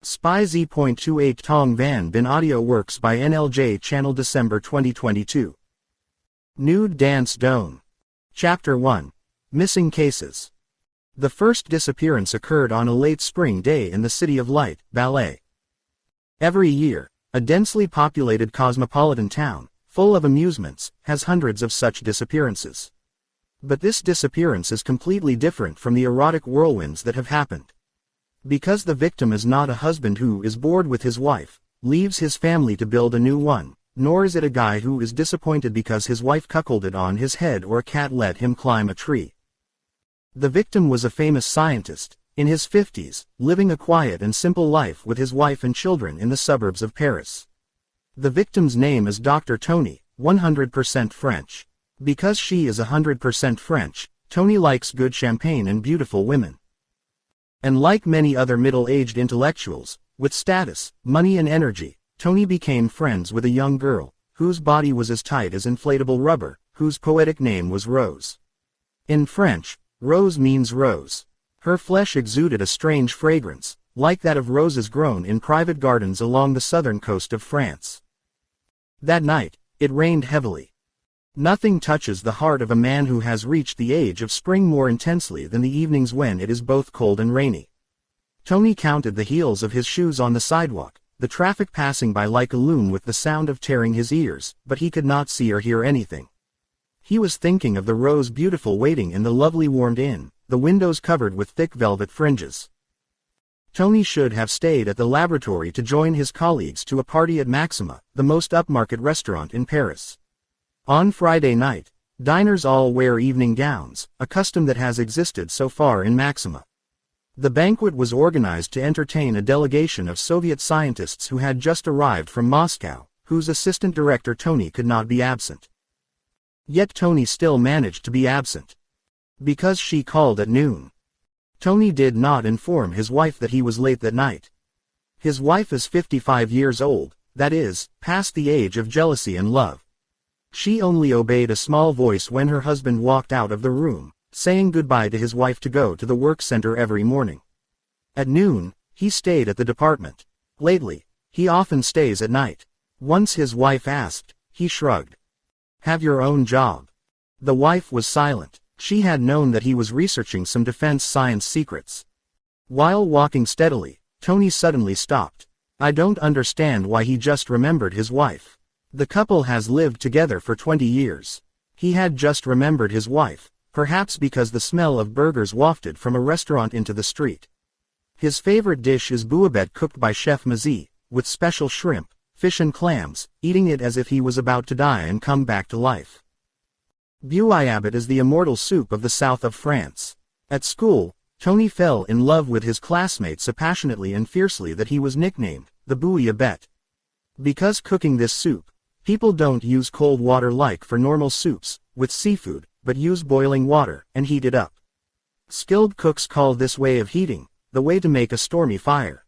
Spy Z28 Tong Van Bin Audio Works by NLJ Channel December 2022. Nude Dance Dome. Chapter 1. Missing Cases. The first disappearance occurred on a late spring day in the City of Light, Ballet. Every year, a densely populated cosmopolitan town, full of amusements, has hundreds of such disappearances. But this disappearance is completely different from the erotic whirlwinds that have happened. Because the victim is not a husband who is bored with his wife, leaves his family to build a new one, nor is it a guy who is disappointed because his wife cuckolded on his head or a cat let him climb a tree. The victim was a famous scientist, in his 50s, living a quiet and simple life with his wife and children in the suburbs of Paris. The victim's name is Dr. Tony, 100% French. Because she is 100% French, Tony likes good champagne and beautiful women. And like many other middle-aged intellectuals, with status, money and energy, Tony became friends with a young girl, whose body was as tight as inflatable rubber, whose poetic name was Rose. In French, Rose means rose. Her flesh exuded a strange fragrance, like that of roses grown in private gardens along the southern coast of France. That night, it rained heavily. Nothing touches the heart of a man who has reached the age of spring more intensely than the evenings when it is both cold and rainy. Tony counted the heels of his shoes on the sidewalk, the traffic passing by like a loon with the sound of tearing his ears, but he could not see or hear anything. He was thinking of the Rose Beautiful waiting in the lovely warmed inn, the windows covered with thick velvet fringes. Tony should have stayed at the laboratory to join his colleagues to a party at Maxima, the most upmarket restaurant in Paris. On Friday night, diners all wear evening gowns, a custom that has existed so far in Maxima. The banquet was organized to entertain a delegation of Soviet scientists who had just arrived from Moscow, whose assistant director Tony could not be absent. Yet Tony still managed to be absent. Because she called at noon. Tony did not inform his wife that he was late that night. His wife is 55 years old, that is, past the age of jealousy and love. She only obeyed a small voice when her husband walked out of the room, saying goodbye to his wife to go to the work center every morning. At noon, he stayed at the department. Lately, he often stays at night. Once his wife asked, he shrugged. Have your own job. The wife was silent. She had known that he was researching some defense science secrets. While walking steadily, Tony suddenly stopped. I don't understand why he just remembered his wife. The couple has lived together for 20 years. He had just remembered his wife, perhaps because the smell of burgers wafted from a restaurant into the street. His favorite dish is bouillabaisse cooked by Chef Mazie, with special shrimp, fish and clams, eating it as if he was about to die and come back to life. Bouillabaisse is the immortal soup of the south of France. At school, Tony fell in love with his classmates so passionately and fiercely that he was nicknamed the Bouillabaisse. Because cooking this soup, people don't use cold water like for normal soups, with seafood, but use boiling water, and heat it up. Skilled cooks call this way of heating, the way to make a stormy fire.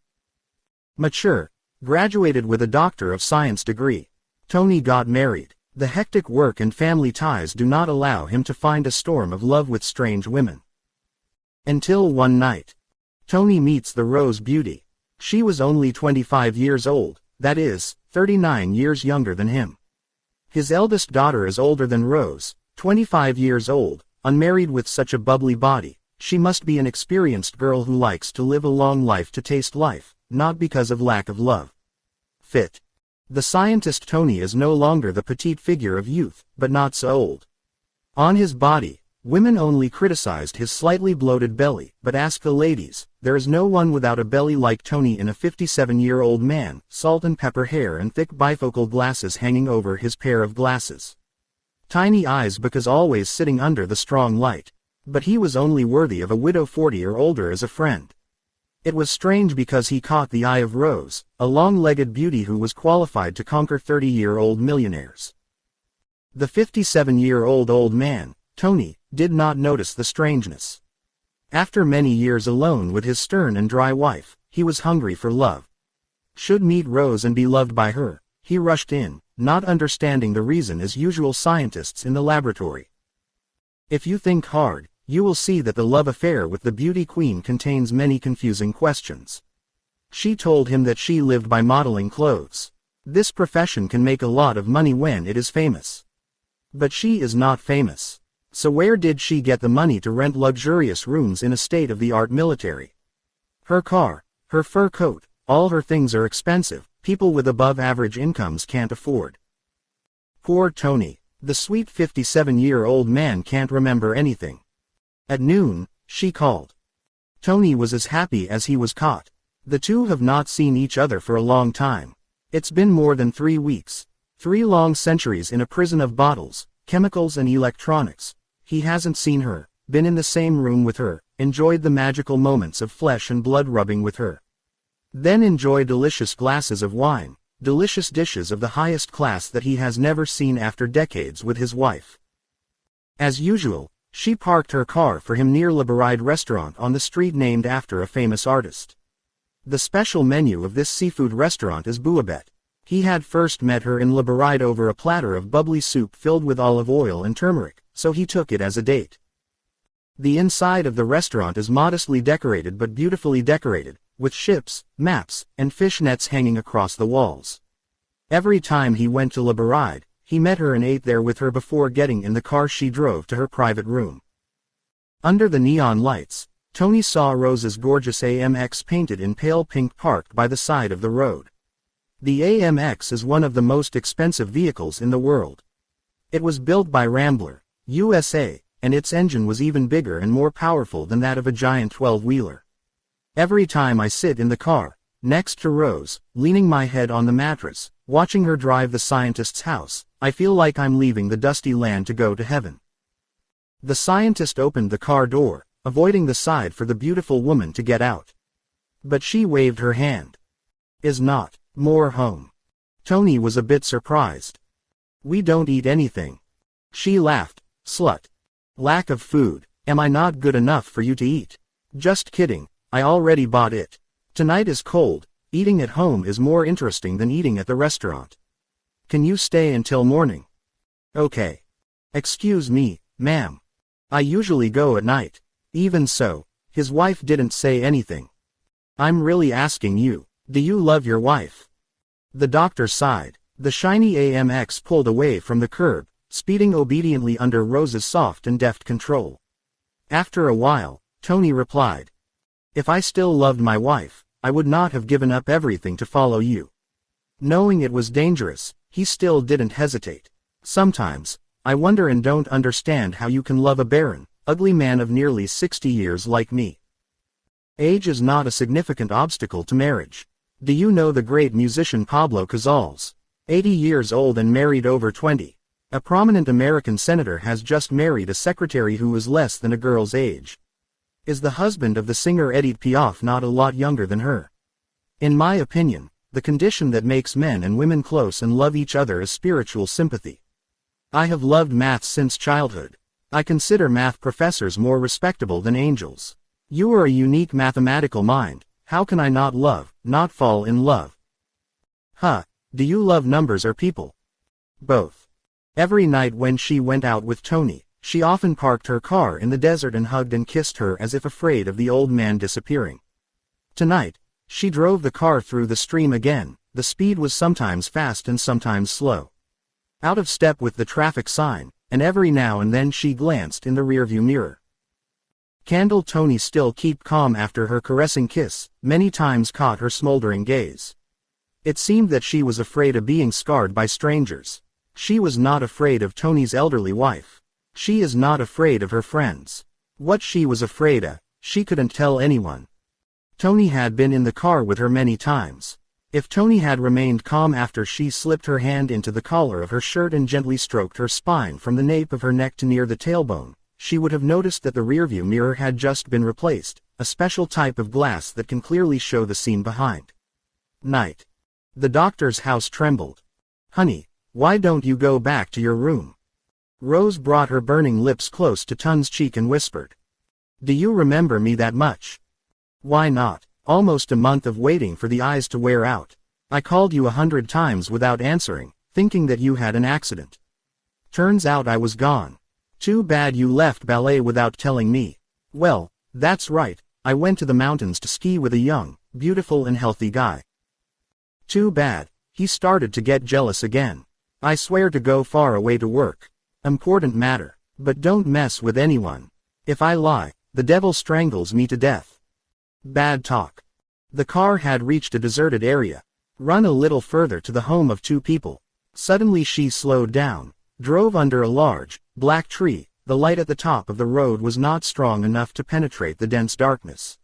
Mature, graduated with a Doctor of Science degree. Tony got married. The hectic work and family ties do not allow him to find a storm of love with strange women. Until one night. Tony meets the Rose Beauty. She was only 25 years old, that is, 39 years younger than him. His eldest daughter is older than Rose, 25 years old, unmarried with such a bubbly body. She must be an experienced girl who likes to live a long life to taste life, not because of lack of love. Fit. The scientist Tony is no longer the petite figure of youth, but not so old. On his body, women only criticized his slightly bloated belly, but ask the ladies, there is no one without a belly like Tony in a 57-year-old man, salt and pepper hair and thick bifocal glasses hanging over his pair of glasses. Tiny eyes because always sitting under the strong light. But he was only worthy of a widow 40 or older as a friend. It was strange because he caught the eye of Rose, a long-legged beauty who was qualified to conquer 30-year-old millionaires. The 57-year-old old man, Tony, did not notice the strangeness. After many years alone with his stern and dry wife, he was hungry for love. Should meet Rose and be loved by her, he rushed in, not understanding the reason as usual scientists in the laboratory. If you think hard, you will see that the love affair with the beauty queen contains many confusing questions. She told him that she lived by modeling clothes. This profession can make a lot of money when it is famous. But she is not famous. So where did she get the money to rent luxurious rooms in a state-of-the-art military? Her car, her fur coat, all her things are expensive, people with above-average incomes can't afford. Poor Tony. The sweet 57-year-old man can't remember anything. At noon, she called. Tony was as happy as he was caught. The two have not seen each other for a long time. It's been more than 3 weeks. 3 long centuries in a prison of bottles, chemicals and electronics. He hasn't seen her, been in the same room with her, enjoyed the magical moments of flesh and blood rubbing with her. Then enjoy delicious glasses of wine, delicious dishes of the highest class that he has never seen after decades with his wife. As usual, she parked her car for him near Le Baride restaurant on the street named after a famous artist. The special menu of this seafood restaurant is bouillabaisse. He had first met her in Le Baride over a platter of bubbly soup filled with olive oil and turmeric, so he took it as a date. The inside of the restaurant is modestly decorated but beautifully decorated, with ships, maps, and fish nets hanging across the walls. Every time he went to Le Baride, he met her and ate there with her before getting in the car she drove to her private room. Under the neon lights, Tony saw Rose's gorgeous AMX painted in pale pink parked by the side of the road. The AMX is one of the most expensive vehicles in the world. It was built by Rambler, USA, and its engine was even bigger and more powerful than that of a giant 12-wheeler. Every time I sit in the car, next to Rose, leaning my head on the mattress, watching her drive the scientist's house, I feel like I'm leaving the dusty land to go to heaven. The scientist opened the car door, avoiding the side for the beautiful woman to get out. But she waved her hand. Is not more home? Tony was a bit surprised. We don't eat anything. She laughed. Slut. Lack of food. Am I not good enough for you to eat? Just kidding, I already bought it. Tonight is cold, eating at home is more interesting than eating at the restaurant. Can you stay until morning? Okay. Excuse me, ma'am. I usually go at night. Even so, his wife didn't say anything. I'm really asking you, do you love your wife? The doctor sighed. The shiny AMX pulled away from the curb, speeding obediently under Rose's soft and deft control. After a while, Tony replied. If I still loved my wife, I would not have given up everything to follow you. Knowing it was dangerous, he still didn't hesitate. Sometimes, I wonder and don't understand how you can love a barren, ugly man of nearly 60 years like me. Age is not a significant obstacle to marriage. Do you know the great musician Pablo Casals? 80 years old and married over 20. A prominent American senator has just married a secretary who is less than a girl's age. Is the husband of the singer Edith Piaf not a lot younger than her? In my opinion, the condition that makes men and women close and love each other is spiritual sympathy. I have loved math since childhood. I consider math professors more respectable than angels. You are a unique mathematical mind. How can I not love, not fall in love? Huh, do you love numbers or people? Both. Every night when she went out with Tony, she often parked her car in the desert and hugged and kissed her as if afraid of the old man disappearing. Tonight, she drove the car through the stream again. The speed was sometimes fast and sometimes slow. Out of step with the traffic sign, and every now and then she glanced in the rearview mirror. Candle Tony still keep calm after her caressing kiss, many times caught her smoldering gaze. It seemed that she was afraid of being scarred by strangers. She was not afraid of Tony's elderly wife. She is not afraid of her friends. What she was afraid of, she couldn't tell anyone. Tony had been in the car with her many times. If Tony had remained calm after she slipped her hand into the collar of her shirt and gently stroked her spine from the nape of her neck to near the tailbone, she would have noticed that the rearview mirror had just been replaced, a special type of glass that can clearly show the scene behind. Night. The doctor's house trembled. Honey, why don't you go back to your room? Rose brought her burning lips close to Tun's cheek and whispered. Do you remember me that much? Why not? Almost a month of waiting for the eyes to wear out. I called you 100 times without answering, thinking that you had an accident. Turns out I was gone. Too bad you left ballet without telling me. Well, that's right, I went to the mountains to ski with a young, beautiful and healthy guy. Too bad, he started to get jealous again. I swear to go far away to work. Important matter, but don't mess with anyone. If I lie, the devil strangles me to death. Bad talk. The car had reached a deserted area. Run a little further to the home of two people. Suddenly she slowed down, drove under a large, black tree. The light at the top of the road was not strong enough to penetrate the dense darkness.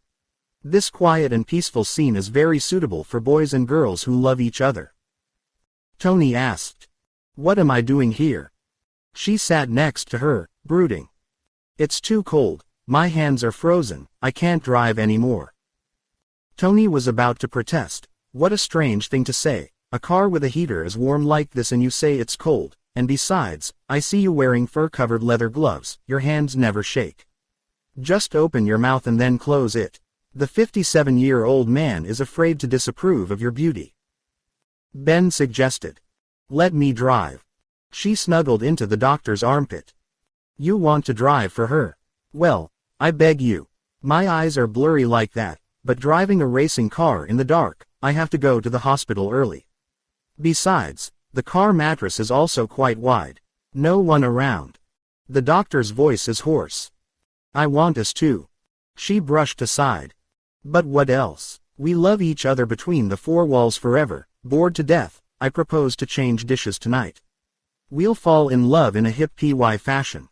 This quiet and peaceful scene is very suitable for boys and girls who love each other. Tony asked. What am I doing here? She sat next to her, brooding. It's too cold, my hands are frozen, I can't drive anymore. Tony was about to protest. What a strange thing to say, a car with a heater is warm like this and you say it's cold, and besides, I see you wearing fur-covered leather gloves, your hands never shake. Just open your mouth and then close it. The 57-year-old man is afraid to disapprove of your beauty. Ben suggested. Let me drive. She snuggled into the doctor's armpit. You want to drive for her? Well, I beg you. My eyes are blurry like that, but driving a racing car in the dark, I have to go to the hospital early. Besides, the car mattress is also quite wide. No one around. The doctor's voice is hoarse. I want us to. She brushed aside. But what else? We love each other between the four walls forever, bored to death. I propose to change dishes tonight. We'll fall in love in a hip PY fashion.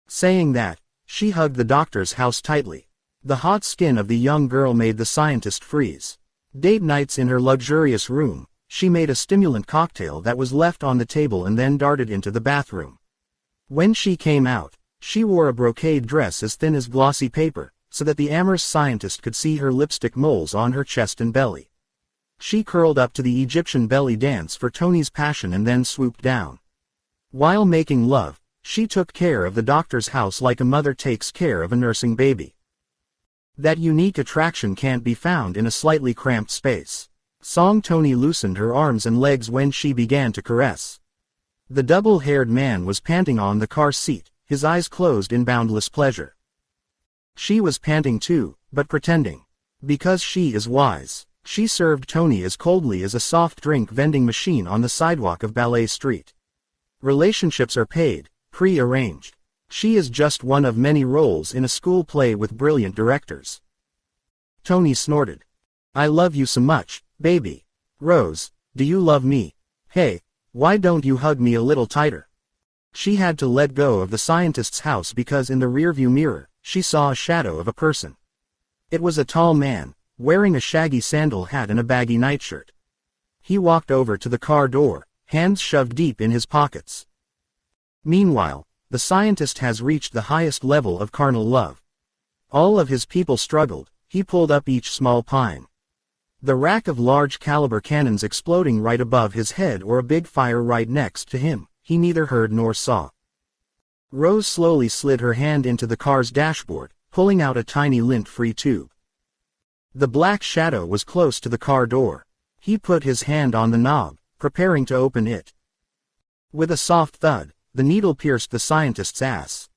Saying that, she hugged the doctor's house tightly. The hot skin of the young girl made the scientist freeze. Date nights in her luxurious room, she made a stimulant cocktail that was left on the table and then darted into the bathroom. When she came out, she wore a brocade dress as thin as glossy paper, so that the amorous scientist could see her lipstick moles on her chest and belly. She curled up to the Egyptian belly dance for Tony's passion and then swooped down. While making love, she took care of the doctor's house like a mother takes care of a nursing baby. That unique attraction can't be found in a slightly cramped space. Tony loosened her arms and legs when she began to caress. The double-haired man was panting on the car seat, his eyes closed in boundless pleasure. She was panting too, but pretending. Because she is wise, she served Tony as coldly as a soft drink vending machine on the sidewalk of Ballet Street. Relationships are paid, pre-arranged. She is just one of many roles in a school play with brilliant directors. Tony snorted. I love you so much, baby. Rose, do you love me? Hey, why don't you hug me a little tighter? She had to let go of the scientist's house because in the rearview mirror, she saw a shadow of a person. It was a tall man, wearing a shaggy sandal hat and a baggy nightshirt. He walked over to the car door, hands shoved deep in his pockets. Meanwhile, the scientist has reached the highest level of carnal love. All of his people struggled, he pulled up each small pine. The rack of large caliber cannons exploding right above his head or a big fire right next to him, he neither heard nor saw. Rose slowly slid her hand into the car's dashboard, pulling out a tiny lint-free tube. The black shadow was close to the car door. He put his hand on the knob, preparing to open it. With a soft thud, the needle pierced the scientist's ass.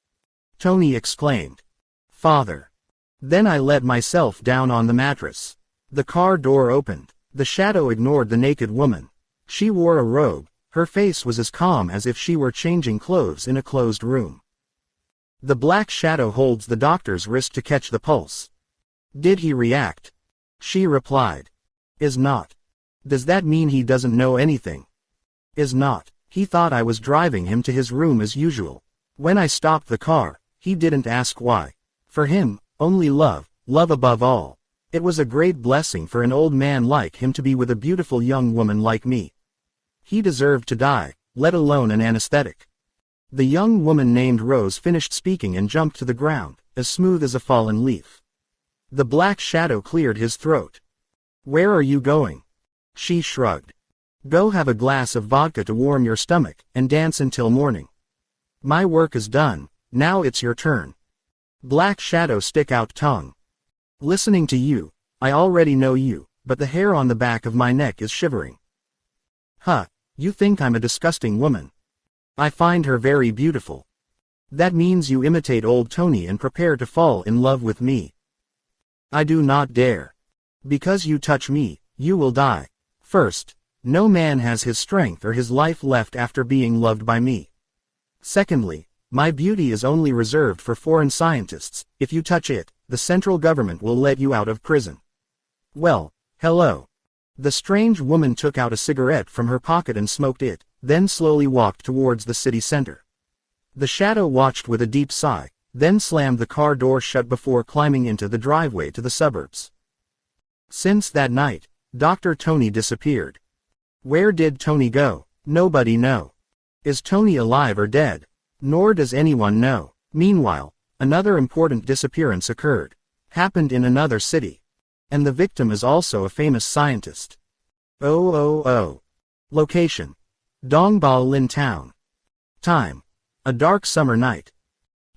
Tony exclaimed. Father. Then I let myself down on the mattress. The car door opened. The shadow ignored the naked woman. She wore a robe. Her face was as calm as if she were changing clothes in a closed room. The black shadow holds the doctor's wrist to catch the pulse. Did he react? She replied. Is not. Does that mean he doesn't know anything? Is not. He thought I was driving him to his room as usual. When I stopped the car, he didn't ask why. For him, only love, love above all. It was a great blessing for an old man like him to be with a beautiful young woman like me. He deserved to die, let alone an anesthetic. The young woman named Rose finished speaking and jumped to the ground, as smooth as a fallen leaf. The black shadow cleared his throat. Where are you going? She shrugged. Go have a glass of vodka to warm your stomach, and dance until morning. My work is done, now it's your turn. Black shadow stick out tongue. Listening to you, I already know you, but the hair on the back of my neck is shivering. Huh, you think I'm a disgusting woman. I find her very beautiful. That means you imitate old Tony and prepare to fall in love with me. I do not dare. Because you touch me, you will die. First, no man has his strength or his life left after being loved by me. Secondly, my beauty is only reserved for foreign scientists. If you touch it, the central government will let you out of prison. Well, hello. The strange woman took out a cigarette from her pocket and smoked it, then slowly walked towards the city center. The shadow watched with a deep sigh, then slammed the car door shut before climbing into the driveway to the suburbs. Since that night, Dr. Tony disappeared. Where did Tony go? Nobody know. Is Tony alive or dead? Nor does anyone know. Meanwhile, another important disappearance occurred. Happened in another city. And the victim is also a famous scientist. Oh. Location: Dongbalin town. Time: a dark summer night.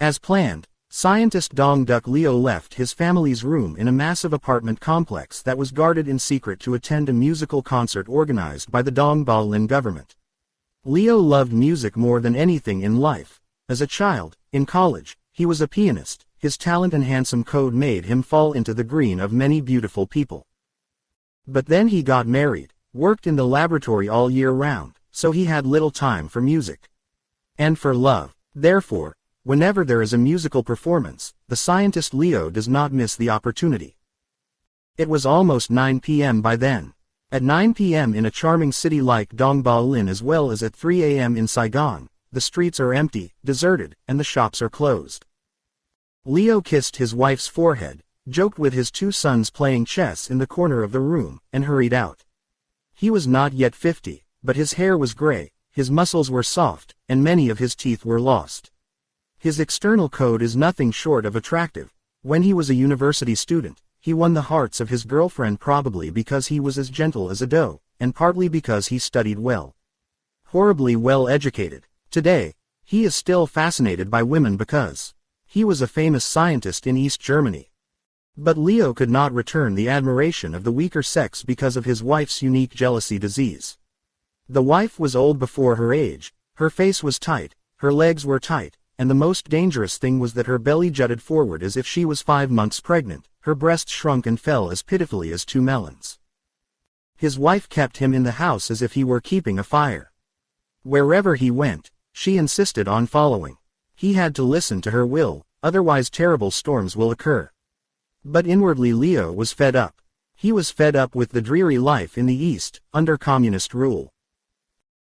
As planned, scientist Dong Duck Leo left his family's room in a massive apartment complex that was guarded in secret to attend a musical concert organized by the Dongbalin government. Leo loved music more than anything in life. As a child, in college, he was a pianist. His talent and handsome coat made him fall into the green of many beautiful people. But then he got married, worked in the laboratory all year round, so he had little time for music. And for love. Therefore, whenever there is a musical performance, the scientist Leo does not miss the opportunity. It was almost 9 p.m. by then. At 9 p.m. in a charming city like Dongbalin as well as at 3 a.m. in Saigon, the streets are empty, deserted, and the shops are closed. Leo kissed his wife's forehead, joked with his two sons playing chess in the corner of the room, and hurried out. He was not yet 50, but his hair was gray, his muscles were soft, and many of his teeth were lost. His external code is nothing short of attractive. When he was a university student, he won the hearts of his girlfriend probably because he was as gentle as a doe, and partly because he studied well. Horribly well educated. Today, he is still fascinated by women because he was a famous scientist in East Germany. But Leo could not return the admiration of the weaker sex because of his wife's unique jealousy disease. The wife was old before her age, her face was tight, her legs were tight, and the most dangerous thing was that her belly jutted forward as if she was 5 months pregnant, her breasts shrunk and fell as pitifully as 2 melons. His wife kept him in the house as if he were keeping a fire. Wherever he went, she insisted on following. He had to listen to her will, otherwise terrible storms will occur. But inwardly Leo was fed up. He was fed up with the dreary life in the East, under communist rule.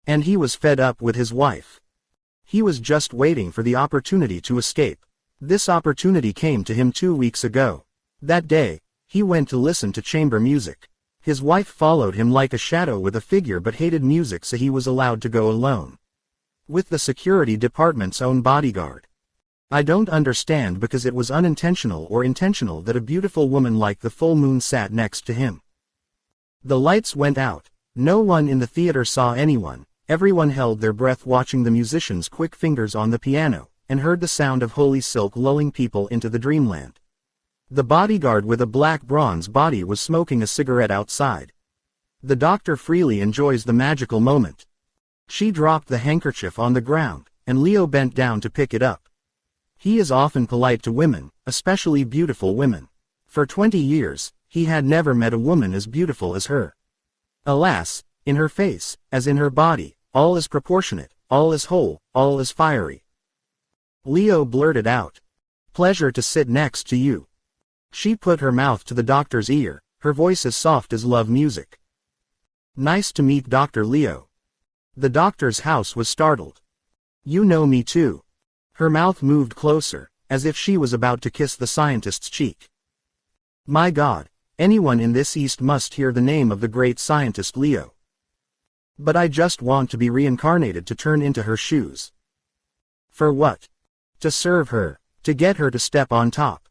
And he was fed up with his wife. He was just waiting for the opportunity to escape. This opportunity came to him 2 weeks ago. That day, he went to listen to chamber music. His wife followed him like a shadow with a figure but hated music, so he was allowed to go alone. With the security department's own bodyguard. I don't understand because it was unintentional or intentional that a beautiful woman like the full moon sat next to him. The lights went out. No one in the theater saw anyone. Everyone held their breath watching the musician's quick fingers on the piano, and heard the sound of holy silk lulling people into the dreamland. The bodyguard with a black bronze body was smoking a cigarette outside. The doctor freely enjoys the magical moment. She dropped the handkerchief on the ground, and Leo bent down to pick it up. He is often polite to women, especially beautiful women. For 20 years, he had never met a woman as beautiful as her. Alas, in her face, as in her body, all is proportionate, all is whole, all is fiery. Leo blurted out, "Pleasure to sit next to you." She put her mouth to the doctor's ear, her voice as soft as love music. "Nice to meet Dr. Leo." The doctor's house was startled. "You know me too." Her mouth moved closer, as if she was about to kiss the scientist's cheek. My God, anyone in this East must hear the name of the great scientist Leo. But I just want to be reincarnated to turn into her shoes. For what? To serve her, to get her to step on top.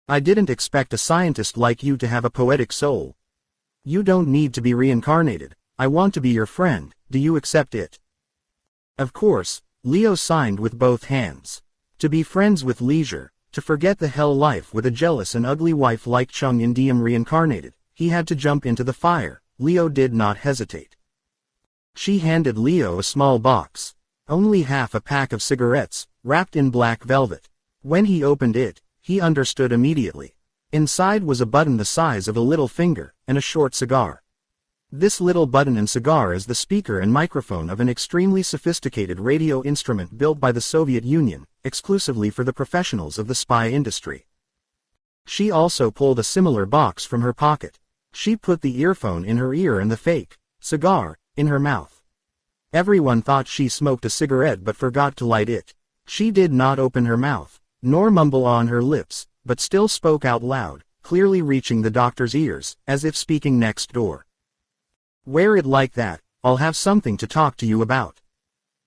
I didn't expect a scientist like you to have a poetic soul. You don't need to be reincarnated. I want to be your friend. Do you accept it? Of course, Leo signed with both hands. To be friends with leisure, to forget the hell life with a jealous and ugly wife like Chung in Diem reincarnated, he had to jump into the fire. Leo did not hesitate. She handed Leo a small box. Only half a pack of cigarettes, wrapped in black velvet. When he opened it, he understood immediately. Inside was a button the size of a little finger, and a short cigar. This little button and cigar is the speaker and microphone of an extremely sophisticated radio instrument built by the Soviet Union, exclusively for the professionals of the spy industry. She also pulled a similar box from her pocket. She put the earphone in her ear and the fake cigar in her mouth. Everyone thought she smoked a cigarette but forgot to light it. She did not open her mouth, nor mumble on her lips, but still spoke out loud, clearly reaching the doctor's ears, as if speaking next door. "Wear it like that, I'll have something to talk to you about.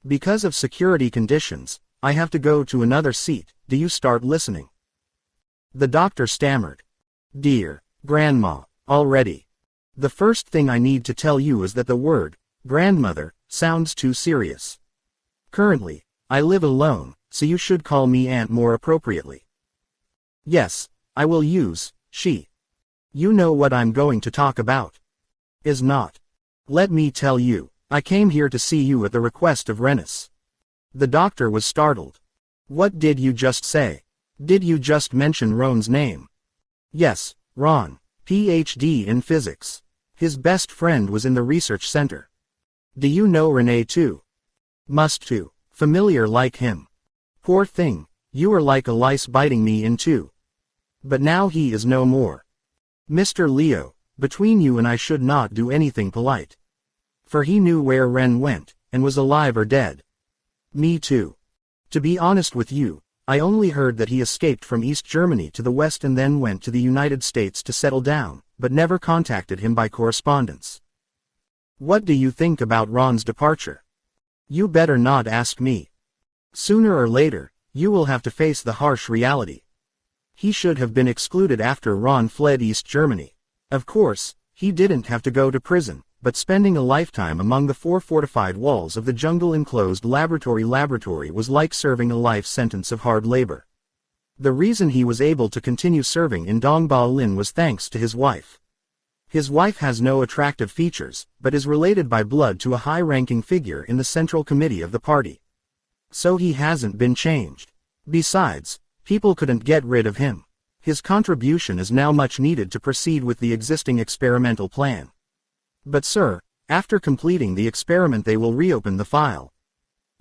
Because of security conditions, I have to go to another seat, do you start listening?" The doctor stammered. "Dear Grandma, already. The first thing I need to tell you is that the word, grandmother, sounds too serious. Currently, I live alone, so you should call me aunt more appropriately." "Yes, I will use she. You know what I'm going to talk about. Is not. Let me tell you, I came here to see you at the request of Renus." The doctor was startled. "What did you just say? Did you just mention Ron's name?" "Yes, Ron, PhD in physics. His best friend was in the research center. Do you know Rene too?" "Must too. Familiar like him. Poor thing, you are like a lice biting me in two. But now he is no more. Mr. Leo, between you and I should not do anything polite. For he knew where Ren went, and was alive or dead. Me too. To be honest with you, I only heard that he escaped from East Germany to the West and then went to the United States to settle down, but never contacted him by correspondence. What do you think about Ron's departure? You better not ask me. Sooner or later, you will have to face the harsh reality. He should have been excluded after Ron fled East Germany. Of course, he didn't have to go to prison, but spending a lifetime among the 4 fortified walls of the jungle-enclosed laboratory was like serving a life sentence of hard labor. The reason he was able to continue serving in Dongba Lin was thanks to his wife. His wife has no attractive features, but is related by blood to a high-ranking figure in the Central Committee of the party. So he hasn't been changed. Besides, people couldn't get rid of him. His contribution is now much needed to proceed with the existing experimental plan. But sir, after completing the experiment they will reopen the file.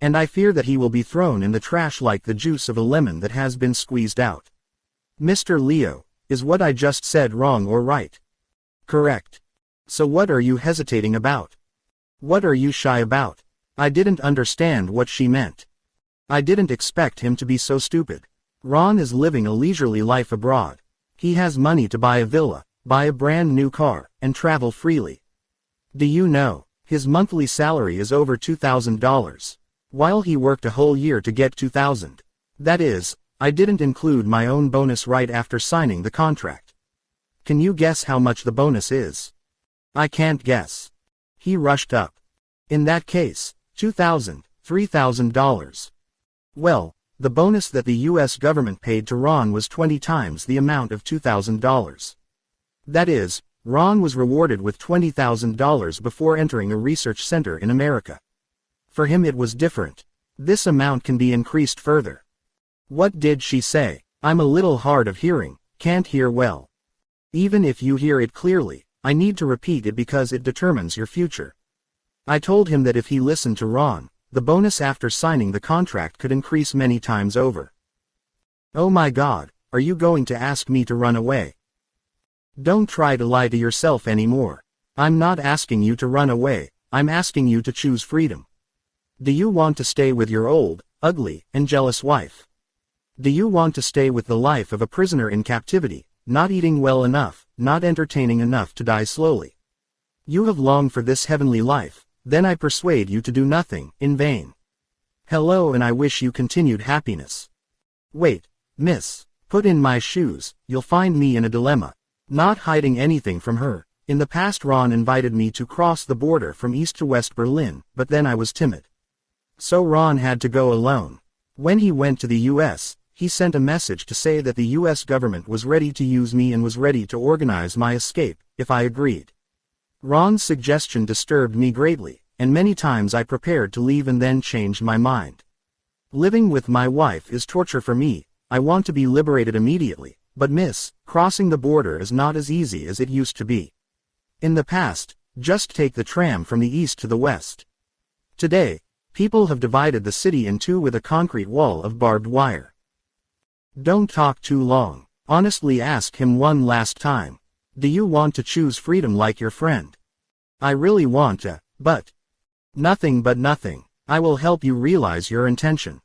And I fear that he will be thrown in the trash like the juice of a lemon that has been squeezed out. Mr. Leo, is what I just said wrong or right? Correct. So what are you hesitating about? What are you shy about? I didn't understand what she meant. I didn't expect him to be so stupid. Ron is living a leisurely life abroad. He has money to buy a villa, buy a brand new car, and travel freely. Do you know, his monthly salary is over $2,000. While he worked a whole year to get $2,000. That is, I didn't include my own bonus right after signing the contract. Can you guess how much the bonus is? I can't guess. He rushed up. In that case, $2,000, $3,000. Well, the bonus that the US government paid to Ron was 20 times the amount of $2,000. That is, Ron was rewarded with $20,000 before entering a research center in America. For him it was different. This amount can be increased further. What did she say? I'm a little hard of hearing, can't hear well. Even if you hear it clearly, I need to repeat it because it determines your future. I told him that if he listened to Ron, the bonus after signing the contract could increase many times over. Oh my God, are you going to ask me to run away? Don't try to lie to yourself anymore. I'm not asking you to run away, I'm asking you to choose freedom. Do you want to stay with your old, ugly, and jealous wife? Do you want to stay with the life of a prisoner in captivity, not eating well enough, not entertaining enough to die slowly? You have longed for this heavenly life, then I persuade you to do nothing, in vain. Hello, and I wish you continued happiness. Wait, miss, put in my shoes, you'll find me in a dilemma. Not hiding anything from her. In the past Ron invited me to cross the border from East to West Berlin, but then I was timid. So Ron had to go alone. When he went to the US, he sent a message to say that the US government was ready to use me and was ready to organize my escape, if I agreed. Ron's suggestion disturbed me greatly, and many times I prepared to leave and then changed my mind. Living with my wife is torture for me, I want to be liberated immediately, But miss, crossing the border is not as easy as it used to be. In the past, just take the tram from the east to the west. Today, people have divided the city in two with a concrete wall of barbed wire. Don't talk too long. Honestly ask him one last time. Do you want to choose freedom like your friend? I really want to, but... Nothing but nothing. I will help you realize your intention.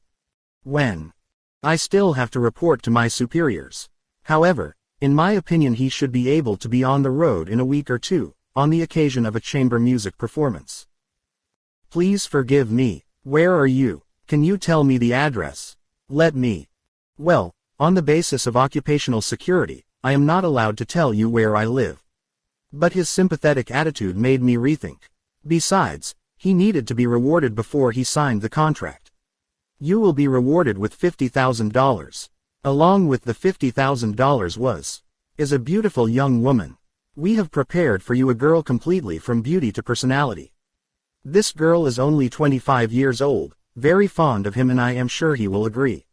When? I still have to report to my superiors. However, in my opinion he should be able to be on the road in a week or two, on the occasion of a chamber music performance. Please forgive me. Where are you? Can you tell me the address? Let me. Well, on the basis of occupational security, I am not allowed to tell you where I live. But his sympathetic attitude made me rethink. Besides, he needed to be rewarded before he signed the contract. You will be rewarded with $50,000. Along with the $50,000 is a beautiful young woman. We have prepared for you a girl completely from beauty to personality. This girl is only 25 years old, very fond of him, and I am sure he will agree.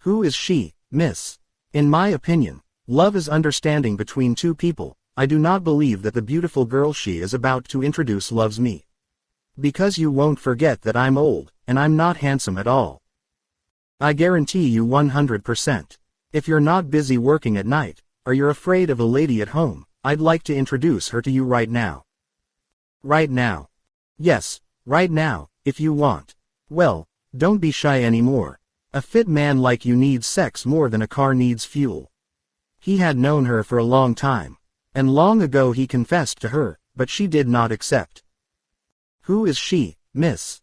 Who is she, miss? In my opinion, love is understanding between two people. I do not believe that the beautiful girl she is about to introduce loves me. Because you won't forget that I'm old, and I'm not handsome at all. I guarantee you 100%. If you're not busy working at night, or you're afraid of a lady at home, I'd like to introduce her to you right now. Right now? Yes, right now, if you want. Well, don't be shy anymore. A fit man like you needs sex more than a car needs fuel. He had known her for a long time. And long ago he confessed to her, but she did not accept. Who is she, miss?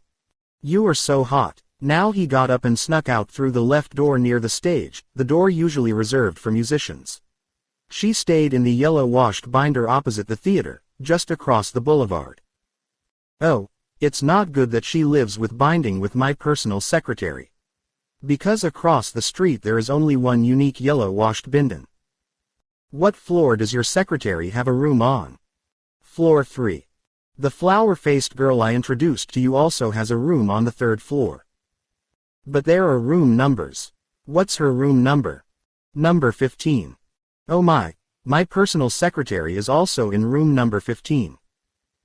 You are so hot. Now he got up and snuck out through the left door near the stage, the door usually reserved for musicians. She stayed in the yellow-washed binder opposite the theater, just across the boulevard. Oh, it's not good that she lives with binding with my personal secretary. Because across the street there is only one unique yellow-washed binden. What floor does your secretary have a room on? Floor 3. The flower-faced girl I introduced to you also has a room on the 3rd floor. But there are room numbers. What's her room number? Number 15. Oh my personal secretary is also in room number 15.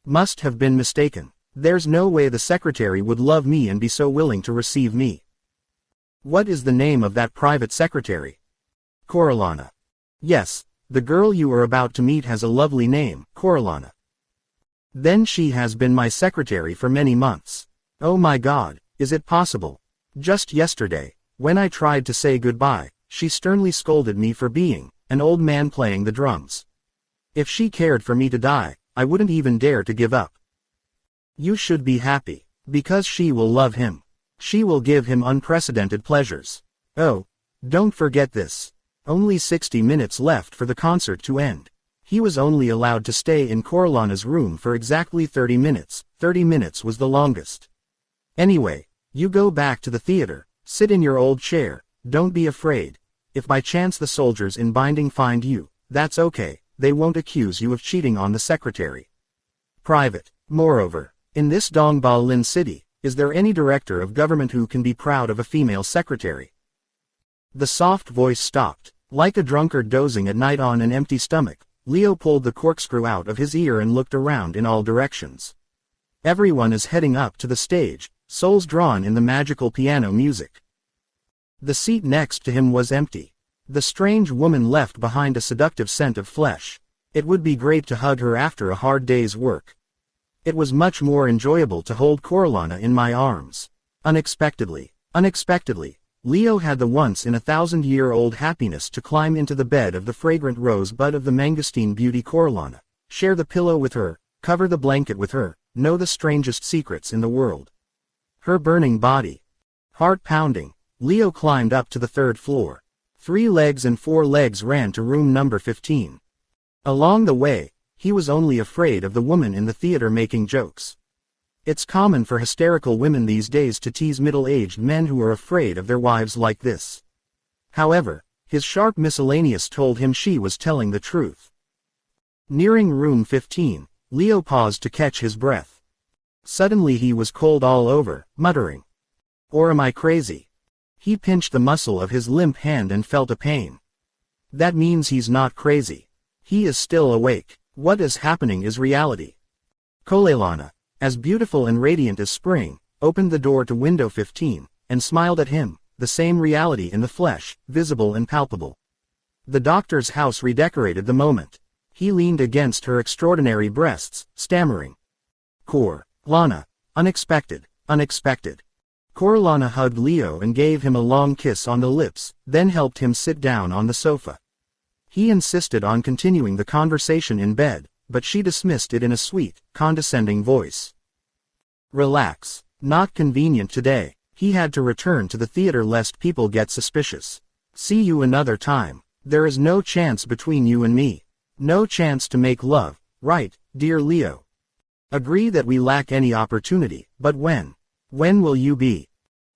Must have been mistaken. There's no way the secretary would love me and be so willing to receive me. What is the name of that private secretary? Coralana. Yes, the girl you are about to meet has a lovely name, Coralana. Then she has been my secretary for many months. Oh my God, is it possible? Just yesterday, when I tried to say goodbye, she sternly scolded me for being an old man playing the drums. If she cared for me to die, I wouldn't even dare to give up. You should be happy, because she will love him. She will give him unprecedented pleasures. Oh, don't forget this. Only 60 minutes left for the concert to end. He was only allowed to stay in Coralana's room for exactly 30 minutes. 30 minutes was the longest. Anyway, you go back to the theater, sit in your old chair, don't be afraid. If by chance the soldiers in binding find you, that's okay, they won't accuse you of cheating on the secretary. Private. Moreover, in this Dong Ba Lin city, is there any director of government who can be proud of a female secretary? The soft voice stopped. Like a drunkard dozing at night on an empty stomach, Leo pulled the corkscrew out of his ear and looked around in all directions. Everyone is heading up to the stage, souls drawn in the magical piano music. The seat next to him was empty. The strange woman left behind a seductive scent of flesh. It would be great to hug her after a hard day's work. It was much more enjoyable to hold Coralana in my arms. Unexpectedly, Leo had the once-in-a-thousand-year-old happiness to climb into the bed of the fragrant rosebud of the mangosteen beauty Coralana, share the pillow with her, cover the blanket with her, know the strangest secrets in the world. Her burning body. Heart pounding, Leo climbed up to the 3rd floor. 3 legs and 4 legs ran to room number 15. Along the way, he was only afraid of the woman in the theater making jokes. It's common for hysterical women these days to tease middle-aged men who are afraid of their wives like this. However, his sharp miscellaneous told him she was telling the truth. Nearing room 15, Leo paused to catch his breath. Suddenly he was cold all over, muttering, "Or am I crazy?" He pinched the muscle of his limp hand and felt a pain. That means he's not crazy. He is still awake. What is happening is reality. Kolelana, as beautiful and radiant as spring, opened the door to window 15, and smiled at him, the same reality in the flesh, visible and palpable. The doctor's house redecorated the moment. He leaned against her extraordinary breasts, stammering. Lana. Unexpected, unexpected. Lana hugged Leo and gave him a long kiss on the lips, then helped him sit down on the sofa. He insisted on continuing the conversation in bed, but she dismissed it in a sweet, condescending voice. Relax. Not convenient today. He had to return to the theater lest people get suspicious. See you another time. There is no chance between you and me. No chance to make love, right, dear Leo? Agree that we lack any opportunity, but when? When will you be?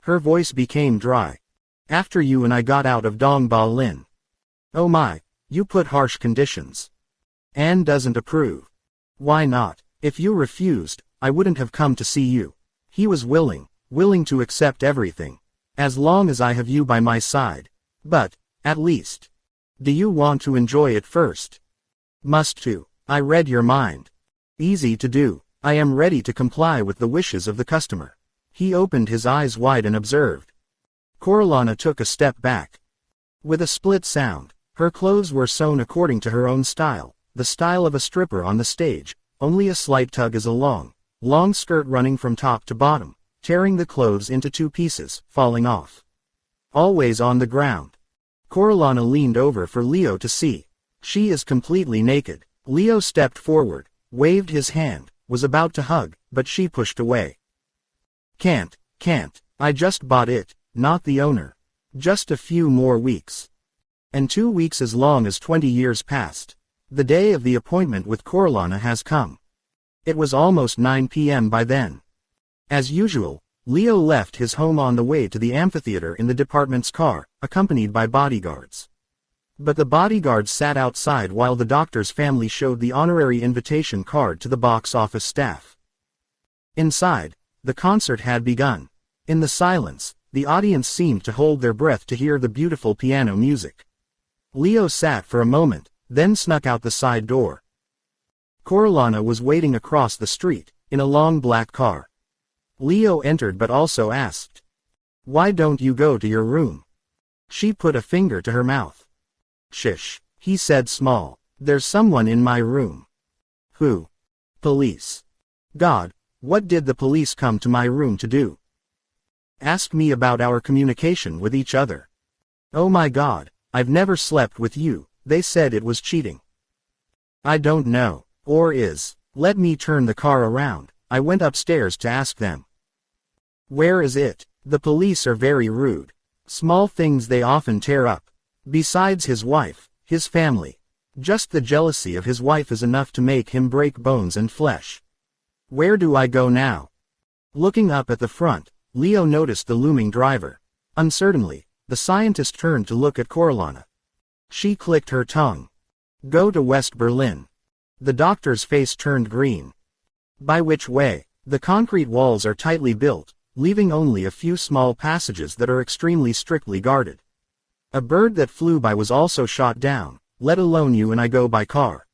Her voice became dry. After you and I got out of Dong Ba Lin. Oh my, you put harsh conditions. Anne doesn't approve. Why not? If you refused, I wouldn't have come to see you. He was willing to accept everything. As long as I have you by my side. But, at least. Do you want to enjoy it first? Must to. I read your mind. Easy to do. I am ready to comply with the wishes of the customer. He opened his eyes wide and observed. Lana took a step back. With a split sound, her clothes were sewn according to her own style, the style of a stripper on the stage, only a slight tug as a long skirt running from top to bottom, tearing the clothes into two pieces, falling off. Always on the ground. Lana leaned over for Leo to see. She is completely naked. Leo stepped forward, waved his hand, was about to hug, but she pushed away. Can't. I just bought it, not the owner. Just a few more weeks. And 2 weeks as long as 20 years passed. The day of the appointment with Lana has come. It was almost 9 p.m. by then. As usual, Leo left his home on the way to the amphitheater in the department's car, accompanied by bodyguards. But the bodyguards sat outside while the doctor's family showed the honorary invitation card to the box office staff. Inside, the concert had begun. In the silence, the audience seemed to hold their breath to hear the beautiful piano music. Leo sat for a moment, then snuck out the side door. Lana was waiting across the street, in a long black car. Leo entered but also asked, "Why don't you go to your room?" She put a finger to her mouth. "Shish," he said small. "There's someone in my room." "Who?" "Police." "God, what did the police come to my room to do?" "Ask me about our communication with each other." "Oh my God, I've never slept with you, they said it was cheating." "I don't know, or is. Let me turn the car around, I went upstairs to ask them." "Where is it?" "The police are very rude. Small things they often tear up. Besides his wife, his family. Just the jealousy of his wife is enough to make him break bones and flesh." "Where do I go now?" Looking up at the front, Leo noticed the looming driver. Uncertainly, the scientist turned to look at Lana. She clicked her tongue. "Go to West Berlin." The doctor's face turned green. "By which way?" "The concrete walls are tightly built, leaving only a few small passages that are extremely strictly guarded. A bird that flew by was also shot down, let alone you and I go by car."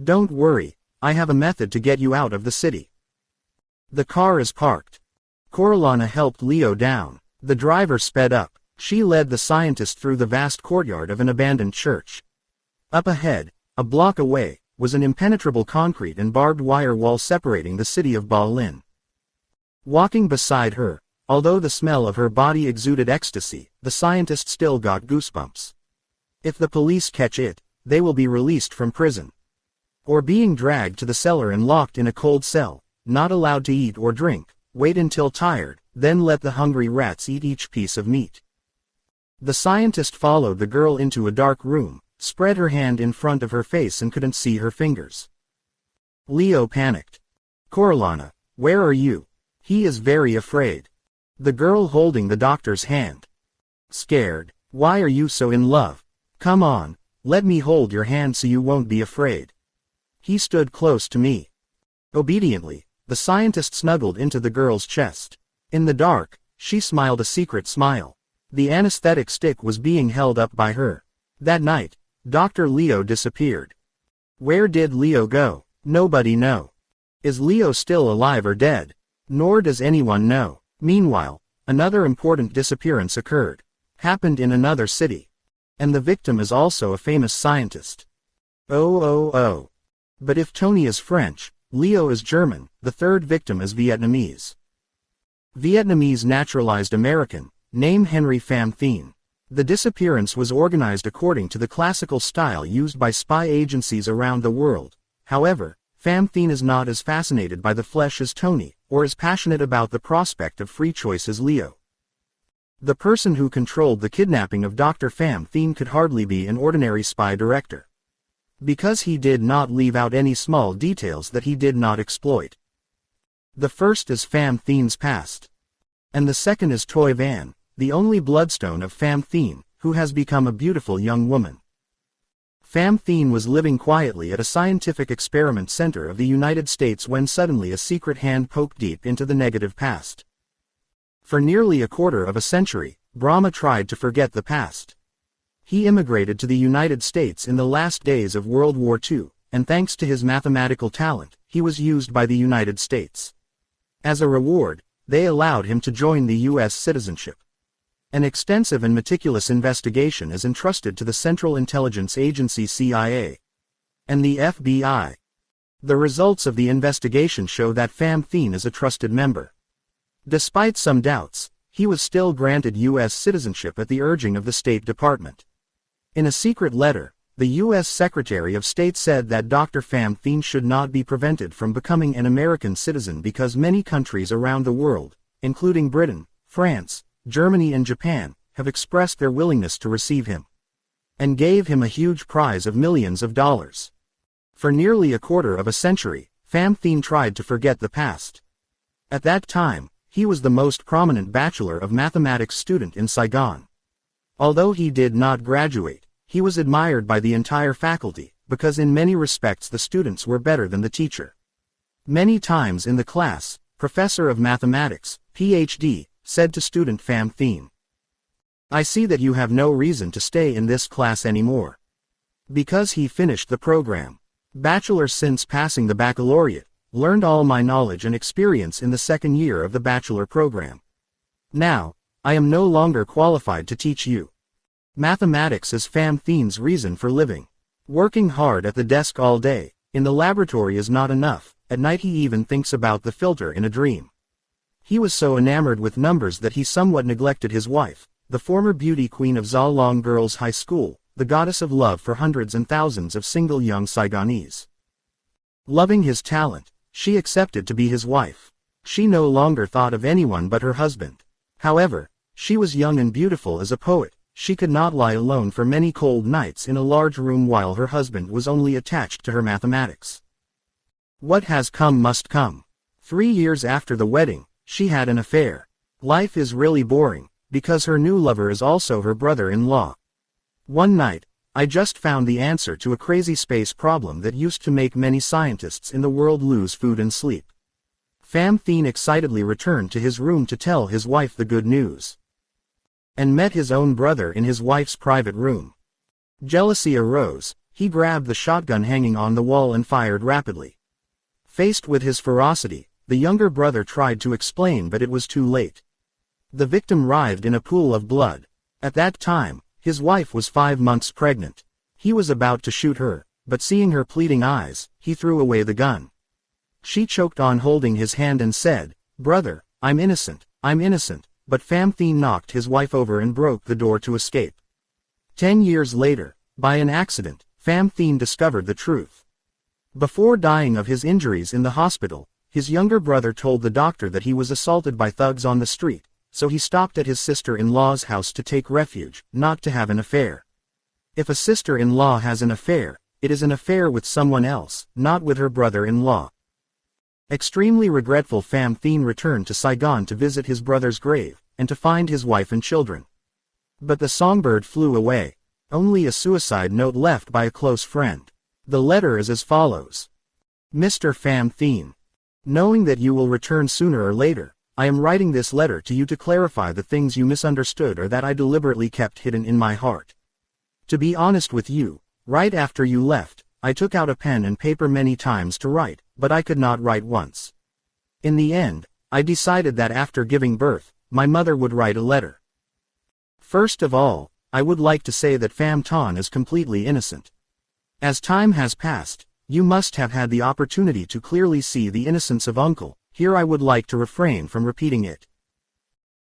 "Don't worry, I have a method to get you out of the city." "The car is parked." Lana helped Leo down. The driver sped up. She led the scientist through the vast courtyard of an abandoned church. Up ahead, a block away, was an impenetrable concrete and barbed wire wall separating the city of Berlin. Walking beside her, although the smell of her body exuded ecstasy, the scientist still got goosebumps. If the police catch it, they will be released from prison. Or being dragged to the cellar and locked in a cold cell, not allowed to eat or drink, wait until tired, then let the hungry rats eat each piece of meat. The scientist followed the girl into a dark room, spread her hand in front of her face and couldn't see her fingers. Leo panicked. "Lana, where are you?" "He is very afraid." The girl holding the doctor's hand. "Scared? Why are you so in love? Come on, let me hold your hand so you won't be afraid." He stood close to me. Obediently, the scientist snuggled into the girl's chest. In the dark, she smiled a secret smile. The anesthetic stick was being held up by her. That night, Dr. Leo disappeared. Where did Leo go? Nobody know. Is Leo still alive or dead? Nor does anyone know. Meanwhile, another important disappearance occurred. Happened in another city. And the victim is also a famous scientist. Oh. But if Tony is French, Leo is German, the third victim is Vietnamese. Vietnamese naturalized American, name Henry Pham Thien. The disappearance was organized according to the classical style used by spy agencies around the world. However, Pham Thien is not as fascinated by the flesh as Tony, or as passionate about the prospect of free choice as Leo. The person who controlled the kidnapping of Dr. Pham Thien could hardly be an ordinary spy director. Because he did not leave out any small details that he did not exploit. The first is Pham Thien's past. And the second is Toi Van, the only bloodstone of Pham Thien, who has become a beautiful young woman. Pham Thien was living quietly at a scientific experiment center of the United States when suddenly a secret hand poked deep into the negative past. For nearly a quarter of a century, Brahma tried to forget the past. He immigrated to the United States in the last days of World War II, and thanks to his mathematical talent, he was used by the United States. As a reward, they allowed him to join the U.S. citizenship. An extensive and meticulous investigation is entrusted to the Central Intelligence Agency CIA and the FBI. The results of the investigation show that Pham Thien is a trusted member. Despite some doubts, he was still granted U.S. citizenship at the urging of the State Department. In a secret letter, the U.S. Secretary of State said that Dr. Pham Thien should not be prevented from becoming an American citizen because many countries around the world, including Britain, France, Germany and Japan, have expressed their willingness to receive him. And gave him a huge prize of millions of dollars. For nearly a quarter of a century, Pham Thien tried to forget the past. At that time, he was the most prominent Bachelor of Mathematics student in Saigon. Although he did not graduate, he was admired by the entire faculty, because in many respects the students were better than the teacher. Many times in the class, Professor of Mathematics, Ph.D., said to student Pham Thien, "I see that you have no reason to stay in this class anymore." Because he finished the program. Bachelor since passing the baccalaureate, learned all my knowledge and experience in the second year of the bachelor program. Now, I am no longer qualified to teach you. Mathematics is Pham Thien's reason for living. Working hard at the desk all day, in the laboratory is not enough, at night he even thinks about the filter in a dream. He was so enamored with numbers that he somewhat neglected his wife, the former beauty queen of Zalong Girls High School, the goddess of love for hundreds and thousands of single young Saigonese. Loving his talent, she accepted to be his wife. She no longer thought of anyone but her husband. However, she was young and beautiful as a poet. She could not lie alone for many cold nights in a large room while her husband was only attached to her mathematics. What has come must come. 3 years after the wedding, she had an affair. Life is really boring, because her new lover is also her brother-in-law. One night, I just found the answer to a crazy space problem that used to make many scientists in the world lose food and sleep. Pham Thien excitedly returned to his room to tell his wife the good news. And met his own brother in his wife's private room. Jealousy arose, he grabbed the shotgun hanging on the wall and fired rapidly. Faced with his ferocity, the younger brother tried to explain but it was too late. The victim writhed in a pool of blood. At that time, his wife was 5 months pregnant. He was about to shoot her, but seeing her pleading eyes, he threw away the gun. She choked on holding his hand and said, "Brother, I'm innocent, but Pham Thien knocked his wife over and broke the door to escape. 10 years later, by an accident, Pham Thien discovered the truth. Before dying of his injuries in the hospital, his younger brother told the doctor that he was assaulted by thugs on the street, so he stopped at his sister-in-law's house to take refuge, not to have an affair. If a sister-in-law has an affair, it is an affair with someone else, not with her brother-in-law." Extremely regretful, Pham Thien returned to Saigon to visit his brother's grave, and to find his wife and children. But the songbird flew away. Only a suicide note left by a close friend. The letter is as follows. "Mr. Pham Thien. Knowing that you will return sooner or later, I am writing this letter to you to clarify the things you misunderstood or that I deliberately kept hidden in my heart. To be honest with you, right after you left, I took out a pen and paper many times to write, but I could not write once. In the end, I decided that after giving birth, my mother would write a letter. First of all, I would like to say that Pham Ton is completely innocent. As time has passed, you must have had the opportunity to clearly see the innocence of Uncle. Here I would like to refrain from repeating it.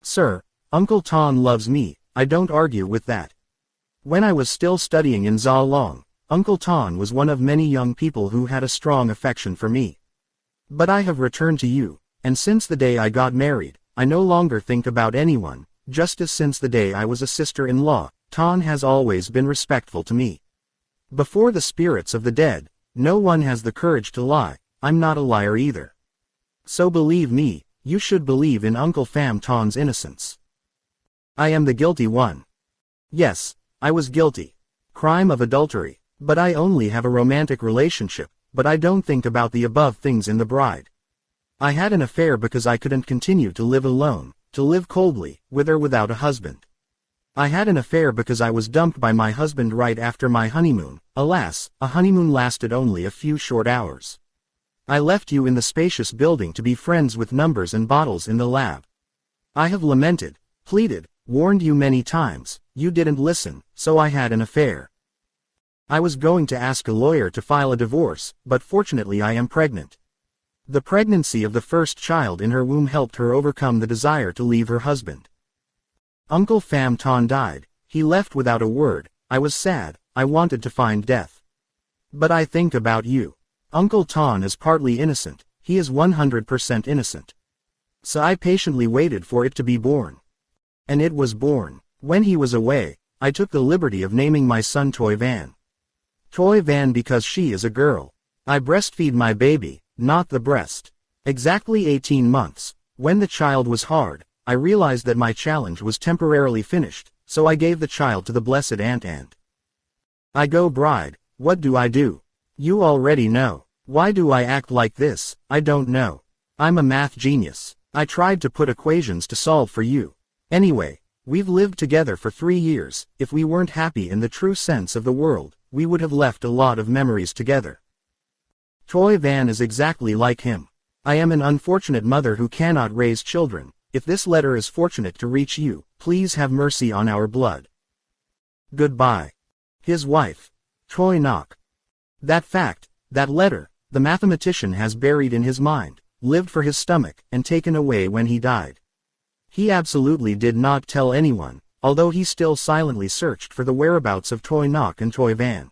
Sir, Uncle Ton loves me, I don't argue with that. When I was still studying in Zalong, Uncle Ton was one of many young people who had a strong affection for me. But I have returned to you, and since the day I got married, I no longer think about anyone, just as since the day I was a sister-in-law, Ton has always been respectful to me. Before the spirits of the dead, no one has the courage to lie. I'm not a liar either. So believe me, you should believe in Uncle Pham Ton's innocence. I am the guilty one. Yes, I was guilty. Crime of adultery, but I only have a romantic relationship, but I don't think about the above things in the bride. I had an affair because I couldn't continue to live alone, to live coldly, with or without a husband. I had an affair because I was dumped by my husband right after my honeymoon. Alas, a honeymoon lasted only a few short hours. I left you in the spacious building to be friends with numbers and bottles in the lab. I have lamented, pleaded, warned you many times, you didn't listen, so I had an affair. I was going to ask a lawyer to file a divorce, but fortunately I am pregnant. The pregnancy of the first child in her womb helped her overcome the desire to leave her husband. Uncle Pham Ton died, he left without a word. I was sad, I wanted to find death. But I think about you. Uncle Ton is partly innocent, he is 100% innocent. So I patiently waited for it to be born. And it was born. When he was away, I took the liberty of naming my son Toy Van. Toy Van because she is a girl. I breastfeed my baby, not the breast. Exactly 18 months, when the child was hard, I realized that my challenge was temporarily finished, so I gave the child to the blessed Aunt. I go bride, what do I do? You already know. Why do I act like this? I don't know. I'm a math genius. I tried to put equations to solve for you. Anyway, we've lived together for 3 years. If we weren't happy in the true sense of the word, we would have left a lot of memories together. Toy Van is exactly like him. I am an unfortunate mother who cannot raise children. If this letter is fortunate to reach you, please have mercy on our blood. Goodbye. His wife. Toy Nok. That fact, that letter, the mathematician has buried in his mind, lived for his stomach, and taken away when he died. He absolutely did not tell anyone, although he still silently searched for the whereabouts of Toy Nok and Toy Van.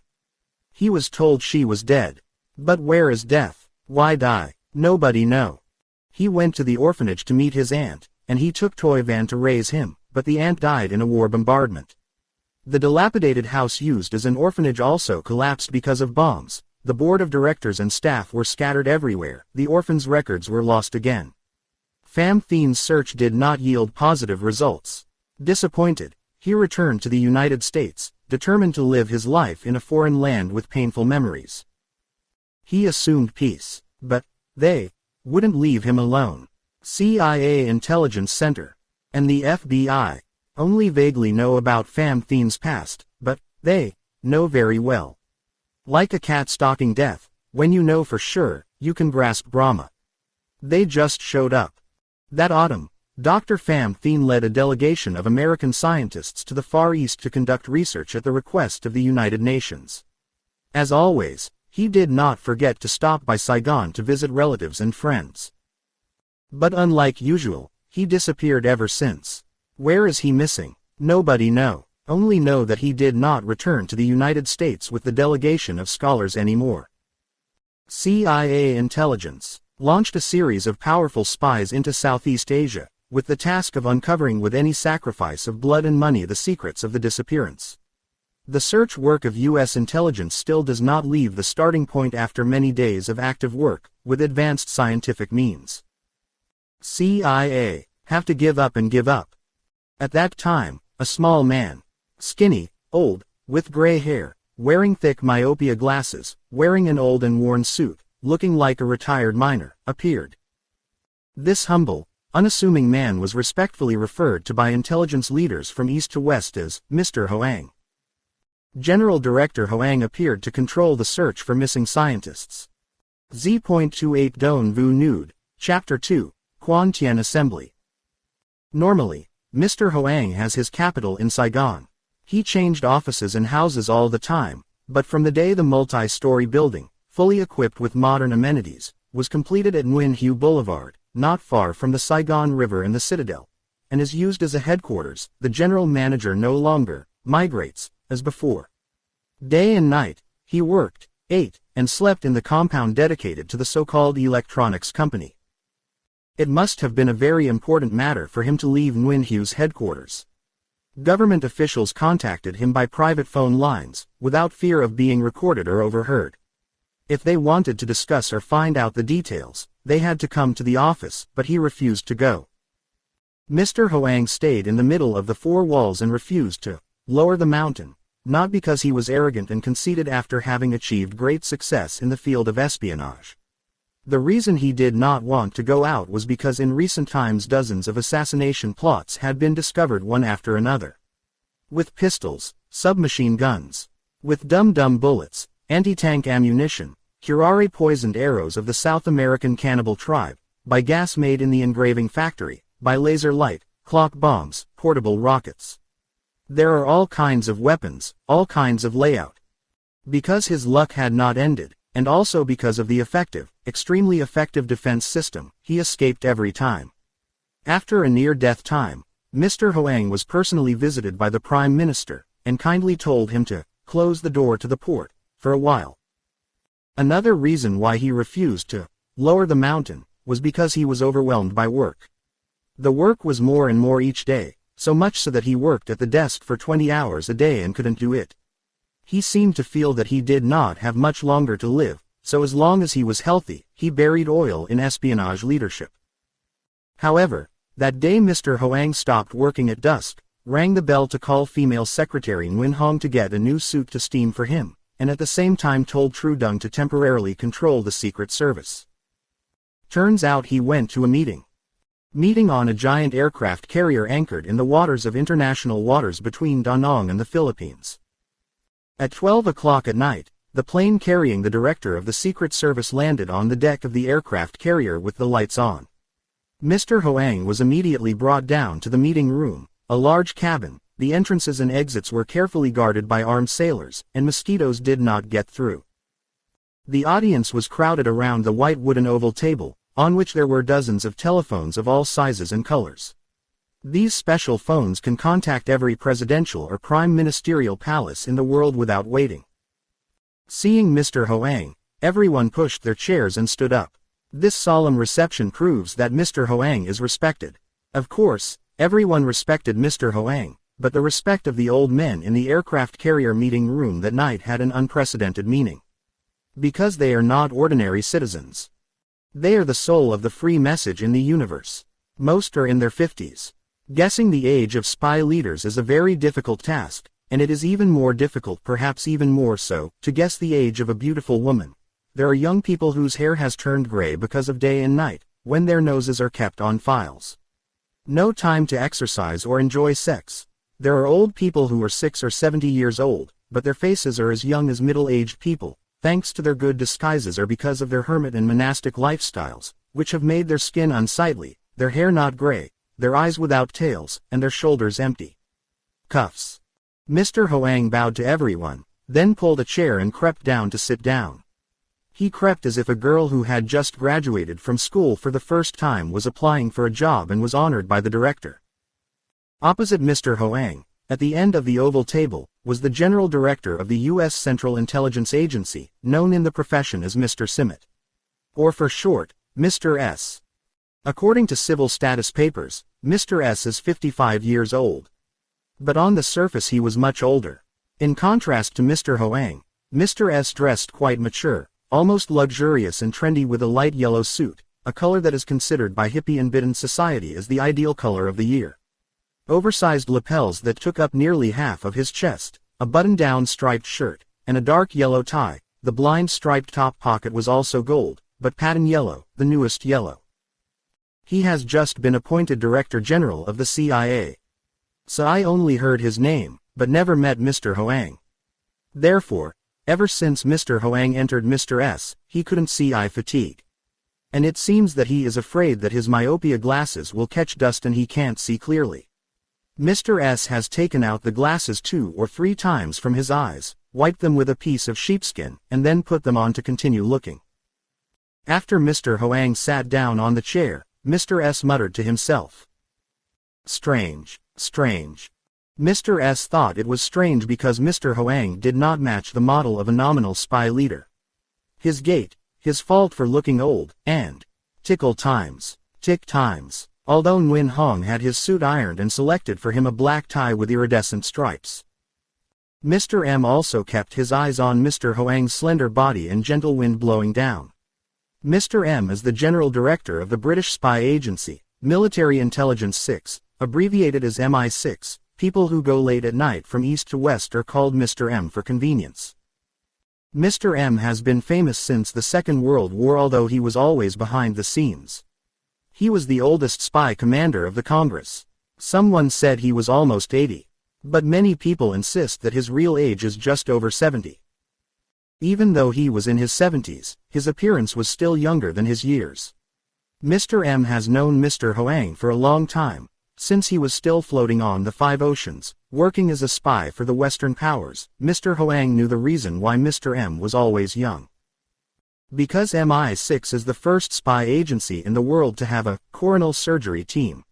He was told she was dead. But where is death? Why die? Nobody know. He went to the orphanage to meet his aunt, and he took Toy Van to raise him, but the aunt died in a war bombardment. The dilapidated house used as an orphanage also collapsed because of bombs. The board of directors and staff were scattered everywhere. The orphan's records were lost again. Pham Thien's search did not yield positive results. Disappointed, he returned to the United States, determined to live his life in a foreign land with painful memories. He assumed peace, but they wouldn't leave him alone. CIA Intelligence Center and the FBI only vaguely know about Pham Thien's past, but they know very well. Like a cat stalking death, when you know for sure, you can grasp Brahma. They just showed up. That autumn, Dr. Pham Thien led a delegation of American scientists to the Far East to conduct research at the request of the United Nations. As always, he did not forget to stop by Saigon to visit relatives and friends. But unlike usual, he disappeared ever since. Where is he missing? Nobody know. Only know that he did not return to the United States with the delegation of scholars anymore. CIA Intelligence launched a series of powerful spies into Southeast Asia, with the task of uncovering with any sacrifice of blood and money the secrets of the disappearance. The search work of U.S. intelligence still does not leave the starting point after many days of active work, with advanced scientific means. CIA have to give up and give up. At that time, a small man, skinny, old, with gray hair, wearing thick myopia glasses, wearing an old and worn suit, looking like a retired miner, appeared. This humble, unassuming man was respectfully referred to by intelligence leaders from east to west as Mr. Hoang. General Director Hoang appeared to control the search for missing scientists. Z28 Don Vu Nude, Chapter 2, Quan Tien Assembly. Normally, Mr. Hoang has his capital in Saigon. He changed offices and houses all the time, but from the day the multi-story building, fully equipped with modern amenities, was completed at Nguyen Hue Boulevard, not far from the Saigon River and the Citadel, and is used as a headquarters, the general manager no longer migrates, as before. Day and night, he worked, ate, and slept in the compound dedicated to the so-called electronics company. It must have been a very important matter for him to leave Nguyen Hue's headquarters. Government officials contacted him by private phone lines, without fear of being recorded or overheard. If they wanted to discuss or find out the details, they had to come to the office, but he refused to go. Mr. Hoang stayed in the middle of the four walls and refused to lower the mountain, not because he was arrogant and conceited after having achieved great success in the field of espionage. The reason he did not want to go out was because in recent times dozens of assassination plots had been discovered one after another. With pistols, submachine guns, with dum-dum bullets, anti-tank ammunition, curare poisoned arrows of the South American cannibal tribe, by gas made in the engraving factory, by laser light, clock bombs, portable rockets. There are all kinds of weapons, all kinds of layout. Because his luck had not ended, and also because of the extremely effective defense system, he escaped every time. After a near-death time, Mr. Hoang was personally visited by the Prime Minister, and kindly told him to close the door to the port, for a while. Another reason why he refused to lower the mountain, was because he was overwhelmed by work. The work was more and more each day, so much so that he worked at the desk for 20 hours a day and couldn't do it. He seemed to feel that he did not have much longer to live, so as long as he was healthy, he buried oil in espionage leadership. However, that day Mr. Hoang stopped working at dusk, rang the bell to call female secretary Nguyen Hong to get a new suit to steam for him, and at the same time told Trudung to temporarily control the Secret Service. Turns out he went to a meeting on a giant aircraft carrier anchored in the waters of international waters between Da Nang and the Philippines. At 12 o'clock at night, the plane carrying the director of the Secret Service landed on the deck of the aircraft carrier with the lights on. Mr. Hoang was immediately brought down to the meeting room, a large cabin. The entrances and exits were carefully guarded by armed sailors, and mosquitoes did not get through. The audience was crowded around the white wooden oval table, on which there were dozens of telephones of all sizes and colors. These special phones can contact every presidential or prime ministerial palace in the world without waiting. Seeing Mr. Hoang, everyone pushed their chairs and stood up. This solemn reception proves that Mr. Hoang is respected. Of course, everyone respected Mr. Hoang, but the respect of the old men in the aircraft carrier meeting room that night had an unprecedented meaning. Because they are not ordinary citizens. They are the soul of the free message in the universe. Most are in their 50s. Guessing the age of spy leaders is a very difficult task, and it is even more difficult, perhaps even more so, to guess the age of a beautiful woman. There are young people whose hair has turned gray because of day and night, when their noses are kept on files. No time to exercise or enjoy sex. There are old people who are 6 or 70 years old, but their faces are as young as middle-aged people, thanks to their good disguises or because of their hermit and monastic lifestyles, which have made their skin unsightly, their hair not gray, their eyes without tails, and their shoulders empty. Cuffs. Mr. Hoang bowed to everyone, then pulled a chair and crept down to sit down. He crept as if a girl who had just graduated from school for the first time was applying for a job and was honored by the director. Opposite Mr. Hoang, at the end of the oval table, was the General Director of the U.S. Central Intelligence Agency, known in the profession as Mr. Simmet. Or for short, Mr. S. According to civil status papers, Mr. S is 55 years old. But on the surface he was much older. In contrast to Mr. Hoang, Mr. S dressed quite mature, almost luxurious and trendy with a light yellow suit, a color that is considered by hippie and bidden society as the ideal color of the year. Oversized lapels that took up nearly half of his chest, a button-down striped shirt, and a dark yellow tie. The blind striped top pocket was also gold, but patent yellow, the newest yellow. He has just been appointed Director General of the CIA. So I only heard his name, but never met Mr. Hoang. Therefore, ever since Mr. Hoang entered Mr. S, he couldn't see eye fatigue. And it seems that he is afraid that his myopia glasses will catch dust and he can't see clearly. Mr. S has taken out the glasses 2 or 3 times from his eyes, wiped them with a piece of sheepskin, and then put them on to continue looking. After Mr. Hoang sat down on the chair, Mr. S muttered to himself. Strange, strange. Mr. S thought it was strange because Mr. Hoang did not match the model of a nominal spy leader. His gait, his fault for looking old, and tick times. Although Nguyen Hong had his suit ironed and selected for him a black tie with iridescent stripes. Mr. M also kept his eyes on Mr. Hoang's slender body and gentle wind blowing down. Mr. M is the General Director of the British Spy Agency, Military Intelligence 6, abbreviated as MI6. People who go late at night from east to west are called Mr. M for convenience. Mr. M has been famous since the Second World War, although he was always behind the scenes. He was the oldest spy commander of the Congress. Someone said he was almost 80. But many people insist that his real age is just over 70. Even though he was in his 70s, his appearance was still younger than his years. Mr. M has known Mr. Hoang for a long time, since he was still floating on the 5 oceans, working as a spy for the Western powers. Mr. Hoang knew the reason why Mr. M was always young. Because MI6 is the first spy agency in the world to have a coronal surgery team.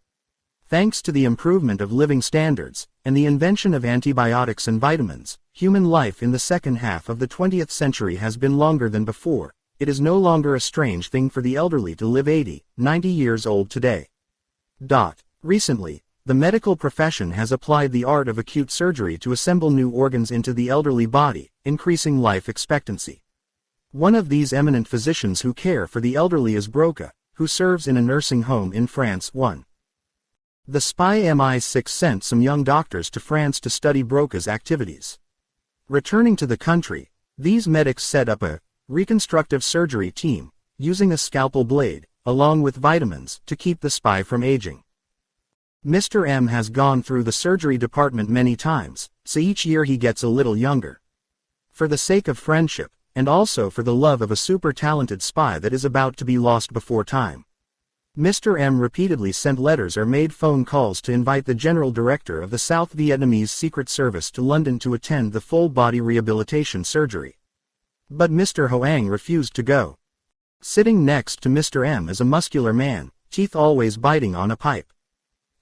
Thanks to the improvement of living standards, and the invention of antibiotics and vitamins, human life in the second half of the 20th century has been longer than before. It is no longer a strange thing for the elderly to live 80, 90 years old today. Recently, the medical profession has applied the art of acute surgery to assemble new organs into the elderly body, increasing life expectancy. One of these eminent physicians who care for the elderly is Broca, who serves in a nursing home in France. 1. The spy MI6 sent some young doctors to France to study Broca's activities. Returning to the country, these medics set up a reconstructive surgery team, using a scalpel blade, along with vitamins, to keep the spy from aging. Mr. M has gone through the surgery department many times, so each year he gets a little younger. For the sake of friendship, and also for the love of a super talented spy that is about to be lost before time, Mr. M repeatedly sent letters or made phone calls to invite the General Director of the South Vietnamese Secret Service to London to attend the full-body rehabilitation surgery. But Mr. Hoang refused to go. Sitting next to Mr. M is a muscular man, teeth always biting on a pipe.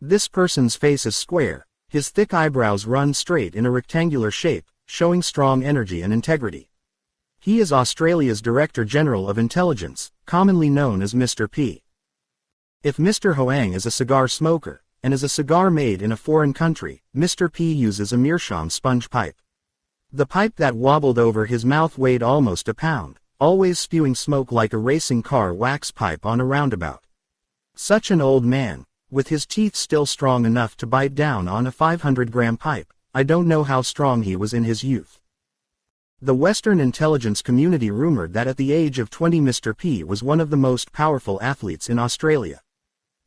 This person's face is square, his thick eyebrows run straight in a rectangular shape, showing strong energy and integrity. He is Australia's Director General of Intelligence, commonly known as Mr. P. If Mr. Hoang is a cigar smoker, and is a cigar made in a foreign country, Mr. P uses a meerschaum sponge pipe. The pipe that wobbled over his mouth weighed almost a pound, always spewing smoke like a racing car wax pipe on a roundabout. Such an old man, with his teeth still strong enough to bite down on a 500-gram pipe, I don't know how strong he was in his youth. The Western intelligence community rumored that at the age of 20 Mr. P was one of the most powerful athletes in Australia.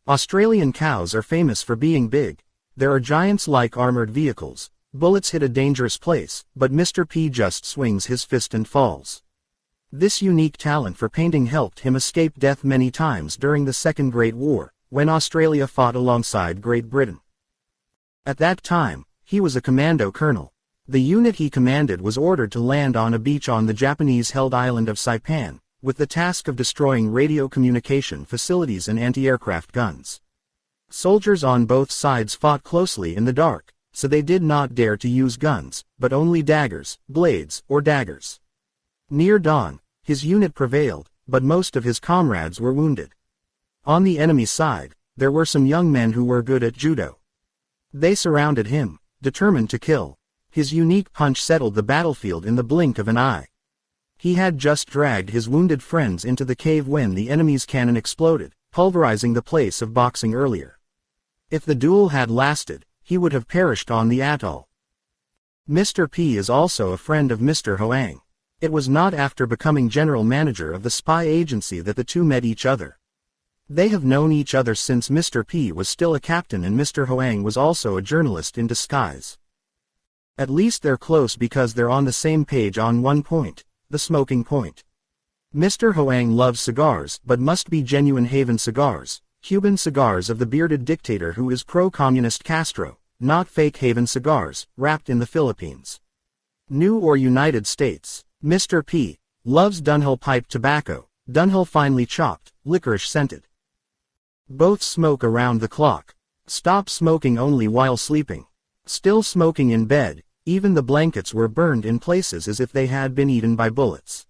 Australian cows are famous for being big. There are giants-like armored vehicles. Bullets hit a dangerous place, but Mr. P just swings his fist and falls. This unique talent for painting helped him escape death many times during the Second Great War, when Australia fought alongside Great Britain. At that time, he was a commando colonel. The unit he commanded was ordered to land on a beach on the Japanese-held island of Saipan, with the task of destroying radio communication facilities and anti-aircraft guns. Soldiers on both sides fought closely in the dark, so they did not dare to use guns, but only daggers, blades, or daggers. Near dawn, his unit prevailed, but most of his comrades were wounded. On the enemy side, there were some young men who were good at judo. They surrounded him, determined to kill. His unique punch settled the battlefield in the blink of an eye. He had just dragged his wounded friends into the cave when the enemy's cannon exploded, pulverizing the place of boxing earlier. If the duel had lasted, he would have perished on the atoll. Mr. P is also a friend of Mr. Hoang. It was not after becoming general manager of the spy agency that the two met each other. They have known each other since Mr. P was still a captain and Mr. Hoang was also a journalist in disguise. At least they're close because they're on the same page on one point, the smoking point. Mr. Hoang loves cigars but must be genuine Haven cigars, Cuban cigars of the bearded dictator who is pro-communist Castro, not fake Haven cigars, wrapped in the Philippines. New or United States. Mr. P. loves Dunhill pipe tobacco, Dunhill finely chopped, licorice scented. Both smoke around the clock. Stop smoking only while sleeping. Still smoking in bed, even the blankets were burned in places as if they had been eaten by bullets.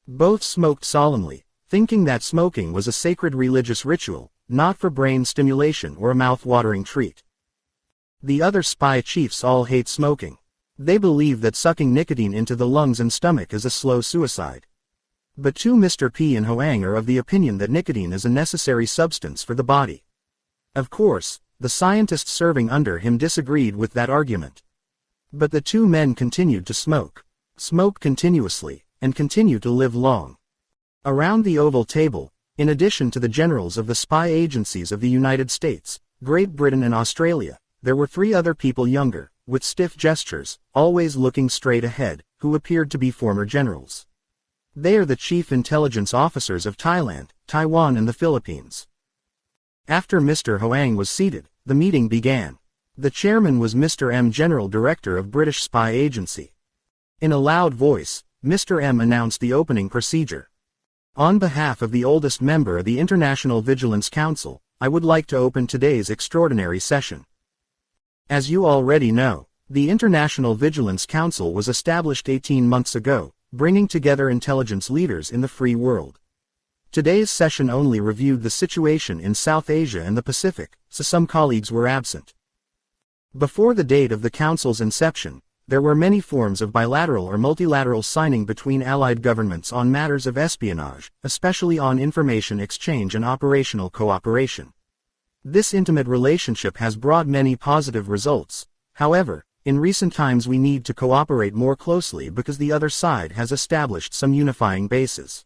Both smoked solemnly, thinking that smoking was a sacred religious ritual, not for brain stimulation or a mouth-watering treat. The other spy chiefs all hate smoking. They believe that sucking nicotine into the lungs and stomach is a slow suicide. But Mr. P and Hoang are of the opinion that nicotine is a necessary substance for the body. Of course, the scientists serving under him disagreed with that argument. But the two men continued to smoke continuously, and continue to live long. Around the Oval Table, in addition to the generals of the spy agencies of the United States, Great Britain and Australia, there were 3 other people younger, with stiff gestures, always looking straight ahead, who appeared to be former generals. They are the chief intelligence officers of Thailand, Taiwan and the Philippines. After Mr. Hoang was seated, the meeting began. The chairman was Mr. M, General Director of British Spy Agency. In a loud voice, Mr. M announced the opening procedure. On behalf of the oldest member of the International Vigilance Council, I would like to open today's extraordinary session. As you already know, the International Vigilance Council was established 18 months ago, bringing together intelligence leaders in the free world. Today's session only reviewed the situation in South Asia and the Pacific, so some colleagues were absent. Before the date of the Council's inception, there were many forms of bilateral or multilateral signing between allied governments on matters of espionage, especially on information exchange and operational cooperation. This intimate relationship has brought many positive results. However, in recent times we need to cooperate more closely because the other side has established some unifying bases.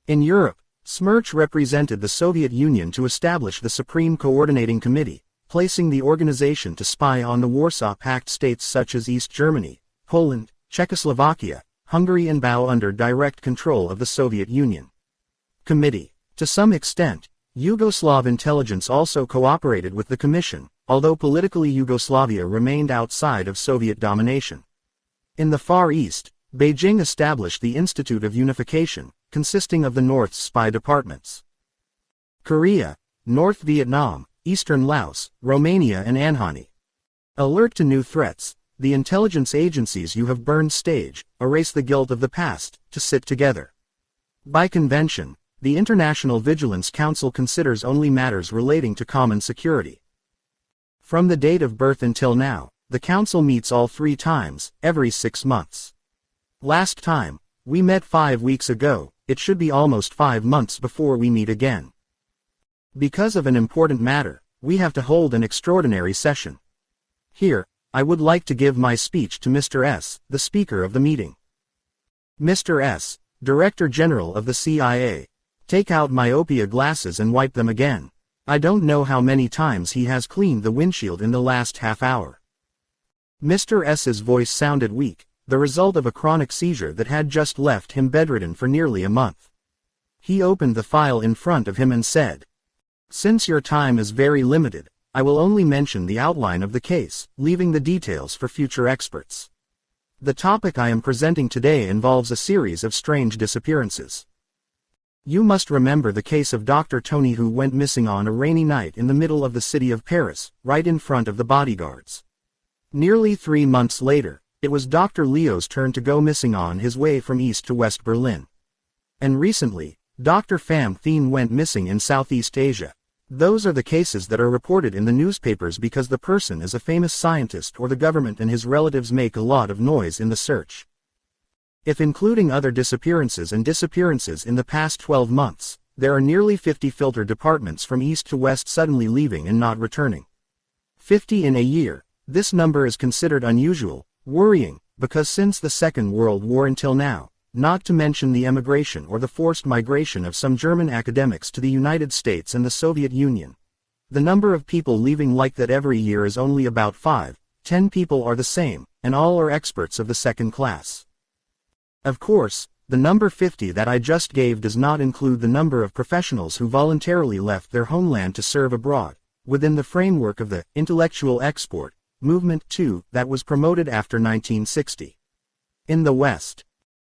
In Europe, Smerch represented the Soviet Union to establish the Supreme Coordinating Committee, placing the organization to spy on the Warsaw Pact states such as East Germany, Poland, Czechoslovakia, Hungary and bow under direct control of the Soviet Union. Committee. To some extent, Yugoslav intelligence also cooperated with the Commission, although politically Yugoslavia remained outside of Soviet domination. In the Far East, Beijing established the Institute of Unification, consisting of the North's spy departments. Korea, North Vietnam, Eastern Laos, Romania and Anhani. Alert to new threats, the intelligence agencies you have burned stage, erase the guilt of the past, to sit together. By convention, the International Vigilance Council considers only matters relating to common security. From the date of birth until now, the Council meets all 3 times, every 6 months. Last time, we met 5 weeks ago, it should be almost 5 months before we meet again. Because of an important matter, we have to hold an extraordinary session. Here, I would like to give my speech to Mr. S., the Speaker of the meeting. Mr. S., Director General of the CIA. Take out myopia glasses and wipe them again. I don't know how many times he has cleaned the windshield in the last half hour. Mr. S.'s voice sounded weak, the result of a chronic seizure that had just left him bedridden for nearly a month. He opened the file in front of him and said, "Since your time is very limited, I will only mention the outline of the case, leaving the details for future experts. The topic I am presenting today involves a series of strange disappearances. You must remember the case of Dr. Tony who went missing on a rainy night in the middle of the city of Paris, right in front of the bodyguards. Nearly 3 months later, it was Dr. Leo's turn to go missing on his way from East to West Berlin. And recently, Dr. Pham Thien went missing in Southeast Asia. Those are the cases that are reported in the newspapers because the person is a famous scientist or the government and his relatives make a lot of noise in the search. If including other disappearances and disappearances in the past 12 months, there are nearly 50 filter departments from east to west suddenly leaving and not returning. 50 in a year, this number is considered unusual, worrying, because since the Second World War until now, not to mention the emigration or the forced migration of some German academics to the United States and the Soviet Union, the number of people leaving like that every year is only about 5, 10 people are the same, and all are experts of the second class. Of course, the number 50 that I just gave does not include the number of professionals who voluntarily left their homeland to serve abroad, within the framework of the intellectual export movement too that was promoted after 1960. In the West.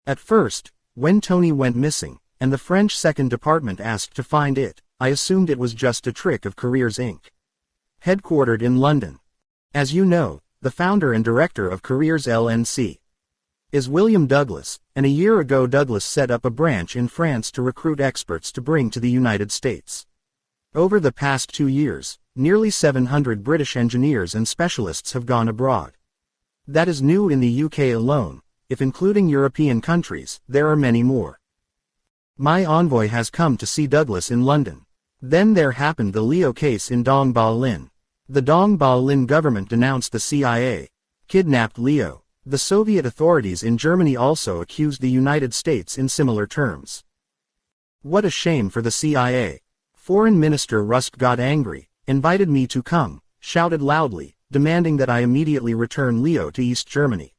At first, when Tony went missing, and the French Second Department asked to find it, I assumed it was just a trick of Careers Inc. Headquartered in London. As you know, the founder and director of Careers LNC is William Douglas, and a year ago Douglas set up a branch in France to recruit experts to bring to the United States. Over the past 2 years, nearly 700 British engineers and specialists have gone abroad. That is new in the UK alone. If including European countries, there are many more. My envoy has come to see Douglas in London. Then there happened the Leo case in Dong Ba Lin. The Dong Ba Lin government denounced the CIA, kidnapped Leo. The Soviet authorities in Germany also accused the United States in similar terms. What a shame for the CIA. Foreign Minister Rusk got angry, invited me to come, shouted loudly, demanding that I immediately return Leo to East Germany.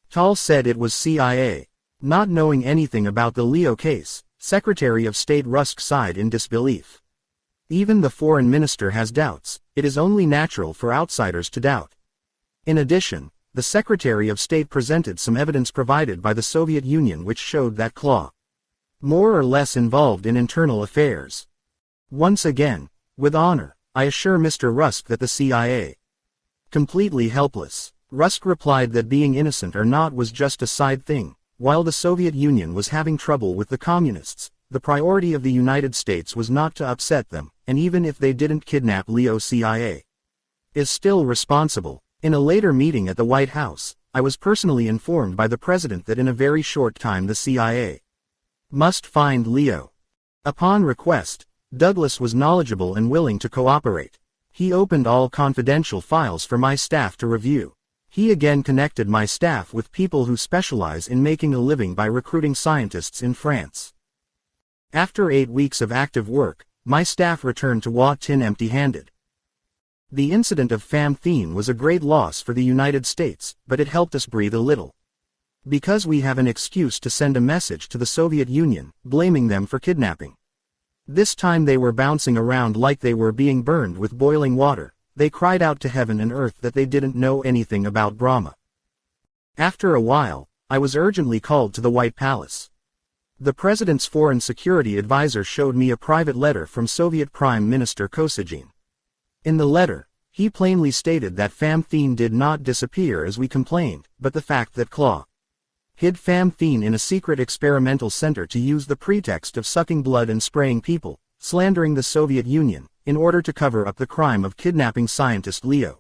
Tal said it was CIA. Not knowing anything about the Leo case, Secretary of State Rusk sighed in disbelief. Even the foreign minister has doubts. It is only natural for outsiders to doubt. In addition, the Secretary of State presented some evidence provided by the Soviet Union which showed that Claw more or less involved in internal affairs. Once again, with honor, I assure Mr. Rusk that the CIA completely helpless. Rusk replied that being innocent or not was just a side thing. While the Soviet Union was having trouble with the communists, the priority of the United States was not to upset them, and even if they didn't kidnap Leo, CIA is still responsible. In a later meeting at the White House, I was personally informed by the president that in a very short time the CIA must find Leo. Upon request, Douglas was knowledgeable and willing to cooperate. He opened all confidential files for my staff to review. He again connected my staff with people who specialize in making a living by recruiting scientists in France. After 8 weeks of active work, my staff returned to Hua Tin empty-handed. The incident of Pham Thien was a great loss for the United States, but it helped us breathe a little. Because we have an excuse to send a message to the Soviet Union, blaming them for kidnapping. This time they were bouncing around like they were being burned with boiling water. They cried out to heaven and earth that they didn't know anything about Brahma. After a while, I was urgently called to the White Palace. The President's foreign security advisor showed me a private letter from Soviet Prime Minister Kosygin. In the letter, he plainly stated that Pham Thien did not disappear as we complained, but the fact that Claw hid Pham Thien in a secret experimental center to use the pretext of sucking blood and spraying people, slandering the Soviet Union, in order to cover up the crime of kidnapping scientist Leo.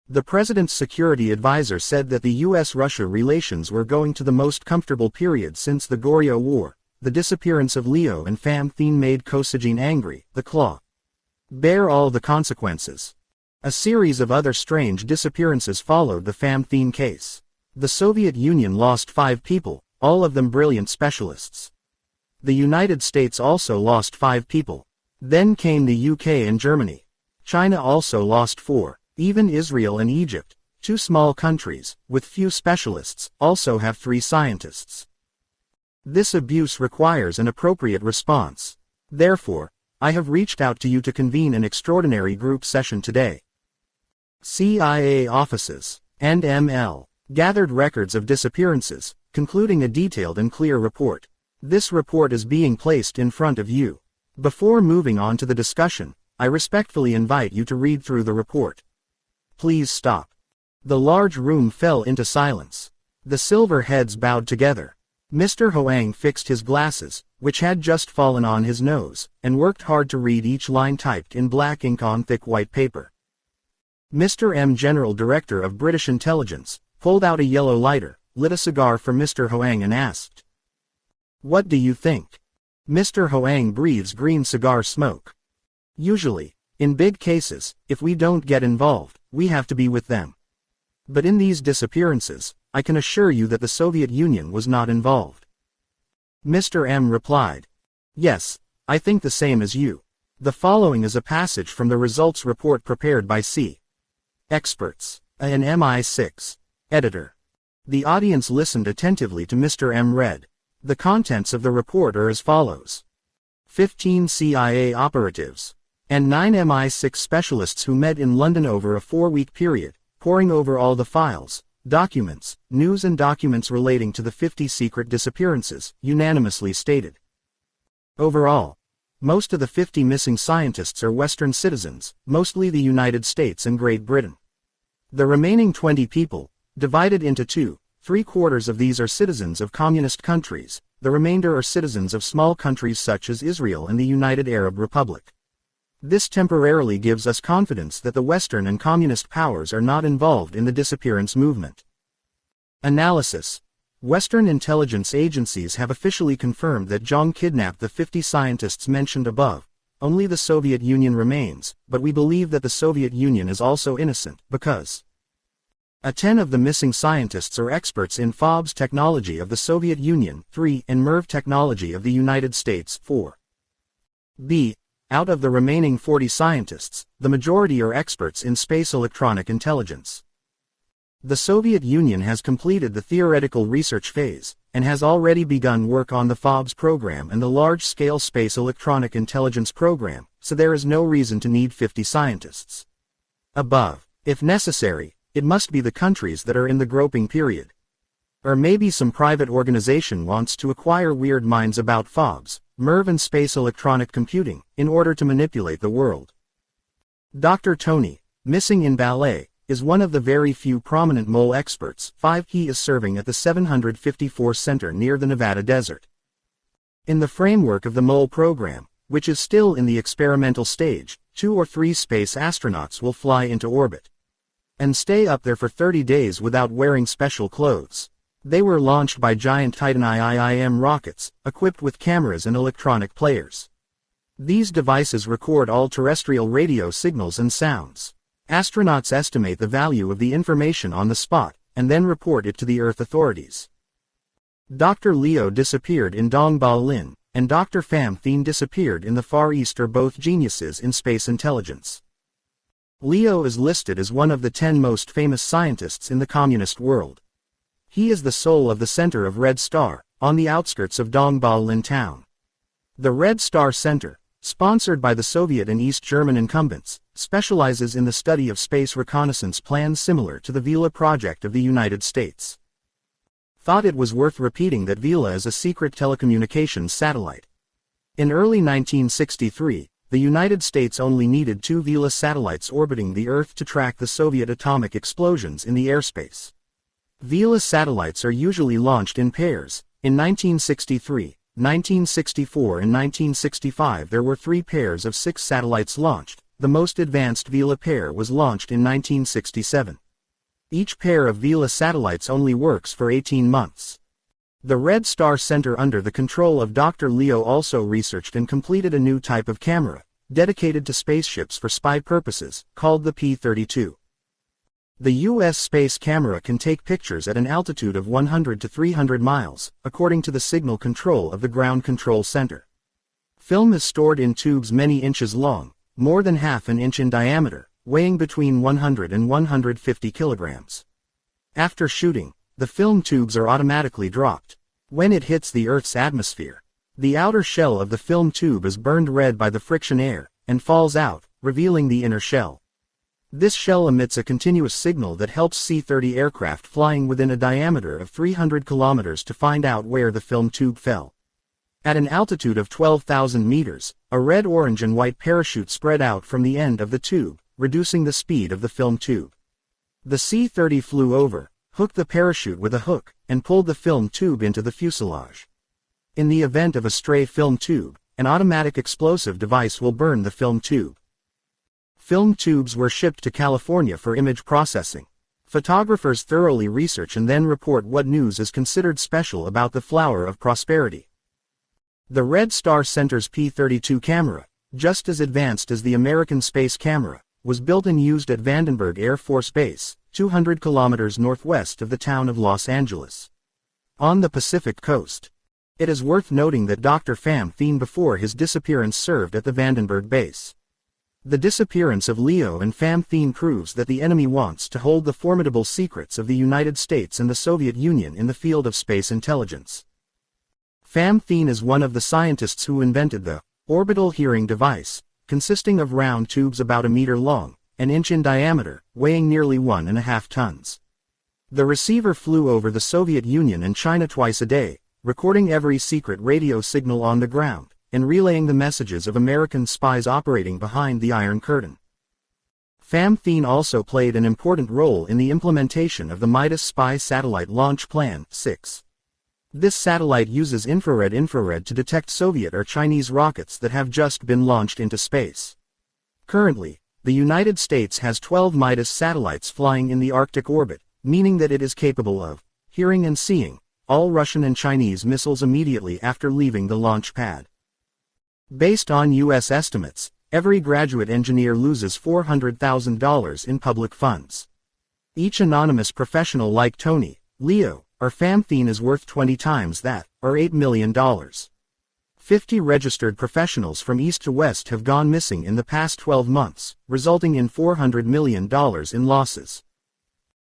The President's security advisor said that the U.S.-Russia relations were going to the most comfortable period since the Goryeo War. The disappearance of Leo and Pham Thien made Kosygin angry. The Claw bear all the consequences. A series of other strange disappearances followed the Pham Thien case. The Soviet Union lost 5 people, all of them brilliant specialists. The United States also lost 5 people. Then came the UK and Germany. China also lost 4. Even Israel and Egypt, 2 small countries, with few specialists, also have 3 scientists. This abuse requires an appropriate response. Therefore, I have reached out to you to convene an extraordinary group session today. CIA offices, and ML, gathered records of disappearances, concluding a detailed and clear report. This report is being placed in front of you. Before moving on to the discussion, I respectfully invite you to read through the report. Please stop. The large room fell into silence. The silver heads bowed together. Mr. Hoang fixed his glasses, which had just fallen on his nose, and worked hard to read each line typed in black ink on thick white paper. Mr. M. General Director of British Intelligence, pulled out a yellow lighter, lit a cigar for Mr. Hoang and asked, "What do you think?" Mr. Hoang breathes green cigar smoke. Usually, in big cases, if we don't get involved, we have to be with them. But in these disappearances, I can assure you that the Soviet Union was not involved. Mr. M replied, "Yes, I think the same as you." The following is a passage from the results report prepared by C. experts, and MI6. Editor. The audience listened attentively to Mr. M. read. The contents of the report are as follows. 15 CIA operatives and 9 MI6 specialists who met in London over a 4-week period, poring over all the files, documents, news and documents relating to the 50 secret disappearances, unanimously stated. Overall, most of the 50 missing scientists are Western citizens, mostly the United States and Great Britain. The remaining 20 people, divided into two, 3/4 of these are citizens of communist countries, the remainder are citizens of small countries such as Israel and the United Arab Republic. This temporarily gives us confidence that the Western and communist powers are not involved in the disappearance movement. Analysis. Western intelligence agencies have officially confirmed that Zhang kidnapped the 50 scientists mentioned above. Only the Soviet Union remains, but we believe that the Soviet Union is also innocent, because 10 of the missing scientists are experts in FOBS technology of the Soviet Union, 3 in MERV technology of the United States, 4. B. Out of the remaining 40 scientists, the majority are experts in space electronic intelligence. The Soviet Union has completed the theoretical research phase, and has already begun work on the FOBS program and the large-scale space electronic intelligence program, so there is no reason to need 50 scientists. Above, if necessary, it must be the countries that are in the groping period. Or maybe some private organization wants to acquire weird minds about FOBS, MERV and space electronic computing, in order to manipulate the world. Dr. Tony, missing in ballet, is one of the very few prominent mole experts. 5. He is serving at the 754 Center near the Nevada desert. In the framework of the mole program, which is still in the experimental stage, 2 or 3 space astronauts will fly into orbit and stay up there for 30 days without wearing special clothes. They were launched by giant Titan IIM rockets, equipped with cameras and electronic players. These devices record all terrestrial radio signals and sounds. Astronauts estimate the value of the information on the spot, and then report it to the Earth authorities. Dr. Leo disappeared in Dong Ba Lin, and Dr. Pham Thien disappeared in the Far East are both geniuses in space intelligence. Leo is listed as one of the 10 most famous scientists in the communist world. He is the soul of the center of Red Star, on the outskirts of Dong Ba Lin town. The Red Star Center, sponsored by the Soviet and East German incumbents, specializes in the study of space reconnaissance plans similar to the Vela project of the United States. Thought it was worth repeating that Vela is a secret telecommunications satellite. In early 1963, the United States only needed 2 Vela satellites orbiting the Earth to track the Soviet atomic explosions in the airspace. Vela satellites are usually launched in pairs. In 1963, 1964 and 1965 there were 3 pairs of 6 satellites launched. The most advanced Vela pair was launched in 1967. Each pair of Vela satellites only works for 18 months. The Red Star Center under the control of Dr. Leo also researched and completed a new type of camera, dedicated to spaceships for spy purposes, called the P-32. The U.S. space camera can take pictures at an altitude of 100 to 300 miles, according to the signal control of the Ground Control Center. Film is stored in tubes many inches long, more than half an inch in diameter, weighing between 100 and 150 kilograms. After shooting, the film tubes are automatically dropped. When it hits the Earth's atmosphere, the outer shell of the film tube is burned red by the friction air, and falls out, revealing the inner shell. This shell emits a continuous signal that helps C-30 aircraft flying within a diameter of 300 kilometers to find out where the film tube fell. At an altitude of 12,000 meters, a red, orange and white parachute spread out from the end of the tube, reducing the speed of the film tube. The C-30 flew over, hooked the parachute with a hook, and pulled the film tube into the fuselage. In the event of a stray film tube, an automatic explosive device will burn the film tube. Film tubes were shipped to California for image processing. Photographers thoroughly research and then report what news is considered special about the flower of prosperity. The Red Star Center's P-32 camera, just as advanced as the American space camera, was built and used at Vandenberg Air Force Base, 200 kilometers northwest of the town of Los Angeles, on the Pacific coast. It is worth noting that Dr. Pham Thien before his disappearance served at the Vandenberg base. The disappearance of Leo and Famthene proves that the enemy wants to hold the formidable secrets of the United States and the Soviet Union in the field of space intelligence. Famthene is one of the scientists who invented the orbital hearing device, consisting of round tubes about a meter long, an inch in diameter, weighing nearly 1.5 tons. The receiver flew over the Soviet Union and China twice a day, recording every secret radio signal on the ground, and relaying the messages of American spies operating behind the Iron Curtain. Famthene also played an important role in the implementation of the Midas Spy Satellite Launch Plan 6. This satellite uses infrared to detect Soviet or Chinese rockets that have just been launched into space. Currently, the United States has 12 Midas satellites flying in the Arctic orbit, meaning that it is capable of hearing and seeing all Russian and Chinese missiles immediately after leaving the launch pad. Based on U.S. estimates, every graduate engineer loses $400,000 in public funds. Each anonymous professional like Tony, Leo, or Famthene is worth 20 times that, or $8 million. 50 registered professionals from east to west have gone missing in the past 12 months, resulting in $400 million in losses.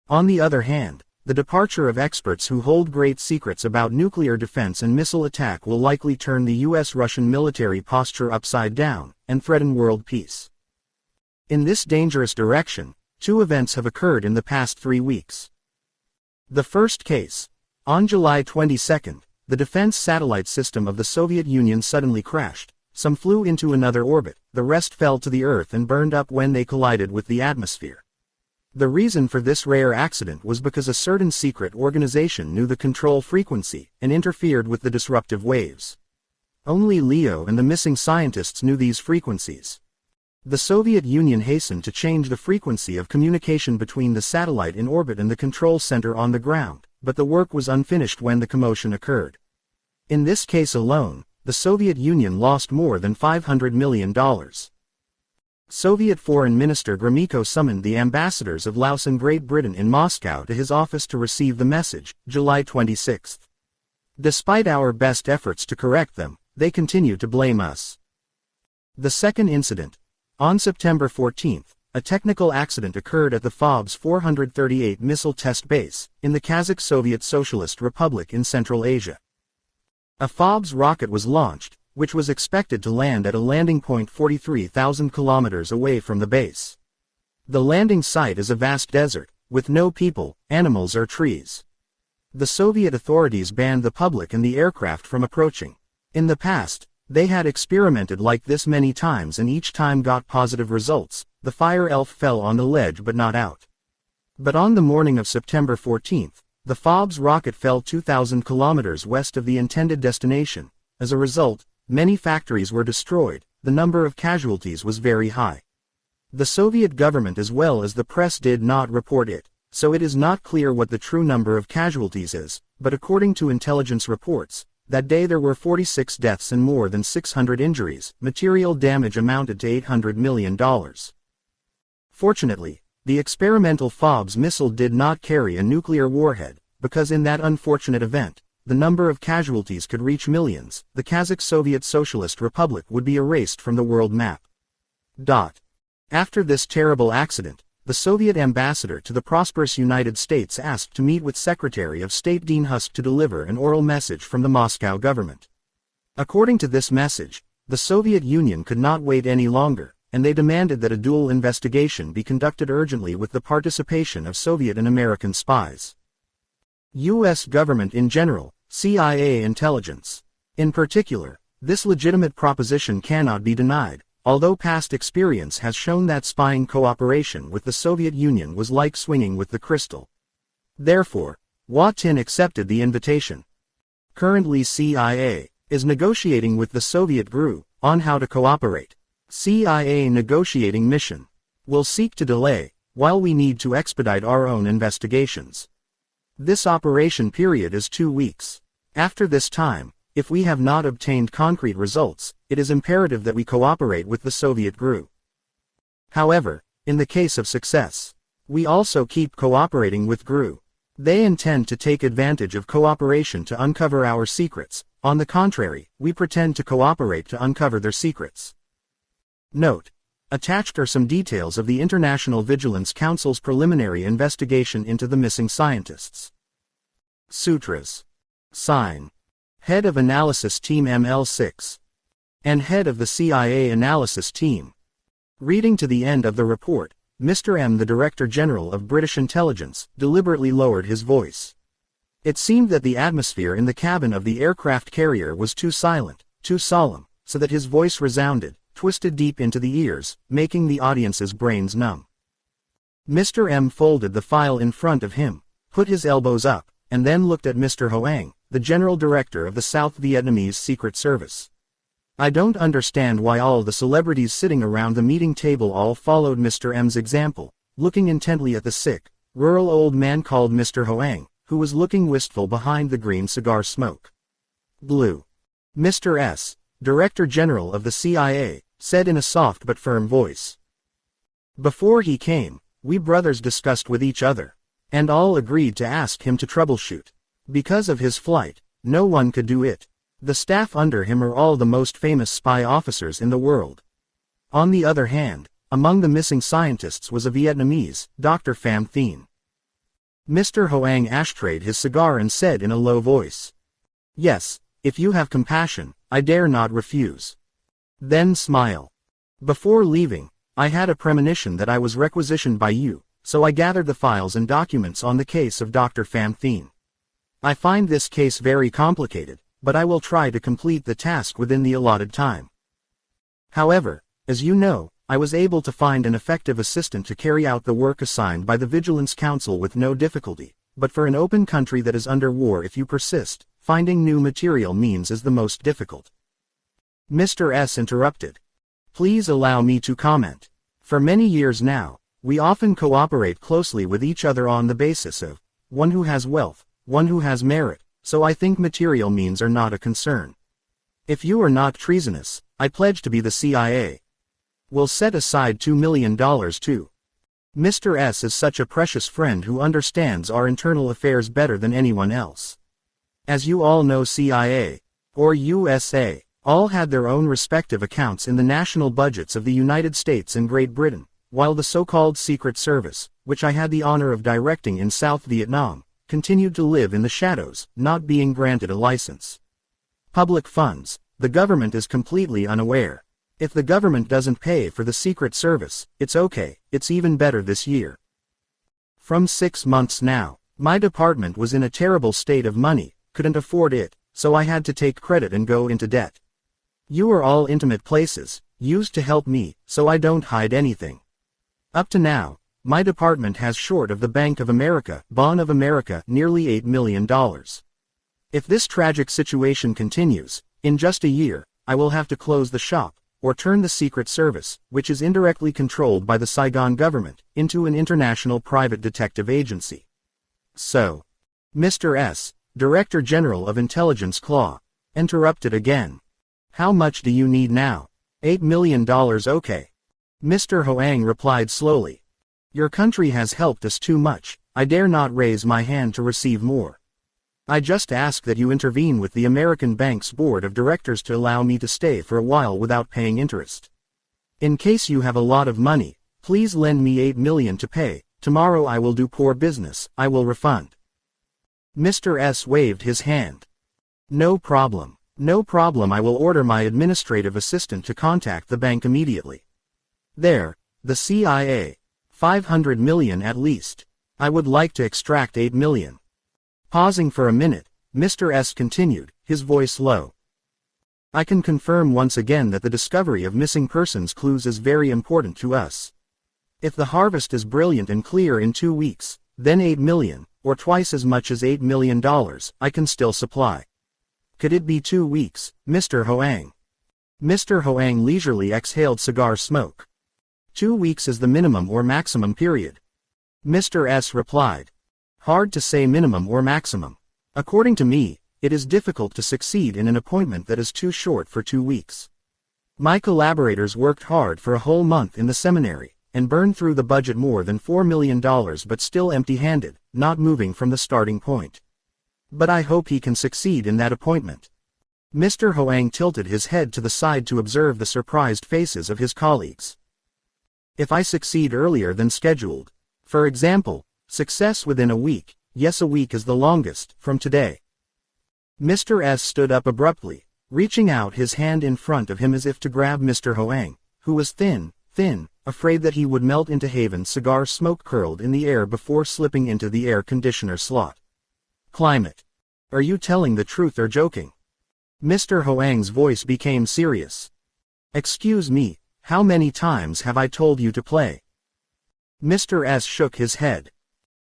On the other hand, the departure of experts who hold great secrets about nuclear defense and missile attack will likely turn the U.S.-Russian military posture upside down, and threaten world peace. In this dangerous direction, two events have occurred in the past 3 weeks. The first case. On July 22, the defense satellite system of the Soviet Union suddenly crashed. Some flew into another orbit, the rest fell to the Earth and burned up when they collided with the atmosphere. The reason for this rare accident was because a certain secret organization knew the control frequency and interfered with the disruptive waves. Only Leo and the missing scientists knew these frequencies. The Soviet Union hastened to change the frequency of communication between the satellite in orbit and the control center on the ground, but the work was unfinished when the commotion occurred. In this case alone, the Soviet Union lost more than $500 million. Soviet Foreign Minister Gromyko summoned the ambassadors of Laos and Great Britain in Moscow to his office to receive the message, July 26. Despite our best efforts to correct them, they continue to blame us. The second incident. On September 14, a technical accident occurred at the FOBS 438 missile test base, in the Kazakh Soviet Socialist Republic in Central Asia. A FOBS rocket was launched, which was expected to land at a landing point 43,000 kilometers away from the base. The landing site is a vast desert, with no people, animals or trees. The Soviet authorities banned the public and the aircraft from approaching. In the past, they had experimented like this many times and each time got positive results. The fire elf fell on the ledge but not out. But on the morning of September 14, the FOBS rocket fell 2,000 kilometers west of the intended destination. As a result, many factories were destroyed. The number of casualties was very high. The Soviet government as well as the press did not report it, so it is not clear what the true number of casualties is, but according to intelligence reports, that day there were 46 deaths and more than 600 injuries. Material damage amounted to $800 million. Fortunately, the experimental FOBS missile did not carry a nuclear warhead, because in that unfortunate event, the number of casualties could reach millions. The Kazakh Soviet Socialist Republic would be erased from the world map. After this terrible accident, the Soviet ambassador to the prosperous United States asked to meet with Secretary of State Dean Husk to deliver an oral message from the Moscow government. According to this message, the Soviet Union could not wait any longer, and they demanded that a dual investigation be conducted urgently with the participation of Soviet and American spies. U.S. government in general, CIA intelligence. In particular, this legitimate proposition cannot be denied, although past experience has shown that spying cooperation with the Soviet Union was like swinging with the crystal. Therefore, Tin accepted the invitation. Currently CIA is negotiating with the Soviet GRU on how to cooperate. CIA negotiating mission will seek to delay, while we need to expedite our own investigations. This operation period is 2 weeks. After this time, if we have not obtained concrete results, it is imperative that we cooperate with the Soviet GRU. However, in the case of success, we also keep cooperating with GRU. They intend to take advantage of cooperation to uncover our secrets. On the contrary, we pretend to cooperate to uncover their secrets. Note: Attached are some details of the International Vigilance Council's preliminary investigation into the missing scientists. Sutras. Sign. Head of Analysis Team ML6. And Head of the CIA Analysis Team. Reading to the end of the report, Mr. M, the Director General of British Intelligence, deliberately lowered his voice. It seemed that the atmosphere in the cabin of the aircraft carrier was too silent, too solemn, so that his voice resounded, twisted deep into the ears, making the audience's brains numb. Mr. M folded the file in front of him, put his elbows up, and then looked at Mr. Hoang, the General Director of the South Vietnamese Secret Service. I don't understand why all the celebrities sitting around the meeting table all followed Mr. M's example, looking intently at the sick, rural old man called Mr. Hoang, who was looking wistful behind the green cigar smoke. Blue. Mr. S, Director General of the CIA, said in a soft but firm voice. Before he came, we brothers discussed with each other, and all agreed to ask him to troubleshoot. Because of his flight, no one could do it. The staff under him are all the most famous spy officers in the world. On the other hand, among the missing scientists was a Vietnamese, Dr. Pham Thien. Mr. Hoang ashtrayed his cigar and said in a low voice, "Yes, if you have compassion, I dare not refuse." Then smile. Before leaving, I had a premonition that I was requisitioned by you, so I gathered the files and documents on the case of Dr. Pham Thien. I find this case very complicated, but I will try to complete the task within the allotted time. However, as you know, I was able to find an effective assistant to carry out the work assigned by the Vigilance Council with no difficulty, but for an open country that is under war, if you persist, finding new material means is the most difficult. Mr. S interrupted. Please allow me to comment. For many years now, we often cooperate closely with each other on the basis of one who has wealth, one who has merit, so I think material means are not a concern. If you are not treasonous, I pledge to be the CIA. We'll set aside $2 million too. Mr. S is such a precious friend who understands our internal affairs better than anyone else. As you all know, CIA, or USA, all had their own respective accounts in the national budgets of the United States and Great Britain, while the so-called Secret Service, which I had the honor of directing in South Vietnam, continued to live in the shadows, not being granted a license. Public funds, the government is completely unaware. If the government doesn't pay for the Secret Service, it's okay, it's even better this year. From 6 months now, my department was in a terrible state of money, couldn't afford it, so I had to take credit and go into debt. You are all intimate places, used to help me, so I don't hide anything. Up to now, my department has short of the Bank of America, Bond of America, nearly $8 million. If this tragic situation continues, in just a year, I will have to close the shop, or turn the Secret Service, which is indirectly controlled by the Saigon government, into an international private detective agency. So, Mr. S, Director General of Intelligence Claw, interrupted again. How much do you need now? $8 million, okay. Mr. Hoang replied slowly. Your country has helped us too much, I dare not raise my hand to receive more. I just ask that you intervene with the American Bank's Board of Directors to allow me to stay for a while without paying interest. In case you have a lot of money, please lend me $8 million to pay. Tomorrow I will do poor business, I will refund. Mr. S waved his hand. No problem, I will order my administrative assistant to contact the bank immediately. There, the CIA. 500 million at least. I would like to extract 8 million. Pausing for a minute, Mr. S continued, his voice low. I can confirm once again that the discovery of missing persons clues is very important to us. If the harvest is brilliant and clear in 2 weeks, then 8 million, or twice as much as $8 million, I can still supply. Could it be 2 weeks, Mr. Hoang? Mr. Hoang leisurely exhaled cigar smoke. 2 weeks is the minimum or maximum period. Mr. S replied. Hard to say minimum or maximum. According to me, it is difficult to succeed in an appointment that is too short for 2 weeks. My collaborators worked hard for a whole month in the seminary, and burned through the budget more than $4 million, but still empty-handed, not moving from the starting point. But I hope he can succeed in that appointment. Mr. Hoang tilted his head to the side to observe the surprised faces of his colleagues. If I succeed earlier than scheduled, for example, success within a week, yes, a week is the longest, from today. Mr. S stood up abruptly, reaching out his hand in front of him as if to grab Mr. Hoang, who was thin, afraid that he would melt into Haven's cigar smoke curled in the air before slipping into the air conditioner slot. Climate. Are you telling the truth or joking? Mr. Hoang's voice became serious. Excuse me, how many times have I told you to play? Mr. S shook his head.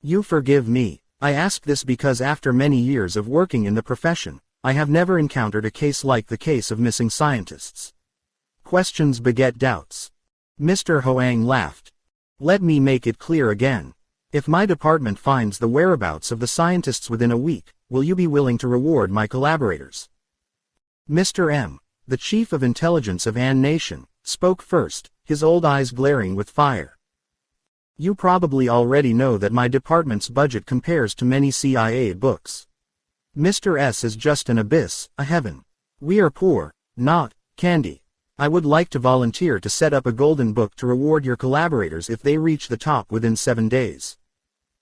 You forgive me, I ask this because after many years of working in the profession, I have never encountered a case like the case of missing scientists. Questions beget doubts. Mr. Hoang laughed. Let me make it clear again. If my department finds the whereabouts of the scientists within a week, will you be willing to reward my collaborators? Mr. M, the chief of intelligence of An Nation, spoke first, his old eyes glaring with fire. You probably already know that my department's budget compares to many CIA books. Mr. S is just an abyss, a heaven. We are poor, not candy. I would like to volunteer to set up a golden book to reward your collaborators if they reach the top within 7 days.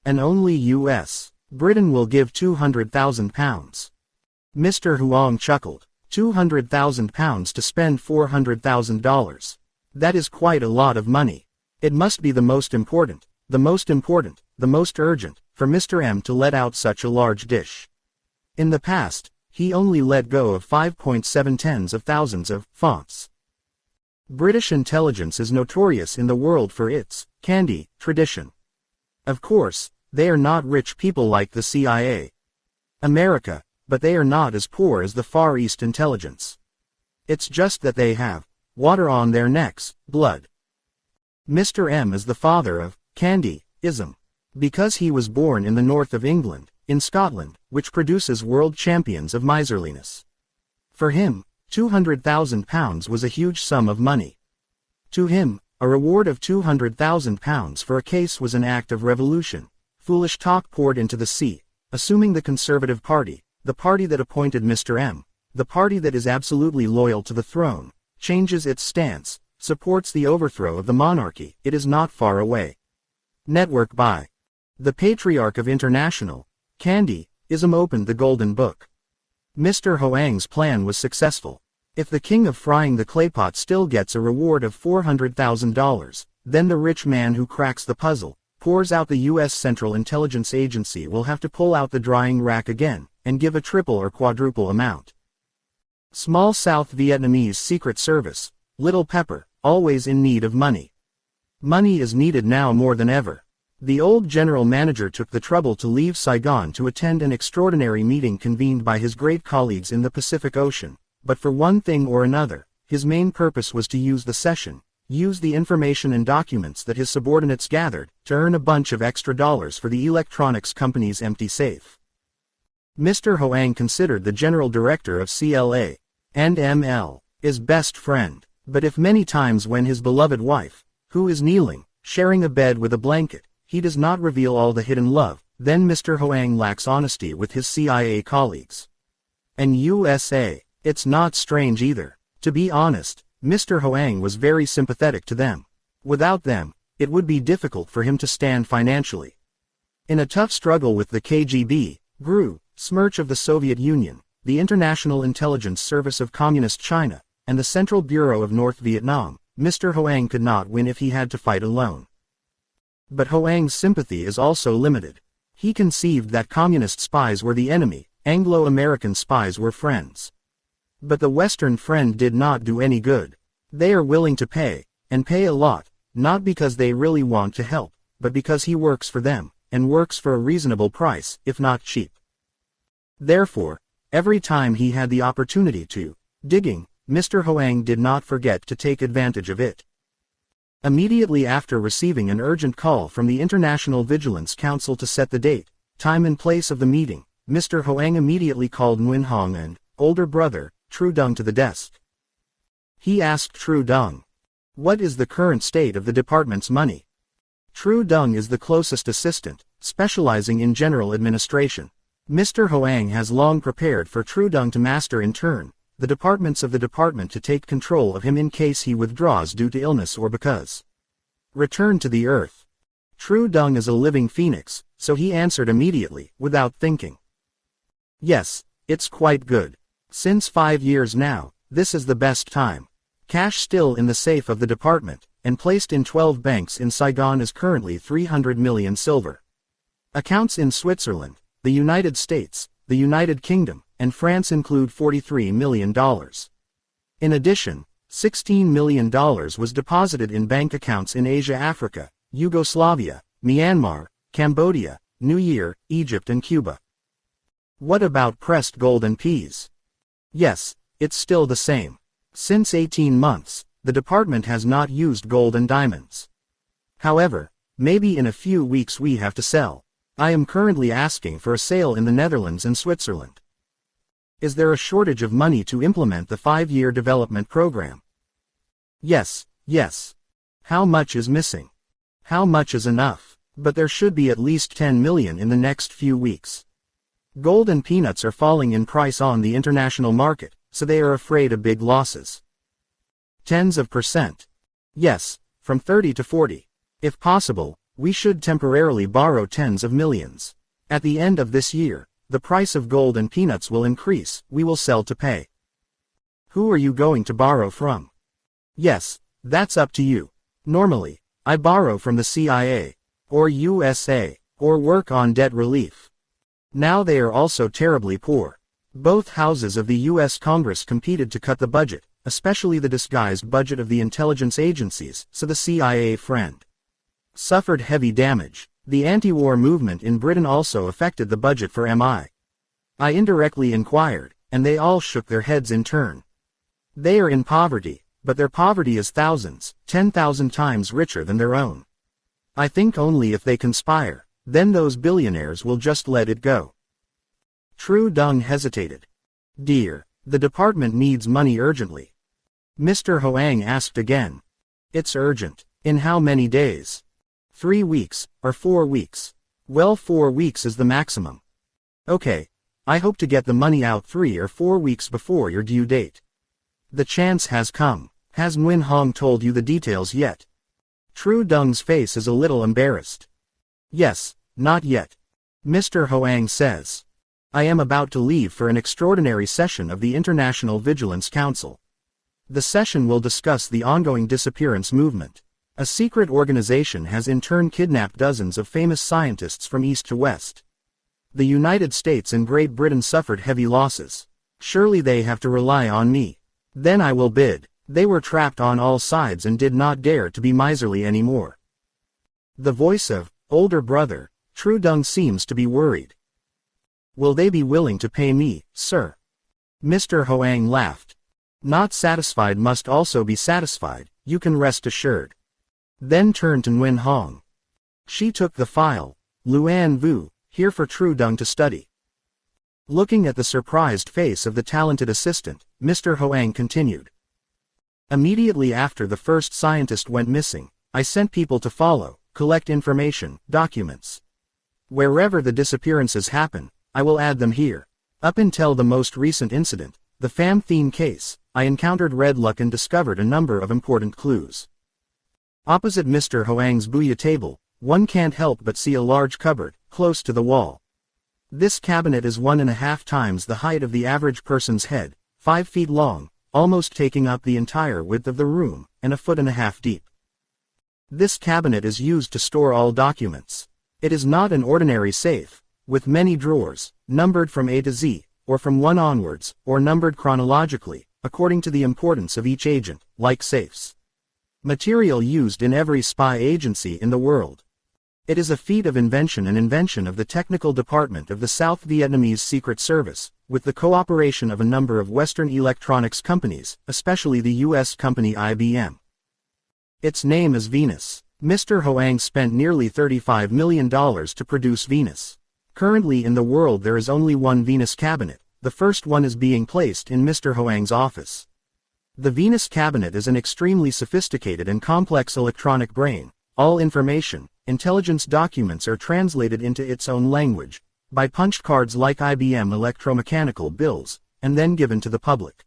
And only U.S. Britain will give £200,000. Mr. Huang chuckled. £200,000 to spend $400,000. That is quite a lot of money. It must be the most important, the most urgent, for Mr. M to let out such a large dish. In the past, he only let go of 5.7 tens of thousands of fonts. British intelligence is notorious in the world for its candy tradition. Of course, they are not rich people like the CIA. America, but they are not as poor as the Far East intelligence. It's just that they have water on their necks, blood. Mr. M is the father of candy-ism, because he was born in the north of England, in Scotland, which produces world champions of miserliness. For him, £200,000 was a huge sum of money. To him, a reward of £200,000 for a case was an act of revolution. Foolish talk poured into the sea, assuming the Conservative Party, the party that appointed Mr. M, the party that is absolutely loyal to the throne, changes its stance, supports the overthrow of the monarchy. It is not far away. Network by the Patriarch of International Candy-ism opened the Golden Book. Mr. Hoang's plan was successful. If the king of frying the claypot still gets a reward of $400,000, then the rich man who cracks the puzzle, pours out the U.S. Central Intelligence Agency will have to pull out the drying rack again, and give a triple or quadruple amount. Small South Vietnamese Secret Service, Little Pepper, always in need of money. Money is needed now more than ever. The old general manager took the trouble to leave Saigon to attend an extraordinary meeting convened by his great colleagues in the Pacific Ocean, but for one thing or another, his main purpose was to use the session, use the information and documents that his subordinates gathered, to earn a bunch of extra dollars for the electronics company's empty safe. Mr. Hoang considered the general director of CLA and ML his best friend, but if many times when his beloved wife, who is kneeling, sharing a bed with a blanket, he does not reveal all the hidden love, then Mr. Hoang lacks honesty with his CIA colleagues. And USA, it's not strange either. To be honest, Mr. Hoang was very sympathetic to them. Without them, it would be difficult for him to stand financially. In a tough struggle with the KGB, GRU, smirch of the Soviet Union, the International Intelligence Service of Communist China, and the Central Bureau of North Vietnam, Mr. Hoang could not win if he had to fight alone. But Hoang's sympathy is also limited. He conceived that communist spies were the enemy, Anglo-American spies were friends. But the Western friend did not do any good. They are willing to pay, and pay a lot, not because they really want to help, but because he works for them, and works for a reasonable price, if not cheap. Therefore, every time he had the opportunity to digging, Mr. Hoang did not forget to take advantage of it. Immediately after receiving an urgent call from the International Vigilance Council to set the date, time and place of the meeting, Mr. Hoang immediately called Nguyen Hong and older brother, Tru Dung to the desk. He asked Tru Dung, "What is the current state of the department's money?" Tru Dung is the closest assistant, specializing in general administration. Mr. Hoang has long prepared for Tru Dung to master in turn the departments of the department to take control of him in case he withdraws due to illness or because Return to the earth. True Dung is a living phoenix, so he answered immediately, without thinking. Yes, it's quite good. Since 5 years now, this is the best time. Cash still in the safe of the department, and placed in 12 banks in Saigon is currently 300 million silver. Accounts in Switzerland, the United States, the United Kingdom, and France include $43 million. In addition, $16 million was deposited in bank accounts in Asia, Africa, Yugoslavia, Myanmar, Cambodia, New Year, Egypt and Cuba. What about pressed gold and peas? Yes, it's still the same. Since 18 months, the department has not used gold and diamonds. However, maybe in a few weeks we have to sell. I am currently asking for a sale in the Netherlands and Switzerland. Is there a shortage of money to implement the 5-year development program? Yes. How much is missing? How much is enough? But there should be at least 10 million in the next few weeks. Gold and peanuts are falling in price on the international market, so they are afraid of big losses. Tens of %. Yes, from 30 to 40. If possible, we should temporarily borrow tens of millions. At the end of this year, the price of gold and peanuts will increase, we will sell to pay. Who are you going to borrow from? Yes, that's up to you. Normally, I borrow from the CIA, or USA, or work on debt relief. Now they are also terribly poor. Both houses of the US Congress competed to cut the budget, especially the disguised budget of the intelligence agencies, so the CIA friend suffered heavy damage. The anti-war movement in Britain also affected the budget for MI. I indirectly inquired, and they all shook their heads in turn. They are in poverty, but their poverty is thousands, 10,000 times richer than their own. I think only if they conspire, then those billionaires will just let it go. True Dung hesitated. Dear, the department needs money urgently. Mr. Hoang asked again. It's urgent. In how many days? 3 weeks, or 4 weeks? Well, 4 weeks is the maximum. Okay, I hope to get the money out 3 or 4 weeks before your due date. The chance has come. Has Nguyen Hong told you the details yet? True Dung's face is a little embarrassed. Yes, not yet. Mr. Hoang says. I am about to leave for an extraordinary session of the International Vigilance Council. The session will discuss the ongoing disappearance movement. A secret organization has in turn kidnapped dozens of famous scientists from east to west. The United States and Great Britain suffered heavy losses. Surely they have to rely on me. Then I will bid. They were trapped on all sides and did not dare to be miserly anymore. The voice of older brother, True Dung seems to be worried. Will they be willing to pay me, sir? Mr. Hoang laughed. Not satisfied must also be satisfied, you can rest assured. Then turned to Nguyen Hong. She took the file. Luan Vu, here for True Dung to study. Looking at the surprised face of the talented assistant, Mr. Hoang continued. Immediately after the first scientist went missing, I sent people to follow, collect information, documents. Wherever the disappearances happen, I will add them here. Up until the most recent incident, the Pham Thien case, I encountered red luck and discovered a number of important clues. Opposite Mr. Hoang's booyah table, one can't help but see a large cupboard, close to the wall. This cabinet is 1.5 times the height of the average person's head, 5 feet long, almost taking up the entire width of the room, and 1.5 feet deep. This cabinet is used to store all documents. It is not an ordinary safe, with many drawers, numbered from A to Z, or from 1 onwards, or numbered chronologically, according to the importance of each agent, like safes. Material used in every spy agency in the world. It is a feat of invention and invention of the technical department of the South Vietnamese Secret Service, with the cooperation of a number of Western electronics companies, especially the US company IBM. Its name is Venus. Mr. Hoang spent nearly $35 million to produce Venus. Currently in the world there is only one Venus cabinet. The first one is being placed in Mr. Hoang's office. The Venus cabinet is an extremely sophisticated and complex electronic brain. All information, intelligence documents are translated into its own language, by punched cards like IBM electromechanical bills, and then given to the public.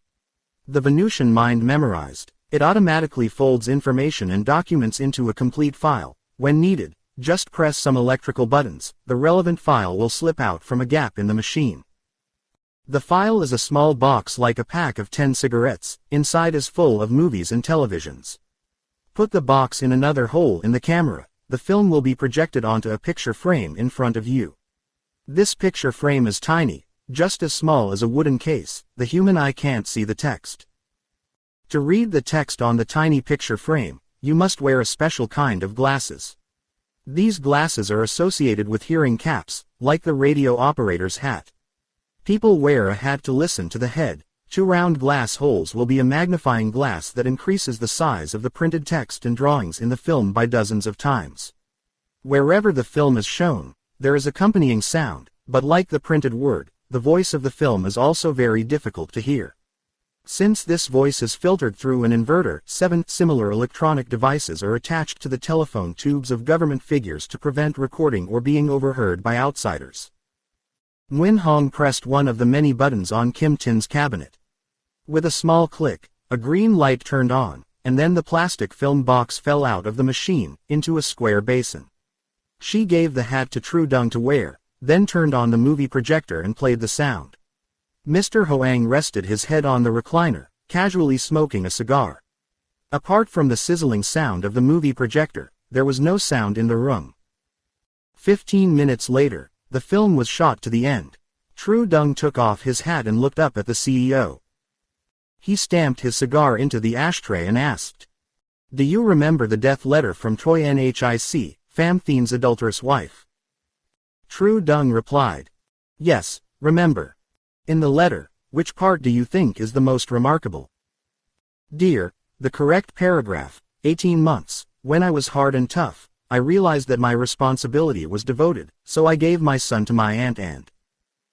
The Venusian mind memorized. It automatically folds information and documents into a complete file. When needed, just press some electrical buttons, the relevant file will slip out from a gap in the machine. The file is a small box like a pack of 10 cigarettes, inside is full of movies and televisions. Put the box in another hole in the camera, the film will be projected onto a picture frame in front of you. This picture frame is tiny, just as small as a wooden case, the human eye can't see the text. To read the text on the tiny picture frame, you must wear a special kind of glasses. These glasses are associated with hearing caps, like the radio operator's hat. People wear a hat to listen to the head. 2 round glass holes will be a magnifying glass that increases the size of the printed text and drawings in the film by dozens of times. Wherever the film is shown, there is accompanying sound, but like the printed word, the voice of the film is also very difficult to hear. Since this voice is filtered through an inverter, 7 similar electronic devices are attached to the telephone tubes of government figures to prevent recording or being overheard by outsiders. Nguyen Hong pressed one of the many buttons on Kim Tin's cabinet. With a small click, a green light turned on, and then the plastic film box fell out of the machine, into a square basin. She gave the hat to Tru Dung to wear, then turned on the movie projector and played the sound. Mr. Hoang rested his head on the recliner, casually smoking a cigar. Apart from the sizzling sound of the movie projector, there was no sound in the room. 15 minutes later, the film was shot to the end. Tru Dung took off his hat and looked up at the CEO. He stamped his cigar into the ashtray and asked, "Do you remember the death letter from Toi Nhic, Pham Thien's adulterous wife?" Tru Dung replied, "Yes, remember. In the letter, which part do you think is the most remarkable?" "Dear, the correct paragraph, 18 months, when I was hard and tough, I realized that my responsibility was devoted, so I gave my son to my aunt and.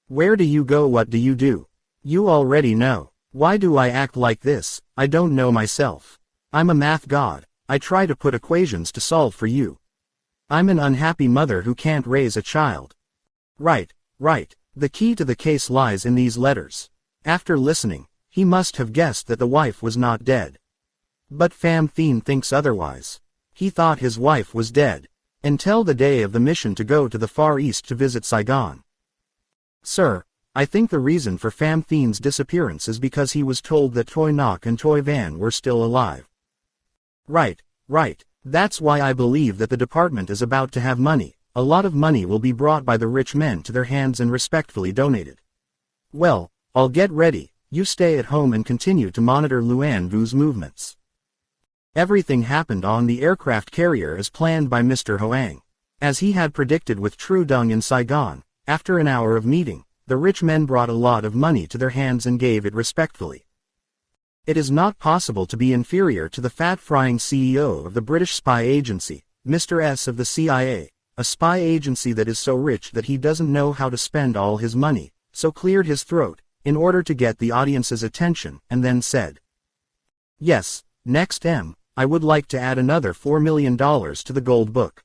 Where do you go, what do you do? You already know. Why do I act like this? I don't know myself. I'm a math god, I try to put equations to solve for you. I'm an unhappy mother who can't raise a child." Right. The key to the case lies in these letters. After listening, he must have guessed that the wife was not dead. But Pham Thien thinks otherwise. He thought his wife was dead, until the day of the mission to go to the Far East to visit Saigon. "Sir, I think the reason for Pham Thien's disappearance is because he was told that Toi Ngoc and Toi Van were still alive." Right. That's why I believe that the department is about to have money. A lot of money will be brought by the rich men to their hands and respectfully donated. Well, I'll get ready, you stay at home and continue to monitor Luan Vu's movements. Everything happened on the aircraft carrier as planned by Mr. Hoang. As he had predicted with Tru Dung in Saigon, after an hour of meeting, the rich men brought a lot of money to their hands and gave it respectfully. It is not possible to be inferior to the fat-frying CEO of the British spy agency, Mr. S of the CIA. A spy agency that is so rich that he doesn't know how to spend all his money, so cleared his throat, in order to get the audience's attention, and then said, "Yes, next I would like to add another $4 million to the gold book."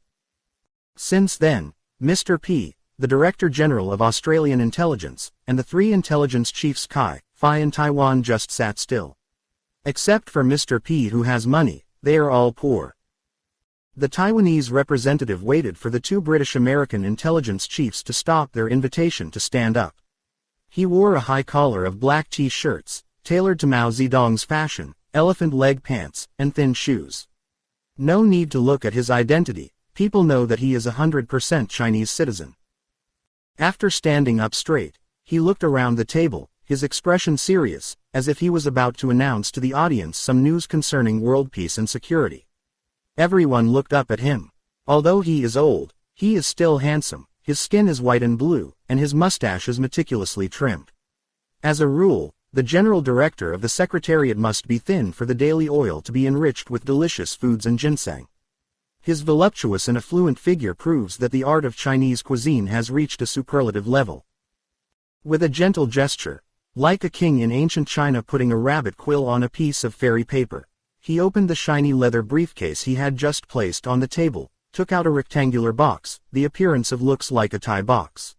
Since then, Mr. P, the Director General of Australian Intelligence, and the 3 intelligence chiefs Kai, Phi and Taiwan just sat still. Except for Mr. P who has money, they are all poor. The Taiwanese representative waited for the 2 British-American intelligence chiefs to stop their invitation to stand up. He wore a high collar of black T-shirts, tailored to Mao Zedong's fashion, elephant leg pants, and thin shoes. No need to look at his identity, people know that he is 100% Chinese citizen. After standing up straight, he looked around the table, his expression serious, as if he was about to announce to the audience some news concerning world peace and security. Everyone looked up at him. Although he is old, he is still handsome, his skin is white and blue, and his mustache is meticulously trimmed. As a rule, the general director of the secretariat must be thin for the daily oil to be enriched with delicious foods and ginseng. His voluptuous and affluent figure proves that the art of Chinese cuisine has reached a superlative level. With a gentle gesture, like a king in ancient China putting a rabbit quill on a piece of fairy paper, he opened the shiny leather briefcase he had just placed on the table, took out a rectangular box, the appearance of looks like a tie box.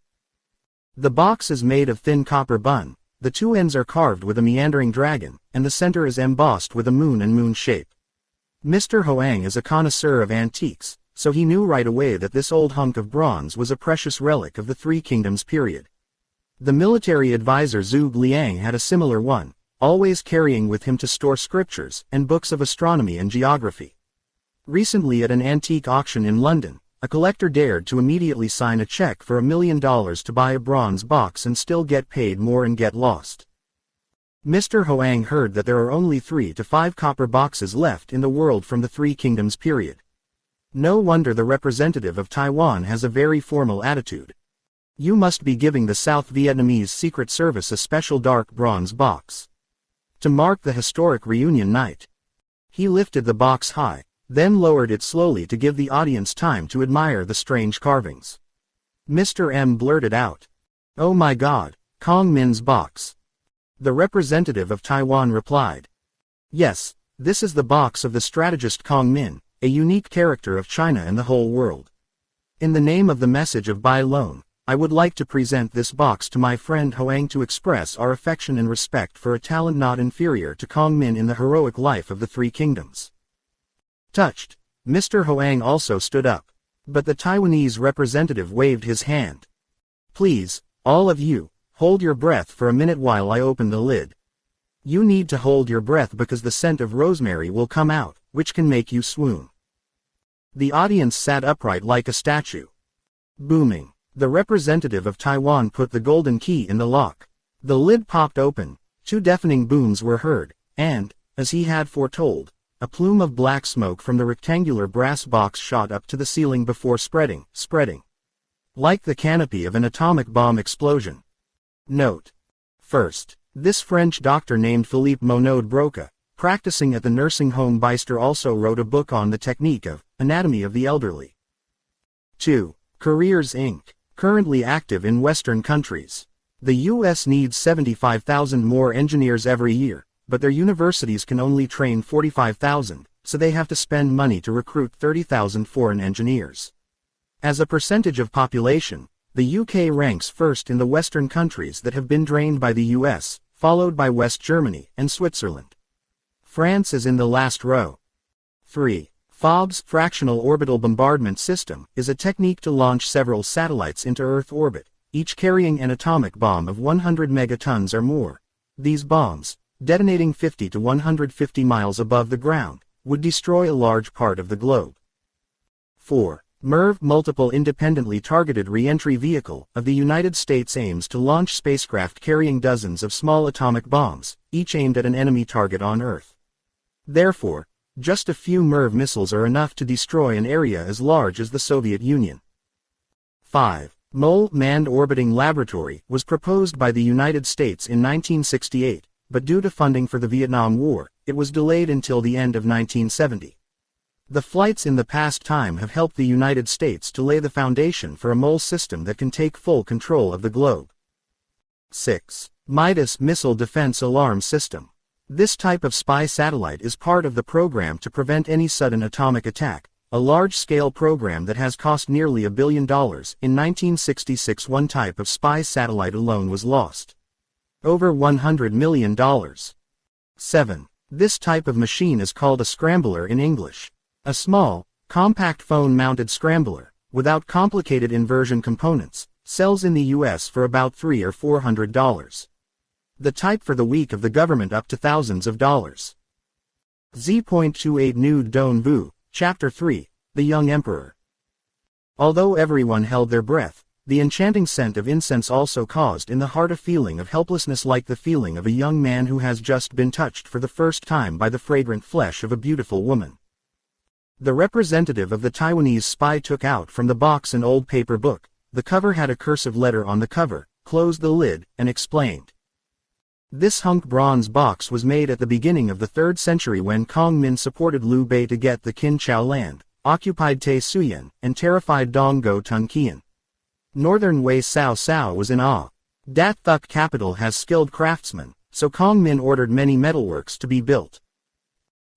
The box is made of thin copper bun, The two ends are carved with a meandering dragon, and the center is embossed with a moon and moon shape. Mr. Hoang is a connoisseur of antiques, so he knew right away that this old hunk of bronze was a precious relic of the Three Kingdoms period. The military advisor Zhuge Liang had a similar one, always carrying with him to store scriptures and books of astronomy and geography. Recently at an antique auction in London, a collector dared to immediately sign a check for $1 million to buy a bronze box and still get paid more and get lost. Mr. Hoang heard that there are only 3 to 5 copper boxes left in the world from the Three Kingdoms period. No wonder the representative of Taiwan has a very formal attitude. You must be giving the South Vietnamese Secret Service a special dark bronze box. To mark the historic reunion night. He lifted the box high, then lowered it slowly to give the audience time to admire the strange carvings. Mr. M blurted out, "Oh my God, Kong Min's box." The representative of Taiwan replied, "Yes, this is the box of the strategist Kong Min, a unique character of China and the whole world. In the name of the message of Bai Lone, I would like to present this box to my friend Hoang to express our affection and respect for a talent not inferior to Kong Min in the heroic life of the Three Kingdoms." Touched, Mr. Hoang also stood up, but the Taiwanese representative waved his hand. "Please, all of you, hold your breath for a minute while I open the lid. You need to hold your breath because the scent of rosemary will come out, which can make you swoon." The audience sat upright like a statue. Booming. The representative of Taiwan put the golden key in the lock. The lid popped open, 2 deafening booms were heard, and, as he had foretold, a plume of black smoke from the rectangular brass box shot up to the ceiling before spreading, like the canopy of an atomic bomb explosion. Note. First, this French doctor named Philippe Monod Broca, practicing at the nursing home Bicester, also wrote a book on the technique of anatomy of the elderly. 2. Careers Inc., currently active in Western countries. The U.S. needs 75,000 more engineers every year, but their universities can only train 45,000, so they have to spend money to recruit 30,000 foreign engineers. As a percentage of population, the UK ranks first in the Western countries that have been drained by the US, followed by West Germany and Switzerland. France is in the last row. 3. FOBS, Fractional Orbital Bombardment System, is a technique to launch several satellites into Earth orbit, each carrying an atomic bomb of 100 megatons or more. These bombs, detonating 50 to 150 miles above the ground, would destroy a large part of the globe. 4. MIRV, Multiple Independently Targeted Reentry Vehicle, of the United States aims to launch spacecraft carrying dozens of small atomic bombs, each aimed at an enemy target on Earth. Therefore, just a few MIRV missiles are enough to destroy an area as large as the Soviet Union. 5. MOL, Manned Orbiting Laboratory, was proposed by the United States in 1968, but due to funding for the Vietnam War, it was delayed until the end of 1970. The flights in the past time have helped the United States to lay the foundation for a MOL system that can take full control of the globe. 6. Midas Missile Defense Alarm System. This type of spy satellite is part of the program to prevent any sudden atomic attack, a large-scale program that has cost nearly $1 billion. In 1966, one type of spy satellite alone was lost. Over $100 million. 7. This type of machine is called a scrambler in English. A small, compact phone-mounted scrambler, without complicated inversion components, sells in the US for about $300 or $400. The type for the weak of the government up to thousands of dollars. Z28 Nude Don Vu, Chapter 3, The Young Emperor. Although everyone held their breath, the enchanting scent of incense also caused in the heart a feeling of helplessness, like the feeling of a young man who has just been touched for the first time by the fragrant flesh of a beautiful woman. The representative of the Taiwanese spy took out from the box an old paper book. The cover had a cursive letter on the cover, closed the lid, and explained. This hunk bronze box was made at the beginning of the 3rd century when Kong Min supported Liu Bei to get the Qin Chao land, occupied Tai Suyen, and terrified Dong Go Tun Qian. Northern Wei Cao Cao was in awe. Dat Thuk capital has skilled craftsmen, so Kong Min ordered many metalworks to be built.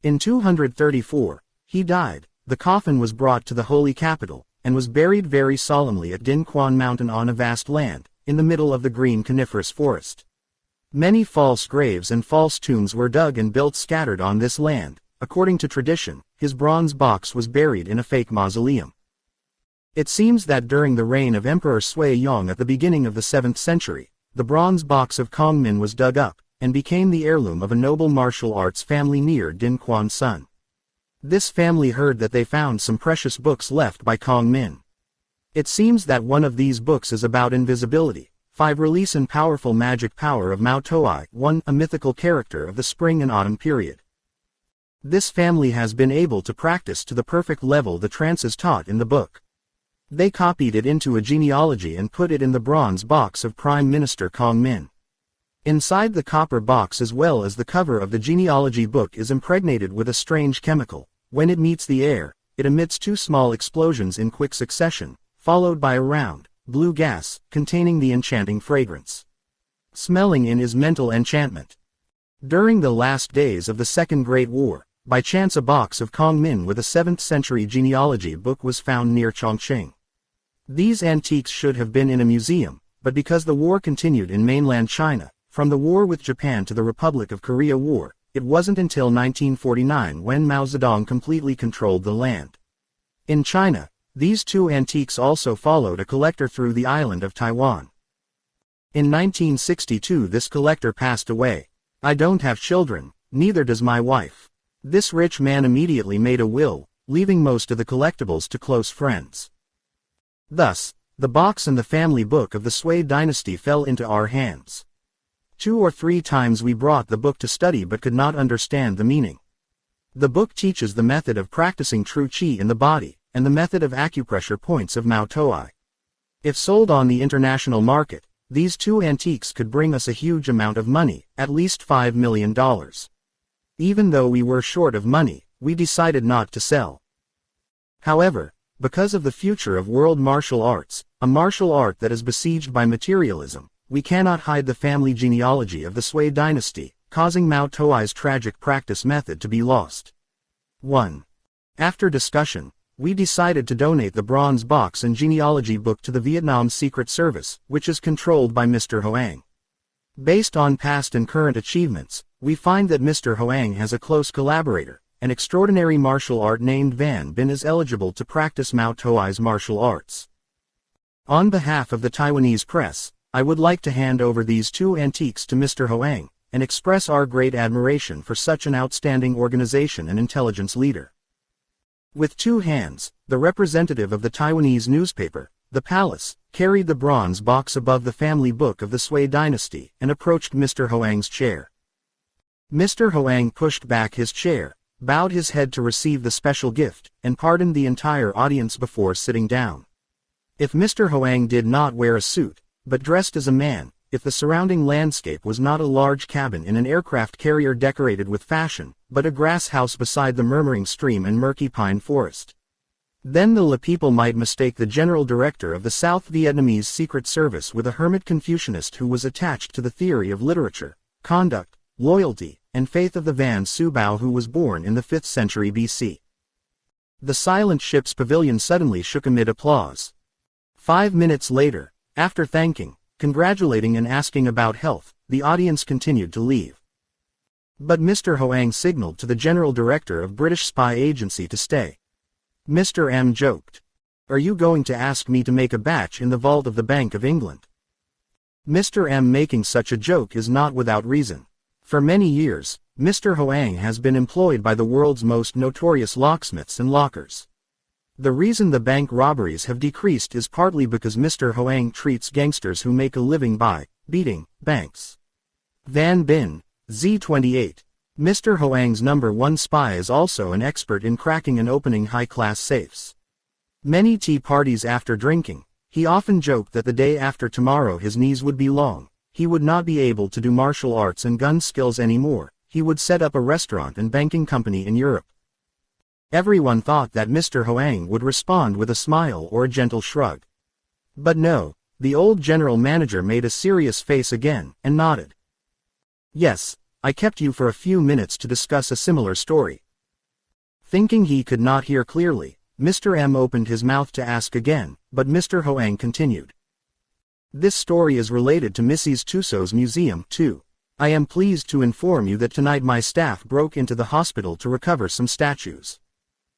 In 234, he died. The coffin was brought to the holy capital, and was buried very solemnly at Din Quan Mountain on a vast land, in the middle of the green coniferous forest. Many false graves and false tombs were dug and built scattered on this land. According to tradition, his bronze box was buried in a fake mausoleum. It seems that during the reign of Emperor Sui Yong at the beginning of the 7th century, the bronze box of Kong Min was dug up, and became the heirloom of a noble martial arts family near Din Quan Sun. This family heard that they found some precious books left by Kong Min. It seems that one of these books is about invisibility, 5 release and powerful magic power of Mao Toai, 1 a mythical character of the spring and autumn period. This family has been able to practice to the perfect level the trances taught in the book. They copied it into a genealogy and put it in the bronze box of Prime Minister Kong Min. Inside the copper box as well as the cover of the genealogy book is impregnated with a strange chemical. When it meets the air, it emits 2 small explosions in quick succession, followed by a round, blue gas, containing the enchanting fragrance. Smelling in is mental enchantment. During the last days of the Second Great War, by chance a box of Kong Min with a 7th century genealogy book was found near Chongqing. These antiques should have been in a museum, but because the war continued in mainland China, from the war with Japan to the Republic of Korea War, it wasn't until 1949 when Mao Zedong completely controlled the land. In China, these 2 antiques also followed a collector through the island of Taiwan. In 1962 this collector passed away. I don't have children, neither does my wife. This rich man immediately made a will, leaving most of the collectibles to close friends. Thus, the box and the family book of the Sui dynasty fell into our hands. 2 or 3 times we brought the book to study but could not understand the meaning. The book teaches the method of practicing true qi in the body, and the method of acupressure points of Mao Toai. If sold on the international market, these 2 antiques could bring us a huge amount of money, at least $5 million. Even though we were short of money, we decided not to sell. However, because of the future of world martial arts, a martial art that is besieged by materialism, we cannot hide the family genealogy of the Sui dynasty, causing Mao Toai's tragic practice method to be lost. 1. After discussion, we decided to donate the bronze box and genealogy book to the Vietnam Secret Service, which is controlled by Mr. Hoang. Based on past and current achievements, we find that Mr. Hoang has a close collaborator. An extraordinary martial art named Van Bin is eligible to practice Mao Toai's martial arts. On behalf of the Taiwanese press, I would like to hand over these 2 antiques to Mr. Hoang, and express our great admiration for such an outstanding organization and intelligence leader. With 2 hands, the representative of the Taiwanese newspaper, The Palace, carried the bronze box above the family book of the Sui dynasty and approached Mr. Hoang's chair. Mr. Hoang pushed back his chair, bowed his head to receive the special gift, and pardoned the entire audience before sitting down. If Mr. Hoang did not wear a suit, but dressed as a man, if the surrounding landscape was not a large cabin in an aircraft carrier decorated with fashion, but a grass house beside the murmuring stream and murky pine forest, then the La people might mistake the general director of the South Vietnamese Secret Service with a hermit Confucianist who was attached to the theory of literature, conduct, loyalty, and faith of the Van Su Bao who was born in the 5th century BC. The silent ship's pavilion suddenly shook amid applause. 5 minutes later, after thanking, congratulating and asking about health, the audience continued to leave. But Mr. Hoang signaled to the General Director of British Spy Agency to stay. Mr. M joked. "Are you going to ask me to make a batch in the vault of the Bank of England?" Mr. M making such a joke is not without reason. For many years, Mr. Hoang has been employed by the world's most notorious locksmiths and lockers. The reason the bank robberies have decreased is partly because Mr. Hoang treats gangsters who make a living by beating banks. Van Bin, Z28. Mr. Hoang's #1 spy is also an expert in cracking and opening high-class safes. Many tea parties after drinking, he often joked that the day after tomorrow his knees would be long. He would not be able to do martial arts and gun skills anymore. He would set up a restaurant and banking company in Europe. Everyone thought that Mr. Hoang would respond with a smile or a gentle shrug. But no, the old general manager made a serious face again, and nodded. "Yes, I kept you for a few minutes to discuss a similar story." Thinking he could not hear clearly, Mr. M opened his mouth to ask again, but Mr. Hoang continued. "This story is related to Mrs. Tussauds Museum, too. I am pleased to inform you that tonight my staff broke into the hospital to recover some statues.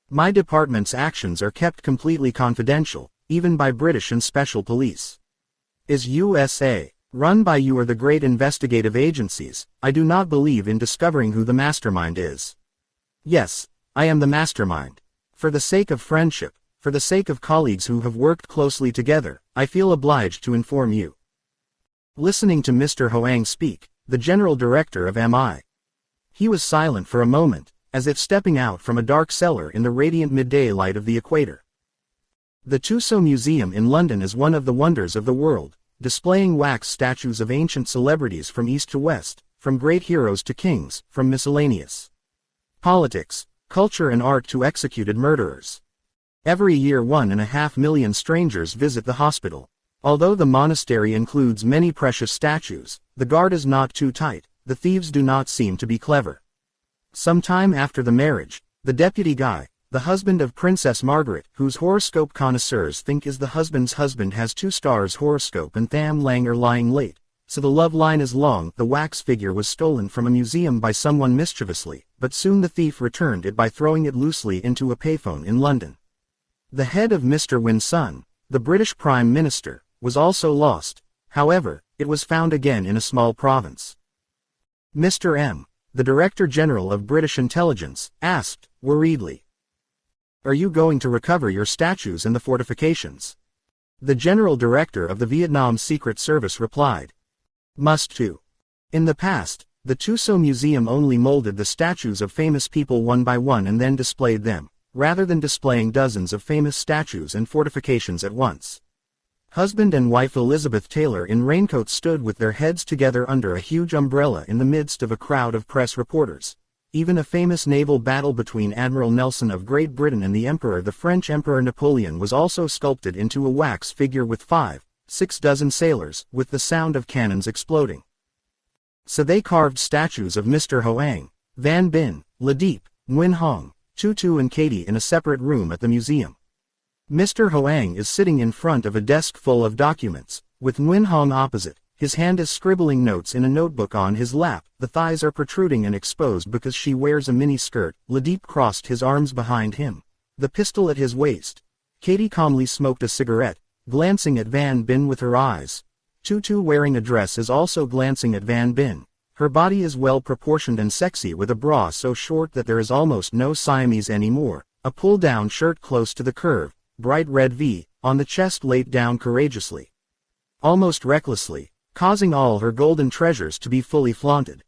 My department's actions are kept completely confidential, even by British and special police. Is USA, run by you or the great investigative agencies, I do not believe in discovering who the mastermind is. Yes, I am the mastermind. For the sake of friendship, for the sake of colleagues who have worked closely together, I feel obliged to inform you. Listening to Mr. Hoang speak, the General Director of MI. He was silent for a moment, as if stepping out from a dark cellar in the radiant midday light of the equator. The Tussauds Museum in London is one of the wonders of the world, displaying wax statues of ancient celebrities from east to west, from great heroes to kings, from miscellaneous politics, culture and art to executed murderers. Every year 1.5 million strangers visit the hospital. Although the monastery includes many precious statues, the guard is not too tight, the thieves do not seem to be clever. Some time after the marriage, the deputy Guy, the husband of Princess Margaret, whose horoscope connoisseurs think is the husband's husband, has 2 stars horoscope and Tham Lang are lying late, so the love line is long. The wax figure was stolen from a museum by someone mischievously, but soon the thief returned it by throwing it loosely into a payphone in London. The head of Mr. Win's son, the British Prime Minister, was also lost. However, it was found again in a small province. Mr. M, the Director General of British Intelligence, asked, worriedly, "Are you going to recover your statues and the fortifications?" The General Director of the Vietnam Secret Service replied, "Must to." In the past, the Tussauds Museum only molded the statues of famous people one by one and then displayed them, rather than displaying dozens of famous statues and fortifications at once. Husband and wife Elizabeth Taylor in raincoats stood with their heads together under a huge umbrella in the midst of a crowd of press reporters. Even a famous naval battle between Admiral Nelson of Great Britain and the French Emperor Napoleon was also sculpted into a wax figure with 5-6 dozen sailors, with the sound of cannons exploding. So they carved statues of Mr. Hoang, Van Bin, Ladeep, Nguyen Hong, Tutu and Katie in a separate room at the museum. Mr. Hoang is sitting in front of a desk full of documents, with Nguyen Hong opposite. His hand is scribbling notes in a notebook on his lap. The thighs are protruding and exposed because she wears a mini skirt. Ladeep crossed his arms behind him, the pistol at his waist. Katie calmly smoked a cigarette, glancing at Van Bin with her eyes. Tutu, wearing a dress, is also glancing at Van Bin. Her body is well proportioned and sexy, with a bra so short that there is almost no Siamese anymore, a pull-down shirt close to the curve, bright red V, on the chest laid down courageously, almost recklessly, causing all her golden treasures to be fully flaunted.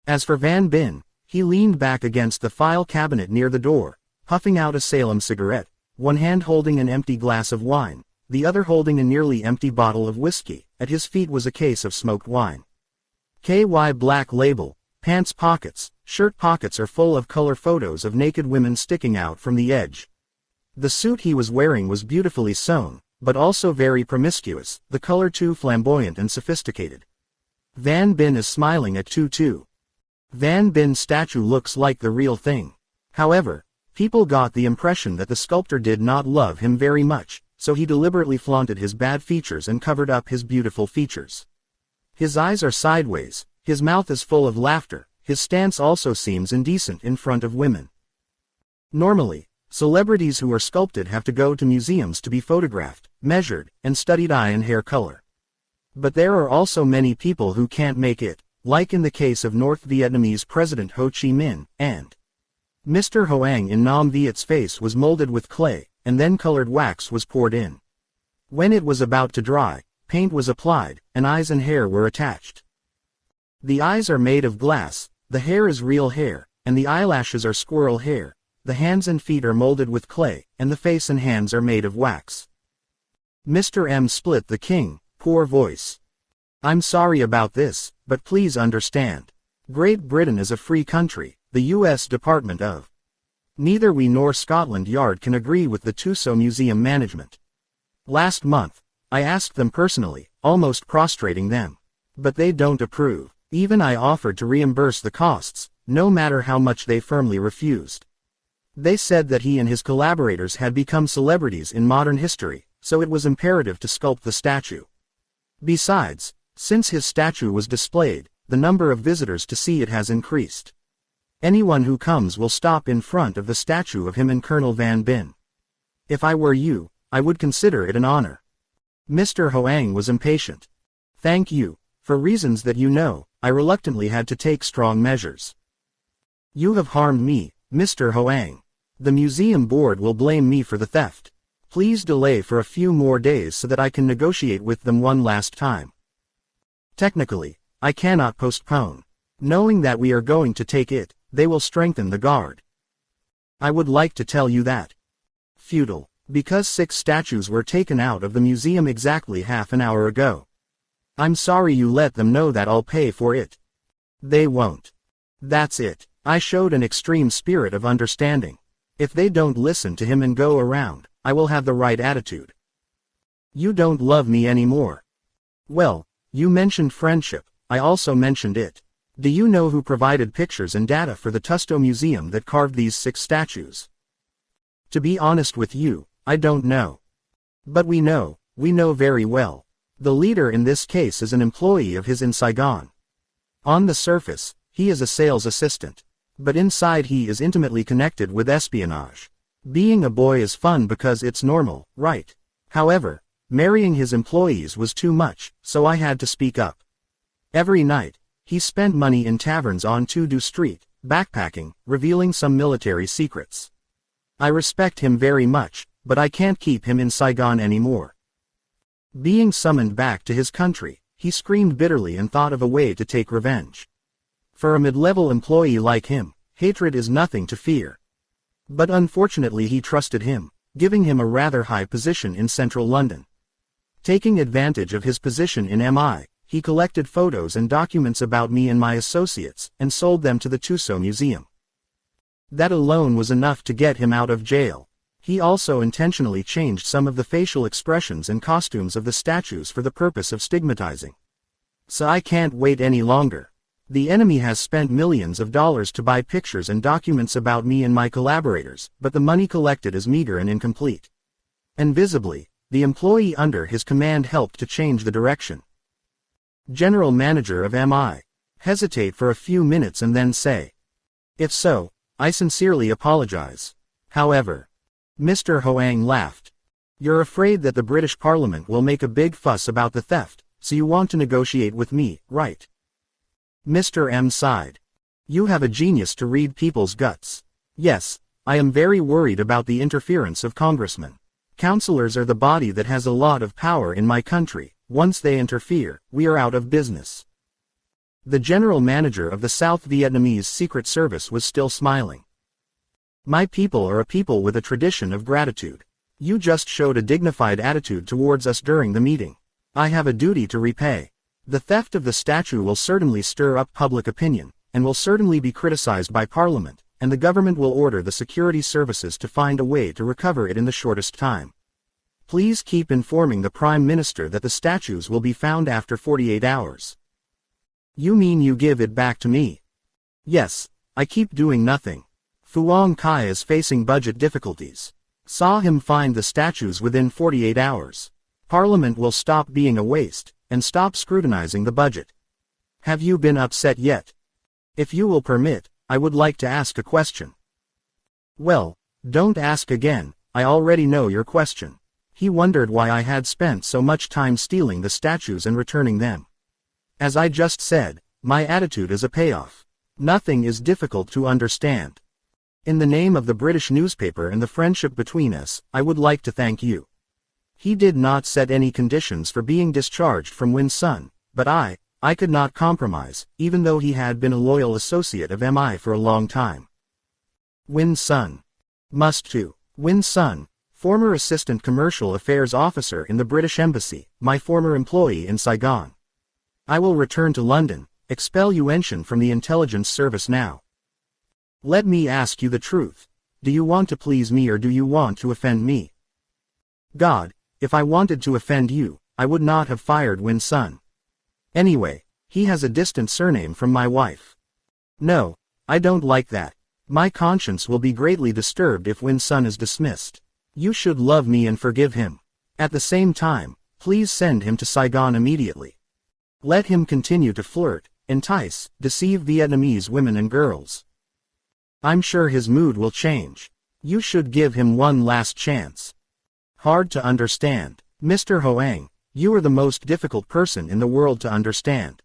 As for Van Bin, he leaned back against the file cabinet near the door, puffing out a Salem cigarette, one hand holding an empty glass of wine, the other holding a nearly empty bottle of whiskey. At his feet was a case of smoked wine. KY Black Label. Pants pockets, shirt pockets are full of color photos of naked women sticking out from the edge. The suit he was wearing was beautifully sewn, but also very promiscuous, the color too flamboyant and sophisticated. Van Bin is smiling at Tutu. Van Bin's statue looks like the real thing. However, people got the impression that the sculptor did not love him very much, so he deliberately flaunted his bad features and covered up his beautiful features. His eyes are sideways, his mouth is full of laughter, his stance also seems indecent in front of women. Normally, celebrities who are sculpted have to go to museums to be photographed, measured, and studied eye and hair color. But there are also many people who can't make it, like in the case of North Vietnamese President Ho Chi Minh, and Mr. Hoang in Nam Viet's face was molded with clay, and then colored wax was poured in. When it was about to dry, paint was applied, and eyes and hair were attached. The eyes are made of glass, the hair is real hair, and the eyelashes are squirrel hair. The hands and feet are molded with clay, and the face and hands are made of wax. Mr. M split the king, poor voice. "I'm sorry about this, but please understand. Great Britain is a free country, the U.S. Department of. Neither we nor Scotland Yard can agree with the Tussauds Museum management. Last month, I asked them personally, almost prostrating them. But they don't approve. Even I offered to reimburse the costs, no matter how much they firmly refused. They said that he and his collaborators had become celebrities in modern history, so it was imperative to sculpt the statue. Besides, since his statue was displayed, the number of visitors to see it has increased. Anyone who comes will stop in front of the statue of him and Colonel Van Bin. If I were you, I would consider it an honor. Mr. Hoang was impatient. Thank you. For reasons that you know, I reluctantly had to take strong measures. You have harmed me, Mr. Hoang. The museum board will blame me for the theft. Please delay for a few more days so that I can negotiate with them one last time. Technically, I cannot postpone. Knowing that we are going to take it, they will strengthen the guard. I would like to tell you that. Futile, because 6 statues were taken out of the museum exactly half an hour ago. I'm sorry you let them know that. I'll pay for it. They won't. That's it. I showed an extreme spirit of understanding. If they don't listen to him and go around, I will have the right attitude. You don't love me anymore. Well, you mentioned friendship, I also mentioned it. Do you know who provided pictures and data for the Tusto Museum that carved these 6 statues? To be honest with you, I don't know. But we know very well. The leader in this case is an employee of his in Saigon. On the surface, he is a sales assistant. But inside he is intimately connected with espionage. Being a boy is fun because it's normal, right? However, marrying his employees was too much, so I had to speak up. Every night, he spent money in taverns on Tudu Street, backpacking, revealing some military secrets. I respect him very much, but I can't keep him in Saigon anymore. Being summoned back to his country, he screamed bitterly and thought of a way to take revenge. For a mid-level employee like him, hatred is nothing to fear. But unfortunately he trusted him, giving him a rather high position in central London. Taking advantage of his position in MI, he collected photos and documents about me and my associates, and sold them to the Tuso Museum. That alone was enough to get him out of jail. He also intentionally changed some of the facial expressions and costumes of the statues for the purpose of stigmatizing. So I can't wait any longer. The enemy has spent millions of dollars to buy pictures and documents about me and my collaborators, but the money collected is meager and incomplete. And visibly, the employee under his command helped to change the direction. General Manager of MI. Hesitate for a few minutes and then say. If so, I sincerely apologize. However, Mr. Hoang laughed. You're afraid that the British Parliament will make a big fuss about the theft, so you want to negotiate with me, right? Mr. M sighed. You have a genius to read people's guts. Yes, I am very worried about the interference of congressmen. Councillors are the body that has a lot of power in my country. Once they interfere, we are out of business. The general manager of the South Vietnamese Secret Service was still smiling. My people are a people with a tradition of gratitude. You just showed a dignified attitude towards us during the meeting. I have a duty to repay. The theft of the statue will certainly stir up public opinion, and will certainly be criticized by Parliament, and the government will order the security services to find a way to recover it in the shortest time. Please keep informing the Prime Minister that the statues will be found after 48 hours. You mean you give it back to me? Yes, I keep doing nothing. Phuong Kai is facing budget difficulties. Saw him find the statues within 48 hours. Parliament will stop being a waste, and stop scrutinizing the budget. Have you been upset yet? If you will permit, I would like to ask a question. Well, don't ask again, I already know your question. He wondered why I had spent so much time stealing the statues and returning them. As I just said, my attitude is a payoff. Nothing is difficult to understand. In the name of the British newspaper and the friendship between us, I would like to thank you. He did not set any conditions for being discharged from Win Sun, but I could not compromise, even though he had been a loyal associate of MI for a long time. Win Sun. Must too. Win Sun, former Assistant Commercial Affairs Officer in the British Embassy, my former employee in Saigon. I will return to London, expel Yuan Shen from the intelligence service now. Let me ask you the truth. Do you want to please me or do you want to offend me? God, if I wanted to offend you, I would not have fired Win Sun. Anyway, he has a distant surname from my wife. No, I don't like that. My conscience will be greatly disturbed if Win Sun is dismissed. You should love me and forgive him. At the same time, please send him to Saigon immediately. Let him continue to flirt, entice, deceive Vietnamese women and girls. I'm sure his mood will change. You should give him one last chance. Hard to understand. Mr. Hoang, you are the most difficult person in the world to understand.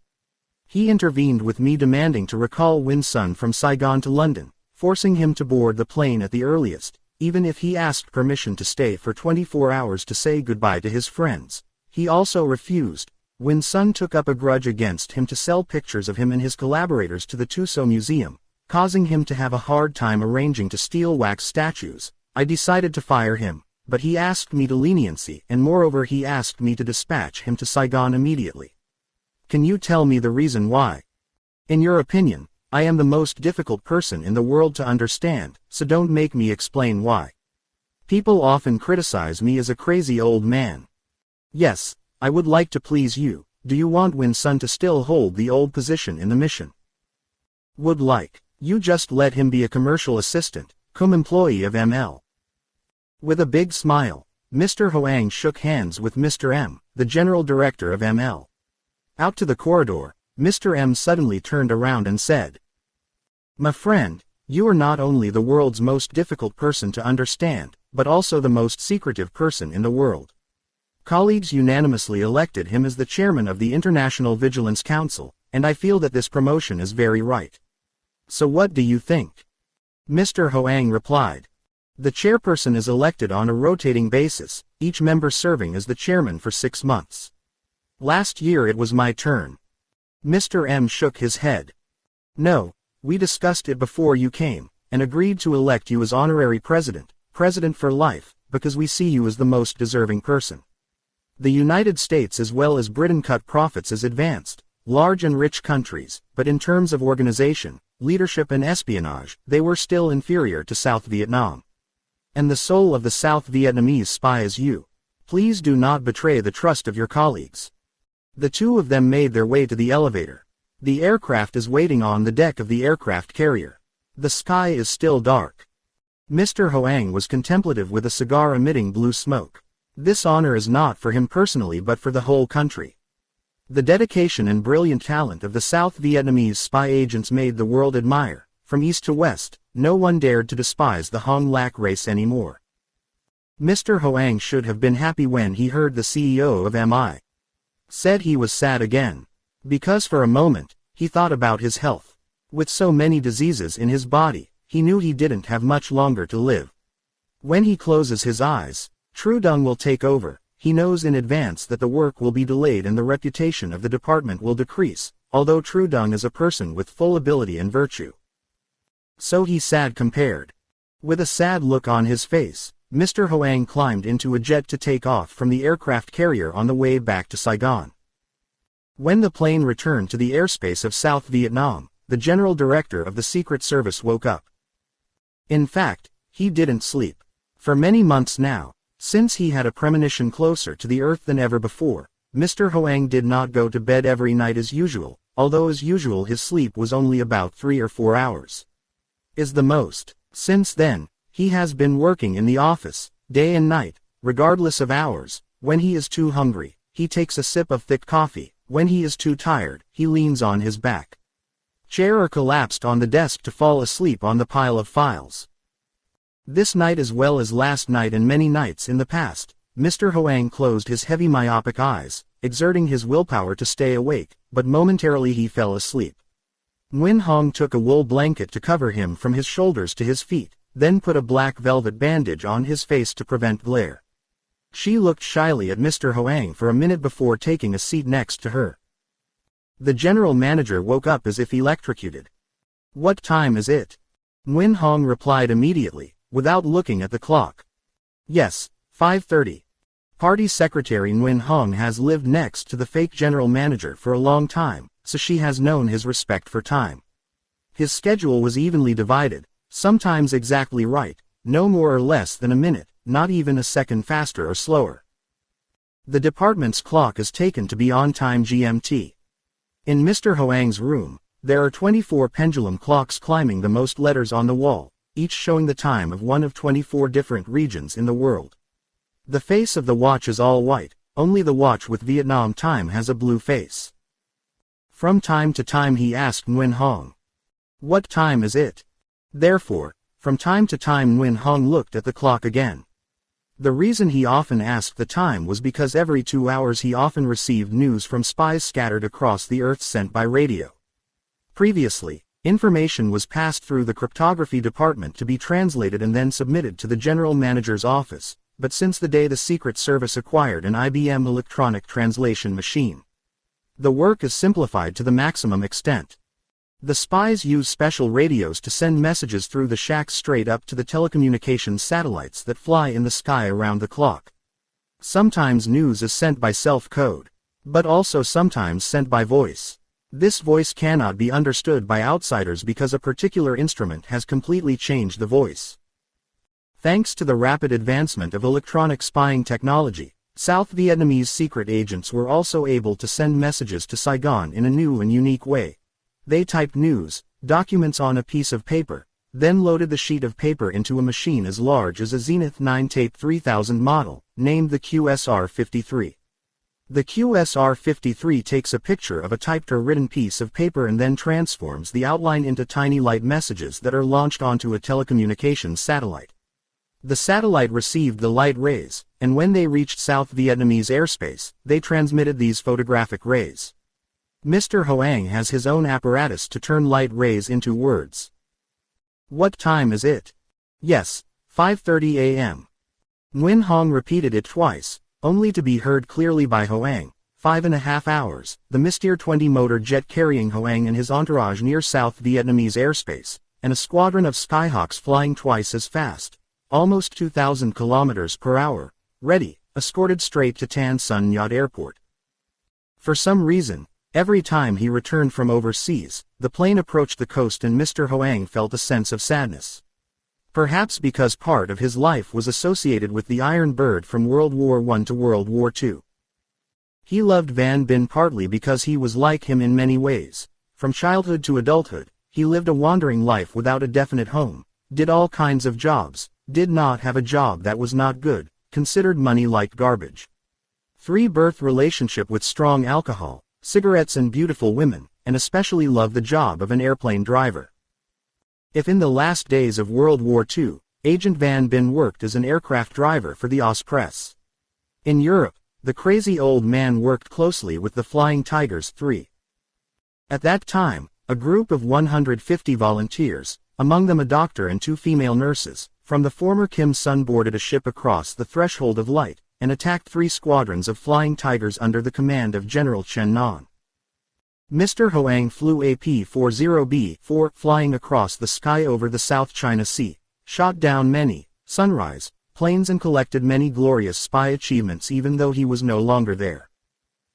He intervened with me demanding to recall Win Sun from Saigon to London, forcing him to board the plane at the earliest, even if he asked permission to stay for 24 hours to say goodbye to his friends. He also refused. Win Sun took up a grudge against him to sell pictures of him and his collaborators to the Tussauds Museum, causing him to have a hard time arranging to steal wax statues. I decided to fire him, but he asked me to leniency, and moreover he asked me to dispatch him to Saigon immediately. Can you tell me the reason why? In your opinion, I am the most difficult person in the world to understand, so don't make me explain why. People often criticize me as a crazy old man. Yes, I would like to please you. Do you want Win Sun to still hold the old position in the mission? Would like. You just let him be a commercial assistant, employee of ML. With a big smile, Mr. Hoang shook hands with Mr. M, the general director of ML. Out to the corridor, Mr. M suddenly turned around and said, "My friend, you are not only the world's most difficult person to understand, but also the most secretive person in the world." Colleagues unanimously elected him as the chairman of the International Vigilance Council, and I feel that this promotion is very right. So what do you think? Mr. Hoang replied. The chairperson is elected on a rotating basis, each member serving as the chairman for 6 months. Last year it was my turn. Mr. M shook his head. No, we discussed it before you came, and agreed to elect you as honorary president for life, because we see you as the most deserving person. The United States as well as Britain cut profits as advanced, large and rich countries, but in terms of organization, leadership and espionage, they were still inferior to South Vietnam. And the soul of the South Vietnamese spy is you. Please do not betray the trust of your colleagues. The two of them made their way to the elevator. The aircraft is waiting on the deck of the aircraft carrier. The sky is still dark. Mr. Hoang was contemplative with a cigar emitting blue smoke. This honor is not for him personally but for the whole country. The dedication and brilliant talent of the South Vietnamese spy agents made the world admire. From east to west, no one dared to despise the Hong Lac race anymore. Mr. Hoang should have been happy when he heard the CEO of MI. Said he was sad again. Because for a moment, he thought about his health. With so many diseases in his body, he knew he didn't have much longer to live. When he closes his eyes, Trudung will take over. He knows in advance that the work will be delayed and the reputation of the department will decrease, although Trudung is a person with full ability and virtue. So he sad compared. With a sad look on his face, Mr. Hoang climbed into a jet to take off from the aircraft carrier on the way back to Saigon. When the plane returned to the airspace of South Vietnam, the general director of the Secret Service woke up. In fact, he didn't sleep. For many months now, since he had a premonition closer to the earth than ever before, Mr. Hoang did not go to bed every night as usual, although as usual his sleep was only about 3 or 4 hours. Is the most. Since then, he has been working in the office, day and night, regardless of hours. When he is too hungry, he takes a sip of thick coffee. When he is too tired, he leans on his back chair or collapsed on the desk to fall asleep on the pile of files. This night as well as last night and many nights in the past, Mr. Hoang closed his heavy myopic eyes, exerting his willpower to stay awake, but momentarily he fell asleep. Nguyen Hong took a wool blanket to cover him from his shoulders to his feet, then put a black velvet bandage on his face to prevent glare. She looked shyly at Mr. Hoang for a minute before taking a seat next to her. The general manager woke up as if electrocuted. "What time is it?" Nguyen Hong replied immediately, without looking at the clock. "Yes, 5:30. Party secretary Nguyen Hong has lived next to the fake general manager for a long time, so she has known his respect for time. His schedule was evenly divided, sometimes exactly right, no more or less than a minute, not even a second faster or slower. The department's clock is taken to be on time GMT. In Mr. Hoang's room, there are 24 pendulum clocks climbing the most letters on the wall, each showing the time of one of 24 different regions in the world. The face of the watch is all white, only the watch with Vietnam time has a blue face. From time to time he asked Nguyen Hong, "What time is it?" Therefore, from time to time Nguyen Hong looked at the clock again. The reason he often asked the time was because every 2 hours he often received news from spies scattered across the earth sent by radio. Previously, information was passed through the cryptography department to be translated and then submitted to the general manager's office, but since the day the Secret Service acquired an IBM electronic translation machine, the work is simplified to the maximum extent. The spies use special radios to send messages through the shacks straight up to the telecommunications satellites that fly in the sky around the clock. Sometimes news is sent by self-code, but also sometimes sent by voice. This voice cannot be understood by outsiders because a particular instrument has completely changed the voice. Thanks to the rapid advancement of electronic spying technology, South Vietnamese secret agents were also able to send messages to Saigon in a new and unique way. They typed news documents on a piece of paper, then loaded the sheet of paper into a machine as large as a Zenith 9 Tape 3000 model, named the QSR-53. The QSR-53 takes a picture of a typed or written piece of paper and then transforms the outline into tiny light messages that are launched onto a telecommunications satellite. The satellite received the light rays, and when they reached South Vietnamese airspace, they transmitted these photographic rays. Mr. Hoang has his own apparatus to turn light rays into words. "What time is it?" "Yes, 5:30 a.m. Nguyen Hong repeated it twice, only to be heard clearly by Hoang. 5.5 hours, the Mystère 20 motor jet carrying Hoang and his entourage near South Vietnamese airspace, and a squadron of Skyhawks flying twice as fast, almost 2,000 kilometers per hour, ready, escorted straight to Tan Son Nhut Airport. For some reason, every time he returned from overseas, the plane approached the coast and Mr. Hoang felt a sense of sadness. Perhaps because part of his life was associated with the Iron Bird from World War I to World War II. He loved Van Binh partly because he was like him in many ways. From childhood to adulthood, he lived a wandering life without a definite home, did all kinds of jobs, did not have a job that was not good, considered money like garbage. 3-birth relationship with strong alcohol, cigarettes and beautiful women, and especially loved the job of an airplane driver. If in the last days of World War II, Agent Van Binh worked as an aircraft driver for the Ostpress. In Europe, the crazy old man worked closely with the Flying Tigers 3. At that time, a group of 150 volunteers, among them a doctor and 2 female nurses, from the former Kim Sun boarded a ship across the threshold of light, and attacked 3 squadrons of Flying Tigers under the command of General Chen Nan. Mr. Hoang flew a P-40B-4 flying across the sky over the South China Sea, shot down many sunrise planes and collected many glorious spy achievements even though he was no longer there.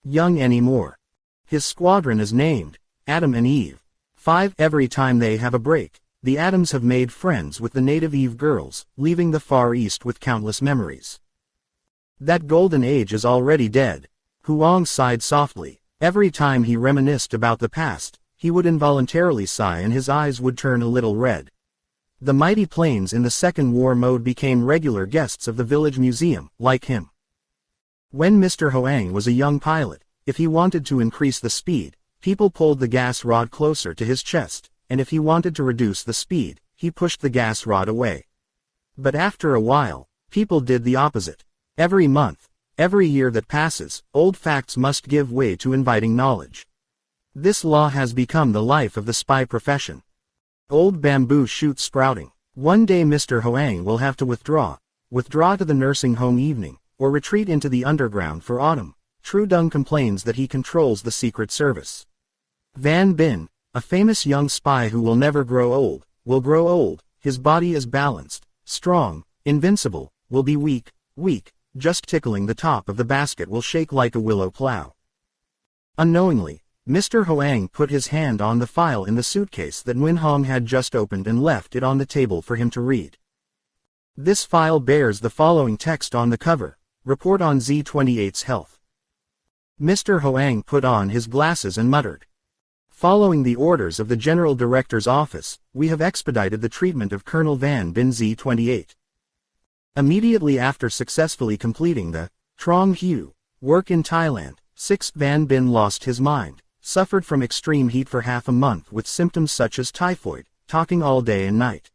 Young anymore. His squadron is named Adam and Eve. 5. Every time they have a break, the Adams have made friends with the native Eve girls, leaving the Far East with countless memories. That golden age is already dead. Huang sighed softly. Every time he reminisced about the past, he would involuntarily sigh and his eyes would turn a little red. The mighty planes in the Second War Mode became regular guests of the village museum, like him. When Mr. Hoang was a young pilot, if he wanted to increase the speed, people pulled the gas rod closer to his chest, and if he wanted to reduce the speed, he pushed the gas rod away. But after a while, people did the opposite. Every month, every year that passes, old facts must give way to inviting knowledge. This law has become the life of the spy profession. Old bamboo shoots sprouting. One day Mr. Hoang will have to withdraw to the nursing home evening, or retreat into the underground for autumn. Trudung complains that he controls the Secret Service. Van Binh, a famous young spy who will never grow old, will grow old. His body is balanced, strong, invincible, will be weak, just tickling the top of the basket will shake like a willow plow. Unknowingly, Mr. Hoang put his hand on the file in the suitcase that Nguyen Hong had just opened and left it on the table for him to read. This file bears the following text on the cover: Report on Z28's health. Mr. Hoang put on his glasses and muttered. Following the orders of the General Director's office, we have expedited the treatment of Colonel Van Binh Z28. Immediately after successfully completing the Trong Hu work in Thailand, 6th Van Binh lost his mind, suffered from extreme heat for half a month with symptoms such as typhoid, talking all day and night.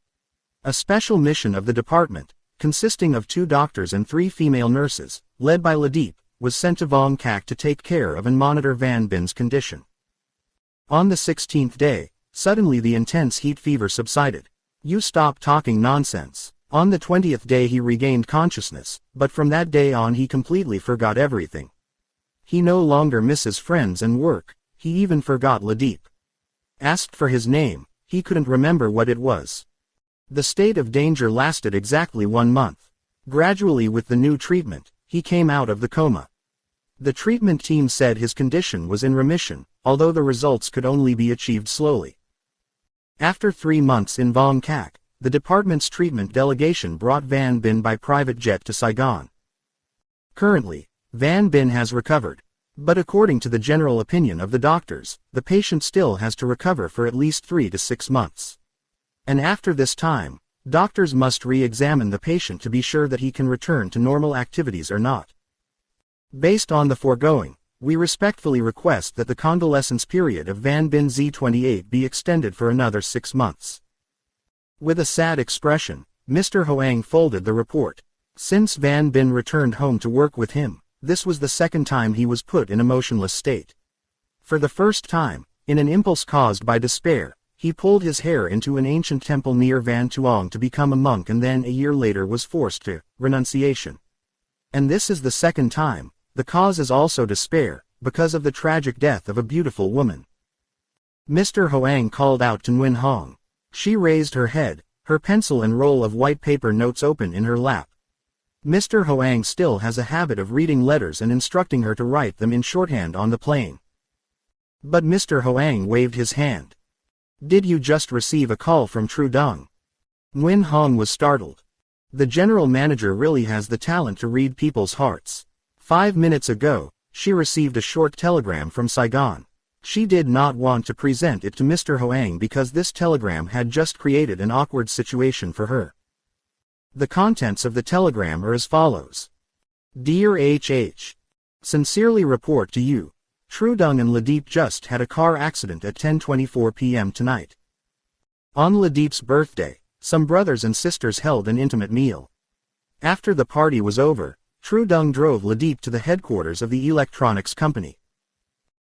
A special mission of the department, consisting of 2 doctors and 3 female nurses, led by Ladeep, was sent to Vong Kak to take care of and monitor Van Bin's condition. On the 16th day, suddenly the intense heat fever subsided. "You stop talking nonsense." On the 20th day he regained consciousness, but from that day on he completely forgot everything. He no longer misses friends and work, he even forgot Ladeep. Asked for his name, he couldn't remember what it was. The state of danger lasted exactly 1 month. Gradually with the new treatment, he came out of the coma. The treatment team said his condition was in remission, although the results could only be achieved slowly. After 3 months in Vong Kak, the department's treatment delegation brought Van Bin by private jet to Saigon. Currently, Van Bin has recovered, but according to the general opinion of the doctors, the patient still has to recover for at least 3 to 6 months. And after this time, doctors must re-examine the patient to be sure that he can return to normal activities or not. Based on the foregoing, we respectfully request that the convalescence period of Van Bin Z28 be extended for another 6 months. With a sad expression, Mr. Hoang folded the report. Since Van Bin returned home to work with him, this was the second time he was put in a motionless state. For the first time, in an impulse caused by despair, he pulled his hair into an ancient temple near Van Tuong to become a monk, and then a year later was forced to renunciation. And this is the second time. The cause is also despair, because of the tragic death of a beautiful woman. Mr. Hoang called out to Nguyen Hong. She raised her head, her pencil and roll of white paper notes open in her lap. Mr. Hoang still has a habit of reading letters and instructing her to write them in shorthand on the plane. But Mr. Hoang waved his hand. "Did you just receive a call from Tru Dung?" Nguyen Hong was startled. The general manager really has the talent to read people's hearts. 5 minutes ago, she received a short telegram from Saigon. She did not want to present it to Mr. Hoang because this telegram had just created an awkward situation for her. The contents of the telegram are as follows. Dear HH. Sincerely report to you. Tru Dung and Ladeep just had a car accident at 10:24 p.m. tonight. On Ladeep's birthday, some brothers and sisters held an intimate meal. After the party was over, Tru Dung drove Ladeep to the headquarters of the electronics company.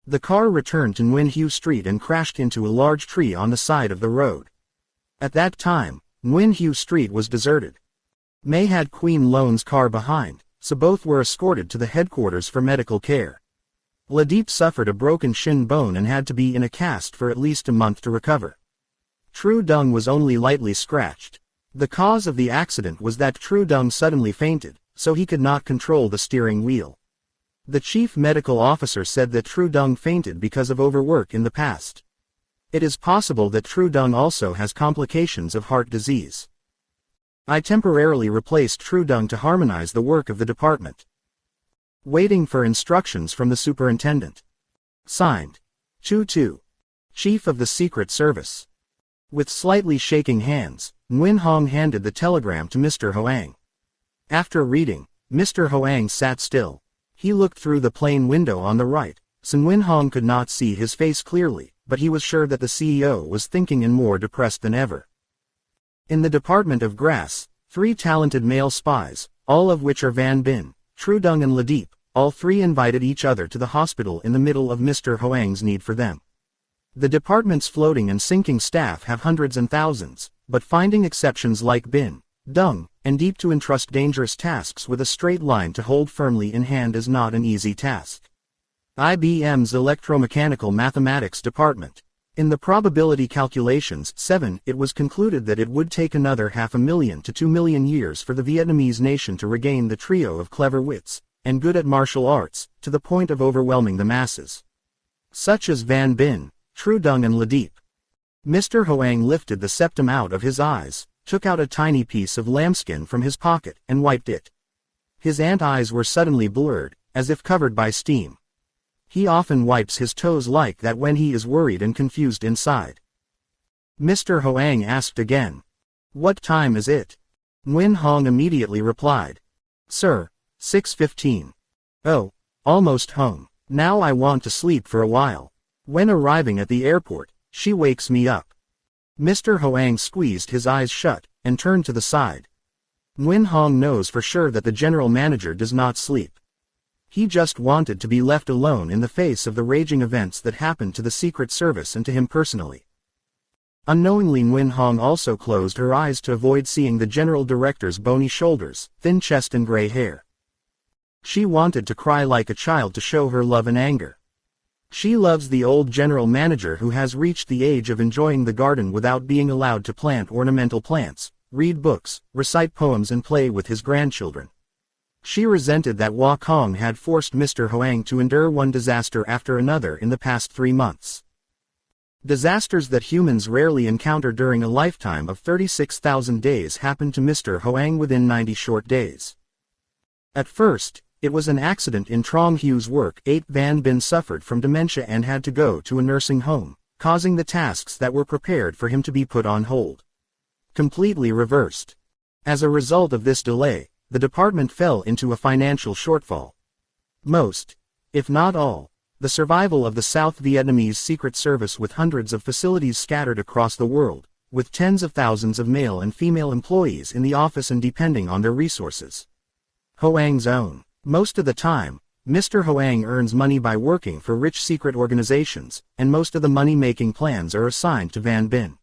The car returned to Nguyen Hue Street and crashed into a large tree on the side of the road. At that time, Nguyen Hue Street was deserted. May had Queen Loan's car behind, so both were escorted to the headquarters for medical care. Ladeep suffered a broken shin bone and had to be in a cast for at least a month to recover. Tru Dung was only lightly scratched. The cause of the accident was that Tru Dung suddenly fainted, so he could not control the steering wheel. The chief medical officer said that Tru Dung fainted because of overwork in the past. It is possible that Tru Dung also has complications of heart disease. I temporarily replaced Tru Dung to harmonize the work of the department. Waiting for instructions from the superintendent. Signed. Tu, Chief of the Secret Service. With slightly shaking hands, Nguyen Hong handed the telegram to Mr. Hoang. After reading, Mr. Hoang sat still. He looked through the plane window on the right, so Nguyen Hong could not see his face clearly, but he was sure that the CEO was thinking and more depressed than ever. In the Department of Grass, 3 talented male spies, all of which are Van Bin, Tru Dung and Ladeep, all 3 invited each other to the hospital in the middle of Mr. Hoang's need for them. The department's floating and sinking staff have hundreds and thousands, but finding exceptions like Bin, Dung, and Deep to entrust dangerous tasks with a straight line to hold firmly in hand is not an easy task. IBM's Electromechanical Mathematics Department. In the probability calculations 7, it was concluded that it would take another 500,000 to 2 million years for the Vietnamese nation to regain the trio of clever wits, and good at martial arts, to the point of overwhelming the masses. Such as Van Bin, Tru Dung and Ladeep. Mr. Hoang lifted the septum out of his eyes, took out a tiny piece of lambskin from his pocket, and wiped it. His ant-eyes were suddenly blurred, as if covered by steam. He often wipes his toes like that when he is worried and confused inside. Mr. Hoang asked again. What time is it? Nguyen Hong immediately replied. Sir, 6:15. Oh, almost home. Now I want to sleep for a while. When arriving at the airport, she wakes me up. Mr. Hoang squeezed his eyes shut, and turned to the side. Nguyen Hong knows for sure that the general manager does not sleep. He just wanted to be left alone in the face of the raging events that happened to the Secret Service and to him personally. Unknowingly, Nguyen Hong also closed her eyes to avoid seeing the general director's bony shoulders, thin chest and gray hair. She wanted to cry like a child to show her love and anger. She loves the old general manager who has reached the age of enjoying the garden without being allowed to plant ornamental plants, read books, recite poems and play with his grandchildren. She resented that Wah Kong had forced Mr. Hoang to endure one disaster after another in the past 3 months. Disasters that humans rarely encounter during a lifetime of 36,000 days happened to Mr. Hoang within 90 short days. At first, it was an accident in Trong Hu's work. Van Bin suffered from dementia and had to go to a nursing home, causing the tasks that were prepared for him to be put on hold. Completely reversed. As a result of this delay, the department fell into a financial shortfall. Most, if not all, the survival of the South Vietnamese Secret Service with hundreds of facilities scattered across the world, with tens of thousands of male and female employees in the office and depending on their resources. Hoang's own. Most of the time, Mr. Hoang earns money by working for rich secret organizations, and most of the money-making plans are assigned to Van Bin.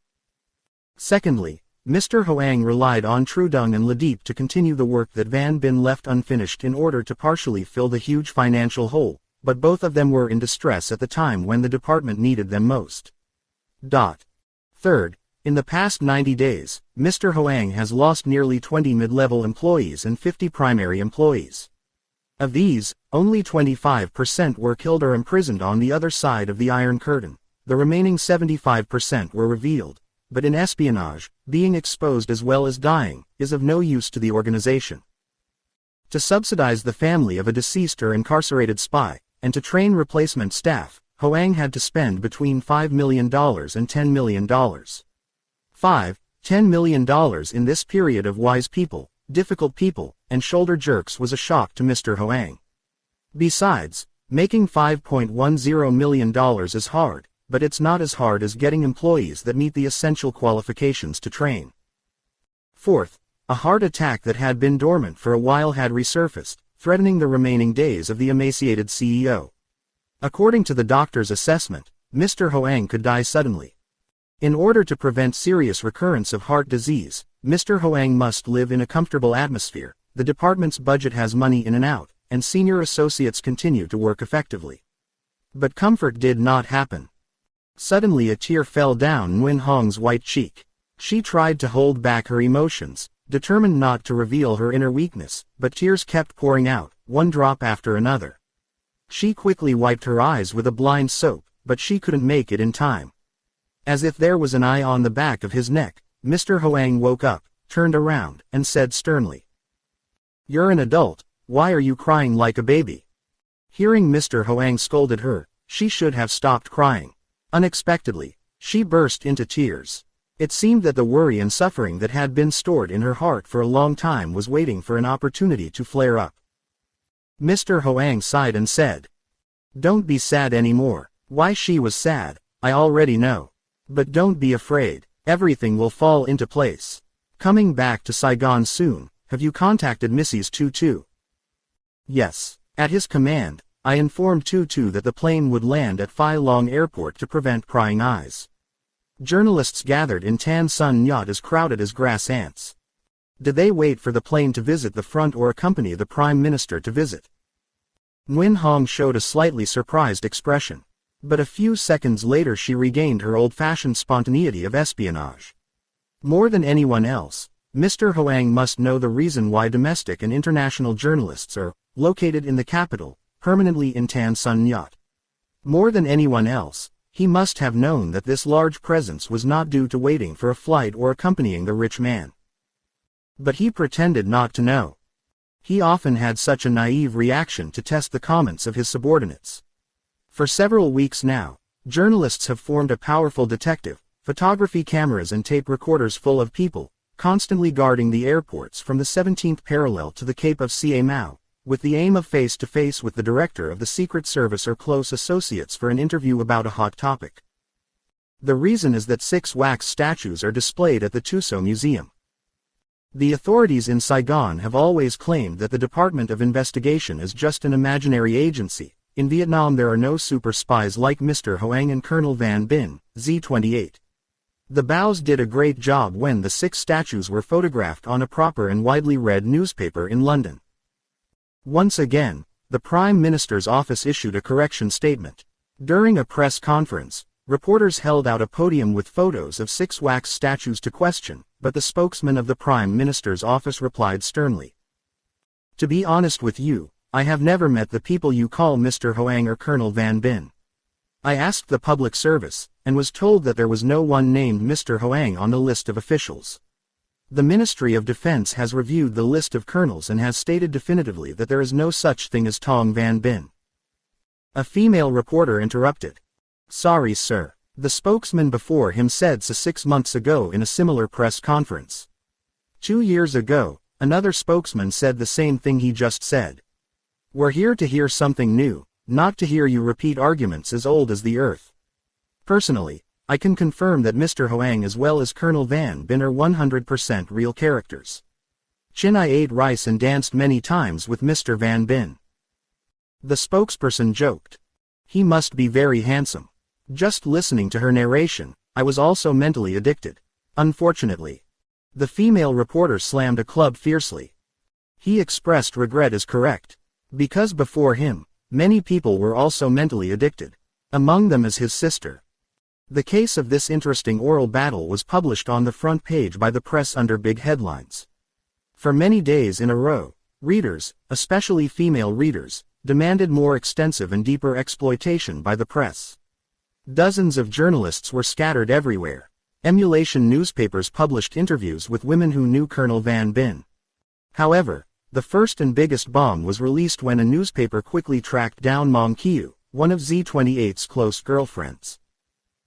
Secondly, Mr. Hoang relied on Trudung and Ladip to continue the work that Van Bin left unfinished in order to partially fill the huge financial hole, but both of them were in distress at the time when the department needed them most. Third, in the past 90 days, Mr. Hoang has lost nearly 20 mid-level employees and 50 primary employees. Of these, only 25% were killed or imprisoned on the other side of the Iron Curtain. The remaining 75% were revealed. But in espionage, being exposed as well as dying, is of no use to the organization. To subsidize the family of a deceased or incarcerated spy, and to train replacement staff, Hoang had to spend between $5 million and $10 million. $10 million in this period of wise people, difficult people, and shoulder jerks was a shock to Mr. Hoang. Besides, making $5.10 million is hard. But it's not as hard as getting employees that meet the essential qualifications to train. Fourth, a heart attack that had been dormant for a while had resurfaced, threatening the remaining days of the emaciated CEO. According to the doctor's assessment, Mr. Hoang could die suddenly. In order to prevent serious recurrence of heart disease, Mr. Hoang must live in a comfortable atmosphere. The department's budget has money in and out, and senior associates continue to work effectively. But comfort did not happen. Suddenly a tear fell down Nguyen Hong's white cheek. She tried to hold back her emotions, determined not to reveal her inner weakness, but tears kept pouring out, one drop after another. She quickly wiped her eyes with a blind soap, but she couldn't make it in time. As if there was an eye on the back of his neck, Mr. Hoang woke up, turned around, and said sternly, "You're an adult, why are you crying like a baby?" Hearing Mr. Hoang scolded her, she should have stopped crying. Unexpectedly, she burst into tears. It seemed that the worry and suffering that had been stored in her heart for a long time was waiting for an opportunity to flare up. Mr. Hoang sighed and said, "Don't be sad anymore." Why she was sad, I already know. But don't be afraid, everything will fall into place. Coming back to Saigon soon, have you contacted Mrs. Tutu? Yes. At his command, I informed Tutu that the plane would land at Phi Long Airport to prevent prying eyes. Journalists gathered in Tan Son Nhut as crowded as grass ants. Did they wait for the plane to visit the front or accompany the Prime Minister to visit? Nguyen Hong showed a slightly surprised expression. But a few seconds later she regained her old-fashioned spontaneity of espionage. More than anyone else, Mr. Hoang must know the reason why domestic and international journalists are located in the capital, permanently in Tan Son Nhut. More than anyone else, he must have known that this large presence was not due to waiting for a flight or accompanying the rich man. But he pretended not to know. He often had such a naive reaction to test the comments of his subordinates. For several weeks now, journalists have formed a powerful detective, photography cameras and tape recorders full of people, constantly guarding the airports from the 17th parallel to the Cape of Ca Mau, with the aim of face-to-face with the director of the Secret Service or close associates for an interview about a hot topic. The reason is that 6 wax statues are displayed at the Tussauds Museum. The authorities in Saigon have always claimed that the Department of Investigation is just an imaginary agency. In Vietnam there are no super spies like Mr. Hoang and Colonel Van Bin, Z28. The Baos did a great job when the 6 statues were photographed on a proper and widely read newspaper in London. Once again, the Prime Minister's office issued a correction statement. During a press conference, reporters held out a podium with photos of 6 wax statues to question, but the spokesman of the Prime Minister's office replied sternly, "To be honest with you, I have never met the people you call Mr. Hoang or Colonel Van Bin. I asked the public service, and was told that there was no one named Mr. Hoang on the list of officials. The Ministry of Defense has reviewed the list of colonels and has stated definitively that there is no such thing as Tong Van Bin." A female reporter interrupted. "Sorry sir," the spokesman before him said so 6 months ago in a similar press conference. 2 years ago, another spokesman said the same thing he just said. "We're here to hear something new, not to hear you repeat arguments as old as the earth." Personally, I can confirm that Mr. Hoang as well as Colonel Van Bin are 100% real characters. I ate rice and danced many times with Mr. Van Bin. The spokesperson joked. "He must be very handsome. Just listening to her narration, I was also mentally addicted. Unfortunately." The female reporter slammed a club fiercely. He expressed regret is correct. Because before him, many people were also mentally addicted. Among them is his sister. The case of this interesting oral battle was published on the front page by the press under big headlines. For many days in a row, readers, especially female readers, demanded more extensive and deeper exploitation by the press. Dozens of journalists were scattered everywhere. Emulation newspapers published interviews with women who knew Colonel Van Bin. However, the first and biggest bomb was released when a newspaper quickly tracked down Mong Kiu, one of Z28's close girlfriends.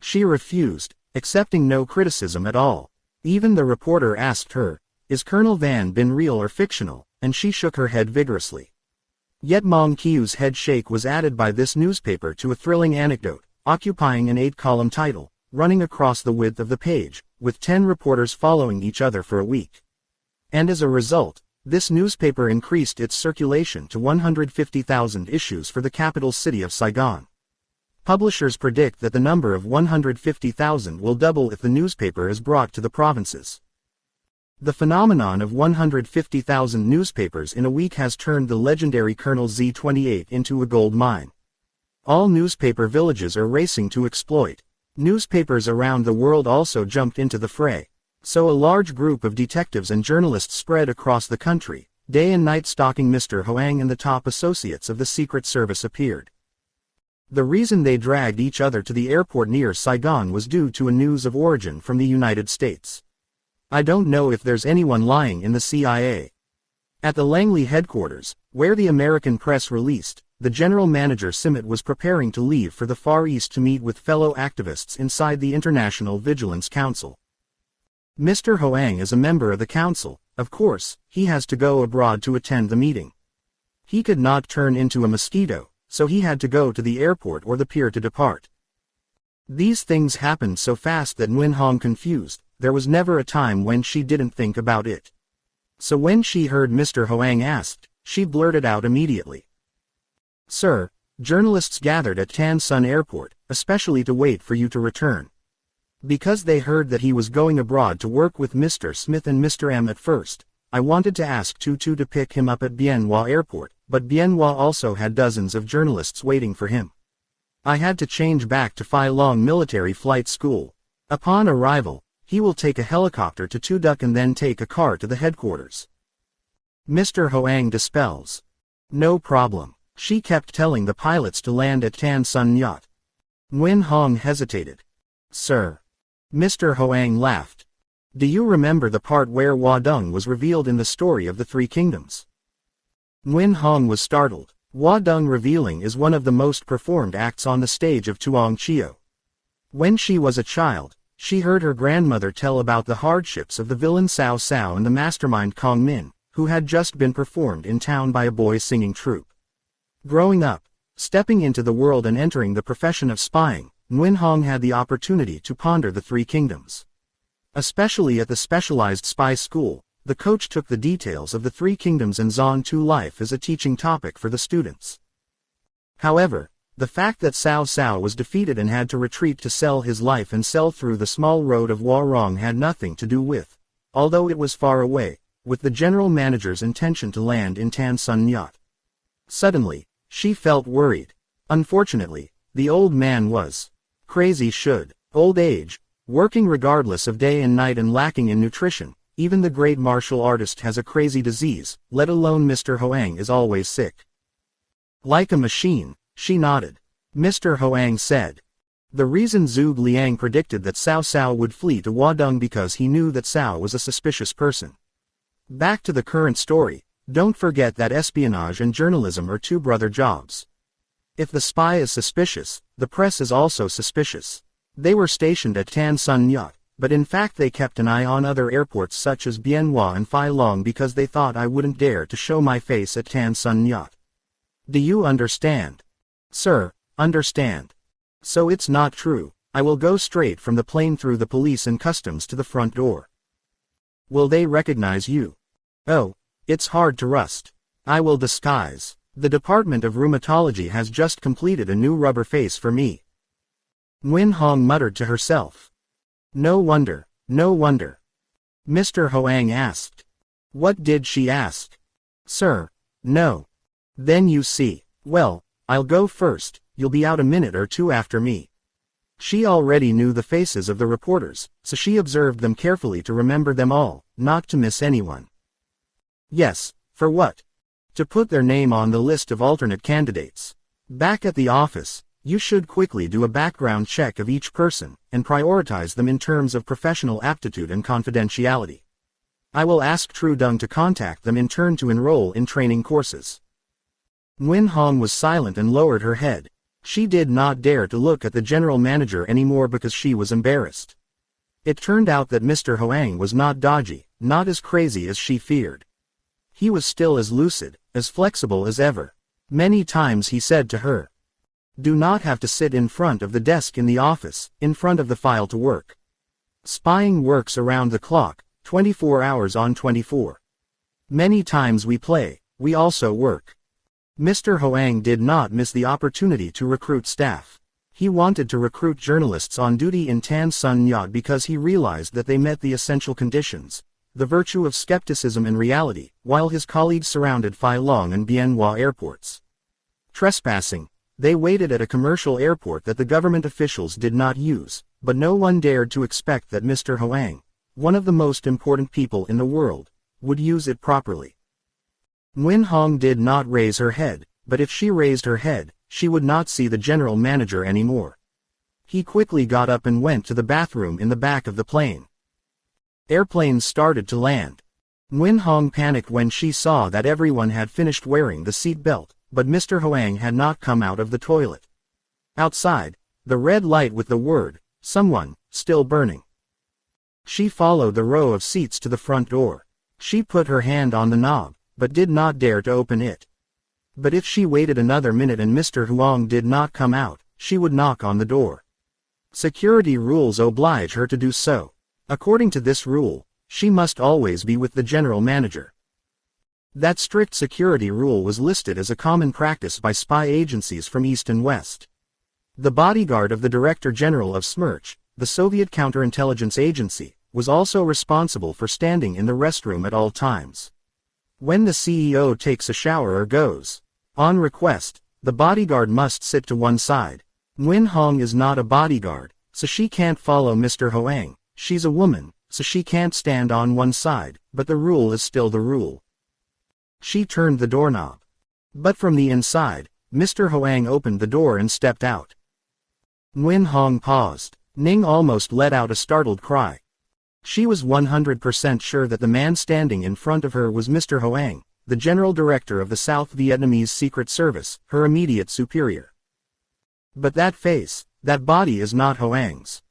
She refused, accepting no criticism at all. Even the reporter asked her, "Is Colonel Van Bin real or fictional?" and she shook her head vigorously. Yet Mong Kiu's head shake was added by this newspaper to a thrilling anecdote, occupying an 8-column title, running across the width of the page, with 10 reporters following each other for a week. And as a result, this newspaper increased its circulation to 150,000 issues for the capital city of Saigon. Publishers predict that the number of 150,000 will double if the newspaper is brought to the provinces. The phenomenon of 150,000 newspapers in a week has turned the legendary Colonel Z28 into a gold mine. All newspaper villages are racing to exploit. Newspapers around the world also jumped into the fray. So a large group of detectives and journalists spread across the country, day and night stalking Mr. Hoang, and the top associates of the Secret Service appeared. The reason they dragged each other to the airport near Saigon was due to a news of origin from the United States. I don't know if there's anyone lying in the CIA. At the Langley headquarters, where the American press released, the general manager Simmet was preparing to leave for the Far East to meet with fellow activists inside the International Vigilance Council. Mr. Hoang is a member of the council. Of course, he has to go abroad to attend the meeting. He could not turn into a mosquito, so he had to go to the airport or the pier to depart. These things happened so fast that Nguyen Hong confused. There was never a time when she didn't think about it. So when she heard Mr. Hoang asked, she blurted out immediately. "Sir, journalists gathered at Tan Son Airport, especially to wait for you to return. Because they heard that he was going abroad to work with Mr. Smith and Mr. M at first, I wanted to ask Tutu to pick him up at Bien Hoa Airport, but Bien Hoa also had dozens of journalists waiting for him. I had to change back to Phi Long Military Flight School. Upon arrival, he will take a helicopter to Tu Duc and then take a car to the headquarters." Mr. Hoang dispels. "No problem." She kept telling the pilots to land at Tan Son Yacht. Nguyen Hong hesitated. "Sir." Mr. Hoang laughed. "Do you remember the part where Hua Dong was revealed in the story of the Three Kingdoms?" Nguyen Hong was startled. Hua Dong revealing is one of the most performed acts on the stage of Tuong Chio. When she was a child, she heard her grandmother tell about the hardships of the villain Cao Cao and the mastermind Kong Min, who had just been performed in town by a boys' singing troupe. Growing up, stepping into the world and entering the profession of spying, Nguyen Hong had the opportunity to ponder the three kingdoms. Especially at the specialized spy school, the coach took the details of the three kingdoms and Zon 2 life as a teaching topic for the students. However, the fact that Cao Cao was defeated and had to retreat to sell his life and sell through the small road of Hua had nothing to do with, although it was far away, with the general manager's intention to land in Tan Son Nhut. Suddenly, she felt worried. Unfortunately, the old man was crazy should. Old age, working regardless of day and night and lacking in nutrition. Even the great martial artist has a crazy disease, let alone Mr. Hoang is always sick. Like a machine, she nodded. Mr. Hoang said. The reason Zhuge Liang predicted that Cao Cao would flee to Wadong because he knew that Cao was a suspicious person. Back to the current story, don't forget that espionage and journalism are two brother jobs. If the spy is suspicious, the press is also suspicious. They were stationed at Tan Son Nhut, but in fact they kept an eye on other airports such as Bien Hoa and Phi Long because they thought I wouldn't dare to show my face at Tan Son Nhut. Do you understand? Sir, understand. So it's not true. I will go straight from the plane through the police and customs to the front door. Will they recognize you? Oh, it's hard to rust. I will disguise. The Department of Rheumatology has just completed a new rubber face for me. Nguyen Hong muttered to herself. No wonder, no wonder. Mr. Hoang asked. What did she ask? Sir, no. Then you see. Well, I'll go first, you'll be out a minute or two after me. She already knew the faces of the reporters, so she observed them carefully to remember them all, not to miss anyone. Yes, for what? To put their name on the list of alternate candidates. Back at the office, you should quickly do a background check of each person, and prioritize them in terms of professional aptitude and confidentiality. I will ask Trudung to contact them in turn to enroll in training courses. Nguyen Hong was silent and lowered her head. She did not dare to look at the general manager anymore because she was embarrassed. It turned out that Mr. Hoang was not dodgy, not as crazy as she feared. He was still as lucid, as flexible as ever. Many times he said to her, do not have to sit in front of the desk in the office, in front of the file to work. Spying works around the clock, 24 hours on 24. Many times we play, we also work. Mr. Hoang did not miss the opportunity to recruit staff. He wanted to recruit journalists on duty in Tan Son Nhut because he realized that they met the essential conditions, the virtue of skepticism and reality, while his colleagues surrounded Phi Long and Bien Hoa airports. Trespassing. They waited at a commercial airport that the government officials did not use, but no one dared to expect that Mr. Hoang, one of the most important people in the world, would use it properly. Nguyen Hong did not raise her head, but if she raised her head, she would not see the general manager anymore. He quickly got up and went to the bathroom in the back of the plane. Airplanes started to land. Nguyen Hong panicked when she saw that everyone had finished wearing the seat belt, but Mr. Hoang had not come out of the toilet. Outside, the red light with the word, someone, still burning. She followed the row of seats to the front door. She put her hand on the knob, but did not dare to open it. But if she waited another minute and Mr. Huang did not come out, she would knock on the door. Security rules oblige her to do so. According to this rule, she must always be with the general manager. That strict security rule was listed as a common practice by spy agencies from East and West. The bodyguard of the Director General of SMERSH, the Soviet counterintelligence agency, was also responsible for standing in the restroom at all times. When the CEO takes a shower or goes on request, the bodyguard must sit to one side. Nguyen Hong is not a bodyguard, so she can't follow Mr. Hoang. She's a woman, so she can't stand on one side, but the rule is still the rule. She turned the doorknob. But from the inside, Mr. Hoang opened the door and stepped out. Nguyen Hong paused. Ning almost let out a startled cry. She was 100% sure that the man standing in front of her was Mr. Hoang, the General Director of the South Vietnamese Secret Service, her immediate superior. But that face, that body is not Hoang's.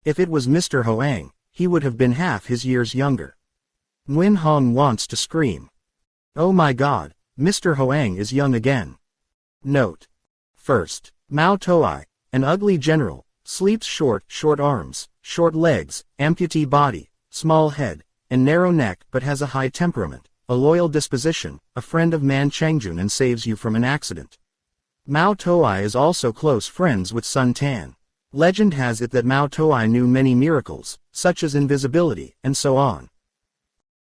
If it was Mr. Hoang, he would have been half his years younger. Nguyen Hong wants to scream. Oh my god, Mr. Hoang is young again. Note. First, Mao Toai, an ugly general, sleeps short arms, short legs, amputee body, small head, and narrow neck but has a high temperament, a loyal disposition, a friend of Man Changjun and saves you from an accident. Mao Toai is also close friends with Sun Tan. Legend has it that Mao Toai knew many miracles, such as invisibility, and so on.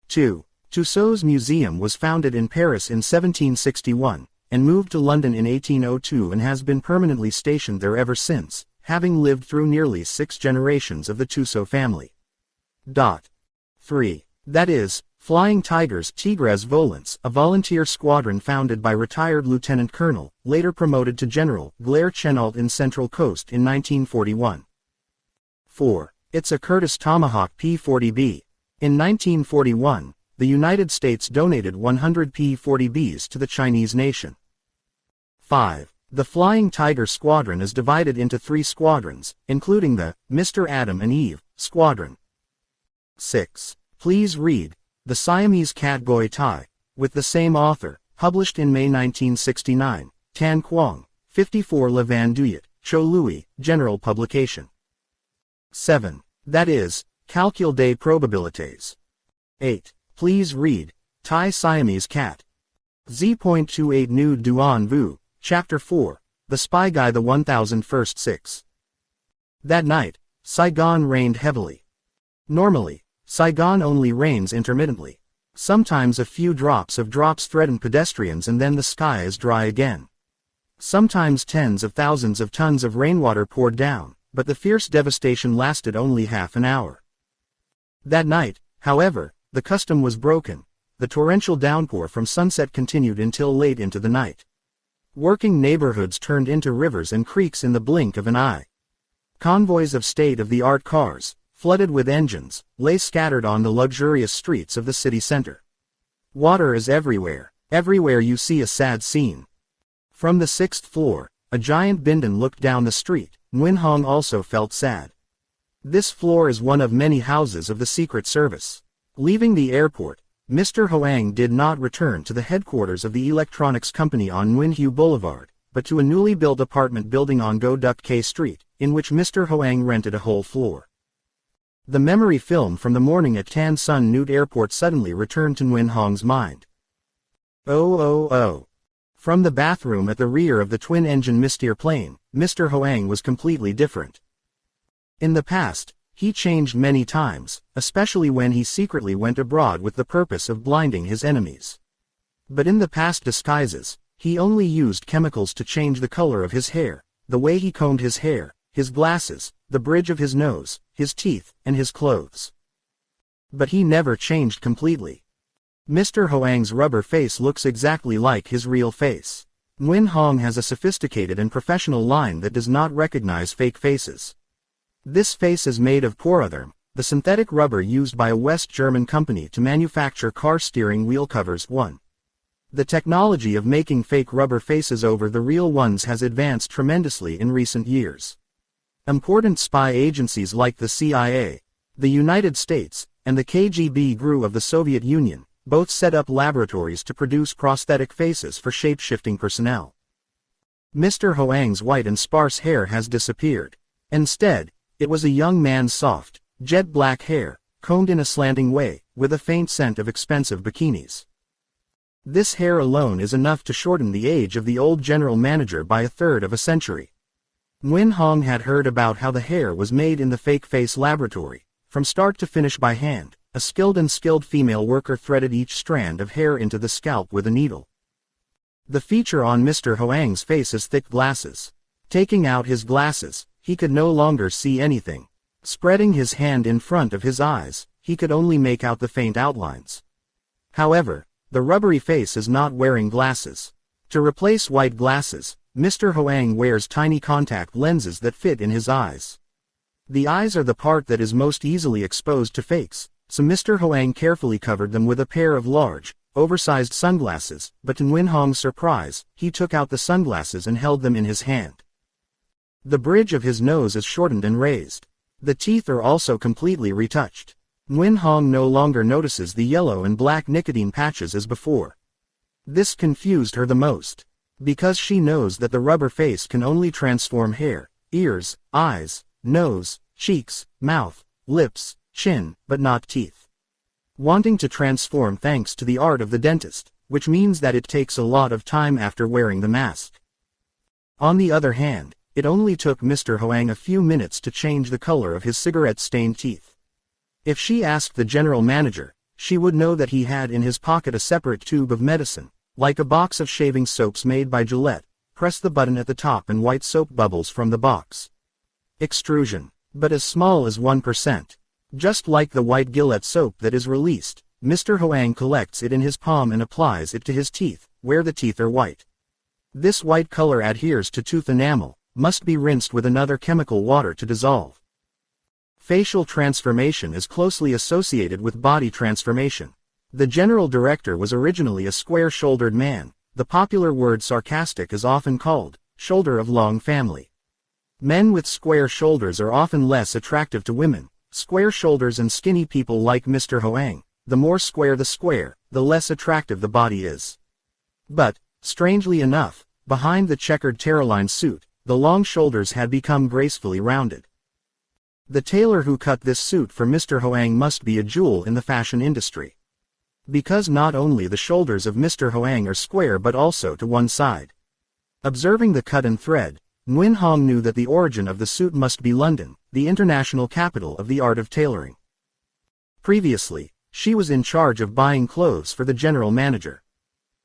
2. Tussauds Museum was founded in Paris in 1761, and moved to London in 1802 and has been permanently stationed there ever since, having lived through nearly 6 generations of the Tussauds family. 3. That is, Flying Tigers Tigres Volants, a volunteer squadron founded by retired Lieutenant Colonel, later promoted to General, Blair Chennault in Central Coast in 1941. 4. It's a Curtiss Tomahawk P-40B. In 1941, the United States donated 100 P-40Bs to the Chinese nation. 5. The Flying Tiger Squadron is divided into 3 squadrons, including the Mr. Adam and Eve Squadron. 6. Please read The Siamese Cat Goi Tai, with the same author, published in May 1969, Tan Quang, 54 Le Vanduyet, Cho Louis, General Publication. 7. That is, Calcul des Probabilités. 8. Please read Tai Siamese Cat. Z28 Nude Duan Vu, Chapter 4, The Spy Guy the 1001st 6. That night, Saigon rained heavily. Normally, Saigon only rains intermittently. Sometimes a few drops threaten pedestrians and then the sky is dry again. Sometimes tens of thousands of tons of rainwater poured down, but the fierce devastation lasted only half an hour. That night, however, the custom was broken. The torrential downpour from sunset continued until late into the night. Working neighborhoods turned into rivers and creeks in the blink of an eye. Convoys of state-of-the-art cars, flooded with engines, lay scattered on the luxurious streets of the city center. Water is everywhere. Everywhere you see a sad scene. From the 6th floor, a giant Bindon looked down the street. Nguyen Hong also felt sad. This floor is one of many houses of the Secret Service. Leaving the airport, Mr. Hoang did not return to the headquarters of the electronics company on Nguyen Hue Boulevard, but to a newly built apartment building on Go Duck K Street, in which Mr. Hoang rented a whole floor. The memory film from the morning at Tan Son Nhut Airport suddenly returned to Nguyen Hong's mind. Oh. From the bathroom at the rear of the twin-engine Mystere plane, Mr. Hoang was completely different. In the past, he changed many times, especially when he secretly went abroad with the purpose of blinding his enemies. But in the past disguises, he only used chemicals to change the color of his hair, the way he combed his hair, his glasses, the bridge of his nose, his teeth, and his clothes. But he never changed completely. Mr. Hoang's rubber face looks exactly like his real face. Nguyen Hong has a sophisticated and professional line that does not recognize fake faces. This face is made of Poratherm, the synthetic rubber used by a West German company to manufacture car steering wheel covers. 1. The technology of making fake rubber faces over the real ones has advanced tremendously in recent years. Important spy agencies like the CIA, the United States, and the KGB GRU of the Soviet Union, both set up laboratories to produce prosthetic faces for shape-shifting personnel. Mr. Hoang's white and sparse hair has disappeared. Instead, it was a young man's soft, jet-black hair, combed in a slanting way, with a faint scent of expensive bikinis. This hair alone is enough to shorten the age of the old general manager by 1/3 of a century. Nguyen Hong had heard about how the hair was made in the fake face laboratory, from start to finish by hand. A skilled female worker threaded each strand of hair into the scalp with a needle. The feature on Mr. Hoang's face is thick glasses. Taking out his glasses, he could no longer see anything. Spreading his hand in front of his eyes, he could only make out the faint outlines. However, the rubbery face is not wearing glasses. To replace white glasses, Mr. Hoang wears tiny contact lenses that fit in his eyes. The eyes are the part that is most easily exposed to fakes, so Mr. Hoang carefully covered them with a pair of large, oversized sunglasses, but to Nguyen Hong's surprise, he took out the sunglasses and held them in his hand. The bridge of his nose is shortened and raised. The teeth are also completely retouched. Nguyen Hong no longer notices the yellow and black nicotine patches as before. This confused her the most. Because she knows that the rubber face can only transform hair, ears, eyes, nose, cheeks, mouth, lips, chin, but not teeth. Wanting to transform thanks to the art of the dentist, which means that it takes a lot of time after wearing the mask. On the other hand, it only took Mr. Hoang a few minutes to change the color of his cigarette-stained teeth. If she asked the general manager, she would know that he had in his pocket a separate tube of medicine, like a box of shaving soaps made by Gillette. Press the button at the top and white soap bubbles from the box. Extrusion, but as small as 1%. Just like the white Gillette soap that is released, Mr. Hoang collects it in his palm and applies it to his teeth, where the teeth are white. This white color adheres to tooth enamel, must be rinsed with another chemical water to dissolve. Facial transformation is closely associated with body transformation. The general director was originally a square-shouldered man. The popular word sarcastic is often called shoulder of long family. Men with square shoulders are often less attractive to women. Square shoulders and skinny people like Mr. Hoang. The more square the square, the less attractive the body is. But, strangely enough, behind the checkered Terraline suit, the long shoulders had become gracefully rounded. The tailor who cut this suit for Mr. Hoang must be a jewel in the fashion industry. Because not only the shoulders of Mr. Hoang are square but also to one side. Observing the cut and thread, Nguyen Hong knew that the origin of the suit must be London, the international capital of the art of tailoring. Previously, she was in charge of buying clothes for the general manager.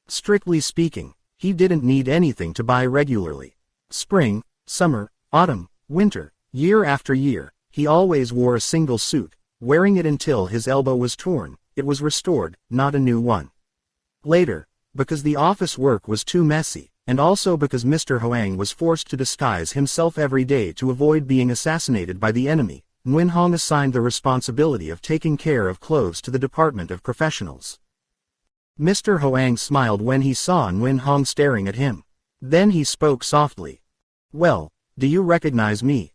Strictly speaking, he didn't need anything to buy regularly. Spring, summer, autumn, winter, year after year, he always wore a single suit, wearing it until his elbow was torn. It was restored, not a new one. Later, because the office work was too messy, and also because Mr. Hoang was forced to disguise himself every day to avoid being assassinated by the enemy, Nguyen Hong assigned the responsibility of taking care of clothes to the Department of Professionals. Mr. Hoang smiled when he saw Nguyen Hong staring at him. Then he spoke softly. "Well, do you recognize me?"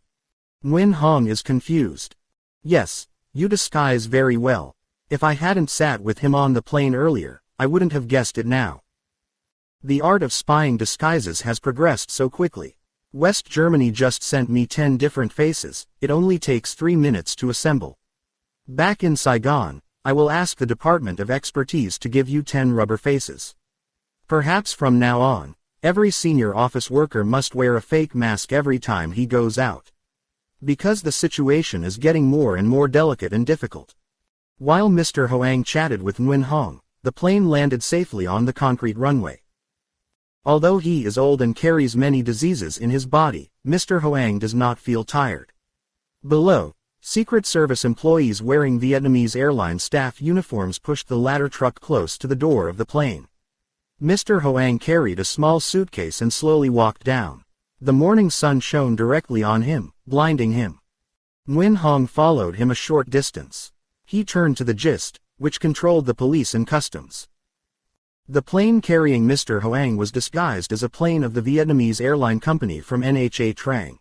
Nguyen Hong is confused. "Yes, you disguise very well. If I hadn't sat with him on the plane earlier, I wouldn't have guessed it now. The art of spying disguises has progressed so quickly. West Germany just sent me 10 different faces. It only takes 3 minutes to assemble. Back in Saigon, I will ask the Department of Expertise to give you 10 rubber faces. Perhaps from now on, every senior office worker must wear a fake mask every time he goes out. Because the situation is getting more and more delicate and difficult." While Mr. Hoang chatted with Nguyen Hong, the plane landed safely on the concrete runway. Although he is old and carries many diseases in his body, Mr. Hoang does not feel tired. Below, Secret Service employees wearing Vietnamese airline staff uniforms pushed the ladder truck close to the door of the plane. Mr. Hoang carried a small suitcase and slowly walked down. The morning sun shone directly on him, blinding him. Nguyen Hong followed him a short distance. He turned to the GIST, which controlled the police and customs. The plane carrying Mr. Hoang was disguised as a plane of the Vietnamese airline company from Nha Trang.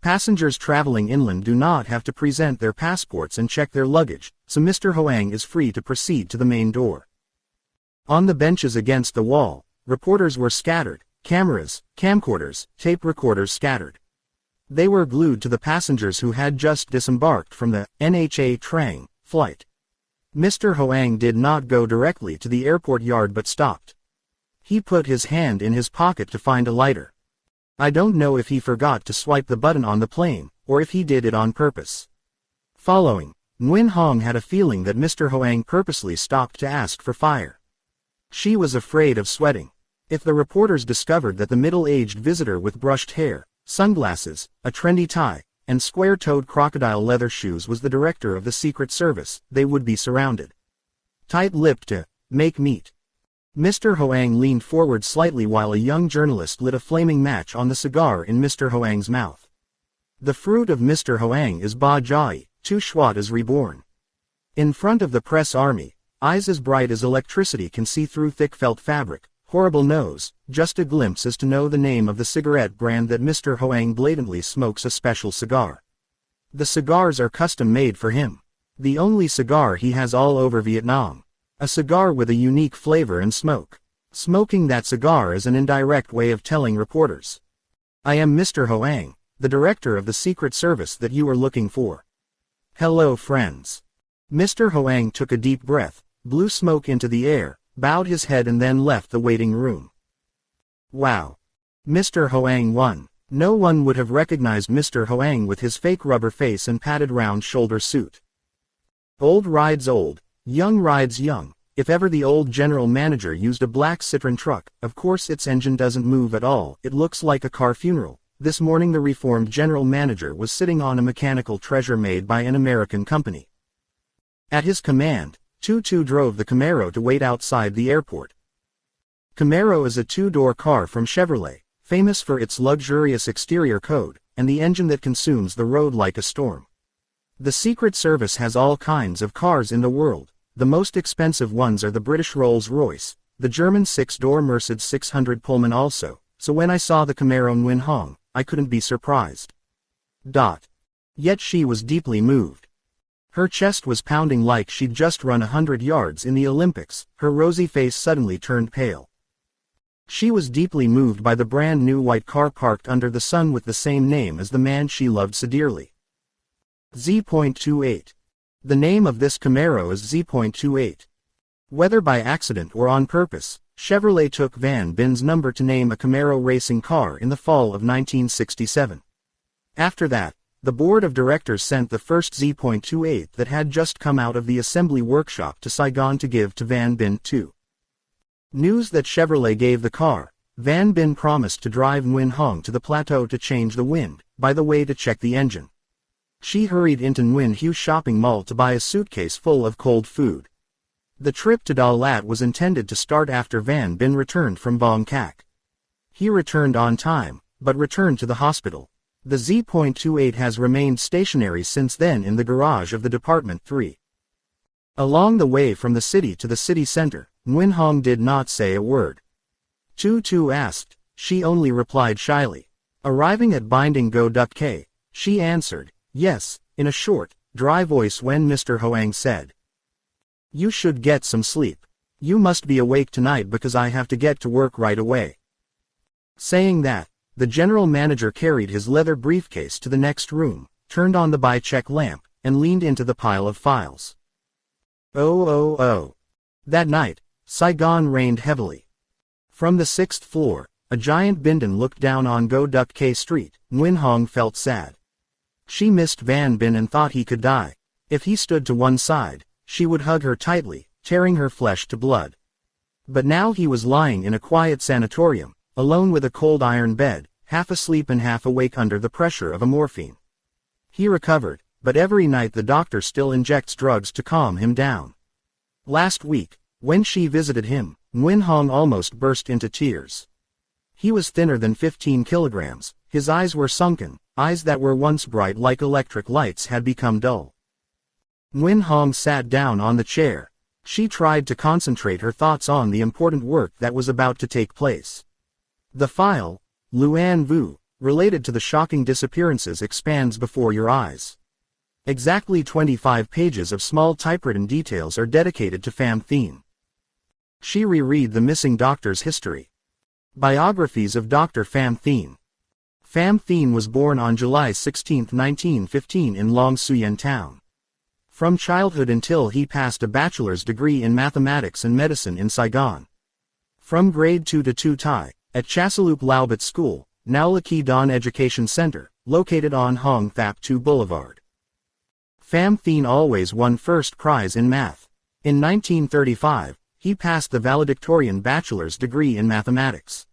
Passengers traveling inland do not have to present their passports and check their luggage, so Mr. Hoang is free to proceed to the main door. On the benches against the wall, reporters were scattered, cameras, camcorders, tape recorders scattered. They were glued to the passengers who had just disembarked from the Nha Trang flight. Mr. Hoang did not go directly to the airport yard but stopped. He put his hand in his pocket to find a lighter. I don't know if he forgot to swipe the button on the plane, or if he did it on purpose. Following, Nguyen Hong had a feeling that Mr. Hoang purposely stopped to ask for fire. She was afraid of sweating. If the reporters discovered that the middle-aged visitor with brushed hair, sunglasses, a trendy tie, and square-toed crocodile leather shoes was the director of the Secret Service, they would be surrounded. Tight-lipped to make meat. Mr. Hoang leaned forward slightly while a young journalist lit a flaming match on the cigar in Mr. Hoang's mouth. The fruit of Mr. Hoang is Ba Jai, Tu Shuat is reborn. In front of the press army, eyes as bright as electricity can see through thick felt fabric, horrible nose, just a glimpse as to know the name of the cigarette brand that Mr. Hoang blatantly smokes a special cigar. The cigars are custom made for him. The only cigar he has all over Vietnam. A cigar with a unique flavor and smoke. Smoking that cigar is an indirect way of telling reporters. I am Mr. Hoang, the director of the Secret Service that you are looking for. Hello friends. Mr. Hoang took a deep breath, blew smoke into the air, bowed his head and then left the waiting room. Wow. Mr. Hoang won. No one would have recognized Mr. Hoang with his fake rubber face and padded round shoulder suit. Old rides old, young rides young. If ever the old general manager used a black Citroen truck, of course its engine doesn't move at all, it looks like a car funeral. This morning the reformed general manager was sitting on a mechanical treasure made by an American company. At his command, Tutu drove the Camaro to wait outside the airport. Camaro is a two-door car from Chevrolet, famous for its luxurious exterior code, and the engine that consumes the road like a storm. The Secret Service has all kinds of cars in the world. The most expensive ones are the British Rolls-Royce, the German six-door Mercedes 600 Pullman also, so when I saw the Camaro Nguyen Hong, I couldn't be surprised. Yet she was deeply moved. Her chest was pounding like she'd just run 100 yards in the Olympics, her rosy face suddenly turned pale. She was deeply moved by the brand new white car parked under the sun with the same name as the man she loved so dearly. Z28. The name of this Camaro is Z28. Whether by accident or on purpose, Chevrolet took Van Bin's number to name a Camaro racing car in the fall of 1967. After that, the board of directors sent the first Z28 that had just come out of the assembly workshop to Saigon to give to Van Bin too. News that Chevrolet gave the car, Van Bin promised to drive Nguyen Hong to the plateau to change the wind, by the way to check the engine. She hurried into Nguyen Hu's shopping mall to buy a suitcase full of cold food. The trip to Dalat was intended to start after Van Bin returned from Bangkok. He returned on time, but returned to the hospital. The Z28 has remained stationary since then in the garage of the Department 3. Along the way from the city to the city center, Nguyen Hong did not say a word. Tutu asked, she only replied shyly. Arriving at Binding Go Duck K, she answered, yes, in a short, dry voice when Mr. Hoang said, you should get some sleep. You must be awake tonight because I have to get to work right away. Saying that, the general manager carried his leather briefcase to the next room, turned on the by-check lamp, and leaned into the pile of files. Oh. That night, Saigon rained heavily. From the 6th floor, a giant bindon looked down on Go Duck K Street. Nguyen Hong felt sad. She missed Van Bin and thought he could die. If he stood to one side, she would hug her tightly, tearing her flesh to blood. But now he was lying in a quiet sanatorium, alone with a cold iron bed, half asleep and half awake under the pressure of a morphine. He recovered, but every night the doctor still injects drugs to calm him down. Last week, when she visited him, Nguyen Hong almost burst into tears. He was thinner than 15 kilograms, his eyes were sunken, eyes that were once bright like electric lights had become dull. Nguyen Hong sat down on the chair. She tried to concentrate her thoughts on the important work that was about to take place. The file, Luan Vu, related to the shocking disappearances expands before your eyes. Exactly 25 pages of small typewritten details are dedicated to Pham Thien. She reread the missing doctor's history. Biographies of Dr. Pham Thien. Pham Thien was born on July 16, 1915 in Long Suyen Town. From childhood until he passed a bachelor's degree in mathematics and medicine in Saigon. From grade 2 to 2 Thai, at Chasalup Laobat School, now Lucky Don Education Center, located on Hong Thap 2 Boulevard. Pham Thien always won first prize in math. In 1935, he passed the valedictorian bachelor's degree in mathematics.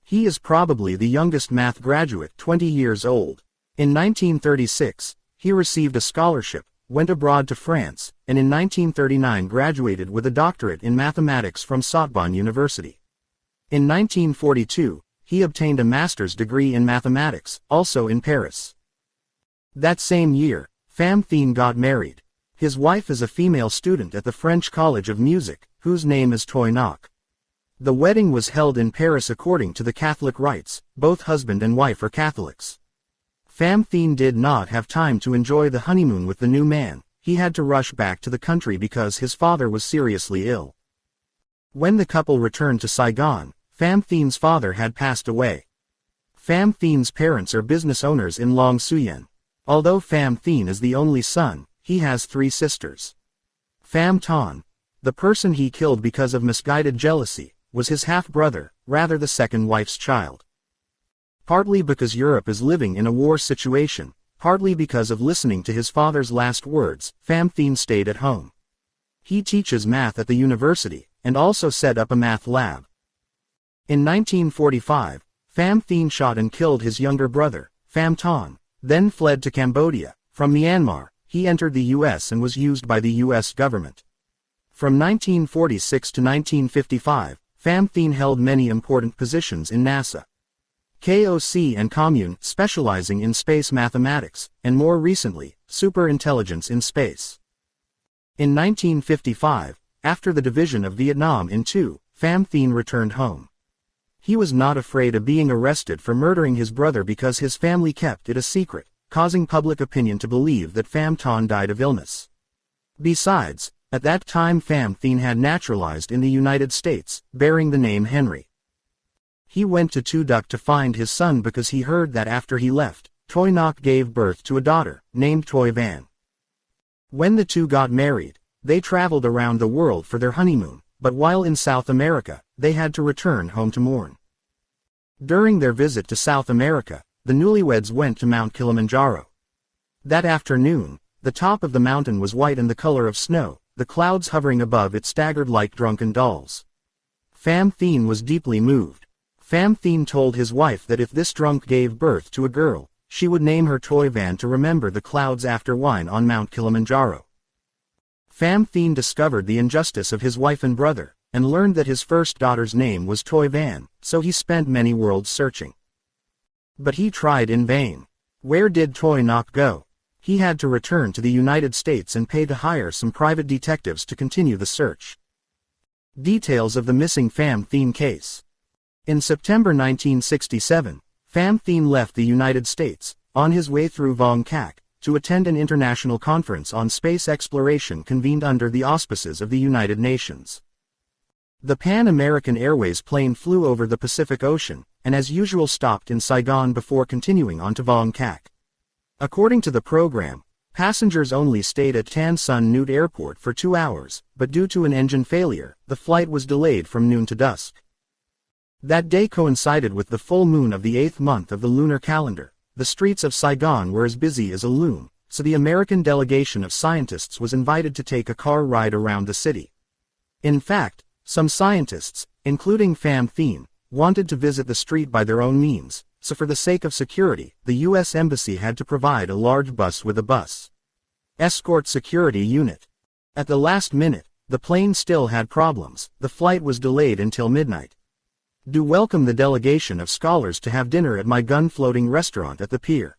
He is probably the youngest math graduate 20 years old. In 1936, he received a scholarship, went abroad to France, and in 1939 graduated with a doctorate in mathematics from Sorbonne University. In 1942, he obtained a master's degree in mathematics, also in Paris. That same year, Pham Thien got married. His wife is a female student at the French College of Music, whose name is Toi Ngoc. The wedding was held in Paris according to the Catholic rites, both husband and wife are Catholics. Pham Thien did not have time to enjoy the honeymoon with the new man, he had to rush back to the country because his father was seriously ill. When the couple returned to Saigon, Pham Thiene's father had passed away. Pham Thiene's parents are business owners in Long Xuyen. Although Pham Thiene is the only son, he has 3 sisters. Pham Ton, the person he killed because of misguided jealousy, was his half-brother, rather the second wife's child. Partly because Europe is living in a war situation, partly because of listening to his father's last words, Pham Thiene stayed at home. He teaches math at the university, and also set up a math lab. In 1945, Pham Thiene shot and killed his younger brother, Pham Ton, then fled to Cambodia. From Myanmar, he entered the U.S. and was used by the U.S. government. From 1946 to 1955, Pham Thiene held many important positions in NASA, KOC and Commune, specializing in space mathematics, and more recently, superintelligence in space. In 1955, after the division of Vietnam in two, Pham Thiene returned home. He was not afraid of being arrested for murdering his brother because his family kept it a secret, causing public opinion to believe that Pham Ton died of illness. Besides, at that time Pham Thiene had naturalized in the United States, bearing the name Henry. He went to Tu Duc to find his son because he heard that after he left, Toi Ngoc gave birth to a daughter, named Toi Van. When the two got married, they traveled around the world for their honeymoon, but while in South America, they had to return home to mourn. During their visit to South America, the newlyweds went to Mount Kilimanjaro. That afternoon, the top of the mountain was white and the color of snow, the clouds hovering above it staggered like drunken dolls. Pham Thiene was deeply moved. Pham Thiene told his wife that if this drunk gave birth to a girl, she would name her Toi Van to remember the clouds after wine on Mount Kilimanjaro. Pham Thiene discovered the injustice of his wife and brother, and learned that his first daughter's name was Toi Van, so he spent many worlds searching. But he tried in vain. Where did Toi Ngoc go? He had to return to the United States and pay to hire some private detectives to continue the search. Details of the missing Pham Thiene case. In September 1967, Pham Thiene left the United States, on his way through Vong Cac, to attend an international conference on space exploration convened under the auspices of the United Nations. The Pan American Airways plane flew over the Pacific Ocean, and as usual stopped in Saigon before continuing on to Vong Cac. According to the program, passengers only stayed at Tan Son Nhut Airport for 2 hours, but due to an engine failure, the flight was delayed from noon to dusk. That day coincided with the full moon of the 8th month of the lunar calendar. The streets of Saigon were as busy as a loom, so the American delegation of scientists was invited to take a car ride around the city. In fact, some scientists, including Pham Thiene, wanted to visit the street by their own means, so for the sake of security, the U.S. Embassy had to provide a large bus with a bus escort security unit. At the last minute, the plane still had problems. The flight was delayed until midnight. Do welcome the delegation of scholars to have dinner at my gun-floating restaurant at the pier.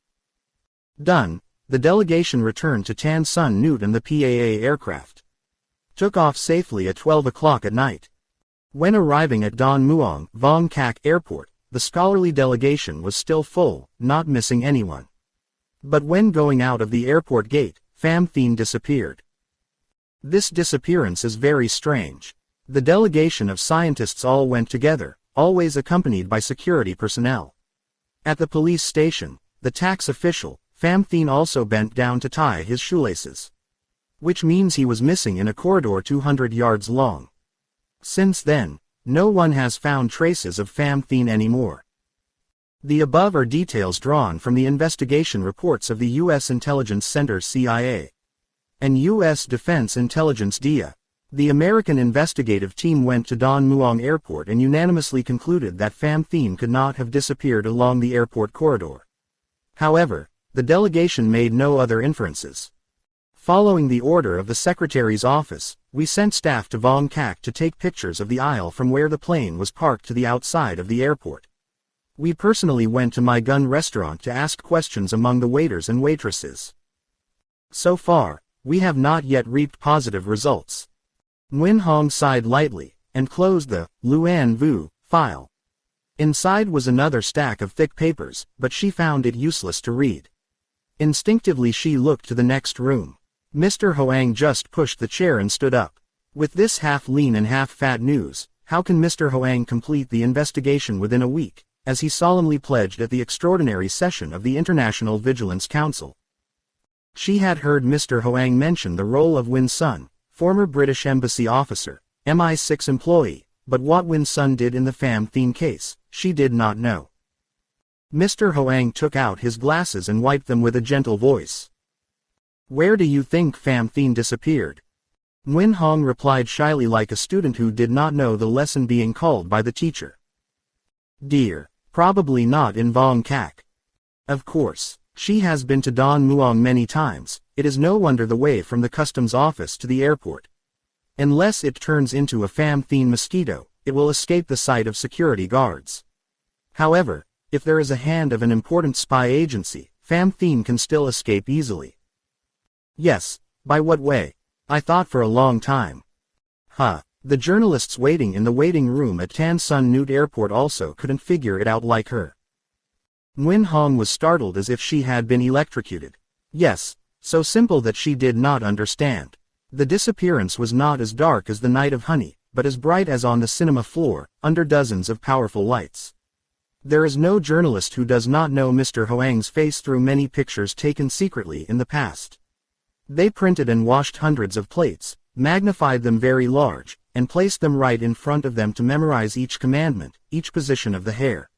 Done, the delegation returned to Tan Son Nhut and the PAA aircraft took off safely at 12 o'clock at night. When arriving at Don Muong, Vong Cac Airport, the scholarly delegation was still full, not missing anyone. But when going out of the airport gate, Pham Thiene disappeared. This disappearance is very strange. The delegation of scientists all went together, always accompanied by security personnel. At the police station, the tax official, Pham Thiene also bent down to tie his shoelaces, which means he was missing in a corridor 200 yards long. Since then, no one has found traces of Pham Thiene anymore. The above are details drawn from the investigation reports of the U.S. Intelligence Center CIA and U.S. Defense Intelligence DIA. The American investigative team went to Don Muong Airport and unanimously concluded that Pham Thiene could not have disappeared along the airport corridor. However, the delegation made no other inferences. Following the order of the Secretary's office, we sent staff to Vong Cac to take pictures of the aisle from where the plane was parked to the outside of the airport. We personally went to My Gun restaurant to ask questions among the waiters and waitresses. So far, we have not yet reaped positive results. Nguyen Hong sighed lightly, and closed the Luan Vu file. Inside was another stack of thick papers, but she found it useless to read. Instinctively she looked to the next room. Mr. Hoang just pushed the chair and stood up. With this half-lean and half-fat news, how can Mr. Hoang complete the investigation within a week, as he solemnly pledged at the extraordinary session of the International Vigilance Council? She had heard Mr. Hoang mention the role of Win Sun, former British Embassy officer, MI6 employee, but what Win Sun did in the Pham Thien case, she did not know. Mr. Hoang took out his glasses and wiped them with a gentle voice. "Where do you think Pham Thien disappeared?" Nguyen Hong replied shyly, like a student who did not know the lesson being called by the teacher. "Dear, probably not in Vong Kak. Of course, she has been to Don Muong many times. It is no wonder the way from the customs office to the airport. Unless it turns into a Pham Thien mosquito, it will escape the sight of security guards. However, if there is a hand of an important spy agency, Pham Thien can still escape easily." "Yes, by what way? I thought for a long time." The journalists waiting in the waiting room at Tan Son Nhut Airport also couldn't figure it out like her. Nguyen Hong was startled as if she had been electrocuted. Yes, so simple that she did not understand. The disappearance was not as dark as the night of honey, but as bright as on the cinema floor, under dozens of powerful lights. There is no journalist who does not know Mr. Hoang's face through many pictures taken secretly in the past. They printed and washed hundreds of plates, magnified them very large, and placed them right in front of them to memorize each commandment, each position of the hair.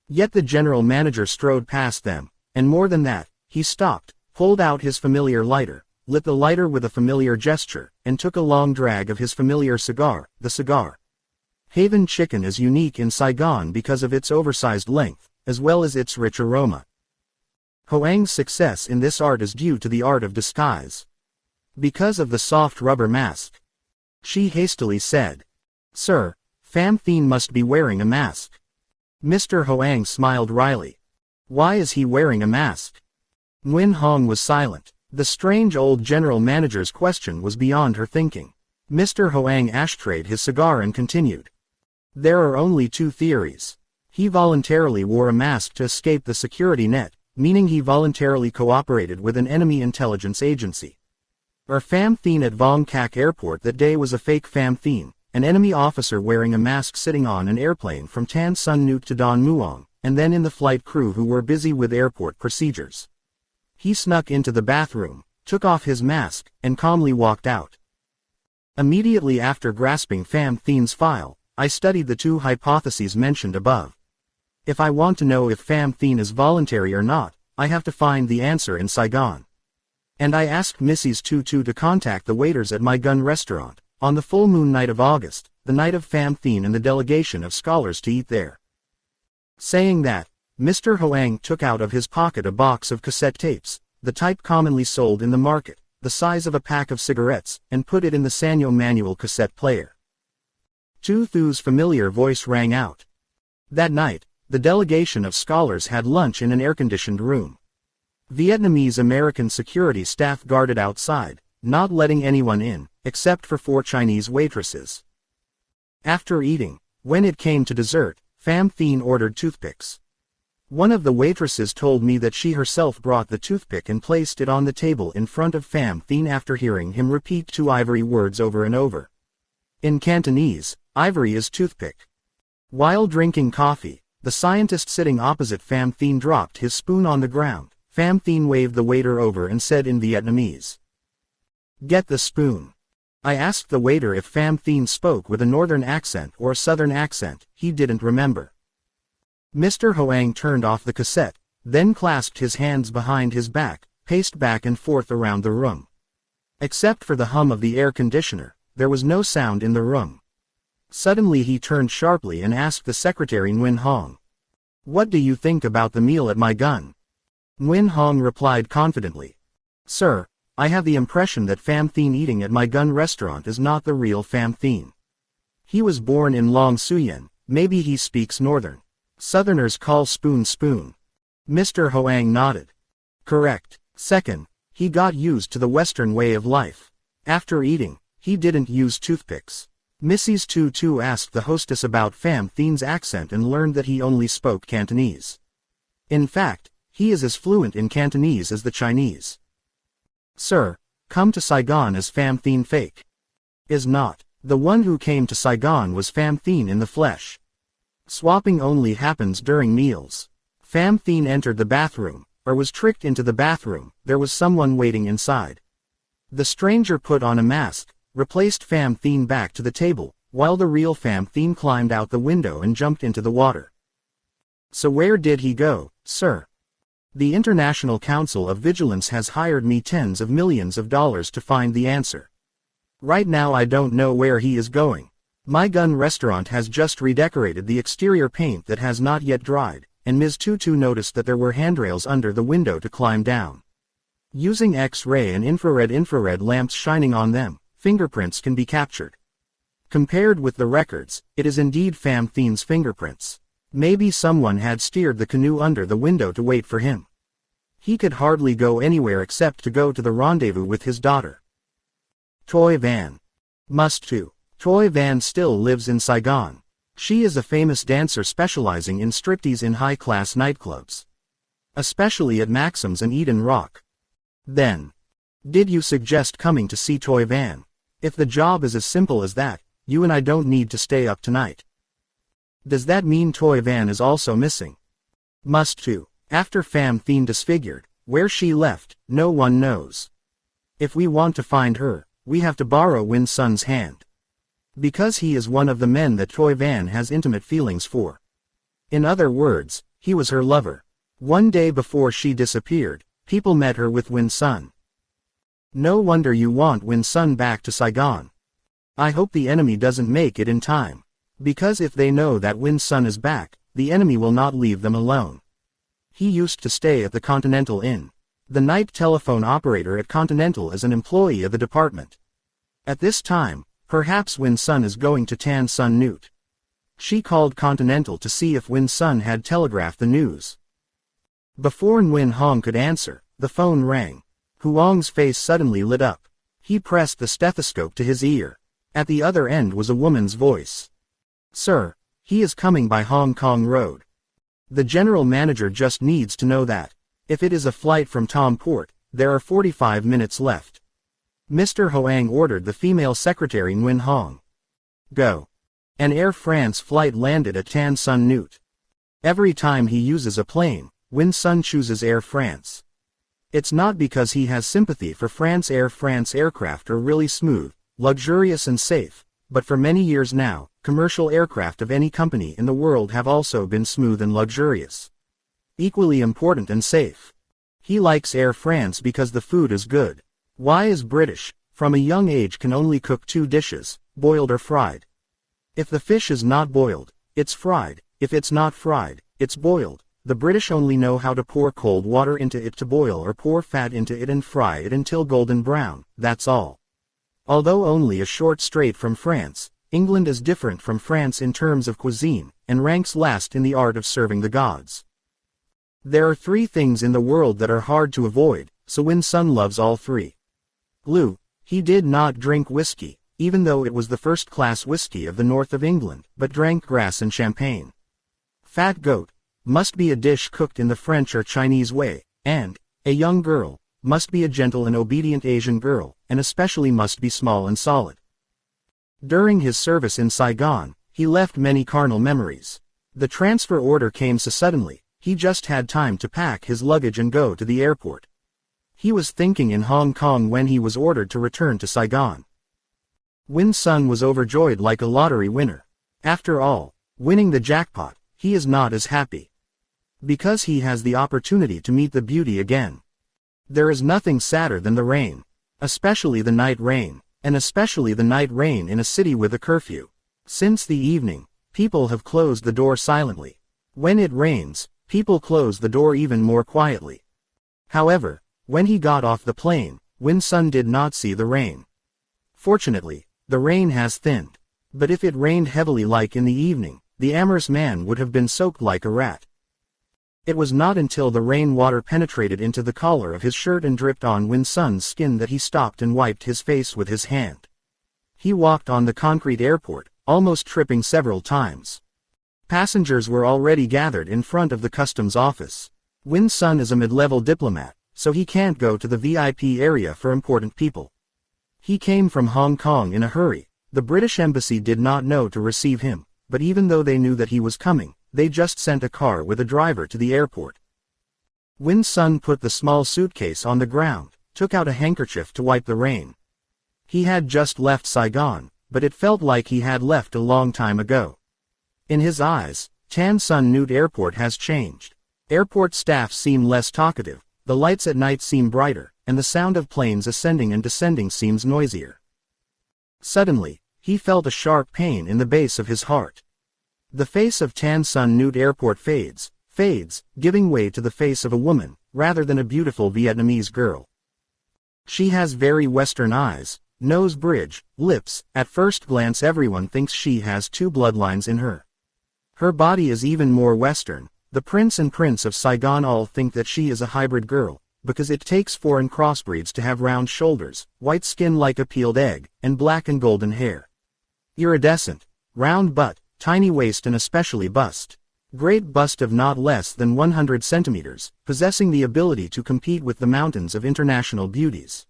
Yet the general manager strode past them, and more than that, he stopped, pulled out his familiar lighter, lit the lighter with a familiar gesture, and took a long drag of his familiar cigar, the cigar. Haven chicken is unique in Saigon because of its oversized length, as well as its rich aroma. Hoang's success in this art is due to the art of disguise. Because of the soft rubber mask. She hastily said, "Sir, Pham Thien must be wearing a mask." Mr. Hoang smiled wryly. "Why is he wearing a mask?" Nguyen Hong was silent. The strange old general manager's question was beyond her thinking. Mr. Hoang ashtrayed his cigar and continued. "There are only two theories. He voluntarily wore a mask to escape the security net, meaning he voluntarily cooperated with an enemy intelligence agency. Or Pham Thien at Vong Kak Airport that day was a fake Pham Thien, an enemy officer wearing a mask sitting on an airplane from Tan Son Nhut to Don Muong, and then in the flight crew who were busy with airport procedures. He snuck into the bathroom, took off his mask, and calmly walked out. Immediately after grasping Pham Thien's file, I studied the two hypotheses mentioned above. If I want to know if Pham Thien is voluntary or not, I have to find the answer in Saigon. And I asked Mrs. Tutu to contact the waiters at my gun restaurant, on the full moon night of August, the night of Pham Thien and the delegation of scholars to eat there." Saying that, Mr. Hoang took out of his pocket a box of cassette tapes, the type commonly sold in the market, the size of a pack of cigarettes, and put it in the Sanyo manual cassette player. Tu Thu's familiar voice rang out. That night, the delegation of scholars had lunch in an air-conditioned room. Vietnamese-American security staff guarded outside, not letting anyone in, except for 4 Chinese waitresses. After eating, when it came to dessert, Pham Thien ordered toothpicks. One of the waitresses told me that she herself brought the toothpick and placed it on the table in front of Pham Thien after hearing him repeat 2 ivory words over and over. In Cantonese, ivory is toothpick. While drinking coffee, the scientist sitting opposite Pham Thien dropped his spoon on the ground. Pham Thien waved the waiter over and said in Vietnamese, "Get the spoon." I asked the waiter if Pham Thien spoke with a northern accent or a southern accent. He didn't remember. Mr. Hoang turned off the cassette, then clasped his hands behind his back, paced back and forth around the room. Except for the hum of the air conditioner, there was no sound in the room. Suddenly he turned sharply and asked the secretary Nguyen Hong, "What do you think about the meal at my gun?" Nguyen Hong replied confidently, "Sir, I have the impression that Pham Thien eating at my gun restaurant is not the real Pham Thien. He was born in Long Suyen, maybe he speaks northern. Southerners call spoon spoon." Mr. Hoang nodded. "Correct. Second, he got used to the Western way of life. After eating, he didn't use toothpicks." Mrs. Tutu asked the hostess about Pham Thien's accent and learned that he only spoke Cantonese. In fact, he is as fluent in Cantonese as the Chinese. "Sir, come to Saigon as Pham Thien fake. Is not. The one who came to Saigon was Pham Thien in the flesh. Swapping only happens during meals. Pham Thien entered the bathroom, or was tricked into the bathroom. There was someone waiting inside. The stranger put on a mask, replaced Pham Thien back to the table, while the real Pham Thien climbed out the window and jumped into the water. So where did he go, sir? The International Council of Vigilance has hired me tens of millions of dollars to find the answer. Right now I don't know where he is going. My gun restaurant has just redecorated the exterior paint that has not yet dried, and Ms. Tutu noticed that there were handrails under the window to climb down. Using X-ray and infrared lamps shining on them, fingerprints can be captured. Compared with the records, it is indeed Pham Thien's fingerprints. Maybe someone had steered the canoe under the window to wait for him. He could hardly go anywhere except to go to the rendezvous with his daughter. Toy Van. Must too. Toy Van still lives in Saigon. She is a famous dancer specializing in striptease in high-class nightclubs. Especially at Maxim's and Eden Rock. Then. Did you suggest coming to see Toy Van? If the job is as simple as that, you and I don't need to stay up tonight. Does that mean Toy Van is also missing? Must too. After Pham Thien disfigured, where she left, no one knows. If we want to find her, we have to borrow Win Sun's hand. Because he is one of the men that Toy Van has intimate feelings for. In other words, he was her lover. One day before she disappeared, people met her with Win Sun. No wonder you want Win Sun back to Saigon. I hope the enemy doesn't make it in time. Because if they know that Win Sun is back, the enemy will not leave them alone. He used to stay at the Continental Inn. The night telephone operator at Continental is an employee of the department. At this time, perhaps Win Sun is going to Tan Son Nhut. She called Continental to see if Win Sun had telegraphed the news. Before Nguyen Hong could answer, the phone rang. Huang's face suddenly lit up. He pressed the stethoscope to his ear. At the other end was a woman's voice. Sir, he is coming by Hong Kong Road. The general manager just needs to know that. If it is a flight from Tom Port, there are 45 minutes left. Mr. Hoang ordered the female secretary Nguyen Hong. Go. An Air France flight landed at Tan Son Nhut. Every time he uses a plane, Win Sun chooses Air France. It's not because he has sympathy for France. Air France aircraft are really smooth, luxurious and safe, but for many years now, commercial aircraft of any company in the world have also been smooth and luxurious. Equally important and safe. He likes Air France because the food is good. Why is British, from a young age can only cook 2 dishes, boiled or fried. If the fish is not boiled, it's fried. If it's not fried, it's boiled. The British only know how to pour cold water into it to boil or pour fat into it and fry it until golden brown, that's all. Although only a short strait from France, England is different from France in terms of cuisine, and ranks last in the art of serving the gods. There are 3 things in the world that are hard to avoid, so Win Sun loves all 3. Glue. He did not drink whiskey, even though it was the first-class whiskey of the north of England, but drank grass and champagne. Fat goat. Must be a dish cooked in the French or Chinese way, and, a young girl, must be a gentle and obedient Asian girl, and especially must be small and solid. During his service in Saigon, he left many carnal memories. The transfer order came so suddenly, he just had time to pack his luggage and go to the airport. He was thinking in Hong Kong when he was ordered to return to Saigon. Win Sun was overjoyed like a lottery winner. After all, winning the jackpot, he is not as happy. Because he has the opportunity to meet the beauty again. There is nothing sadder than the rain. Especially the night rain, and especially the night rain in a city with a curfew. Since the evening, people have closed the door silently. When it rains, people close the door even more quietly. However, when he got off the plane, Win Sun did not see the rain. Fortunately, the rain has thinned. But if it rained heavily like in the evening, the amorous man would have been soaked like a rat. It was not until the rainwater penetrated into the collar of his shirt and dripped on Win Sun's skin that he stopped and wiped his face with his hand. He walked on the concrete airport, almost tripping several times. Passengers were already gathered in front of the customs office. Win Sun is a mid-level diplomat, so he can't go to the VIP area for important people. He came from Hong Kong in a hurry. The British Embassy did not know to receive him, but even though they knew that he was coming, they just sent a car with a driver to the airport. Win's son put the small suitcase on the ground, took out a handkerchief to wipe the rain. He had just left Saigon, but it felt like he had left a long time ago. In his eyes, Tan Son Nhut Airport has changed. Airport staff seem less talkative, the lights at night seem brighter, and the sound of planes ascending and descending seems noisier. Suddenly, he felt a sharp pain in the base of his heart. The face of Tan Son Nhut Airport fades, giving way to the face of a woman, rather than a beautiful Vietnamese girl. She has very Western eyes, nose bridge, lips. At first glance everyone thinks she has two bloodlines in her. Her body is even more Western. The prince and prince of Saigon all think that she is a hybrid girl, because it takes foreign crossbreeds to have round shoulders, white skin like a peeled egg, and black and golden hair. Iridescent, round butt, tiny waist and especially bust. Great bust of not less than 100 centimeters, possessing the ability to compete with the mountains of international beauties.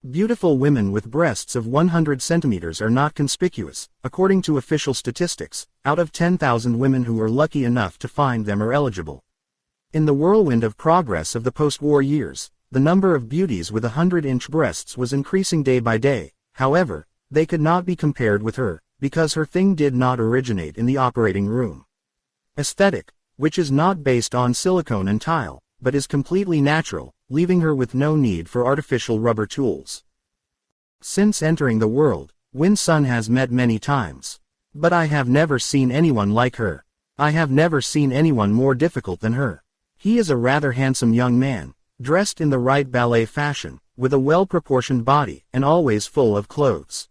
Beautiful women with breasts of 100 centimeters are not conspicuous, according to official statistics. Out of 10,000 women who are lucky enough to find them are eligible. In the whirlwind of progress of the post-war years, the number of beauties with 100-inch breasts was increasing day by day. However, they could not be compared with her, because her thing did not originate in the operating room. Aesthetic, which is not based on silicone and tile, but is completely natural, leaving her with no need for artificial rubber tools. Since entering the world, Win's son has met many times. But I have never seen anyone like her. I have never seen anyone more difficult than her. He is a rather handsome young man, dressed in the right ballet fashion, with a well-proportioned body, and always full of clothes.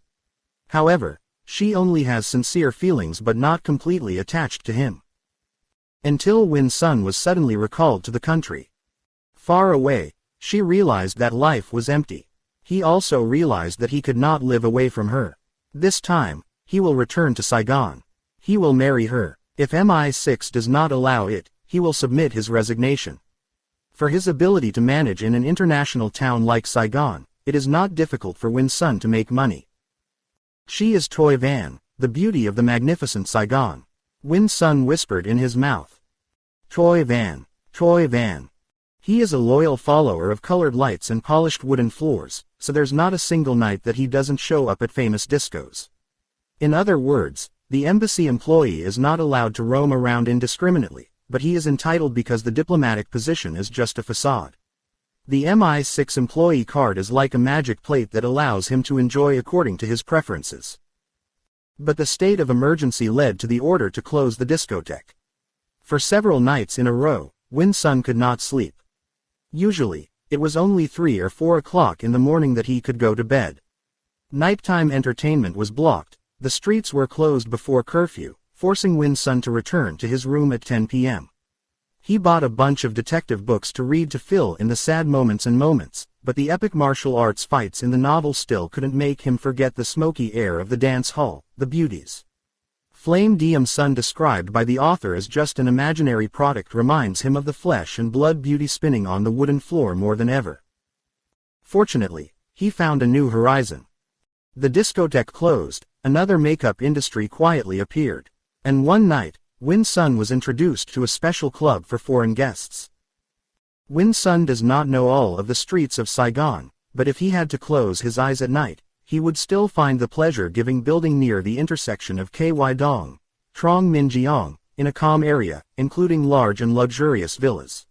However, she only has sincere feelings but not completely attached to him. Until Win's son was suddenly recalled to the country. Far away, she realized that life was empty. He also realized that he could not live away from her. This time, he will return to Saigon. He will marry her. If MI6 does not allow it, he will submit his resignation. For his ability to manage in an international town like Saigon, it is not difficult for Win's son to make money. She is Toi Van, the beauty of the magnificent Saigon. Win's son whispered in his mouth. Toi Van, Toi Van. He is a loyal follower of colored lights and polished wooden floors, so there's not a single night that he doesn't show up at famous discos. In other words, the embassy employee is not allowed to roam around indiscriminately, but he is entitled because the diplomatic position is just a facade. The MI6 employee card is like a magic plate that allows him to enjoy according to his preferences. But the state of emergency led to the order to close the discotheque. For several nights in a row, Win's son could not sleep. Usually, it was only 3 or 4 o'clock in the morning that he could go to bed. Nighttime entertainment was blocked, the streets were closed before curfew, forcing Win's son to return to his room at 10 p.m. He bought a bunch of detective books to read to fill in the sad moments, but the epic martial arts fights in the novel still couldn't make him forget the smoky air of the dance hall, the beauties. Flame Diem's son, described by the author as just an imaginary product, reminds him of the flesh and blood beauty spinning on the wooden floor more than ever. Fortunately, he found a new horizon. The discotheque closed, another makeup industry quietly appeared. And one night, Win's son was introduced to a special club for foreign guests. Win's son does not know all of the streets of Saigon, but if he had to close his eyes at night, he would still find the pleasure-giving building near the intersection of Ky Dong, Trong Minh Giang, in a calm area, including large and luxurious villas.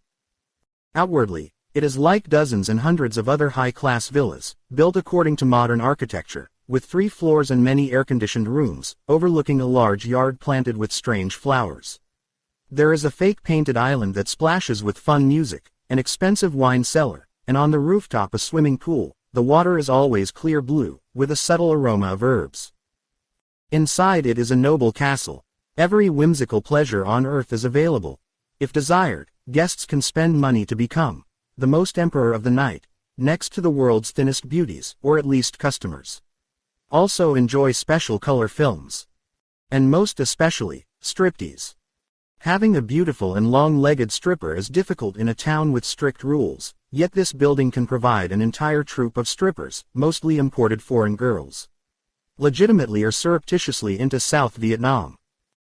Outwardly, it is like dozens and hundreds of other high-class villas, built according to modern architecture, with 3 floors and many air-conditioned rooms, overlooking a large yard planted with strange flowers. There is a fake painted island that splashes with fun music, an expensive wine cellar, and on the rooftop a swimming pool. The water is always clear blue, with a subtle aroma of herbs. Inside it is a noble castle. Every whimsical pleasure on earth is available. If desired, guests can spend money to become the most emperor of the night, next to the world's thinnest beauties, or at least customers. Also enjoy special color films. And most especially, striptease. Having a beautiful and long-legged stripper is difficult in a town with strict rules, yet this building can provide an entire troupe of strippers, mostly imported foreign girls. Legitimately or surreptitiously into South Vietnam.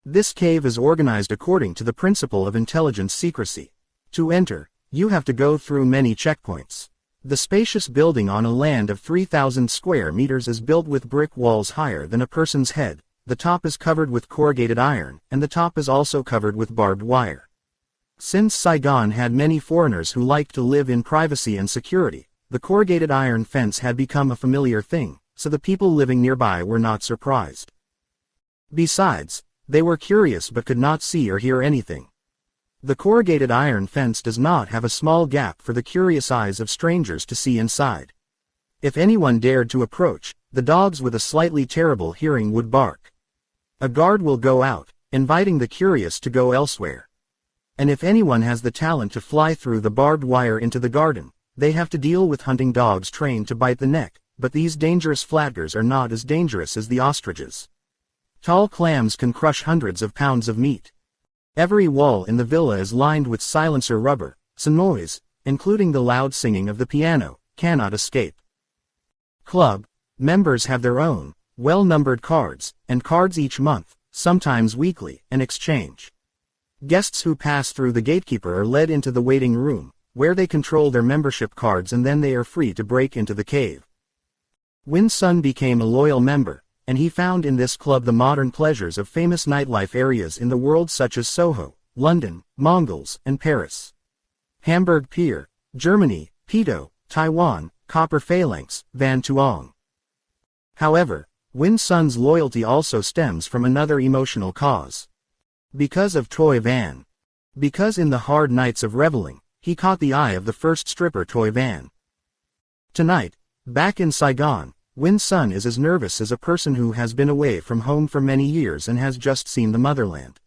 This cave is organized according to the principle of intelligence secrecy. To enter, you have to go through many checkpoints. The spacious building on a land of 3,000 square meters is built with brick walls higher than a person's head, the top is covered with corrugated iron, and the top is also covered with barbed wire. Since Saigon had many foreigners who liked to live in privacy and security, the corrugated iron fence had become a familiar thing, so the people living nearby were not surprised. Besides, they were curious but could not see or hear anything. The corrugated iron fence does not have a small gap for the curious eyes of strangers to see inside. If anyone dared to approach, the dogs with a slightly terrible hearing would bark. A guard will go out, inviting the curious to go elsewhere. And if anyone has the talent to fly through the barbed wire into the garden, they have to deal with hunting dogs trained to bite the neck, but these dangerous flaggers are not as dangerous as the ostriches. Tall clams can crush hundreds of pounds of meat. Every wall in the villa is lined with silencer rubber, so noise, including the loud singing of the piano, cannot escape. Club members have their own, well-numbered cards, and cards each month, sometimes weekly, and exchange. Guests who pass through the gatekeeper are led into the waiting room, where they control their membership cards and then they are free to break into the cave. Win Sun became a loyal member, and he found in this club the modern pleasures of famous nightlife areas in the world such as Soho, London, Mongols, and Paris. Hamburg Pier, Germany, Pito, Taiwan, Copper Phalanx, Van Tuong. However, Win Sun's loyalty also stems from another emotional cause. Because of Toy Van. Because in the hard nights of reveling, he caught the eye of the first stripper Toy Van. Tonight, back in Saigon, Win Sun is as nervous as a person who has been away from home for many years and has just seen the motherland.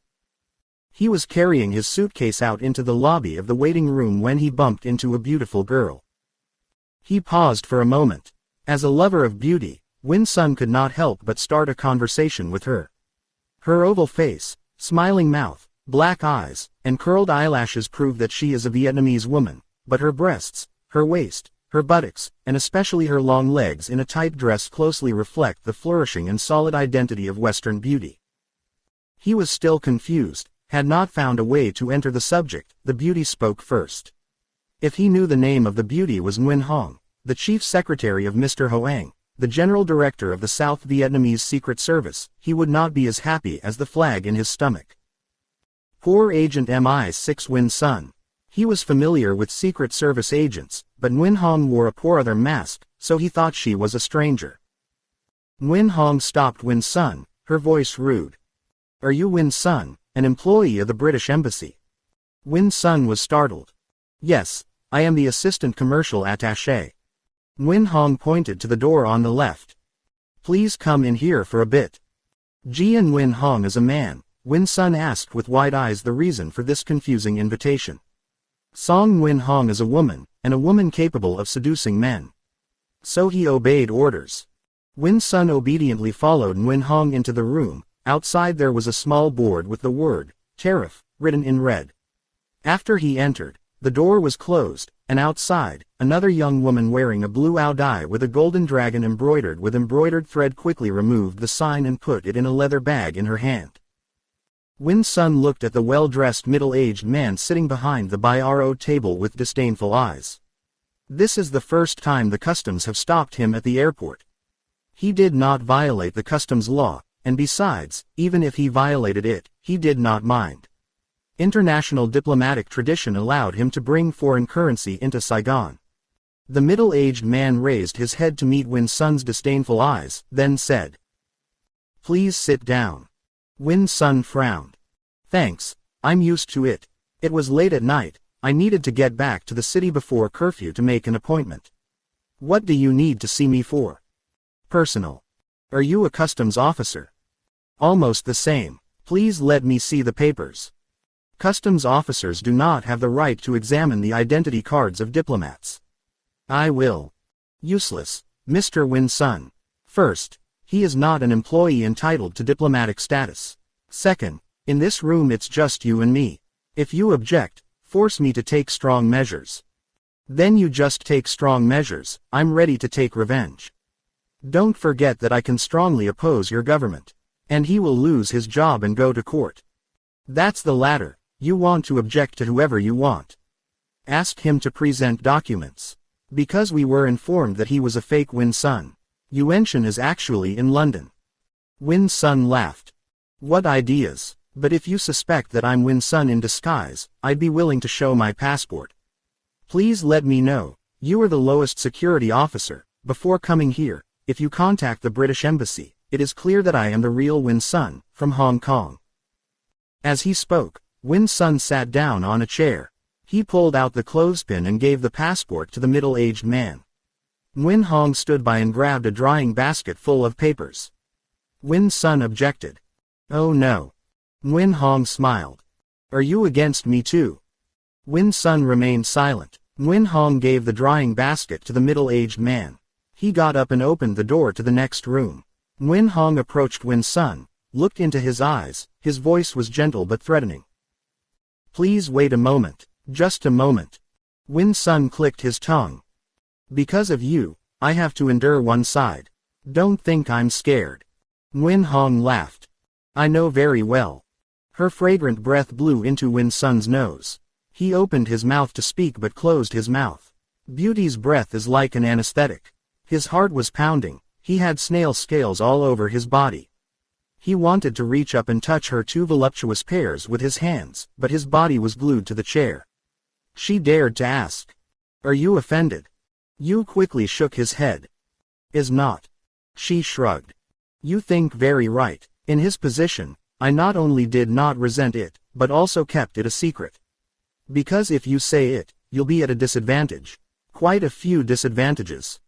He was carrying his suitcase out into the lobby of the waiting room when he bumped into a beautiful girl. He paused for a moment. As a lover of beauty, Win Sun could not help but start a conversation with her. Her oval face, smiling mouth, black eyes, and curled eyelashes prove that she is a Vietnamese woman, but her breasts, her waist, her buttocks, and especially her long legs in a tight dress closely reflect the flourishing and solid identity of Western beauty. He was still confused, had not found a way to enter the subject. The beauty spoke first. If he knew the name of the beauty was Nguyen Hong, the chief secretary of Mr. Hoang, the general director of the South Vietnamese Secret Service, he would not be as happy as the flag in his stomach. Poor Agent MI6 Win Sun. He was familiar with Secret Service agents, but Nguyen Hong wore a poor other mask, so he thought she was a stranger. Nguyen Hong stopped Win Sun, her voice rude. Are you Win Sun, an employee of the British Embassy? Win Sun was startled. Yes, I am the assistant commercial attaché. Nguyen Hong pointed to the door on the left. Please come in here for a bit. Jian Nguyen Hong is a man, Win Sun asked with wide eyes the reason for this confusing invitation. Song Nguyen Hong is a woman, and a woman capable of seducing men. So he obeyed orders. Win Sun obediently followed Nguyen Hong into the room. Outside there was a small board with the word, tariff, written in red. After he entered, the door was closed, and outside, another young woman wearing a blue ao dai with a golden dragon embroidered with embroidered thread quickly removed the sign and put it in a leather bag in her hand. Win Sun looked at the well-dressed middle-aged man sitting behind the biro table with disdainful eyes. This is the first time the customs have stopped him at the airport. He did not violate the customs law, and besides, even if he violated it, he did not mind. International diplomatic tradition allowed him to bring foreign currency into Saigon. The middle-aged man raised his head to meet Win Sun's disdainful eyes, then said, "Please sit down." Win Sun frowned. "Thanks, I'm used to it. It was late at night, I needed to get back to the city before curfew to make an appointment. What do you need to see me for?" "Personal. Are you a customs officer?" "Almost the same. Please let me see the papers." Customs officers do not have the right to examine the identity cards of diplomats. "I will." "Useless, Mr. Win Sun. First, he is not an employee entitled to diplomatic status. Second, in this room it's just you and me. If you object, force me to take strong measures." Then you just take strong measures. I'm ready to take revenge. Don't forget that I can strongly oppose your government. And he will lose his job and go to court. That's the latter. You want to object to whoever you want. Ask him to present documents. Because we were informed that he was a fake Win Sun. Yuenshan is actually in London. Win Sun laughed. What ideas? But if you suspect that I'm Win Sun in disguise, I'd be willing to show my passport. Please let me know. You are the lowest security officer. Before coming here, if you contact the British Embassy, it is clear that I am the real Win Sun, from Hong Kong. As he spoke, Win Sun sat down on a chair. He pulled out the clothespin and gave the passport to the middle-aged man. Nguyen Hong stood by and grabbed a drying basket full of papers. Win Sun objected. Oh no. Nguyen Hong smiled. Are you against me too? Win Sun remained silent. Nguyen Hong gave the drying basket to the middle-aged man. He got up and opened the door to the next room. Nguyen Hong approached Win Sun, looked into his eyes. His voice was gentle but threatening. Please wait a moment. Just a moment. Win Sun clicked his tongue. Because of you, I have to endure one side. Don't think I'm scared. Nguyen Hong laughed. I know very well. Her fragrant breath blew into Win Sun's nose. He opened his mouth to speak but closed his mouth. Beauty's breath is like an anesthetic. His heart was pounding. He had snail scales all over his body. He wanted to reach up and touch her two voluptuous pairs with his hands, but his body was glued to the chair. She dared to ask. Are you offended? Yu quickly shook his head. Is not. She shrugged. You think very right. In his position, I not only did not resent it, but also kept it a secret. Because if you say it, you'll be at a disadvantage. Quite a few disadvantages.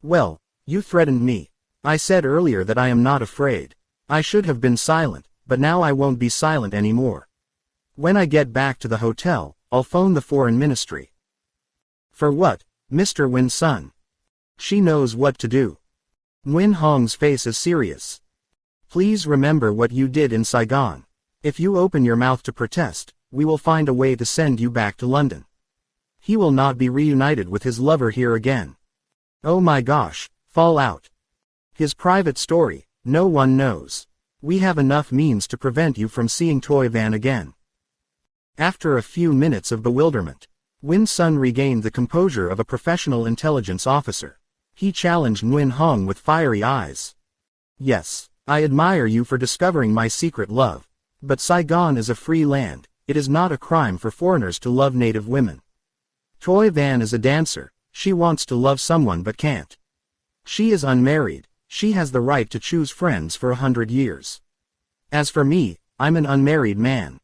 Well, you threatened me. I said earlier that I am not afraid. I should have been silent, but now I won't be silent anymore. When I get back to the hotel, I'll phone the foreign ministry. For what, Mr. Win Sun? She knows what to do. Nguyen Hong's face is serious. Please remember what you did in Saigon. If you open your mouth to protest, we will find a way to send you back to London. He will not be reunited with his lover here again. Oh my gosh, fall out. His private story, no one knows. We have enough means to prevent you from seeing Toy Van again. After a few minutes of bewilderment, Win Sun regained the composure of a professional intelligence officer. He challenged Nguyen Hong with fiery eyes. Yes, I admire you for discovering my secret love. But Saigon is a free land. It is not a crime for foreigners to love native women. Toy Van is a dancer. She wants to love someone but can't. She is unmarried. She has the right to choose friends for 100 years. As for me, I'm an unmarried man.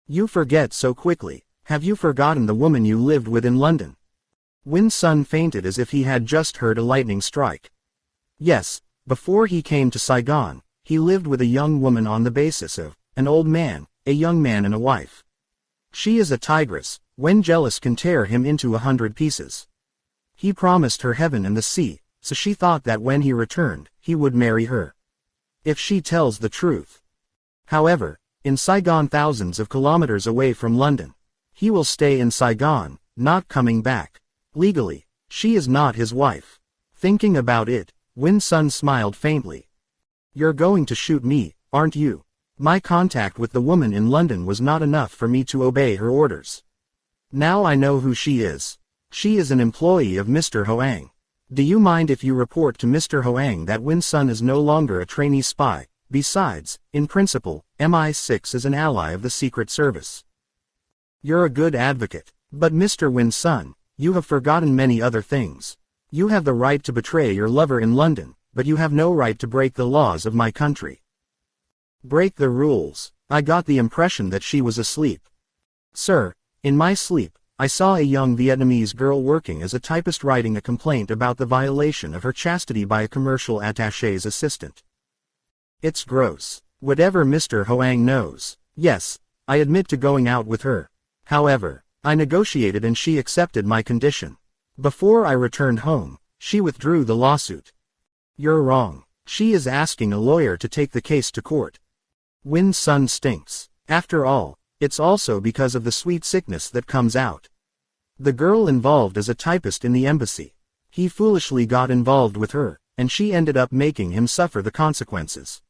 You forget so quickly. Have you forgotten the woman you lived with in London? Win Sun fainted as if he had just heard a lightning strike. Yes, before he came to Saigon, he lived with a young woman on the basis of an old man, a young man and a wife. She is a tigress. When jealous can tear him into 100 pieces. He promised her heaven and the sea, so she thought that when he returned, he would marry her. If she tells the truth. However, in Saigon, thousands of kilometers away from London, he will stay in Saigon, not coming back. Legally, she is not his wife. Thinking about it, Win Sun smiled faintly. You're going to shoot me, aren't you? My contact with the woman in London was not enough for me to obey her orders. Now I know who she is. She is an employee of Mr. Hoang. Do you mind if you report to Mr. Hoang that Win Sun is no longer a trainee spy? Besides, in principle, MI6 is an ally of the Secret Service. You're a good advocate. But Mr. Win Sun, you have forgotten many other things. You have the right to betray your lover in London, but you have no right to break the laws of my country. Break the rules. I got the impression that she was asleep. Sir, in my sleep, I saw a young Vietnamese girl working as a typist writing a complaint about the violation of her chastity by a commercial attaché's assistant. It's gross. Whatever Mr. Hoang knows. Yes, I admit to going out with her. However, I negotiated and she accepted my condition. Before I returned home, she withdrew the lawsuit. You're wrong. She is asking a lawyer to take the case to court. Win Sun stinks. After all, it's also because of the sweet sickness that comes out. The girl involved is a typist in the embassy. He foolishly got involved with her, and she ended up making him suffer the consequences.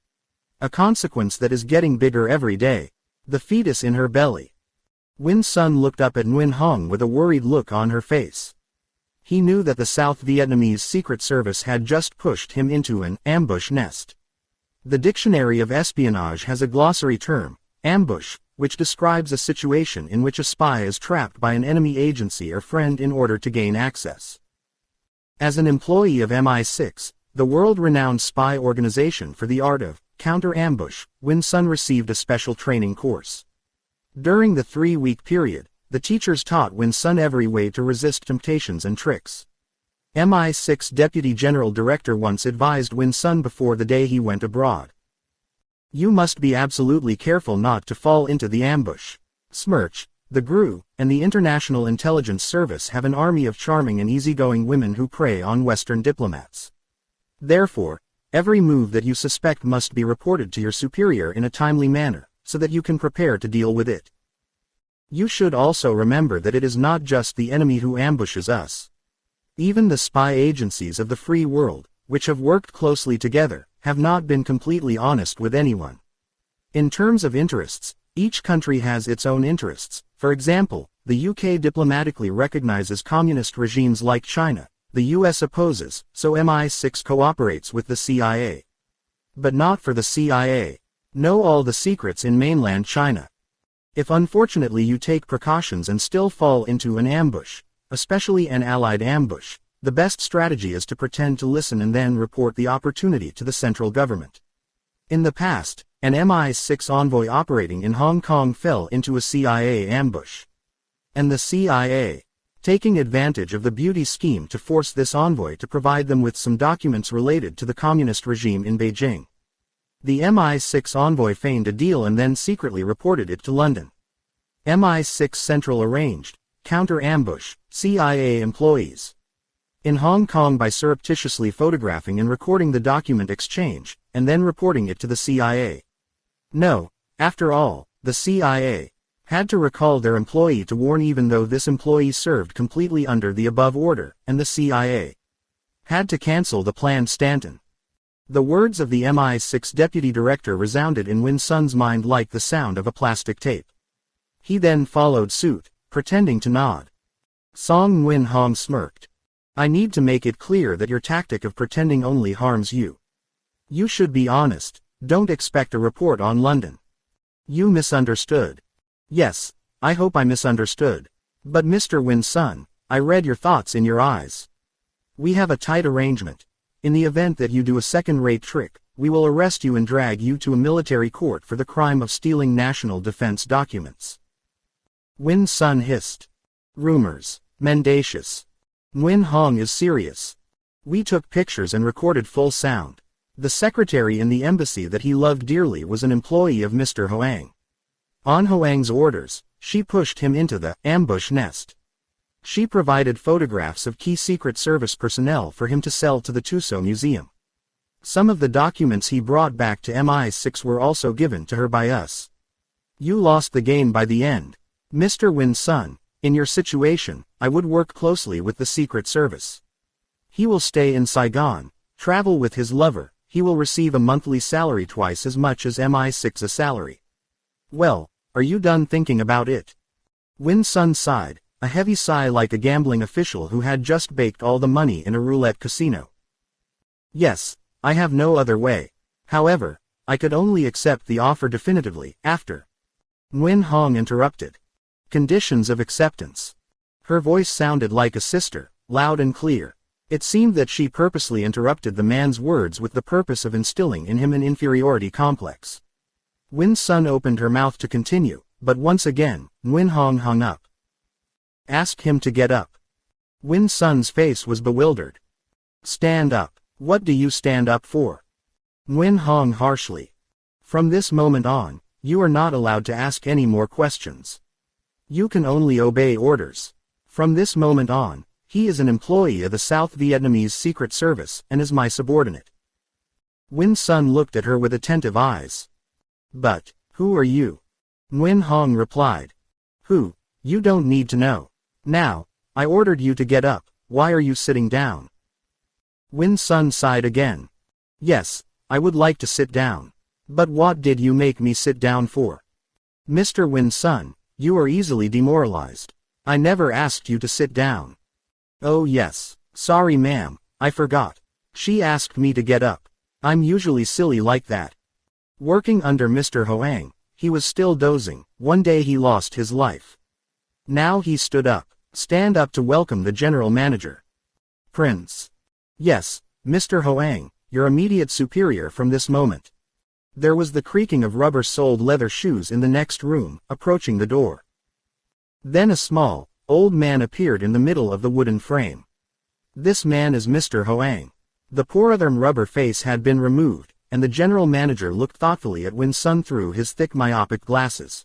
A consequence that is getting bigger every day. The fetus in her belly. Win Sun looked up at Nguyen Hong with a worried look on her face. He knew that the South Vietnamese Secret Service had just pushed him into an ambush nest. The Dictionary of Espionage has a glossary term, ambush, which describes a situation in which a spy is trapped by an enemy agency or friend in order to gain access. As an employee of MI6, the world-renowned spy organization for the art of counter-ambush, Win Sun received a special training course. During the 3-week period, the teachers taught Win Sun every way to resist temptations and tricks. MI6 Deputy General Director once advised Win Sun before the day he went abroad. "You must be absolutely careful not to fall into the ambush. Smirch, the GRU, and the International Intelligence Service have an army of charming and easygoing women who prey on Western diplomats. Therefore, every move that you suspect must be reported to your superior in a timely manner, so that you can prepare to deal with it. You should also remember that it is not just the enemy who ambushes us. Even the spy agencies of the free world, which have worked closely together, have not been completely honest with anyone. In terms of interests, each country has its own interests. For example, the UK diplomatically recognizes communist regimes like China. The US opposes, so MI6 cooperates with the CIA. But not for the CIA. Know all the secrets in mainland China. If unfortunately you take precautions and still fall into an ambush, especially an allied ambush, the best strategy is to pretend to listen and then report the opportunity to the central government. In the past, an MI6 envoy operating in Hong Kong fell into a CIA ambush. And the CIA, taking advantage of the beauty scheme to force this envoy to provide them with some documents related to the communist regime in Beijing. The MI6 envoy feigned a deal and then secretly reported it to London. MI6 Central arranged counter-ambush CIA employees in Hong Kong by surreptitiously photographing and recording the document exchange, and then reporting it to the CIA. No, after all, the CIA had to recall their employee to warn even though this employee served completely under the above order, and the CIA had to cancel the planned Stanton. The words of the MI6 deputy director resounded in Win Sun's mind like the sound of a plastic tape. He then followed suit, pretending to nod. Song Nguyen Hong smirked. "I need to make it clear that your tactic of pretending only harms you. You should be honest, don't expect a report on London. You misunderstood." "Yes, I hope I misunderstood. But Mr. Win Sun, I read your thoughts in your eyes. We have a tight arrangement. In the event that you do a second-rate trick, we will arrest you and drag you to a military court for the crime of stealing national defense documents." Win Sun hissed. "Rumors. Mendacious. Nguyen Hong is serious. We took pictures and recorded full sound. The secretary in the embassy that he loved dearly was an employee of Mr. Hoang. On Hoang's orders, she pushed him into the ambush nest. She provided photographs of key Secret Service personnel for him to sell to the Tussauds Museum. Some of the documents he brought back to MI6 were also given to her by us. You lost the game by the end. Mr. Win Sun, in your situation, I would work closely with the Secret Service. He will stay in Saigon, travel with his lover, he will receive a monthly salary twice as much as MI6's salary. Well, are you done thinking about it?" Win Sun sighed, a heavy sigh like a gambling official who had just baked all the money in a roulette casino. "Yes, I have no other way. However, I could only accept the offer definitively, after." Nguyen Hong interrupted. "Conditions of acceptance." Her voice sounded like a sister, loud and clear. It seemed that she purposely interrupted the man's words with the purpose of instilling in him an inferiority complex. Win Sun opened her mouth to continue, but once again, Nguyen Hong hung up. "Ask him to get up." Win Sun's face was bewildered. "Stand up. What do you stand up for?" Nguyen Hong harshly. "From this moment on, you are not allowed to ask any more questions. You can only obey orders. From this moment on, he is an employee of the South Vietnamese Secret Service and is my subordinate." Win Sun looked at her with attentive eyes. "But, who are you?" Nguyen Hong replied. "Who? You don't need to know. Now, I ordered you to get up, why are you sitting down? Win Sun sighed again. Yes, I would like to sit down. But what did you make me sit down for? Mr. Win Sun, you are easily demoralized. I never asked you to sit down. Oh yes, sorry ma'am, I forgot. She asked me to get up. I'm usually silly like that. Working under Mr. Hoang, he was still dozing. One day he lost his life. Now he stood up. Stand up to welcome the general manager. Prince. Yes, Mr. Hoang, your immediate superior from this moment. There was the creaking of rubber-soled leather shoes in the next room, approaching the door. Then a small, old man appeared in the middle of the wooden frame. This man is Mr. Hoang. The poor-otherm rubber face had been removed, and the general manager looked thoughtfully at Win Sun through his thick myopic glasses.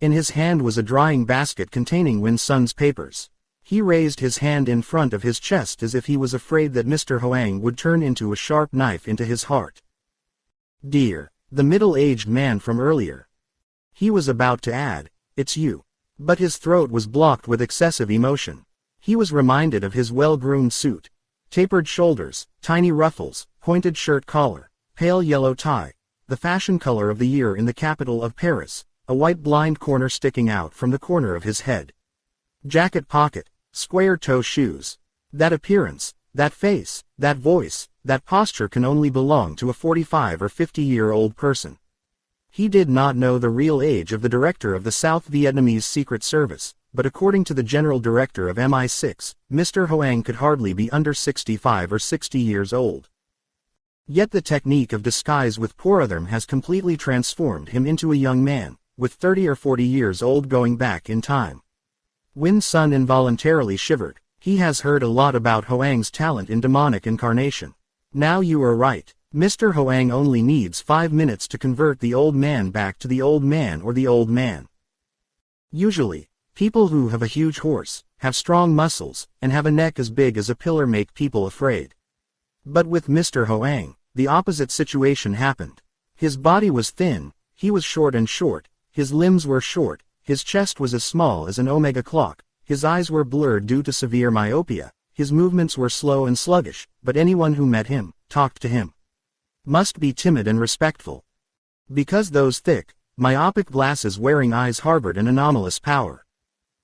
In his hand was a drying basket containing Win Sun's papers. He raised his hand in front of his chest as if he was afraid that Mr. Hoang would turn into a sharp knife into his heart. Dear, the middle-aged man from earlier. He was about to add, it's you. But his throat was blocked with excessive emotion. He was reminded of his well-groomed suit. Tapered shoulders, tiny ruffles, pointed shirt collar, pale yellow tie, the fashion color of the year in the capital of Paris, a white blind corner sticking out from the corner of his head. Jacket pocket, square toe shoes. That appearance, that face, that voice, that posture can only belong to a 45 or 50-year-old person. He did not know the real age of the director of the South Vietnamese Secret Service, but according to the general director of MI6, Mr. Hoang could hardly be under 65 or 60 years old. Yet the technique of disguise with poor-otherm has completely transformed him into a young man, with 30 or 40 years old going back in time. Win Sun involuntarily shivered. He has heard a lot about Hoang's talent in demonic incarnation. Now you are right. Mr. Hoang only needs 5 minutes to convert the old man back to the old man or the old man. Usually, people who have a huge horse, have strong muscles, and have a neck as big as a pillar make people afraid. But with Mr. Hoang, the opposite situation happened. His body was thin, he was short and short, his limbs were short, his chest was as small as an omega clock, his eyes were blurred due to severe myopia, his movements were slow and sluggish, but anyone who met him, talked to him, must be timid and respectful. Because those thick, myopic glasses wearing eyes harbored an anomalous power.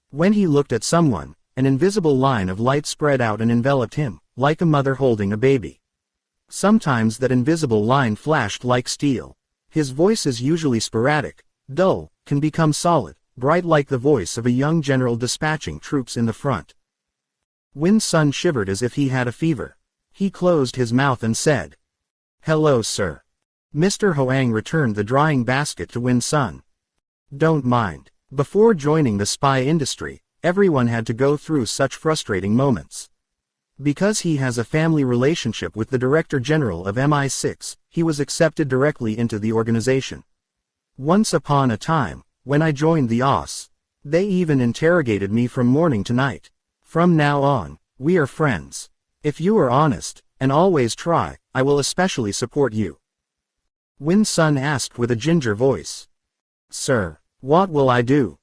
When he looked at someone, an invisible line of light spread out and enveloped him, like a mother holding a baby. Sometimes that invisible line flashed like steel. His voice is usually sporadic, dull, can become solid, bright like the voice of a young general dispatching troops in the front. Win Sun shivered as if he had a fever. He closed his mouth and said, "Hello, sir." Mr. Hoang returned the drying basket to Win Sun. Don't mind. Before joining the spy industry, everyone had to go through such frustrating moments. Because he has a family relationship with the Director General of MI6, he was accepted directly into the organization. Once upon a time, when I joined the OSS, they even interrogated me from morning to night. From now on, we are friends. If you are honest, and always try, I will especially support you. Win Sun asked with a ginger voice. Sir, what will I do?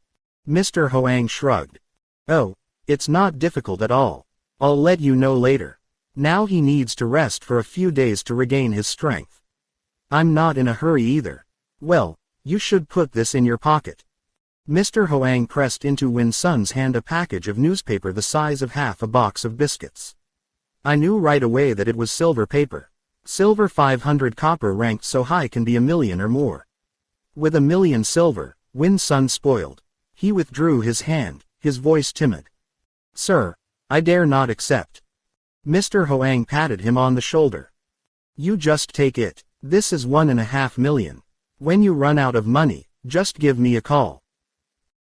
Mr. Hoang shrugged. Oh, it's not difficult at all. I'll let you know later. Now he needs to rest for a few days to regain his strength. I'm not in a hurry either. Well, you should put this in your pocket. Mr. Hoang pressed into Win Sun's hand a package of newspaper the size of half a box of biscuits. I knew right away that it was silver paper. Silver 500 copper ranked so high can be 1,000,000 or more. With 1,000,000 silver, Win Sun spoiled. He withdrew his hand, his voice timid. Sir, I dare not accept. Mr. Hoang patted him on the shoulder. You just take it. This is 1.5 million. When you run out of money, just give me a call.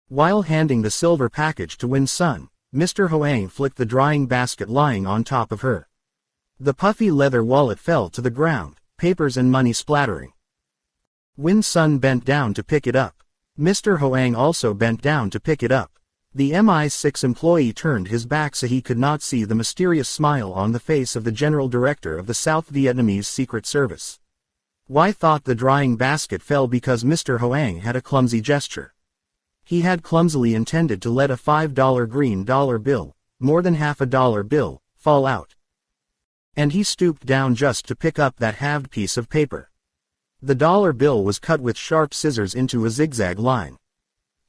While handing the silver package to Win Sun, Mr. Hoang flicked the drying basket lying on top of her. The puffy leather wallet fell to the ground, papers and money splattering. Win Sun bent down to pick it up. Mr. Hoang also bent down to pick it up. The MI6 employee turned his back so he could not see the mysterious smile on the face of the General Director of the South Vietnamese Secret Service. Why thought the drying basket fell because Mr. Hoang had a clumsy gesture. He had clumsily intended to let a $5 green dollar bill, more than half a dollar bill, fall out. And he stooped down just to pick up that halved piece of paper. The dollar bill was cut with sharp scissors into a zigzag line.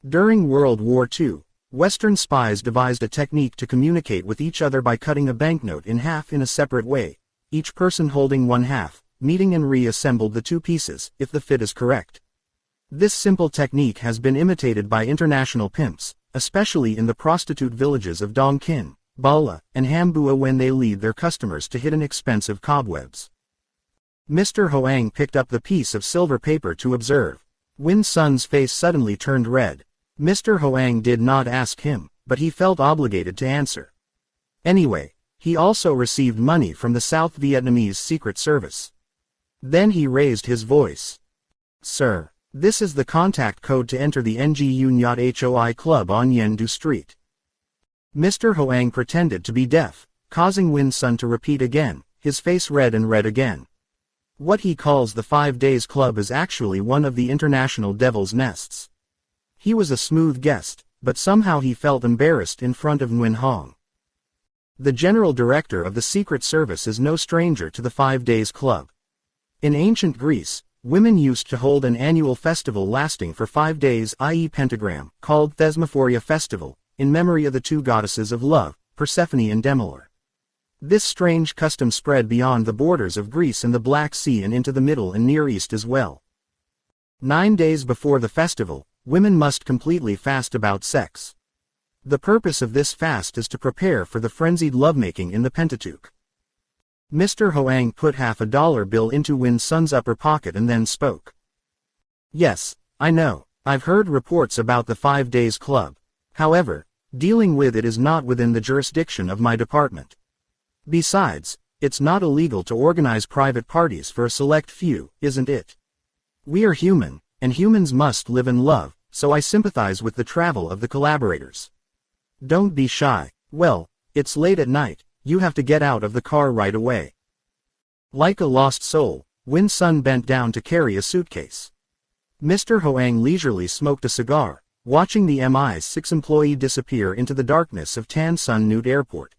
During World War II, Western spies devised a technique to communicate with each other by cutting a banknote in half in a separate way, each person holding one half, meeting and reassembled the two pieces, if the fit is correct. This simple technique has been imitated by international pimps, especially in the prostitute villages of Dongkin, Bala, and Hambua when they lead their customers to hidden expensive cobwebs. Mr. Hoang picked up the piece of silver paper to observe. Win Sun's face suddenly turned red. Mr. Hoang did not ask him, but he felt obligated to answer. Anyway, he also received money from the South Vietnamese Secret Service. Then he raised his voice. Sir, this is the contact code to enter the Nguyen Hoi Club on Yen Du Street. Mr. Hoang pretended to be deaf, causing Win Sun to repeat again, his face red and red again. What he calls the 5 Days Club is actually one of the international devil's nests. He was a smooth guest, but somehow he felt embarrassed in front of Nguyen Hong. The general director of the Secret Service is no stranger to the 5 Days Club. In ancient Greece, women used to hold an annual festival lasting for 5 days, i.e. pentagram, called Thesmophoria Festival, in memory of the two goddesses of love, Persephone and Demeter. This strange custom spread beyond the borders of Greece and the Black Sea and into the Middle and Near East as well. 9 days before the festival, women must completely fast about sex. The purpose of this fast is to prepare for the frenzied lovemaking in the Pentateuch. Mr. Hoang put half a dollar bill into Win Sun's upper pocket and then spoke. Yes, I know, I've heard reports about the 5 Days Club. However, dealing with it is not within the jurisdiction of my department. Besides, it's not illegal to organize private parties for a select few, isn't it? We are human, and humans must live and love, so I sympathize with the travel of the collaborators. Don't be shy. Well, it's late at night, you have to get out of the car right away. Like a lost soul, Win Sun bent down to carry a suitcase. Mr. Hoang leisurely smoked a cigar, watching the MI6 employee disappear into the darkness of Tan Son Nhut Airport.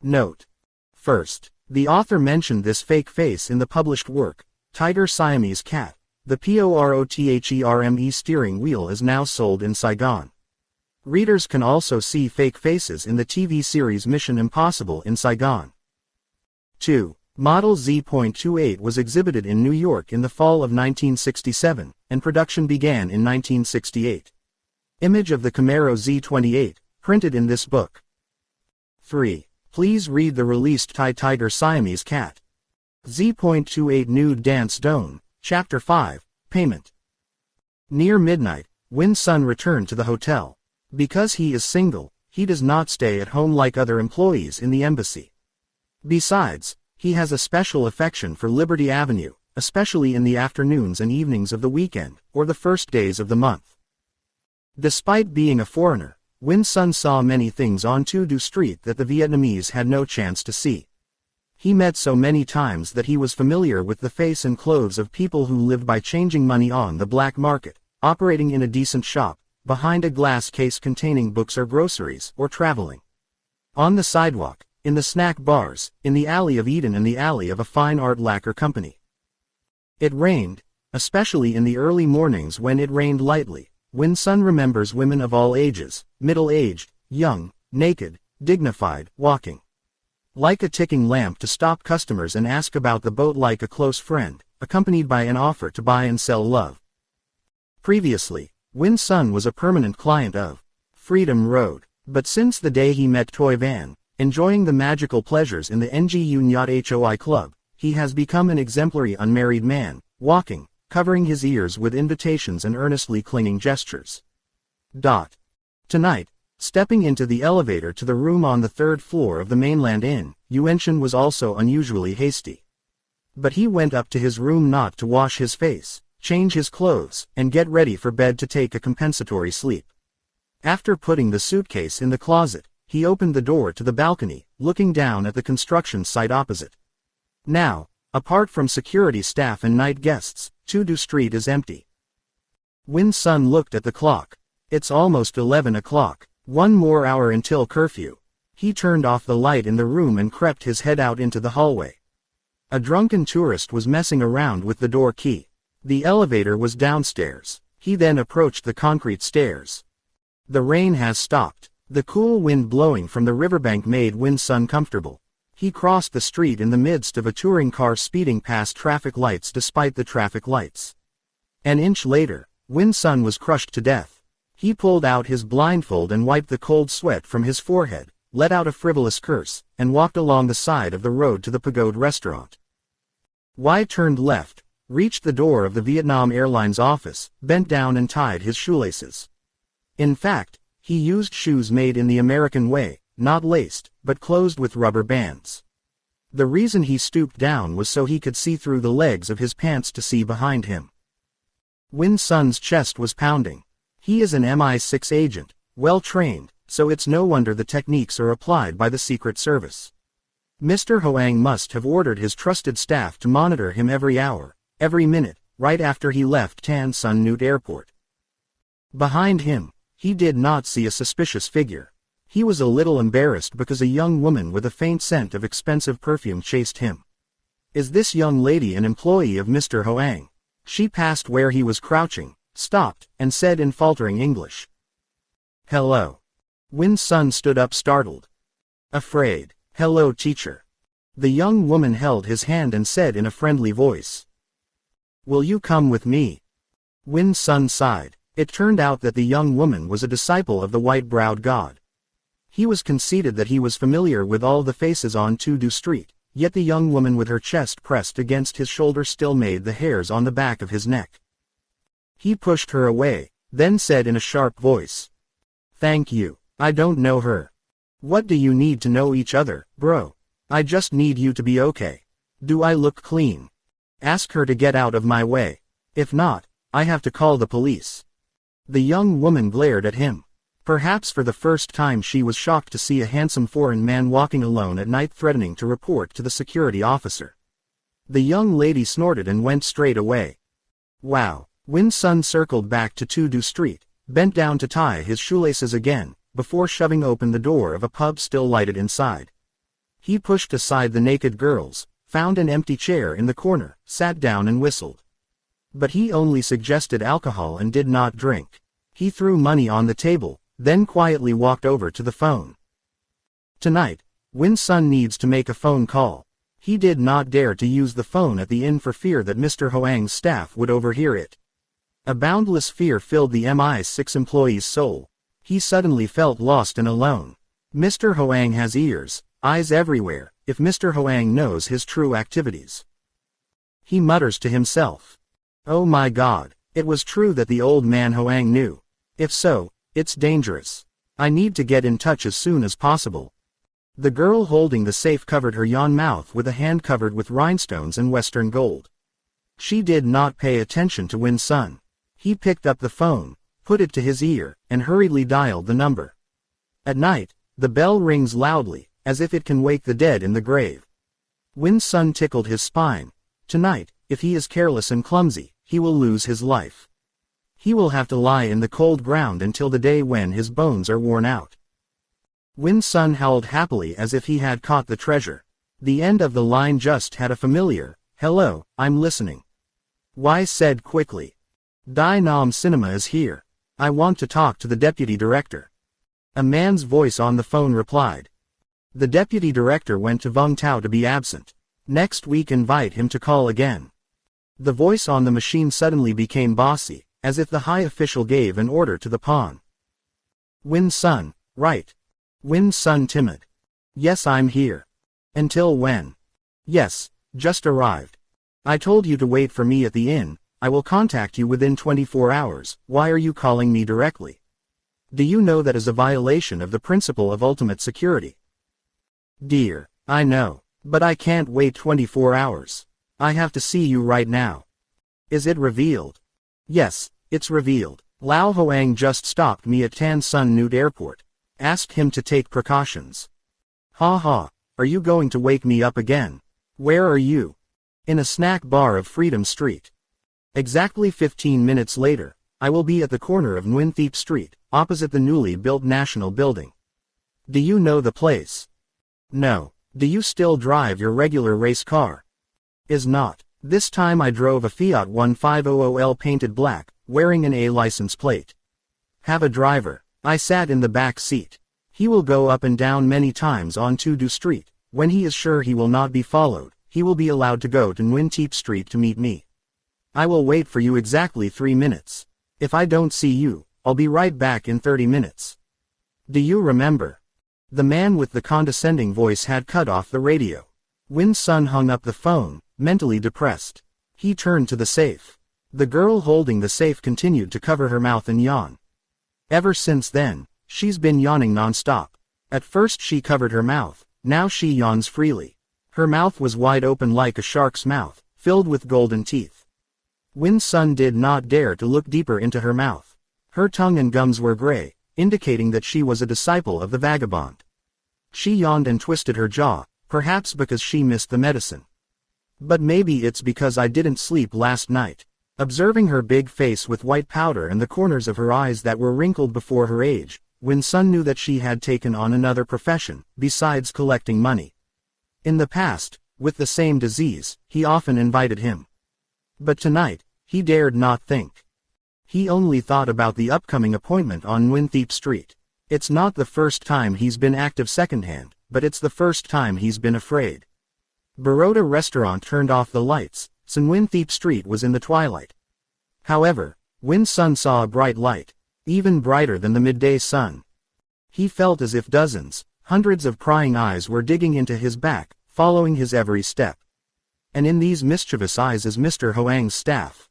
Note. First, the author mentioned this fake face in the published work, Tiger Siamese Cat. The POROTHERME steering wheel is now sold in Saigon. Readers can also see fake faces in the TV series Mission Impossible in Saigon. 2. Model Z28 was exhibited in New York in the fall of 1967, and production began in 1968. Image of the Camaro Z28, printed in this book. 3. Please read the released Tiger Siamese Cat. Z28 Nude Dance Dome. Chapter 5, Payment. Near midnight, Win Sun returned to the hotel. Because he is single, he does not stay at home like other employees in the embassy. Besides, he has a special affection for Liberty Avenue, especially in the afternoons and evenings of the weekend, or the first days of the month. Despite being a foreigner, Win Sun saw many things on Tu Du Street that the Vietnamese had no chance to see. He met so many times that he was familiar with the face and clothes of people who lived by changing money on the black market, operating in a decent shop, behind a glass case containing books or groceries, or traveling. On the sidewalk, in the snack bars, in the alley of Eden and the alley of a fine art lacquer company. It rained, especially in the early mornings when it rained lightly. Win Sun remembers women of all ages, middle-aged, young, naked, dignified, walking like a ticking lamp to stop customers and ask about the boat like a close friend, accompanied by an offer to buy and sell love. Previously, Win Sun was a permanent client of Freedom Road, but since the day he met Toy Van, enjoying the magical pleasures in the Nguyen Hoi Club, he has become an exemplary unmarried man, walking, covering his ears with invitations and earnestly clinging gestures. Tonight, stepping into the elevator to the room on the 3rd floor of the Mainland Inn, Yuenshin was also unusually hasty. But he went up to his room not to wash his face, change his clothes, and get ready for bed to take a compensatory sleep. After putting the suitcase in the closet, he opened the door to the balcony, looking down at the construction site opposite. Now, apart from security staff and night guests, Tu Du Street is empty. Win Sun looked at the clock. It's almost 11 o'clock. One more hour until curfew. He turned off the light in the room and crept his head out into the hallway. A drunken tourist was messing around with the door key. The elevator was downstairs. He then approached the concrete stairs. The rain has stopped. The cool wind blowing from the riverbank made Win-sun comfortable. He crossed the street in the midst of a touring car speeding past traffic lights despite the traffic lights. An inch later, Win-sun was crushed to death. He pulled out his blindfold and wiped the cold sweat from his forehead, let out a frivolous curse, and walked along the side of the road to the Pagode restaurant. Y turned left, reached the door of the Vietnam Airlines office, bent down and tied his shoelaces. In fact, he used shoes made in the American way, not laced, but closed with rubber bands. The reason he stooped down was so he could see through the legs of his pants to see behind him. Win-sun's chest was pounding. He is an MI6 agent, well trained, so it's no wonder the techniques are applied by the Secret Service. Mr. Hoang must have ordered his trusted staff to monitor him every hour, every minute, right after he left Tan Son Nhut Airport. Behind him, he did not see a suspicious figure. He was a little embarrassed because a young woman with a faint scent of expensive perfume chased him. Is this young lady an employee of Mr. Hoang? She passed where he was crouching, stopped, and said in faltering English, "Hello." Win-sun stood up startled. Afraid. "Hello, teacher." The young woman held his hand and said in a friendly voice, "Will you come with me?" Win-sun sighed. It turned out that the young woman was a disciple of the white-browed god. He was conceited that he was familiar with all the faces on Tudu Street, yet the young woman with her chest pressed against his shoulder still made the hairs on the back of his neck. He pushed her away, then said in a sharp voice, "Thank you. I don't know her." "What do you need to know each other, bro? I just need you to be okay. Do I look clean? Ask her to get out of my way. If not, I have to call the police." The young woman glared at him. Perhaps for the first time she was shocked to see a handsome foreign man walking alone at night threatening to report to the security officer. The young lady snorted and went straight away. Wow. Win-sun circled back to Tudu Street, bent down to tie his shoelaces again, before shoving open the door of a pub still lighted inside. He pushed aside the naked girls, found an empty chair in the corner, sat down and whistled. But he only suggested alcohol and did not drink. He threw money on the table, then quietly walked over to the phone. Tonight, Win-sun needs to make a phone call. He did not dare to use the phone at the inn for fear that Mr. Hoang's staff would overhear it. A boundless fear filled the MI6 employee's soul. He suddenly felt lost and alone. Mr. Hoang has ears, eyes everywhere, if Mr. Hoang knows his true activities. He mutters to himself. Oh my God, it was true that the old man Hoang knew. If so, it's dangerous. I need to get in touch as soon as possible. The girl holding the safe covered her yawn mouth with a hand covered with rhinestones and western gold. She did not pay attention to Win-sun. He picked up the phone, put it to his ear, and hurriedly dialed the number. At night, the bell rings loudly, as if it can wake the dead in the grave. Win-sun tickled his spine. Tonight, if he is careless and clumsy, he will lose his life. He will have to lie in the cold ground until the day when his bones are worn out. Win-sun howled happily as if he had caught the treasure. The end of the line just had a familiar, "Hello, I'm listening." Y said quickly. "Dai Nam Cinema is here. I want to talk to the deputy director." A man's voice on the phone replied. The deputy director went to Vung Tau to be absent. Next week invite him to call again. The voice on the machine suddenly became bossy, as if the high official gave an order to the pawn. Win-sun, right. Win-sun timid. Yes, I'm here. Until when? Yes, just arrived. I told you to wait for me at the inn. I will contact you within 24 hours. Why are you calling me directly? Do you know that is a violation of the principle of ultimate security? Dear, I know, but I can't wait 24 hours. I have to see you right now. Is it revealed? Yes, it's revealed. Lao Hoang just stopped me at Tan Son Nhut Airport. Asked him to take precautions. Ha ha, are you going to wake me up again? Where are you? In a snack bar of Freedom Street. Exactly 15 minutes later, I will be at the corner of Nguyen Thiep Street, opposite the newly built National Building. Do you know the place? No. Do you still drive your regular race car? Is not. This time I drove a Fiat 1500L painted black, wearing an A license plate. Have a driver. I sat in the back seat. He will go up and down many times on Tudu Street. When he is sure he will not be followed, he will be allowed to go to Nguyen Street to meet me. I will wait for you exactly 3 minutes. If I don't see you, I'll be right back in 30 minutes. Do you remember? The man with the condescending voice had cut off the radio. Nguyen Sun hung up the phone, mentally depressed. He turned to the safe. The girl holding the safe continued to cover her mouth and yawn. Ever since then, she's been yawning non-stop. At first she covered her mouth, now she yawns freely. Her mouth was wide open like a shark's mouth, filled with golden teeth. Nguyen Sun did not dare to look deeper into her mouth. Her tongue and gums were gray, indicating that she was a disciple of the vagabond. She yawned and twisted her jaw, perhaps because she missed the medicine. But maybe it's because I didn't sleep last night. Observing her big face with white powder and the corners of her eyes that were wrinkled before her age, Nguyen Sun knew that she had taken on another profession, besides collecting money. In the past, with the same disease, he often invited him. But tonight, he dared not think. He only thought about the upcoming appointment on Nguyen Street. It's not the first time he's been active secondhand, but it's the first time he's been afraid. Baroda restaurant turned off the lights, so Nguyen Street was in the twilight. However, Nguyen Sun saw a bright light, even brighter than the midday sun. He felt as if dozens, hundreds of prying eyes were digging into his back, following his every step. And in these mischievous eyes is Mr. Hoang's staff.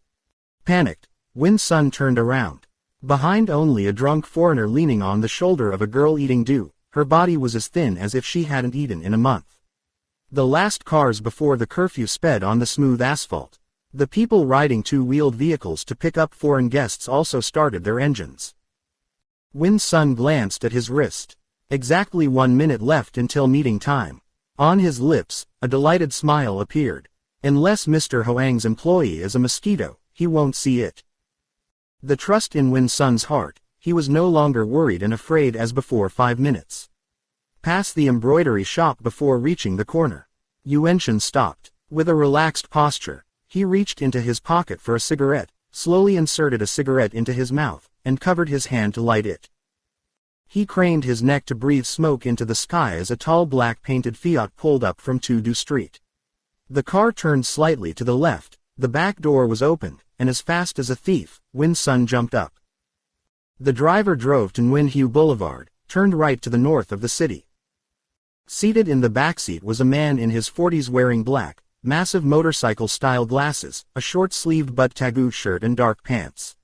Panicked, Nguyen Sun turned around. Behind only a drunk foreigner leaning on the shoulder of a girl eating dew, her body was as thin as if she hadn't eaten in a month. The last cars before the curfew sped on the smooth asphalt. The people riding two-wheeled vehicles to pick up foreign guests also started their engines. Nguyen Sun glanced at his wrist. Exactly 1 minute left until meeting time. On his lips, a delighted smile appeared. Unless Mr. Hoang's employee is a mosquito, he won't see it. The trust in Nguyen Sun's heart, he was no longer worried and afraid as before 5 minutes. Past the embroidery shop before reaching the corner. Yuenshin stopped. With a relaxed posture, he reached into his pocket for a cigarette, slowly inserted a cigarette into his mouth, and covered his hand to light it. He craned his neck to breathe smoke into the sky as a tall black painted Fiat pulled up from Tudu Street. The car turned slightly to the left, the back door was opened, and as fast as a thief, Nguyen Sun jumped up. The driver drove to Nguyen Hue Boulevard, turned right to the north of the city. Seated in the backseat was a man in his 40s wearing black, massive motorcycle-style glasses, a short-sleeved but tagu shirt and dark pants.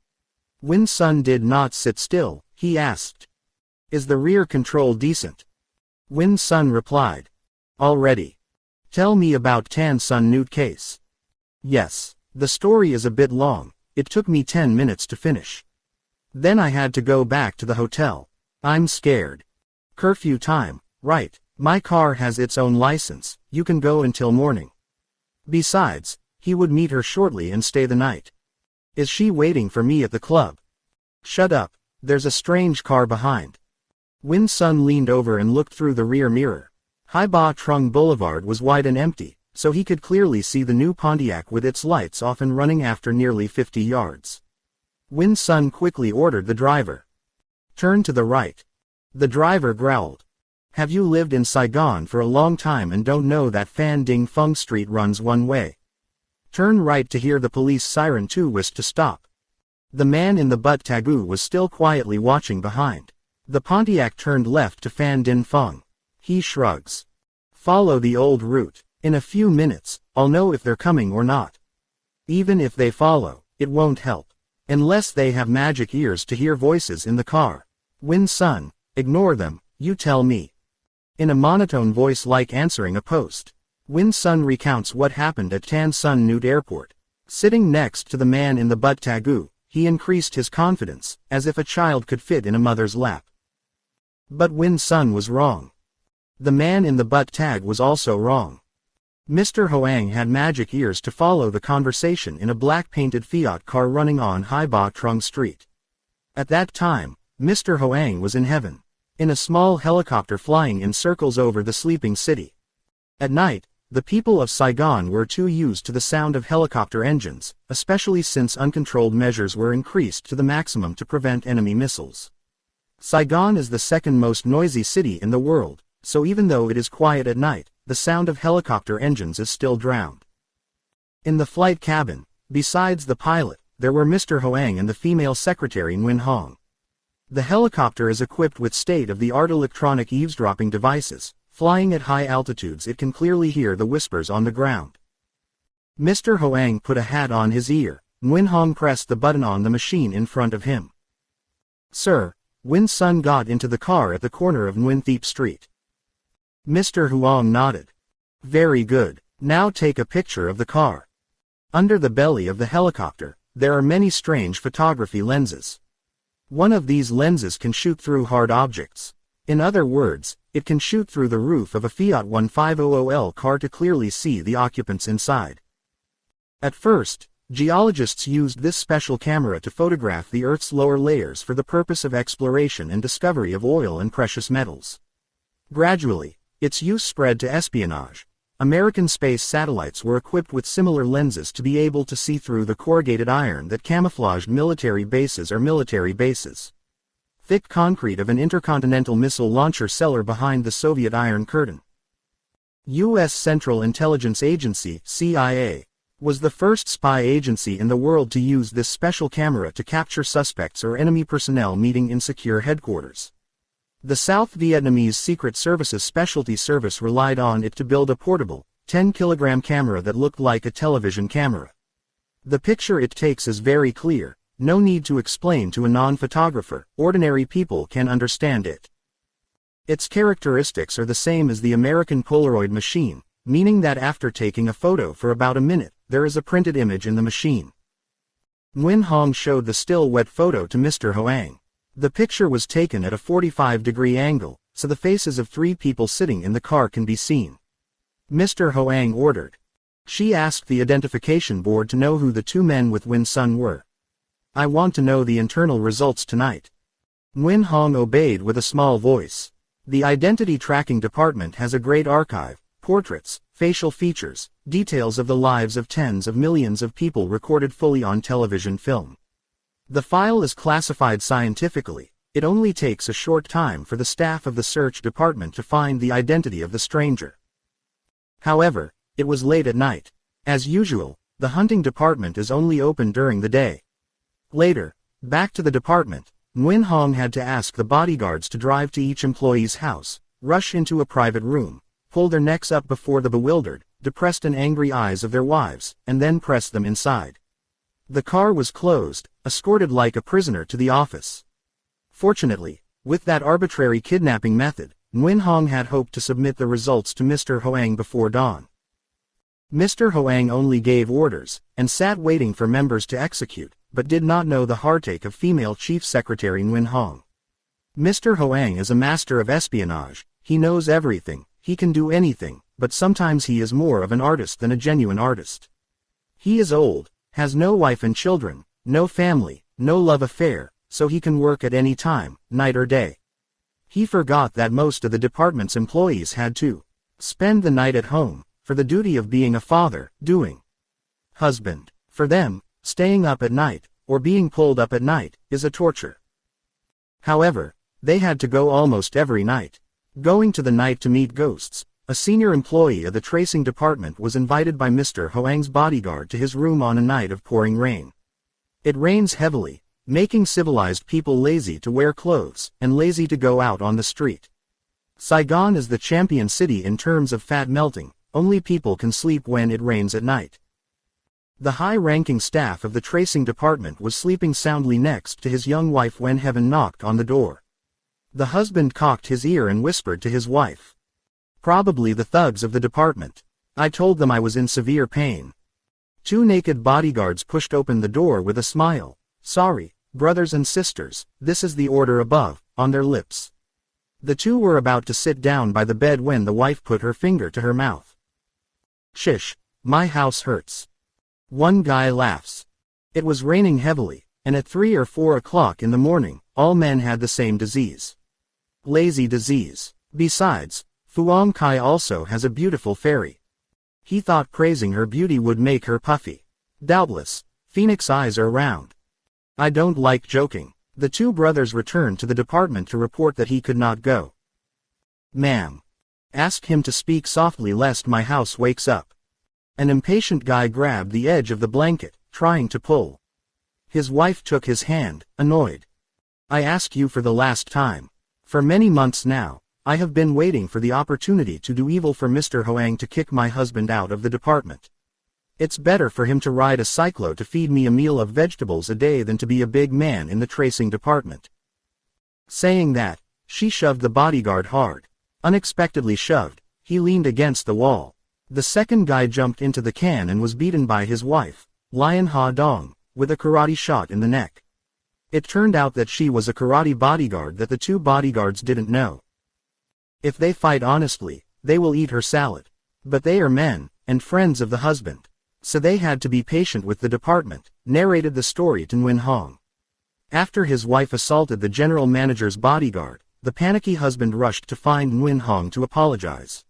Nguyen Sun did not sit still, he asked. Is the rear control decent? Nguyen Sun replied. Already. Tell me about Tan Son Nude case. Yes, the story is a bit long, it took me 10 minutes to finish. Then I had to go back to the hotel. I'm scared. Curfew time, right, my car has its own license, you can go until morning. Besides, he would meet her shortly and stay the night. Is she waiting for me at the club? Shut up, there's a strange car behind. Nguyen Sun leaned over and looked through the rear mirror. Hai Ba Trung Boulevard was wide and empty, so he could clearly see the new Pontiac with its lights off and running after nearly 50 yards. Nguyen Sun quickly ordered the driver. Turn to the right. The driver growled. Have you lived in Saigon for a long time and don't know that Phan Ding Phung Street runs one way? Turn right to hear the police siren to stop. The man in the butt tagu was still quietly watching behind. The Pontiac turned left to Phan Dinh Phung. He shrugs. Follow the old route. In a few minutes, I'll know if they're coming or not. Even if they follow, it won't help. Unless they have magic ears to hear voices in the car. Nguyen Sun, ignore them, you tell me. In a monotone voice like answering a post. Nguyen Sun recounts what happened at Tan Son Nude Airport. Sitting next to the man in the butt tagu, he increased his confidence, as if a child could fit in a mother's lap. But Nguyen Sun was wrong. The man in the butt tag was also wrong. Mr. Hoang had magic ears to follow the conversation in a black painted Fiat car running on Hai Ba Trung Street. At that time, Mr. Hoang was in heaven, in a small helicopter flying in circles over the sleeping city. At night, the people of Saigon were too used to the sound of helicopter engines, especially since uncontrolled measures were increased to the maximum to prevent enemy missiles. Saigon is the second most noisy city in the world, so even though it is quiet at night, the sound of helicopter engines is still drowned. In the flight cabin, besides the pilot, there were Mr. Hoang and the female secretary Nguyen Hong. The helicopter is equipped with state-of-the-art electronic eavesdropping devices. Flying at high altitudes, it can clearly hear the whispers on the ground. Mr. Hoang put a hat on his ear. Nguyen Hong pressed the button on the machine in front of him. "Sir." Nguyen Sun got into the car at the corner of Nguyen Thiep Street. Mr. Huang nodded. "Very good. Now take a picture of the car." Under the belly of the helicopter, there are many strange photography lenses. One of these lenses can shoot through hard objects. In other words, it can shoot through the roof of a Fiat 1500L car to clearly see the occupants inside. At first, geologists used this special camera to photograph the Earth's lower layers for the purpose of exploration and discovery of oil and precious metals. Gradually, its use spread to espionage. American space satellites were equipped with similar lenses to be able to see through the corrugated iron that camouflaged military bases or military bases. Thick concrete of an intercontinental missile launcher cellar behind the Soviet Iron Curtain. U.S. Central Intelligence Agency (CIA) was the first spy agency in the world to use this special camera to capture suspects or enemy personnel meeting in secure headquarters. The South Vietnamese Secret Service's specialty service relied on it to build a portable, 10-kilogram camera that looked like a television camera. The picture it takes is very clear, no need to explain to a non-photographer, ordinary people can understand it. Its characteristics are the same as the American Polaroid machine, meaning that after taking a photo for about a minute, there is a printed image in the machine. Nguyen Hong showed the still wet photo to Mr. Hoang. The picture was taken at a 45-degree angle, so the faces of 3 people sitting in the car can be seen. Mr. Hoang ordered. She asked the identification board to know who the 2 men with Nguyen Sun were. "I want to know the internal results tonight." Nguyen Hong obeyed with a small voice. The identity tracking department has a great archive, portraits, facial features, details of the lives of tens of millions of people recorded fully on television film. The file is classified scientifically. It only takes a short time for the staff of the search department to find the identity of the stranger. However, it was late at night. As usual, the hunting department is only open during the day. Later, back to the department, Nguyen Hong had to ask the bodyguards to drive to each employee's house, rush into a private room, pull their necks up before the bewildered, depressed and angry eyes of their wives, and then press them inside. The car was closed, escorted like a prisoner to the office. Fortunately, with that arbitrary kidnapping method, Nguyen Hong had hoped to submit the results to Mr. Hoang before dawn. Mr. Hoang only gave orders, and sat waiting for members to execute, but did not know the heartache of female Chief Secretary Nguyen Hong. Mr. Hoang is a master of espionage. He knows everything, he can do anything, but sometimes he is more of an artist than a genuine artist. He is old, has no wife and children, no family, no love affair, so he can work at any time, night or day. He forgot that most of the department's employees had to spend the night at home, for the duty of being a father, doing husband. For them, staying up at night, or being pulled up at night, is a torture. However, they had to go almost every night. Going to the night to meet ghosts, a senior employee of the tracing department was invited by Mr. Hoang's bodyguard to his room on a night of pouring rain. It rains heavily, making civilized people lazy to wear clothes, and lazy to go out on the street. Saigon is the champion city in terms of fat melting, only people can sleep when it rains at night. The high-ranking staff of the tracing department was sleeping soundly next to his young wife when heaven knocked on the door. The husband cocked his ear and whispered to his wife. "Probably the thugs of the department. I told them I was in severe pain." 2 naked bodyguards pushed open the door with a smile. "Sorry, brothers and sisters, this is the order above," on their lips. The 2 were about to sit down by the bed when the wife put her finger to her mouth. "Shish, my house hurts." One guy laughs. It was raining heavily, and at 3 or 4 o'clock in the morning, all men had the same disease. Lazy disease. Besides, Fuang Kai also has a beautiful fairy. He thought praising her beauty would make her puffy. Doubtless, Phoenix eyes are round. I don't like joking. The two brothers returned to the department to report that he could not go. Ma'am. Ask him to speak softly lest my house wakes up. An impatient guy grabbed the edge of the blanket, trying to pull. His wife took his hand, annoyed. I ask you for the last time. For many months now, I have been waiting for the opportunity to do evil for Mr. Hoang to kick my husband out of the department. It's better for him to ride a cyclo to feed me a meal of vegetables a day than to be a big man in the tracing department. Saying that, she shoved the bodyguard hard. Unexpectedly shoved, he leaned against the wall. The second guy jumped into the can and was beaten by his wife, Lion Ha Dong, with a karate shot in the neck. It turned out that she was a karate bodyguard that the two bodyguards didn't know. If they fight honestly, they will eat her salad. But they are men, and friends of the husband. So they had to be patient with the department, narrated the story to Nguyen Hong. After his wife assaulted the general manager's bodyguard, the panicky husband rushed to find Nguyen Hong to apologize.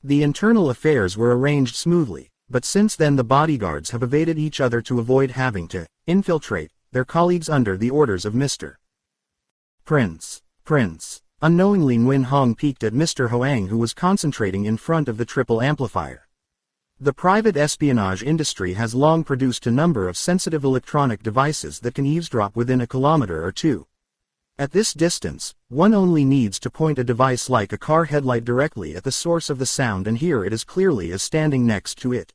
The internal affairs were arranged smoothly, but since then the bodyguards have evaded each other to avoid having to infiltrate their colleagues under the orders of Mr. Prince. Unknowingly Nguyen Hong peeked at Mr. Hoang, who was concentrating in front of the triple amplifier. The private espionage industry has long produced a number of sensitive electronic devices that can eavesdrop within a kilometer or two. At this distance, one only needs to point a device like a car headlight directly at the source of the sound and hear it as clearly as standing next to it.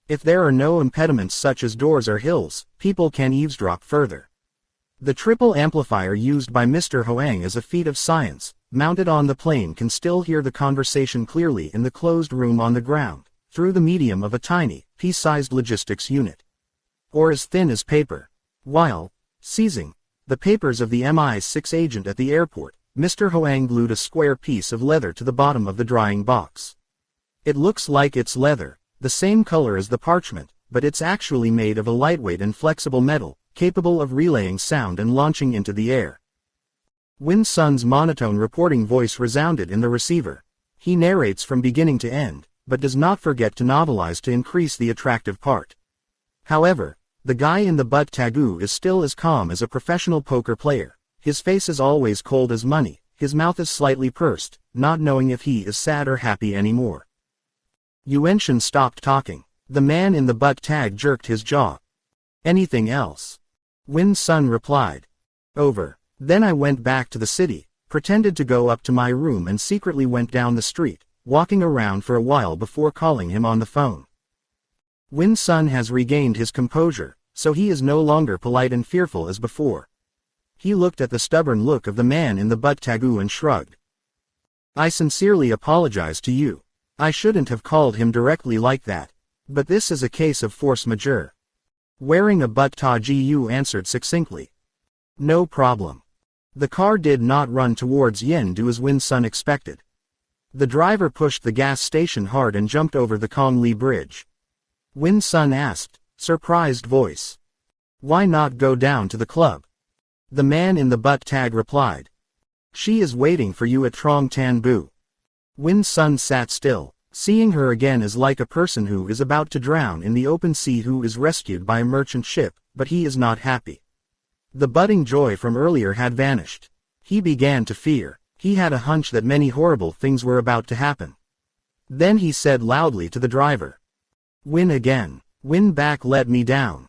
If there are no impediments such as doors or hills, people can eavesdrop further. The triple amplifier used by Mr. Hoang is a feat of science. Mounted on the plane can still hear the conversation clearly in the closed room on the ground, through the medium of a tiny, pea-sized logistics unit. Or as thin as paper. While seizing the papers of the MI6 agent at the airport, Mr. Hoang glued a square piece of leather to the bottom of the drying box. It looks like it's leather, the same color as the parchment, but it's actually made of a lightweight and flexible metal, capable of relaying sound and launching into the air. Win Sun's monotone reporting voice resounded in the receiver. He narrates from beginning to end, but does not forget to novelize to increase the attractive part. However, the guy in the butt tagu is still as calm as a professional poker player. His face is always cold as money, his mouth is slightly pursed, not knowing if he is sad or happy anymore. Yuenshin stopped talking. The man in the butt tag jerked his jaw. Anything else? Win Sun replied. Over. Then I went back to the city, pretended to go up to my room and secretly went down the street, walking around for a while before calling him on the phone. Win Sun has regained his composure, so he is no longer polite and fearful as before. He looked at the stubborn look of the man in the butt tagu and shrugged. I sincerely apologize to you. I shouldn't have called him directly like that. But this is a case of force majeure. Wearing a butt tagu answered succinctly. No problem. The car did not run towards Yendu as Win Sun expected. The driver pushed the gas station hard and jumped over the Kongli Bridge. Win Sun asked, surprised voice. Why not go down to the club? The man in the butt tag replied. She is waiting for you at Trong Tan Bu. Win Sun sat still. Seeing her again is like a person who is about to drown in the open sea who is rescued by a merchant ship, but he is not happy. The budding joy from earlier had vanished. He began to fear. He had a hunch that many horrible things were about to happen. Then he said loudly to the driver. Win again. Win back let me down.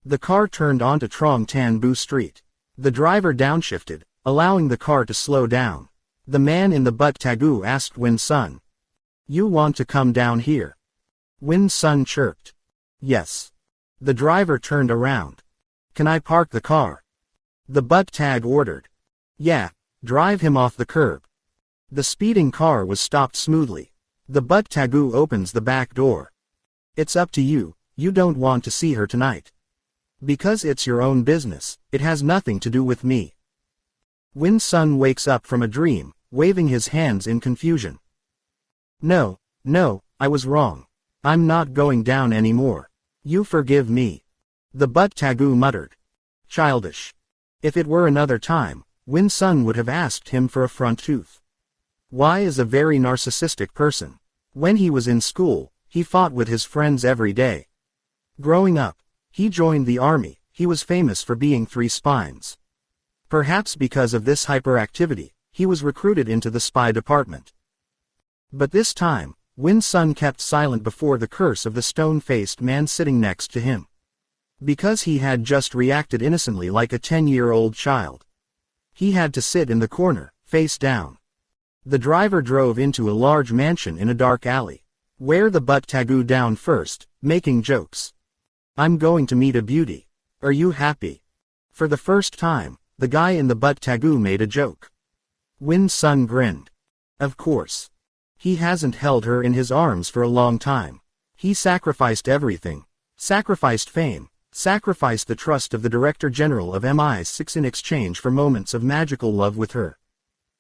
The car turned onto Trong Tan Bu Street. The driver downshifted, allowing the car to slow down. The man in the butt tagu asked Win Sun. You want to come down here? Win Sun chirped. Yes. The driver turned around. Can I park the car? The butt tag ordered. Yeah, drive him off the curb. The speeding car was stopped smoothly. The butt tagu opens the back door. It's up to you, you don't want to see her tonight. Because it's your own business, it has nothing to do with me. Win Sun wakes up from a dream, waving his hands in confusion. No, I was wrong. I'm not going down anymore. You forgive me. The butt tagu muttered. Childish. If it were another time, Win-sun would have asked him for a front tooth. Y is a very narcissistic person. When he was in school, he fought with his friends every day. Growing up, he joined the army. He was famous for being 3 spines. Perhaps because of this hyperactivity, he was recruited into the spy department. But this time, Win-sun kept silent before the curse of the stone-faced man sitting next to him. Because he had just reacted innocently like a 10-year-old child. He had to sit in the corner, face down. The driver drove into a large mansion in a dark alley. Wear the butt tagu down first, making jokes. I'm going to meet a beauty. Are you happy? For the first time, the guy in the butt tagu made a joke. Win-sun grinned. Of course. He hasn't held her in his arms for a long time. He sacrificed everything. Sacrificed fame. Sacrificed the trust of the Director General of MI6 in exchange for moments of magical love with her.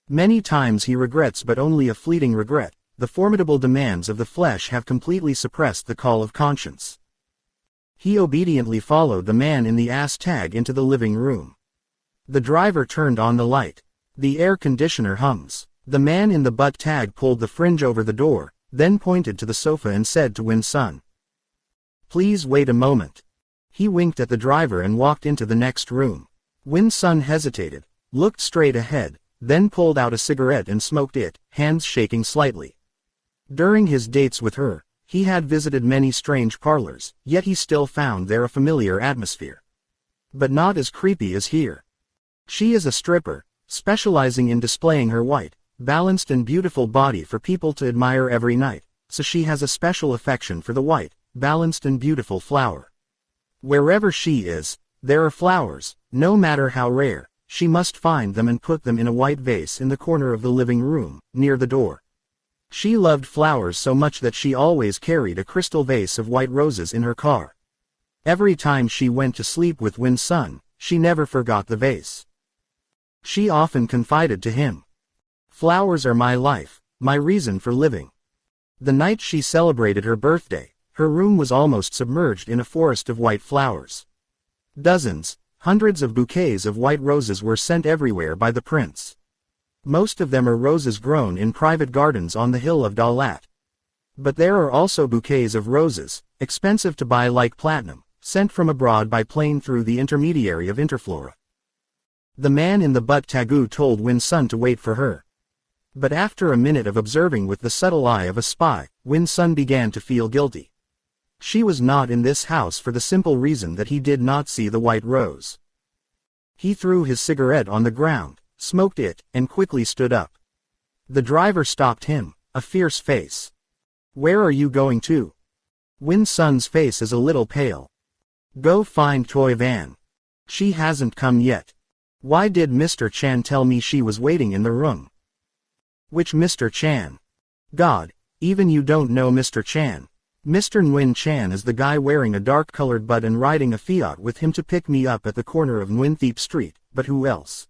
Many times he regrets, but only a fleeting regret. The formidable demands of the flesh have completely suppressed the call of conscience. He obediently followed the man in the ass tag into the living room. The driver turned on the light. The air conditioner hums. The man in the butt tag pulled the fringe over the door, then pointed to the sofa and said to Win-sun, "Please wait a moment." He winked at the driver and walked into the next room. Win-sun hesitated, looked straight ahead, then pulled out a cigarette and smoked it, hands shaking slightly. During his dates with her, he had visited many strange parlors, yet he still found there a familiar atmosphere. But not as creepy as here. She is a stripper, specializing in displaying her white, balanced and beautiful body for people to admire every night, so she has a special affection for the white, balanced and beautiful flower. Wherever she is, there are flowers, no matter how rare, she must find them and put them in a white vase in the corner of the living room, near the door. She loved flowers so much that she always carried a crystal vase of white roses in her car. Every time she went to sleep with Win-sun, she never forgot the vase. She often confided to him, "Flowers are my life, my reason for living." The night she celebrated her birthday, her room was almost submerged in a forest of white flowers. Dozens, hundreds of bouquets of white roses were sent everywhere by the prince. Most of them are roses grown in private gardens on the hill of Dalat. But there are also bouquets of roses, expensive to buy like platinum, sent from abroad by plane through the intermediary of Interflora. The man in the butt tagu told Win-sun to wait for her. But after a minute of observing with the subtle eye of a spy, Win-sun began to feel guilty. She was not in this house for the simple reason that he did not see the white rose. He threw his cigarette on the ground, smoked it, and quickly stood up. The driver stopped him, a fierce face. "Where are you going to?" Win-sun's face is a little pale. "Go find Toy Van. She hasn't come yet. Why did Mr. Chan tell me she was waiting in the room?" "Which Mr. Chan? God, even you don't know Mr. Chan. Mr. Nguyen Chan is the guy wearing a dark-colored butt and riding a Fiat with him to pick me up at the corner of Nguyen Thiep Street, but who else?"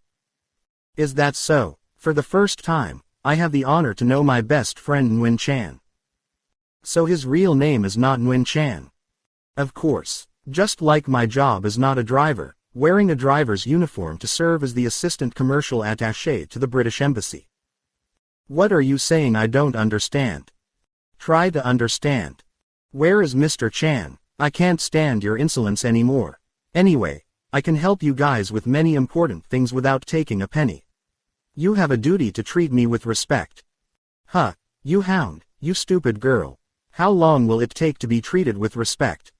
"Is that so? For the first time, I have the honor to know my best friend Nguyen Chan." "So his real name is not Nguyen Chan?" "Of course. Just like my job is not a driver, wearing a driver's uniform to serve as the assistant commercial attaché to the British Embassy." "What are you saying? I don't understand." "Try to understand. Where is Mr. Chan? I can't stand your insolence anymore. Anyway, I can help you guys with many important things without taking a penny. You have a duty to treat me with respect." "Huh, you hound, you stupid girl. How long will it take to be treated with respect?"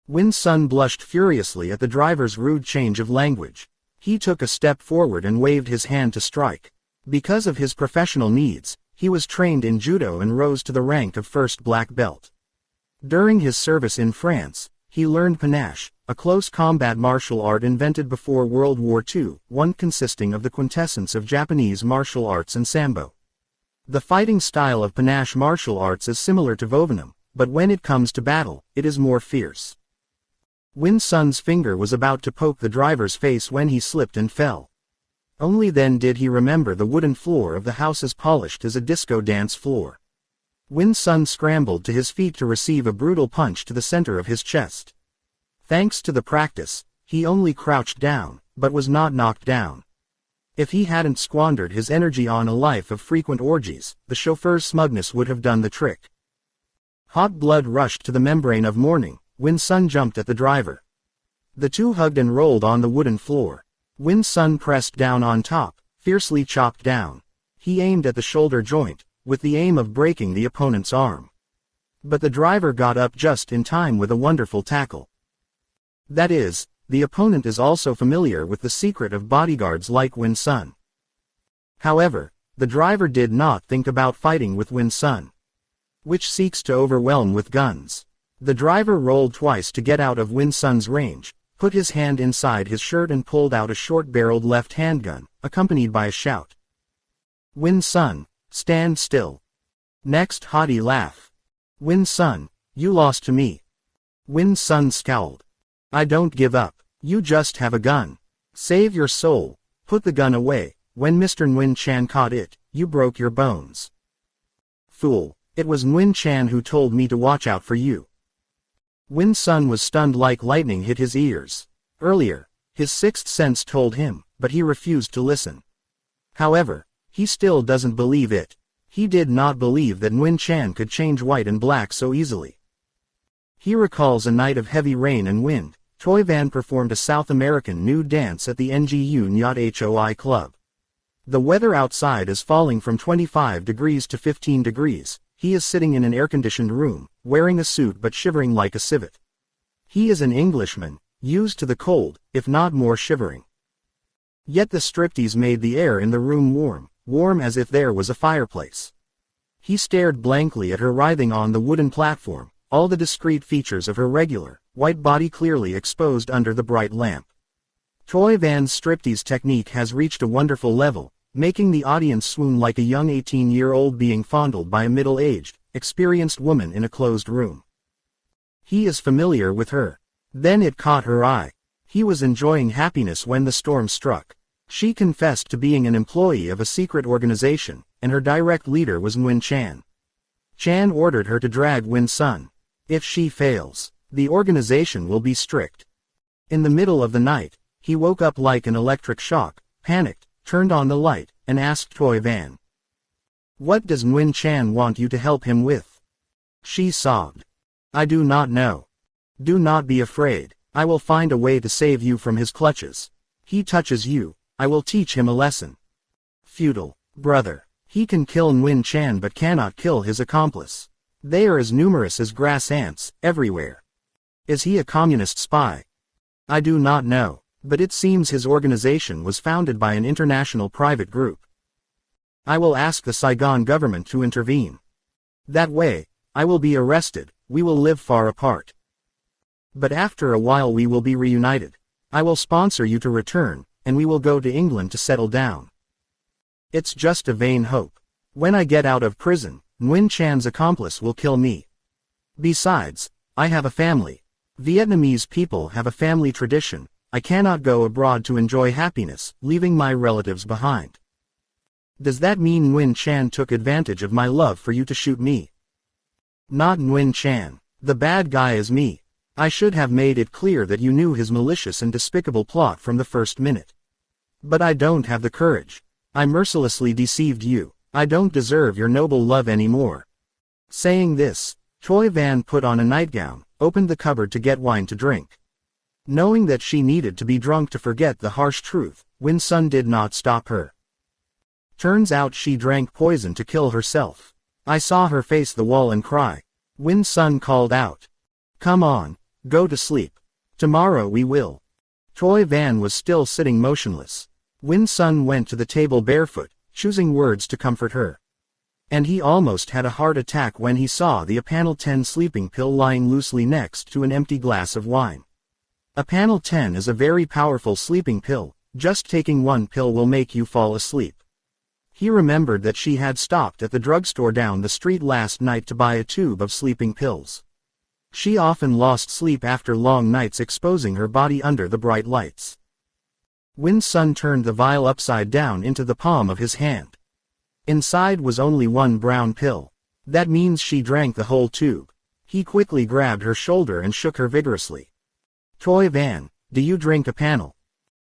Win-sun blushed furiously at the driver's rude change of language. He took a step forward and waved his hand to strike. Because of his professional needs, he was trained in judo and rose to the rank of first black belt. During his service in France, he learned panache, a close combat martial art invented before World War II, one consisting of the quintessence of Japanese martial arts and sambo. The fighting style of panache martial arts is similar to Vovinam, but when it comes to battle, it is more fierce. Win-sun's finger was about to poke the driver's face when he slipped and fell. Only then did he remember the wooden floor of the house as polished as a disco dance floor. Win-sun scrambled to his feet to receive a brutal punch to the center of his chest. Thanks to the practice, He only crouched down, but was not knocked down. If he hadn't squandered his energy on a life of frequent orgies, the chauffeur's smugness would have done the trick. Hot blood rushed to the membrane of morning, when Sun jumped at the driver. The two hugged and rolled on the wooden floor. When Sun pressed down on top, fiercely chopped down. He aimed at the shoulder joint, with the aim of breaking the opponent's arm. But the driver got up just in time with a wonderful tackle. That is, the opponent is also familiar with the secret of bodyguards like Win Sun. However, the driver did not think about fighting with Win Sun, which seeks to overwhelm with guns. The driver rolled twice to get out of Win Sun's range, put his hand inside his shirt and pulled out a short-barreled left handgun, accompanied by a shout. Win Sun, stand still. Next haughty laugh. Win Sun, you lost to me. Win Sun scowled. I don't give up. You just have a gun. Save your soul. Put the gun away. When Mr. Nguyen Chan caught it, you broke your bones. Fool, it was Nguyen Chan who told me to watch out for you. Win Sun was stunned like lightning hit his ears. Earlier, his sixth sense told him, but he refused to listen. However, he still doesn't believe it. He did not believe that Nguyen Chan could change white and black so easily. He recalls a night of heavy rain and wind. Toy Van performed a South American nude dance at the NGU Nyat Hoi Club. The weather outside is falling from 25 degrees to 15 degrees. He is sitting in an air-conditioned room, wearing a suit but shivering like a civet. He is an Englishman, used to the cold, if not more shivering. Yet the striptease made the air in the room warm as if there was a fireplace. He stared blankly at her writhing on the wooden platform, all the discrete features of her regular, white body clearly exposed under the bright lamp. Toy Van's striptease technique has reached a wonderful level, making the audience swoon like a young 18-year-old being fondled by a middle-aged, experienced woman in a closed room. He is familiar with her. Then it caught her eye. He was enjoying happiness when the storm struck. She confessed to being an employee of a secret organization, and her direct leader was Nguyen Chan. Chan ordered her to drag Win Sun. If she fails, the organization will be strict. In the middle of the night, he woke up like an electric shock, panicked, turned on the light, and asked Toy Van. What does Nguyen Chan want you to help him with? She sobbed. I do not know. Do not be afraid. I will find a way to save you from his clutches. He touches you, I will teach him a lesson. Futile, brother. He can kill Nguyen Chan but cannot kill his accomplice. They are as numerous as grass ants, everywhere. Is he a communist spy? I do not know, but it seems his organization was founded by an international private group. I will ask the Saigon government to intervene. That way, I will be arrested, we will live far apart. But after a while we will be reunited. I will sponsor you to return, and we will go to England to settle down. It's just a vain hope. When I get out of prison, Nguyen Chan's accomplice will kill me. Besides, I have a family. Vietnamese people have a family tradition. I cannot go abroad to enjoy happiness, leaving my relatives behind. Does that mean Nguyen Chan took advantage of my love for you to shoot me? Not Nguyen Chan. The bad guy is me. I should have made it clear that you knew his malicious and despicable plot from the first minute. But I don't have the courage. I mercilessly deceived you. I don't deserve your noble love anymore. Saying this, Toy Van put on a nightgown, opened the cupboard to get wine to drink. Knowing that she needed to be drunk to forget the harsh truth, Win Sun did not stop her. Turns out she drank poison to kill herself. I saw her face the wall and cry. Win Sun called out. Come on, go to sleep. Tomorrow we will. Toy Van was still sitting motionless. Win Sun went to the table barefoot, choosing words to comfort her. And he almost had a heart attack when he saw the Panel 10 sleeping pill lying loosely next to an empty glass of wine. A Panel 10 is a very powerful sleeping pill. Just taking one pill will make you fall asleep. He remembered that she had stopped at the drugstore down the street last night to buy a tube of sleeping pills. She often lost sleep after long nights exposing her body under the bright lights. Win Sun turned the vial upside down into the palm of his hand. Inside was only one brown pill. That means she drank the whole tube. He quickly grabbed her shoulder and shook her vigorously. Toy Van, Do you drink a panel?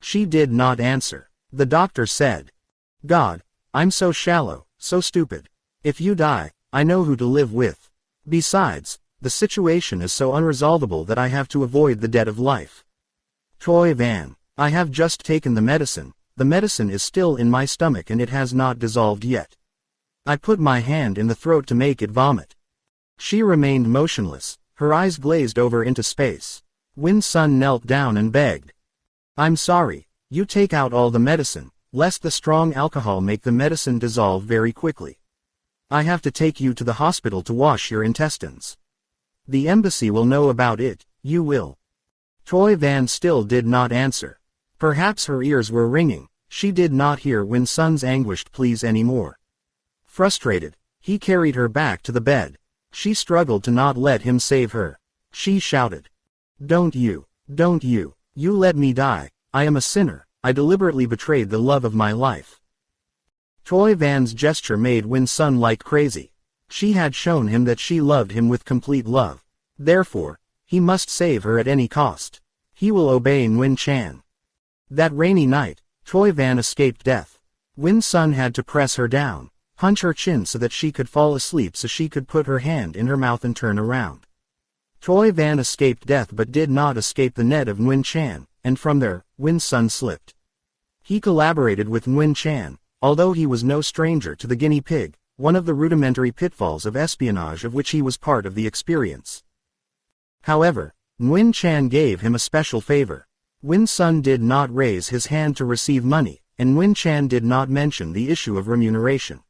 She did not answer. The doctor said, God, I'm so shallow, so stupid. If you die, I know who to live with. Besides, the situation is so unresolvable that I have to avoid the debt of life. Toy Van, I have just taken the medicine is still in my stomach and it has not dissolved yet. I put my hand in the throat to make it vomit. She remained motionless, her eyes glazed over into space. Win-Sun knelt down and begged. I'm sorry, you take out all the medicine, lest the strong alcohol make the medicine dissolve very quickly. I have to take you to the hospital to wash your intestines. The embassy will know about it, you will. Toy Van still did not answer. Perhaps her ears were ringing, she did not hear Win-Sun's anguished pleas anymore. Frustrated, he carried her back to the bed. She struggled to not let him save her. She shouted. Don't you let me die, I am a sinner, I deliberately betrayed the love of my life. Toy Van's gesture made Win-Sun like crazy. She had shown him that she loved him with complete love. Therefore, he must save her at any cost. He will obey Nguyen Chan. That rainy night, Toy Van escaped death. Win-Sun had to press her down, hunch her chin so that she could fall asleep so she could put her hand in her mouth and turn around. Toy Van escaped death but did not escape the net of Nguyen Chan, and from there, Win-Sun slipped. He collaborated with Nguyen Chan, although he was no stranger to the guinea pig, one of the rudimentary pitfalls of espionage of which he was part of the experience. However, Nguyen Chan gave him a special favor. Win-Sun did not raise his hand to receive money, and Nguyen Chan did not mention the issue of remuneration.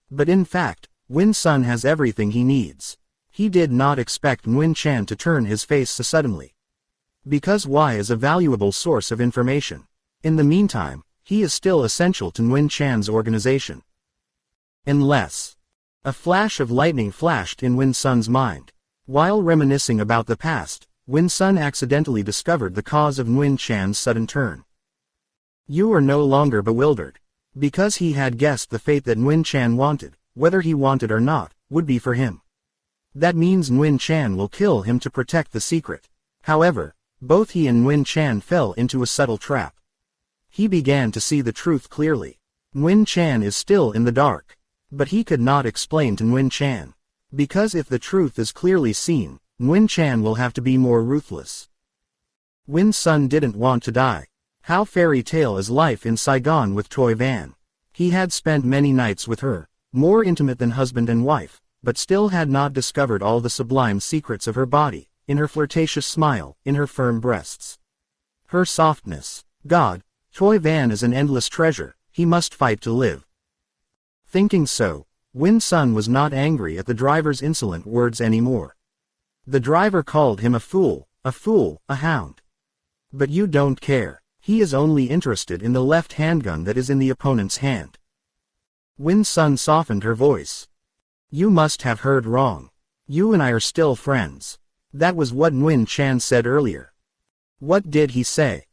But in fact, Win-Sun has everything he needs. He did not expect Nguyen Chan to turn his face so suddenly. Because Y is a valuable source of information. In the meantime, he is still essential to Nguyen Chan's organization. Unless. A flash of lightning flashed in Win-Sun's mind. While reminiscing about the past, Win-Sun accidentally discovered the cause of Nguyen Chan's sudden turn. You are no longer bewildered. Because he had guessed the fate that Nguyen Chan wanted, whether he wanted or not, would be for him. That means Nguyen Chan will kill him to protect the secret. However, both he and Nguyen Chan fell into a subtle trap. He began to see the truth clearly. Nguyen Chan is still in the dark. But he could not explain to Nguyen Chan. Because if the truth is clearly seen, Nguyen Chan will have to be more ruthless. Win-Sun didn't want to die. How fairy tale is life in Saigon with Toy Van. He had spent many nights with her, more intimate than husband and wife, but still had not discovered all the sublime secrets of her body, in her flirtatious smile, in her firm breasts. Her softness. God, Toy Van is an endless treasure, he must fight to live. Thinking so, Win-Sun was not angry at the driver's insolent words anymore. The driver called him a fool, a hound. But you don't care. He is only interested in the left handgun that is in the opponent's hand. Win-Sun softened her voice. You must have heard wrong. You and I are still friends. That was what Nguyen Chan said earlier. What did he say?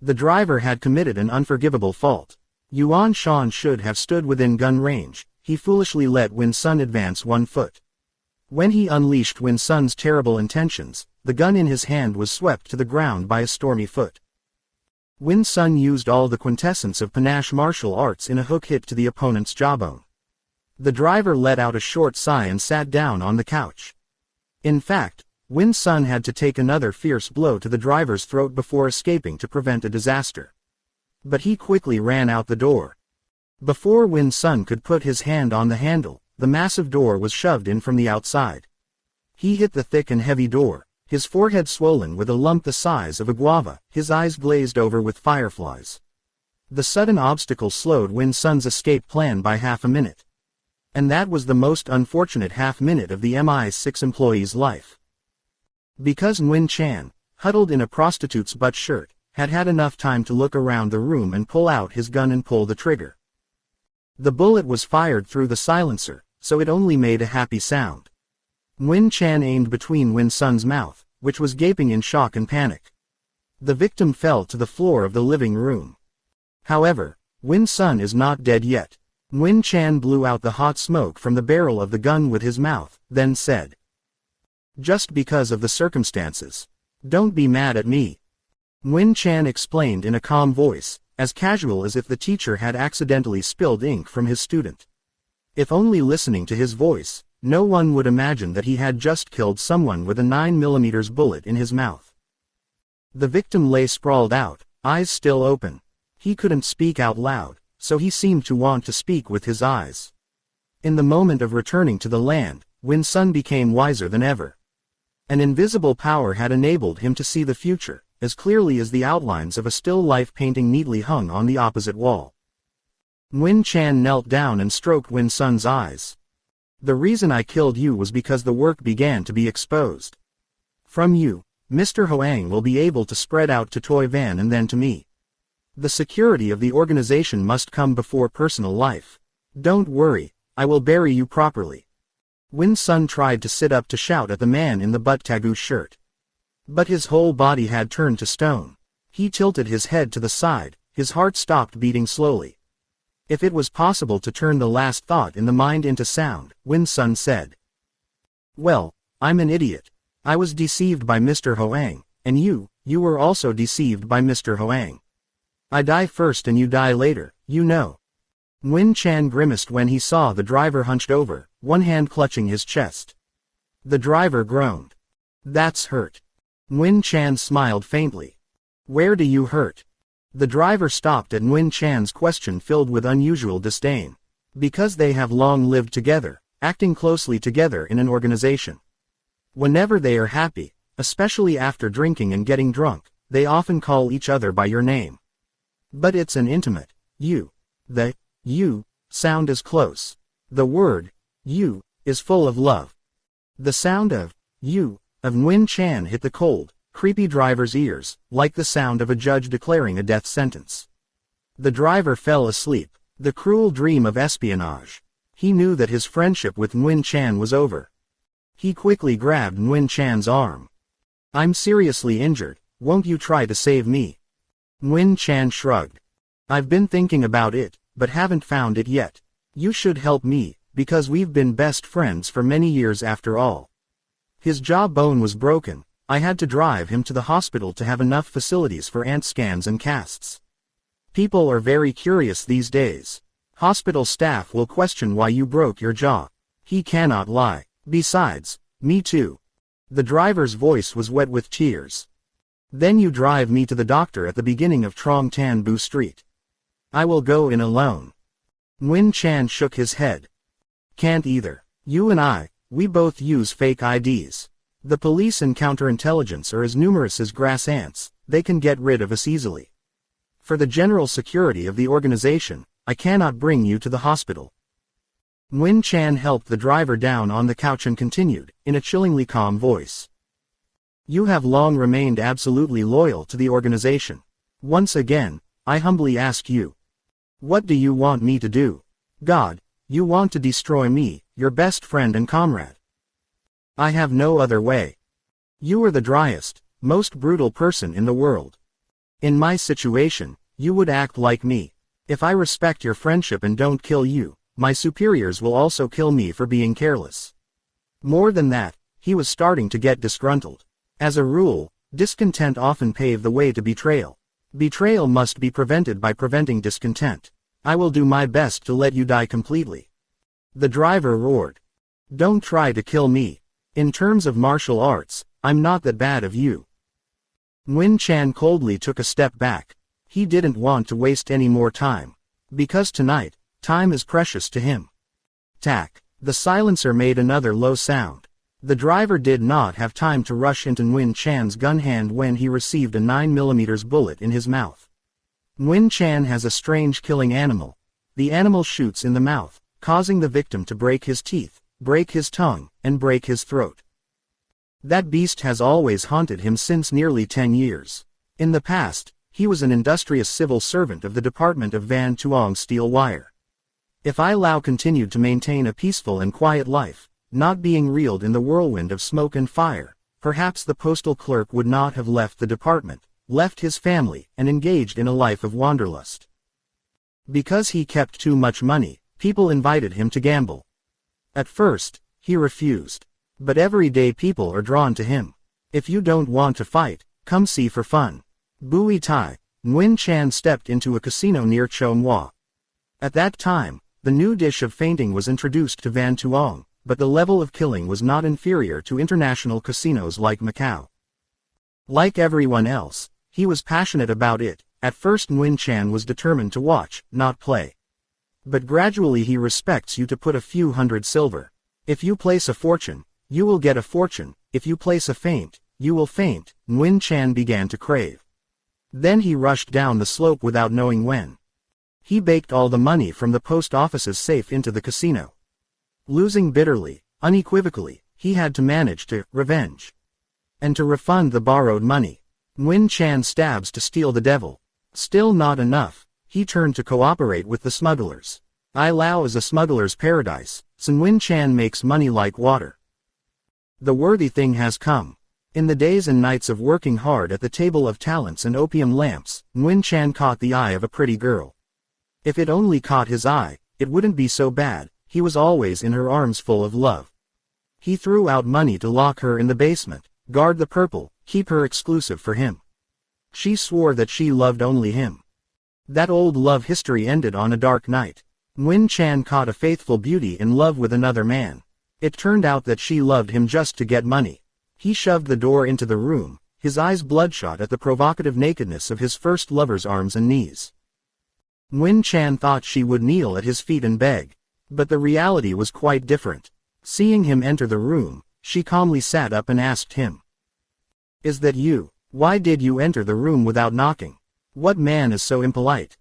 The driver had committed an unforgivable fault. Yuan Shan should have stood within gun range. He foolishly let Win-Sun advance 1 foot. When he unleashed Win-Sun's terrible intentions, the gun in his hand was swept to the ground by a stormy foot. Win-Sun used all the quintessence of panache martial arts in a hook hit to the opponent's jawbone. The driver let out a short sigh and sat down on the couch. In fact, Win-Sun had to take another fierce blow to the driver's throat before escaping to prevent a disaster. But he quickly ran out the door. Before Win-Sun could put his hand on the handle, the massive door was shoved in from the outside. He hit the thick and heavy door, his forehead swollen with a lump the size of a guava, his eyes glazed over with fireflies. The sudden obstacle slowed Win-Sun's escape plan by half a minute. And that was the most unfortunate half-minute of the MI6 employee's life. Because Nguyen Chan, huddled in a prostitute's butt shirt, had had enough time to look around the room and pull out his gun and pull the trigger. The bullet was fired through the silencer, so it only made a happy sound. Nguyen Chan aimed between Win-Sun's mouth, which was gaping in shock and panic. The victim fell to the floor of the living room. However, Win-Sun is not dead yet. Nguyen Chan blew out the hot smoke from the barrel of the gun with his mouth, then said, "Just because of the circumstances. Don't be mad at me. Nguyen Chan explained in a calm voice, as casual as if the teacher had accidentally spilled ink from his student. If only listening to his voice, no one would imagine that he had just killed someone with a 9mm bullet in his mouth. The victim lay sprawled out, eyes still open. He couldn't speak out loud, so he seemed to want to speak with his eyes. In the moment of returning to the land, Nguyen Sun became wiser than ever. An invisible power had enabled him to see the future, as clearly as the outlines of a still life painting neatly hung on the opposite wall. Nguyen Chan knelt down and stroked Nguyen Sun's eyes. The reason I killed you was because the work began to be exposed. From you, Mr. Hoang will be able to spread out to Toy Van and then to me. The security of the organization must come before personal life. Don't worry, I will bury you properly. Nguyen Sun tried to sit up to shout at the man in the butt tagu shirt. But his whole body had turned to stone. He tilted his head to the side, his heart stopped beating slowly. If it was possible to turn the last thought in the mind into sound, Nguyen Sun said. Well, I'm an idiot. I was deceived by Mr. Hoang, and you were also deceived by Mr. Hoang. I die first and you die later, you know. Nguyen Chan grimaced when he saw the driver hunched over, one hand clutching his chest. The driver groaned. That's hurt. Nguyen Chan smiled faintly. Where do you hurt? The driver stopped at Nguyen Chan's question filled with unusual disdain. Because they have long lived together, acting closely together in an organization. Whenever they are happy, especially after drinking and getting drunk, they often call each other by your name. But it's an intimate, you. The, you, sound is close. The word, you, is full of love. The sound of, you, of Nguyen Chan hit the cold, creepy driver's ears, like the sound of a judge declaring a death sentence. The driver fell asleep, the cruel dream of espionage. He knew that his friendship with Nguyen Chan was over. He quickly grabbed Nguyen Chan's arm. I'm seriously injured, won't you try to save me? Nguyen Chan shrugged. I've been thinking about it, but haven't found it yet. You should help me, because we've been best friends for many years after all. His jawbone was broken. I had to drive him to the hospital to have enough facilities for ant scans and casts. People are very curious these days. Hospital staff will question why you broke your jaw. He cannot lie. Besides, me too. The driver's voice was wet with tears. Then you drive me to the doctor at the beginning of Trong Tan Bu Street. I will go in alone. Nguyen Chan shook his head. Can't either. You and I, we both use fake IDs. The police and counterintelligence are as numerous as grass ants, they can get rid of us easily. For the general security of the organization, I cannot bring you to the hospital. Nguyen Chan helped the driver down on the couch and continued, in a chillingly calm voice. You have long remained absolutely loyal to the organization. Once again, I humbly ask you. What do you want me to do? God, you want to destroy me, your best friend and comrade. I have no other way. You are the driest, most brutal person in the world. In my situation, you would act like me. If I respect your friendship and don't kill you, my superiors will also kill me for being careless. More than that, he was starting to get disgruntled. As a rule, discontent often pave the way to betrayal. Betrayal must be prevented by preventing discontent. I will do my best to let you die completely. The driver roared. Don't try to kill me. In terms of martial arts, I'm not that bad of you. Nguyen Chan coldly took a step back. He didn't want to waste any more time. Because tonight, time is precious to him. Tack. The silencer made another low sound. The driver did not have time to rush into Nguyen Chan's gun hand when he received a 9mm bullet in his mouth. Nguyen Chan has a strange killing animal. The animal shoots in the mouth, causing the victim to break his teeth, break his tongue, and break his throat. That beast has always haunted him since nearly 10 years. In the past, he was an industrious civil servant of the Department of Van Tuong Steel Wire. If I Lau continued to maintain a peaceful and quiet life, not being reeled in the whirlwind of smoke and fire, perhaps the postal clerk would not have left the department, left his family, and engaged in a life of wanderlust. Because he kept too much money, people invited him to gamble. At first, he refused. But everyday people are drawn to him. If you don't want to fight, come see for fun. Bui Tai, Nguyen Chan stepped into a casino near Cho Moi. At that time, the new dish of fainting was introduced to Van Tuong, but the level of killing was not inferior to international casinos like Macau. Like everyone else, he was passionate about it. At first Nguyen Chan was determined to watch, not play. But gradually he respects you to put a few hundred silver. If you place a fortune, you will get a fortune. If you place a feint, you will faint. Nguyen Chan began to crave. Then he rushed down the slope without knowing when. He baked all the money from the post office's safe into the casino. Losing bitterly, unequivocally, he had to manage to revenge. And to refund the borrowed money. Nguyen Chan stabs to steal the devil. Still not enough, he turned to cooperate with the smugglers. Ai Lao is a smuggler's paradise, so Nguyen Chan makes money like water. The worthy thing has come. In the days and nights of working hard at the table of talents and opium lamps, Nguyen Chan caught the eye of a pretty girl. If it only caught his eye, it wouldn't be so bad. He was always in her arms full of love. He threw out money to lock her in the basement, guard the purple, keep her exclusive for him. She swore that she loved only him. That old love history ended on a dark night. Nguyen Chan caught a faithful beauty in love with another man. It turned out that she loved him just to get money. He shoved the door into the room, his eyes bloodshot at the provocative nakedness of his first lover's arms and knees. Nguyen Chan thought she would kneel at his feet and beg. But the reality was quite different. Seeing him enter the room, she calmly sat up and asked him. "Is that you? Why did you enter the room without knocking? What man is so impolite?"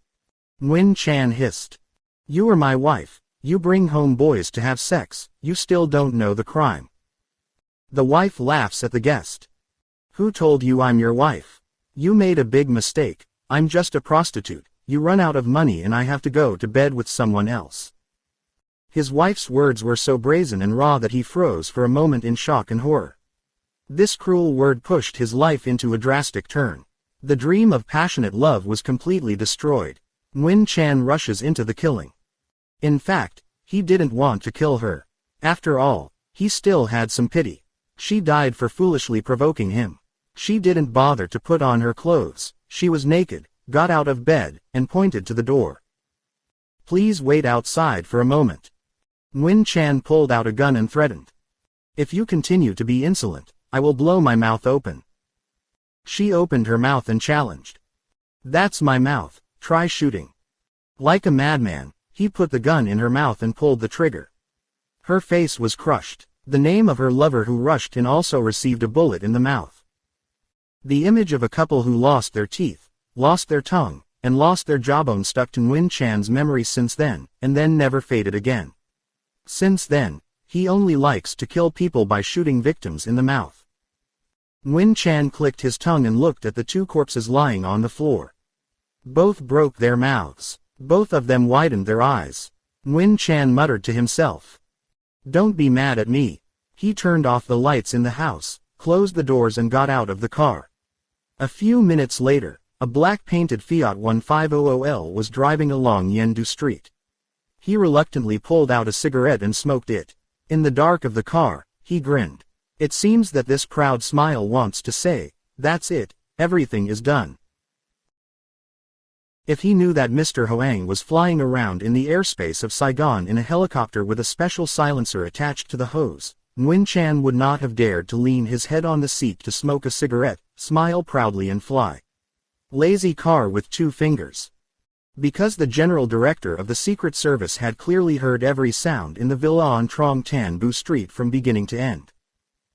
Nguyen Chan hissed. "You are my wife. You bring home boys to have sex. You still don't know the crime." The wife laughs at the guest. "Who told you I'm your wife? You made a big mistake. I'm just a prostitute. You run out of money and I have to go to bed with someone else." His wife's words were so brazen and raw that he froze for a moment in shock and horror. This cruel word pushed his life into a drastic turn. The dream of passionate love was completely destroyed. Nguyen Chan rushes into the killing. In fact, he didn't want to kill her. After all, he still had some pity. She died for foolishly provoking him. She didn't bother to put on her clothes. She was naked, got out of bed, and pointed to the door. "Please wait outside for a moment." Nguyen Chan pulled out a gun and threatened. "If you continue to be insolent, I will blow my mouth open." She opened her mouth and challenged. "That's my mouth, try shooting." Like a madman, he put the gun in her mouth and pulled the trigger. Her face was crushed. The name of her lover who rushed in also received a bullet in the mouth. The image of a couple who lost their teeth, lost their tongue, and lost their jawbone stuck to Nguyen Chan's memory since then, and then never faded again. Since then, he only likes to kill people by shooting victims in the mouth. Nguyen Chan clicked his tongue and looked at the two corpses lying on the floor. Both broke their mouths. Both of them widened their eyes. Nguyen Chan muttered to himself. "Don't be mad at me." He turned off the lights in the house, closed the doors and got out of the car. A few minutes later, a black-painted Fiat 1500L was driving along Yendu Street. He reluctantly pulled out a cigarette and smoked it. In the dark of the car, he grinned. It seems that this proud smile wants to say, "That's it, everything is done." If he knew that Mr. Hoang was flying around in the airspace of Saigon in a helicopter with a special silencer attached to the hose, Nguyen Chan would not have dared to lean his head on the seat to smoke a cigarette, smile proudly and fly. Lazy car with two fingers. Because the general director of the Secret Service had clearly heard every sound in the villa on Trong Tan Bu Street from beginning to end.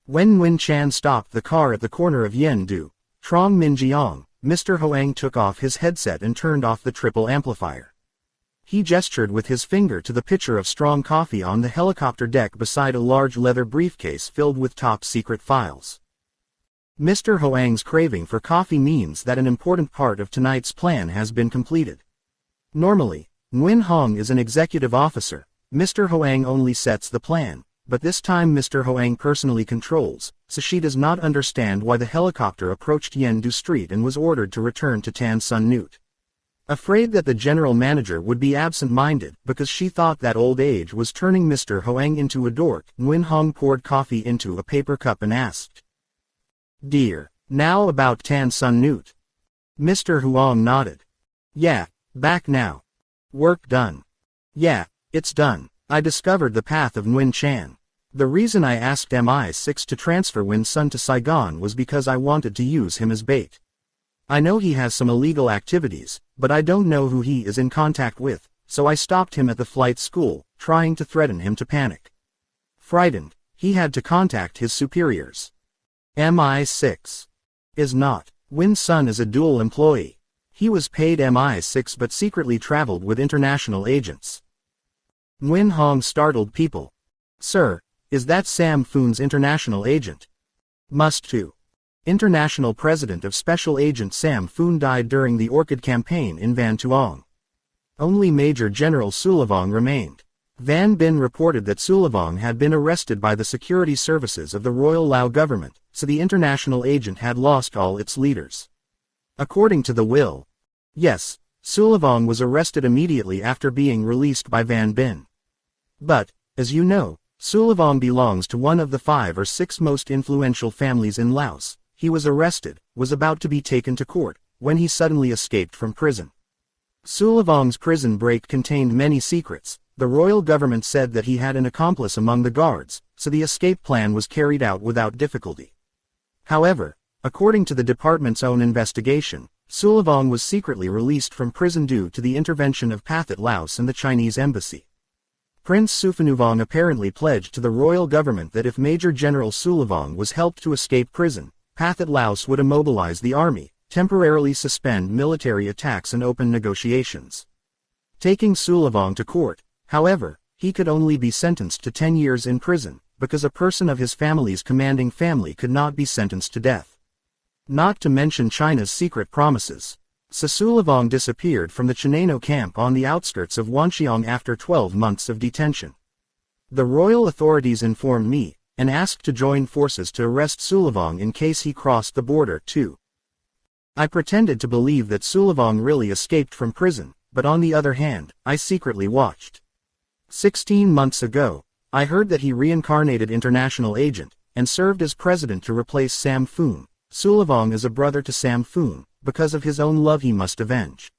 When Nguyen Chan stopped the car at the corner of Yendu, Trong Minjiang, Mr. Hoang took off his headset and turned off the triple amplifier. He gestured with his finger to the pitcher of strong coffee on the helicopter deck beside a large leather briefcase filled with top-secret files. Mr. Hoang's craving for coffee means that an important part of tonight's plan has been completed. Normally, Nguyen Hong is an executive officer. Mr. Hoang only sets the plan. But this time Mr. Hoang personally controls, so she does not understand why the helicopter approached Yendu Street and was ordered to return to Tan Son Nhut. Afraid that the general manager would be absent-minded because she thought that old age was turning Mr. Hoang into a dork, Nguyen Hong poured coffee into a paper cup and asked, "Dear, now about Tan Son Nhut. Mr. Huang nodded. Yeah, back now. Work done. Yeah, it's done. I discovered the path of Nguyen Chan. The reason I asked MI6 to transfer Nguyen Sun to Saigon was because I wanted to use him as bait. I know he has some illegal activities, but I don't know who he is in contact with, so I stopped him at the flight school, trying to threaten him to panic. Frightened, he had to contact his superiors. MI6 is not. Nguyen Sun is a dual employee. He was paid MI6 but secretly traveled with international agents. Nguyen Hong startled people. Sir, is that Sam Phoon's international agent? Must too. International President of Special Agent Sam Phoon died during the Orchid campaign in Van Tuong. Only Major General Sulavong remained. Van Bin reported that Sulavong had been arrested by the security services of the Royal Lao government, so the international agent had lost all its leaders. According to the will. Yes, Sulavong was arrested immediately after being released by Van Bin. But, as you know, Sulavong belongs to one of the 5 or 6 most influential families in Laos. He was arrested, was about to be taken to court, when he suddenly escaped from prison. Sulavong's prison break contained many secrets. The royal government said that he had an accomplice among the guards, so the escape plan was carried out without difficulty. However, according to the department's own investigation, Sulavong was secretly released from prison due to the intervention of Pathet Laos and the Chinese embassy. Prince Suphanuvong apparently pledged to the royal government that if Major General Sulavong was helped to escape prison, Pathet Laos would immobilize the army, temporarily suspend military attacks and open negotiations. Taking Sulavong to court, however, he could only be sentenced to 10 years in prison, because a person of his family's commanding family could not be sentenced to death. Not to mention China's secret promises. Sulavong disappeared from the Chinano camp on the outskirts of Wanxiong after 12 months of detention. The royal authorities informed me, and asked to join forces to arrest Sulavong in case he crossed the border too. I pretended to believe that Sulavong really escaped from prison, but on the other hand, I secretly watched. 16 months ago, I heard that he reincarnated international agent, and served as president to replace Sam Phoon. Sulavong is a brother to Sam Phoon, because of his own love he must avenge.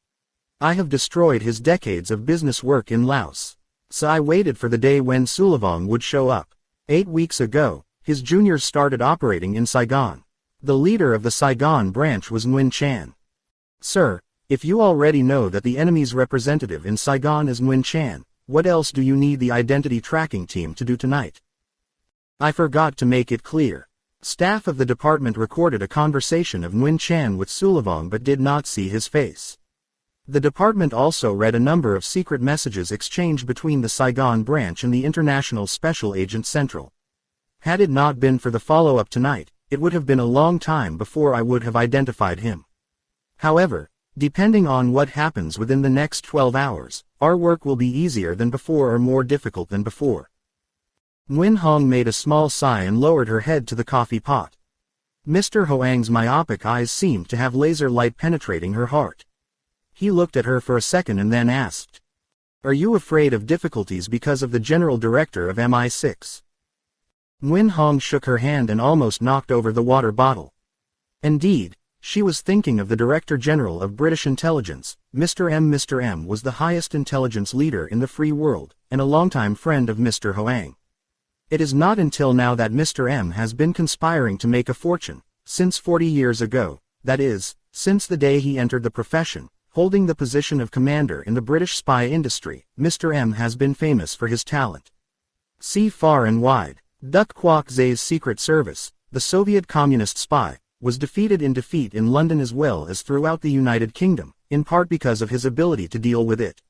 I have destroyed his decades of business work in Laos. So I waited for the day when Sulavong would show up. 8 weeks ago, his juniors started operating in Saigon. The leader of the Saigon branch was Nguyen Chan. Sir, if you already know that the enemy's representative in Saigon is Nguyen Chan, what else do you need the identity tracking team to do tonight? I forgot to make it clear. Staff of the department recorded a conversation of Nguyen Chan with Sulavong but did not see his face. The department also read a number of secret messages exchanged between the Saigon branch and the International Special Agent Central. Had it not been for the follow-up tonight, it would have been a long time before I would have identified him. However, depending on what happens within the next 12 hours, our work will be easier than before or more difficult than before. Nguyen Hong made a small sigh and lowered her head to the coffee pot. Mr. Hoang's myopic eyes seemed to have laser light penetrating her heart. He looked at her for a second and then asked, "Are you afraid of difficulties because of the general director of MI6? Nguyen Hong shook her hand and almost knocked over the water bottle. Indeed, she was thinking of the Director General of British Intelligence, Mr. M. Mr. M was the highest intelligence leader in the free world, and a longtime friend of Mr. Hoang. It is not until now that Mr. M has been conspiring to make a fortune, since 40 years ago, that is, since the day he entered the profession, holding the position of commander in the British spy industry. Mr. M has been famous for his talent. See far and wide. Duk Kwok Zay's secret service, the Soviet communist spy, was defeated in London as well as throughout the United Kingdom, in part because of his ability to deal with it.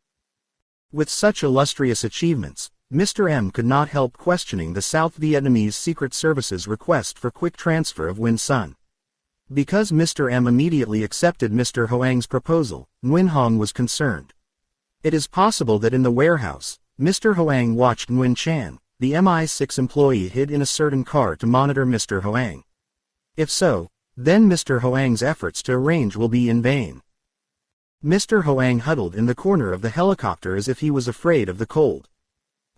With such illustrious achievements, Mr. M could not help questioning the South Vietnamese Secret Service's request for quick transfer of Nguyen Sun. Because Mr. M immediately accepted Mr. Hoang's proposal, Nguyen Hong was concerned. It is possible that in the warehouse, Mr. Hoang watched Nguyen Chan, the MI6 employee hid in a certain car to monitor Mr. Hoang. If so, then Mr. Hoang's efforts to arrange will be in vain. Mr. Hoang huddled in the corner of the helicopter as if he was afraid of the cold.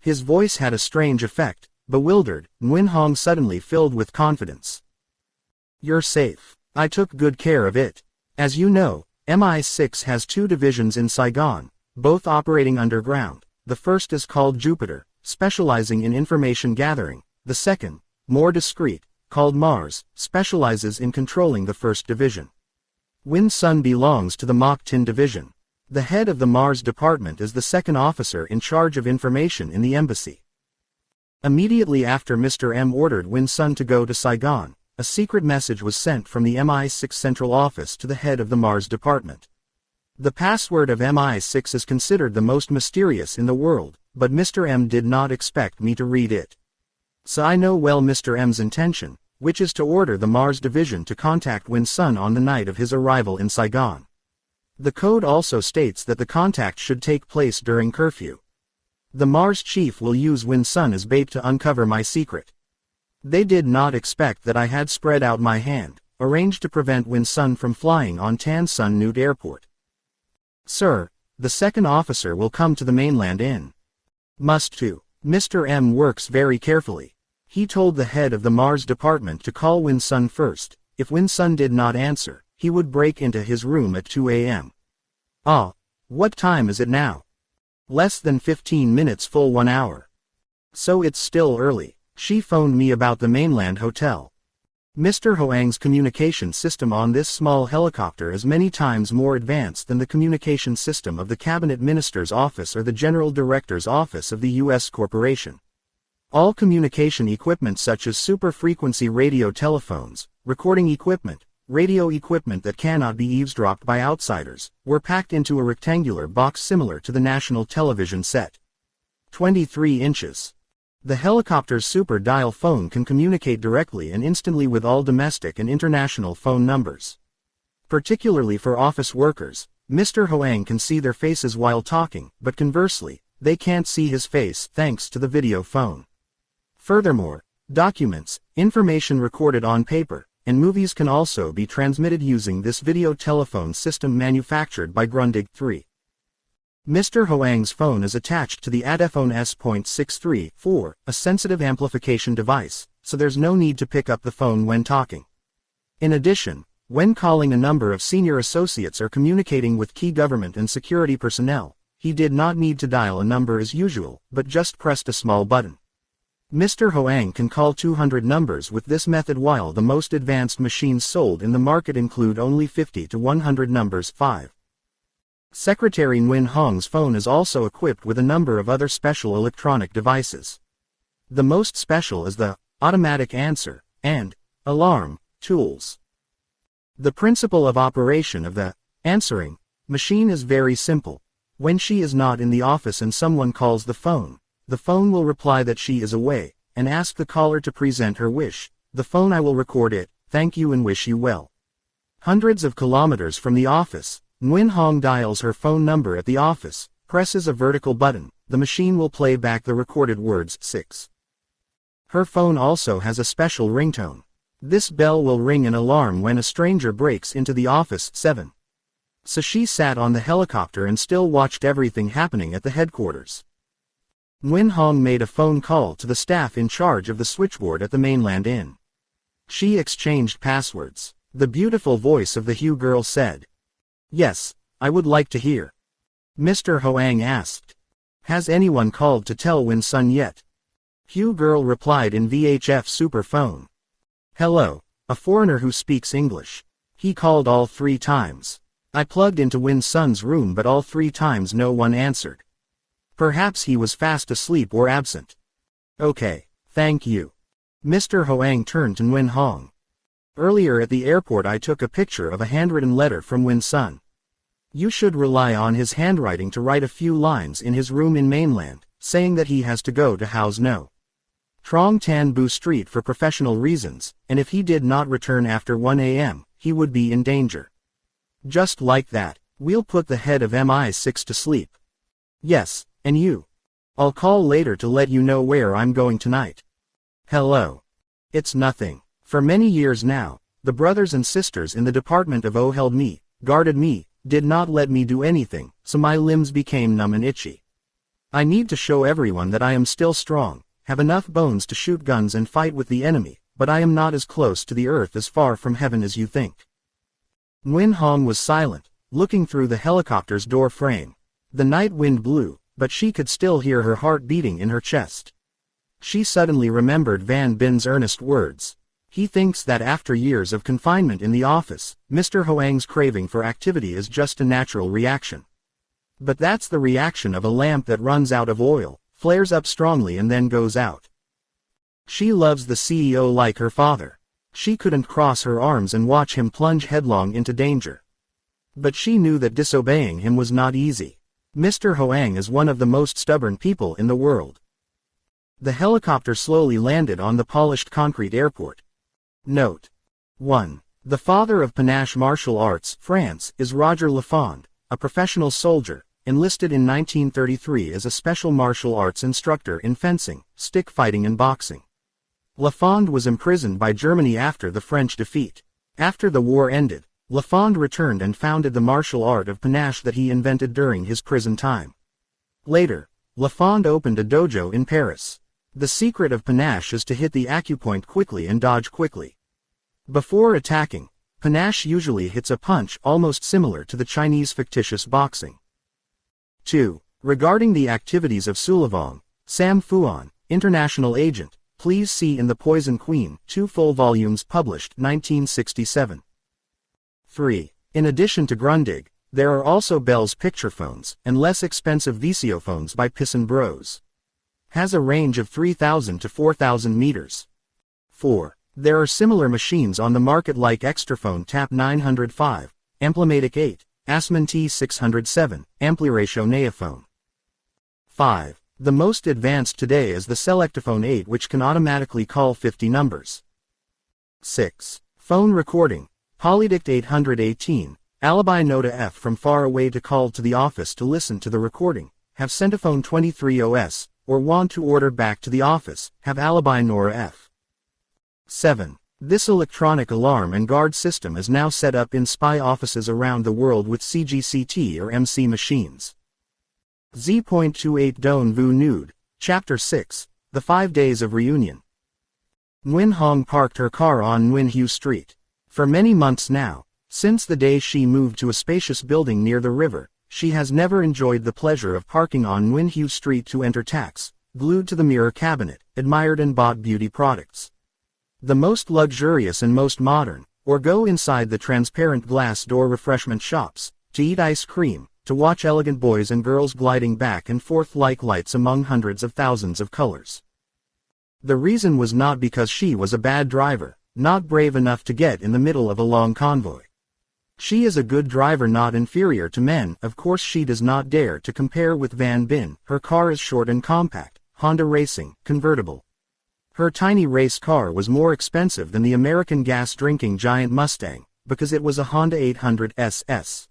His voice had a strange effect. Bewildered, Nguyen Hong suddenly filled with confidence. "You're safe. I took good care of it. As you know, MI6 has two divisions in Saigon, both operating underground. The first is called Jupiter, specializing in information gathering. The second, more discreet, called Mars, specializes in controlling the first division. Win Sun belongs to the Mach 10 division. The head of the Mars department is the second officer in charge of information in the embassy. Immediately after Mr. M ordered Win Sun to go to Saigon, a secret message was sent from the MI6 central office to the head of the Mars department. The password of MI6 is considered the most mysterious in the world, but Mr. M did not expect me to read it. So I know well Mr. M's intention, which is to order the Mars division to contact Win Sun on the night of his arrival in Saigon. The code also states that the contact should take place during curfew. The Mars chief will use Win Sun as bait to uncover my secret. They did not expect that I had spread out my hand, arranged to prevent Win Sun from flying on Tan Son Nhut Airport. Sir, the second officer will come to the mainland in Must to. Mr. M works very carefully. He told the head of the Mars department to call Win Sun first. If Win Sun did not answer, he would break into his room at 2 a.m. Ah, what time is it now? Less than 15 minutes full 1 hour. So it's still early. She phoned me about the mainland hotel. Mr. Hoang's communication system on this small helicopter is many times more advanced than the communication system of the Cabinet Minister's office or the General Director's office of the U.S. corporation. All communication equipment such as super-frequency radio telephones, recording equipment, radio equipment that cannot be eavesdropped by outsiders, were packed into a rectangular box similar to the national television set. 23 inches. The helicopter's super dial phone can communicate directly and instantly with all domestic and international phone numbers. Particularly for office workers, Mr. Hoang can see their faces while talking, but conversely, they can't see his face thanks to the video phone. Furthermore, documents, information recorded on paper, and movies can also be transmitted using this video telephone system manufactured by Grundig 3. Mr. Hoang's phone is attached to the ADFone S.634, a sensitive amplification device, so there's no need to pick up the phone when talking. In addition, when calling a number of senior associates or communicating with key government and security personnel, he did not need to dial a number as usual, but just pressed a small button. Mr. Hoang can call 200 numbers with this method while the most advanced machines sold in the market include only 50 to 100 numbers. 5. Secretary Nguyen Hong's phone is also equipped with a number of other special electronic devices. The most special is the automatic answer and alarm tools. The principle of operation of the answering machine is very simple. When she is not in the office and someone calls the phone will reply that she is away, and ask the caller to present her wish. The phone I will record it, thank you and wish you well. Hundreds of kilometers from the office, Nguyen Hong dials her phone number at the office, presses a vertical button, the machine will play back the recorded words. 6. Her phone also has a special ringtone. This bell will ring an alarm when a stranger breaks into the office. 7. So she sat on the helicopter and still watched everything happening at the headquarters. Nguyen Hong made a phone call to the staff in charge of the switchboard at the mainland inn. She exchanged passwords. The beautiful voice of the Hugh girl said, "Yes, I would like to hear." Mr. Hoang asked, "Has anyone called to tell Win Sun yet?" Hugh girl replied in VHF superphone, "Hello, a foreigner who speaks English." He called all 3 times. I plugged into Win Sun's room but all 3 times no one answered. Perhaps he was fast asleep or absent. Okay, thank you. Mr. Hoang turned to Nguyen Hong. Earlier at the airport I took a picture of a handwritten letter from Win Sun. You should rely on his handwriting to write a few lines in his room in mainland, saying that he has to go to House No. Trong Tan Bu Street for professional reasons, and if he did not return after 1 a.m., he would be in danger. Just like that, we'll put the head of MI6 to sleep. Yes, and you. I'll call later to let you know where I'm going tonight. Hello. It's nothing. For many years now, the brothers and sisters in the department of O held me, guarded me, did not let me do anything, so my limbs became numb and itchy. I need to show everyone that I am still strong, have enough bones to shoot guns and fight with the enemy, but I am not as close to the earth as far from heaven as you think. Nguyen Hong was silent, looking through the helicopter's door frame. The night wind blew, but she could still hear her heart beating in her chest. She suddenly remembered Van Bin's earnest words. He thinks that after years of confinement in the office, Mr. Hoang's craving for activity is just a natural reaction. But that's the reaction of a lamp that runs out of oil, flares up strongly and then goes out. She loves the CEO like her father. She couldn't cross her arms and watch him plunge headlong into danger. But she knew that disobeying him was not easy. Mr. Hoang is one of the most stubborn people in the world. The helicopter slowly landed on the polished concrete airport. Note. 1. The father of panache martial arts, France, is Roger Lafond, a professional soldier, enlisted in 1933 as a special martial arts instructor in fencing, stick fighting and boxing. Lafond was imprisoned by Germany after the French defeat. After the war ended, Lafond returned and founded the martial art of panache that he invented during his prison time. Later, Lafond opened a dojo in Paris. The secret of panache is to hit the acupoint quickly and dodge quickly. Before attacking, panache usually hits a punch almost similar to the Chinese fictitious boxing. 2. Regarding the activities of Sulavong, Sam Fuan, international agent, please see in The Poison Queen, 2 full volumes published 1967. 3. In addition to Grundig, there are also Bell's picture phones and less expensive Visiophones by Pisson Bros. Has a range of 3,000 to 4,000 meters. 4. There are similar machines on the market like Extraphone TAP 905, Amplimatic 8, Asman T607, Ampliratio Neophone. 5. The most advanced today is the Selectophone 8, which can automatically call 50 numbers. 6. Phone recording, Polydict 818, Alibi Nota F from far away to call to the office to listen to the recording, have Centophone 23 OS, or want to order back to the office, have Alibi Nora F. 7. This electronic alarm and guard system is now set up in spy offices around the world with CGCT or MC machines. Z28 Don Vu Nude, Chapter 6, The 5 Days of Reunion. Nguyen Hong parked her car on Nguyen Hue Street. For many months now, since the day she moved to a spacious building near the river, she has never enjoyed the pleasure of parking on Nguyen Hue Street to enter tax, glued to the mirror cabinet, admired and bought beauty products. The most luxurious and most modern, or go inside the transparent glass door refreshment shops, to eat ice cream, to watch elegant boys and girls gliding back and forth like lights among hundreds of thousands of colors. The reason was not because she was a bad driver, not brave enough to get in the middle of a long convoy. She is a good driver, not inferior to men. Of course she does not dare to compare with Van Bin. Her car is short and compact, Honda Racing, convertible. Her tiny race car was more expensive than the American gas-drinking giant Mustang, because it was a Honda 800 SS.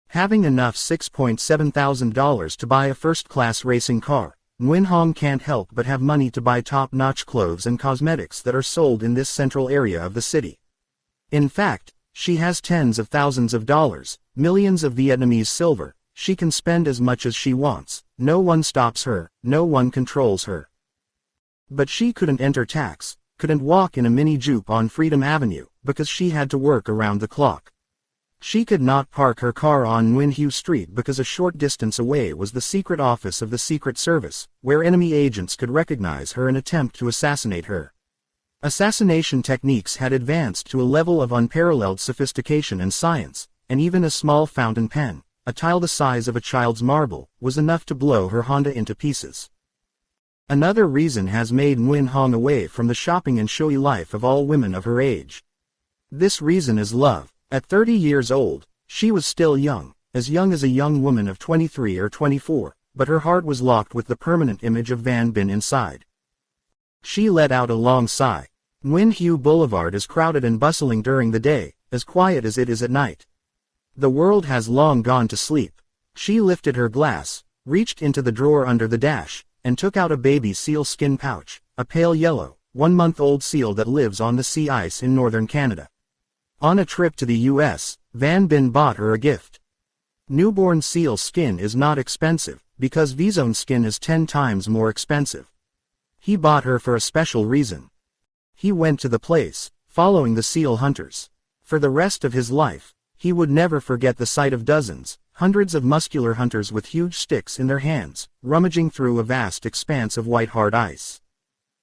Having enough $6,700 to buy a first-class racing car, Nguyen Hong can't help but have money to buy top-notch clothes and cosmetics that are sold in this central area of the city. In fact, she has tens of thousands of dollars, millions of Vietnamese silver. She can spend as much as she wants. No one stops her, no one controls her. But she couldn't enter tax, couldn't walk in a mini jupe on Freedom Avenue, because she had to work around the clock. She could not park her car on Nguyen Hue Street because a short distance away was the secret office of the Secret Service, where enemy agents could recognize her and attempt to assassinate her. Assassination techniques had advanced to a level of unparalleled sophistication and science, and even a small fountain pen, a tile the size of a child's marble, was enough to blow her Honda into pieces. Another reason has made Nguyen Hong away from the shopping and showy life of all women of her age. This reason is love. At 30 years old, she was still young as a young woman of 23 or 24, but her heart was locked with the permanent image of Van Bin inside. She let out a long sigh. Nguyen Hue Boulevard is crowded and bustling during the day, as quiet as it is at night. The world has long gone to sleep. She lifted her glass, reached into the drawer under the dash, and took out a baby seal skin pouch, a pale yellow, 1-month-old seal that lives on the sea ice in northern Canada. On a trip to the U.S., Van Bin bought her a gift. Newborn seal skin is not expensive, because Vizone skin is 10 times more expensive. He bought her for a special reason. He went to the place, following the seal hunters. For the rest of his life, he would never forget the sight of dozens, hundreds of muscular hunters with huge sticks in their hands, rummaging through a vast expanse of white hard ice.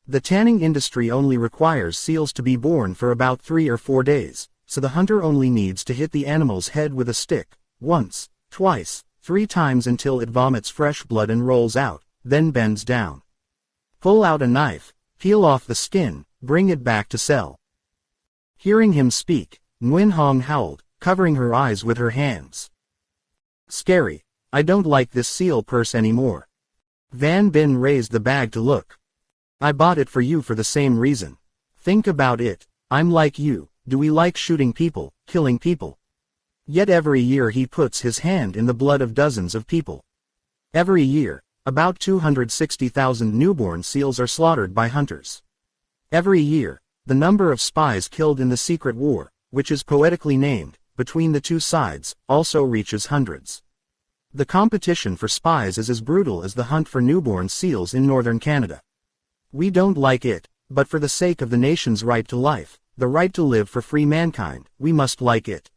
The tanning industry only requires seals to be born for about 3 or 4 days, so the hunter only needs to hit the animal's head with a stick, once, twice, 3 times until it vomits fresh blood and rolls out, then bends down. Pull out a knife, peel off the skin, bring it back to sell. Hearing him speak, Nguyen Hong howled, covering her eyes with her hands. Scary. I don't like this seal purse anymore. Van Bin raised the bag to look. I bought it for you for the same reason. Think about it. I'm like you. Do we like shooting people, killing people? Yet every year he puts his hand in the blood of dozens of people. Every year, about 260,000 newborn seals are slaughtered by hunters. Every year, the number of spies killed in the secret war, which is poetically named, between the two sides, also reaches hundreds. The competition for spies is as brutal as the hunt for newborn seals in northern Canada. We don't like it, but for the sake of the nation's right to life, the right to live for free mankind, we must like it.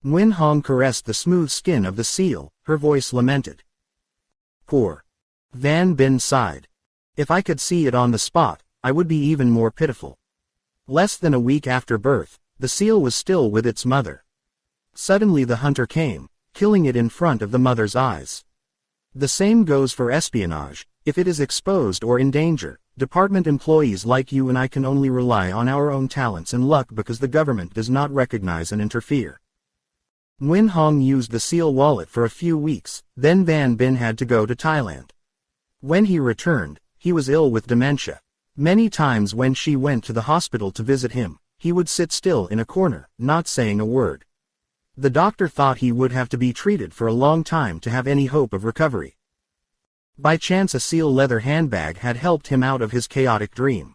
Nguyen Hong caressed the smooth skin of the seal, her voice lamented. Poor. Van Bin sighed. If I could see it on the spot, I would be even more pitiful. Less than a week after birth, the seal was still with its mother. Suddenly the hunter came, killing it in front of the mother's eyes. The same goes for espionage. If it is exposed or in danger, department employees like you and I can only rely on our own talents and luck because the government does not recognize and interfere. Nguyen Hong used the seal wallet for a few weeks, then Van Bin had to go to Thailand. When he returned, he was ill with dementia. Many times when she went to the hospital to visit him, he would sit still in a corner, not saying a word. The doctor thought he would have to be treated for a long time to have any hope of recovery. By chance a seal leather handbag had helped him out of his chaotic dream.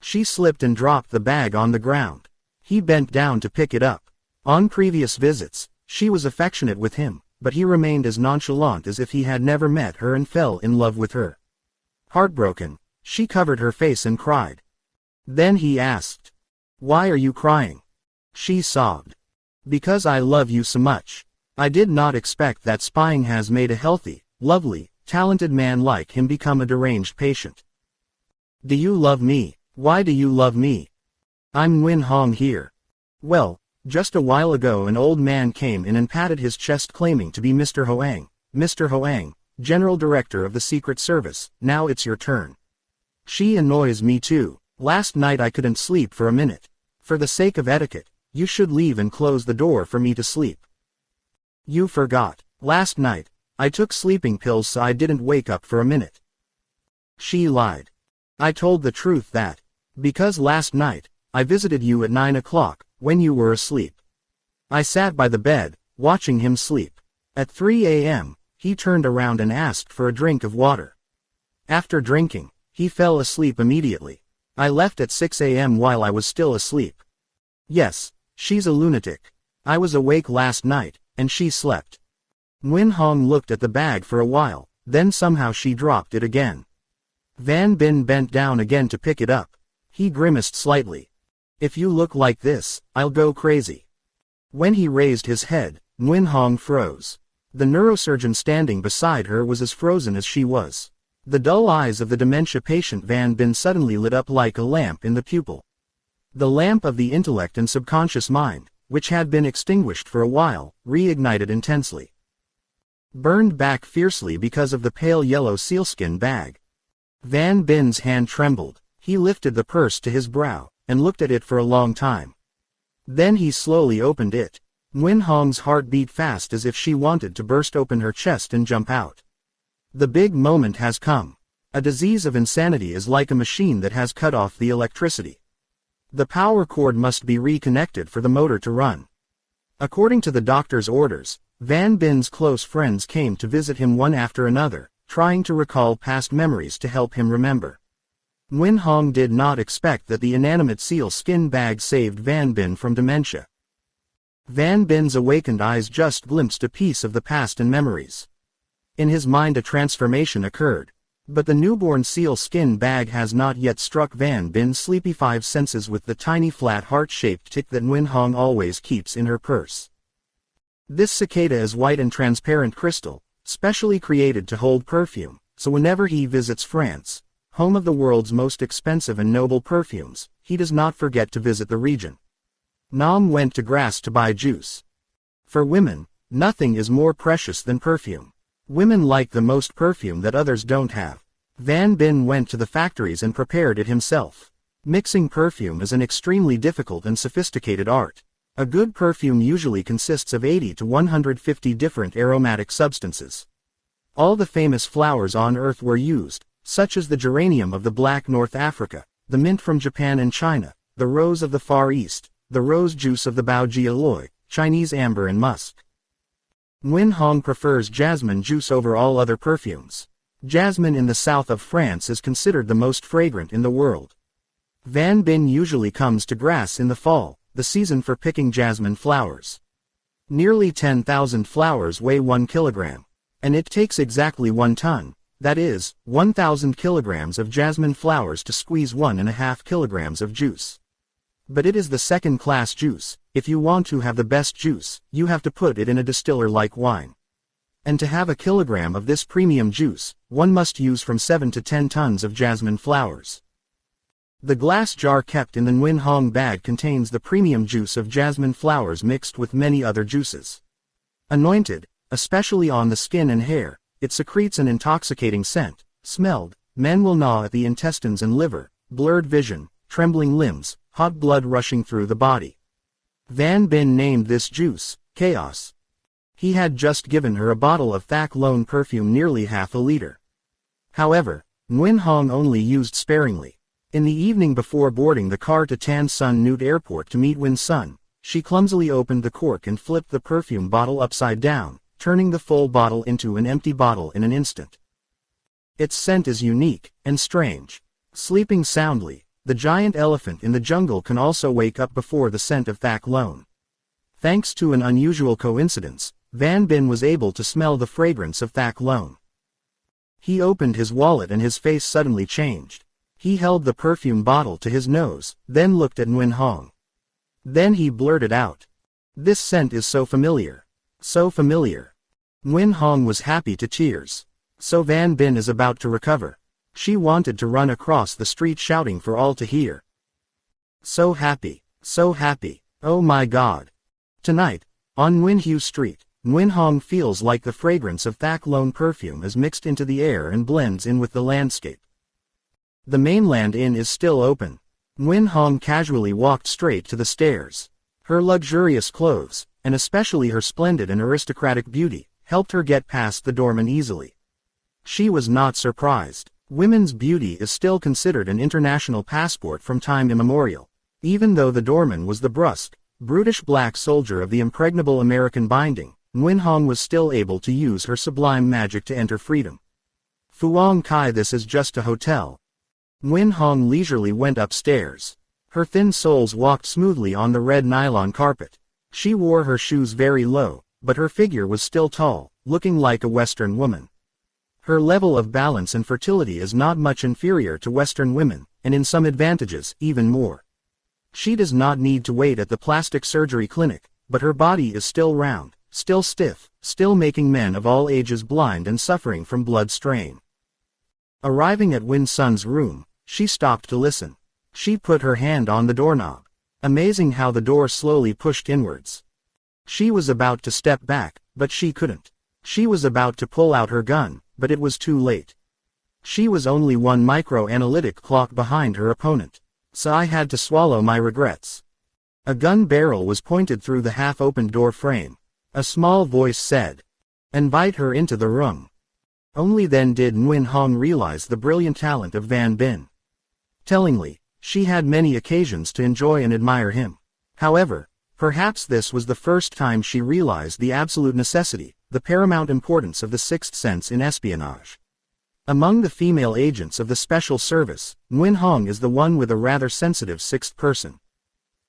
She slipped and dropped the bag on the ground. He bent down to pick it up. On previous visits, she was affectionate with him, but he remained as nonchalant as if he had never met her and fell in love with her. Heartbroken, she covered her face and cried. Then he asked, "Why are you crying?" She sobbed. "Because I love you so much. I did not expect that spying has made a healthy, lovely, talented man like him become a deranged patient." "Do you love me? Why do you love me? I'm Nguyen Hong here." "Well, just a while ago an old man came in and patted his chest claiming to be Mr. Hoang. Mr. Hoang, General Director of the Secret Service, now it's your turn." "She annoys me too. Last night I couldn't sleep for a minute. For the sake of etiquette, you should leave and close the door for me to sleep." "You forgot. Last night, I took sleeping pills so I didn't wake up for a minute." She lied. "I told the truth that, because last night, I visited you at 9 o'clock, when you were asleep. I sat by the bed, watching him sleep. At 3 a.m., he turned around and asked for a drink of water. After drinking, he fell asleep immediately. I left at 6 a.m. while I was still asleep. Yes, she's a lunatic. I was awake last night, and she slept." Nguyen Hong looked at the bag for a while, then somehow she dropped it again. Van Bin bent down again to pick it up. He grimaced slightly. "If you look like this, I'll go crazy." When he raised his head, Nguyen Hong froze. The neurosurgeon standing beside her was as frozen as she was. The dull eyes of the dementia patient Van Bin suddenly lit up like a lamp in the pupil. The lamp of the intellect and subconscious mind, which had been extinguished for a while, reignited intensely. Burned back fiercely because of the pale yellow sealskin bag. Van Bin's hand trembled. He lifted the purse to his brow, and looked at it for a long time. Then he slowly opened it. Nguyen Hong's heart beat fast as if she wanted to burst open her chest and jump out. The big moment has come. A disease of insanity is like a machine that has cut off the electricity. The power cord must be reconnected for the motor to run. According to the doctor's orders, Van Bin's close friends came to visit him one after another, trying to recall past memories to help him remember. Nguyen Hong did not expect that the inanimate seal skin bag saved Van Bin from dementia. Van Bin's awakened eyes just glimpsed a piece of the past and memories. In his mind a transformation occurred. But the newborn seal skin bag has not yet struck Van Bin's sleepy five senses with the tiny flat heart-shaped tick that Nguyen Hong always keeps in her purse. This cicada is white and transparent crystal, specially created to hold perfume, so whenever he visits France, home of the world's most expensive and noble perfumes, he does not forget to visit the region. Nam went to Grasse to buy juice. For women, nothing is more precious than perfume. Women like the most perfume that others don't have. Van Bin went to the factories and prepared it himself. Mixing perfume is an extremely difficult and sophisticated art. A good perfume usually consists of 80 to 150 different aromatic substances. All the famous flowers on earth were used, such as the geranium of the Black North Africa, the mint from Japan and China, the rose of the Far East, the rose juice of the Baojialoy, Chinese amber and musk. Nguyen Hong prefers jasmine juice over all other perfumes. Jasmine in the south of France is considered the most fragrant in the world. Van Bin usually comes to Grasse in the fall, the season for picking jasmine flowers. Nearly 10,000 flowers weigh 1 kilogram. And it takes exactly 1 ton, that is, 1,000 kilograms of jasmine flowers to squeeze 1.5 kilograms of juice. But it is the second-class juice. If you want to have the best juice, you have to put it in a distiller like wine. And to have a kilogram of this premium juice, one must use from 7 to 10 tons of jasmine flowers. The glass jar kept in the Nguyen Hong bag contains the premium juice of jasmine flowers mixed with many other juices. Anointed, especially on the skin and hair, it secretes an intoxicating scent. Smelled, men will gnaw at the intestines and liver, blurred vision, trembling limbs, hot blood rushing through the body. Van Bin named this juice, Chaos. He had just given her a bottle of Thac Lone perfume nearly half a liter. However, Nguyen Hong only used sparingly. In the evening before boarding the car to Tan Son Nhut Airport to meet Nguyen Sun, she clumsily opened the cork and flipped the perfume bottle upside down, turning the full bottle into an empty bottle in an instant. Its scent is unique and strange. Sleeping soundly, the giant elephant in the jungle can also wake up before the scent of Thac Lone. Thanks to an unusual coincidence, Van Bin was able to smell the fragrance of Thac Lone. He opened his wallet and his face suddenly changed. He held the perfume bottle to his nose, then looked at Nguyen Hong. Then he blurted out, "This scent is so familiar. So familiar." Nguyen Hong was happy to tears. So Van Bin is about to recover. She wanted to run across the street shouting for all to hear. So happy, oh my God. Tonight, on Nguyen Hue Street, Nguyen Hong feels like the fragrance of Thac Lone perfume is mixed into the air and blends in with the landscape. The mainland inn is still open. Nguyen Hong casually walked straight to the stairs. Her luxurious clothes, and especially her splendid and aristocratic beauty, helped her get past the doorman easily. She was not surprised. Women's beauty is still considered an international passport from time immemorial. Even though the doorman was the brusque, brutish black soldier of the impregnable American binding, Nguyen Hong was still able to use her sublime magic to enter freedom. Phuong Kai, this is just a hotel. Nguyen Hong leisurely went upstairs. Her thin soles walked smoothly on the red nylon carpet. She wore her shoes very low, but her figure was still tall, looking like a Western woman. Her level of balance and fertility is not much inferior to Western women, and in some advantages, even more. She does not need to wait at the plastic surgery clinic, but her body is still round, still stiff, still making men of all ages blind and suffering from blood strain. Arriving at Nguyen Sun's room, she stopped to listen. She put her hand on the doorknob. Amazing how the door slowly pushed inwards. She was about to step back, but she couldn't. She was about to pull out her gun, but it was too late. She was only one micro-analytic clock behind her opponent. So I had to swallow my regrets. A gun barrel was pointed through the half-opened door frame. A small voice said, "Invite her into the room." Only then did Nguyen Hong realize the brilliant talent of Van Bin. Tellingly, she had many occasions to enjoy and admire him. However, perhaps this was the first time she realized the absolute necessity, the paramount importance of the sixth sense in espionage. Among the female agents of the Special Service, Nguyen Hong is the one with a rather sensitive sixth person.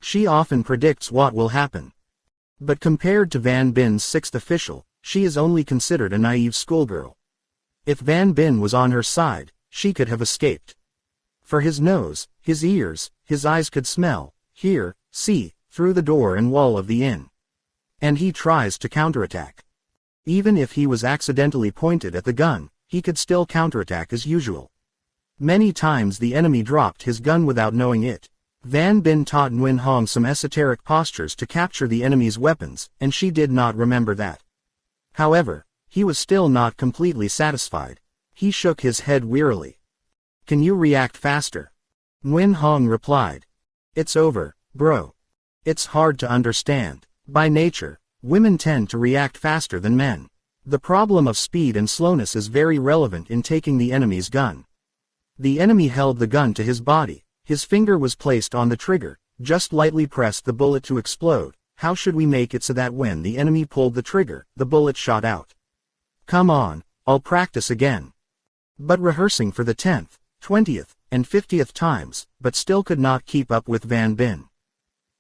She often predicts what will happen. But compared to Van Bin's sixth official, she is only considered a naive schoolgirl. If Van Bin was on her side, she could have escaped. For his nose, his ears, his eyes could smell, hear, see, through the door and wall of the inn. And he tries to counterattack. Even if he was accidentally pointed at the gun, he could still counterattack as usual. Many times the enemy dropped his gun without knowing it. Van Bin taught Nguyen Hong some esoteric postures to capture the enemy's weapons, and she did not remember that. However, he was still not completely satisfied. He shook his head wearily. Can you react faster? Nguyen Hong replied. It's over, bro. It's hard to understand. By nature, women tend to react faster than men. The problem of speed and slowness is very relevant in taking the enemy's gun. The enemy held the gun to his body, his finger was placed on the trigger, just lightly pressed the bullet to explode. How should we make it so that when the enemy pulled the trigger, the bullet shot out? Come on, I'll practice again. But rehearsing for the 10th, 20th, and 50th times, but still could not keep up with Van Bin.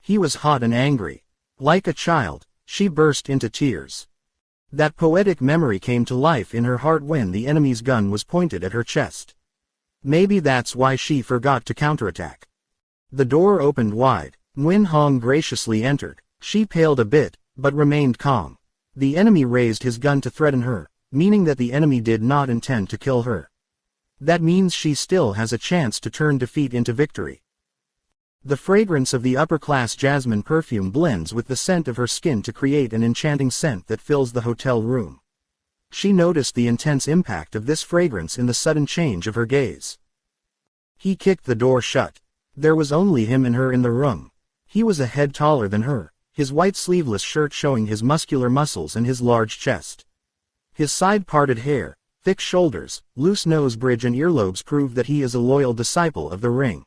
He was hot and angry. Like a child, she burst into tears. That poetic memory came to life in her heart when the enemy's gun was pointed at her chest. Maybe that's why she forgot to counterattack. The door opened wide. Nguyen Hong graciously entered. She paled a bit, but remained calm. The enemy raised his gun to threaten her, meaning that the enemy did not intend to kill her. That means she still has a chance to turn defeat into victory. The fragrance of the upper-class jasmine perfume blends with the scent of her skin to create an enchanting scent that fills the hotel room. She noticed the intense impact of this fragrance in the sudden change of her gaze. He kicked the door shut. There was only him and her in the room. He was a head taller than her, his white sleeveless shirt showing his muscular muscles and his large chest. His side-parted hair, thick shoulders, loose nose bridge and earlobes prove that he is a loyal disciple of the ring.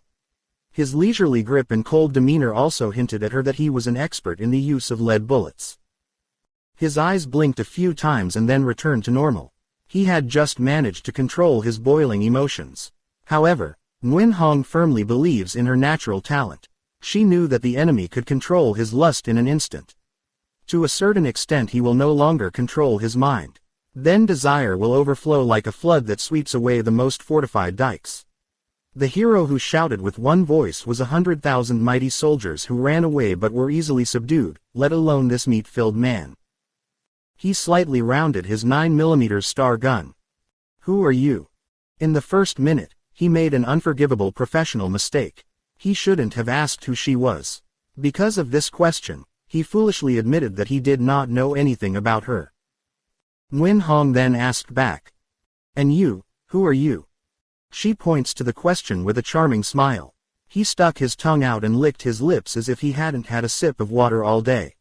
His leisurely grip and cold demeanor also hinted at her that he was an expert in the use of lead bullets. His eyes blinked a few times and then returned to normal. He had just managed to control his boiling emotions. However, Nguyen Hong firmly believes in her natural talent. She knew that the enemy could control his lust in an instant. To a certain extent he will no longer control his mind. Then desire will overflow like a flood that sweeps away the most fortified dikes. The hero who shouted with one voice was 100,000 mighty soldiers who ran away but were easily subdued, let alone this meat-filled man. He slightly rounded his 9mm star gun. Who are you? In the first minute, he made an unforgivable professional mistake. He shouldn't have asked who she was. Because of this question, he foolishly admitted that he did not know anything about her. Nguyen Hong then asked back. And you, who are you? She points to the question with a charming smile. He stuck his tongue out and licked his lips as if he hadn't had a sip of water all day.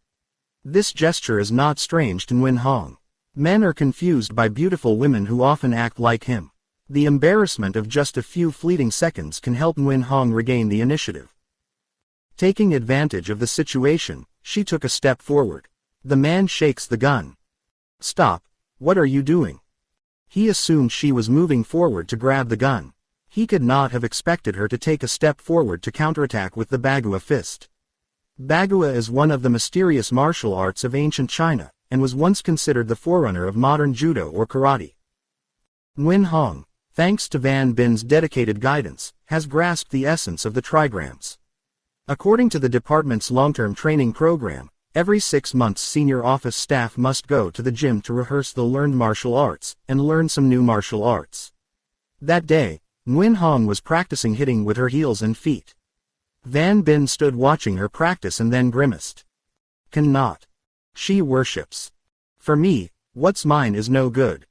This gesture is not strange to Nguyen Hong. Men are confused by beautiful women who often act like him. The embarrassment of just a few fleeting seconds can help Nguyen Hong regain the initiative. Taking advantage of the situation, she took a step forward. The man shakes the gun. Stop, what are you doing? He assumed she was moving forward to grab the gun. He could not have expected her to take a step forward to counterattack with the Bagua fist. Bagua is one of the mysterious martial arts of ancient China, and was once considered the forerunner of modern judo or karate. Nguyen Hong, thanks to Van Bin's dedicated guidance, has grasped the essence of the trigrams. According to the department's long-term training program, every 6 months senior office staff must go to the gym to rehearse the learned martial arts, and learn some new martial arts. That day, Nguyen Hong was practicing hitting with her heels and feet. Van Bin stood watching her practice and then grimaced. Cannot. She worships. For me, what's mine is no good.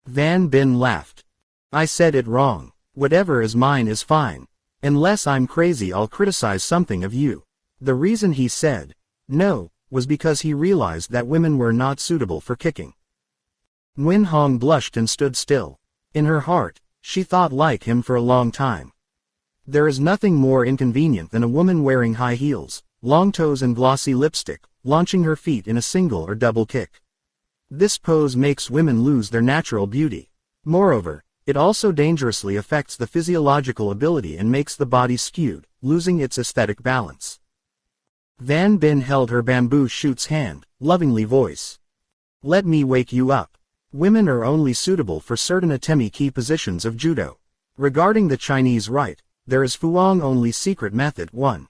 Van Bin laughed. I said it wrong. Whatever is mine is fine. Unless I'm crazy I'll criticize something of you. The reason he said no was because he realized that women were not suitable for kicking. Nguyen Hong blushed and stood still. In her heart, she thought like him for a long time. There is nothing more inconvenient than a woman wearing high heels, long toes and glossy lipstick, launching her feet in a single or double kick. This pose makes women lose their natural beauty. Moreover, it also dangerously affects the physiological ability and makes the body skewed, losing its aesthetic balance. Van Bin held her bamboo shoot's hand, lovingly voice. Let me wake you up. Women are only suitable for certain atemi key positions of judo. Regarding the Chinese rite, there is Fuang only secret method 1.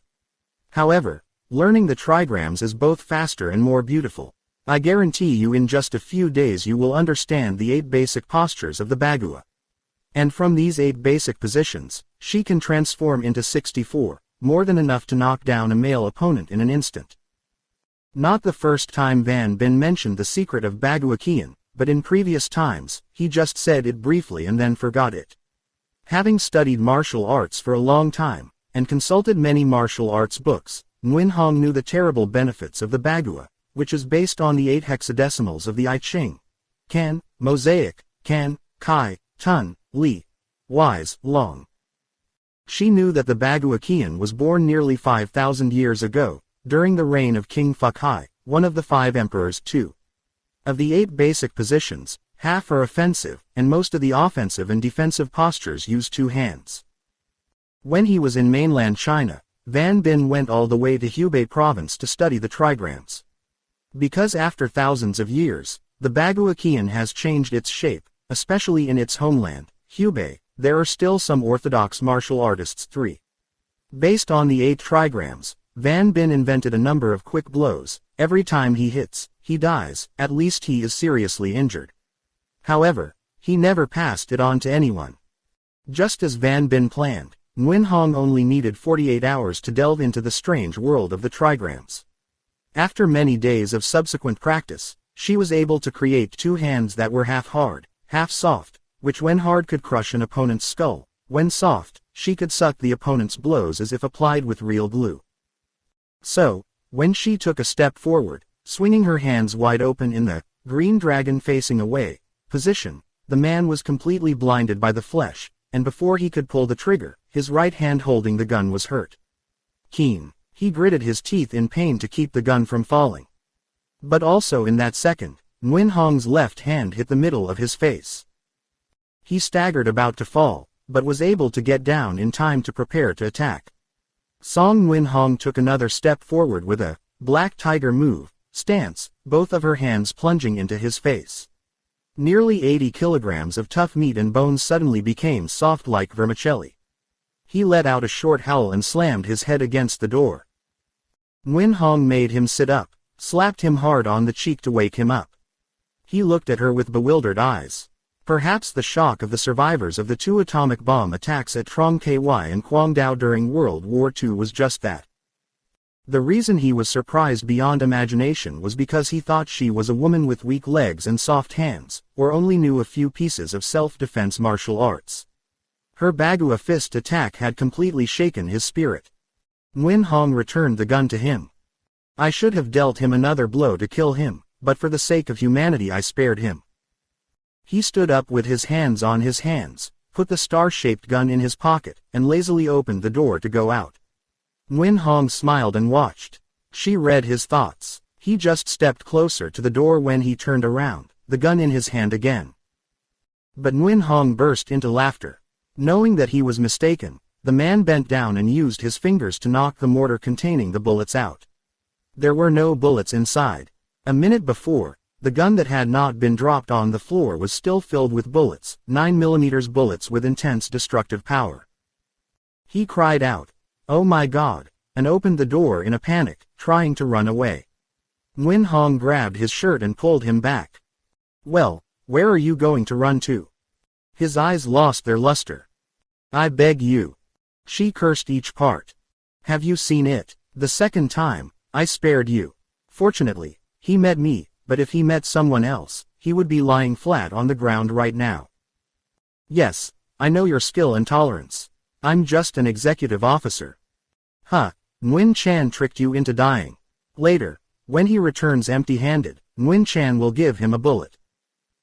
However, learning the trigrams is both faster and more beautiful. I guarantee you in just a few days you will understand the 8 basic postures of the Bagua. And from these 8 basic positions, she can transform into 64, more than enough to knock down a male opponent in an instant. Not the first time Van Bin mentioned the secret of Bagua Kian, but in previous times, he just said it briefly and then forgot it. Having studied martial arts for a long time, and consulted many martial arts books, Nguyen Hong knew the terrible benefits of the Bagua, which is based on the 8 hexadecimals of the I Ching. Can, Mosaic, Can, Kai, Tun, Li, Wise, Long. She knew that the Bagua Kian was born nearly 5,000 years ago, during the reign of King Fukhai, one of the 5 emperors too. Of the 8 basic positions, half are offensive, and most of the offensive and defensive postures use 2 hands. When he was in mainland China, Van Bin went all the way to Hubei province to study the trigrams. Because after thousands of years, the Bagua Kian has changed its shape, especially in its homeland, Hubei, there are still some orthodox martial artists 3. Based on the 8 trigrams, Van Bin invented a number of quick blows. Every time he hits, he dies, at least he is seriously injured. However, he never passed it on to anyone. Just as Van Bin planned, Nguyen Hong only needed 48 hours to delve into the strange world of the trigrams. After many days of subsequent practice, she was able to create 2 hands that were half hard, half soft, which when hard could crush an opponent's skull, when soft, she could suck the opponent's blows as if applied with real glue. So, when she took a step forward, swinging her hands wide open in the green dragon facing away position, the man was completely blinded by the flesh, and before he could pull the trigger, his right hand holding the gun was hurt. Keen. He gritted his teeth in pain to keep the gun from falling. But also in that second, Nguyen Hong's left hand hit the middle of his face. He staggered about to fall, but was able to get down in time to prepare to attack. Song Nguyen Hong took another step forward with a black tiger move, stance, both of her hands plunging into his face. Nearly 80 kilograms of tough meat and bones suddenly became soft like vermicelli. He let out a short howl and slammed his head against the door. Nguyen Hong made him sit up, slapped him hard on the cheek to wake him up. He looked at her with bewildered eyes. Perhaps the shock of the survivors of the 2 atomic bomb attacks at Trong Ky and Quangdao during World War II was just that. The reason he was surprised beyond imagination was because he thought she was a woman with weak legs and soft hands, or only knew a few pieces of self-defense martial arts. Her Bagua fist attack had completely shaken his spirit. Nguyen Hong returned the gun to him. I should have dealt him another blow to kill him, but for the sake of humanity I spared him. He stood up with his hands on his hands, put the star-shaped gun in his pocket, and lazily opened the door to go out. Nguyen Hong smiled and watched. She read his thoughts. He just stepped closer to the door when he turned around, the gun in his hand again. But Nguyen Hong burst into laughter. Knowing that he was mistaken, the man bent down and used his fingers to knock the mortar containing the bullets out. There were no bullets inside. A minute before, the gun that had not been dropped on the floor was still filled with bullets, 9mm bullets with intense destructive power. He cried out, "Oh my God," and opened the door in a panic, trying to run away. Nguyen Hong grabbed his shirt and pulled him back. "Well, where are you going to run to?" His eyes lost their luster. "I beg you." She cursed each part. "Have you seen it? The second time, I spared you. Fortunately, he met me, but if he met someone else, he would be lying flat on the ground right now. Yes, I know your skill and tolerance. I'm just an executive officer." "Huh, Nguyen Chan tricked you into dying. Later, when he returns empty-handed, Nguyen Chan will give him a bullet.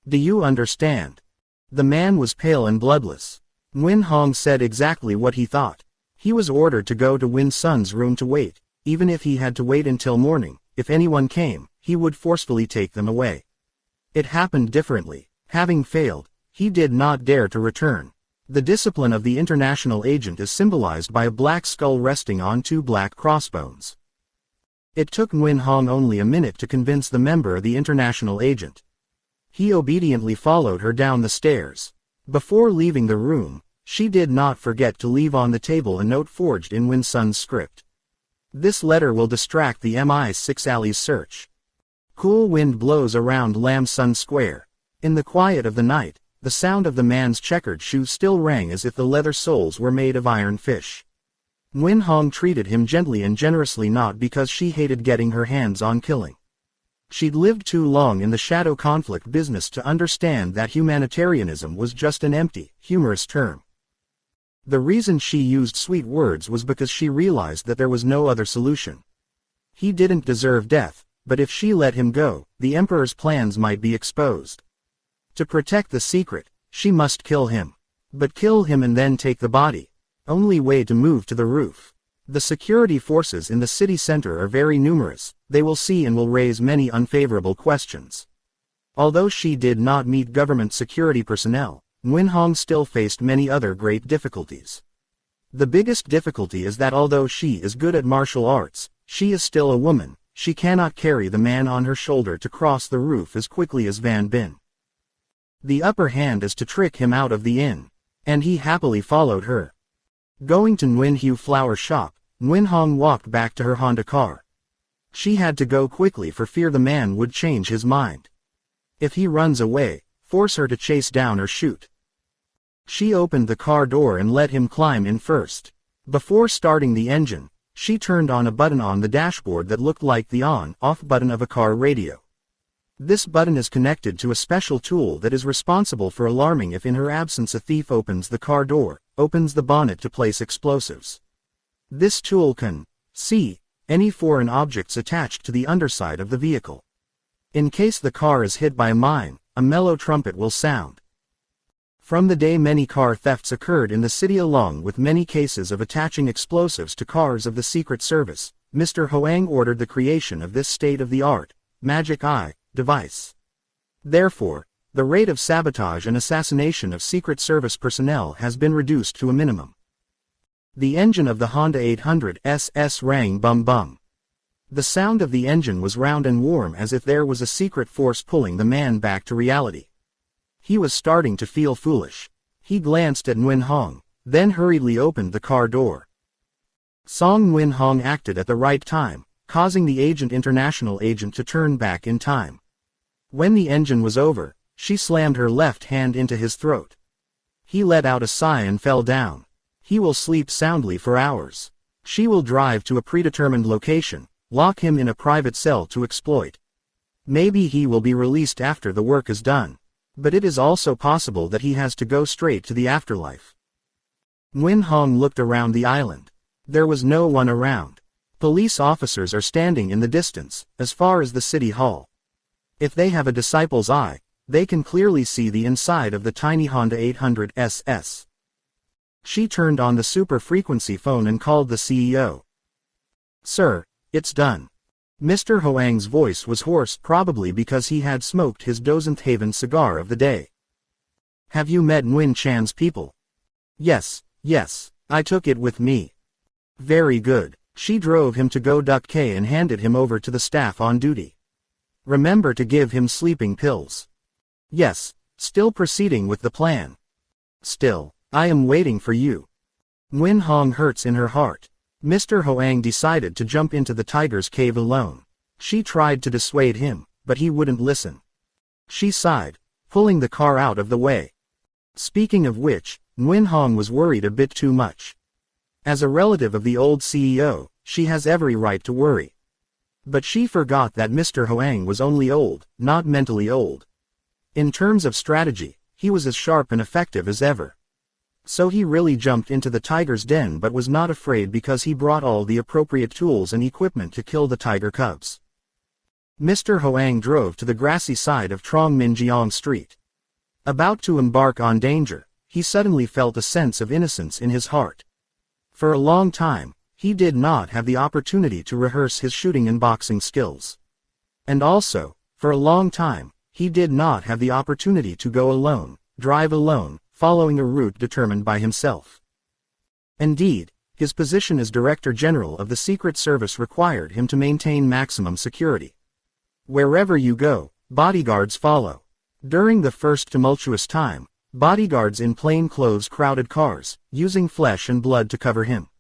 Do you understand?" The man was pale and bloodless. Nguyen Hong said exactly what he thought. He was ordered to go to Nguyen Sun's room to wait, even if he had to wait until morning. If anyone came, he would forcefully take them away. It happened differently. Having failed, he did not dare to return. The discipline of the international agent is symbolized by a black skull resting on 2 black crossbones. It took Nguyen Hong only a minute to convince the member of the international agent. He obediently followed her down the stairs. Before leaving the room, she did not forget to leave on the table a note forged in Win Sun's script. This letter will distract the MI6 alley's search. Cool wind blows around Lam Sun Square. In the quiet of the night, the sound of the man's checkered shoes still rang as if the leather soles were made of iron fish. Nguyen Hong treated him gently and generously, not because she hated getting her hands on killing. She'd lived too long in the shadow conflict business to understand that humanitarianism was just an empty, humorous term. The reason she used sweet words was because she realized that there was no other solution. He didn't deserve death, but if she let him go, the Emperor's plans might be exposed. To protect the secret, she must kill him. But kill him and then take the body. Only way to move to the roof. The security forces in the city center are very numerous. They will see and will raise many unfavorable questions. Although she did not meet government security personnel, Nguyen Hong still faced many other great difficulties. The biggest difficulty is that although she is good at martial arts, she is still a woman. She cannot carry the man on her shoulder to cross the roof as quickly as Van Bin. The upper hand is to trick him out of the inn. And he happily followed her. Going to Nguyen Hue flower shop, Nguyen Hong walked back to her Honda car. She had to go quickly for fear the man would change his mind. If he runs away, force her to chase down or shoot. She opened the car door and let him climb in first. Before starting the engine, she turned on a button on the dashboard that looked like the on-off button of a car radio. This button is connected to a special tool that is responsible for alarming if in her absence a thief opens the car door, opens the bonnet to place explosives. This tool can see any foreign objects attached to the underside of the vehicle. In case the car is hit by a mine, a mellow trumpet will sound. From the day many car thefts occurred in the city along with many cases of attaching explosives to cars of the Secret Service, Mr. Hoang ordered the creation of this state-of-the-art, magic eye, device. Therefore, the rate of sabotage and assassination of Secret Service personnel has been reduced to a minimum. The engine of the Honda 800 SS rang bum bum. The sound of the engine was round and warm as if there was a secret force pulling the man back to reality. He was starting to feel foolish. He glanced at Nguyen Hong, then hurriedly opened the car door. Song Nguyen Hong acted at the right time, causing the international agent to turn back in time. When the engine was over, she slammed her left hand into his throat. He let out a sigh and fell down. He will sleep soundly for hours. She will drive to a predetermined location, lock him in a private cell to exploit. Maybe he will be released after the work is done. But it is also possible that he has to go straight to the afterlife. Nguyen Hong looked around the island. There was no one around. Police officers are standing in the distance, as far as the city hall. If they have a disciple's eye, they can clearly see the inside of the tiny Honda 800 SS. She turned on the super-frequency phone and called the CEO. "Sir, it's done." Mr. Hoang's voice was hoarse, probably because he had smoked his dozenth Haven cigar of the day. "Have you met Nguyen Chan's people?" Yes, I took it with me." "Very good." She drove him to Go Duck K and handed him over to the staff on duty. "Remember to give him sleeping pills." "Yes, still proceeding with the plan." "Still, I am waiting for you." Nguyen Hong hurts in her heart. Mr. Hoang decided to jump into the tiger's cave alone. She tried to dissuade him, but he wouldn't listen. She sighed, pulling the car out of the way. Speaking of which, Nguyen Hong was worried a bit too much. As a relative of the old CEO, she has every right to worry. But she forgot that Mr. Hoang was only old, not mentally old. In terms of strategy, he was as sharp and effective as ever. So he really jumped into the tiger's den but was not afraid because he brought all the appropriate tools and equipment to kill the tiger cubs. Mr. Hoang drove to the grassy side of Trong Min Jiang Street. About to embark on danger, he suddenly felt a sense of innocence in his heart. For a long time, he did not have the opportunity to rehearse his shooting and boxing skills. And also, for a long time, he did not have the opportunity to go alone, drive alone, following a route determined by himself. Indeed, his position as Director General of the Secret Service required him to maintain maximum security. Wherever you go, bodyguards follow. During the first tumultuous time, bodyguards in plain clothes crowded cars, using flesh and blood to cover him.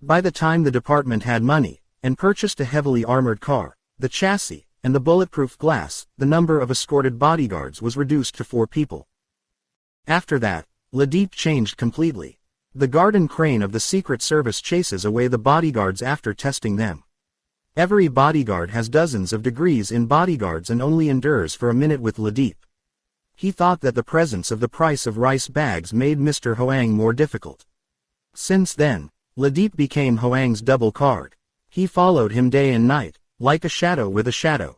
By the time the department had money, and purchased a heavily armored car, the chassis, and the bulletproof glass, the number of escorted bodyguards was reduced to 4 people. After that, Ladeep changed completely. The garden crane of the Secret Service chases away the bodyguards after testing them. Every bodyguard has dozens of degrees in bodyguards and only endures for a minute with Ladeep. He thought that the presence of the price of rice bags made Mr. Hoang more difficult. Since then, Ladeep became Hoang's double card. He followed him day and night, like a shadow with a shadow.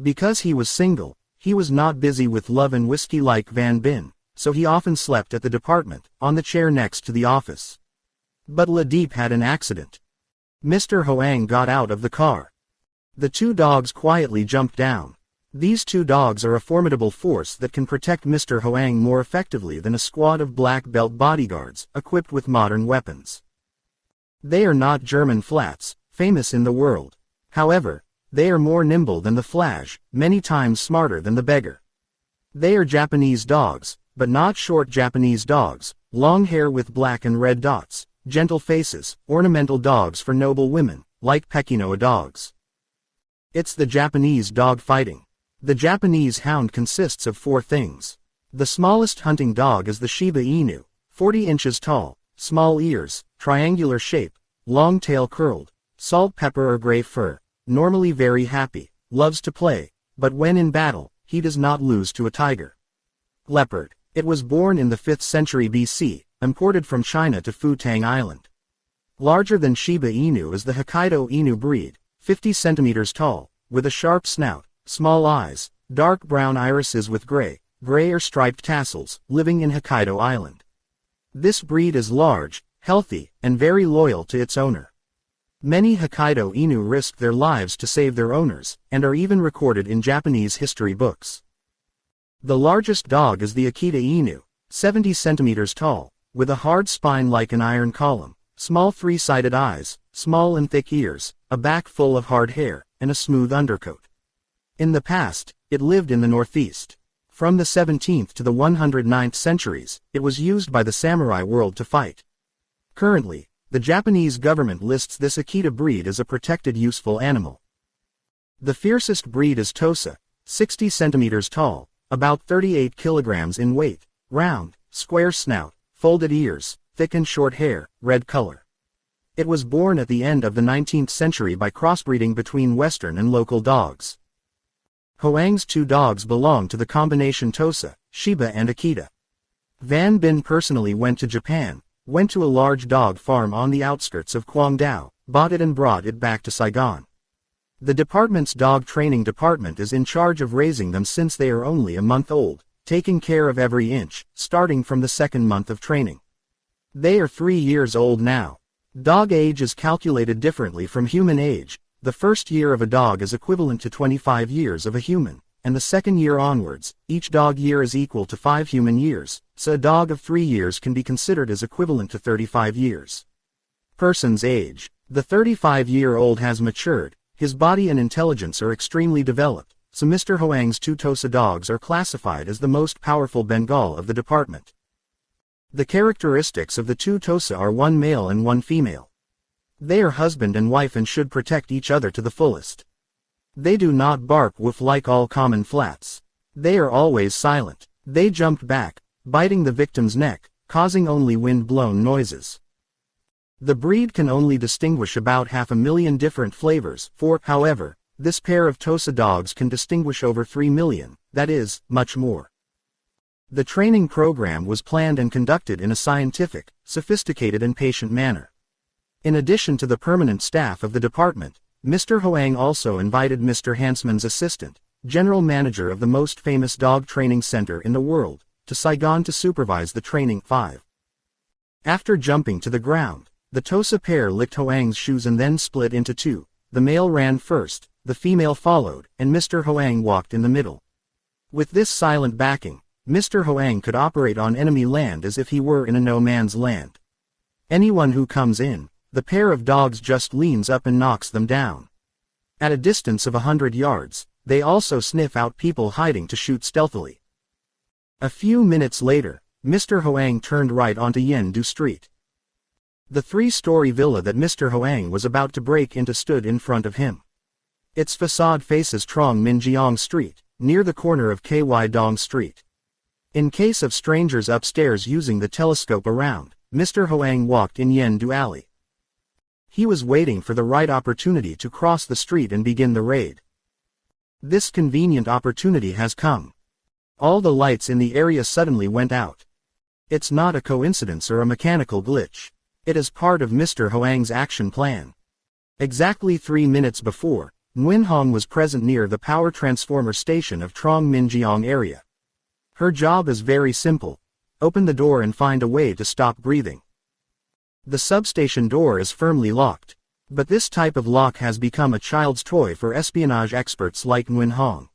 Because he was single, he was not busy with love and whiskey like Van Bin, so he often slept at the department, on the chair next to the office. But Ladeep had an accident. Mr. Hoang got out of the car. The 2 dogs quietly jumped down. These 2 dogs are a formidable force that can protect Mr. Hoang more effectively than a squad of black belt bodyguards, equipped with modern weapons. They are not German flats, famous in the world. However, they are more nimble than the Flash, many times smarter than the beggar. They are Japanese dogs, but not short Japanese dogs, long hair with black and red dots, gentle faces, ornamental dogs for noble women, like Pekinoa dogs. It's the Japanese dog fighting. The Japanese hound consists of 4 things. The smallest hunting dog is the Shiba Inu, 40 inches tall, small ears, triangular shape, long tail curled, salt pepper or gray fur, normally very happy, loves to play, but when in battle, he does not lose to a tiger. Leopard. It was born in the 5th century BC, imported from China to Futang Island. Larger than Shiba Inu is the Hokkaido Inu breed, 50 centimeters tall, with a sharp snout, small eyes, dark brown irises with gray or striped tassels, living in Hokkaido Island. This breed is large, healthy, and very loyal to its owner. Many Hokkaido Inu risk their lives to save their owners, and are even recorded in Japanese history books. The largest dog is the Akita Inu, 70 centimeters tall, with a hard spine like an iron column, small 3-sided eyes, small and thick ears, a back full of hard hair, and a smooth undercoat. In the past, it lived in the northeast. From the 17th to the 109th centuries, it was used by the samurai world to fight. Currently, the Japanese government lists this Akita breed as a protected useful animal. The fiercest breed is Tosa, 60 centimeters tall, about 38 kilograms in weight, round, square snout, folded ears, thick and short hair, red color. It was born at the end of the 19th century by crossbreeding between Western and local dogs. Hoang's 2 dogs belong to the combination Tosa, Shiba and Akita. Van Bin personally went to Japan, went to a large dog farm on the outskirts of Guangdao, bought it and brought it back to Saigon. The department's dog training department is in charge of raising them since they are only a month old, taking care of every inch, starting from the 2nd month of training. They are 3 years old now. Dog age is calculated differently from human age. The first year of a dog is equivalent to 25 years of a human, and the 2nd year onwards, each dog year is equal to 5 human years, so a dog of 3 years can be considered as equivalent to 35 years. Person's age. The 35-year-old has matured, his body and intelligence are extremely developed, so Mr. Hoang's 2 Tosa dogs are classified as the most powerful Bengal of the department. The characteristics of the 2 Tosa are 1 male and 1 female. They are husband and wife and should protect each other to the fullest. They do not bark woof like all common flats. They are always silent. They jumped back, biting the victim's neck, causing only wind-blown noises. The breed can only distinguish about 500,000 different flavors, however, this pair of Tosa dogs can distinguish over 3 million, that is, much more. The training program was planned and conducted in a scientific, sophisticated and patient manner. In addition to the permanent staff of the department, Mr. Hoang also invited Mr. Hansman's assistant, general manager of the most famous dog training center in the world, to Saigon to supervise the training. 5. After jumping to the ground, the Tosa pair licked Hoang's shoes and then split into 2. The male ran first, the female followed, and Mr. Hoang walked in the middle. With this silent backing, Mr. Hoang could operate on enemy land as if he were in a no-man's land. Anyone who comes in, the pair of dogs just leans up and knocks them down. At a distance of 100 yards, They also sniff out people hiding to shoot stealthily. A few minutes later, Mr. Hoang turned right onto Yendu Street. The three-story villa that Mr. Hoang was about to break into stood in front of him. Its facade faces Trong Minjiang Street, near the corner of Ky Dong Street. In case of strangers upstairs using the telescope around, Mr. Hoang walked in Yendu Alley. He was waiting for the right opportunity to cross the street and begin the raid. This convenient opportunity has come. All the lights in the area suddenly went out. It's not a coincidence or a mechanical glitch. It is part of Mr. Hoang's action plan. Exactly 3 minutes before, Nguyen Hong was present near the power transformer station of Trong Minjiang area. Her job is very simple. Open the door and find a way to stop breathing. The substation door is firmly locked. But this type of lock has become a child's toy for espionage experts like Nguyen Hong.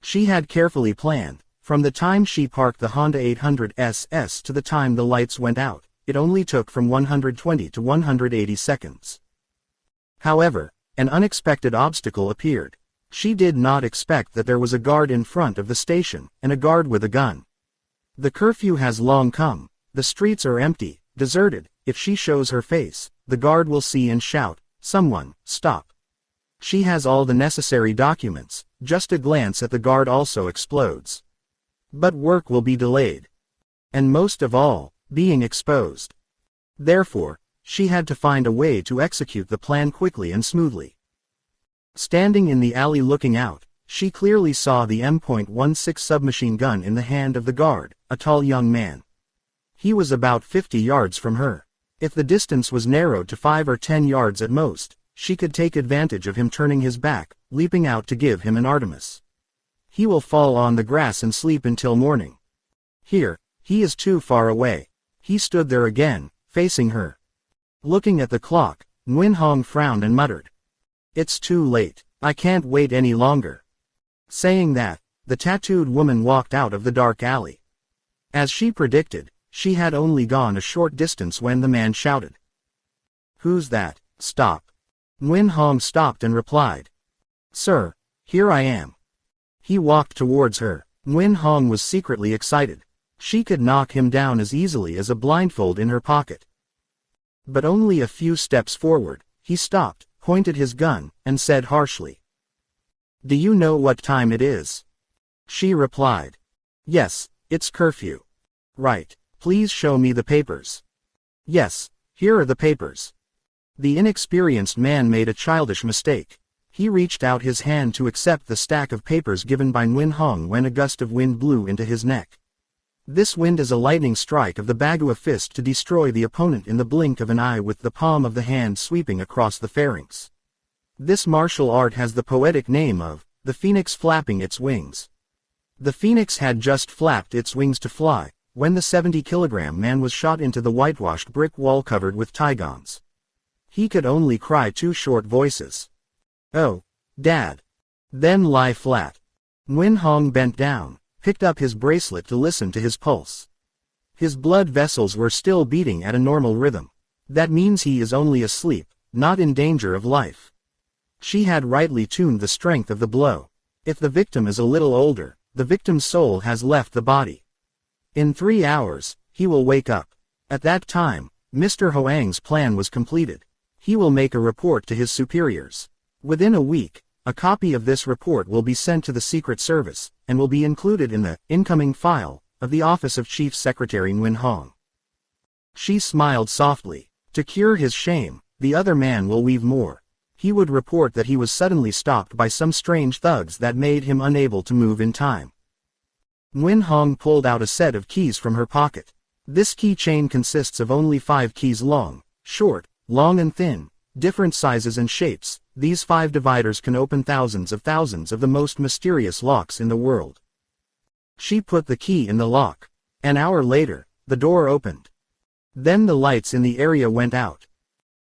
She had carefully planned, from the time she parked the Honda 800 SS to the time the lights went out. It only took from 120 to 180 seconds. However, an unexpected obstacle appeared. She did not expect that there was a guard in front of the station, and a guard with a gun. The curfew has long come. The streets are empty, deserted. If she shows her face, the guard will see and shout, "Someone, stop." She has all the necessary documents. Just a glance at the guard also explodes. But work will be delayed. And most of all, being exposed. Therefore, she had to find a way to execute the plan quickly and smoothly. Standing in the alley looking out, she clearly saw the M.16 submachine gun in the hand of the guard, a tall young man. He was about 50 yards from her. If the distance was narrowed to 5 or 10 yards at most, she could take advantage of him turning his back, leaping out to give him an Artemis. He will fall on the grass and sleep until morning. Here, he is too far away. He stood there again, facing her. Looking at the clock, Nguyen Hong frowned and muttered, "It's too late. I can't wait any longer." Saying that, the tattooed woman walked out of the dark alley. As she predicted, she had only gone a short distance when the man shouted, "Who's that? Stop." Nguyen Hong stopped and replied, "Sir, here I am." He walked towards her. Nguyen Hong was secretly excited. She could knock him down as easily as a blindfold in her pocket. But only a few steps forward, he stopped, pointed his gun, and said harshly, "Do you know what time it is?" She replied, "Yes, it's curfew." "Right. Please show me the papers." "Yes, here are the papers." The inexperienced man made a childish mistake. He reached out his hand to accept the stack of papers given by Nguyen Hong when a gust of wind blew into his neck. This wind is a lightning strike of the Bagua fist to destroy the opponent in the blink of an eye with the palm of the hand sweeping across the pharynx. This martial art has the poetic name of the phoenix flapping its wings. The phoenix had just flapped its wings to fly, when the 70-kilogram man was shot into the whitewashed brick wall covered with Taigons. He could only cry 2 short voices. "Oh, Dad." Then lie flat. Nguyen Hong bent down, picked up his bracelet to listen to his pulse. His blood vessels were still beating at a normal rhythm. That means he is only asleep, not in danger of life. She had rightly tuned the strength of the blow. If the victim is a little older, the victim's soul has left the body. In 3 hours, he will wake up. At that time, Mr. Hoang's plan was completed. He will make a report to his superiors. Within a week, a copy of this report will be sent to the Secret Service, and will be included in the incoming file of the Office of Chief Secretary Nguyen Hong. She smiled softly. To cure his shame, the other man will weave more. He would report that he was suddenly stopped by some strange thugs that made him unable to move in time. Nguyen Hong pulled out a set of keys from her pocket. This keychain consists of only 5 keys long, short, long and thin, different sizes and shapes. These 5 dividers can open thousands of the most mysterious locks in the world. She put the key in the lock. An hour later, the door opened. Then the lights in the area went out.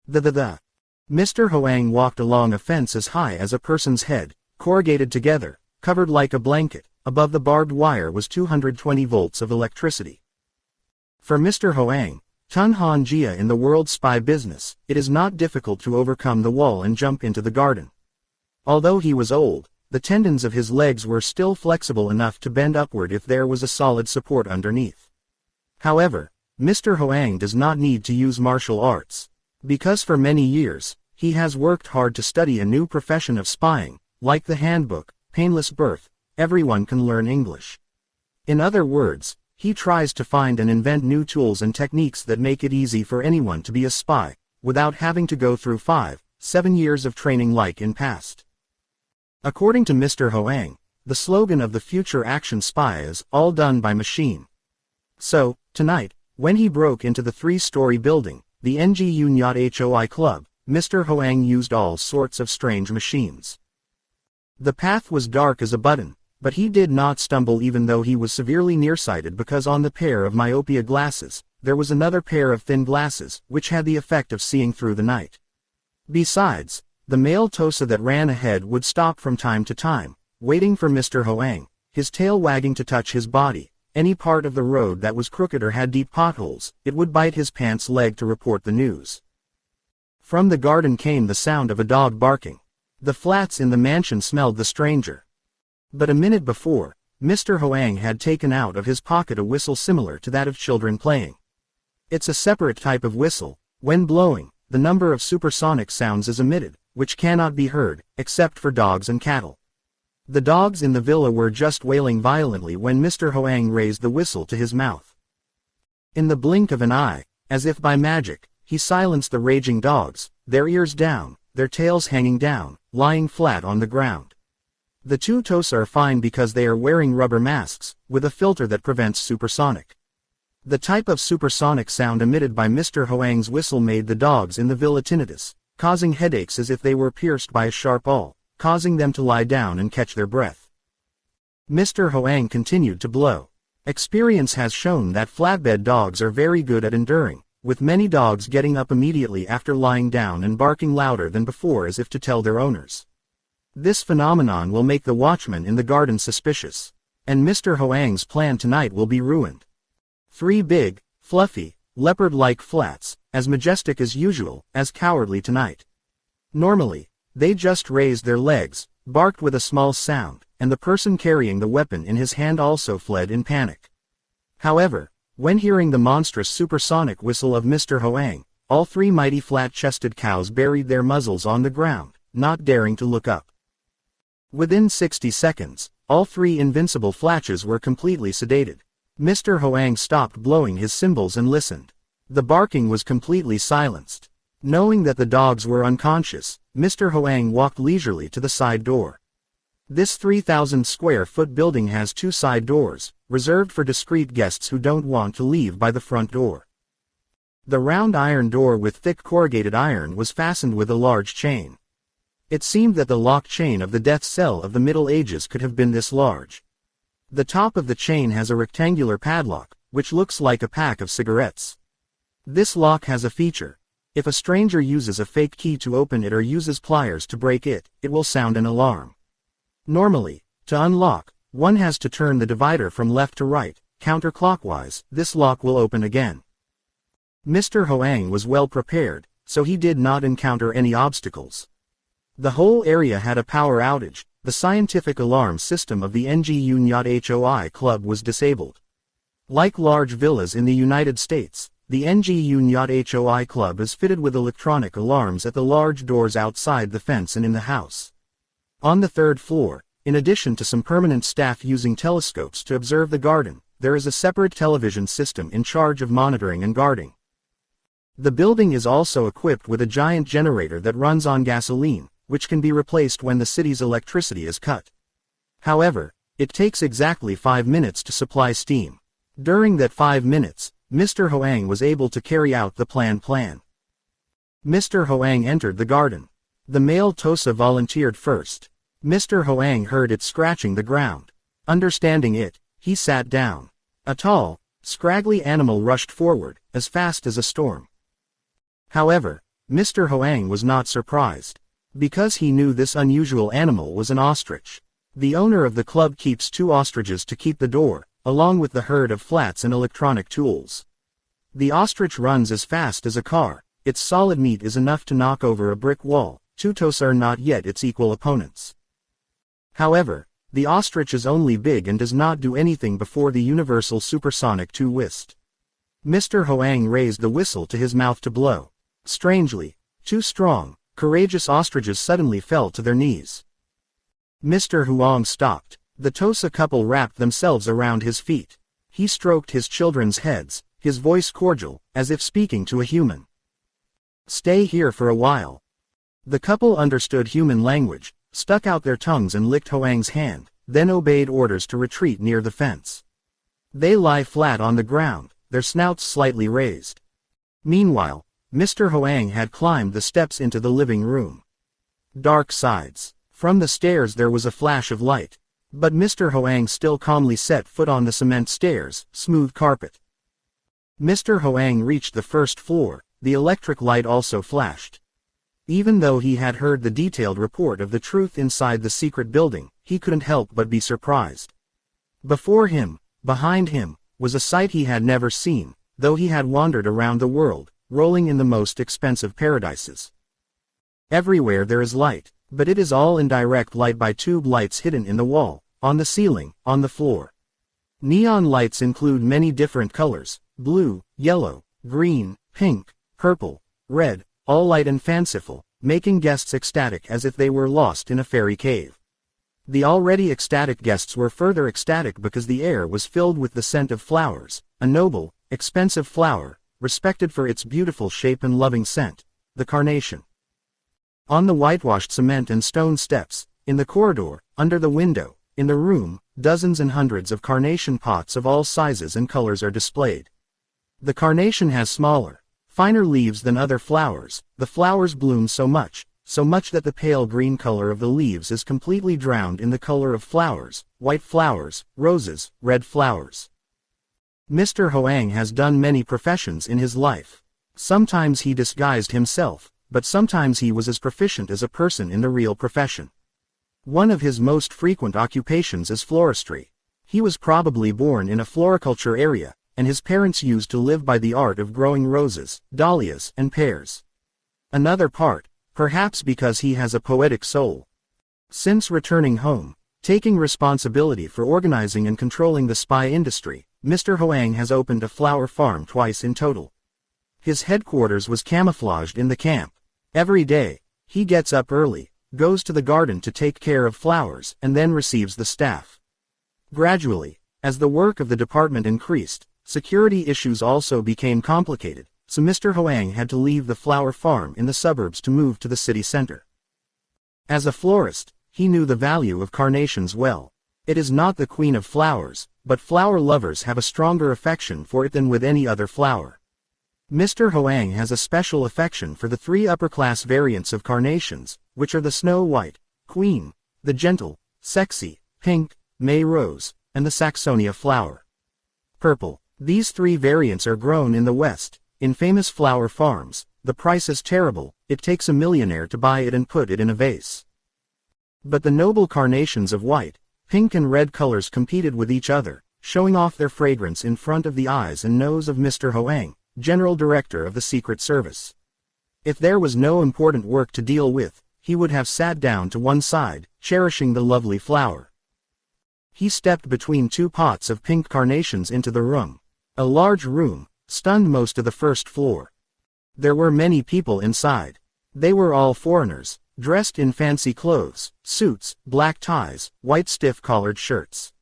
Mr. Hoang walked along a fence as high as a person's head, corrugated together, covered like a blanket. Above the barbed wire was 220 volts of electricity. For Mr. Hoang, Tun Han Jia in the world spy business, it is not difficult to overcome the wall and jump into the garden. Although he was old, the tendons of his legs were still flexible enough to bend upward if there was a solid support underneath. However, Mr. Hoang does not need to use martial arts, because for many years, he has worked hard to study a new profession of spying, like the handbook, Painless Birth, Everyone Can Learn English. In other words, he tries to find and invent new tools and techniques that make it easy for anyone to be a spy, without having to go through 5-7 years of training like in past. According to Mr. Hoang, the slogan of the future action spy is, all done by machine. So, tonight, when he broke into the 3-story building, the Người Hoi Club, Mr. Hoang used all sorts of strange machines. The path was dark as a button, but he did not stumble even though he was severely nearsighted because on the pair of myopia glasses, there was another pair of thin glasses, which had the effect of seeing through the night. Besides, the male Tosa that ran ahead would stop from time to time, waiting for Mr. Hoang, his tail wagging to touch his body. Any part of the road that was crooked or had deep potholes, it would bite his pants leg to report the news. From the garden came the sound of a dog barking. The flats in the mansion smelled the stranger. But a minute before, Mr. Hoang had taken out of his pocket a whistle similar to that of children playing. It's a separate type of whistle. When blowing, the number of supersonic sounds is emitted, which cannot be heard, except for dogs and cattle. The dogs in the villa were just wailing violently when Mr. Hoang raised the whistle to his mouth. In the blink of an eye, as if by magic, he silenced the raging dogs, their ears down, their tails hanging down, lying flat on the ground. The 2 Tosa are fine because they are wearing rubber masks, with a filter that prevents supersonic. The type of supersonic sound emitted by Mr. Hoang's whistle made the dogs in the villa tinnitus, causing headaches as if they were pierced by a sharp awl, causing them to lie down and catch their breath. Mr. Hoang continued to blow. Experience has shown that flatbed dogs are very good at enduring, with many dogs getting up immediately after lying down and barking louder than before as if to tell their owners. This phenomenon will make the watchman in the garden suspicious, and Mr. Hoang's plan tonight will be ruined. 3 big, fluffy, leopard-like flats, as majestic as usual, as cowardly tonight. Normally, they just raised their legs, barked with a small sound, and the person carrying the weapon in his hand also fled in panic. However, when hearing the monstrous supersonic whistle of Mr. Hoang, all 3 mighty flat-chested cows buried their muzzles on the ground, not daring to look up. Within 60 seconds, all 3 invincible flatches were completely sedated. Mr. Hoang stopped blowing his cymbals and listened. The barking was completely silenced. Knowing that the dogs were unconscious, Mr. Hoang walked leisurely to the side door. This 3,000-square-foot building has 2 side doors, reserved for discreet guests who don't want to leave by the front door. The round iron door with thick corrugated iron was fastened with a large chain. It seemed that the lock chain of the death cell of the Middle Ages could have been this large. The top of the chain has a rectangular padlock, which looks like a pack of cigarettes. This lock has a feature. If a stranger uses a fake key to open it or uses pliers to break it, it will sound an alarm. Normally, to unlock, one has to turn the divider from left to right, counterclockwise. This lock will open again. Mr. Hoang was well prepared, so he did not encounter any obstacles. The whole area had a power outage. The scientific alarm system of the Người Hoi Club was disabled. Like large villas in the United States, the Người Hoi Club is fitted with electronic alarms at the large doors outside the fence and in the house. On the 3rd floor, in addition to some permanent staff using telescopes to observe the garden, there is a separate television system in charge of monitoring and guarding. The building is also equipped with a giant generator that runs on gasoline, which can be replaced when the city's electricity is cut. However, it takes exactly 5 minutes to supply steam. During that 5 minutes, Mr. Hoang was able to carry out the plan. Mr. Hoang entered the garden. The male Tosa volunteered first. Mr. Hoang heard it scratching the ground. Understanding it, he sat down. A tall, scraggly animal rushed forward, as fast as a storm. However, Mr. Hoang was not surprised, because he knew this unusual animal was an ostrich. The owner of the club keeps 2 ostriches to keep the door, along with the herd of flats and electronic tools. The ostrich runs as fast as a car. Its solid meat is enough to knock over a brick wall. 2 Tosa are not yet its equal opponents. However, the ostrich is only big and does not do anything before the universal supersonic 2 whist. Mr. Hoang raised the whistle to his mouth to blow. Strangely, 2 strong, courageous ostriches suddenly fell to their knees. Mr. Huang stopped. The Tosa couple wrapped themselves around his feet. He stroked his children's heads, his voice cordial, as if speaking to a human. Stay here for a while. The couple understood human language, stuck out their tongues and licked Hoang's hand, then obeyed orders to retreat near the fence. They lie flat on the ground, their snouts slightly raised. Meanwhile, Mr. Hoang had climbed the steps into the living room. Dark sides. From the stairs there was a flash of light. But Mr. Hoang still calmly set foot on the cement stairs, smooth carpet. Mr. Hoang reached the first floor, the electric light also flashed. Even though he had heard the detailed report of the truth inside the secret building, he couldn't help but be surprised. Before him, behind him, was a sight he had never seen, though he had wandered around the world, rolling in the most expensive paradises. Everywhere there is light, but it is all indirect light by tube lights hidden in the wall, on the ceiling, on the floor. Neon lights include many different colors: blue, yellow, green, pink, purple, red, all light and fanciful, making guests ecstatic as if they were lost in a fairy cave. The already ecstatic guests were further ecstatic because the air was filled with the scent of flowers, a noble, expensive flower, respected for its beautiful shape and loving scent, the carnation. On the whitewashed cement and stone steps, in the corridor, under the window, in the room, dozens and hundreds of carnation pots of all sizes and colors are displayed. The carnation has smaller, finer leaves than other flowers. The flowers bloom so much that the pale green color of the leaves is completely drowned in the color of flowers, white flowers, roses, red flowers. Mr. Hoang has done many professions in his life. Sometimes he disguised himself, but sometimes he was as proficient as a person in the real profession. One of his most frequent occupations is floristry. He was probably born in a floriculture area, and his parents used to live by the art of growing roses, dahlias, and pears. Another part, perhaps because he has a poetic soul. Since returning home, taking responsibility for organizing and controlling the spy industry, Mr. Hoang has opened a flower farm twice in total. His headquarters was camouflaged in the camp. Every day, he gets up early, goes to the garden to take care of flowers, and then receives the staff. Gradually, as the work of the department increased, security issues also became complicated, so Mr. Hoang had to leave the flower farm in the suburbs to move to the city center. As a florist, he knew the value of carnations well. It is not the queen of flowers, but flower lovers have a stronger affection for it than with any other flower. Mr. Hoang has a special affection for the 3 upper-class variants of carnations, which are the Snow White, Queen, the Gentle, Sexy, Pink, May Rose, and the Saxonia flower. Purple. These 3 variants are grown in the West, in famous flower farms. The price is terrible, it takes a millionaire to buy it and put it in a vase. But the noble carnations of white, pink and red colors competed with each other, showing off their fragrance in front of the eyes and nose of Mr. Hoang, General Director of the Secret Service. If there was no important work to deal with, he would have sat down to one side, cherishing the lovely flower. He stepped between 2 pots of pink carnations into the room. A large room, stunned most of the first floor. There were many people inside. They were all foreigners, dressed in fancy clothes, suits, black ties, white stiff-collared shirts.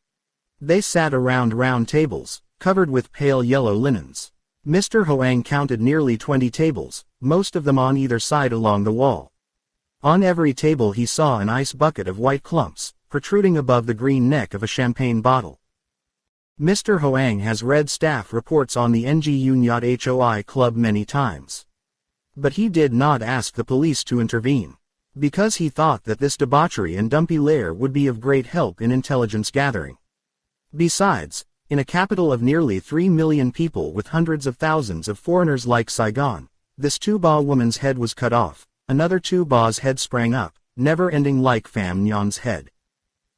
They sat around round tables, covered with pale yellow linens. Mr. Hoang counted nearly 20 tables, most of them on either side along the wall. On every table he saw an ice bucket of white clumps, protruding above the green neck of a champagne bottle. Mr. Hoang has read staff reports on the Người Hoi club many times. But he did not ask the police to intervene, because he thought that this debauchery and dumpy lair would be of great help in intelligence gathering. Besides, in a capital of nearly 3 million people with hundreds of thousands of foreigners like Saigon, this Tu-Ba woman's head was cut off, another Tu-Ba's head sprang up, never-ending like Pham Nhan's head.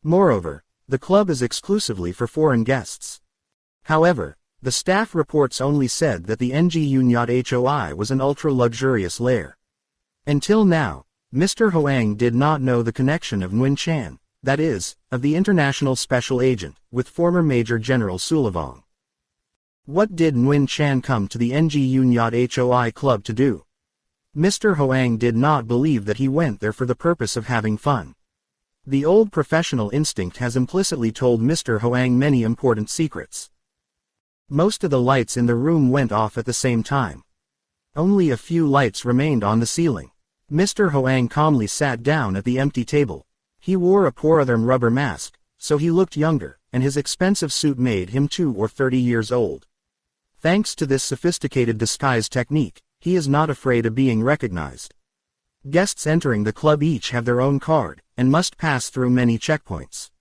Moreover, the club is exclusively for foreign guests. However, the staff reports only said that the Người Hoi was an ultra-luxurious lair. Until now, Mr. Hoang did not know the connection of Nguyen Chan, that is, of the International Special Agent, with former Major General Sulavong. What did Nguyen Chan come to the NGU HOI club to do? Mr. Hoang did not believe that he went there for the purpose of having fun. The old professional instinct has implicitly told Mr. Hoang many important secrets. Most of the lights in the room went off at the same time. Only a few lights remained on the ceiling. Mr. Hoang calmly sat down at the empty table. He wore a polytherm rubber mask, so he looked younger, and his expensive suit made him 20 or 30 years old. Thanks to this sophisticated disguise technique, he is not afraid of being recognized. Guests entering the club each have their own card, and must pass through many checkpoints.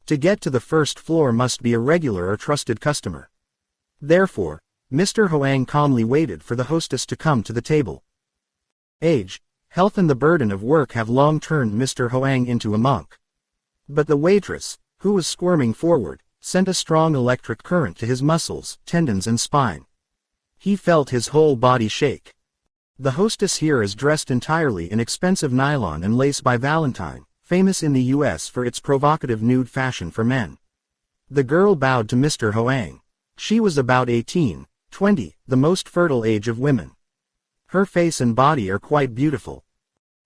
To get to the first floor must be a regular or trusted customer. Therefore, Mr. Hoang calmly waited for the hostess to come to the table. Age, health and the burden of work have long turned Mr. Hoang into a monk. But the waitress, who was squirming forward, sent a strong electric current to his muscles, tendons and spine. He felt his whole body shake. The hostess here is dressed entirely in expensive nylon and lace by Valentine, famous in the US for its provocative nude fashion for men. The girl bowed to Mr. Hoang. She was about 18, 20, the most fertile age of women. Her face and body are quite beautiful.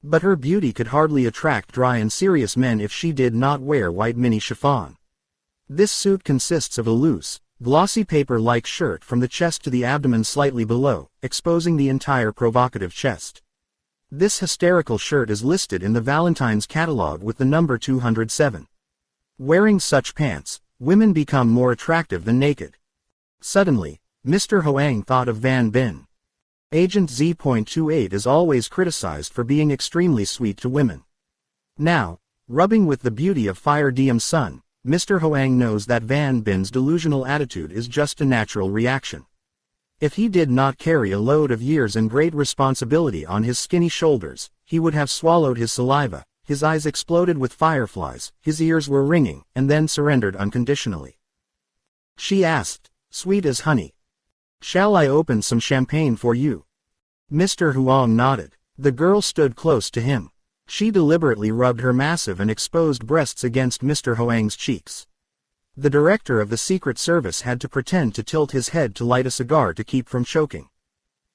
But her beauty could hardly attract dry and serious men if she did not wear white mini chiffon. This suit consists of a loose, glossy paper-like shirt from the chest to the abdomen slightly below, exposing the entire provocative chest. This hysterical shirt is listed in the Valentine's catalog with the number 207. Wearing such pants, women become more attractive than naked. Suddenly, Mr. Hoang thought of Van Bin. Agent Z28 is always criticized for being extremely sweet to women. Now, rubbing with the beauty of Fire Diem's son, Mr. Hoang knows that Van Bin's delusional attitude is just a natural reaction. If he did not carry a load of years and great responsibility on his skinny shoulders, he would have swallowed his saliva, his eyes exploded with fireflies, his ears were ringing, and then surrendered unconditionally. She asked, sweet as honey. Shall I open some champagne for you? Mr. Hoang nodded. The girl stood close to him. She deliberately rubbed her massive and exposed breasts against Mr. Hoang's cheeks. The director of the Secret Service had to pretend to tilt his head to light a cigar to keep from choking.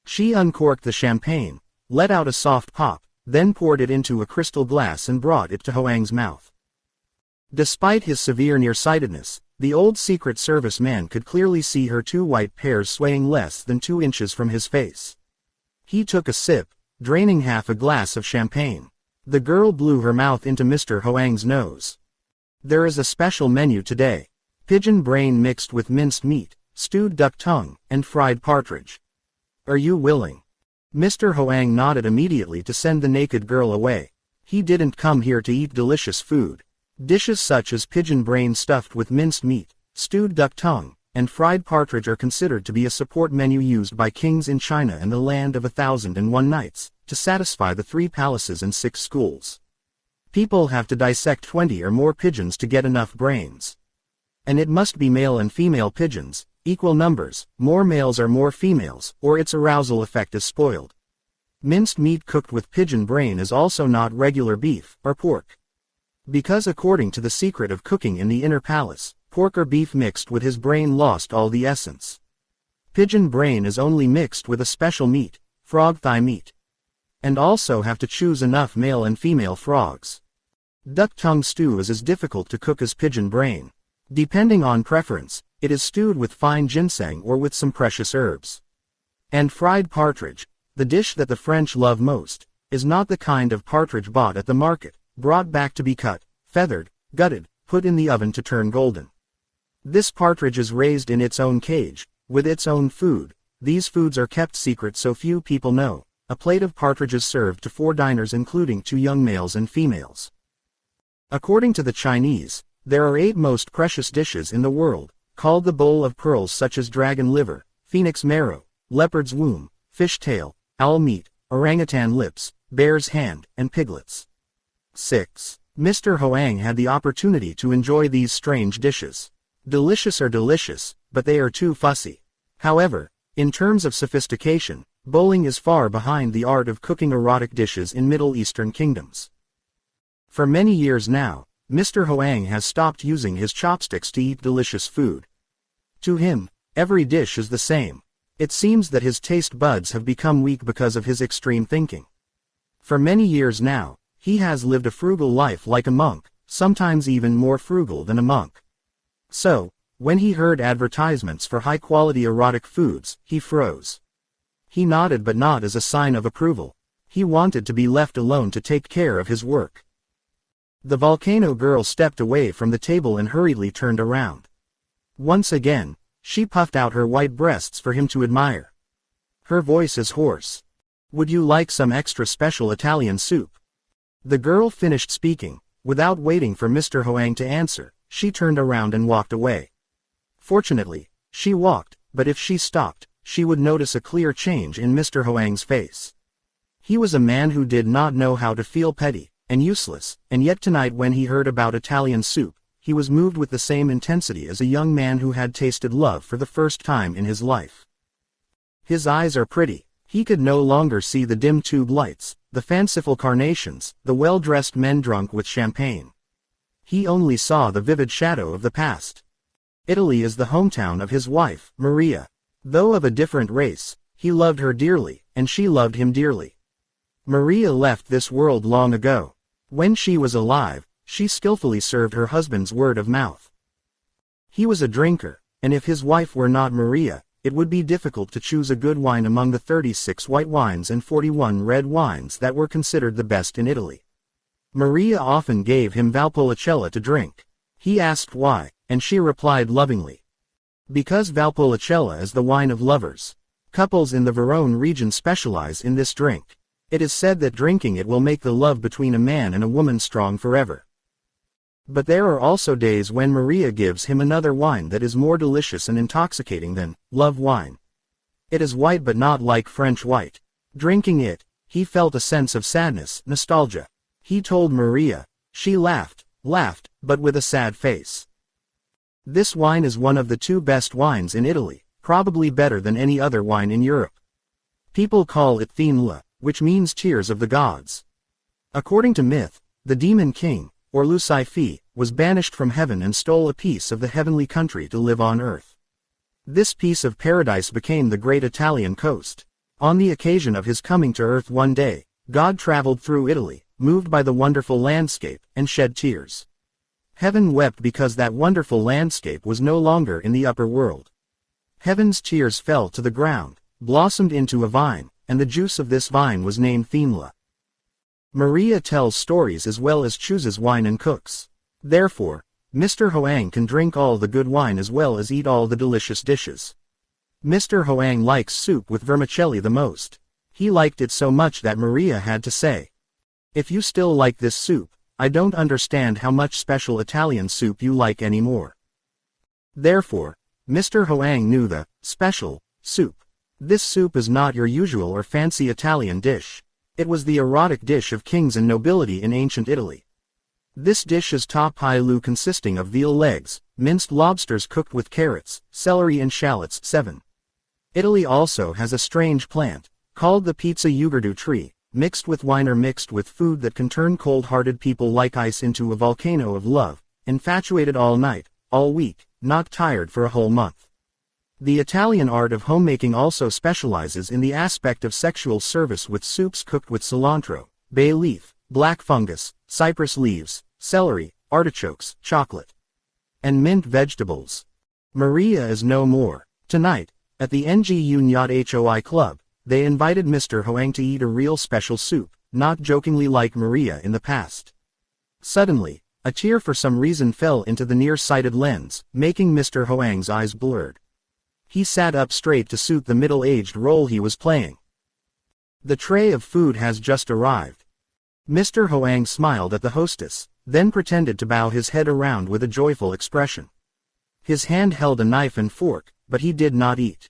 She uncorked the champagne, let out a soft pop, then poured it into a crystal glass and brought it to Hoang's mouth. Despite his severe nearsightedness, the old Secret Service man could clearly see her two white pairs swaying less than 2 inches from his face. He took a sip, draining half a glass of champagne. The girl blew her mouth into Mr. Hoang's nose. There is a special menu today. Pigeon brain mixed with minced meat, stewed duck tongue, and fried partridge. Are you willing? Mr. Hoang nodded immediately to send the naked girl away. He didn't come here to eat delicious food. Dishes such as pigeon brain stuffed with minced meat, stewed duck tongue, and fried partridge are considered to be a support menu used by kings in China and the land of 1,001 nights, to satisfy the 3 palaces and 6 schools. People have to dissect 20 or more pigeons to get enough brains. And it must be male and female pigeons, equal numbers, more males or more females, or its arousal effect is spoiled. Minced meat cooked with pigeon brain is also not regular beef, or pork. Because according to the secret of cooking in the inner palace, pork or beef mixed with his brain lost all the essence. Pigeon brain is only mixed with a special meat, frog thigh meat. And also have to choose enough male and female frogs. Duck tongue stew is as difficult to cook as pigeon brain. Depending on preference, it is stewed with fine ginseng or with some precious herbs. And fried partridge, the dish that the French love most, is not the kind of partridge bought at the market, brought back to be cut, feathered, gutted, put in the oven to turn golden. This partridge is raised in its own cage, with its own food. These foods are kept secret so few people know. A plate of partridges served to 4 diners including 2 young males and females. According to the Chinese, there are 8 most precious dishes in the world, called the bowl of pearls such as dragon liver, phoenix marrow, leopard's womb, fish tail, owl meat, orangutan lips, bear's hand, and piglets. 6. Mr. Hoang had the opportunity to enjoy these strange dishes. Delicious are delicious, but they are too fussy. However, in terms of sophistication, bowling is far behind the art of cooking erotic dishes in Middle Eastern kingdoms. For many years now, Mr. Hoang has stopped using his chopsticks to eat delicious food. To him, every dish is the same. It seems that his taste buds have become weak because of his extreme thinking. For many years now, he has lived a frugal life like a monk, sometimes even more frugal than a monk. So, when he heard advertisements for high-quality erotic foods, he froze. He nodded, but not as a sign of approval. He wanted to be left alone to take care of his work. The volcano girl stepped away from the table and hurriedly turned around. Once again, she puffed out her white breasts for him to admire. Her voice is hoarse. "Would you like some extra special Italian soup?" The girl finished speaking. Without waiting for Mr. Hoang to answer, she turned around and walked away. Fortunately, she walked, but if she stopped, she would notice a clear change in Mr. Hoang's face. He was a man who did not know how to feel petty and useless, and yet tonight when he heard about Italian soup, he was moved with the same intensity as a young man who had tasted love for the first time in his life. His eyes are pretty. He could no longer see the dim tube lights, the fanciful carnations, the well-dressed men drunk with champagne. He only saw the vivid shadow of the past. Italy is the hometown of his wife, Maria. Though of a different race, he loved her dearly, and she loved him dearly. Maria left this world long ago. When she was alive, she skillfully served her husband's word of mouth. He was a drinker, and if his wife were not Maria, it would be difficult to choose a good wine among the 36 white wines and 41 red wines that were considered the best in Italy. Maria often gave him Valpolicella to drink. He asked why, and she replied lovingly, "Because Valpolicella is the wine of lovers. Couples in the Verone region specialize in this drink. It is said that drinking it will make the love between a man and a woman strong forever." But there are also days when Maria gives him another wine that is more delicious and intoxicating than love wine. It is white but not like French white. Drinking it, he felt a sense of sadness, nostalgia. He told Maria. She laughed, but with a sad face. "This wine is one of the 2 best wines in Italy, probably better than any other wine in Europe. People call it Thinla, which means tears of the gods. According to myth, the demon king, or Lucifer, was banished from heaven and stole a piece of the heavenly country to live on earth. This piece of paradise became the great Italian coast. On the occasion of his coming to earth one day, God traveled through Italy, moved by the wonderful landscape, and shed tears. Heaven wept because that wonderful landscape was no longer in the upper world. Heaven's tears fell to the ground, blossomed into a vine, and the juice of this vine was named Thinla. Maria tells stories as well as chooses wine and cooks. Therefore, Mr. Hoang can drink all the good wine as well as eat all the delicious dishes. Mr. Hoang likes soup with vermicelli the most. He liked it so much that Maria had to say, "If you still like this soup, I don't understand how much special Italian soup you like anymore." Therefore, Mr. Hoang knew the special soup. This soup is not your usual or fancy Italian dish. It was the erotic dish of kings and nobility in ancient Italy. This dish is top paella consisting of veal legs, minced lobsters cooked with carrots, celery and shallots. 7. Italy also has a strange plant, called the pizza yogurtu tree, mixed with wine or mixed with food that can turn cold-hearted people like ice into a volcano of love, infatuated all night, all week, not tired for a whole month. The Italian art of homemaking also specializes in the aspect of sexual service with soups cooked with cilantro, bay leaf, black fungus, cypress leaves, celery, artichokes, chocolate, and mint vegetables. Maria is no more. Tonight, at the NGU Nyat Hoi Club, they invited Mr. Hoang to eat a real special soup, not jokingly like Maria in the past. Suddenly, a tear for some reason fell into the near-sighted lens, making Mr. Hoang's eyes blurred. He sat up straight to suit the middle-aged role he was playing. The tray of food has just arrived. Mr. Hoang smiled at the hostess, then pretended to bow his head around with a joyful expression. His hand held a knife and fork, but he did not eat.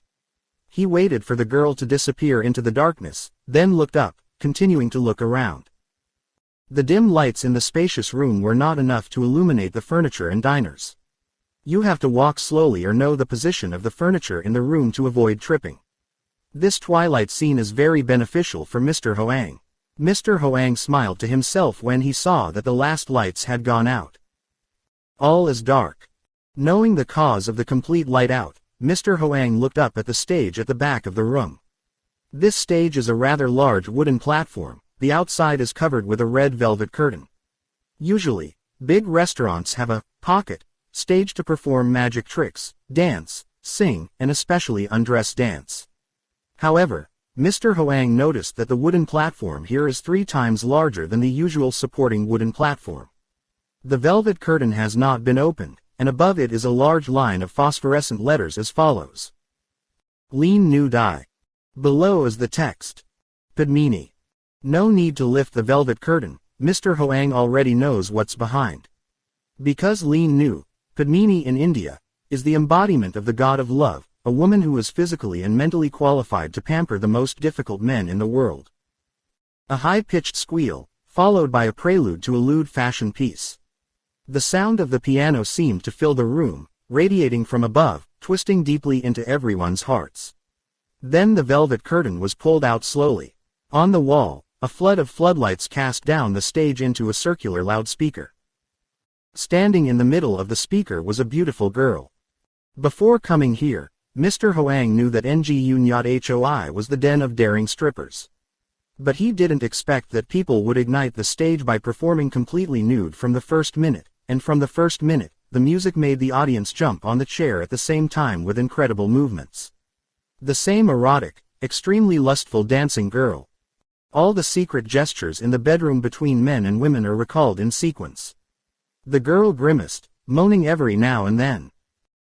He waited for the girl to disappear into the darkness, then looked up, continuing to look around. The dim lights in the spacious room were not enough to illuminate the furniture and diners. You have to walk slowly or know the position of the furniture in the room to avoid tripping. This twilight scene is very beneficial for Mr. Hoang. Mr. Hoang smiled to himself when he saw that the last lights had gone out. All is dark. Knowing the cause of the complete light out, Mr. Hoang looked up at the stage at the back of the room. This stage is a rather large wooden platform, the outside is covered with a red velvet curtain. Usually, big restaurants have a pocket stage to perform magic tricks, dance, sing, and especially undress dance. However, Mr. Hoang noticed that the wooden platform here is 3 times larger than the usual supporting wooden platform. The velvet curtain has not been opened, and above it is a large line of phosphorescent letters as follows. Lean Nude Eye. Below is the text. Padmini. No need to lift the velvet curtain, Mr. Hoang already knows what's behind. Because Lean Nu, Padmini in India, is the embodiment of the god of love, a woman who is physically and mentally qualified to pamper the most difficult men in the world. A high-pitched squeal, followed by a prelude to a lewd fashion piece. The sound of the piano seemed to fill the room, radiating from above, twisting deeply into everyone's hearts. Then the velvet curtain was pulled out slowly. On the wall, a flood of floodlights cast down the stage into a circular loudspeaker. Standing in the middle of the speaker was a beautiful girl. Before coming here, Mr. Hoang knew that Người Hoi was the den of daring strippers. But he didn't expect that people would ignite the stage by performing completely nude from the first minute, and from the first minute, the music made the audience jump on the chair at the same time with incredible movements. The same erotic, extremely lustful dancing girl. All the secret gestures in the bedroom between men and women are recalled in sequence. The girl grimaced, moaning every now and then.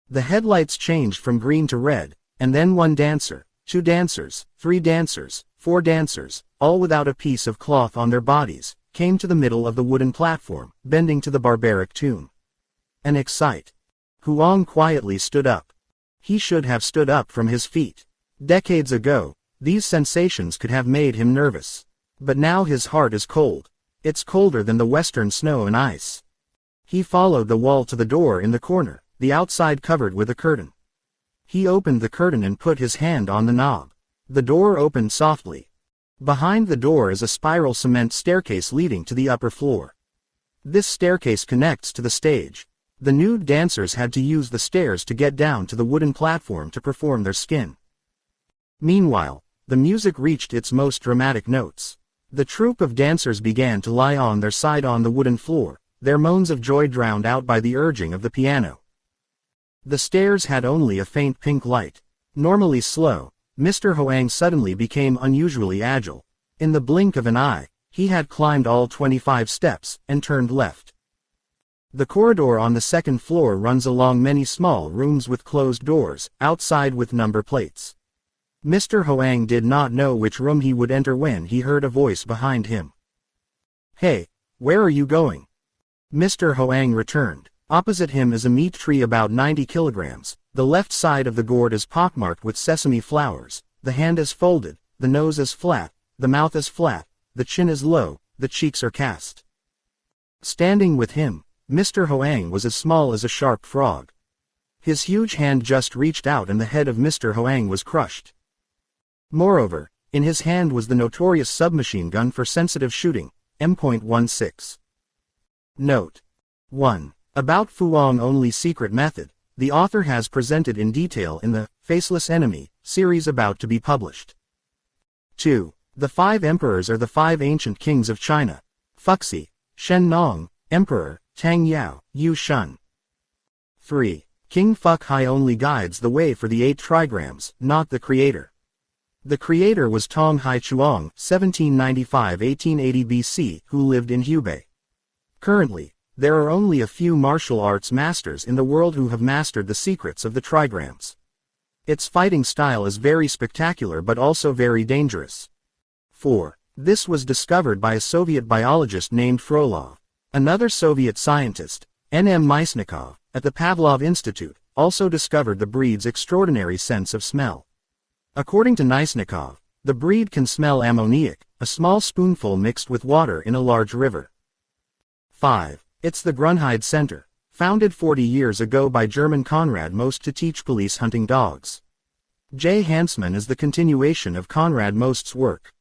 The headlights changed from green to red, and then 1 dancer, 2 dancers, 3 dancers, 4 dancers, all without a piece of cloth on their bodies, came to the middle of the wooden platform, bending to the barbaric tune. An excite. Huang quietly stood up. He should have stood up from his feet. Decades ago, these sensations could have made him nervous. But now his heart is cold. It's colder than the western snow and ice. He followed the wall to the door in the corner, the outside covered with a curtain. He opened the curtain and put his hand on the knob. The door opened softly. Behind the door is a spiral cement staircase leading to the upper floor. This staircase connects to the stage. The nude dancers had to use the stairs to get down to the wooden platform to perform their skin. Meanwhile, the music reached its most dramatic notes. The troupe of dancers began to lie on their side on the wooden floor, their moans of joy drowned out by the urging of the piano. The stairs had only a faint pink light. Normally slow, Mr. Hoang suddenly became unusually agile. In the blink of an eye, he had climbed all 25 steps, and turned left. The corridor on the second floor runs along many small rooms with closed doors, outside with number plates. Mr. Hoang did not know which room he would enter when he heard a voice behind him. Hey, where are you going? Mr. Hoang returned. Opposite him is a meat tree about 90 kilograms, the left side of the gourd is pockmarked with sesame flowers, the hand is folded, the nose is flat, the mouth is flat, the chin is low, the cheeks are cast. Standing with him, Mr. Hoang was as small as a sharp frog. His huge hand just reached out and the head of Mr. Hoang was crushed. Moreover, in his hand was the notorious submachine gun for sensitive shooting, M.16. Note. 1. About Fuang Only Secret Method, the author has presented in detail in the Faceless Enemy series about to be published. 2. The 5 emperors are the 5 ancient kings of China. Fuxi, Shen Nong, Emperor, Tang Yao, Yu Shun. 3. King Fuck Hai only guides the way for the 8 trigrams, not the creator. The creator was Tong Hai Chuang, 1795-1880 BC, who lived in Hubei. Currently, there are only a few martial arts masters in the world who have mastered the secrets of the trigrams. Its fighting style is very spectacular but also very dangerous. 4. This was discovered by a Soviet biologist named Frolov. Another Soviet scientist, N.M. Mysnikov, at the Pavlov Institute, also discovered the breed's extraordinary sense of smell. According to Mysnikov, the breed can smell ammoniac, a small spoonful mixed with water in a large river. 5. It's the Grunheide Center, founded 40 years ago by German Konrad Most to teach police hunting dogs. J. Hansman is the continuation of Konrad Most's work.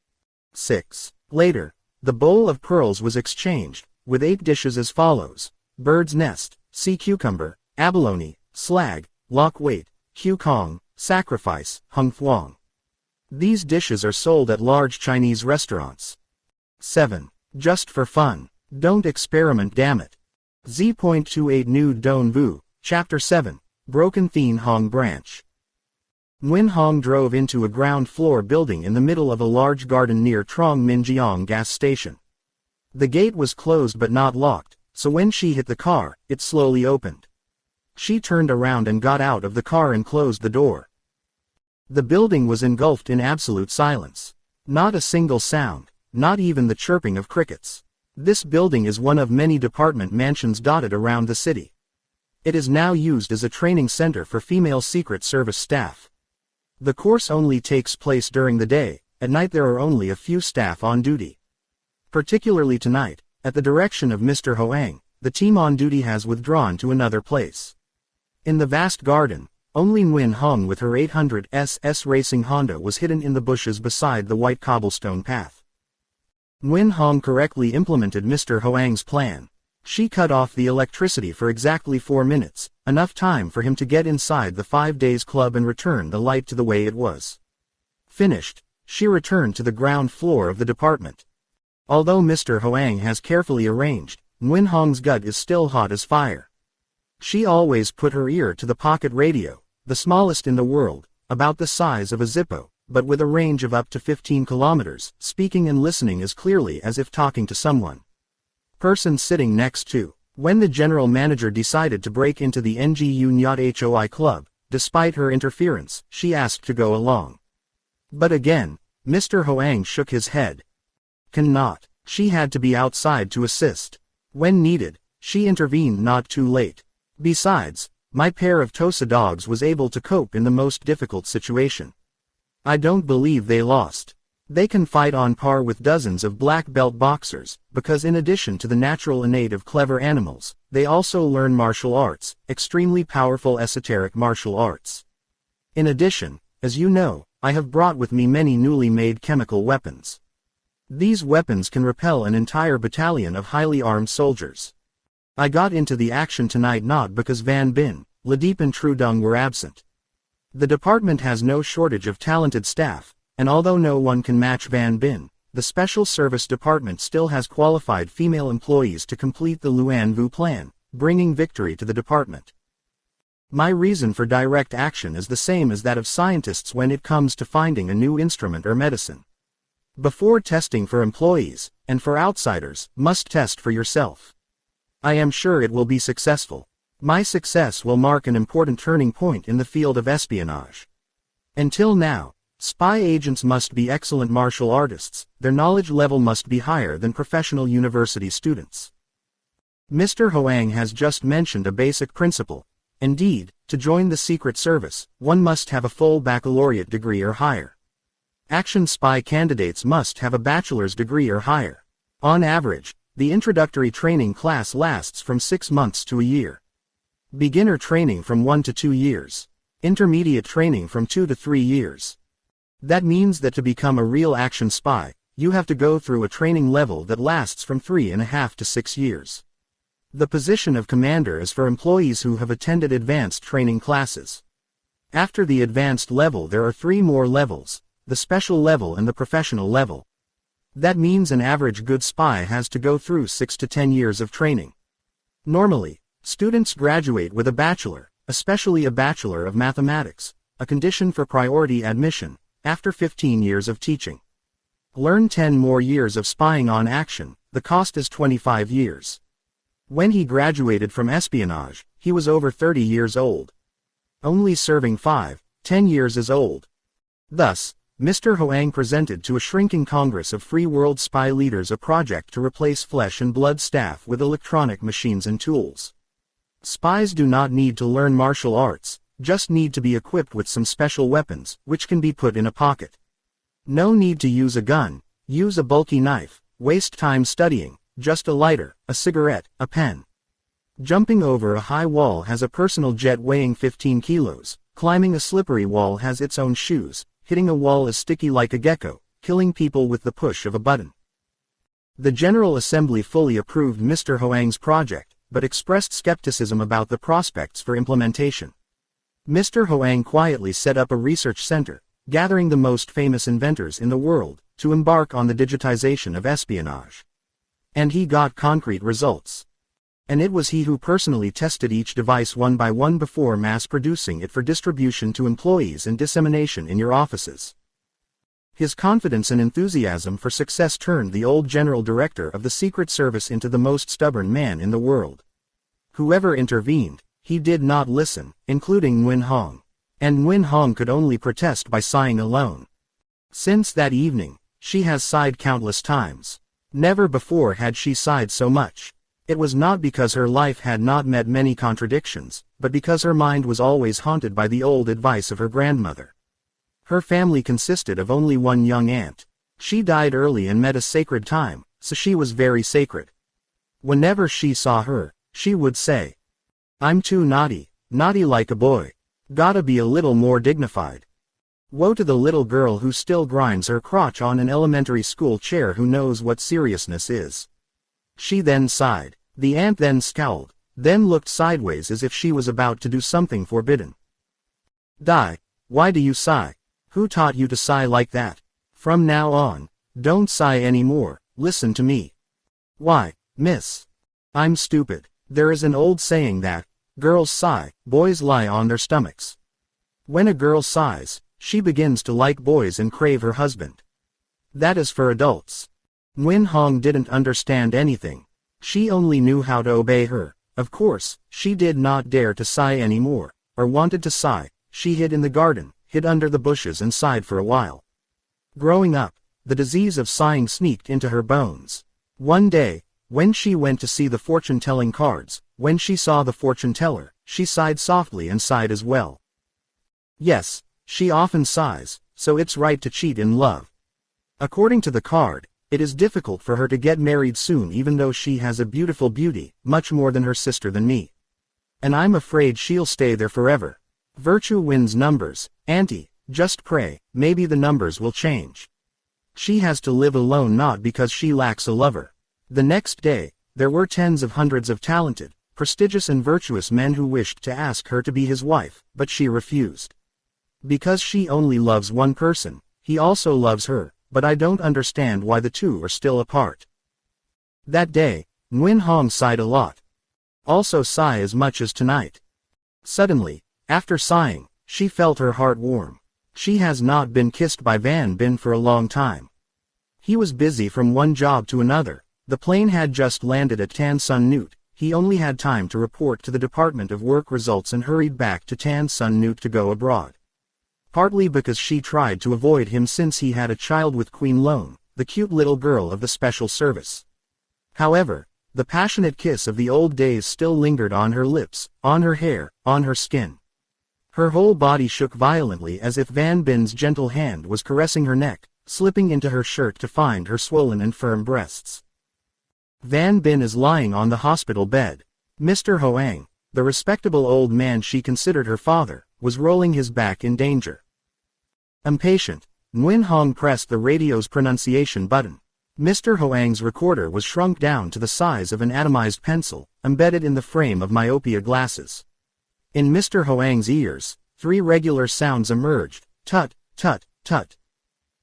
6. Later, the bowl of pearls was exchanged, with 8 dishes as follows: bird's nest, sea cucumber, abalone, slag, lok wait, hu kong, sacrifice, hung thuong. These dishes are sold at large Chinese restaurants. 7. Just for fun. Don't experiment, damn it. Z28 Nude Don Vu, Chapter 7, Broken Thien Hong Branch. Nguyen Hong drove into a ground-floor building in the middle of a large garden near Trong Minjiang gas station. The gate was closed but not locked, so when she hit the car, it slowly opened. She turned around and got out of the car and closed the door. The building was engulfed in absolute silence. Not a single sound, not even the chirping of crickets. This building is one of many department mansions dotted around the city. It is now used as a training center for female Secret Service staff. The course only takes place during the day. At night there are only a few staff on duty. Particularly tonight, at the direction of Mr. Hoang, the team on duty has withdrawn to another place. In the vast garden, only Nguyen Hong with her 800 SS racing Honda was hidden in the bushes beside the white cobblestone path. Nguyen Hong correctly implemented Mr. Hoang's plan. She cut off the electricity for exactly 4 minutes, enough time for him to get inside the 5 days club and return the light to the way it was. Finished, she returned to the ground floor of the department. Although Mr. Hoang has carefully arranged, Nguyen Hong's gut is still hot as fire. She always put her ear to the pocket radio, the smallest in the world, about the size of a Zippo, but with a range of up to 15 kilometers, speaking and listening as clearly as if talking to someone. Person sitting next to. When the general manager decided to break into the NGU Nyat Hoi club, despite her interference, she asked to go along. But again, Mr. Hoang shook his head. Cannot. She had to be outside to assist. When needed, she intervened not too late. Besides, my pair of Tosa dogs was able to cope in the most difficult situation. I don't believe they lost. They can fight on par with dozens of black belt boxers, because in addition to the natural innate of clever animals, they also learn martial arts, extremely powerful esoteric martial arts. In addition, as you know, I have brought with me many newly made chemical weapons. These weapons can repel an entire battalion of highly armed soldiers. I got into the action tonight not because Van Bin, Ladeep and Trudung were absent. The department has no shortage of talented staff, and although no one can match Van Bin, the Special Service Department still has qualified female employees to complete the Luan Vu plan, bringing victory to the department. My reason for direct action is the same as that of scientists when it comes to finding a new instrument or medicine. Before testing for employees, and for outsiders, must test for yourself. I am sure it will be successful. My success will mark an important turning point in the field of espionage. Until now, spy agents must be excellent martial artists, their knowledge level must be higher than professional university students. Mr. Hoang has just mentioned a basic principle. Indeed, to join the Secret Service, one must have a full baccalaureate degree or higher. Action spy candidates must have a bachelor's degree or higher. On average, the introductory training class lasts from 6 months to a year. Beginner training from 1 to 2 years. Intermediate training from 2 to 3 years. That means that to become a real action spy, you have to go through a training level that lasts from 3.5 to 6 years. The position of commander is for employees who have attended advanced training classes. After the advanced level there are 3 more levels, the special level and the professional level. That means an average good spy has to go through 6 to 10 years of training. Normally, students graduate with a bachelor, especially a bachelor of mathematics, a condition for priority admission, after 15 years of teaching. Learn 10 more years of spying on action, the cost is 25 years. When he graduated from espionage, he was over 30 years old. Only serving 5-10 years is old. Thus, Mr. Hoang presented to a shrinking Congress of Free World spy leaders a project to replace flesh and blood staff with electronic machines and tools. Spies do not need to learn martial arts, just need to be equipped with some special weapons, which can be put in a pocket. No need to use a gun, use a bulky knife, waste time studying, just a lighter, a cigarette, a pen. Jumping over a high wall has a personal jet weighing 15 kilos, climbing a slippery wall has its own shoes, hitting a wall is sticky like a gecko, killing people with the push of a button. The General Assembly fully approved Mr. Hoang's project, but expressed skepticism about the prospects for implementation. Mr. Hoang quietly set up a research center, gathering the most famous inventors in the world, to embark on the digitization of espionage. And he got concrete results. And it was he who personally tested each device one by one before mass-producing it for distribution to employees and dissemination in your offices. His confidence and enthusiasm for success turned the old general director of the Secret Service into the most stubborn man in the world. Whoever intervened, he did not listen, including Nguyen Hong. And Nguyen Hong could only protest by sighing alone. Since that evening, she has sighed countless times. Never before had she sighed so much. It was not because her life had not met many contradictions, but because her mind was always haunted by the old advice of her grandmother. Her family consisted of only one young aunt. She died early and met a sacred time, so she was very sacred. Whenever she saw her, she would say, "I'm too naughty, naughty like a boy. Gotta be a little more dignified." Woe to the little girl who still grinds her crotch on an elementary school chair who knows what seriousness is. She then sighed. The aunt then scowled, then looked sideways as if she was about to do something forbidden. "Die, why do you sigh? Who taught you to sigh like that? From now on, don't sigh anymore, listen to me." "Why, miss? I'm stupid. There is an old saying that, girls sigh, boys lie on their stomachs. When a girl sighs, she begins to like boys and crave her husband. That is for adults." Nguyen Hong didn't understand anything. She only knew how to obey her. Of course, she did not dare to sigh anymore, or wanted to sigh. She hid in the garden, hid under the bushes and sighed for a while. Growing up, the disease of sighing sneaked into her bones. One day, when she went to see the fortune-telling cards, when she saw the fortune-teller, she sighed softly and sighed as well. Yes, she often sighs, so it's right to cheat in love. According to the card, it is difficult for her to get married soon even though she has a beautiful beauty, much more than her sister than me. And I'm afraid she'll stay there forever. Virtue wins numbers, auntie, just pray, maybe the numbers will change. She has to live alone not because she lacks a lover. The next day, there were tens of hundreds of talented, prestigious and virtuous men who wished to ask her to be his wife, but she refused. Because she only loves one person, he also loves her. But I don't understand why the two are still apart. That day, Nguyen Hong sighed a lot. Also sigh as much as tonight. Suddenly, after sighing, she felt her heart warm. She has not been kissed by Van Bin for a long time. He was busy from one job to another. The plane had just landed at Tan Son Nhut. He only had time to report to the Department of Work Results and hurried back to Tan Son Nhut to go abroad. Partly because she tried to avoid him since he had a child with Queen Lone, the cute little girl of the special service. However, the passionate kiss of the old days still lingered on her lips, on her hair, on her skin. Her whole body shook violently as if Van Bin's gentle hand was caressing her neck, slipping into her shirt to find her swollen and firm breasts. Van Bin is lying on the hospital bed. Mr. Hoang, the respectable old man she considered her father, was rolling his back in danger. Impatient, Nguyen Hong pressed the radio's pronunciation button. Mr. Hoang's recorder was shrunk down to the size of an atomized pencil, embedded in the frame of myopia glasses. In Mr. Hoang's ears, 3 regular sounds emerged, tut, tut, tut.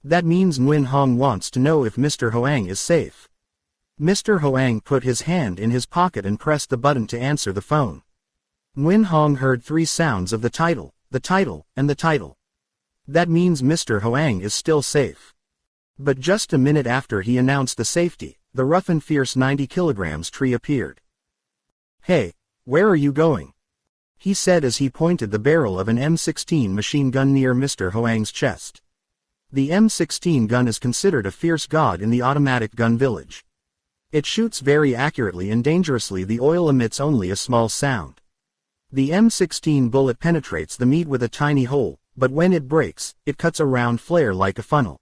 That means Nguyen Hong wants to know if Mr. Hoang is safe. Mr. Hoang put his hand in his pocket and pressed the button to answer the phone. Nguyen Hong heard 3 sounds of the title, and the title. That means Mr. Hoang is still safe. But just a minute after he announced the safety, the rough and fierce 90 kilograms tree appeared. "Hey, where are you going?" he said as he pointed the barrel of an M16 machine gun near Mr. Hoang's chest. The M16 gun is considered a fierce god in the automatic gun village. It shoots very accurately and dangerously. The oil emits only a small sound. The M16 bullet penetrates the meat with a tiny hole, but when it breaks, it cuts a round flare like a funnel.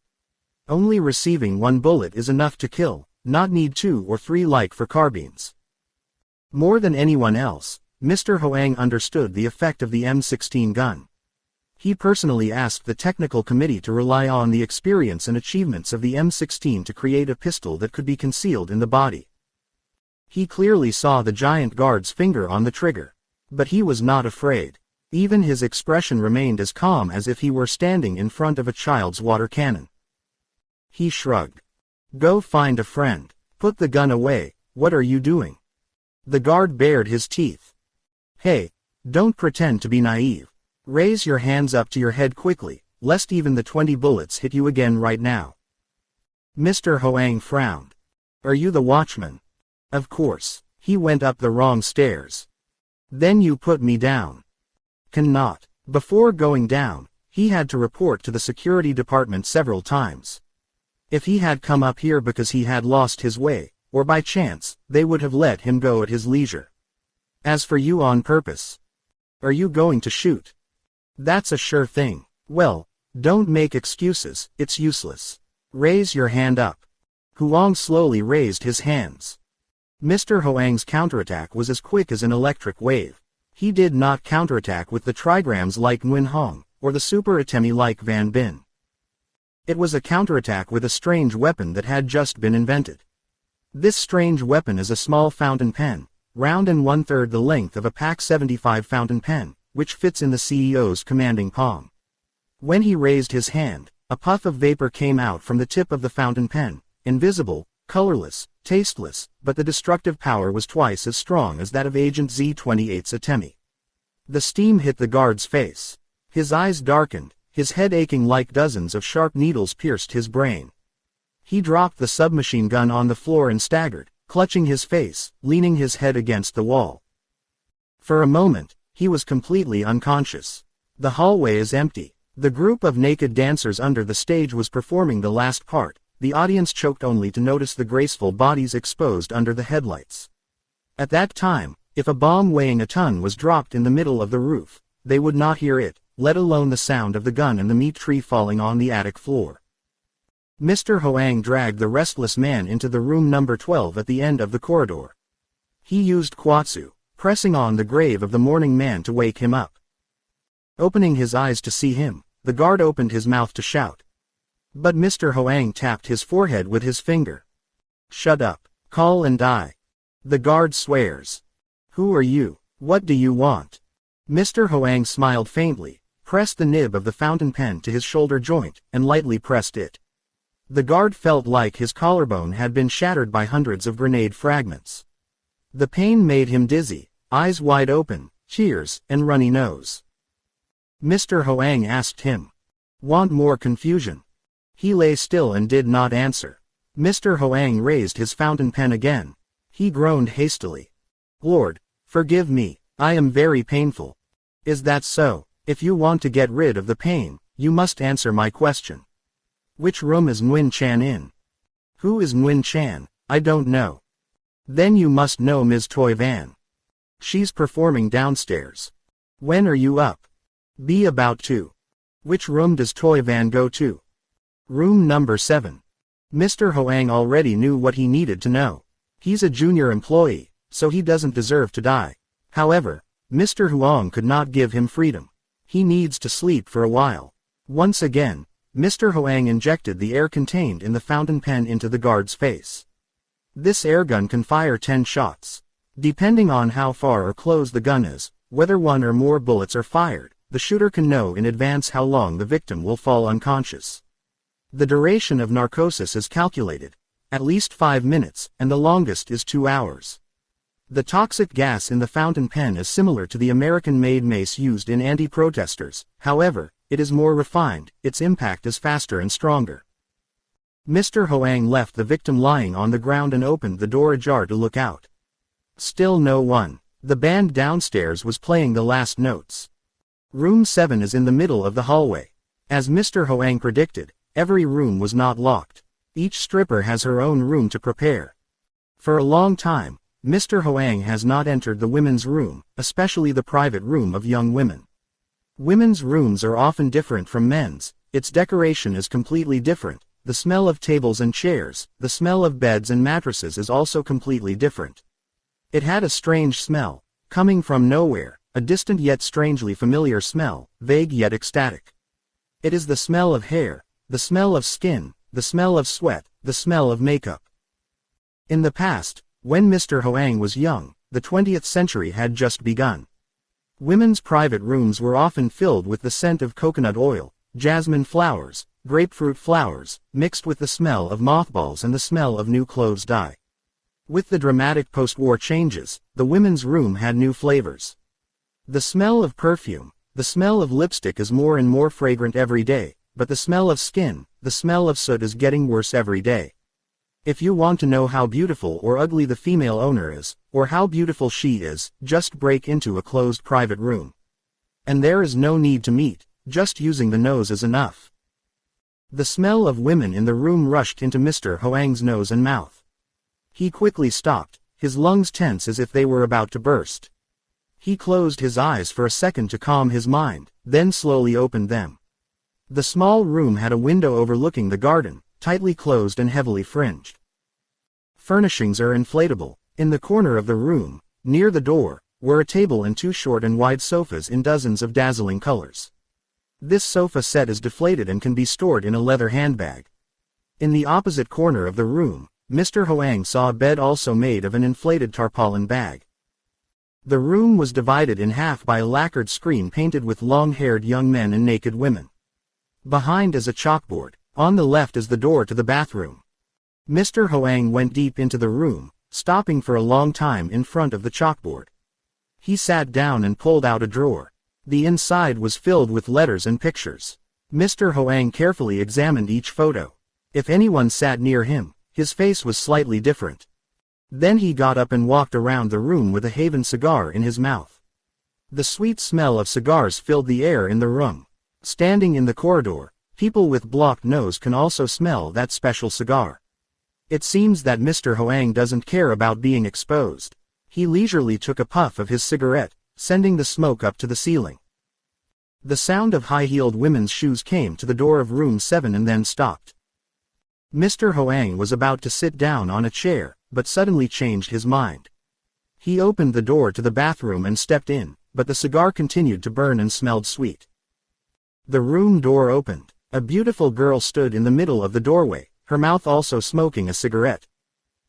Only receiving 1 bullet is enough to kill, not need 2 or 3 like for carbines. More than anyone else, Mr. Hoang understood the effect of the M16 gun. He personally asked the technical committee to rely on the experience and achievements of the M16 to create a pistol that could be concealed in the body. He clearly saw the giant guard's finger on the trigger. But he was not afraid. Even his expression remained as calm as if he were standing in front of a child's water cannon. He shrugged. Go find a friend. Put the gun away. What are you doing? The guard bared his teeth. Hey, don't pretend to be naive. Raise your hands up to your head quickly, lest even the 20 bullets hit you again right now. Mr. Hoang frowned. Are you the watchman? Of course. He went up the wrong stairs. Then you put me down. Cannot. Before going down, he had to report to the security department several times. If he had come up here because he had lost his way, or by chance, they would have let him go at his leisure. As for you on purpose. Are you going to shoot? That's a sure thing. Well, don't make excuses, it's useless. Raise your hand up. Huang slowly raised his hands. Mr. Hoang's counterattack was as quick as an electric wave. He did not counterattack with the trigrams like Nguyen Hong, or the super atemi like Van Bin. It was a counterattack with a strange weapon that had just been invented. This strange weapon is a small fountain pen, round and 1/3 the length of a PAC 75 fountain pen, which fits in the CEO's commanding palm. When he raised his hand, a puff of vapor came out from the tip of the fountain pen, invisible, colorless, tasteless, but the destructive power was twice as strong as that of Agent Z28's atemi. The steam hit the guard's face. His eyes darkened, his head aching like dozens of sharp needles pierced his brain. He dropped the submachine gun on the floor and staggered, clutching his face, leaning his head against the wall. For a moment, he was completely unconscious. The hallway is empty. The group of naked dancers under the stage was performing the last part. The audience choked only to notice the graceful bodies exposed under the headlights. At that time, if a bomb weighing a ton was dropped in the middle of the roof, they would not hear it, let alone the sound of the gun and the meat tree falling on the attic floor. Mr. Hoang dragged the restless man into the room number 12 at the end of the corridor. He used Kwatsu, pressing on the grave of the mourning man to wake him up. Opening his eyes to see him, the guard opened his mouth to shout. But Mr. Hoang tapped his forehead with his finger. Shut up. Call and die. The guard swears. Who are you? What do you want? Mr. Hoang smiled faintly, pressed the nib of the fountain pen to his shoulder joint, and lightly pressed it. The guard felt like his collarbone had been shattered by hundreds of grenade fragments. The pain made him dizzy, eyes wide open, tears, and runny nose. Mr. Hoang asked him. Want more confusion? He lay still and did not answer. Mr. Hoang raised his fountain pen again. He groaned hastily. Lord, forgive me, I am very painful. Is that so? If you want to get rid of the pain, you must answer my question. Which room is Nguyen Chan in? Who is Nguyen Chan? I don't know. Then you must know Ms. Toy Van. She's performing downstairs. When are you up? Be about to. Which room does Toy Van go to? Room number 7. Mr. Hoang already knew what he needed to know. He's a junior employee, so he doesn't deserve to die. However, Mr. Huang could not give him freedom. He needs to sleep for a while. Once again, Mr. Hoang injected the air contained in the fountain pen into the guard's face. This airgun can fire 10 shots. Depending on how far or close the gun is, whether one or more bullets are fired, the shooter can know in advance how long the victim will fall unconscious. The duration of narcosis is calculated, at least 5 minutes, and the longest is 2 hours. The toxic gas in the fountain pen is similar to the American-made mace used in anti-protesters, however, it is more refined, its impact is faster and stronger. Mr. Hoang left the victim lying on the ground and opened the door ajar to look out. Still no one. The band downstairs was playing the last notes. Room 7 is in the middle of the hallway. As Mr. Hoang predicted, every room was not locked. Each stripper has her own room to prepare. For a long time, Mr. Hoang has not entered the women's room, especially the private room of young women. Women's rooms are often different from men's, its decoration is completely different, the smell of tables and chairs, the smell of beds and mattresses is also completely different. It had a strange smell, coming from nowhere, a distant yet strangely familiar smell, vague yet ecstatic. It is the smell of hair, the smell of skin, the smell of sweat, the smell of makeup. In the past, When Mr. Hoang was young, the 20th century had just begun. Women's private rooms were often filled with the scent of coconut oil, jasmine flowers, grapefruit flowers, mixed with the smell of mothballs and the smell of new clothes dye. With the dramatic post-war changes, the women's room had new flavors. The smell of perfume, the smell of lipstick is more and more fragrant every day, but the smell of skin, the smell of soot is getting worse every day. If you want to know how beautiful or ugly the female owner is, or how beautiful she is, just break into a closed private room. And there is no need to meet, just using the nose is enough. The smell of women in the room rushed into Mr. Hoang's nose and mouth. He quickly stopped, his lungs tense as if they were about to burst. He closed his eyes for a second to calm his mind, then slowly opened them. The small room had a window overlooking the garden, tightly closed and heavily fringed. Furnishings are inflatable. In the corner of the room, near the door, were a table and 2 short and wide sofas in dozens of dazzling colors. This sofa set is deflated and can be stored in a leather handbag. In the opposite corner of the room, Mr. Hoang saw a bed also made of an inflated tarpaulin bag. The room was divided in half by a lacquered screen painted with long-haired young men and naked women. Behind is a chalkboard. On the left is the door to the bathroom. Mr. Hoang went deep into the room, stopping for a long time in front of the chalkboard. He sat down and pulled out a drawer. The inside was filled with letters and pictures. Mr. Hoang carefully examined each photo. If anyone sat near him, his face was slightly different. Then he got up and walked around the room with a Haven cigar in his mouth. The sweet smell of cigars filled the air in the room. Standing in the corridor, people with blocked nose can also smell that special cigar. It seems that Mr. Hoang doesn't care about being exposed. He leisurely took a puff of his cigarette, sending the smoke up to the ceiling. The sound of high-heeled women's shoes came to the door of room 7 and then stopped. Mr. Hoang was about to sit down on a chair, but suddenly changed his mind. He opened the door to the bathroom and stepped in, but the cigar continued to burn and smelled sweet. The room door opened. A beautiful girl stood in the middle of the doorway, her mouth also smoking a cigarette.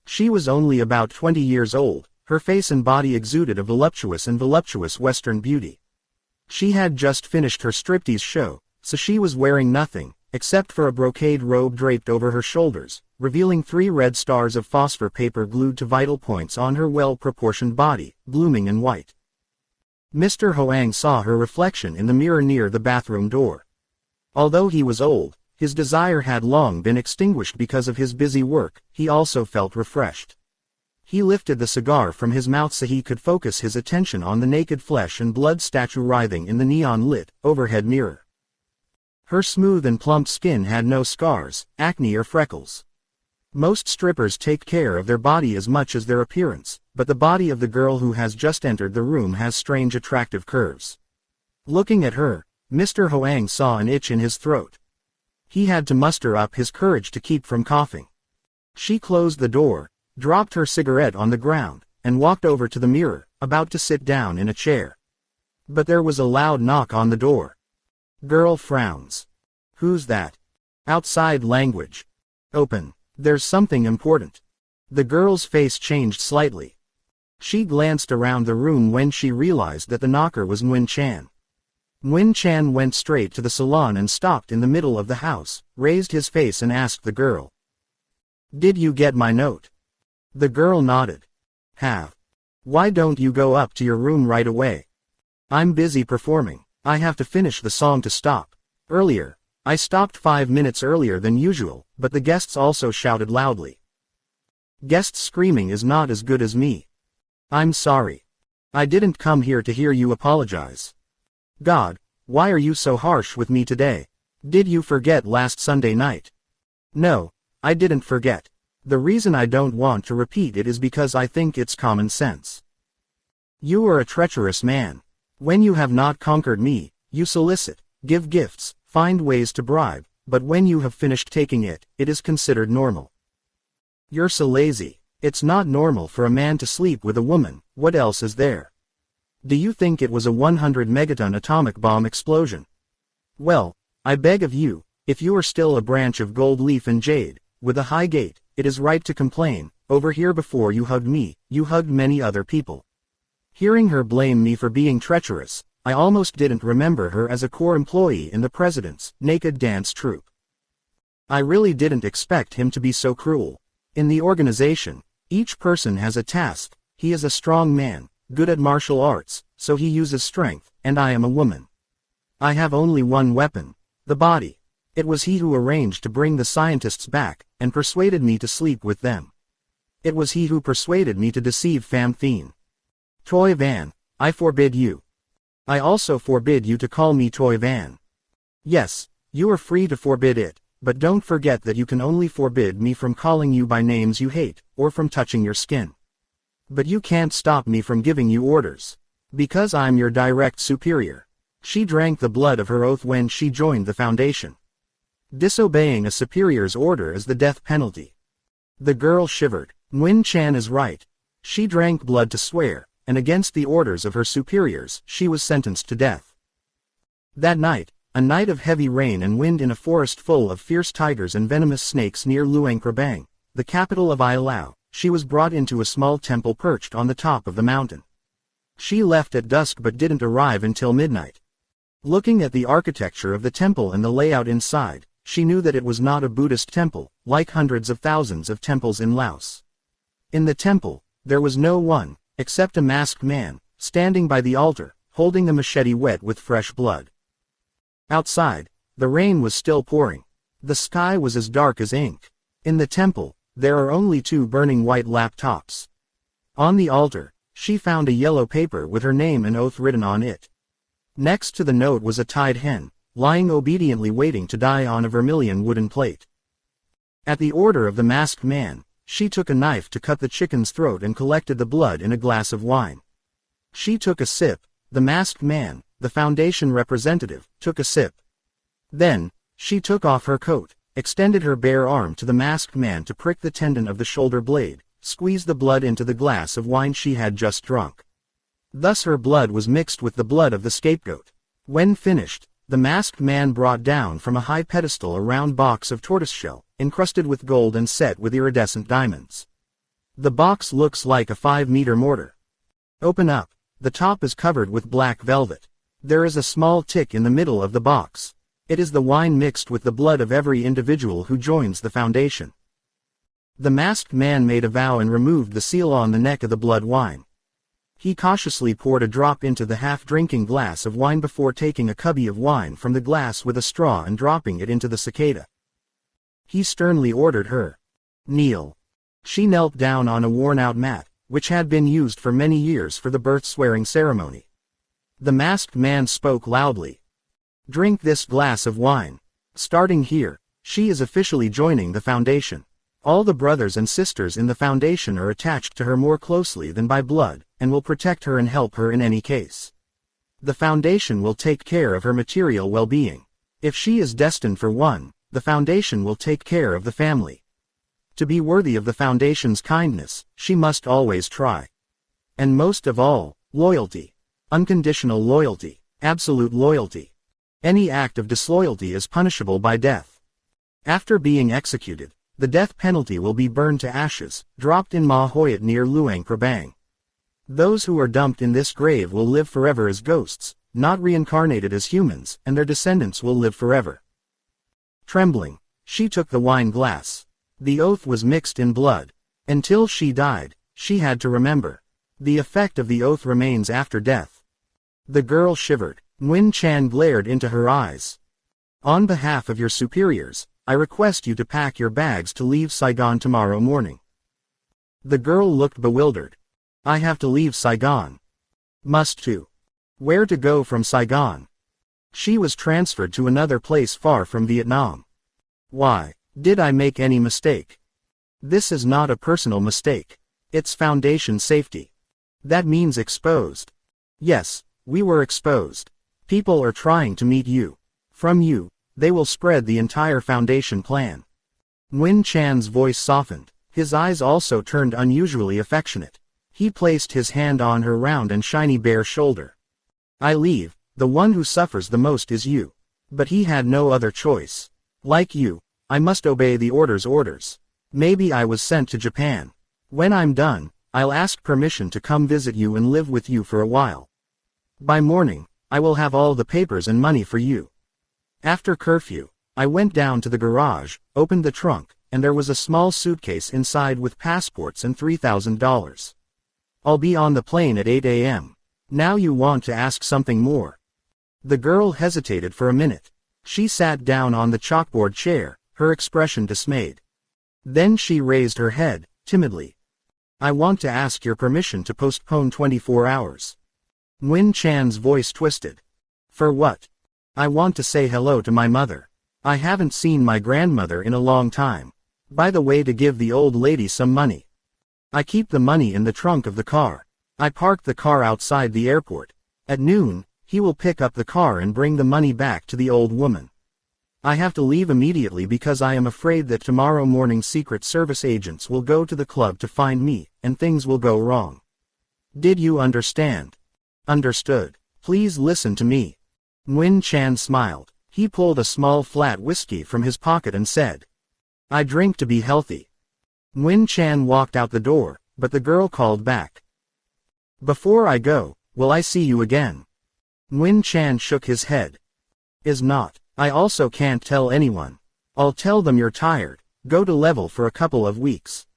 She was only about 20 years old, her face and body exuded a voluptuous Western beauty. She had just finished her striptease show, so she was wearing nothing, except for a brocade robe draped over her shoulders, revealing 3 red stars of phosphor paper glued to vital points on her well-proportioned body, blooming and white. Mr. Hoang saw her reflection in the mirror near the bathroom door. Although he was old, his desire had long been extinguished because of his busy work. He also felt refreshed. He lifted the cigar from his mouth so he could focus his attention on the naked flesh and blood statue writhing in the neon-lit, overhead mirror. Her smooth and plump skin had no scars, acne or freckles. Most strippers take care of their body as much as their appearance, but the body of the girl who has just entered the room has strange attractive curves. Looking at her, Mr. Hoang saw an itch in his throat. He had to muster up his courage to keep from coughing. She closed the door, dropped her cigarette on the ground, and walked over to the mirror, about to sit down in a chair. But there was a loud knock on the door. Girl frowns. Who's that? Outside language. Open. There's something important. The girl's face changed slightly. She glanced around the room when she realized that the knocker was Nguyen Chan. Nguyen Chan went straight to the salon and stopped in the middle of the house, raised his face and asked the girl. Did you get my note? The girl nodded. Have. Why don't you go up to your room right away? I'm busy performing. I have to finish the song to stop. Earlier, I stopped 5 minutes earlier than usual, but the guests also shouted loudly. Guests screaming is not as good as me. I'm sorry. I didn't come here to hear you apologize. God, why are you so harsh with me today? Did you forget last Sunday night? No, I didn't forget. The reason I don't want to repeat it is because I think it's common sense. You are a treacherous man. When you have not conquered me, you solicit, give gifts, find ways to bribe, but when you have finished taking it, it is considered normal. You're so lazy. It's not normal for a man to sleep with a woman. What else is there? Do you think it was a 100 megaton atomic bomb explosion? Well, I beg of you, if you are still a branch of gold leaf and jade, with a high gate, it is right to complain. over here before you hugged me, you hugged many other people. Hearing her blame me for being treacherous, I almost didn't remember her as a core employee in the president's naked dance troupe. I really didn't expect him to be so cruel. In the organization, each person has a task. He is a strong man, good at martial arts, so he uses strength, and I am a woman. I have only one weapon, the body. It was he who arranged to bring the scientists back, and persuaded me to sleep with them. It was he who persuaded me to deceive Famthine. Toy Van, I forbid you. I also forbid you to call me Toy Van. Yes, you are free to forbid it, but don't forget that you can only forbid me from calling you by names you hate, or from touching your skin. But you can't stop me from giving you orders. Because I'm your direct superior. She drank the blood of her oath when she joined the Foundation. Disobeying a superior's order is the death penalty. The girl shivered. Nguyen Chan is right. She drank blood to swear, and against the orders of her superiors, she was sentenced to death. That night, a night of heavy rain and wind in a forest full of fierce tigers and venomous snakes near Luang Prabang, the capital of Ai Lao, she was brought into a small temple perched on the top of the mountain. She left at dusk but didn't arrive until midnight. Looking at the architecture of the temple and the layout inside, she knew that it was not a Buddhist temple, like hundreds of thousands of temples in Laos. In the temple, there was no one, except a masked man, standing by the altar, holding a machete wet with fresh blood. Outside, the rain was still pouring. The sky was as dark as ink. In the temple, there are only 2 burning white laptops. On the altar, she found a yellow paper with her name and oath written on it. Next to the note was a tied hen, lying obediently waiting to die on a vermilion wooden plate. At the order of the masked man, she took a knife to cut the chicken's throat and collected the blood in a glass of wine. She took a sip. The masked man, the Foundation representative, took a sip. Then, she took off her coat, extended her bare arm to the masked man to prick the tendon of the shoulder blade, squeezed the blood into the glass of wine she had just drunk. Thus her blood was mixed with the blood of the scapegoat. When finished, the masked man brought down from a high pedestal a round box of tortoiseshell, encrusted with gold and set with iridescent diamonds. The box looks like a 5-meter mortar. Open up. The top is covered with black velvet. There is a small tick in the middle of the box. It is the wine mixed with the blood of every individual who joins the Foundation. The masked man made a vow and removed the seal on the neck of the blood wine. He cautiously poured a drop into the half-drinking glass of wine before taking a cubby of wine from the glass with a straw and dropping it into the cicada. He sternly ordered her. Kneel. She knelt down on a worn-out mat, which had been used for many years for the birth-swearing ceremony. The masked man spoke loudly. Drink this glass of wine. Starting here, she is officially joining the Foundation. All the brothers and sisters in the Foundation are attached to her more closely than by blood, and will protect her and help her in any case. The Foundation will take care of her material well-being. If she is destined for one, the Foundation will take care of the family. To be worthy of the Foundation's kindness, she must always try. And most of all, loyalty. Unconditional loyalty. Absolute loyalty. Any act of disloyalty is punishable by death. After being executed, the death penalty will be burned to ashes, dropped in Ma Hoyat near Luang Prabang. Those who are dumped in this grave will live forever as ghosts, not reincarnated as humans, and their descendants will live forever. Trembling, she took the wine glass. The oath was mixed in blood. Until she died, she had to remember. The effect of the oath remains after death. The girl shivered. Nguyen Chan glared into her eyes. On behalf of your superiors, I request you to pack your bags to leave Saigon tomorrow morning. The girl looked bewildered. I have to leave Saigon. Must to. Where to go from Saigon? She was transferred to another place far from Vietnam. Why, did I make any mistake? This is not a personal mistake. It's Foundation safety. That means exposed. Yes, we were exposed. People are trying to meet you. From you, they will spread the entire Foundation plan. Nguyen Chan's voice softened. His eyes also turned unusually affectionate. He placed his hand on her round and shiny bare shoulder. I leave. The one who suffers the most is you. But he had no other choice. Like you, I must obey the orders. Maybe I was sent to Japan. When I'm done, I'll ask permission to come visit you and live with you for a while. By morning, I will have all the papers and money for you. After curfew, I went down to the garage, opened the trunk, and there was a small suitcase inside with passports and $3,000. I'll be on the plane at 8 a.m. Now you want to ask something more. The girl hesitated for a minute. She sat down on the chalkboard chair, her expression dismayed. Then she raised her head, timidly. I want to ask your permission to postpone 24 hours. Nguyen Chan's voice twisted. For what? I want to say hello to my mother. I haven't seen my grandmother in a long time. By the way, to give the old lady some money. I keep the money in the trunk of the car. I parked the car outside the airport. At noon, he will pick up the car and bring the money back to the old woman. I have to leave immediately because I am afraid that tomorrow morning Secret Service agents will go to the club to find me, and things will go wrong. Did you understand? Understood. Please listen to me. Nguyen Chan smiled. He pulled a small flat whiskey from his pocket and said, I drink to be healthy. Nguyen Chan walked out the door, but the girl called back. Before I go, will I see you again? Nguyen Chan shook his head. Is not. I also can't tell anyone. I'll tell them you're tired, go to level for a couple of weeks.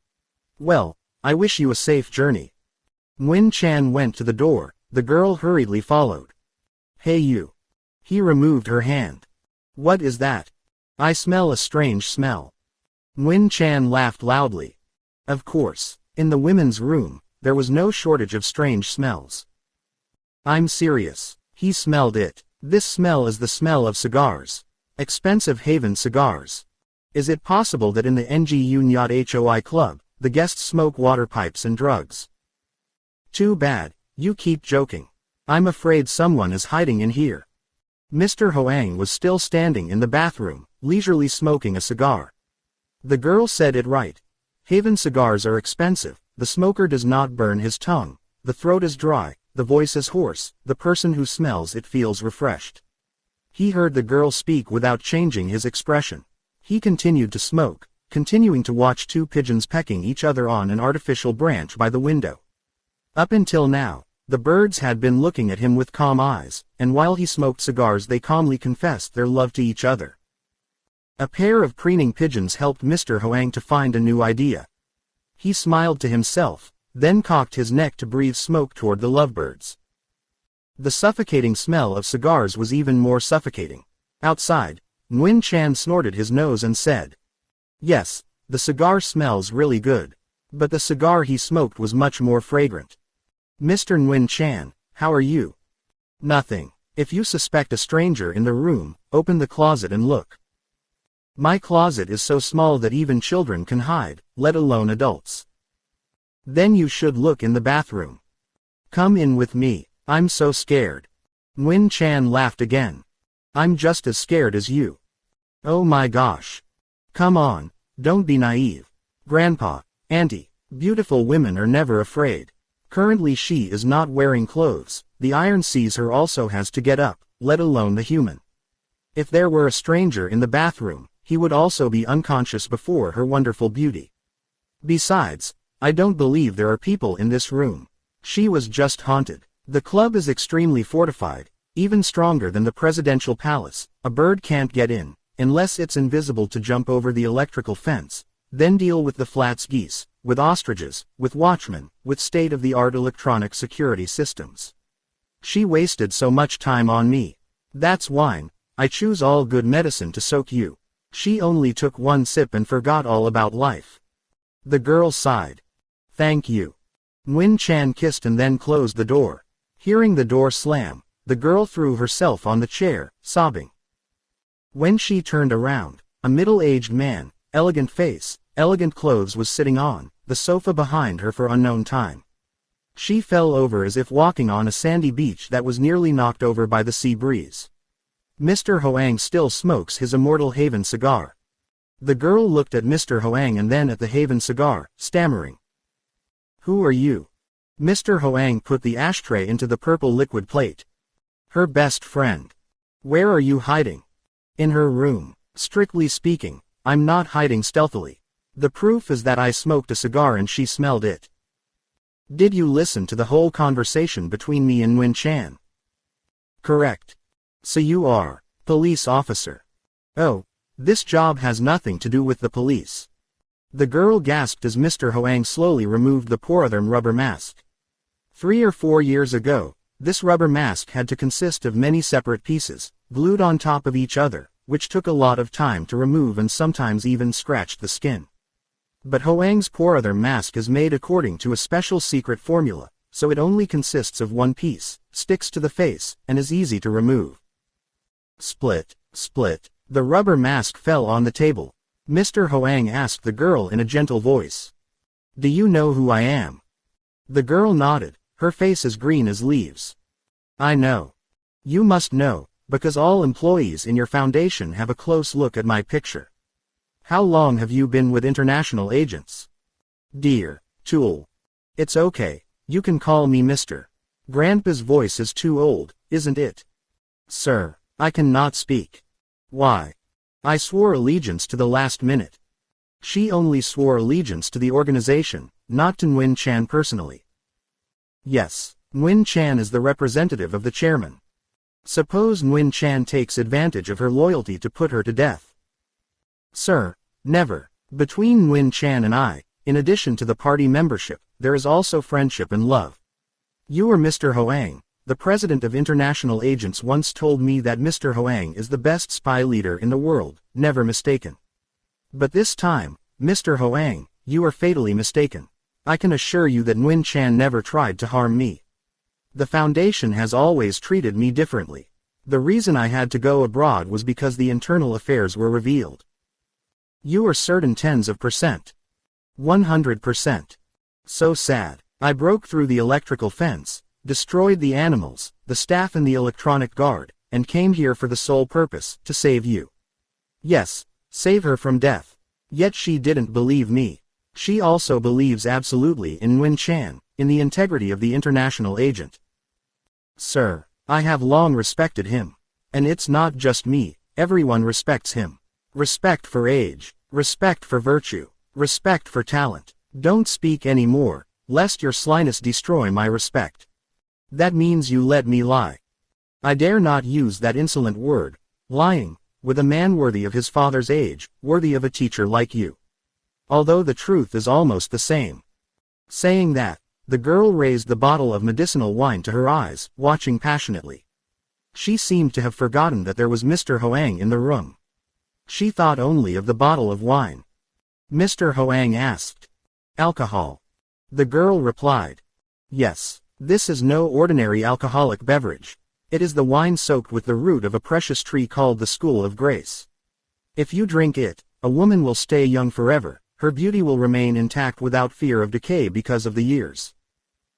Well, I wish you a safe journey. Nguyen Chan went to the door, the girl hurriedly followed. Hey you. He removed her hand. What is that? I smell a strange smell. Nguyen Chan laughed loudly. Of course, in the women's room, there was no shortage of strange smells. I'm serious. He smelled it. This smell is the smell of cigars. Expensive Haven cigars. Is it possible that in the NGU Nyat Hoi Club, the guests smoke water pipes and drugs? Too bad, you keep joking. I'm afraid someone is hiding in here. Mr. Hoang was still standing in the bathroom, leisurely smoking a cigar. The girl said it right. Haven cigars are expensive, the smoker does not burn his tongue, the throat is dry, the voice is hoarse, the person who smells it feels refreshed. He heard the girl speak without changing his expression. He continued to smoke, continuing to watch two pigeons pecking each other on an artificial branch by the window. Up until now, the birds had been looking at him with calm eyes, and while he smoked cigars they calmly confessed their love to each other. A pair of preening pigeons helped Mr. Hoang to find a new idea. He smiled to himself, then cocked his neck to breathe smoke toward the lovebirds. The suffocating smell of cigars was even more suffocating. Outside, Nguyen Chan snorted his nose and said, Yes, the cigar smells really good. But the cigar he smoked was much more fragrant. Mr. Nguyen Chan, how are you? Nothing. If you suspect a stranger in the room, open the closet and look. My closet is so small that even children can hide, let alone adults. Then you should look in the bathroom. Come in with me, I'm so scared. Nguyen Chan laughed again. I'm just as scared as you. Oh my gosh. Come on, don't be naive. Grandpa, Auntie, beautiful women are never afraid. Currently she is not wearing clothes, the iron sees her also has to get up, let alone the human. If there were a stranger in the bathroom, he would also be unconscious before her wonderful beauty. Besides, I don't believe there are people in this room. She was just haunted. The club is extremely fortified, even stronger than the presidential palace. A bird can't get in, unless it's invisible to jump over the electrical fence. Then deal with the flats geese, with ostriches, with watchmen, with state-of-the-art electronic security systems. She wasted so much time on me. That's wine, I choose all good medicine to soak you. She only took one sip and forgot all about life. The girl sighed. Thank you. Nguyen Chan kissed and then closed the door. Hearing the door slam, the girl threw herself on the chair, sobbing. When she turned around, a middle-aged man, elegant face, elegant clothes was sitting on the sofa behind her for unknown time. She fell over as if walking on a sandy beach that was nearly knocked over by the sea breeze. Mr. Hoang still smokes his immortal Haven cigar. The girl looked at Mr. Hoang and then at the Haven cigar, stammering. Who are you? Mr. Hoang put the ashtray into the purple liquid plate. Her best friend. Where are you hiding? In her room. Strictly speaking, I'm not hiding stealthily. The proof is that I smoked a cigar and she smelled it. Did you listen to the whole conversation between me and Nguyen Chan? Correct. So you are police officer. Oh, this job has nothing to do with the police. The girl gasped as Mr. Hoang slowly removed the polytherm rubber mask. 3 or 4 years ago, this rubber mask had to consist of many separate pieces, glued on top of each other, which took a lot of time to remove and sometimes even scratched the skin. But Hoang's polytherm mask is made according to a special secret formula, so it only consists of one piece, sticks to the face, and is easy to remove. Split, split. The rubber mask fell on the table. Mr. Hoang asked the girl in a gentle voice. Do you know who I am? The girl nodded, her face as green as leaves. I know. You must know, because all employees in your foundation have a close look at my picture. How long have you been with international agents? Dear Tool. It's okay, you can call me Mr. Grandpa's voice is too old, isn't it? Sir, I cannot speak. Why? I swore allegiance to the last minute. She only swore allegiance to the organization, not to Nguyen Chan personally. Yes, Nguyen Chan is the representative of the chairman. Suppose Nguyen Chan takes advantage of her loyalty to put her to death. Sir, never. Between Nguyen Chan and I, in addition to the party membership, there is also friendship and love. You are Mr. Hoang. The president of international agents once told me that Mr. Hoang is the best spy leader in the world, never mistaken. But this time, Mr. Hoang, you are fatally mistaken. I can assure you that Nguyen Chan never tried to harm me. The foundation has always treated me differently. The reason I had to go abroad was because the internal affairs were revealed. You are certain tens of %. 100%. So sad. I broke through the electrical fence, destroyed the animals, the staff and the electronic guard, and came here for the sole purpose, to save you. Yes, save her from death. Yet she didn't believe me. She also believes absolutely in Nguyen Chan, in the integrity of the international agent. Sir, I have long respected him. And it's not just me, everyone respects him. Respect for age, respect for virtue, respect for talent. Don't speak any more, lest your slyness destroy my respect. That means you let me lie. I dare not use that insolent word, lying, with a man worthy of his father's age, worthy of a teacher like you. Although the truth is almost the same. Saying that, the girl raised the bottle of medicinal wine to her eyes, watching passionately. She seemed to have forgotten that there was Mr. Hoang in the room. She thought only of the bottle of wine. Mr. Hoang asked. Alcohol. The girl replied. Yes, this is no ordinary alcoholic beverage. It is the wine soaked with the root of a precious tree called the School of Grace. If you drink it, a woman will stay young forever, her beauty will remain intact without fear of decay because of the years.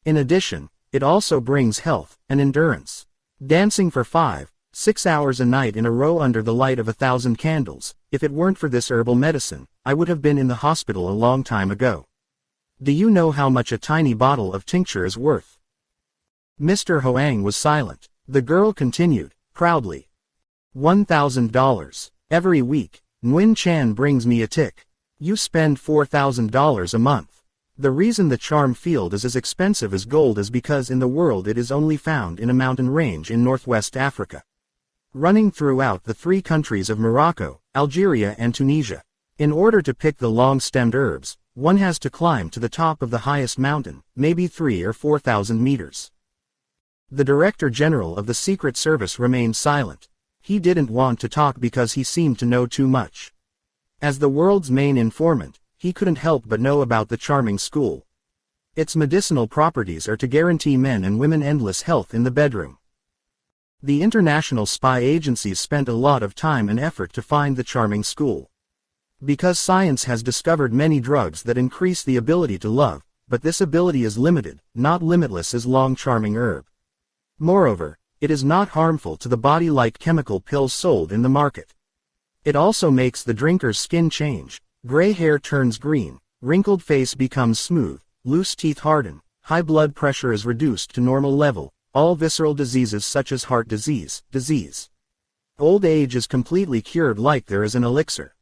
In addition, it also brings health and endurance. Dancing for 5-6 hours a night in a row under the light of 1,000 candles, if it weren't for this herbal medicine, I would have been in the hospital a long time ago. Do you know how much a tiny bottle of tincture is worth? Mr. Hoang was silent. The girl continued, proudly. $1,000. Every week, Nguyen Chan brings me a tick. You spend $4,000 a month. The reason the charm field is as expensive as gold is because in the world it is only found in a mountain range in northwest Africa. Running throughout the 3 countries of Morocco, Algeria and Tunisia. In order to pick the long-stemmed herbs, one has to climb to the top of the highest mountain, maybe 3,000 or 4,000 meters. The Director General of the Secret Service remained silent. He didn't want to talk because he seemed to know too much. As the world's main informant, he couldn't help but know about the charming school. Its medicinal properties are to guarantee men and women endless health in the bedroom. The international spy agencies spent a lot of time and effort to find the charming school. Because science has discovered many drugs that increase the ability to love, but this ability is limited, not limitless as long charming herb. Moreover, it is not harmful to the body like chemical pills sold in the market. It also makes the drinker's skin change, gray hair turns green, wrinkled face becomes smooth, loose teeth harden, high blood pressure is reduced to normal level, all visceral diseases such as heart disease. Old age is completely cured like there is an elixir.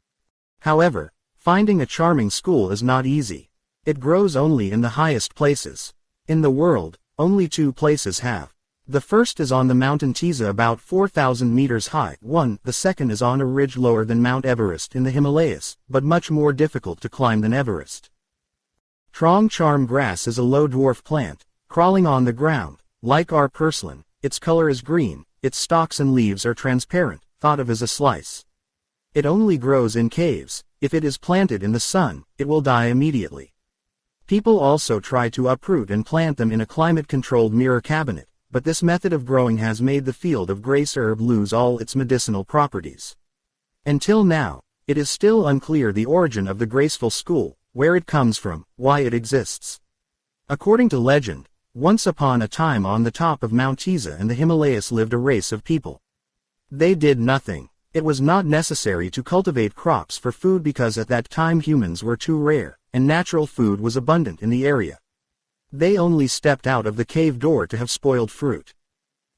However, Finding a charming school is not easy. It grows only in the highest places. In the world, only 2 places have. The first is on the mountain Tiza about 4,000 meters high. The second is on a ridge lower than Mount Everest in the Himalayas, but much more difficult to climb than Everest. Trong charm grass is a low dwarf plant, crawling on the ground. Like our purslane, its color is green, its stalks and leaves are transparent, thought of as a slice. It only grows in caves. If it is planted in the sun, it will die immediately. People also try to uproot and plant them in a climate-controlled mirror cabinet, but this method of growing has made the field of grace herb lose all its medicinal properties. Until now, it is still unclear the origin of the graceful school, where it comes from, why it exists. According to legend, once upon a time on the top of Mount Tiza and the Himalayas lived a race of people. They did nothing. It was not necessary to cultivate crops for food because at that time humans were too rare, and natural food was abundant in the area. They only stepped out of the cave door to have spoiled fruit.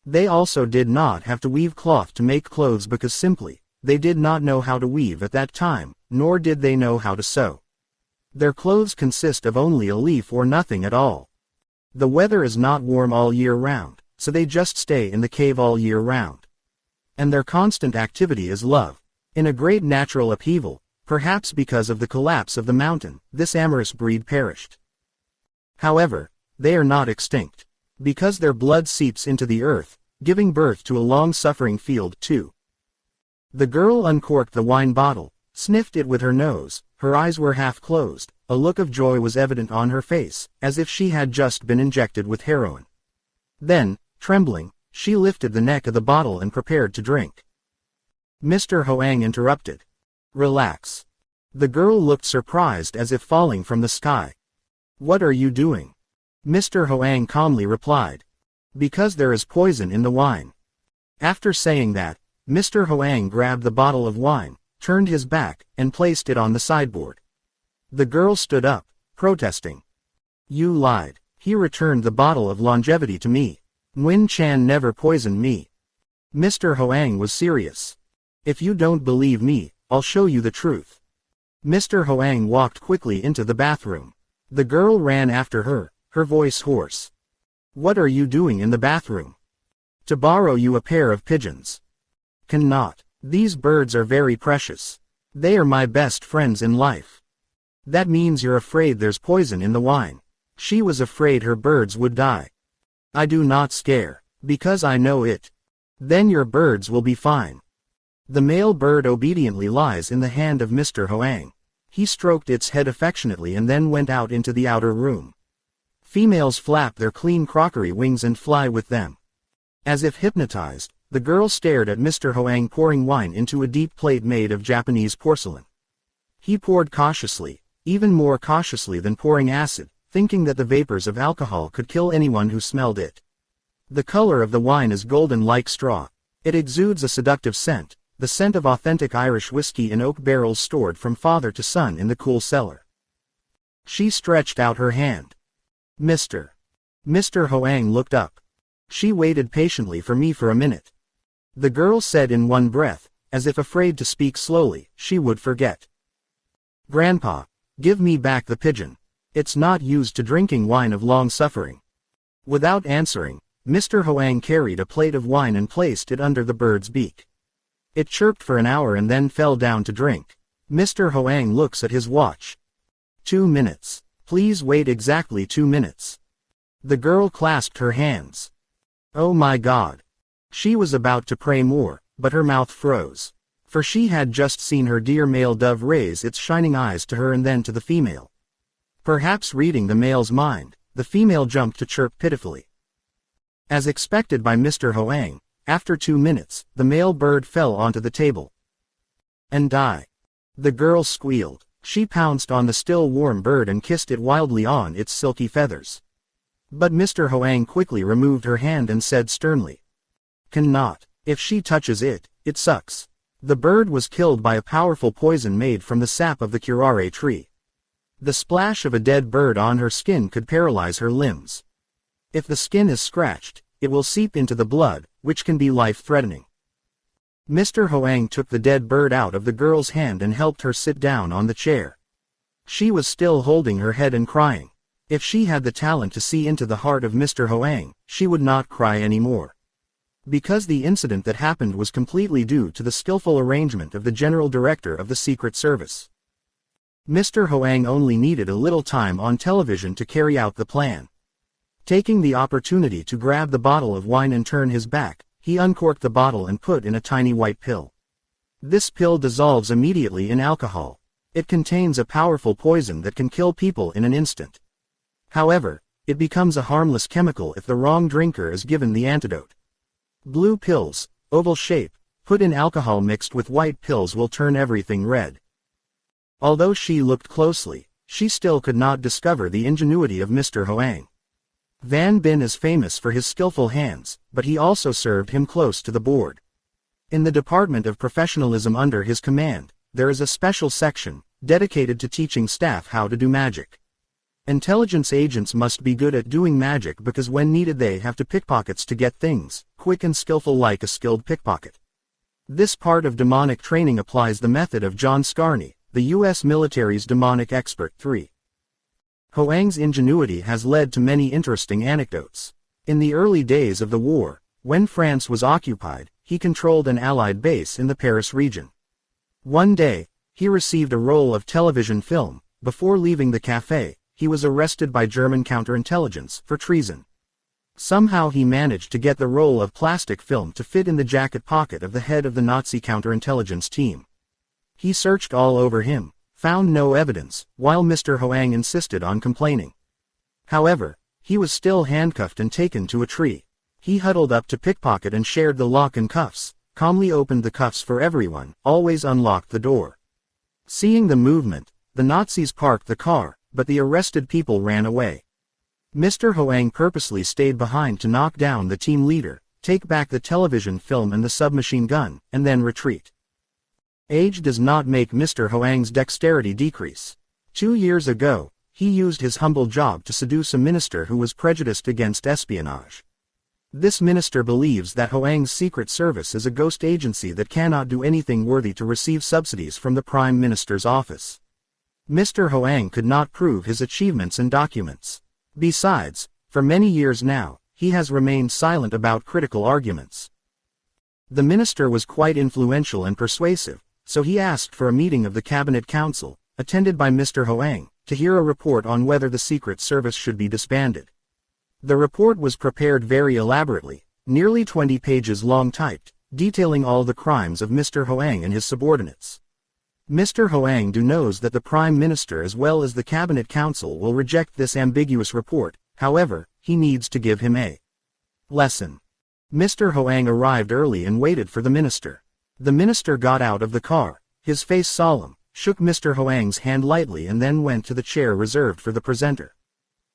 They also did not have to weave cloth to make clothes because simply, they did not know how to weave at that time, nor did they know how to sew. Their clothes consist of only a leaf or nothing at all. The weather is not warm all year round, so they just stay in the cave all year round. And their constant activity is love. In a great natural upheaval, perhaps because of the collapse of the mountain, this amorous breed perished. However, they are not extinct. Because their blood seeps into the earth, giving birth to a long-suffering field too. The girl uncorked the wine bottle, sniffed it with her nose, her eyes were half closed, a look of joy was evident on her face, as if she had just been injected with heroin. Then, trembling, she lifted the neck of the bottle and prepared to drink. Mr. Hoang interrupted. Relax. The girl looked surprised as if falling from the sky. What are you doing? Mr. Hoang calmly replied. Because there is poison in the wine. After saying that, Mr. Hoang grabbed the bottle of wine, turned his back, and placed it on the sideboard. The girl stood up, protesting. You lied. He returned the bottle of longevity to me. Nguyen Chan never poisoned me. Mr. Hoang was serious. If you don't believe me, I'll show you the truth. Mr. Hoang walked quickly into the bathroom. The girl ran after her, her voice hoarse. What are you doing in the bathroom? To borrow you a pair of pigeons. Cannot. These birds are very precious. They are my best friends in life. That means you're afraid there's poison in the wine. She was afraid her birds would die. I do not scare, because I know it. Then your birds will be fine. The male bird obediently lies in the hand of Mr. Hoang. He stroked its head affectionately and then went out into the outer room. Females flap their clean crockery wings and fly with them. As if hypnotized, the girl stared at Mr. Hoang pouring wine into a deep plate made of Japanese porcelain. He poured cautiously, even more cautiously than pouring acid, thinking that the vapors of alcohol could kill anyone who smelled it. The color of the wine is golden like straw. It exudes a seductive scent, the scent of authentic Irish whiskey in oak barrels stored from father to son in the cool cellar. She stretched out her hand. Mr. Hoang looked up. She waited patiently for me for a minute. The girl said in one breath, as if afraid to speak slowly, she would forget. Grandpa, give me back the pigeon. It's not used to drinking wine of long suffering. Without answering, Mr. Hoang carried a plate of wine and placed it under the bird's beak. It chirped for an hour and then fell down to drink. Mr. Hoang looks at his watch. 2 minutes. Please wait exactly 2 minutes. The girl clasped her hands. Oh my God. She was about to pray more, but her mouth froze. For she had just seen her dear male dove raise its shining eyes to her and then to the female. Perhaps reading the male's mind, the female jumped to chirp pitifully. As expected by Mr. Hoang, after 2 minutes, the male bird fell onto the table. And died. The girl squealed. She pounced on the still warm bird and kissed it wildly on its silky feathers. But Mr. Hoang quickly removed her hand and said sternly. Cannot. If she touches it, it sucks. The bird was killed by a powerful poison made from the sap of the curare tree. The splash of a dead bird on her skin could paralyze her limbs. If the skin is scratched, it will seep into the blood, which can be life-threatening. Mr. Hoang took the dead bird out of the girl's hand and helped her sit down on the chair. She was still holding her head and crying. If she had the talent to see into the heart of Mr. Hoang, she would not cry anymore. Because the incident that happened was completely due to the skillful arrangement of the General Director of the Secret Service. Mr. Hoang only needed a little time on television to carry out the plan. Taking the opportunity to grab the bottle of wine and turn his back, he uncorked the bottle and put in a tiny white pill. This pill dissolves immediately in alcohol. It contains a powerful poison that can kill people in an instant. However, it becomes a harmless chemical if the wrong drinker is given the antidote. Blue pills, oval shape, put in alcohol mixed with white pills will turn everything red. Although she looked closely, she still could not discover the ingenuity of Mr. Hoang. Van Bin is famous for his skillful hands, but he also served him close to the board. In the Department of Professionalism under his command, there is a special section, dedicated to teaching staff how to do magic. Intelligence agents must be good at doing magic because when needed they have to pickpockets to get things, quick and skillful like a skilled pickpocket. This part of demonic training applies the method of John Scarney, the U.S. military's demonic expert. 3. Hoang's ingenuity has led to many interesting anecdotes. In the early days of the war, when France was occupied, he controlled an Allied base in the Paris region. One day, he received a roll of television film. Before leaving the cafe, he was arrested by German counterintelligence for treason. Somehow he managed to get the roll of plastic film to fit in the jacket pocket of the head of the Nazi counterintelligence team. He searched all over him, found no evidence, while Mr. Hoang insisted on complaining. However, he was still handcuffed and taken to a tree. He huddled up to pickpocket and shared the lock and cuffs, calmly opened the cuffs for everyone, always unlocked the door. Seeing the movement, the Nazis parked the car, but the arrested people ran away. Mr. Hoang purposely stayed behind to knock down the team leader, take back the television film and the submachine gun, and then retreat. Age does not make Mr. Hoang's dexterity decrease. 2 years ago, he used his humble job to seduce a minister who was prejudiced against espionage. This minister believes that Hoang's secret service is a ghost agency that cannot do anything worthy to receive subsidies from the Prime Minister's office. Mr. Hoang could not prove his achievements in documents. Besides, for many years now, he has remained silent about critical arguments. The minister was quite influential and persuasive, so he asked for a meeting of the Cabinet Council, attended by Mr. Hoang, to hear a report on whether the Secret Service should be disbanded. The report was prepared very elaborately, nearly 20 pages long typed, detailing all the crimes of Mr. Hoang and his subordinates. Mr. Hoang knows that the Prime Minister as well as the Cabinet Council will reject this ambiguous report, however, he needs to give him a lesson. Mr. Hoang arrived early and waited for the minister. The minister got out of the car, his face solemn, shook Mr. Hoang's hand lightly and then went to the chair reserved for the presenter.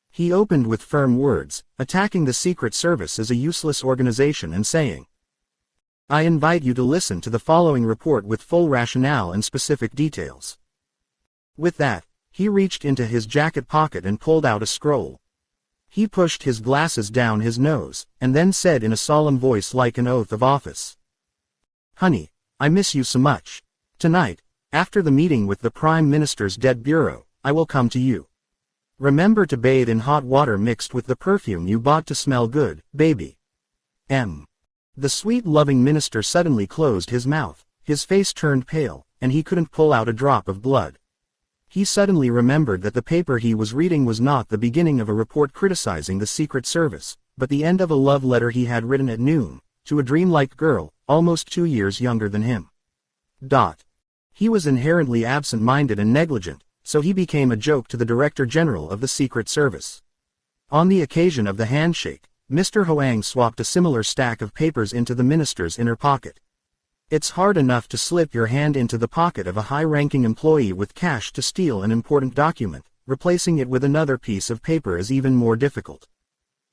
He opened with firm words, attacking the Secret Service as a useless organization and saying, "I invite you to listen to the following report with full rationale and specific details." With that, he reached into his jacket pocket and pulled out a scroll. He pushed his glasses down his nose, and then said in a solemn voice like an oath of office, "Honey, I miss you so much. Tonight, after the meeting with the Prime Minister's Dead Bureau, I will come to you. Remember to bathe in hot water mixed with the perfume you bought to smell good, baby. M." The sweet loving minister suddenly closed his mouth, his face turned pale, and he couldn't pull out a drop of blood. He suddenly remembered that the paper he was reading was not the beginning of a report criticizing the Secret Service, but the end of a love letter he had written at noon, to a dreamlike girl, almost 2 years younger than him. He was inherently absent-minded and negligent, so he became a joke to the Director General of the Secret Service. On the occasion of the handshake, Mr. Hoang swapped a similar stack of papers into the minister's inner pocket. It's hard enough to slip your hand into the pocket of a high-ranking employee with cash to steal an important document, replacing it with another piece of paper is even more difficult.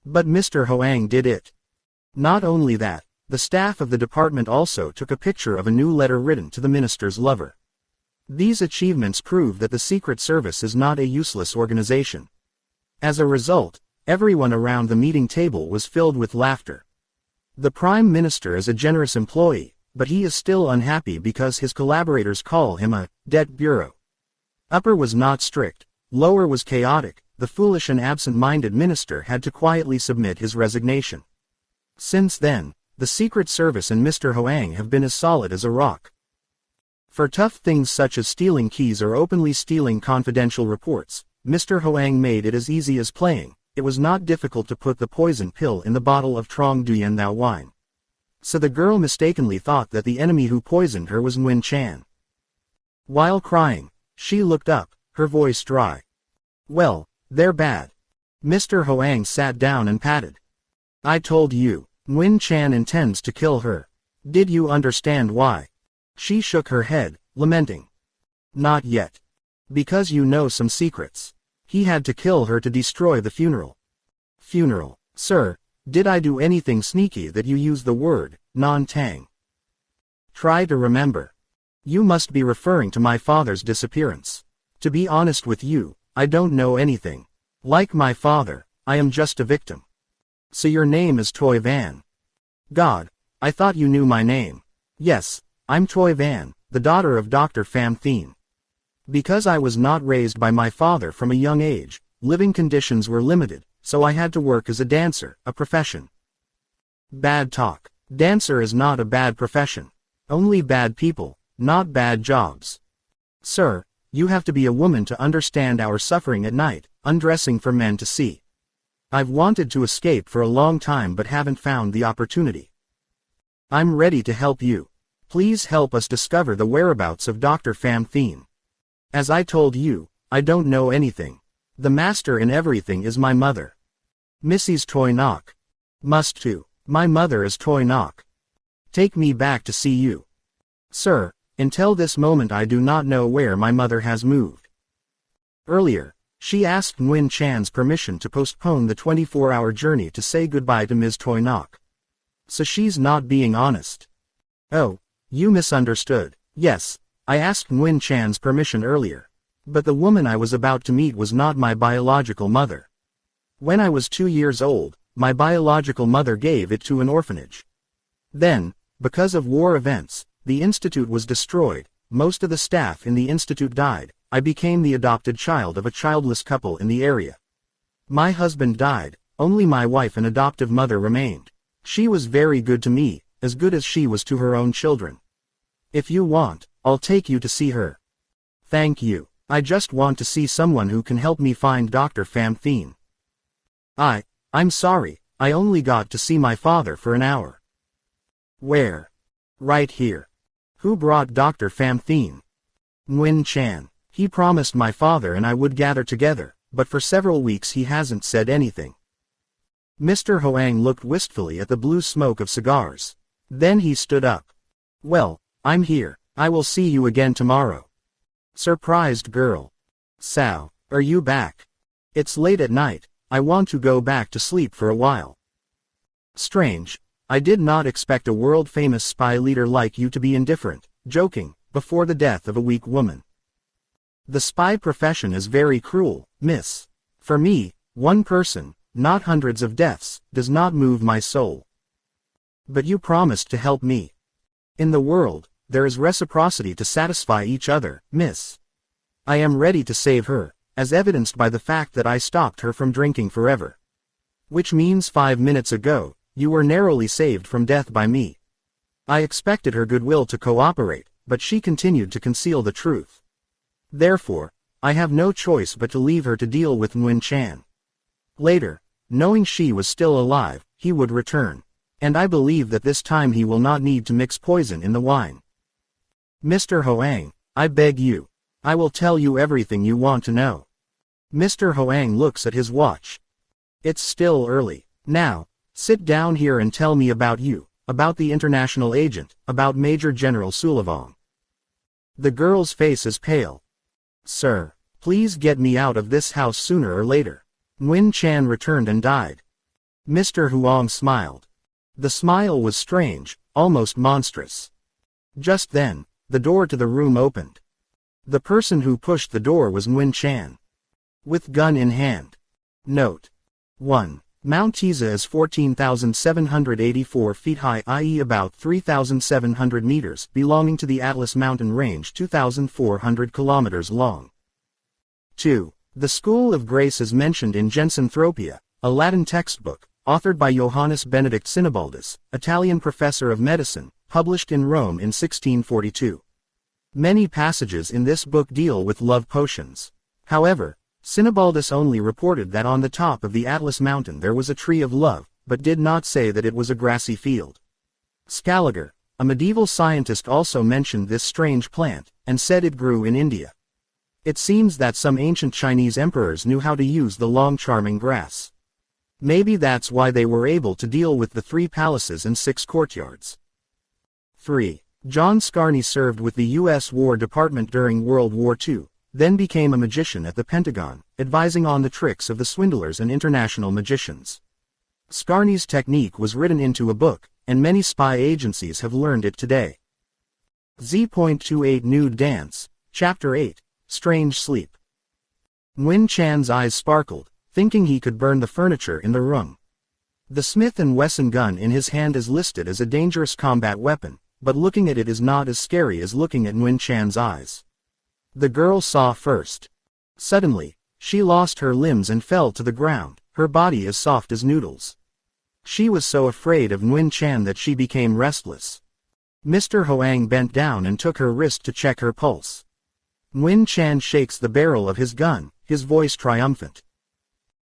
But Mr. Hoang did it. Not only that, the staff of the department also took a picture of a new letter written to the minister's lover. These achievements prove that the Secret Service is not a useless organization. As a result, everyone around the meeting table was filled with laughter. The Prime Minister is a generous employee, but he is still unhappy because his collaborators call him a debt bureau. Upper was not strict, lower was chaotic. The foolish and absent-minded minister had to quietly submit his resignation. Since then, the Secret Service and Mr. Hoang have been as solid as a rock. For tough things such as stealing keys or openly stealing confidential reports, Mr. Hoang made it as easy as playing. It was not difficult to put the poison pill in the bottle of Trong Duyen Thao wine. So the girl mistakenly thought that the enemy who poisoned her was Nguyen Chan. While crying, she looked up, her voice dry. Well, they're bad. Mr. Hoang sat down and patted. I told you, Nguyen Chan intends to kill her. Did you understand why? She shook her head, lamenting. Not yet. Because you know some secrets. He had to kill her to destroy the funeral. Funeral, sir, did I do anything sneaky that you use the word, non-tang? Try to remember. You must be referring to my father's disappearance. To be honest with you, I don't know anything. Like my father, I am just a victim. So your name is Toy Van. God, I thought you knew my name. Yes, I'm Toy Van, the daughter of Dr. Pham Thien. Because I was not raised by my father from a young age, living conditions were limited, so I had to work as a dancer, a profession. Bad talk. Dancer is not a bad profession. Only bad people, not bad jobs. Sir, you have to be a woman to understand our suffering at night, undressing for men to see. I've wanted to escape for a long time but haven't found the opportunity. I'm ready to help you. Please help us discover the whereabouts of Dr. Pham Thien. As I told you, I don't know anything. The master in everything is my mother. Mrs. Toy Nok. Must too. My mother is Toy Nok. Take me back to see you. Sir, until this moment I do not know where my mother has moved. Earlier, she asked Nguyen Chan's permission to postpone the 24-hour journey to say goodbye to Ms. Toy Nok. So she's not being honest. Oh, you misunderstood. Yes, I asked Nguyen Chan's permission earlier. But the woman I was about to meet was not my biological mother. When I was 2 years old, my biological mother gave it to an orphanage. Then, because of war events, the institute was destroyed, most of the staff in the institute died. I became the adopted child of a childless couple in the area. My husband died, only my wife and adoptive mother remained. She was very good to me, as good as she was to her own children. If you want, I'll take you to see her. Thank you. I just want to see someone who can help me find Dr. Pham Thien. I'm sorry, I only got to see my father for an hour. Where? Right here. Who brought Dr. Pham Thien? Nguyen Chan. He promised my father and I would gather together, but for several weeks he hasn't said anything. Mr. Hoang looked wistfully at the blue smoke of cigars. Then he stood up. Well, I'm here. I will see you again tomorrow. Surprised girl. Sao, are you back? It's late at night, I want to go back to sleep for a while. Strange, I did not expect a world-famous spy leader like you to be indifferent, joking, before the death of a weak woman. The spy profession is very cruel, miss. For me, one person, not hundreds of deaths, does not move my soul. But you promised to help me. In the world, there is reciprocity to satisfy each other, miss. I am ready to save her, as evidenced by the fact that I stopped her from drinking forever. Which means 5 minutes ago, you were narrowly saved from death by me. I expected her goodwill to cooperate, but she continued to conceal the truth. Therefore, I have no choice but to leave her to deal with Nguyen Chan. Later, knowing she was still alive, he would return. And I believe that this time he will not need to mix poison in the wine. Mr. Hoang, I beg you. I will tell you everything you want to know. Mr. Hoang looks at his watch. It's still early. Now, sit down here and tell me about you, about the international agent, about Major General Sulavong. The girl's face is pale. Sir, please get me out of this house sooner or later. Nguyen Chan returned and died. Mr. Huang smiled. The smile was strange, almost monstrous. Just then, the door to the room opened. The person who pushed the door was Nguyen Chan. With gun in hand. Note. 1. Mount Tisa is 14,784 feet high, i.e. about 3,700 meters, belonging to the Atlas Mountain Range, 2,400 kilometers long. 2. The School of Grace is mentioned in Gensanthropia, a Latin textbook, authored by Johannes Benedict Sinibaldus, Italian professor of medicine, published in Rome in 1642. Many passages in this book deal with love potions. However, Sinibaldus only reported that on the top of the Atlas mountain there was a tree of love, but did not say that it was a grassy field. Scaliger, a medieval scientist, also mentioned this strange plant, and said it grew in India. It seems that some ancient Chinese emperors knew how to use the long charming grass. Maybe that's why they were able to deal with the 3 palaces and 6 courtyards. 3. John Scarney served with the U.S. War Department during World War II, then became a magician at the Pentagon, advising on the tricks of the swindlers and international magicians. Scarney's technique was written into a book, and many spy agencies have learned it today. Z28 Nude Dance, Chapter 8, Strange Sleep. Nguyen Chan's eyes sparkled, thinking he could burn the furniture in the room. The Smith & Wesson gun in his hand is listed as a dangerous combat weapon, but looking at it is not as scary as looking at Nguyen Chan's eyes. The girl saw first. Suddenly, she lost her limbs and fell to the ground, her body as soft as noodles. She was so afraid of Nguyen Chan that she became restless. Mr. Hoang bent down and took her wrist to check her pulse. Nguyen Chan shakes the barrel of his gun, his voice triumphant.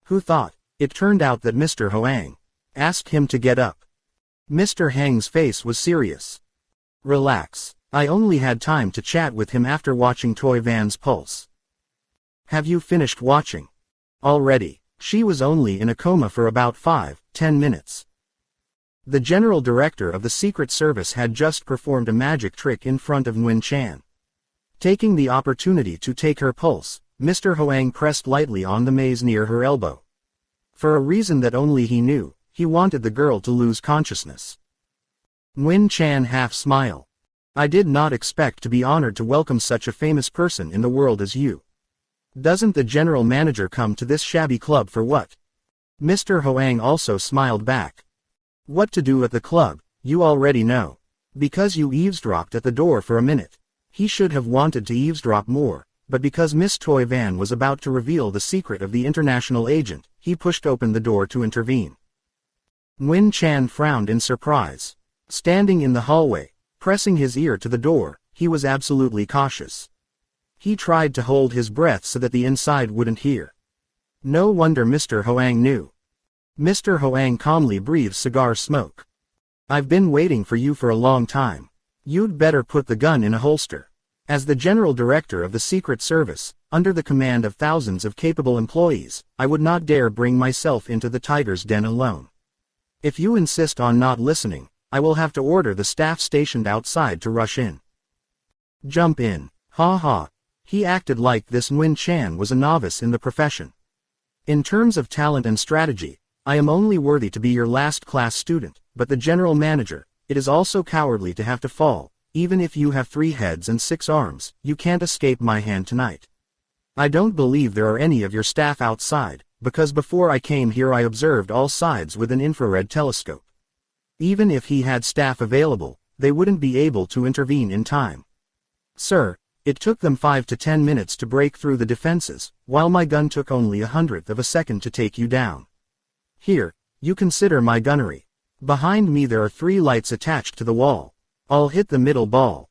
Who thought? It turned out that Mr. Hoang asked him to get up. Mr. Hang's face was serious. Relax. I only had time to chat with him after watching Toy Van's pulse. Have you finished watching? Already. She was only in a coma for about 5-10 minutes. The general director of the Secret Service had just performed a magic trick in front of Nguyen Chan. Taking the opportunity to take her pulse, Mr. Hoang pressed lightly on the maze near her elbow. For a reason that only he knew, he wanted the girl to lose consciousness. Nguyen Chan half smiled. I did not expect to be honored to welcome such a famous person in the world as you. Doesn't the general manager come to this shabby club for what? Mr. Hoang also smiled back. What to do at the club, you already know. Because you eavesdropped at the door for a minute. He should have wanted to eavesdrop more, but because Miss Toy Van was about to reveal the secret of the international agent, he pushed open the door to intervene. Nguyen Chan frowned in surprise. Standing in the hallway, pressing his ear to the door, he was absolutely cautious. He tried to hold his breath so that the inside wouldn't hear. No wonder Mr. Hoang knew. Mr. Hoang calmly breathed cigar smoke. I've been waiting for you for a long time. You'd better put the gun in a holster. As the general director of the Secret Service, under the command of thousands of capable employees, I would not dare bring myself into the tiger's den alone. If you insist on not listening, I will have to order the staff stationed outside to rush in. Jump in. Ha ha. He acted like this Nguyen Chan was a novice in the profession. In terms of talent and strategy, I am only worthy to be your last-class student, but the general manager, it is also cowardly to have to fall. Even if you have 3 heads and 6 arms, you can't escape my hand tonight. I don't believe there are any of your staff outside, because before I came here I observed all sides with an infrared telescope. Even if he had staff available, they wouldn't be able to intervene in time. Sir, it took them 5 to 10 minutes to break through the defenses, while my gun took only 1/100th of a second to take you down. Here, you consider my gunnery. Behind me there are 3 lights attached to the wall. I'll hit the middle ball.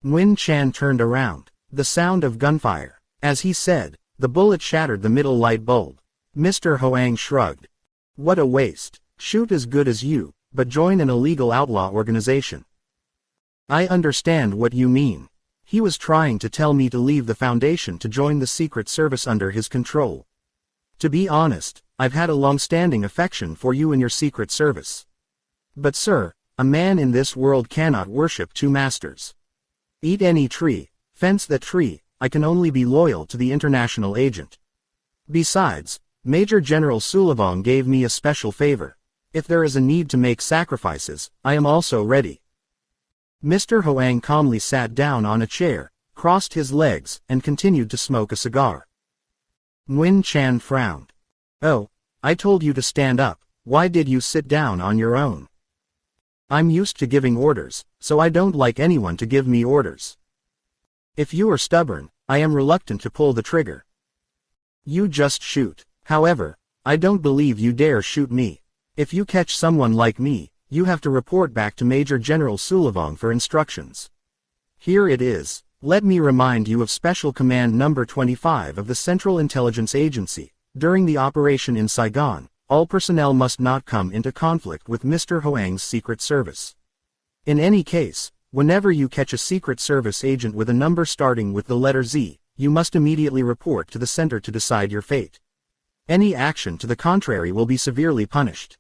Nguyen Chan turned around. The sound of gunfire. As he said, the bullet shattered the middle light bulb. Mr. Hoang shrugged. What a waste. Shoot as good as you, but join an illegal outlaw organization. I understand what you mean. He was trying to tell me to leave the Foundation to join the Secret Service under his control. To be honest, I've had a long-standing affection for you and your Secret Service. But sir, a man in this world cannot worship 2 masters. Eat any tree, fence that tree, I can only be loyal to the international agent. Besides, Major General Sullivan gave me a special favor. If there is a need to make sacrifices, I am also ready. Mr. Hoang calmly sat down on a chair, crossed his legs, and continued to smoke a cigar. Nguyen Chan frowned. Oh, I told you to stand up, why did you sit down on your own? I'm used to giving orders, so I don't like anyone to give me orders. If you are stubborn, I am reluctant to pull the trigger. You just shoot. However, I don't believe you dare shoot me. If you catch someone like me, you have to report back to Major General Sulavong for instructions. Here it is. Let me remind you of Special Command Number 25 of the Central Intelligence Agency. During the operation in Saigon, all personnel must not come into conflict with Mr. Hoang's Secret Service. In any case, whenever you catch a Secret Service agent with a number starting with the letter Z, you must immediately report to the center to decide your fate. Any action to the contrary will be severely punished.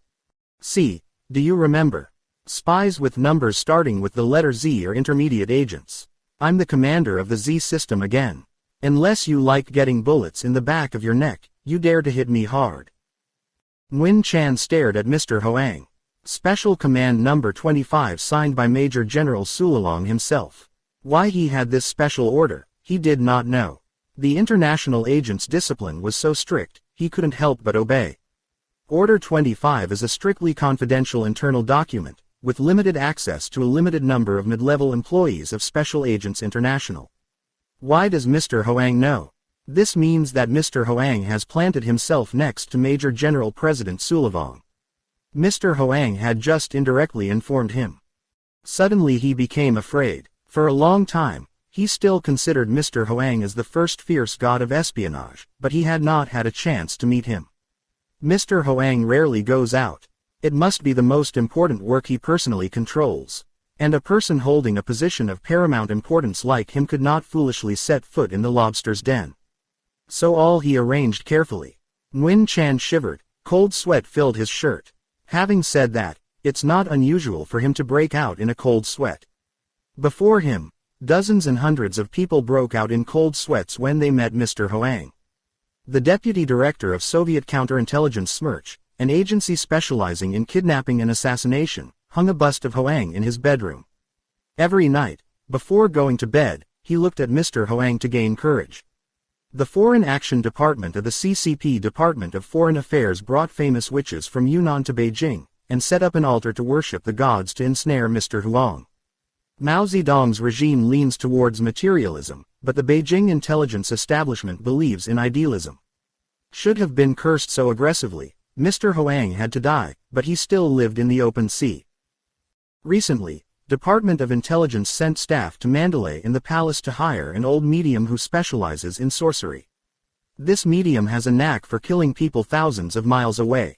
C. Do you remember? Spies with numbers starting with the letter Z are intermediate agents. I'm the commander of the Z system again. Unless you like getting bullets in the back of your neck, you dare to hit me hard. Nguyen Chan stared at Mr. Hoang. Special Command Number 25 signed by Major General Sulalong himself. Why he had this special order, he did not know. The international agent's discipline was so strict, he couldn't help but obey. Order 25 is a strictly confidential internal document, with limited access to a limited number of mid-level employees of Special Agents International. Why does Mr. Hoang know? This means that Mr. Hoang has planted himself next to Major General President Sulavong. Mr. Hoang had just indirectly informed him. Suddenly he became afraid. For a long time, he still considered Mr. Hoang as the first fierce god of espionage, but he had not had a chance to meet him. Mr. Hoang rarely goes out. It must be the most important work he personally controls. And a person holding a position of paramount importance like him could not foolishly set foot in the lobster's den. So all he arranged carefully. Nguyen Chan shivered, cold sweat filled his shirt. Having said that, it's not unusual for him to break out in a cold sweat. Before him, dozens and hundreds of people broke out in cold sweats when they met Mr. Hoang. The deputy director of Soviet counterintelligence SMERCH, an agency specializing in kidnapping and assassination, hung a bust of Hoang in his bedroom. Every night, before going to bed, he looked at Mr. Hoang to gain courage. The Foreign Action Department of the CCP Department of Foreign Affairs brought famous witches from Yunnan to Beijing, and set up an altar to worship the gods to ensnare Mr. Huang. Mao Zedong's regime leans towards materialism, but the Beijing intelligence establishment believes in idealism. Should have been cursed so aggressively, Mr. Hoang had to die, but he still lived in the open sea. Recently, Department of Intelligence sent staff to Mandalay in the palace to hire an old medium who specializes in sorcery. This medium has a knack for killing people thousands of miles away.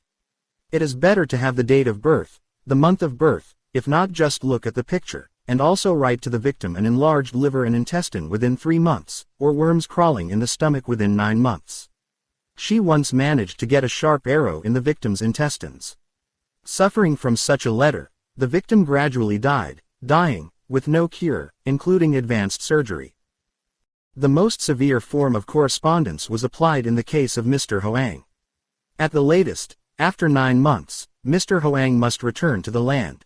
It is better to have the date of birth, the month of birth, if not just look at the picture, and also write to the victim an enlarged liver and intestine within 3 months, or worms crawling in the stomach within 9 months. She once managed to get a sharp arrow in the victim's intestines. Suffering from such a letter, the victim gradually died, dying, with no cure, including advanced surgery. The most severe form of correspondence was applied in the case of Mr. Hoang. At the latest, after 9 months, Mr. Hoang must return to the land.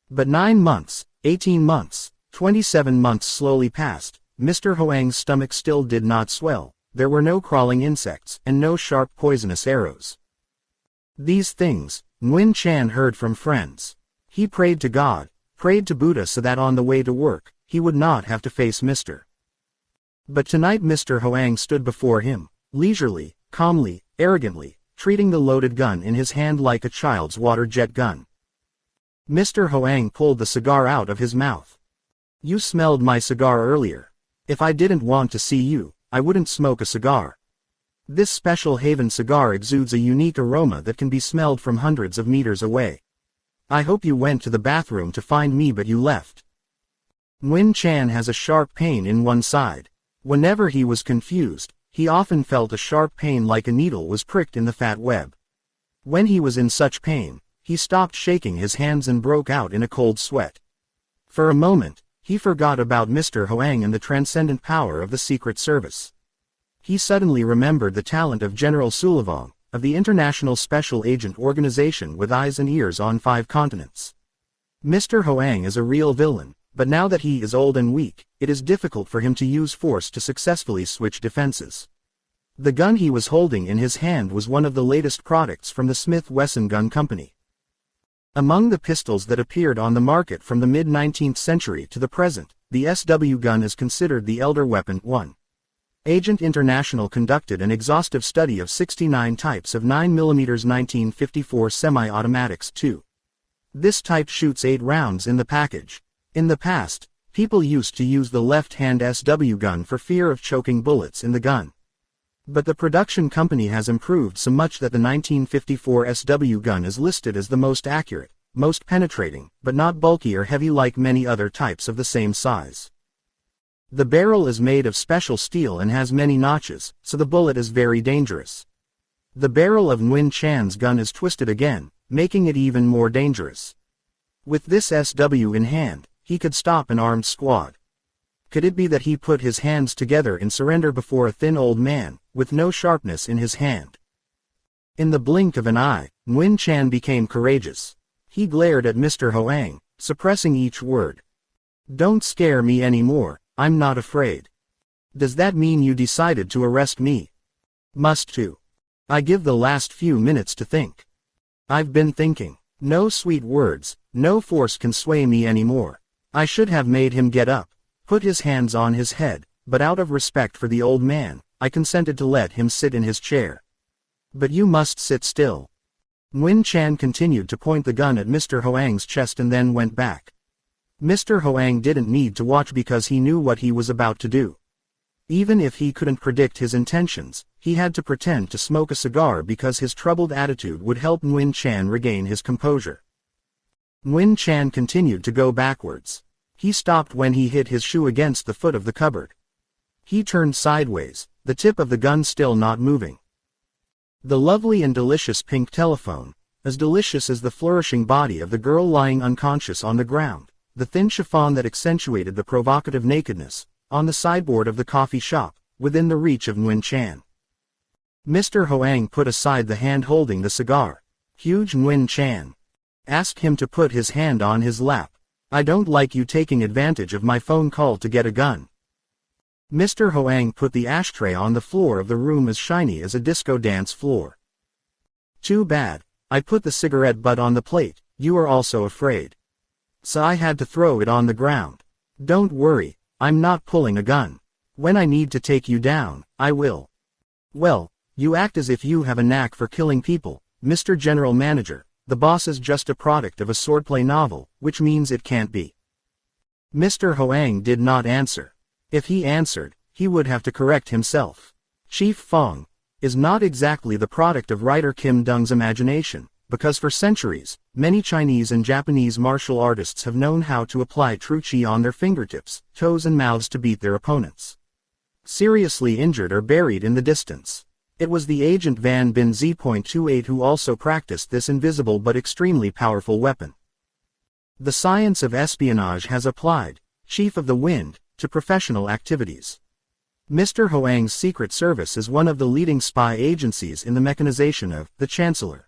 But 9 months, 18 months, 27 months slowly passed, Mr. Hoang's stomach still did not swell, there were no crawling insects, and no sharp poisonous arrows. These things, Nguyen Chan heard from friends. He prayed to God, prayed to Buddha so that on the way to work, he would not have to face Mr. But tonight Mr. Hoang stood before him, leisurely, calmly, arrogantly, treating the loaded gun in his hand like a child's water jet gun. Mr. Hoang pulled the cigar out of his mouth. You smelled my cigar earlier. If I didn't want to see you, I wouldn't smoke a cigar. This special Haven cigar exudes a unique aroma that can be smelled from hundreds of meters away. I hope you went to the bathroom to find me but you left. Nguyen Chan has a sharp pain in one side. Whenever he was confused, he often felt a sharp pain like a needle was pricked in the fat web. When he was in such pain, he stopped shaking his hands and broke out in a cold sweat. For a moment, he forgot about Mr. Hoang and the transcendent power of the Secret Service. He suddenly remembered the talent of General Sulavong, of the International Special Agent Organization with eyes and ears on 5 continents. Mr. Hoang is a real villain, but now that he is old and weak, it is difficult for him to use force to successfully switch defenses. The gun he was holding in his hand was one of the latest products from the Smith Wesson Gun Company. Among the pistols that appeared on the market from the mid-19th century to the present, the SW gun is considered the elder weapon one. Agent International conducted an exhaustive study of 69 types of 9mm 1954 semi-automatics too. This type shoots 8 rounds in the package. In the past, people used to use the left-hand SW gun for fear of choking bullets in the gun. But the production company has improved so much that the 1954 SW gun is listed as the most accurate, most penetrating, but not bulky or heavy like many other types of the same size. The barrel is made of special steel and has many notches, so the bullet is very dangerous. The barrel of Nguyen Chan's gun is twisted again, making it even more dangerous. With this SW in hand, he could stop an armed squad. Could it be that he put his hands together in surrender before a thin old man, with no sharpness in his hand? In the blink of an eye, Nguyen Chan became courageous. He glared at Mr. Hoang, suppressing each word. "Don't scare me anymore, I'm not afraid." "Does that mean you decided to arrest me?" "Must to. I give the last few minutes to think." "I've been thinking. No sweet words, no force can sway me anymore." I should have made him get up, put his hands on his head, but out of respect for the old man, I consented to let him sit in his chair. "But you must sit still." Nguyen Chan continued to point the gun at Mr. Hoang's chest and then went back. Mr. Hoang didn't need to watch because he knew what he was about to do. Even if he couldn't predict his intentions, he had to pretend to smoke a cigar because his troubled attitude would help Nguyen Chan regain his composure. Nguyen Chan continued to go backwards. He stopped when he hit his shoe against the foot of the cupboard. He turned sideways, the tip of the gun still not moving. The lovely and delicious pink telephone, as delicious as the flourishing body of the girl lying unconscious on the ground, the thin chiffon that accentuated the provocative nakedness, on the sideboard of the coffee shop, within the reach of Nguyen Chan. Mr. Hoang put aside the hand holding the cigar. "Huge Nguyen Chan. Ask him to put his hand on his lap. I don't like you taking advantage of my phone call to get a gun." Mr. Hoang put the ashtray on the floor of the room as shiny as a disco dance floor. "Too bad. I put the cigarette butt on the plate, you are also afraid. So I had to throw it on the ground. Don't worry, I'm not pulling a gun. When I need to take you down, I will." "Well, you act as if you have a knack for killing people, Mr. General Manager. The boss is just a product of a swordplay novel, which means it can't be." Mr. Hoang did not answer. If he answered, he would have to correct himself. Chief Fong is not exactly the product of writer Kim Dung's imagination, because for centuries, many Chinese and Japanese martial artists have known how to apply true chi on their fingertips, toes and mouths to beat their opponents. Seriously injured or buried in the distance. It was the agent Van Bin Z28 who also practiced this invisible but extremely powerful weapon. The science of espionage has applied, Chief of the Wind, to professional activities. Mr. Hoang's Secret Service is one of the leading spy agencies in the mechanization of the Chancellor.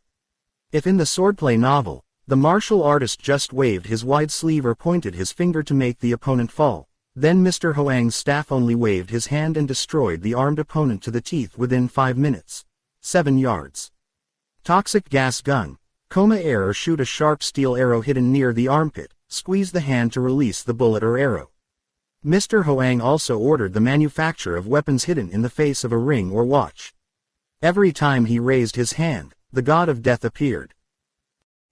If in the swordplay novel, the martial artist just waved his wide sleeve or pointed his finger to make the opponent fall, then Mr. Hoang's staff only waved his hand and destroyed the armed opponent to the teeth within 5 minutes. 7 yards. Toxic gas gun, coma air or shoot a sharp steel arrow hidden near the armpit, squeeze the hand to release the bullet or arrow. Mr. Hoang also ordered the manufacture of weapons hidden in the face of a ring or watch. Every time he raised his hand, the god of death appeared.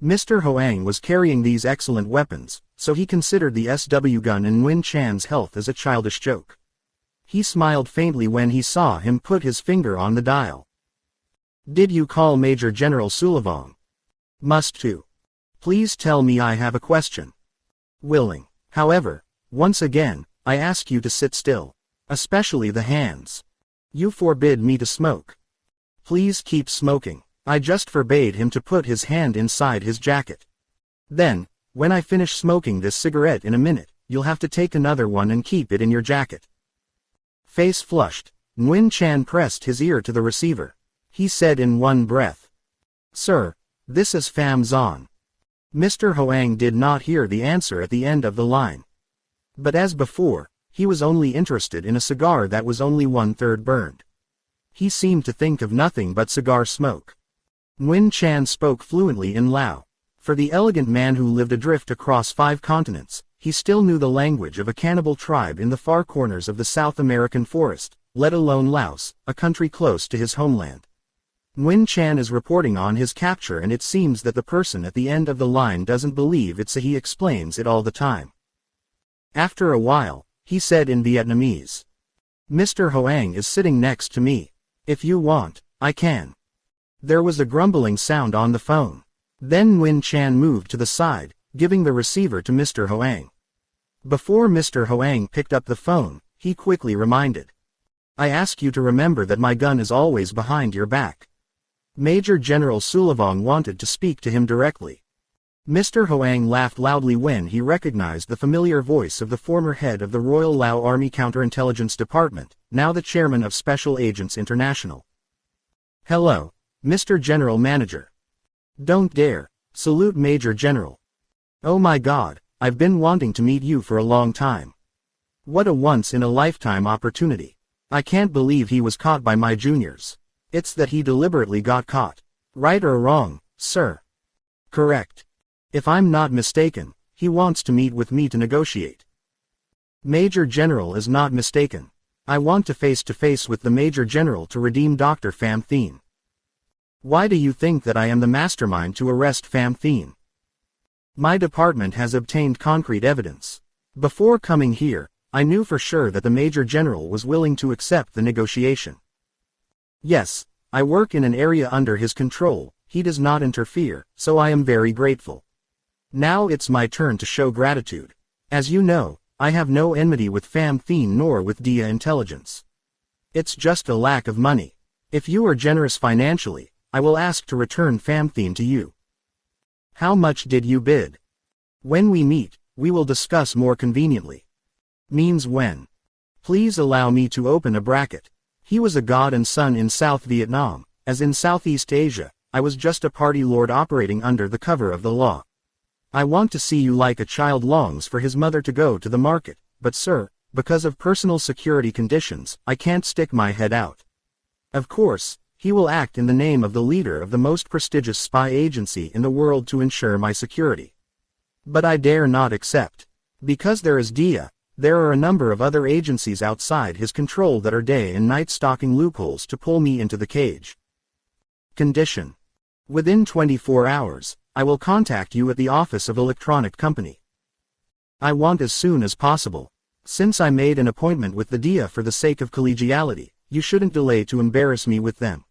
Mr. Hoang was carrying these excellent weapons, so he considered the SW gun and Nguyen Chan's health as a childish joke. He smiled faintly when he saw him put his finger on the dial. "Did you call Major General Sulavong?" "Must to. Please tell me I have a question." "Willing. However, once again, I ask you to sit still. Especially the hands. You forbid me to smoke. Please keep smoking." I just forbade him to put his hand inside his jacket. "Then, when I finish smoking this cigarette in a minute, you'll have to take another one and keep it in your jacket." Face flushed, Nguyen Chan pressed his ear to the receiver. He said in one breath, "Sir, this is Pham Zon." Mr. Hoang did not hear the answer at the end of the line. But as before, he was only interested in a cigar that was only 1/3 burned. He seemed to think of nothing but cigar smoke. Nguyen Chan spoke fluently in Lao. For the elegant man who lived adrift across 5 continents, he still knew the language of a cannibal tribe in the far corners of the South American forest, let alone Laos, a country close to his homeland. Nguyen Chan is reporting on his capture, and it seems that the person at the end of the line doesn't believe it, so he explains it all the time. After a while, he said in Vietnamese, "Mr. Hoang is sitting next to me. If you want, I can." There was a grumbling sound on the phone. Then Nguyen Chan moved to the side, giving the receiver to Mr. Hoang. Before Mr. Hoang picked up the phone, he quickly reminded, "I ask you to remember that my gun is always behind your back." Major General Sulavong wanted to speak to him directly. Mr. Hoang laughed loudly when he recognized the familiar voice of the former head of the Royal Lao Army Counterintelligence Department, now the chairman of Special Agents International. "Hello, Mr. General Manager." "Don't dare. Salute Major General." "Oh my God, I've been wanting to meet you for a long time. What a once-in-a-lifetime opportunity. I can't believe he was caught by my juniors." "It's that he deliberately got caught. Right or wrong, sir?" "Correct. If I'm not mistaken, he wants to meet with me to negotiate." "Major General is not mistaken. I want to face with the Major General to redeem Dr. Pham Thien." "Why do you think that I am the mastermind to arrest Pham Thien?" "My department has obtained concrete evidence. Before coming here, I knew for sure that the Major General was willing to accept the negotiation. Yes, I work in an area under his control, he does not interfere, so I am very grateful. Now it's my turn to show gratitude. As you know, I have no enmity with Pham Thien nor with DIA intelligence. It's just a lack of money. If you are generous financially, I will ask to return Pham Thien to you." "How much did you bid?" "When we meet, we will discuss more conveniently." "Means when?" "Please allow me to open a bracket. He was a god and son in South Vietnam, as in Southeast Asia, I was just a party lord operating under the cover of the law. I want to see you like a child longs for his mother to go to the market, but sir, because of personal security conditions, I can't stick my head out. Of course, he will act in the name of the leader of the most prestigious spy agency in the world to ensure my security. But I dare not accept. Because there is DIA, there are a number of other agencies outside his control that are day and night stalking loopholes to pull me into the cage. Condition: within 24 hours, I will contact you at the Office of Electronic Company. I want as soon as possible. Since I made an appointment with the DIA for the sake of collegiality, you shouldn't delay to embarrass me with them."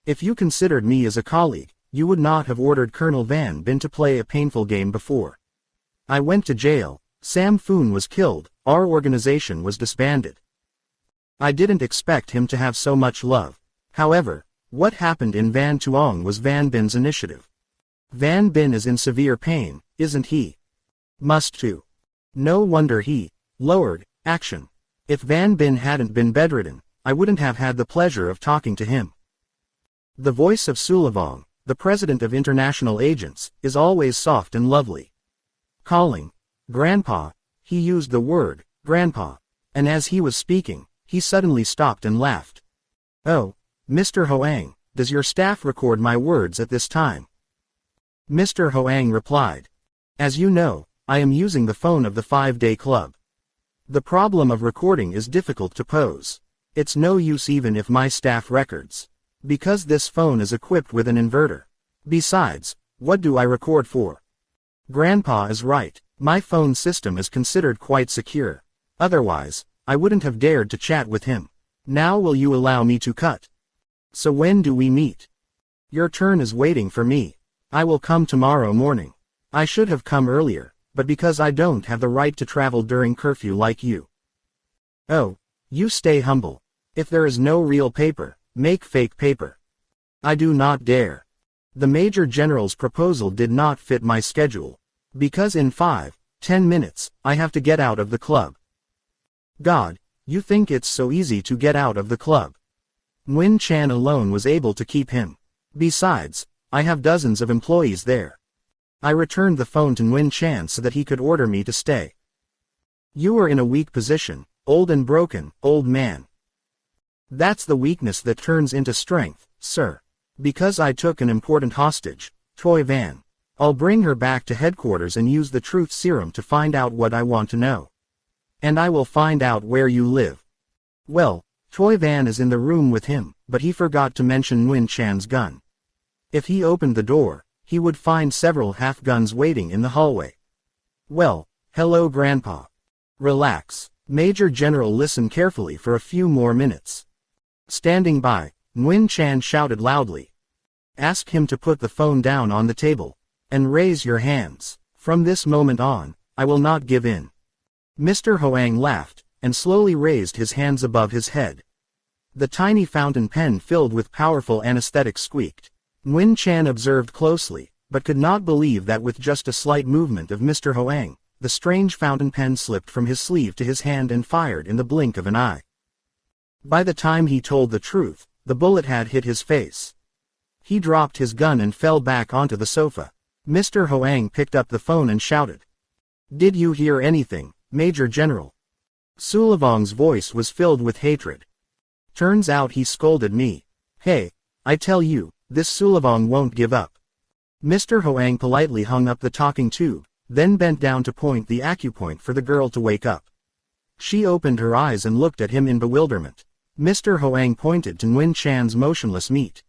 If you considered me as a colleague, you would not have ordered Colonel Van Bin to play a painful game before. I went to jail, Sam Phoon was killed, our organization was disbanded. I didn't expect him to have so much love. However, what happened in Van Tuong was Van Bin's initiative. Van Bin is in severe pain, isn't he? Must too. No wonder he lowered action. If Van Bin hadn't been bedridden, I wouldn't have had the pleasure of talking to him. The voice of Sulavong, the president of international agents, is always soft and lovely. Calling Grandpa, he used the word Grandpa, and as he was speaking, he suddenly stopped and laughed. "Oh, Mr. Hoang, does your staff record my words at this time?" Mr. Hoang replied, "As you know, I am using the phone of the 5-Day Club. The problem of recording is difficult to pose. It's no use even if my staff records. Because this phone is equipped with an inverter. Besides, what do I record for?" Grandpa is right, my phone system is considered quite secure. Otherwise, I wouldn't have dared to chat with him. Now will you allow me to cut? So when do we meet? Your turn is waiting for me. I will come tomorrow morning. I should have come earlier, but because I don't have the right to travel during curfew like you. Oh, you stay humble. If there is no real paper, make fake paper. I do not dare. The Major General's proposal did not fit my schedule. Because in 5-10 minutes, I have to get out of the club. God, you think it's so easy to get out of the club? Nguyen Chan alone was able to keep him. Besides, I have dozens of employees there. I returned the phone to Nguyen Chan so that he could order me to stay. You are in a weak position, old and broken, old man. That's the weakness that turns into strength, sir. Because I took an important hostage, Toy Van. I'll bring her back to headquarters and use the truth serum to find out what I want to know. And I will find out where you live. Well, Toy Van is in the room with him, but he forgot to mention Nguyen Chan's gun. If he opened the door, he would find several half-guns waiting in the hallway. Well, hello Grandpa. Relax. Major General listened carefully for a few more minutes. Standing by, Nguyen Chan shouted loudly. Ask him to put the phone down on the table. And raise your hands. From this moment on, I will not give in. Mr. Hoang laughed, and slowly raised his hands above his head. The tiny fountain pen filled with powerful anesthetic squeaked. Nguyen Chan observed closely, but could not believe that with just a slight movement of Mr. Hoang, the strange fountain pen slipped from his sleeve to his hand and fired in the blink of an eye. By the time he told the truth, the bullet had hit his face. He dropped his gun and fell back onto the sofa. Mr. Hoang picked up the phone and shouted. Did you hear anything, Major General? Sulavong's voice was filled with hatred. Turns out he scolded me. Hey, I tell you, this Sulavong won't give up. Mr. Hoang politely hung up the talking tube, then bent down to point the acupoint for the girl to wake up. She opened her eyes and looked at him in bewilderment. Mr. Hoang pointed to Nguyen Chan's motionless meat.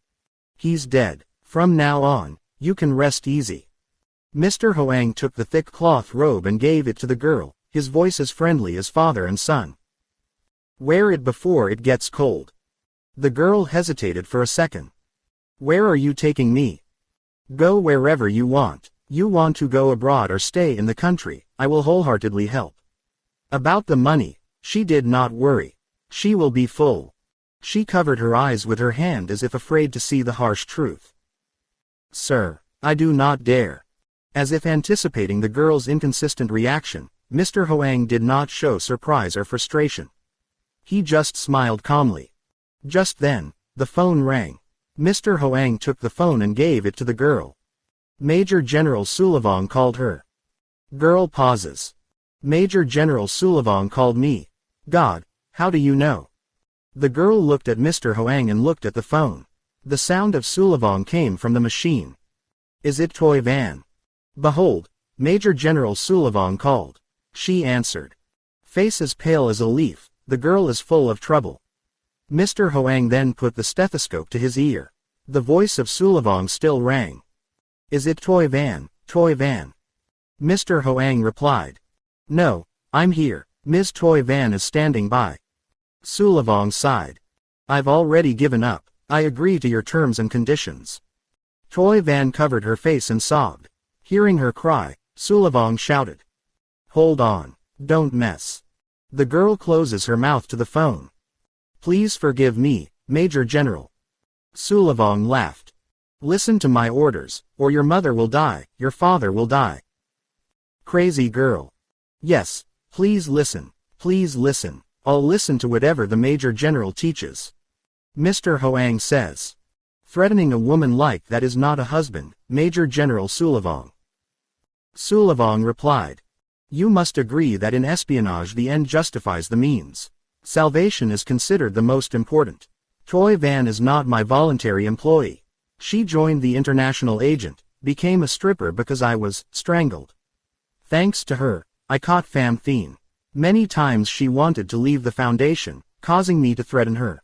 He's dead. From now on, you can rest easy. Mr. Hoang took the thick cloth robe and gave it to the girl, his voice as friendly as father and son. Wear it before it gets cold. The girl hesitated for a second. Where are you taking me? Go wherever you want. You want to go abroad or stay in the country, I will wholeheartedly help. About the money, she did not worry. She will be full. She covered her eyes with her hand as if afraid to see the harsh truth. Sir, I do not dare. As if anticipating the girl's inconsistent reaction, Mr. Hoang did not show surprise or frustration. He just smiled calmly. Just then, the phone rang. Mr. Hoang took the phone and gave it to the girl. Major General Sulavong called her. Girl pauses. Major General Sulavong called me. God, how do you know? The girl looked at Mr. Hoang and looked at the phone. The sound of Sulavong came from the machine. Is it Toy Van? Behold, Major General Sulavong called. She answered. Face as pale as a leaf, the girl is full of trouble. Mr. Hoang then put the stethoscope to his ear. The voice of Sulavong still rang. Is it Toy Van, Toy Van? Mr. Hoang replied. No, I'm here, Ms. Toy Van is standing by. Sulavong sighed. I've already given up, I agree to your terms and conditions. Toy Van covered her face and sobbed. Hearing her cry, Sulavong shouted. Hold on, don't mess. The girl closes her mouth to the phone. Please forgive me, Major General. Sulavong laughed. Listen to my orders, or your mother will die, your father will die. Crazy girl. Yes, please listen, I'll listen to whatever the Major General teaches. Mr. Hoang says. Threatening a woman like that is not a husband, Major General Sulavong. Sulavong replied. You must agree that in espionage the end justifies the means. Salvation is considered the most important. Toy Van is not my voluntary employee. She joined the international agent, became a stripper because I was strangled. Thanks to her, I caught Pham Thien. Many times she wanted to leave the foundation, causing me to threaten her.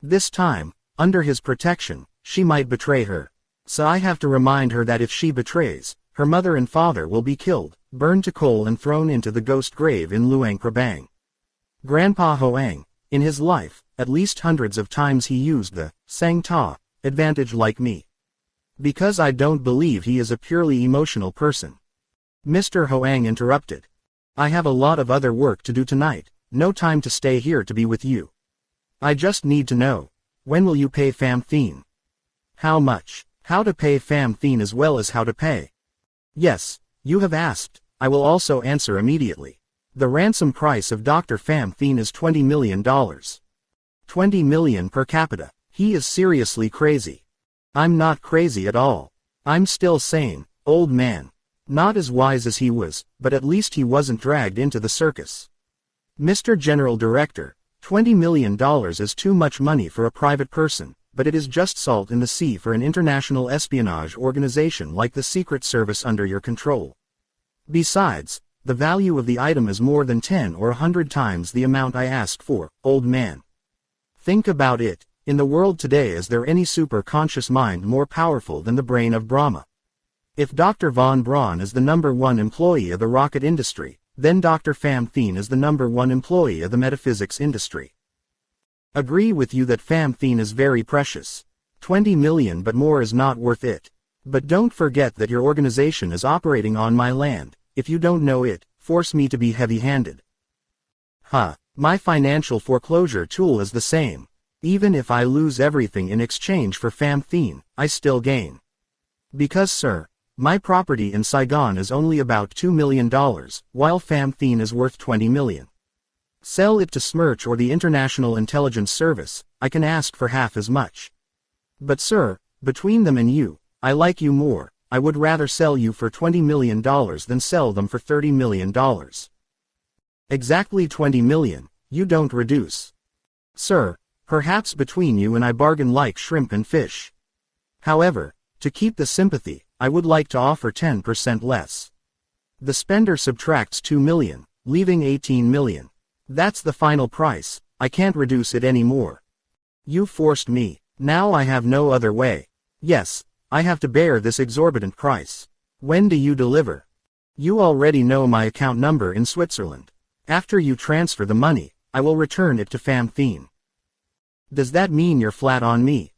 This time, under his protection, she might betray her. So I have to remind her that if she betrays, her mother and father will be killed, burned to coal and thrown into the ghost grave in Luang Prabang. Grandpa Hoang, in his life, at least hundreds of times he used the sang ta advantage like me. Because I don't believe he is a purely emotional person. Mr. Hoang interrupted. I have a lot of other work to do tonight, no time to stay here to be with you. I just need to know, when will you pay Pham Thien? How much? How to pay Pham Thien as well as how to pay? Yes, you have asked, I will also answer immediately. The ransom price of Dr. Pham Thien is $20 million. $20 million per capita. He is seriously crazy. I'm not crazy at all. I'm still sane, old man. Not as wise as he was, but at least he wasn't dragged into the circus. Mr. General Director, $20 million is too much money for a private person, but it is just salt in the sea for an international espionage organization like the Secret Service under your control. Besides, the value of the item is more than 10 or 100 times the amount I asked for, old man. Think about it. In the world today, is there any super-conscious mind more powerful than the brain of Brahma? If Dr. Von Braun is the #1 employee of the rocket industry, then Dr. Famthine is the #1 employee of the metaphysics industry. Agree with you that Famthine is very precious. 20 million but more is not worth it. But don't forget that your organization is operating on my land. If you don't know it, force me to be heavy-handed. My financial foreclosure tool is the same. Even if I lose everything in exchange for Famthine, I still gain. Because, sir, my property in Saigon is only about $2 million, while Famthine is worth 20 million. Sell it to Smirch or the International Intelligence Service, I can ask for half as much. But sir, between them and you, I like you more. I would rather sell you for $20 million than sell them for $30 million. Exactly 20 million, you don't reduce. Sir, perhaps between you and I bargain like shrimp and fish. However, to keep the sympathy, I would like to offer 10% less. The spender subtracts 2 million, leaving 18 million. That's the final price, I can't reduce it anymore. You forced me, now I have no other way. Yes, I have to bear this exorbitant price. When do you deliver? You already know my account number in Switzerland. After you transfer the money, I will return it to Famthine. Does that mean you're flat on me?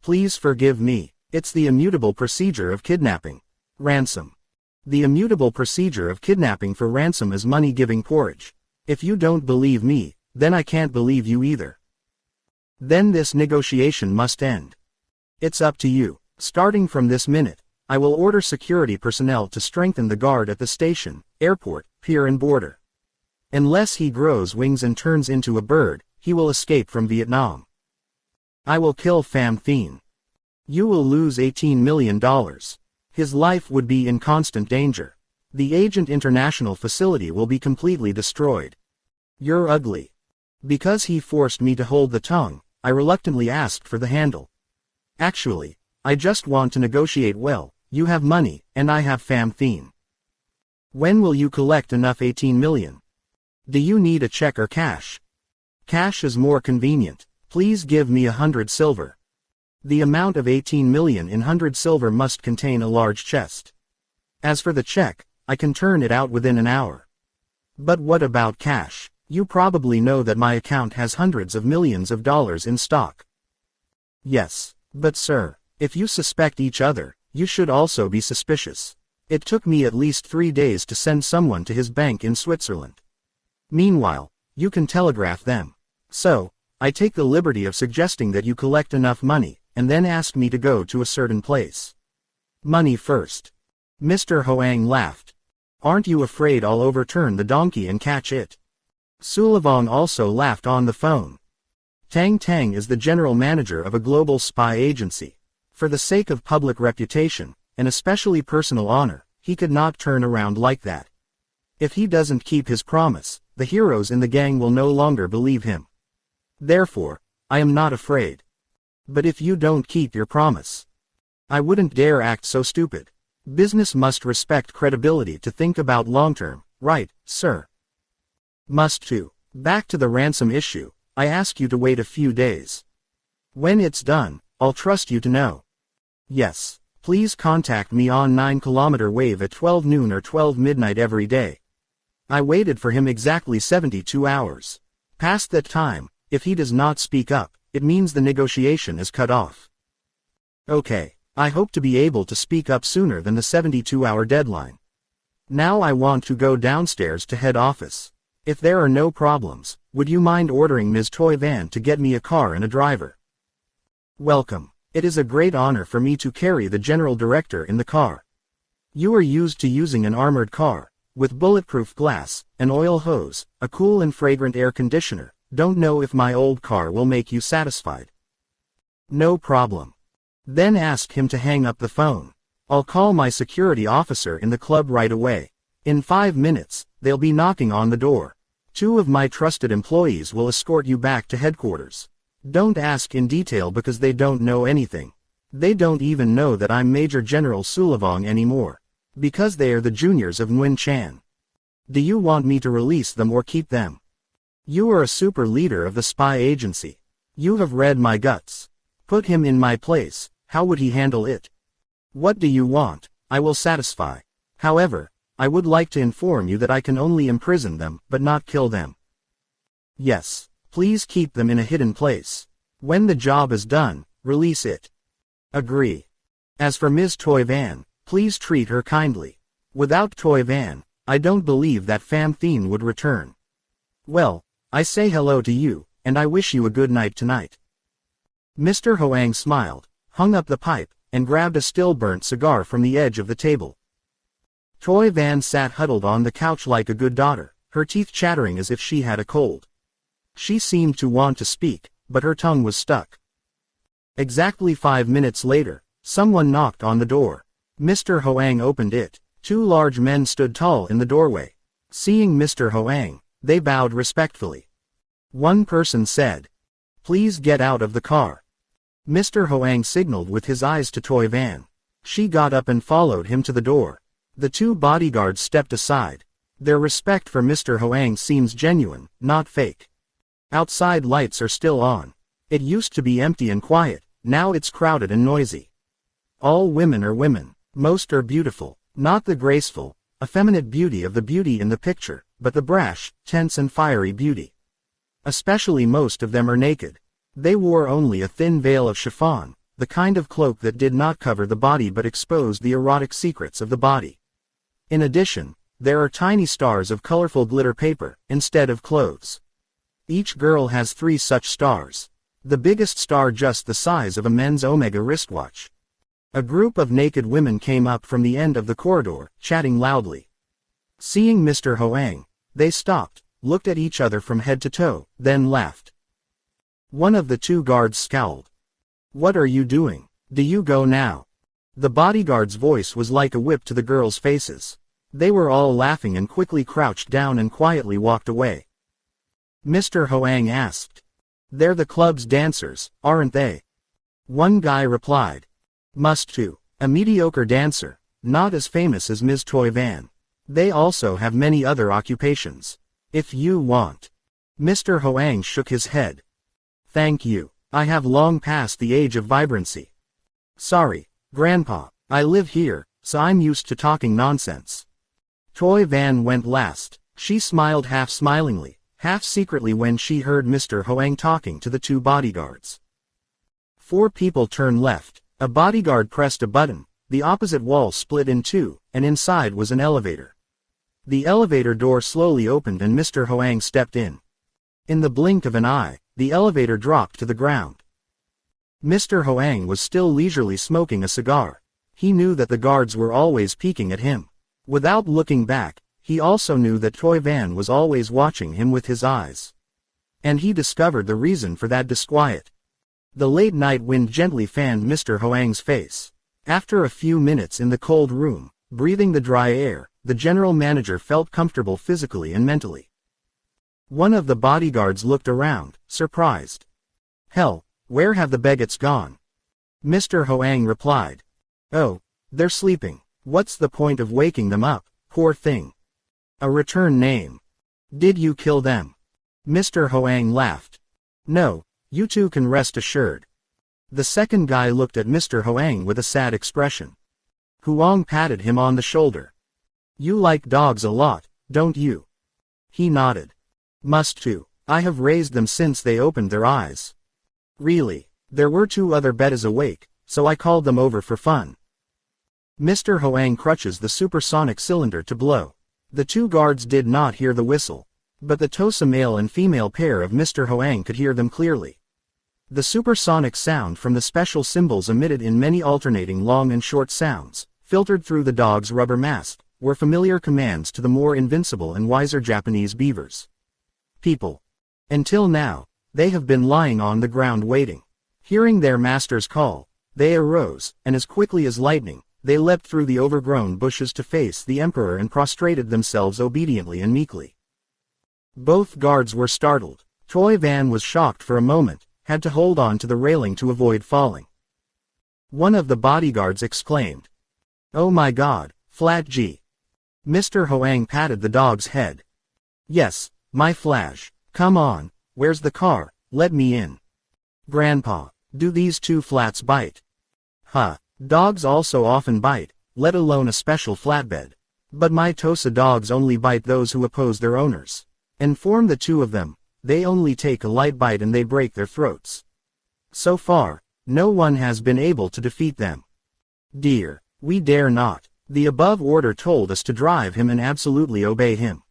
Please forgive me, it's the immutable procedure of kidnapping. Ransom. The immutable procedure of kidnapping for ransom is money-giving porridge. If you don't believe me, then I can't believe you either. Then this negotiation must end. It's up to you. Starting from this minute, I will order security personnel to strengthen the guard at the station, airport, pier and border. Unless he grows wings and turns into a bird, he will escape from Vietnam. I will kill Famthine. You will lose $18 million. His life would be in constant danger. The Agent International facility will be completely destroyed. You're ugly. Because he forced me to hold the tongue, I reluctantly asked for the handle. Actually, I just want to negotiate well. You have money, and I have Famthine. When will you collect enough 18 million? Do you need a check or cash? Cash is more convenient. Please give me 100 silver. The amount of 18 million in 100 silver must contain a large chest. As for the check, I can turn it out within an hour. But what about cash? You probably know that my account has hundreds of millions of dollars in stock. Yes, but sir, if you suspect each other, you should also be suspicious. It took me at least 3 days to send someone to his bank in Switzerland. Meanwhile, you can telegraph them. So, I take the liberty of suggesting that you collect enough money, and then ask me to go to a certain place. Money first. Mr. Hoang laughed. Aren't you afraid I'll overturn the donkey and catch it? Sulavong also laughed on the phone. Tang Tang is the general manager of a global spy agency. For the sake of public reputation, and especially personal honor, he could not turn around like that. If he doesn't keep his promise, the heroes in the gang will no longer believe him. Therefore, I am not afraid. But if you don't keep your promise, I wouldn't dare act so stupid. Business must respect credibility to think about long-term, right, sir? Must too. Back to the ransom issue, I ask you to wait a few days. When it's done, I'll trust you to know. Yes, please contact me on 9-kilometer wave at 12 noon or 12 midnight every day. I waited for him exactly 72 hours. Past that time, if he does not speak up, it means the negotiation is cut off. Okay, I hope to be able to speak up sooner than the 72-hour deadline. Now I want to go downstairs to head office. If there are no problems, would you mind ordering Ms. Toy Van to get me a car and a driver? Welcome. It is a great honor for me to carry the General Director in the car. You are used to using an armored car, with bulletproof glass, an oil hose, a cool and fragrant air conditioner. Don't know if my old car will make you satisfied. No problem. Then ask him to hang up the phone. I'll call my security officer in the club right away. In 5 minutes, they'll be knocking on the door. 2 of my trusted employees will escort you back to headquarters. Don't ask in detail because they don't know anything. They don't even know that I'm Major General Sulavong anymore. Because they are the juniors of Nguyen Chan. Do you want me to release them or keep them? You are a super leader of the spy agency. You have read my guts. Put him in my place, how would he handle it? What do you want? I will satisfy. However, I would like to inform you that I can only imprison them, but not kill them. Yes, please keep them in a hidden place. When the job is done, release it. Agree. As for Ms. Toy Van, please treat her kindly. Without Toy Van, I don't believe that Famthine would return. Well, I say hello to you, and I wish you a good night tonight. Mr. Hoang smiled, hung up the pipe, and grabbed a still-burnt cigar from the edge of the table. Toy Van sat huddled on the couch like a good daughter, her teeth chattering as if she had a cold. She seemed to want to speak, but her tongue was stuck. Exactly 5 minutes later, someone knocked on the door. Mr. Hoang opened it. 2 large men stood tall in the doorway. Seeing Mr. Hoang, they bowed respectfully. One person said, "Please get out of the car." Mr. Hoang signaled with his eyes to Toy Van. She got up and followed him to the door. The 2 bodyguards stepped aside. Their respect for Mr. Hoang seems genuine, not fake. Outside lights are still on. It used to be empty and quiet, now it's crowded and noisy. All women are women. Most are beautiful, not the graceful, effeminate beauty of the beauty in the picture, but the brash, tense and fiery beauty. Especially most of them are naked. They wore only a thin veil of chiffon, the kind of cloak that did not cover the body but exposed the erotic secrets of the body. In addition, there are tiny stars of colorful glitter paper, instead of clothes. Each girl has 3 such stars. The biggest star just the size of a men's Omega wristwatch. A group of naked women came up from the end of the corridor, chatting loudly. Seeing Mr. Hoang, they stopped, looked at each other from head to toe, then laughed. One of the 2 guards scowled. "What are you doing? Do you go now?" The bodyguard's voice was like a whip to the girls' faces. They were all laughing and quickly crouched down and quietly walked away. Mr. Hoang asked, "They're the club's dancers, aren't they?" One guy replied, "Must too. A mediocre dancer, not as famous as Ms. Toy Van. They also have many other occupations. If you want." Mr. Hoang shook his head. "Thank you. I have long passed the age of vibrancy. Sorry, Grandpa, I live here, so I'm used to talking nonsense." Toy Van went last. She smiled half smilingly, half secretly when she heard Mr. Hoang talking to the 2 bodyguards. 4 people turned left. A bodyguard pressed a button, the opposite wall split in 2, and inside was an elevator. The elevator door slowly opened and Mr. Hoang stepped in. In the blink of an eye, the elevator dropped to the ground. Mr. Hoang was still leisurely smoking a cigar. He knew that the guards were always peeking at him. Without looking back, he also knew that Toy Van was always watching him with his eyes. And he discovered the reason for that disquiet. The late night wind gently fanned Mr. Hoang's face. After a few minutes in the cold room, breathing the dry air, the general manager felt comfortable physically and mentally. One of the bodyguards looked around, surprised. "Hell, where have the bigots gone?" Mr. Hoang replied. "Oh, they're sleeping. What's the point of waking them up, poor thing? A return name. Did you kill them?" Mr. Hoang laughed. "No, you 2 can rest assured." The second guy looked at Mr. Hoang with a sad expression. Huang patted him on the shoulder. "You like dogs a lot, don't you?" He nodded. "Must too. I have raised them since they opened their eyes." "Really? There were 2 other betas awake, so I called them over for fun." Mr. Hoang crutches the supersonic cylinder to blow. The 2 guards did not hear the whistle, but the Tosa male and female pair of Mr. Hoang could hear them clearly. The supersonic sound from the special symbols emitted in many alternating long and short sounds, filtered through the dog's rubber mask, were familiar commands to the more invincible and wiser Japanese beavers. "People." Until now, they have been lying on the ground waiting. Hearing their master's call, they arose, and as quickly as lightning, they leapt through the overgrown bushes to face the emperor and prostrated themselves obediently and meekly. Both guards were startled. Toy Van was shocked for a moment, had to hold on to the railing to avoid falling. One of the bodyguards exclaimed, "Oh my God, Flat G. Mr. Hoang patted the dog's head. Yes, my Flash. Come on, where's the car? Let me in. Grandpa, do these two flats bite? Huh, dogs also often bite, let alone a special flatbed. But my Tosa dogs only bite those who oppose their owners. Inform the two of them, they only take a light bite and they break their throats. So far, no one has been able to defeat them. Dear, we dare not. The above order told us to drive him and absolutely obey him.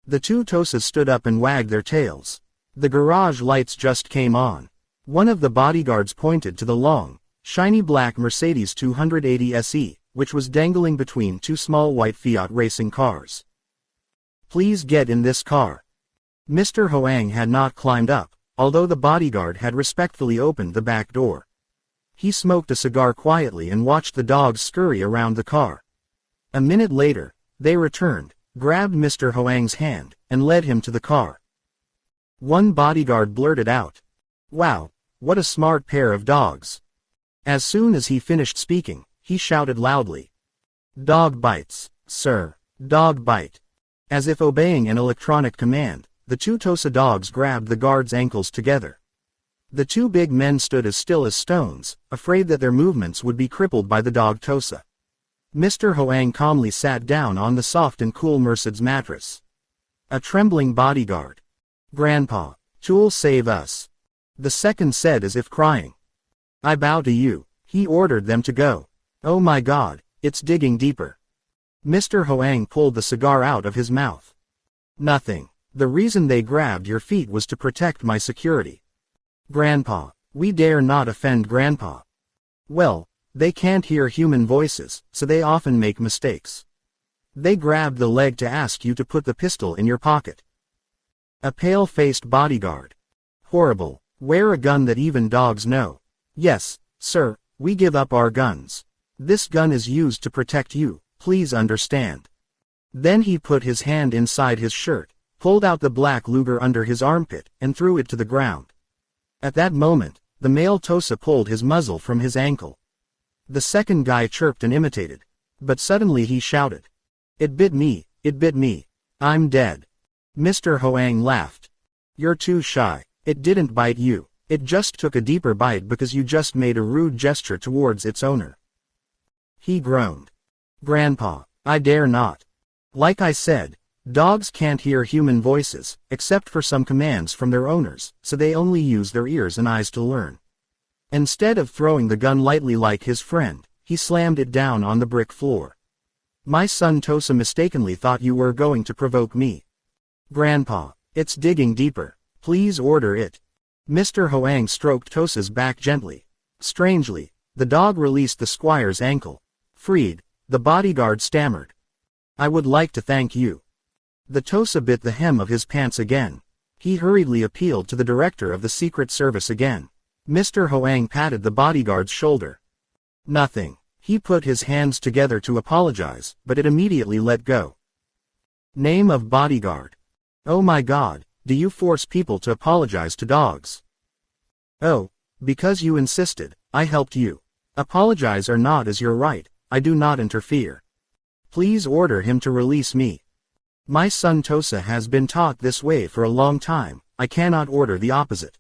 The two Tosas stood up and wagged their tails. The garage lights just came on. One of the bodyguards pointed to the long, shiny black Mercedes 280 SE, which was dangling between two small white Fiat racing cars. Please get in this car. Mr. Hoang had not climbed up, although the bodyguard had respectfully opened the back door. He smoked a cigar quietly and watched the dogs scurry around the car. A minute later, they returned, grabbed Mr. Hoang's hand, and led him to the car. One bodyguard blurted out, "Wow, what a smart pair of dogs." As soon as he finished speaking, he shouted loudly, "Dog bites, sir, dog bite." As if obeying an electronic command, the two Tosa dogs grabbed the guard's ankles together. The two big men stood as still as stones, afraid that their movements would be crippled by the dog Tosa. Mr. Hoang calmly sat down on the soft and cool Mercedes mattress. A trembling bodyguard. "Grandpa, Tool save us." The second said as if crying. "I bow to you." He ordered them to go. "Oh my God, it's digging deeper." Mr. Hoang pulled the cigar out of his mouth. "Nothing. The reason they grabbed your feet was to protect my security." "Grandpa, we dare not offend Grandpa." "Well, they can't hear human voices, so they often make mistakes." "They grabbed the leg to ask you to put the pistol in your pocket." A pale-faced bodyguard. "Horrible. Wear a gun that even dogs know." "Yes, sir, we give up our guns. This gun is used to protect you, please understand." Then he put his hand inside his shirt, pulled out the black Luger under his armpit, and threw it to the ground. At that moment, the male Tosa pulled his muzzle from his ankle. The second guy chirped and imitated. But suddenly he shouted, "It bit me, it bit me. I'm dead." Mr. Hoang laughed. "You're too shy. It didn't bite you. It just took a deeper bite because you just made a rude gesture towards its owner." He groaned. "Grandpa, I dare not. Like I said, dogs can't hear human voices, except for some commands from their owners, so they only use their ears and eyes to learn." Instead of throwing the gun lightly like his friend, he slammed it down on the brick floor. "My son Tosa mistakenly thought you were going to provoke me." "Grandpa, it's digging deeper. Please order it." Mr. Hoang stroked Tosa's back gently. Strangely, the dog released the squire's ankle. "Freed," the bodyguard stammered. "I would like to thank you." The Tosa bit the hem of his pants again. He hurriedly appealed to the director of the Secret Service again. Mr. Hoang patted the bodyguard's shoulder. "Nothing." He put his hands together to apologize, but it immediately let go. Name of bodyguard. "Oh my God, do you force people to apologize to dogs?" "Oh, because you insisted, I helped you. Apologize or not is your right, I do not interfere. Please order him to release me. My son Tosa has been taught this way for a long time, I cannot order the opposite."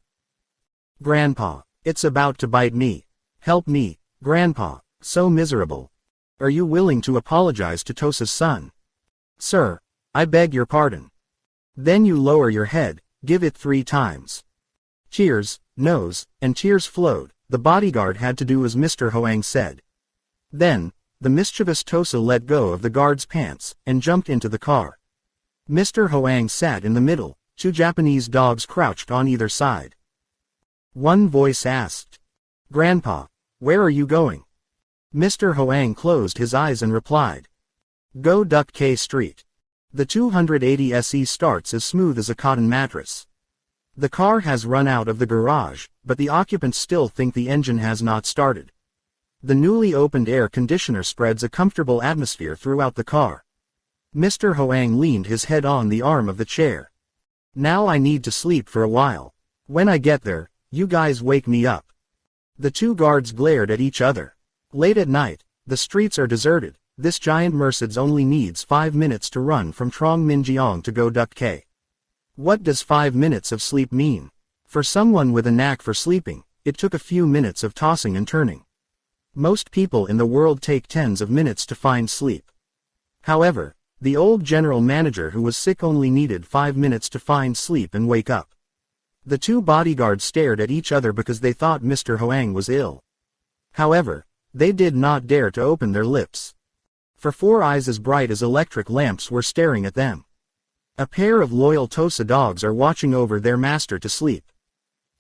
"Grandpa, it's about to bite me. Help me, Grandpa, so miserable." "Are you willing to apologize to Tosa's son?" "Sir, I beg your pardon." "Then you lower your head, give it 3 times. Tears, nose, and tears flowed. The bodyguard had to do as Mr. Hoang said. Then, the mischievous Tosa let go of the guard's pants, and jumped into the car. Mr. Hoang sat in the middle, 2 Japanese dogs crouched on either side. One voice asked, "Grandpa, where are you going?" Mr. Hoang closed his eyes and replied, "Go Duck K Street." The 280 SE starts as smooth as a cotton mattress. The car has run out of the garage, but the occupants still think the engine has not started. The newly opened air conditioner spreads a comfortable atmosphere throughout the car. Mr. Hoang leaned his head on the arm of the chair. "Now I need to sleep for a while. When I get there, you guys wake me up." The 2 guards glared at each other. Late at night, the streets are deserted, this giant Mercedes only needs 5 minutes to run from Trong Minjeong to Go Duk K. What does 5 minutes of sleep mean? For someone with a knack for sleeping, it took a few minutes of tossing and turning. Most people in the world take tens of minutes to find sleep. However, the old general manager who was sick only needed 5 minutes to find sleep and wake up. The two bodyguards stared at each other because they thought Mr. Hoang was ill. However, they did not dare to open their lips. For 4 eyes as bright as electric lamps were staring at them. A pair of loyal Tosa dogs are watching over their master to sleep.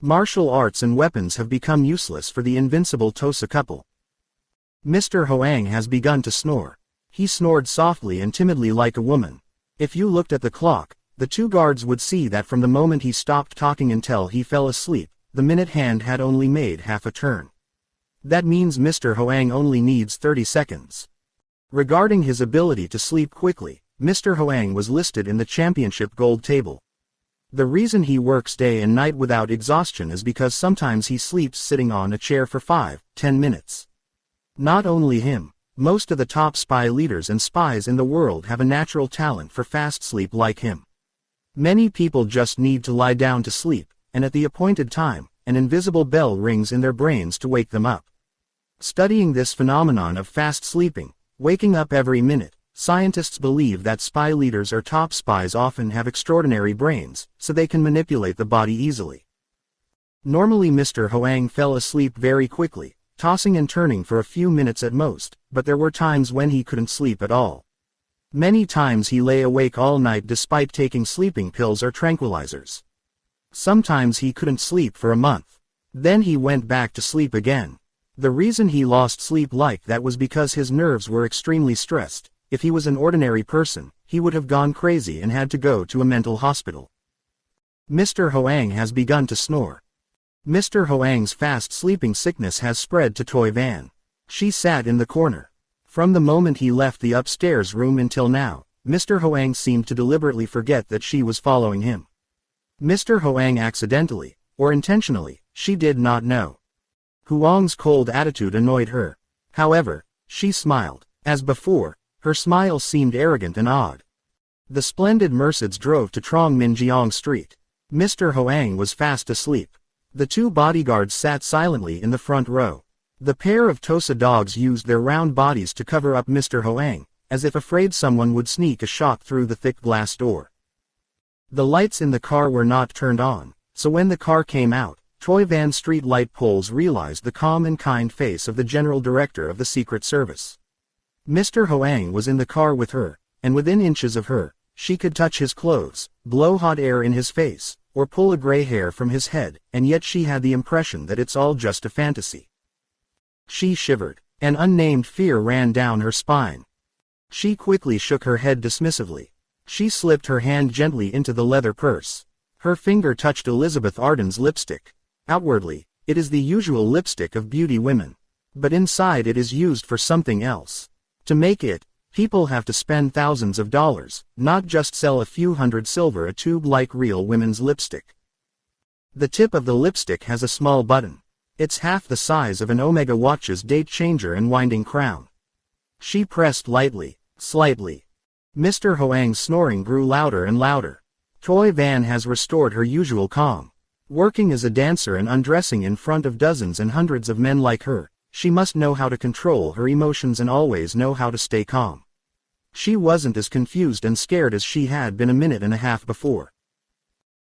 Martial arts and weapons have become useless for the invincible Tosa couple. Mr. Hoang has begun to snore. He snored softly and timidly like a woman. If you looked at the clock, the two guards would see that from the moment he stopped talking until he fell asleep, the minute hand had only made half a turn. That means Mr. Hoang only needs 30 seconds. Regarding his ability to sleep quickly, Mr. Hoang was listed in the championship gold table. The reason he works day and night without exhaustion is because sometimes he sleeps sitting on a chair for 5-10 minutes. Not only him, most of the top spy leaders and spies in the world have a natural talent for fast sleep like him. Many people just need to lie down to sleep, and at the appointed time, an invisible bell rings in their brains to wake them up. Studying this phenomenon of fast sleeping, waking up every minute, scientists believe that spy leaders or top spies often have extraordinary brains, so they can manipulate the body easily. Normally Mr. Hoang fell asleep very quickly, tossing and turning for a few minutes at most, but there were times when he couldn't sleep at all. Many times he lay awake all night despite taking sleeping pills or tranquilizers. Sometimes he couldn't sleep for a month. Then he went back to sleep again. The reason he lost sleep like that was because his nerves were extremely stressed. If he was an ordinary person, he would have gone crazy and had to go to a mental hospital. Mr. Hoang has begun to snore. Mr. Hoang's fast sleeping sickness has spread to Toy Van. She sat in the corner. From the moment he left the upstairs room until now, Mr. Hoang seemed to deliberately forget that she was following him. Mr. Hoang accidentally, or intentionally, she did not know. Huang's cold attitude annoyed her. However, she smiled. As before, her smile seemed arrogant and odd. The splendid Mercedes drove to Trong Minjeong Street. Mr. Hoang was fast asleep. The two bodyguards sat silently in the front row. The pair of Tosa dogs used their round bodies to cover up Mr. Hoang, as if afraid someone would sneak a shot through the thick glass door. The lights in the car were not turned on, so when the car came out, Toy Van street light poles realized the calm and kind face of the General Director of the Secret Service. Mr. Hoang was in the car with her, and within inches of her, she could touch his clothes, blow hot air in his face, or pull a gray hair from his head, and yet she had the impression that it's all just a fantasy. She shivered. An unnamed fear ran down her spine. She quickly shook her head dismissively. She slipped her hand gently into the leather purse. Her finger touched Elizabeth Arden's lipstick. Outwardly, it is the usual lipstick of beauty women. But inside it is used for something else. To make it, people have to spend thousands of dollars, not just sell a few hundred silver a tube like real women's lipstick. The tip of the lipstick has a small button. It's half the size of an Omega watch's date changer and winding crown. She pressed lightly, slightly. Mr. Hoang's snoring grew louder and louder. Toy Van has restored her usual calm. Working as a dancer and undressing in front of dozens and hundreds of men like her, she must know how to control her emotions and always know how to stay calm. She wasn't as confused and scared as she had been a minute and a half before.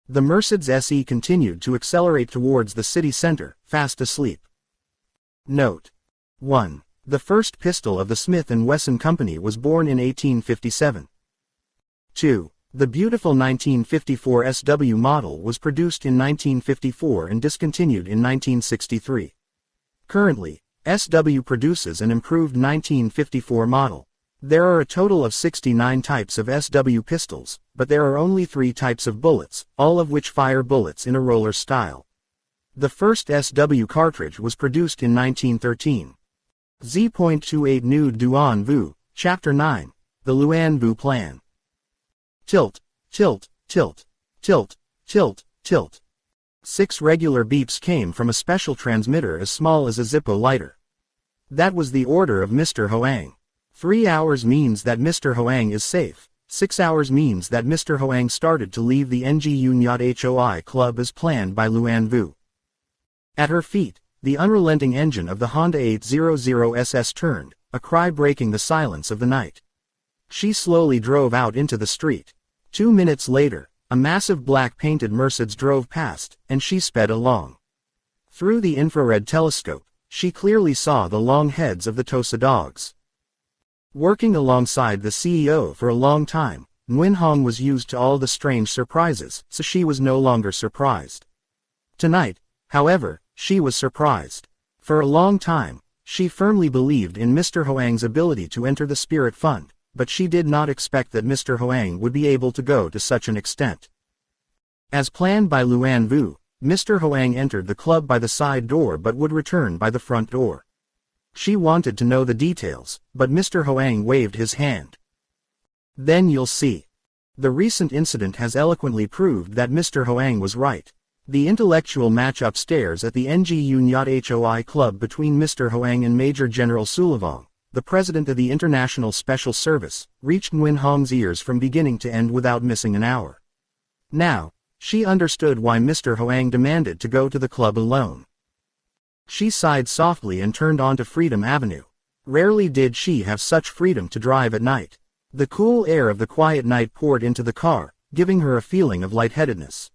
The Mercedes SE continued to accelerate towards the city center, fast asleep. Note. 1. The first pistol of the Smith & Wesson Company was born in 1857. 2. The beautiful 1954 SW model was produced in 1954 and discontinued in 1963. Currently, SW produces an improved 1954 model. There are a total of 69 types of SW pistols, but there are only 3 types of bullets, all of which fire bullets in a roller style. The first SW cartridge was produced in 1913. Z28 Nude Duan Vu, Chapter 9, The Luan Vu Plan. Tilt, tilt, tilt, tilt, tilt, tilt. 6 regular beeps came from a special transmitter as small as a Zippo lighter. That was the order of Mr. Hoang. 3 hours means that Mr. Hoang is safe. 6 hours means that Mr. Hoang started to leave the Nguyen Hoi club as planned by Luan Vu. At her feet, the unrelenting engine of the Honda 800SS turned, a cry breaking the silence of the night. She slowly drove out into the street. 2 minutes later, a massive black-painted Mercedes drove past, and she sped along. Through the infrared telescope, she clearly saw the long heads of the Tosa dogs. Working alongside the CEO for a long time, Nguyen Hong was used to all the strange surprises, so she was no longer surprised. Tonight, however, she was surprised. For a long time, she firmly believed in Mr. Hoang's ability to enter the Spirit Fund, but she did not expect that Mr. Hoang would be able to go to such an extent. As planned by Luan Vu, Mr. Hoang entered the club by the side door but would return by the front door. She wanted to know the details, but Mr. Hoang waved his hand. Then you'll see. The recent incident has eloquently proved that Mr. Hoang was right. The intellectual match upstairs at the Nguyen Hoi club between Mr. Hoang and Major General Sulavong, the president of the International Special Service, reached Nguyen Hong's ears from beginning to end without missing an hour. Now, she understood why Mr. Hoang demanded to go to the club alone. She sighed softly and turned onto Freedom Avenue. Rarely did she have such freedom to drive at night. The cool air of the quiet night poured into the car, giving her a feeling of lightheadedness.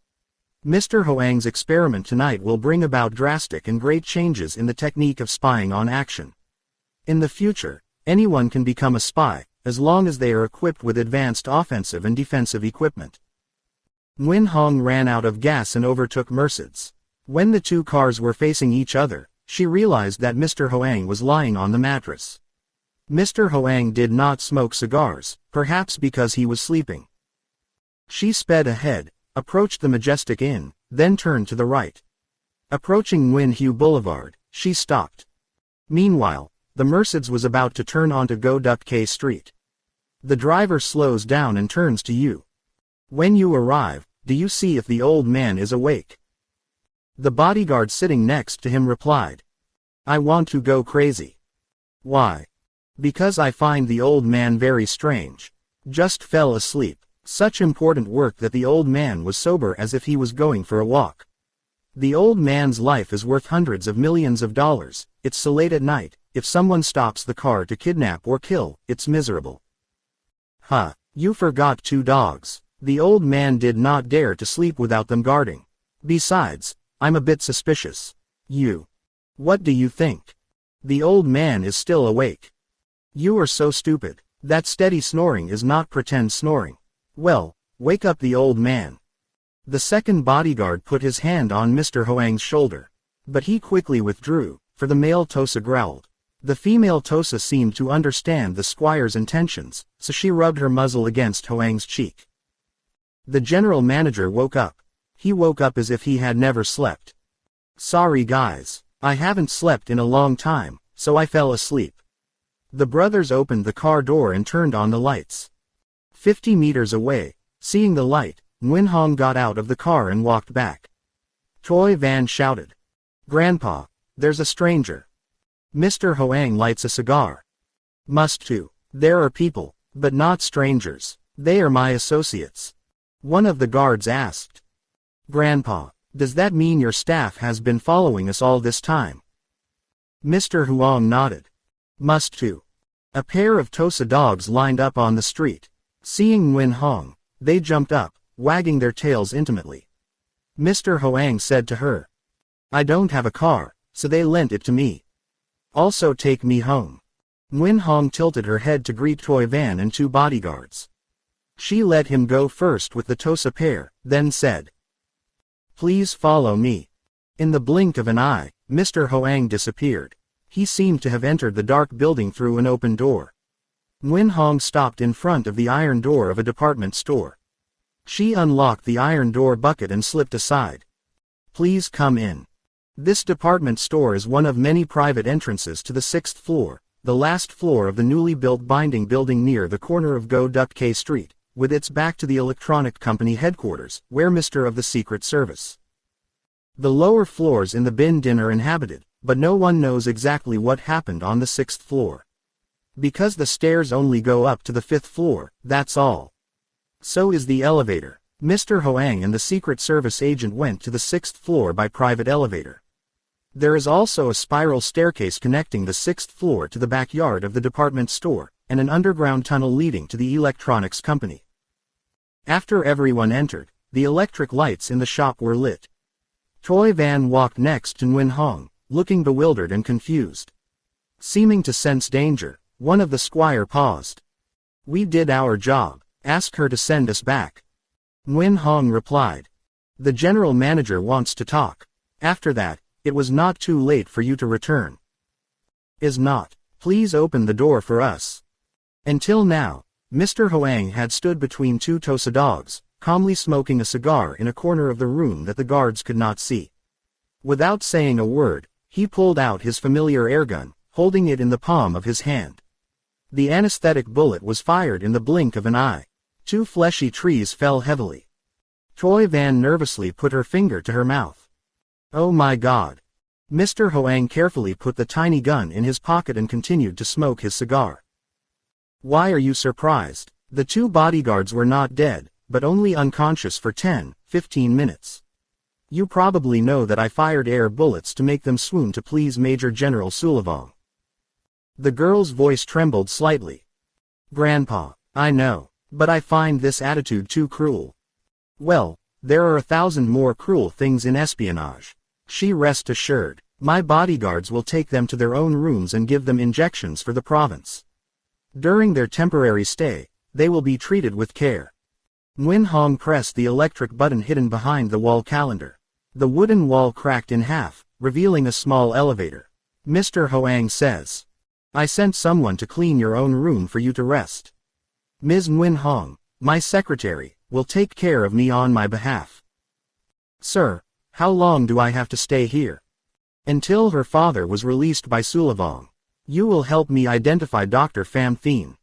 Mr. Hoang's experiment tonight will bring about drastic and great changes in the technique of spying on action. In the future, anyone can become a spy, as long as they are equipped with advanced offensive and defensive equipment. Nguyen Hong ran out of gas and overtook Mercedes. When the two cars were facing each other, she realized that Mr. Hoang was lying on the mattress. Mr. Hoang did not smoke cigars, perhaps because he was sleeping. She sped ahead, approached the Majestic Inn, then turned to the right. Approaching Nguyen Hue Boulevard, she stopped. Meanwhile, the Mercedes was about to turn onto Go Duck K Street. The driver slows down and turns to you. When you arrive, do you see if the old man is awake? The bodyguard sitting next to him replied. I want to go crazy. Why? Because I find the old man very strange. Just fell asleep. Such important work that the old man was sober as if he was going for a walk. The old man's life is worth hundreds of millions of dollars. It's so late at night, if someone stops the car to kidnap or kill, it's miserable. Huh, you forgot 2 dogs. The old man did not dare to sleep without them guarding. Besides, I'm a bit suspicious. You. What do you think? The old man is still awake. You are so stupid. That steady snoring is not pretend snoring. Well, wake up the old man. The second bodyguard put his hand on Mr. Hoang's shoulder. But he quickly withdrew, for the male Tosa growled. The female Tosa seemed to understand the squire's intentions, so she rubbed her muzzle against Hoang's cheek. The general manager woke up. He woke up as if he had never slept. Sorry guys, I haven't slept in a long time, so I fell asleep. The brothers opened the car door and turned on the lights. 50 meters away, seeing the light, Nguyen Hong got out of the car and walked back. Toy Van shouted. Grandpa, there's a stranger. Mr. Hoang lights a cigar. Must too. There are people, but not strangers. They are my associates. One of the guards asked. Grandpa, does that mean your staff has been following us all this time? Mr. Huang nodded. Must too. A pair of Tosa dogs lined up on the street. Seeing Nguyen Hong, they jumped up, wagging their tails intimately. Mr. Hoang said to her. I don't have a car, so they lent it to me. Also take me home. Nguyen Hong tilted her head to greet Toy Van and 2 bodyguards. She let him go first with the Tosa pair, then said. Please follow me. In the blink of an eye, Mr. Hoang disappeared. He seemed to have entered the dark building through an open door. Nguyen Hong stopped in front of the iron door of a department store. She unlocked the iron door bucket and slipped aside. Please come in. This department store is one of many private entrances to the 6th floor, the last floor of the newly built binding building near the corner of Go Duck K Street, with its back to the electronic company headquarters, where Mr. of the Secret Service. The lower floors in the Bin Din are inhabited, but no one knows exactly what happened on the 6th floor. Because the stairs only go up to the 5th floor, that's all. So is the elevator. Mr. Hoang and the Secret Service agent went to the 6th floor by private elevator. There is also a spiral staircase connecting the 6th floor to the backyard of the department store, and an underground tunnel leading to the electronics company. After everyone entered, the electric lights in the shop were lit. Toy Van walked next to Nguyen Hong, looking bewildered and confused. Seeming to sense danger, one of the squire paused. "We did our job. Ask her to send us back." Nguyen Hong replied. "The general manager wants to talk. After that, it was not too late for you to return." "Is not. Please open the door for us." Until now, Mr. Hoang had stood between two Tosa dogs, calmly smoking a cigar in a corner of the room that the guards could not see. Without saying a word, he pulled out his familiar airgun, holding it in the palm of his hand. The anesthetic bullet was fired in the blink of an eye. 2 fleshy trees fell heavily. Toy Van nervously put her finger to her mouth. "Oh my God." Mr. Hoang carefully put the tiny gun in his pocket and continued to smoke his cigar. "Why are you surprised? The 2 bodyguards were not dead, but only unconscious for 10-15 minutes. You probably know that I fired air bullets to make them swoon to please Major General Sulavong." The girl's voice trembled slightly. "Grandpa, I know, but I find this attitude too cruel." "Well, there are 1,000 more cruel things in espionage. She rest assured, my bodyguards will take them to their own rooms and give them injections for the province. During their temporary stay, they will be treated with care." Nguyen Hong pressed the electric button hidden behind the wall calendar. The wooden wall cracked in half, revealing a small elevator. "Mr. Hoang says, I sent someone to clean your own room for you to rest. Ms. Nguyen Hong, my secretary, will take care of me on my behalf." "Sir, how long do I have to stay here?" "Until her father was released by Sulavong. You will help me identify Dr. Pham Thien."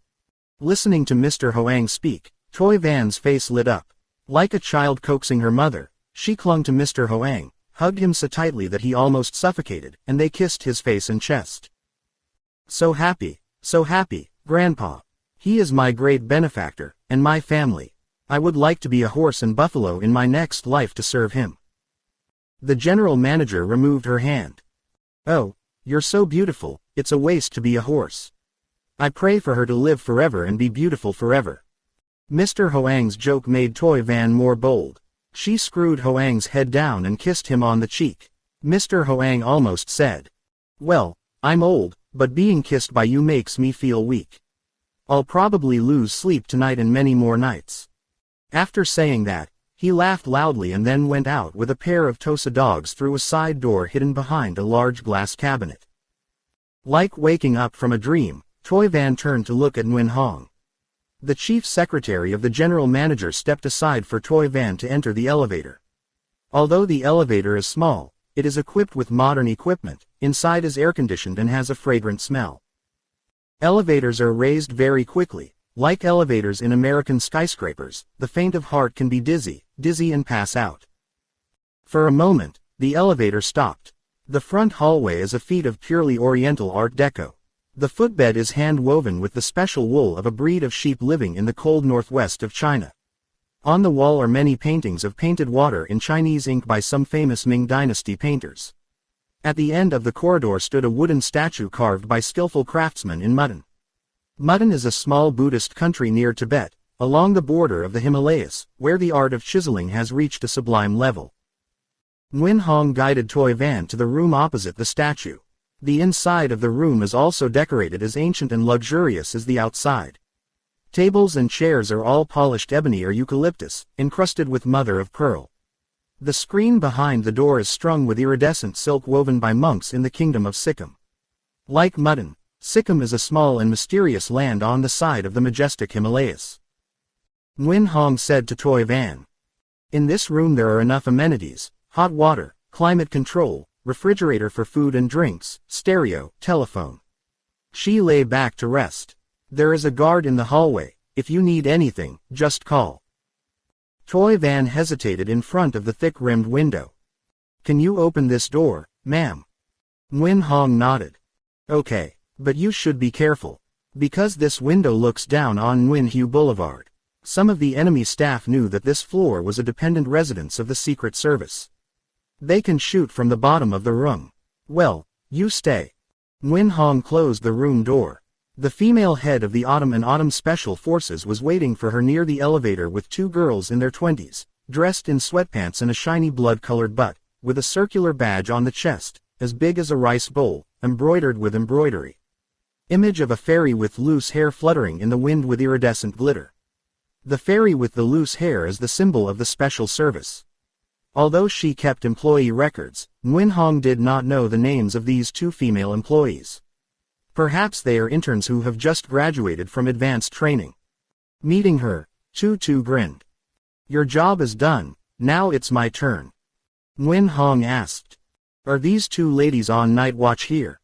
Listening to Mr. Hoang speak, Toy Van's face lit up. Like a child coaxing her mother, she clung to Mr. Hoang, hugged him so tightly that he almost suffocated, and they kissed his face and chest. So happy, Grandpa. He is my great benefactor, and my family. I would like to be a horse and buffalo in my next life to serve him." The general manager removed her hand. "Oh, you're so beautiful, it's a waste to be a horse. I pray for her to live forever and be beautiful forever." Mr. Hoang's joke made Toy Van more bold. She screwed Hoang's head down and kissed him on the cheek. Mr. Hoang almost said, "Well, I'm old, but being kissed by you makes me feel weak. I'll probably lose sleep tonight and many more nights." After saying that, he laughed loudly and then went out with a pair of Tosa dogs through a side door hidden behind a large glass cabinet. Like waking up from a dream, Toy Van turned to look at Nguyen Hong. The chief secretary of the general manager stepped aside for Toy Van to enter the elevator. Although the elevator is small, it is equipped with modern equipment, inside is air-conditioned and has a fragrant smell. Elevators are raised very quickly. Like elevators in American skyscrapers, the faint of heart can be dizzy and pass out. For a moment, the elevator stopped. The front hallway is a feat of purely Oriental Art Deco. The footbed is hand-woven with the special wool of a breed of sheep living in the cold northwest of China. On the wall are many paintings of painted water in Chinese ink by some famous Ming Dynasty painters. At the end of the corridor stood a wooden statue carved by skillful craftsmen in Mutton. Mutton is a small Buddhist country near Tibet, along the border of the Himalayas, where the art of chiseling has reached a sublime level. Nguyen Hong guided Toy Van to the room opposite the statue. The inside of the room is also decorated as ancient and luxurious as the outside. Tables and chairs are all polished ebony or eucalyptus, encrusted with mother of pearl. The screen behind the door is strung with iridescent silk woven by monks in the kingdom of Sikkim. Like Mutton, Sikkim is a small and mysterious land on the side of the majestic Himalayas. Nguyen Hong said to Toy Van, "In this room there are enough amenities: hot water, climate control, refrigerator for food and drinks, stereo, telephone." She lay back to rest. "There is a guard in the hallway. If you need anything, just call." Toy Van hesitated in front of the thick-rimmed window. "Can you open this door, ma'am?" Nguyen Hong nodded. "Okay, but you should be careful. Because this window looks down on Nguyen Hue Boulevard. Some of the enemy staff knew that this floor was a dependent residence of the Secret Service. They can shoot from the bottom of the room. Well, you stay. Nguyen Hong closed the room door. The female head of the Autumn Special Forces was waiting for her near the elevator with two girls in their 20s, dressed in sweatpants and a shiny blood-colored butt, with a circular badge on the chest, as big as a rice bowl, embroidered with embroidery. Image of a fairy with loose hair fluttering in the wind with iridescent glitter. The fairy with the loose hair is the symbol of the special service. Although she kept employee records, Nguyen Hong did not know the names of these two female employees. Perhaps they are interns who have just graduated from advanced training. Meeting her, Tutu grinned. Your job is done, now it's my turn. Nguyen Hong asked. Are these two ladies on night watch here?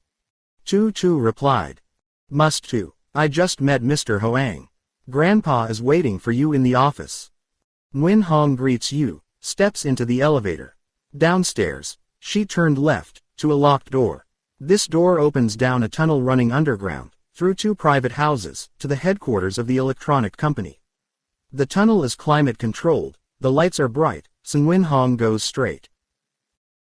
Tutu replied. Must to. I just met Mr. Hoang. Grandpa is waiting for you in the office. Nguyen Hong greets you, steps into the elevator. Downstairs, she turned left, to a locked door. This door opens down a tunnel running underground, through two private houses, to the headquarters of the electronic company. The tunnel is climate controlled, the lights are bright, so Nguyen Hong goes straight.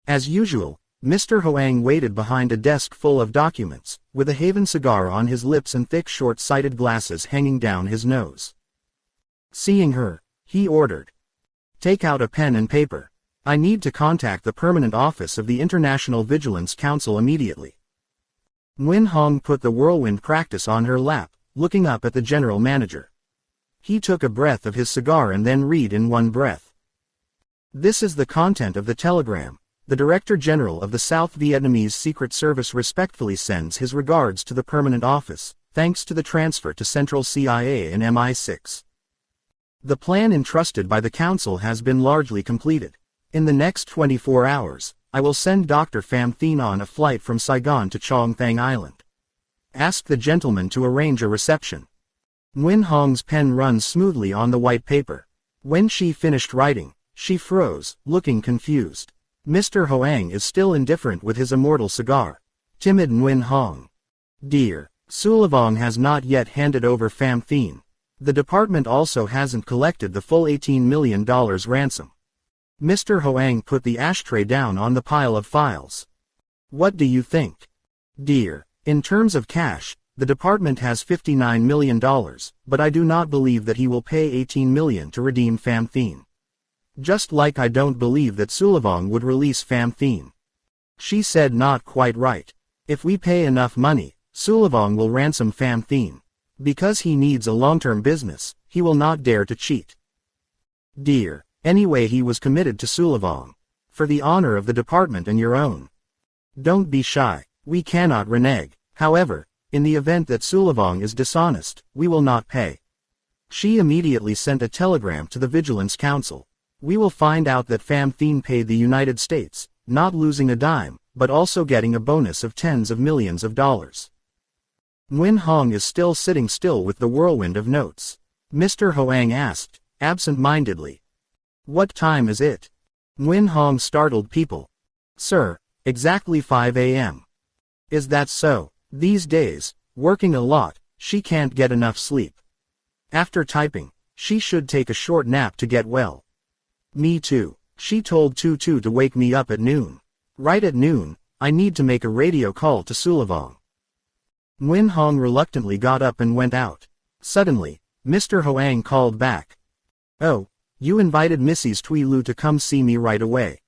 As usual, Mr. Hoang waited behind a desk full of documents, with a Haven cigar on his lips and thick short-sighted glasses hanging down his nose. Seeing her, he ordered. Take out a pen and paper. I need to contact the permanent office of the International Vigilance Council immediately. Nguyen Hong put the whirlwind practice on her lap, looking up at the general manager. He took a breath of his cigar and then read in one breath. This is the content of the telegram. The Director General of the South Vietnamese Secret Service respectfully sends his regards to the permanent office, thanks to the transfer to Central CIA and MI6. The plan entrusted by the Council has been largely completed. In the next 24 hours, I will send Dr. Pham Thien on a flight from Saigon to Chong Thang Island. Ask the gentleman to arrange a reception. Nguyen Hong's pen runs smoothly on the white paper. When she finished writing, she froze, looking confused. Mr. Hoang is still indifferent with his immortal cigar. Timid Nguyen Hong. Dear, Sulavong has not yet handed over Pham Thien. The department also hasn't collected the full $18 million ransom. Mr. Hoang put the ashtray down on the pile of files. What do you think? Dear, in terms of cash, the department has $59 million, but I do not believe that he will pay $18 million to redeem Pham Thien. Just like I don't believe that Sulavong would release Pham Thien. She said not quite right. If we pay enough money, Sulavong will ransom Pham Thien. Because he needs a long-term business, he will not dare to cheat. Dear, anyway he was committed to Sulavong. For the honor of the department and your own. Don't be shy, we cannot renege. However, in the event that Sulavong is dishonest, we will not pay. She immediately sent a telegram to the Vigilance Council. We will find out that Pham Thien paid the United States, not losing a dime, but also getting a bonus of tens of millions of dollars. Nguyen Hong is still sitting still with the whirlwind of notes. Mr. Hoang asked, absent-mindedly. What time is it? Nguyen Hong startled people. Sir, exactly 5 a.m. Is that so? These days, working a lot, she can't get enough sleep. After typing, she should take a short nap to get well. Me too. She told Tutu to wake me up at noon. Right at noon, I need to make a radio call to Sulavong. Nguyen Hong reluctantly got up and went out. Suddenly, Mr. Hoang called back. Oh, you invited Mrs. Thuy Lu to come see me right away.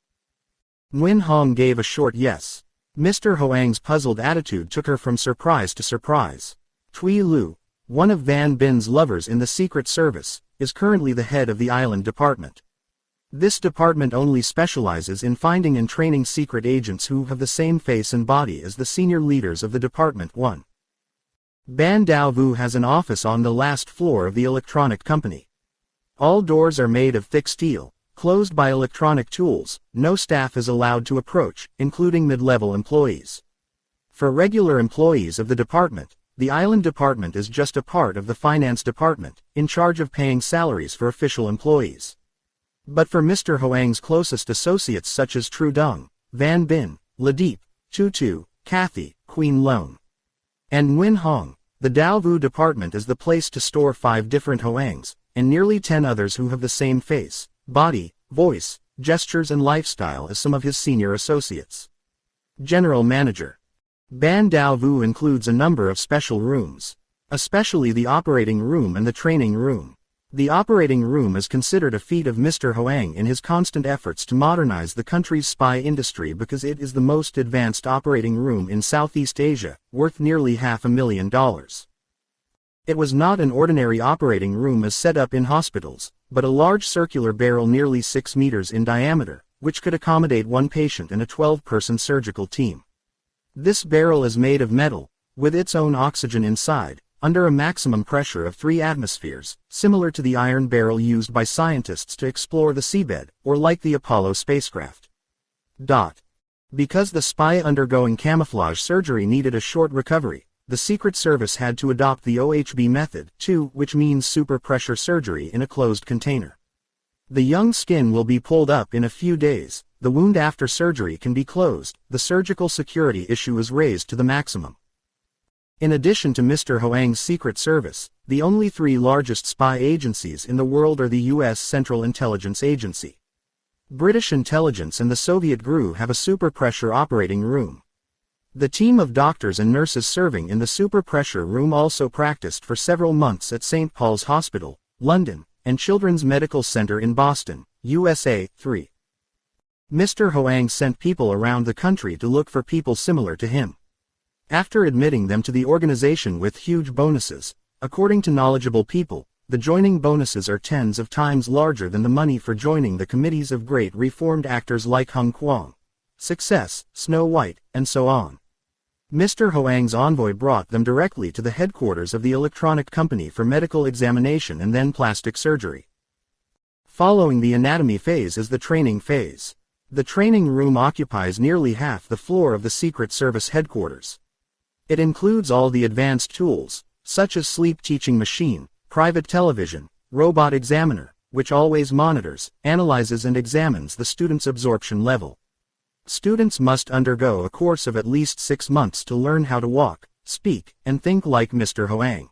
Nguyen Hong gave a short yes. Mr. Hoang's puzzled attitude took her from surprise to surprise. Thuy Lu, one of Van Bin's lovers in the Secret Service, is currently the head of the island department. This department only specializes in finding and training secret agents who have the same face and body as the senior leaders of the department. 1. Ban Dao Vu has an office on the last floor of the electronic company. All doors are made of thick steel, closed by electronic tools. No staff is allowed to approach, including mid-level employees. For regular employees of the department, the island department is just a part of the finance department, in charge of paying salaries for official employees. But for Mr. Hoang's closest associates such as Trudong, Van Bin, Ladeep, Tutu, Kathy, Queen Lone, and Nguyen Hong, The Daovu department is the place to store 5 different Hoangs, and nearly 10 others who have the same face, body, voice, gestures and lifestyle as some of his senior associates. General Manager. Ban Daovu includes a number of special rooms, especially the operating room and the training room. The operating room is considered a feat of Mr. Hoang in his constant efforts to modernize the country's spy industry because it is the most advanced operating room in Southeast Asia, worth nearly $500,000. It was not an ordinary operating room as set up in hospitals, but a large circular barrel nearly 6 meters in diameter, which could accommodate 1 patient and a 12-person surgical team. This barrel is made of metal, with its own oxygen inside, under a maximum pressure of 3 atmospheres, similar to the iron barrel used by scientists to explore the seabed, or like the Apollo spacecraft. Because the spy undergoing camouflage surgery needed a short recovery, the Secret Service had to adopt the OHB method, too, which means super pressure surgery in a closed container. The young skin will be pulled up in a few days, the wound after surgery can be closed, the surgical security issue is raised to the maximum. In addition to Mr. Hoang's Secret Service, the only 3 largest spy agencies in the world are the U.S. Central Intelligence Agency, British Intelligence and the Soviet GRU have a super pressure operating room. The team of doctors and nurses serving in the super pressure room also practiced for several months at St. Paul's Hospital, London, and Children's Medical Center in Boston, USA. 3. Mr. Hoang sent people around the country to look for people similar to him. After admitting them to the organization with huge bonuses, according to knowledgeable people, the joining bonuses are tens of times larger than the money for joining the committees of great reformed actors like Hung Kwang, Success, Snow White, and so on. Mr. Hoang's envoy brought them directly to the headquarters of the electronic company for medical examination and then plastic surgery. Following the anatomy phase is the training phase. The training room occupies nearly half the floor of the Secret Service headquarters. It includes all the advanced tools, such as sleep teaching machine, private television, robot examiner, which always monitors, analyzes and examines the student's absorption level. Students must undergo a course of at least 6 months to learn how to walk, speak, and think like Mr. Hoang.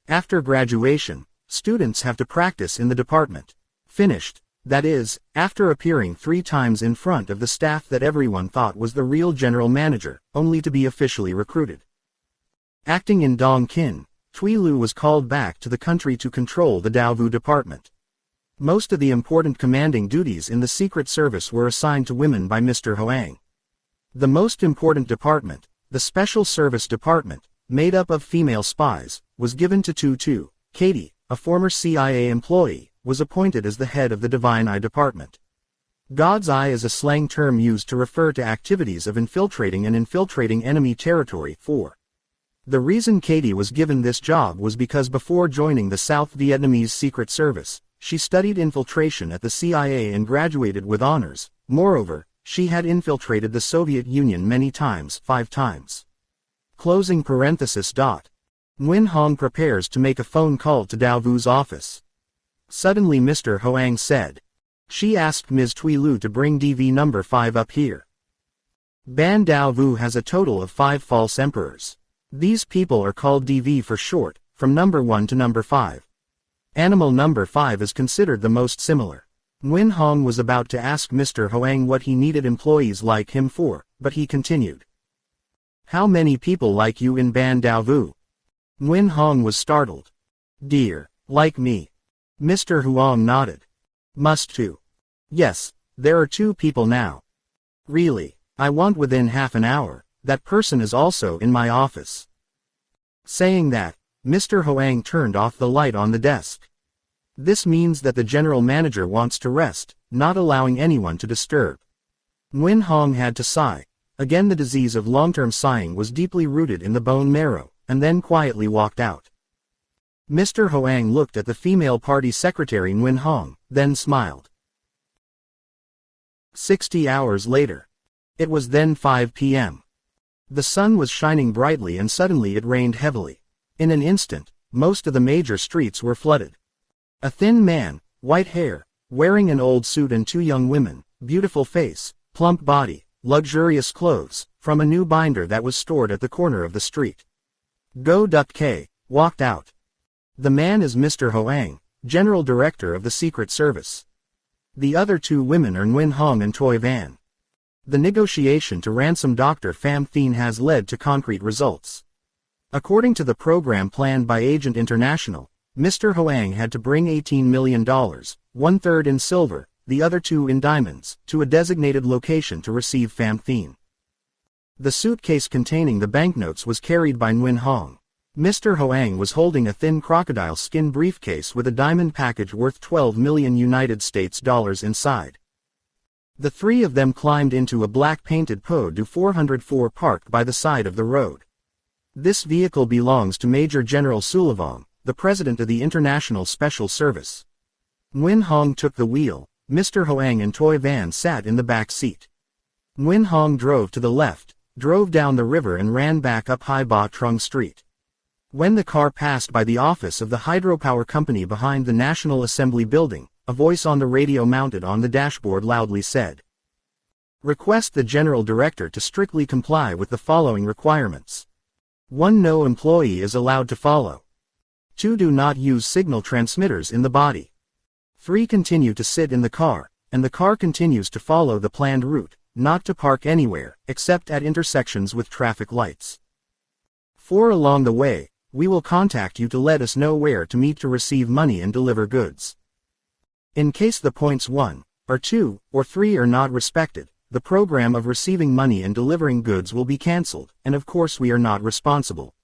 After graduation, students have to practice in the department. Finished, that is, after appearing 3 times in front of the staff that everyone thought was the real general manager, only to be officially recruited. Acting in Dongkin, Tui Lu was called back to the country to control the Daovu department. Most of the important commanding duties in the Secret Service were assigned to women by Mr. Hoang. The most important department, the Special Service Department, made up of female spies, was given to Tutu. Katie, a former CIA employee, was appointed as the head of the Divine Eye Department. God's Eye is a slang term used to refer to activities of infiltrating enemy territory. 4. The reason Katie was given this job was because before joining the South Vietnamese Secret Service, she studied infiltration at the CIA and graduated with honors. Moreover, she had infiltrated the Soviet Union many times, 5 times. Closing parenthesis. Nguyen Hong prepares to make a phone call to Daovu's office. Suddenly Mr. Hoang said. She asked Ms. Tui Lu to bring DV number 5 up here. Ban Daovu has a total of 5 false emperors. These people are called DV for short, from number 1 to number 5. Animal number 5 is considered the most similar. Nguyen Hong was about to ask Mr. Hoang what he needed employees like him for, but he continued. How many people like you in Ban Daovu? Nguyen Hong was startled. Dear, like me. Mr. Huang nodded. Must too. Yes, there are 2 people now. Really, I want within half an hour, that person is also in my office. Saying that, Mr. Hoang turned off the light on the desk. This means that the general manager wants to rest, not allowing anyone to disturb. Nguyen Hong had to sigh. Again the disease of long-term sighing was deeply rooted in the bone marrow, and then quietly walked out. Mr. Hoang looked at the female party secretary Nguyen Hong, then smiled. 60 hours later. It was then 5 p.m. The sun was shining brightly and suddenly it rained heavily. In an instant, most of the major streets were flooded. A thin man, white hair, wearing an old suit and 2 young women, beautiful face, plump body, luxurious clothes, from a new binder that was stored at the corner of the street. Go Duck K walked out. The man is Mr. Hoang, General Director of the Secret Service. The other two women are Nguyen Hong and Toi Van. The negotiation to ransom Dr. Pham Thien has led to concrete results. According to the program planned by Agent International, Mr. Hoang had to bring $18 million, 1/3 in silver, the other 2 in diamonds, to a designated location to receive Pham Thien. The suitcase containing the banknotes was carried by Nguyen Hong. Mr. Hoang was holding a thin crocodile skin briefcase with a diamond package worth 12 million United States dollars inside. The three of them climbed into a black-painted Peugeot 404 parked by the side of the road. This vehicle belongs to Major General Sullivan, the president of the International Special Service. Nguyen Hong took the wheel. Mr. Hoang and Toi Van sat in the back seat. Nguyen Hong drove to the left, drove down the river and ran back up Hai Ba Trung Street. When the car passed by the office of the hydropower company behind the National Assembly building, a voice on the radio mounted on the dashboard loudly said, "Request the General Director to strictly comply with the following requirements. 1. No employee is allowed to follow. 2. Do not use signal transmitters in the body. 3. Continue to sit in the car, and the car continues to follow the planned route, not to park anywhere, except at intersections with traffic lights. 4. Along the way, we will contact you to let us know where to meet to receive money and deliver goods. In case the points 1, or 2, or 3 are not respected, the program of receiving money and delivering goods will be cancelled, and of course we are not responsible."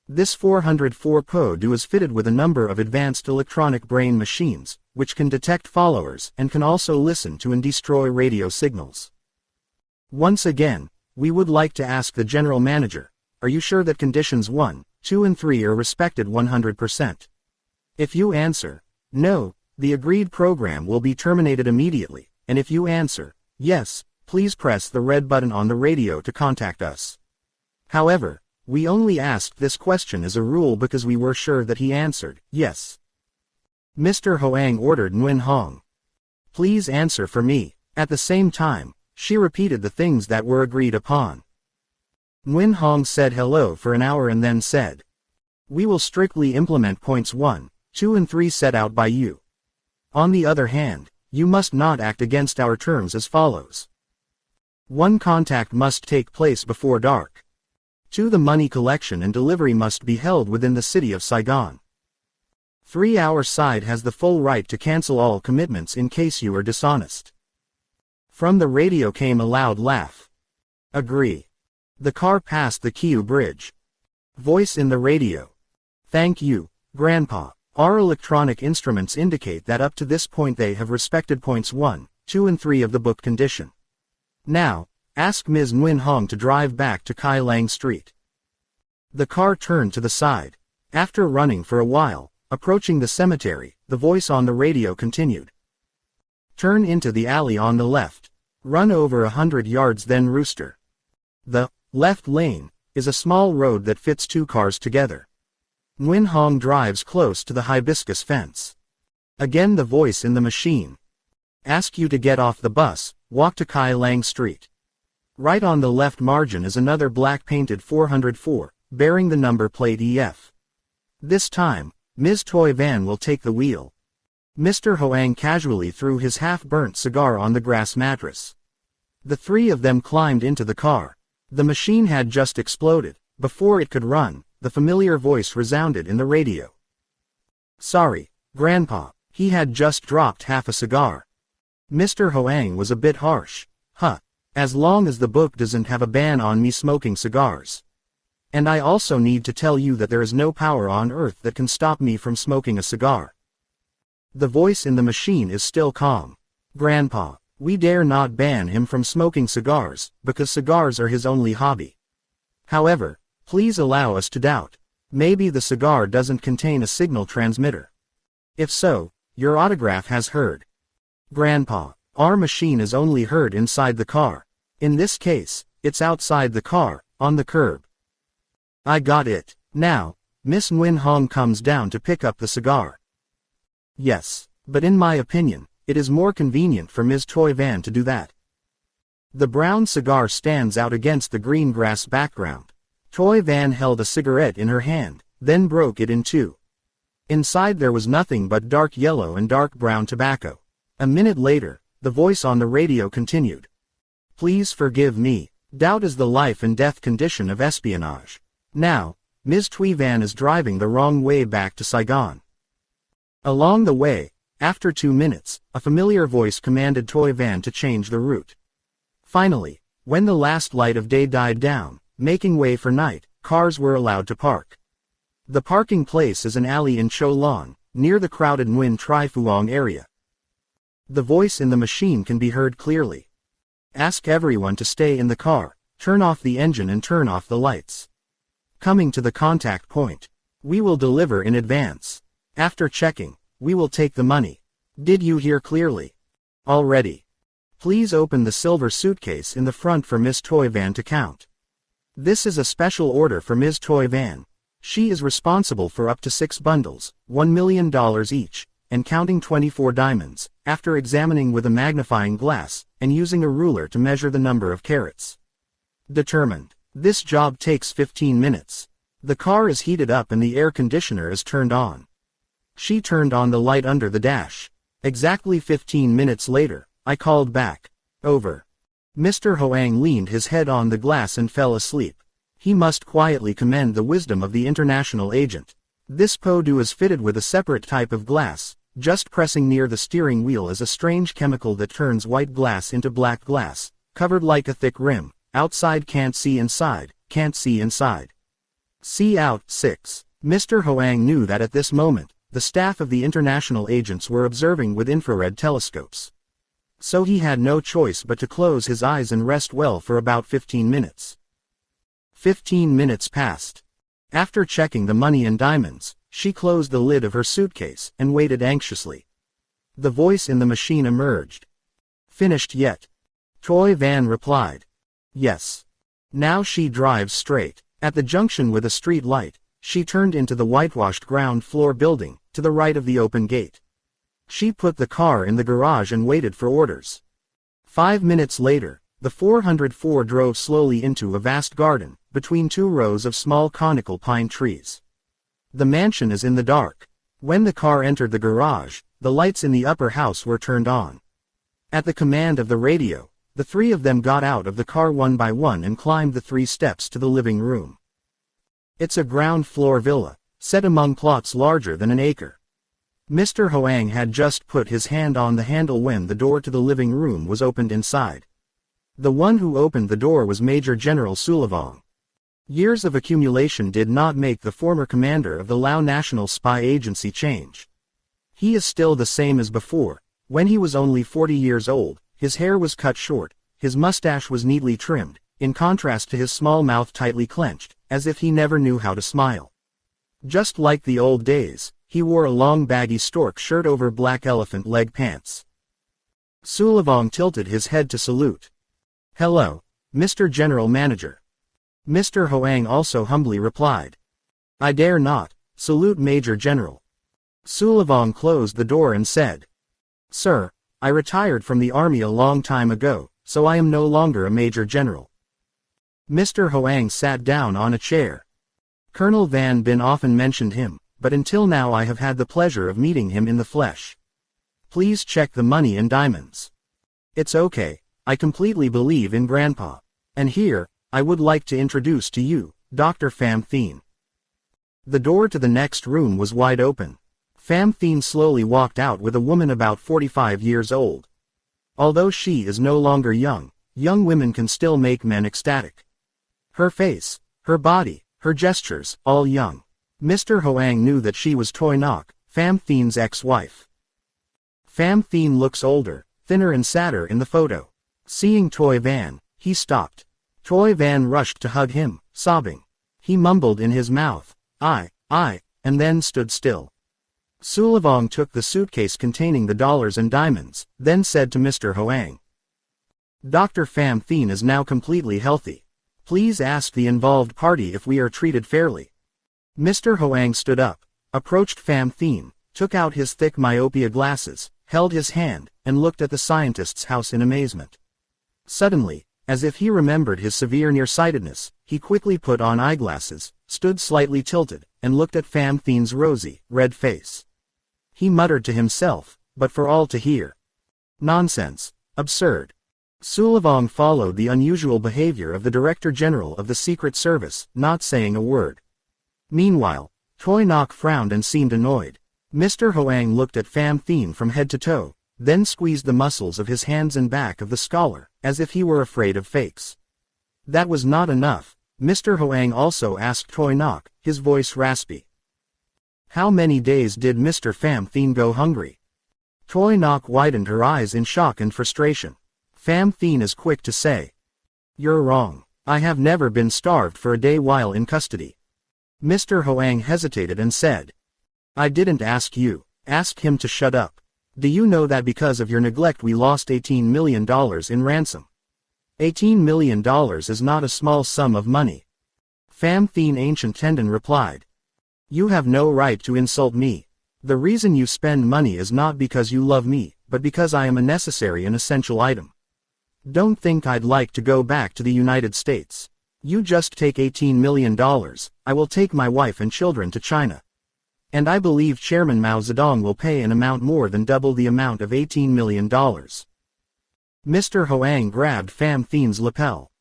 This 404 Peugeot is fitted with a number of advanced electronic brain machines, which can detect followers and can also listen to and destroy radio signals. Once again, we would like to ask the General Manager, are you sure that conditions 1, 2 and 3 are respected 100%? If you answer, no, the agreed program will be terminated immediately, and if you answer, yes, please press the red button on the radio to contact us. However, we only asked this question as a rule because we were sure that he answered, yes. Mr. Hoang ordered Nguyen Hong, "Please answer for me." At the same time, she repeated the things that were agreed upon. Nguyen Hong said hello for an hour and then said, "We will strictly implement points 1, 2 and 3 set out by you. On the other hand, you must not act against our terms as follows. 1. Contact must take place before dark. 2. The money collection and delivery must be held within the city of Saigon. 3. Our side has the full right to cancel all commitments in case you are dishonest." From the radio came a loud laugh. "Agree." The car passed the Kiu Bridge. Voice in the radio. "Thank you, Grandpa. Our electronic instruments indicate that up to this point they have respected points 1, 2 and 3 of the book condition. Now, ask Ms. Nguyen Hong to drive back to Kai Lang Street." The car turned to the side. After running for a while, approaching the cemetery, the voice on the radio continued. "Turn into the alley on the left. Run over 100 yards then Rooster. The left lane is a small road that fits 2 cars together. Nguyen Hong drives close to the hibiscus fence." Again the voice in the machine. "Ask you to get off the bus, walk to Kai Lang Street. Right on the left margin is another black-painted 404, bearing the number plate EF. This time, Ms. Toi Van will take the wheel." Mr. Hoang casually threw his half-burnt cigar on the grass mattress. The three of them climbed into the car. The machine had just exploded. Before it could run, the familiar voice resounded in the radio. "Sorry, Grandpa, he had just dropped half a cigar." Mr. Hoang was a bit harsh. As long as the book doesn't have a ban on me smoking cigars. And I also need to tell you that there is no power on earth that can stop me from smoking a cigar." The voice in the machine is still calm. "Grandpa, we dare not ban him from smoking cigars, because cigars are his only hobby. However, please allow us to doubt. Maybe the cigar doesn't contain a signal transmitter. If so, your autograph has heard. Grandpa, our machine is only heard inside the car. In this case, it's outside the car, on the curb." "I got it. Now, Miss Nguyen Hong comes down to pick up the cigar." "Yes, but in my opinion, it is more convenient for Ms. Toi Van to do that." The brown cigar stands out against the green grass background. Toy Van held a cigarette in her hand, then broke it in two. Inside there was nothing but dark yellow and dark brown tobacco. A minute later, the voice on the radio continued. Please forgive me. Doubt is the life and death condition of espionage. Now, Ms. Toy Van is driving the wrong way back to Saigon. Along the way, after 2 minutes, a familiar voice commanded Toy Van to change the route. Finally, when the last light of day died down, making way for night, cars were allowed to park. The parking place is an alley in Cho Lon, near the crowded Nguyen Tri Phuong area. The voice in the machine can be heard clearly. Ask everyone to stay in the car, turn off the engine and turn off the lights. Coming to the contact point. We will deliver in advance. After checking, we will take the money. Did you hear clearly? All ready. Please open the silver suitcase in the front for Ms. Toy Van to count. This is a special order for Ms. Toy Van. She is responsible for up to 6 bundles, $1 million each, and counting 24 diamonds, after examining with a magnifying glass, and using a ruler to measure the number of carats. Determined. This job takes 15 minutes. The car is heated up and the air conditioner is turned on. She turned on the light under the dash. Exactly 15 minutes later, I called back. Over. Mr. Hoang leaned his head on the glass and fell asleep. He must quietly commend the wisdom of the international agent. This Podu is fitted with a separate type of glass. Just pressing near the steering wheel is a strange chemical that turns white glass into black glass, covered like a thick rim. Outside can't see inside, can't see inside. See out. 6. Mr. Hoang knew that at this moment, the staff of the international agents were observing with infrared telescopes. So he had no choice but to close his eyes and rest well for about 15 minutes. 15 minutes passed. After checking the money and diamonds, she closed the lid of her suitcase and waited anxiously. The voice in the machine emerged. Finished yet? Toy Van replied. Yes. Now she drives straight. At the junction with a street light, she turned into the whitewashed ground floor building, to the right of the open gate. She put the car in the garage and waited for orders. 5 minutes later, the 404 drove slowly into a vast garden, between 2 rows of small conical pine trees. The mansion is in the dark. When the car entered the garage, the lights in the upper house were turned on. At the command of the radio, the 3 of them got out of the car one by one and climbed the 3 steps to the living room. It's a ground floor villa, set among plots larger than an acre. Mr. Hoang had just put his hand on the handle when the door to the living room was opened inside. The one who opened the door was Major General Sulavong. Years of accumulation did not make the former commander of the Lao National Spy Agency change. He is still the same as before. When he was only 40 years old, his hair was cut short, his mustache was neatly trimmed, in contrast to his small mouth tightly clenched, as if he never knew how to smile. Just like the old days, he wore a long baggy stork shirt over black elephant leg pants. Sulavong tilted his head to salute. Hello, Mr. General Manager. Mr. Hoang also humbly replied. I dare not, salute Major General. Sulavong closed the door and said. Sir, I retired from the army a long time ago, so I am no longer a Major General. Mr. Hoang sat down on a chair. Colonel Van Bin often mentioned him, but until now I have had the pleasure of meeting him in the flesh. Please check the money and diamonds. It's okay, I completely believe in Grandpa. And here, I would like to introduce to you, Dr. Pham Thien. The door to the next room was wide open. Pham Thien slowly walked out with a woman about 45 years old. Although she is no longer young, young women can still make men ecstatic. Her face, her body, her gestures, all young. Mr. Hoang knew that she was Toy Nok, Pham Thien's ex-wife. Pham Thien looks older, thinner and sadder in the photo. Seeing Toy Van, he stopped. Toy Van rushed to hug him, sobbing. He mumbled in his mouth, I, and then stood still. Sulavong took the suitcase containing the dollars and diamonds, then said to Mr. Hoang. Dr. Pham Thien is now completely healthy. Please ask the involved party if we are treated fairly. Mr. Hoang stood up, approached Pham Thien, took out his thick myopia glasses, held his hand, and looked at the scientist's house in amazement. Suddenly, as if he remembered his severe nearsightedness, he quickly put on eyeglasses, stood slightly tilted, and looked at Pham Thien's rosy, red face. He muttered to himself, but for all to hear. Nonsense. Absurd. Sulavong followed the unusual behavior of the Director General of the Secret Service, not saying a word. Meanwhile, Toi Nok frowned and seemed annoyed. Mr. Hoang looked at Pham Thien from head to toe, then squeezed the muscles of his hands and back of the scholar, as if he were afraid of fakes. That was not enough. Mr. Hoang also asked Toi Nok, his voice raspy. How many days did Mr. Pham Thien go hungry? Toi Nok widened her eyes in shock and frustration. Pham Thien is quick to say. You're wrong. I have never been starved for a day while in custody. Mr. Hoang hesitated and said. I didn't ask you. Ask him to shut up. Do you know that because of your neglect we lost $18 million in ransom? $18 million is not a small sum of money. Pham Thien Ancient Tendon replied. You have no right to insult me. The reason you spend money is not because you love me, but because I am a necessary and essential item. Don't think I'd like to go back to the United States. You just take $18 million, I will take my wife and children to China. And I believe Chairman Mao Zedong will pay an amount more than double the amount of $18 million. Mr. Hoang grabbed Pham Thien's lapel.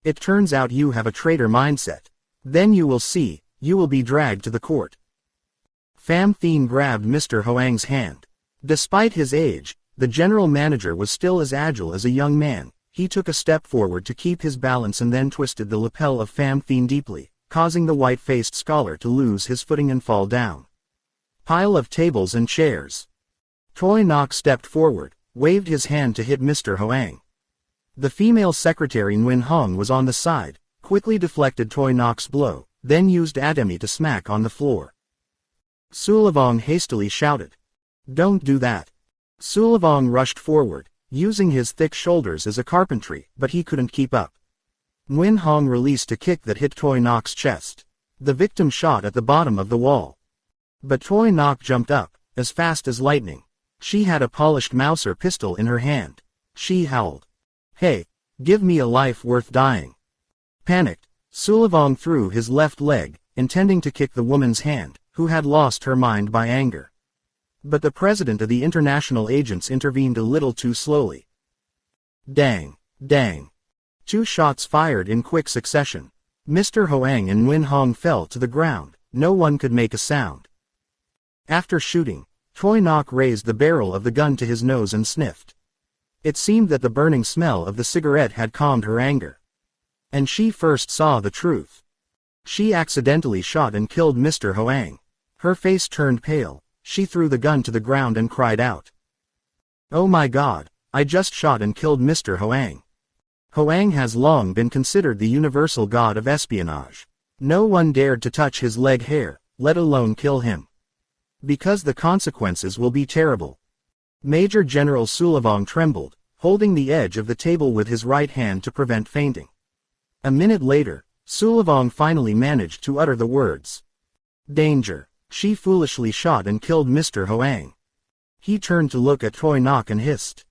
It turns out you have a traitor mindset. Then you will see, you will be dragged to the court. Pham Thien grabbed Mr. Hoang's hand. Despite his age, the general manager was still as agile as a young man. He took a step forward to keep his balance and then twisted the lapel of Pham Thien deeply, causing the white-faced scholar to lose his footing and fall down. Pile of tables and chairs. Toi Nok stepped forward, waved his hand to hit Mr. Hoang. The female secretary Nguyen Hong was on the side, quickly deflected Toi Nok's blow, then used Ademi to smack on the floor. Sulavong hastily shouted. Don't do that. Sulavong rushed forward, using his thick shoulders as a carpentry, but he couldn't keep up. Nguyen Hong released a kick that hit Toi Nok's chest. The victim shot at the bottom of the wall. But Toi Nok jumped up, as fast as lightning. She had a polished Mauser pistol in her hand. She howled. Hey, give me a life worth dying. Panicked, Sulavong threw his left leg, intending to kick the woman's hand, who had lost her mind by anger. But the president of the international agents intervened a little too slowly. Dang, dang. 2 shots fired in quick succession. Mr. Hoang and Nguyen Hong fell to the ground. No one could make a sound. After shooting, Toi Nok raised the barrel of the gun to his nose and sniffed. It seemed that the burning smell of the cigarette had calmed her anger. And she first saw the truth. She accidentally shot and killed Mr. Hoang. Her face turned pale. She threw the gun to the ground and cried out. Oh my God, I just shot and killed Mr. Hoang. Hoang has long been considered the universal god of espionage. No one dared to touch his leg hair, let alone kill him. Because the consequences will be terrible. Major General Sulavong trembled, holding the edge of the table with his right hand to prevent fainting. A minute later, Sulavong finally managed to utter the words. Danger. She foolishly shot and killed Mr. Hoang. He turned to look at Toi Nok and hissed.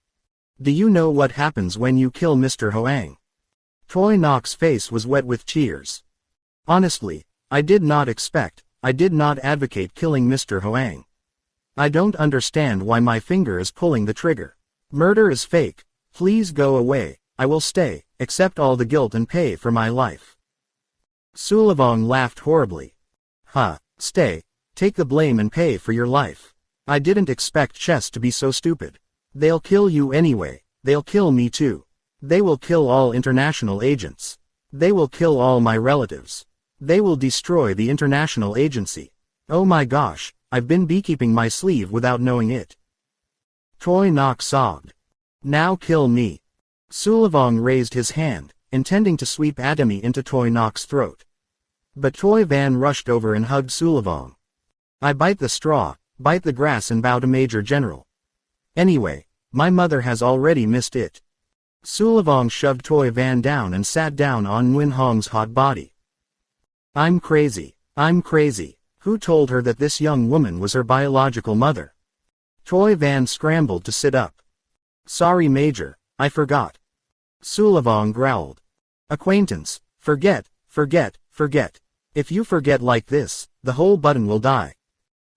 Do you know what happens when you kill Mr. Hoang? Toi Nok's face was wet with tears. Honestly, I did not advocate killing Mr. Hoang. I don't understand why my finger is pulling the trigger. Murder is fake. Please go away. I will stay, accept all the guilt and pay for my life. Sulavong laughed horribly. Stay. Take the blame and pay for your life. I didn't expect chess to be so stupid. They'll kill you anyway. They'll kill me too. They will kill all international agents. They will kill all my relatives. They will destroy the international agency. Oh my gosh, I've been beekeeping my sleeve without knowing it. Toi Nok sobbed. Now kill me. Sulavong raised his hand, intending to sweep Ademi into Toi Nok's throat. But Toi Van rushed over and hugged Sulavong. I bite the straw, bite the grass and bow to Major General. Anyway, my mother has already missed it. Sulavong shoved Toi Van down and sat down on Nguyen Hong's hot body. I'm crazy. Who told her that this young woman was her biological mother? Toi Van scrambled to sit up. Sorry Major, I forgot. Sulavong growled. Acquaintance, forget Forget. If you forget like this, the whole button will die.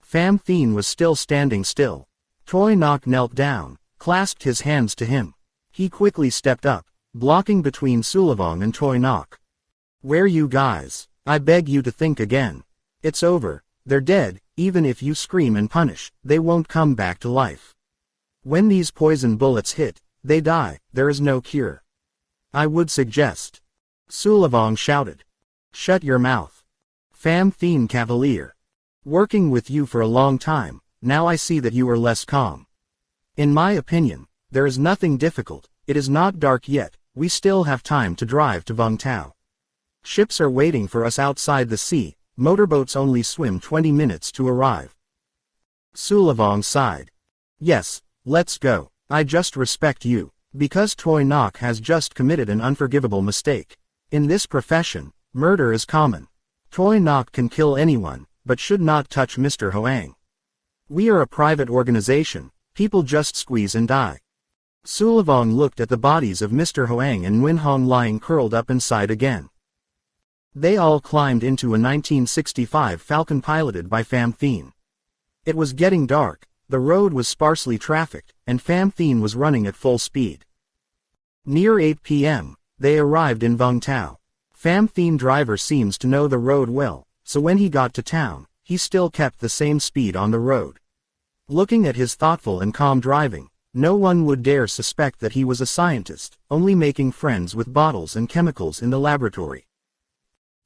Pham Thien was still standing still. Toy Nok knelt down, clasped his hands to him. He quickly stepped up, blocking between Sulavong and Toy Nok. Where you guys? I beg you to think again. It's over, they're dead, even if you scream and punish, they won't come back to life. When these poison bullets hit, they die, there is no cure. I would suggest. Sulavong shouted. Shut your mouth. Pham Thien Cavalier. Working with you for a long time, now I see that you are less calm. In my opinion, there is nothing difficult, it is not dark yet, we still have time to drive to Vung Tau. Ships are waiting for us outside the sea, motorboats only swim 20 minutes to arrive. Sulavong sighed. Yes, let's go, I just respect you, because Toy Nok has just committed an unforgivable mistake. In this profession, murder is common. Toy Nok can kill anyone, but should not touch Mr. Hoang. We are a private organization, people just squeeze and die. Sulavong looked at the bodies of Mr. Hoang and Nguyen Hong lying curled up inside again. They all climbed into a 1965 Falcon piloted by Pham Thien. It was getting dark, the road was sparsely trafficked, and Pham Thien was running at full speed. Near 8 p.m., they arrived in Vung Tau. Pham Thien driver seems to know the road well, so when he got to town, he still kept the same speed on the road. Looking at his thoughtful and calm driving, no one would dare suspect that he was a scientist, only making friends with bottles and chemicals in the laboratory.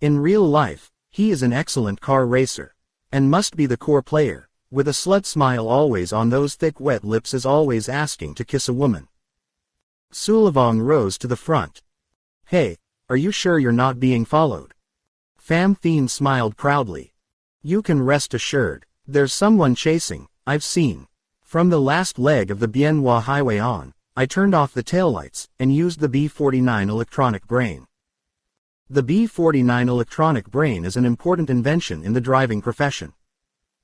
In real life, he is an excellent car racer, and must be the core player, with a slut smile always on those thick wet lips as always asking to kiss a woman. Sulavong rose to the front. Hey, are you sure you're not being followed? Pham Thien smiled proudly. You can rest assured, there's someone chasing, I've seen. From the last leg of the Bien Hoa Highway on, I turned off the taillights, and used the B-49 electronic brain. The B-49 electronic brain is an important invention in the driving profession.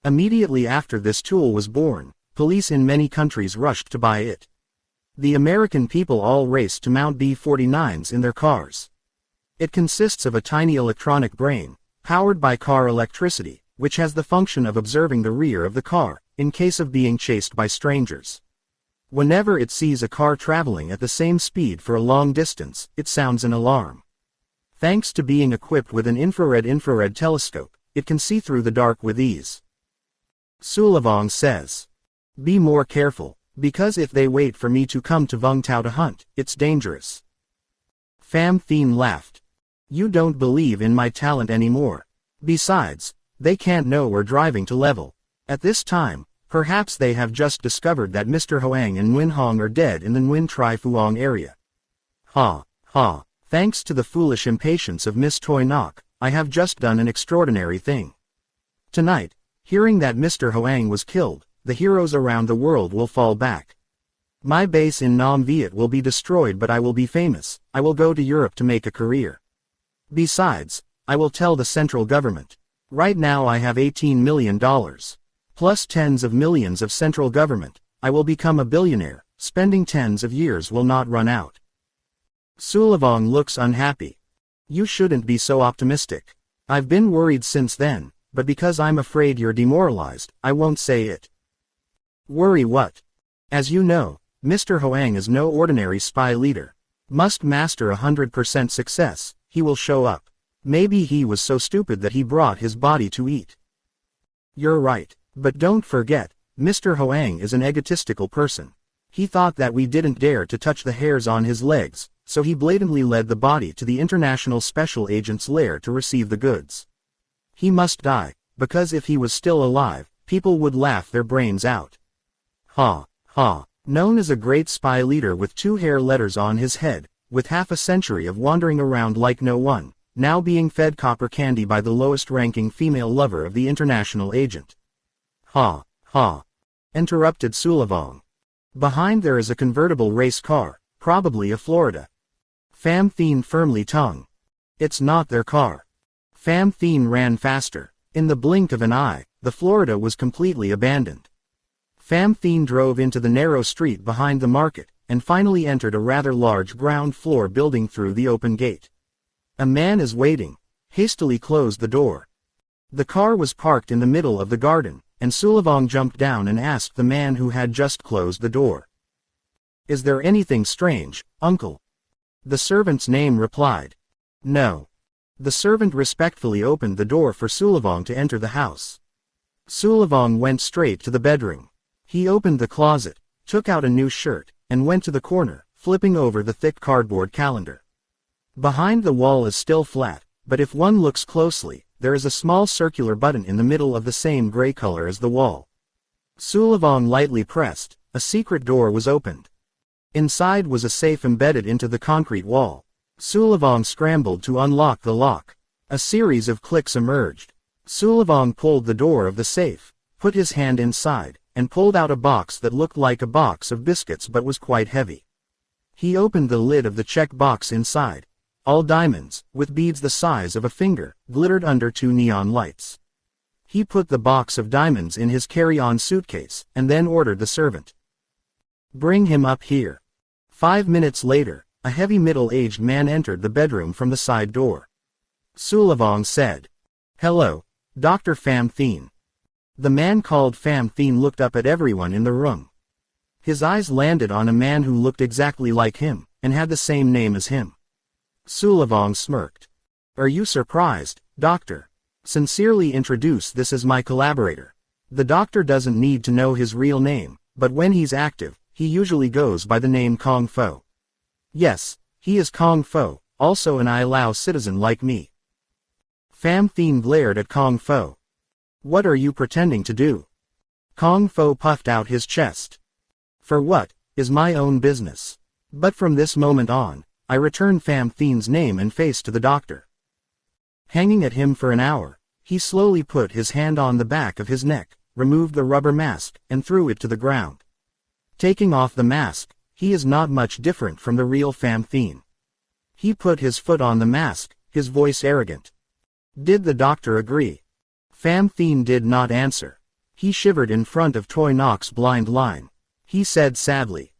Immediately after this tool was born, police in many countries rushed to buy it. The American people all raced to mount B-49s in their cars. It consists of a tiny electronic brain, powered by car electricity, which has the function of observing the rear of the car, in case of being chased by strangers. Whenever it sees a car traveling at the same speed for a long distance, it sounds an alarm. Thanks to being equipped with an infrared telescope, it can see through the dark with ease. Sulavong says. Be more careful, because if they wait for me to come to Vung Tau to hunt, it's dangerous. Pham Thien laughed. You don't believe in my talent anymore. Besides, they can't know we're driving to level. At this time, perhaps they have just discovered that Mr. Hoang and Nguyen Hong are dead in the Nguyen Tri Phuong area. Ha. Thanks to the foolish impatience of Miss Toy Nok, I have just done an extraordinary thing. Tonight, hearing that Mr. Hoang was killed, the heroes around the world will fall back. My base in Nam Viet will be destroyed, but I will be famous. I will go to Europe to make a career. Besides, I will tell the central government. Right now I have $18 million. Plus tens of millions of central government. I will become a billionaire. Spending tens of years will not run out. Sulavong looks unhappy. You shouldn't be so optimistic. I've been worried since then, but because I'm afraid you're demoralized, I won't say it. Worry what? As you know, Mr. Hoang is no ordinary spy leader. Must master 100% success, he will show up. Maybe he was so stupid that he brought his body to eat. You're right, but don't forget, Mr. Hoang is an egotistical person. He thought that we didn't dare to touch the hairs on his legs, so he blatantly led the body to the International Special Agent's lair to receive the goods. He must die, because if he was still alive, people would laugh their brains out. Ha. Known as a great spy leader with 2 hair letters on his head, with half a century of wandering around like no one, now being fed copper candy by the lowest-ranking female lover of the international agent. Ha. Interrupted Sulavong. Behind there is a convertible race car, probably a Florida. Pham Thien firmly tongue. It's not their car. Pham Thien ran faster. In the blink of an eye, the Florida was completely abandoned. Pham Thien drove into the narrow street behind the market, and finally entered a rather large ground floor building through the open gate. A man is waiting. hastily closed the door. The car was parked in the middle of the garden, and Sulavong jumped down and asked the man who had just closed the door. "Is there anything strange, uncle?" The servant's name replied. "No." The servant respectfully opened the door for Sulavong to enter the house. Sulavong went straight to the bedroom. He opened the closet, took out a new shirt, and went to the corner, flipping over the thick cardboard calendar. Behind the wall is still flat, but if one looks closely, there is a small circular button in the middle of the same gray color as the wall. Sulavong lightly pressed, a secret door was opened. Inside was a safe embedded into the concrete wall. Sulavong scrambled to unlock the lock. A series of clicks emerged. Sulavong pulled the door of the safe, put his hand inside, and pulled out a box that looked like a box of biscuits but was quite heavy. He opened the lid of the check box inside. All diamonds, with beads the size of a finger, glittered under two neon lights. He put the box of diamonds in his carry-on suitcase, and then ordered the servant. "Bring him up here." 5 minutes later, a heavy middle-aged man entered the bedroom from the side door. Sulavong said, "Hello, Dr. Pham Thien." The man called Pham Thien looked up at everyone in the room. His eyes landed on a man who looked exactly like him, and had the same name as him. Sulavong smirked. "Are you surprised, doctor? Sincerely introduce this as my collaborator. The doctor doesn't need to know his real name, but when he's active, he usually goes by the name Kong Fo. Yes, he is Kong Fo, also an I-Lao citizen like me." Pham Thien glared at Kong Fo. "What are you pretending to do?" Kong Fo puffed out his chest. "For what, is my own business. But from this moment on, I return Pham Thien's name and face to the doctor." Hanging at him for an hour, he slowly put his hand on the back of his neck, removed the rubber mask, and threw it to the ground. Taking off the mask, he is not much different from the real Pham Thien. He put his foot on the mask, his voice arrogant. Did the doctor agree? Pham Thien did not answer. He shivered in front of Toy Knock's blind line. He said sadly,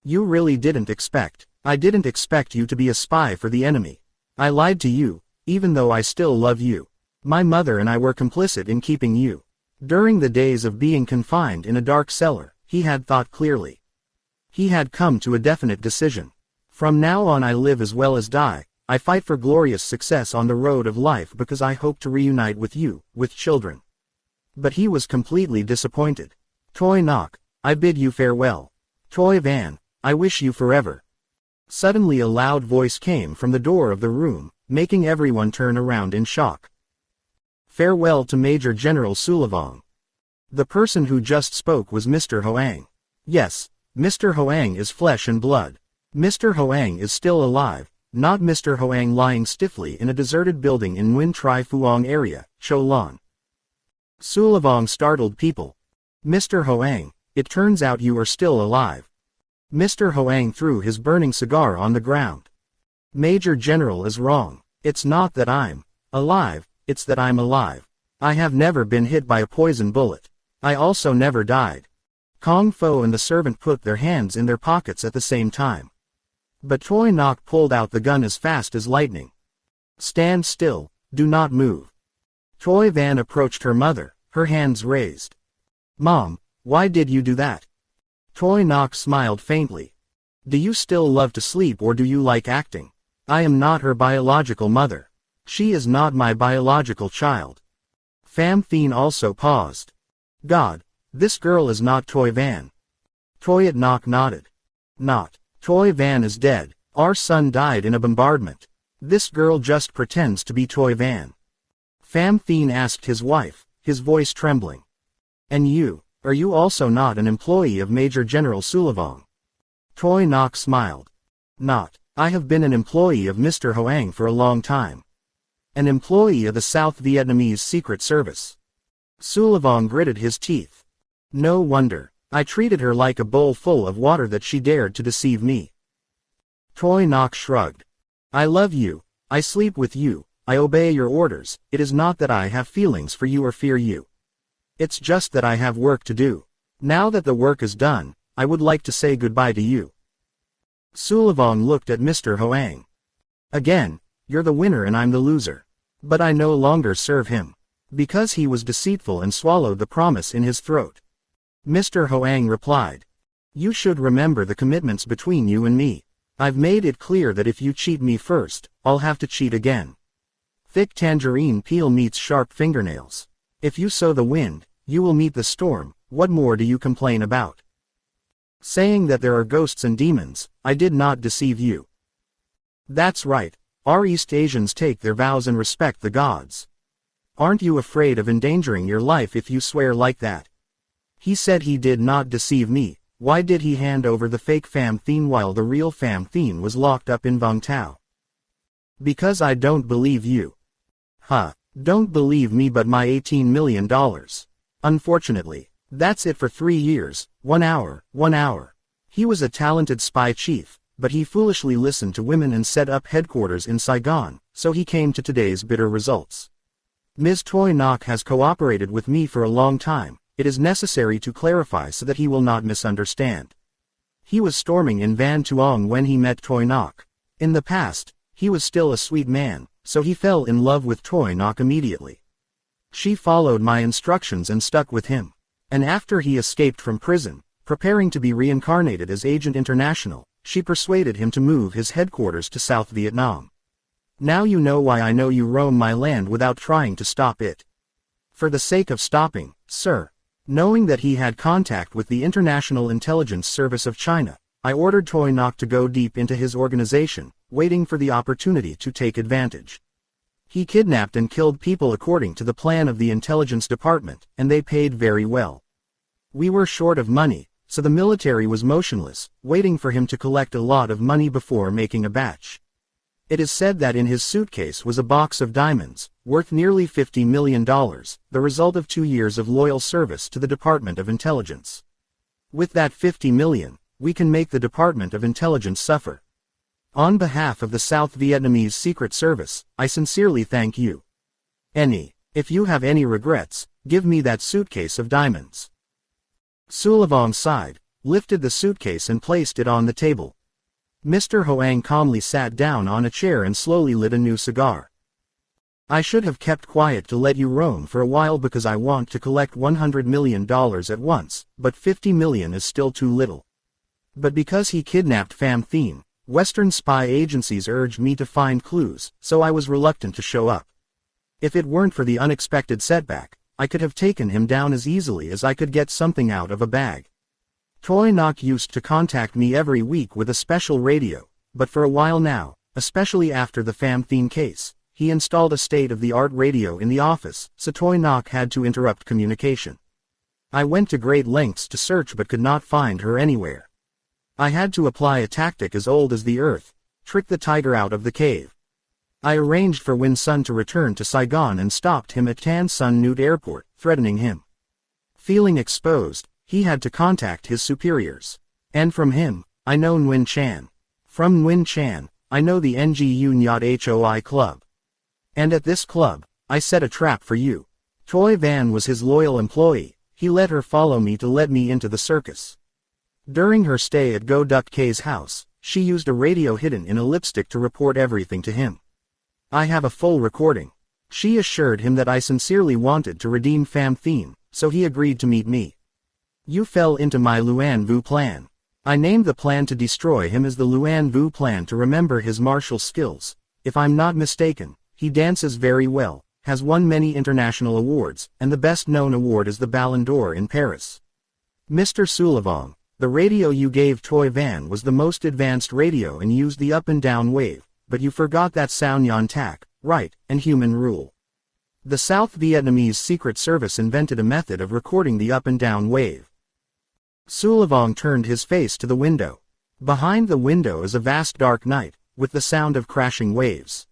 "You really didn't expect. I didn't expect you to be a spy for the enemy. I lied to you, even though I still love you. My mother and I were complicit in keeping you." During the days of being confined in a dark cellar, he had thought clearly. He had come to a definite decision. From now on I live as well as die. I fight for glorious success on the road of life because I hope to reunite with you, with children. But he was completely disappointed. "Toy Knock, I bid you farewell. Toy Van, I wish you forever." Suddenly a loud voice came from the door of the room, making everyone turn around in shock. "Farewell to Major General Sulavong." The person who just spoke was Mr. Hoang. Yes, Mr. Hoang is flesh and blood. Mr. Hoang is still alive, not Mr. Hoang lying stiffly in a deserted building in Nguyen Tri Phuong area, Cholan. Sulavong startled people. "Mr. Hoang, it turns out you are still alive." Mr. Hoang threw his burning cigar on the ground. "Major General is wrong. It's not that I'm alive, it's that I'm alive. I have never been hit by a poison bullet. I also never died." Kong Fo and the servant put their hands in their pockets at the same time. But Toy Knock pulled out the gun as fast as lightning. "Stand still, do not move." Toy Van approached her mother, her hands raised. "Mom, why did you do that?" Toy Knock smiled faintly. "Do you still love to sleep or do you like acting? I am not her biological mother. She is not my biological child." Pham Thien also paused. "God, this girl is not Toy Van." Toy Knock nodded. "Not. Toy Van is dead. Our son died in a bombardment. This girl just pretends to be Toy Van." Pham Thien asked his wife, his voice trembling. "And you, are you also not an employee of Major General Sulavong?" Toy Knock smiled. "Not. I have been an employee of Mr. Hoang for a long time. An employee of the South Vietnamese Secret Service." Sulavong gritted his teeth. "No wonder. I treated her like a bowl full of water that she dared to deceive me." Toy Knock shrugged. "I love you, I sleep with you, I obey your orders. It is not that I have feelings for you or fear you. It's just that I have work to do. Now that the work is done, I would like to say goodbye to you." Sulavong looked at Mr. Hoang. "Again, you're the winner and I'm the loser. But I no longer serve him. Because he was deceitful and swallowed the promise in his throat. Mr. Hoang replied. You should remember the commitments between you and me. I've made it clear that if you cheat me first, I'll have to cheat again. Thick tangerine peel meets sharp fingernails. If you sow the wind, you will meet the storm. What more do you complain about? Saying that there are ghosts and demons, I did not deceive you. That's right. Our East Asians take their vows and respect the gods. Aren't you afraid of endangering your life if you swear like that? He said he did not deceive me. Why did he hand over the fake Pham Thien while the real Pham Thien was locked up in Vung Tau? Because I don't believe you. Huh, don't believe me but my $18 million. Unfortunately, that's it for 3 years, 1 hour, 1 hour. He was a talented spy chief, but he foolishly listened to women and set up headquarters in Saigon, so he came to today's bitter results. Ms. Toi Nok has cooperated with me for a long time. It is necessary to clarify so that he will not misunderstand. He was storming in Van Tuong when he met Toi Nok. In the past, he was still a sweet man, so he fell in love with Toi Nok immediately. She followed my instructions and stuck with him. And after he escaped from prison, preparing to be reincarnated as Agent International, she persuaded him to move his headquarters to South Vietnam. Now you know why I know you roam my land without trying to stop it. For the sake of stopping, sir. Knowing that he had contact with the International Intelligence Service of China, I ordered Toi Nok to go deep into his organization, waiting for the opportunity to take advantage. He kidnapped and killed people according to the plan of the intelligence department, and they paid very well. We were short of money, so the military was motionless, waiting for him to collect a lot of money before making a batch. It is said that in his suitcase was a box of diamonds, worth nearly $50 million, the result of 2 years of loyal service to the Department of Intelligence. With that $50 million, we can make the Department of Intelligence suffer. On behalf of the South Vietnamese Secret Service, I sincerely thank you. If you have any regrets, give me that suitcase of diamonds. Sulavong sighed, lifted the suitcase and placed it on the table. Mr. Hoang calmly sat down on a chair and slowly lit a new cigar. I should have kept quiet to let you roam for a while because I want to collect $100 million at once, but $50 million is still too little. But because he kidnapped Pham Thien, Western spy agencies urged me to find clues, so I was reluctant to show up. If it weren't for the unexpected setback, I could have taken him down as easily as I could get something out of a bag. Toi Nok used to contact me every week with a special radio, but for a while now, especially after the Pham Thien case, he installed a state-of-the-art radio in the office, so Toi Nok had to interrupt communication. I went to great lengths to search but could not find her anywhere. I had to apply a tactic as old as the earth, trick the tiger out of the cave. I arranged for Win Sun to return to Saigon and stopped him at Tan Son Nhut Airport, threatening him. Feeling exposed, he had to contact his superiors. And from him, I know Nguyen Chan. From Nguyen Chan, I know the NGU Nyat Hoi Club. And at this club, I set a trap for you. Toi Van was his loyal employee. He let her follow me to let me into the circus. During her stay at Go Duck K's house, she used a radio hidden in a lipstick to report everything to him. I have a full recording. She assured him that I sincerely wanted to redeem Pham Thien, so he agreed to meet me. You fell into my Luan Vu plan. I named the plan to destroy him as the Luan Vu plan to remember his martial skills. If I'm not mistaken, he dances very well, has won many international awards, and the best-known award is the Ballon d'Or in Paris. Mr. Sulavong, the radio you gave Toi Van was the most advanced radio and used the up and down wave, but you forgot that Sao Nyan Tak, right, and human rule. The South Vietnamese Secret Service invented a method of recording the up and down wave. Sulavong turned his face to the window. Behind the window is a vast dark night, with the sound of crashing waves.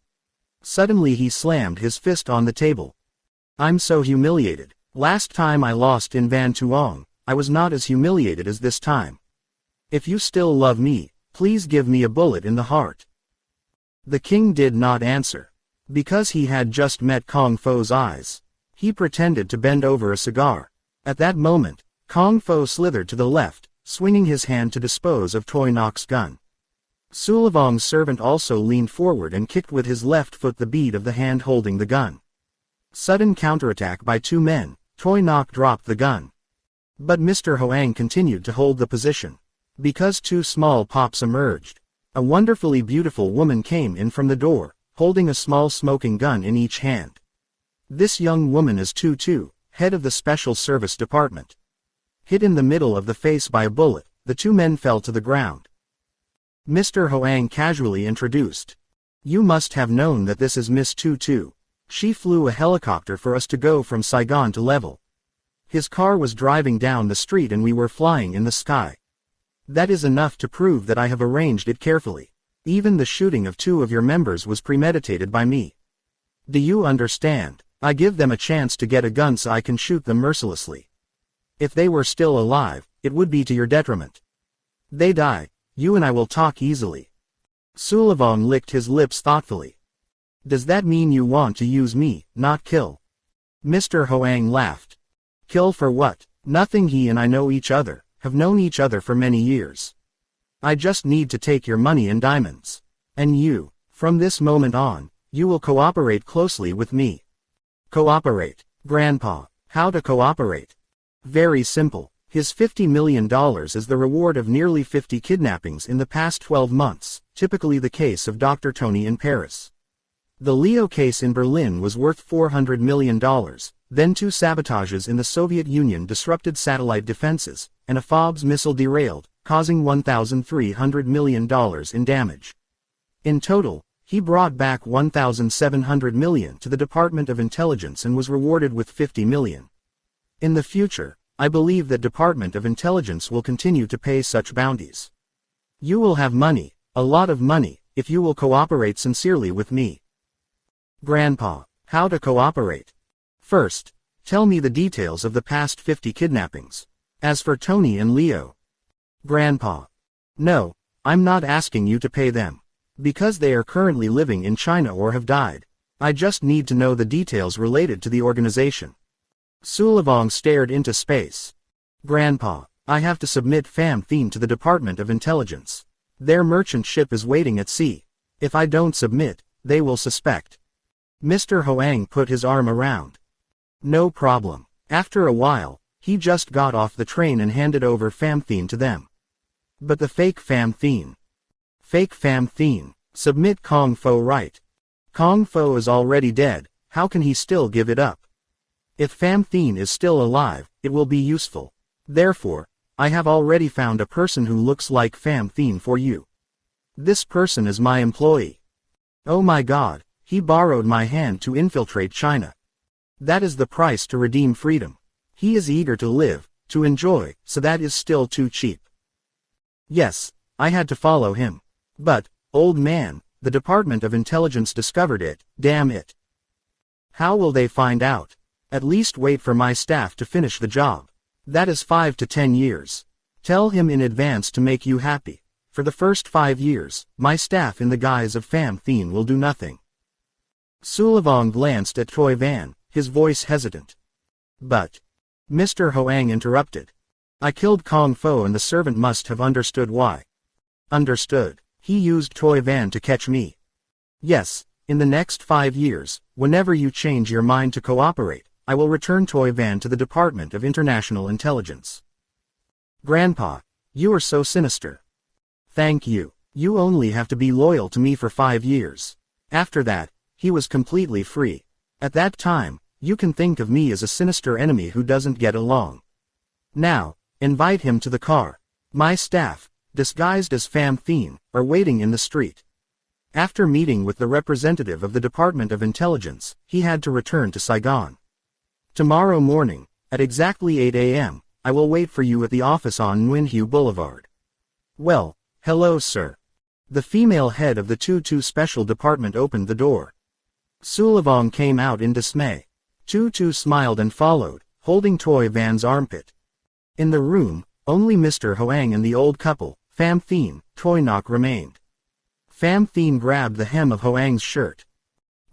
Suddenly he slammed his fist on the table. I'm so humiliated. Last time I lost in Van Tuong, I was not as humiliated as this time. If you still love me, please give me a bullet in the heart. The king did not answer. Because he had just met Kong Fo's eyes. He pretended to bend over a cigar. At that moment, Kong Fo slithered to the left, swinging his hand to dispose of Toi Nok's gun. Sulavong's servant also leaned forward and kicked with his left foot the bead of the hand holding the gun. Sudden counterattack by two men, Toy Nok dropped the gun. But Mr. Hoang continued to hold the position. Because two small pops emerged. A wonderfully beautiful woman came in from the door, holding a small smoking gun in each hand. This young woman is Tu, head of the Special Service Department. Hit in the middle of the face by a bullet, the two men fell to the ground. Mr. Hoang casually introduced. You must have known that this is Miss Tu. She flew a helicopter for us to go from Saigon to Level. His car was driving down the street and we were flying in the sky. That is enough to prove that I have arranged it carefully. Even the shooting of two of your members was premeditated by me. Do you understand? I give them a chance to get a gun so I can shoot them mercilessly. If they were still alive, it would be to your detriment. They die, you and I will talk easily. Sulavong licked his lips thoughtfully. Does that mean you want to use me, not kill? Mr. Hoang laughed. Kill for what? Nothing. He and I know each other, have known each other for many years. I just need to take your money and diamonds. And you, from this moment on, you will cooperate closely with me. Cooperate, Grandpa. How to cooperate? Very simple. His $50 million is the reward of nearly 50 kidnappings in the past 12 months, typically the case of Dr. Tony in Paris. The Leo case in Berlin was worth $400 million, then two sabotages in the Soviet Union disrupted satellite defenses, and a FOBS missile derailed, causing $1,300 million in damage. In total, he brought back $1,700 million to the Department of Intelligence and was rewarded with $50 million. In the future, I believe that Department of Intelligence will continue to pay such bounties. You will have money, a lot of money, if you will cooperate sincerely with me. Grandpa, how to cooperate? First, tell me the details of the past 50 kidnappings. As for Tony and Leo. Grandpa. No, I'm not asking you to pay them. Because they are currently living in China or have died. I just need to know the details related to the organization. Sulavong stared into space. Grandpa, I have to submit Pham Thien to the Department of Intelligence. Their merchant ship is waiting at sea. If I don't submit, they will suspect. Mr. Hoang put his arm around. No problem. After a while, he just got off the train and handed over Pham Thien to them. But the fake Pham Thien. Fake Pham Thien. Submit Kong Fo right. Kong Fo is already dead, how can he still give it up? If Pham Thien is still alive, it will be useful. Therefore, I have already found a person who looks like Pham Thien for you. This person is my employee. Oh my God, he borrowed my hand to infiltrate China. That is the price to redeem freedom. He is eager to live, to enjoy, so that is still too cheap. Yes, I had to follow him. But, old man, the Department of Intelligence discovered it, damn it. How will they find out? At least wait for my staff to finish the job. That is 5 to 10 years. Tell him in advance to make you happy. For the first 5 years, my staff in the guise of Pham Thien will do nothing. Sulavong glanced at Toy Van, his voice hesitant. But, Mr. Hoang interrupted. I killed Kong Fo and the servant must have understood why. Understood. He used Toy Van to catch me. Yes, in the next 5 years, whenever you change your mind to cooperate, I will return Toy Van to the Department of International Intelligence. Grandpa, you are so sinister. Thank you. You only have to be loyal to me for 5 years. After that, he was completely free. At that time, you can think of me as a sinister enemy who doesn't get along. Now, invite him to the car. My staff, disguised as Pham Thien, are waiting in the street. After meeting with the representative of the Department of Intelligence, he had to return to Saigon. Tomorrow morning, at exactly 8 a.m., I will wait for you at the office on Nguyen Hue Boulevard. Well, hello sir. The female head of the 2-2 Special Department opened the door. Sulavong came out in dismay. 2-2 smiled and followed, holding Toy Van's armpit. In the room, only Mr. Hoang and the old couple, Pham Thien, Toy Nok remained. Pham Thien grabbed the hem of Hoang's shirt.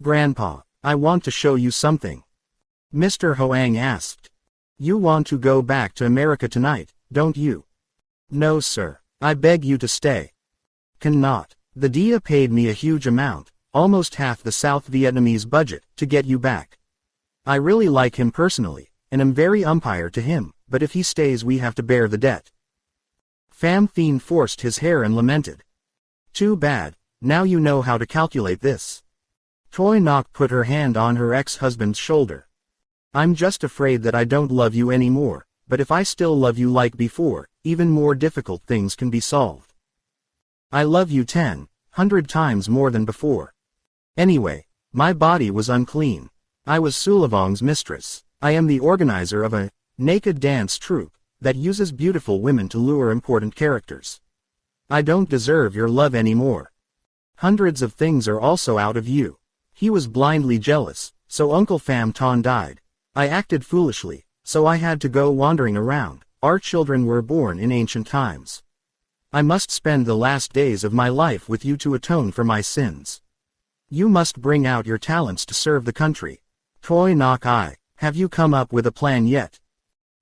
Grandpa, I want to show you something. Mr. Hoang asked. You want to go back to America tonight, don't you? No sir, I beg you to stay. Cannot. The Dia paid me a huge amount, almost half the South Vietnamese budget, to get you back. I really like him personally, and am very umpire to him, but if he stays we have to bear the debt. Pham Thien forced his hair and lamented. Too bad, now you know how to calculate this. Toi Nok put her hand on her ex-husband's shoulder. I'm just afraid that I don't love you anymore, but if I still love you like before, even more difficult things can be solved. I love you 100 times more than before. Anyway, my body was unclean. I was Sulavong's mistress. I am the organizer of a naked dance troupe that uses beautiful women to lure important characters. I don't deserve your love anymore. Hundreds of things are also out of you. He was blindly jealous, so Uncle Pham Ton died. I acted foolishly, so I had to go wandering around. Our children were born in ancient times. I must spend the last days of my life with you to atone for my sins. You must bring out your talents to serve the country. Toi Nok I, have you come up with a plan yet?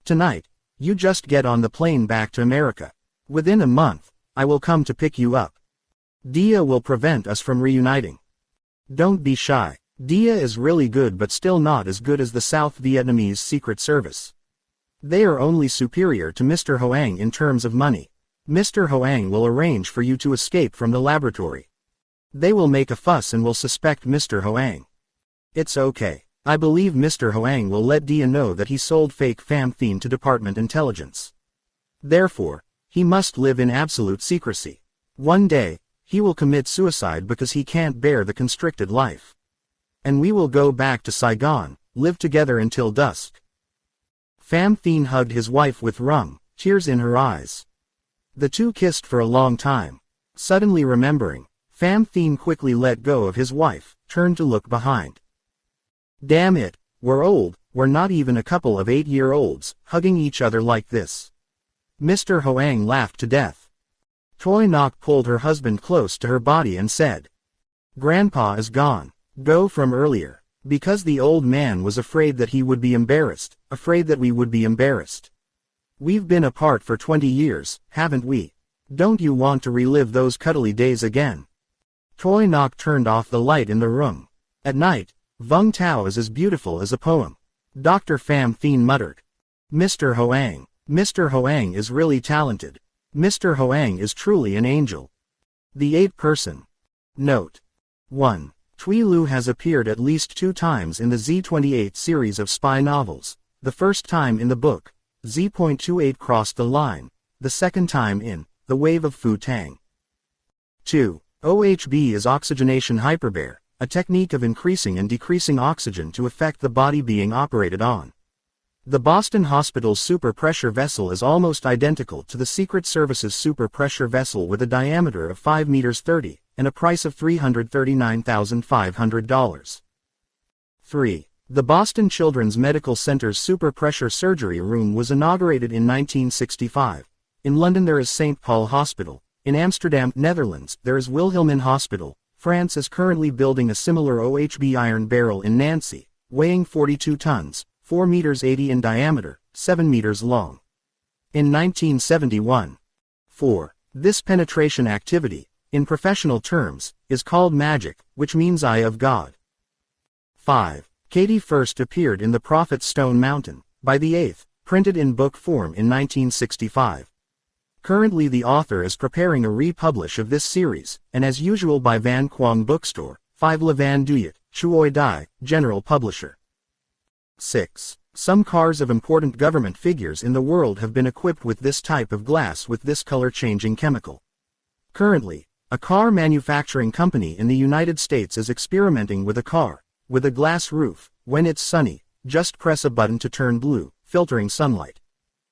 Tonight, you just get on the plane back to America. Within a month, I will come to pick you up. Dia will prevent us from reuniting. Don't be shy. Dia is really good but still not as good as the South Vietnamese Secret Service. They are only superior to Mr. Hoang in terms of money. Mr. Hoang will arrange for you to escape from the laboratory. They will make a fuss and will suspect Mr. Hoang. It's okay. I believe Mr. Hoang will let Dia know that he sold fake Pham Thien to Department Intelligence. Therefore, he must live in absolute secrecy. One day, he will commit suicide because he can't bear the constricted life. And we will go back to Saigon, live together until dusk. Pham Thien hugged his wife with tears in her eyes. The two kissed for a long time. Suddenly remembering, Pham Thien quickly let go of his wife, turned to look behind. Damn it, we're old, we're not even a couple of 8-year-olds, hugging each other like this. Mr. Hoang laughed to death. Toi Nok pulled her husband close to her body and said, Grandpa is gone. Go from earlier. Because the old man was afraid that he would be embarrassed, afraid that we would be embarrassed. We've been apart for 20 years, haven't we? Don't you want to relive those cuddly days again? Toi Nok turned off the light in the room. At night, Vung Tao is as beautiful as a poem. Dr. Pham Thien muttered. Mr. Hoang is really talented. Mr. Hoang is truly an angel. The 8-person. Note. 1. Tui Lu has appeared at least 2 times in the Z28 series of spy novels. The first time in the book, Z28 Crossed the Line. The second time in The Wave of Fu Tang. 2. OHB is oxygenation hyperbare, a technique of increasing and decreasing oxygen to affect the body being operated on. The Boston Hospital's super pressure vessel is almost identical to the Secret Service's super pressure vessel with a diameter of 5 meters 30, and a price of $339,500. 3. The Boston Children's Medical Center's super pressure surgery room was inaugurated in 1965. In London there is St. Paul Hospital. In Amsterdam, Netherlands, there is Wilhelmin Hospital. France is currently building a similar OHB iron barrel in Nancy, weighing 42 tons, 4 meters 80 in diameter, 7 meters long. In 1971. 4. This penetration activity, in professional terms, is called magic, which means eye of God. 5. Katie first appeared in The Prophet's Stone Mountain, by the 8th, printed in book form in 1965. Currently the author is preparing a republish of this series, and as usual by Van Quang Bookstore, 5 Le Van Duyet, Chuoi Dai, General Publisher. 6. Some cars of important government figures in the world have been equipped with this type of glass with this color-changing chemical. Currently, a car manufacturing company in the United States is experimenting with a car with a glass roof. When it's sunny, just press a button to turn blue, filtering sunlight.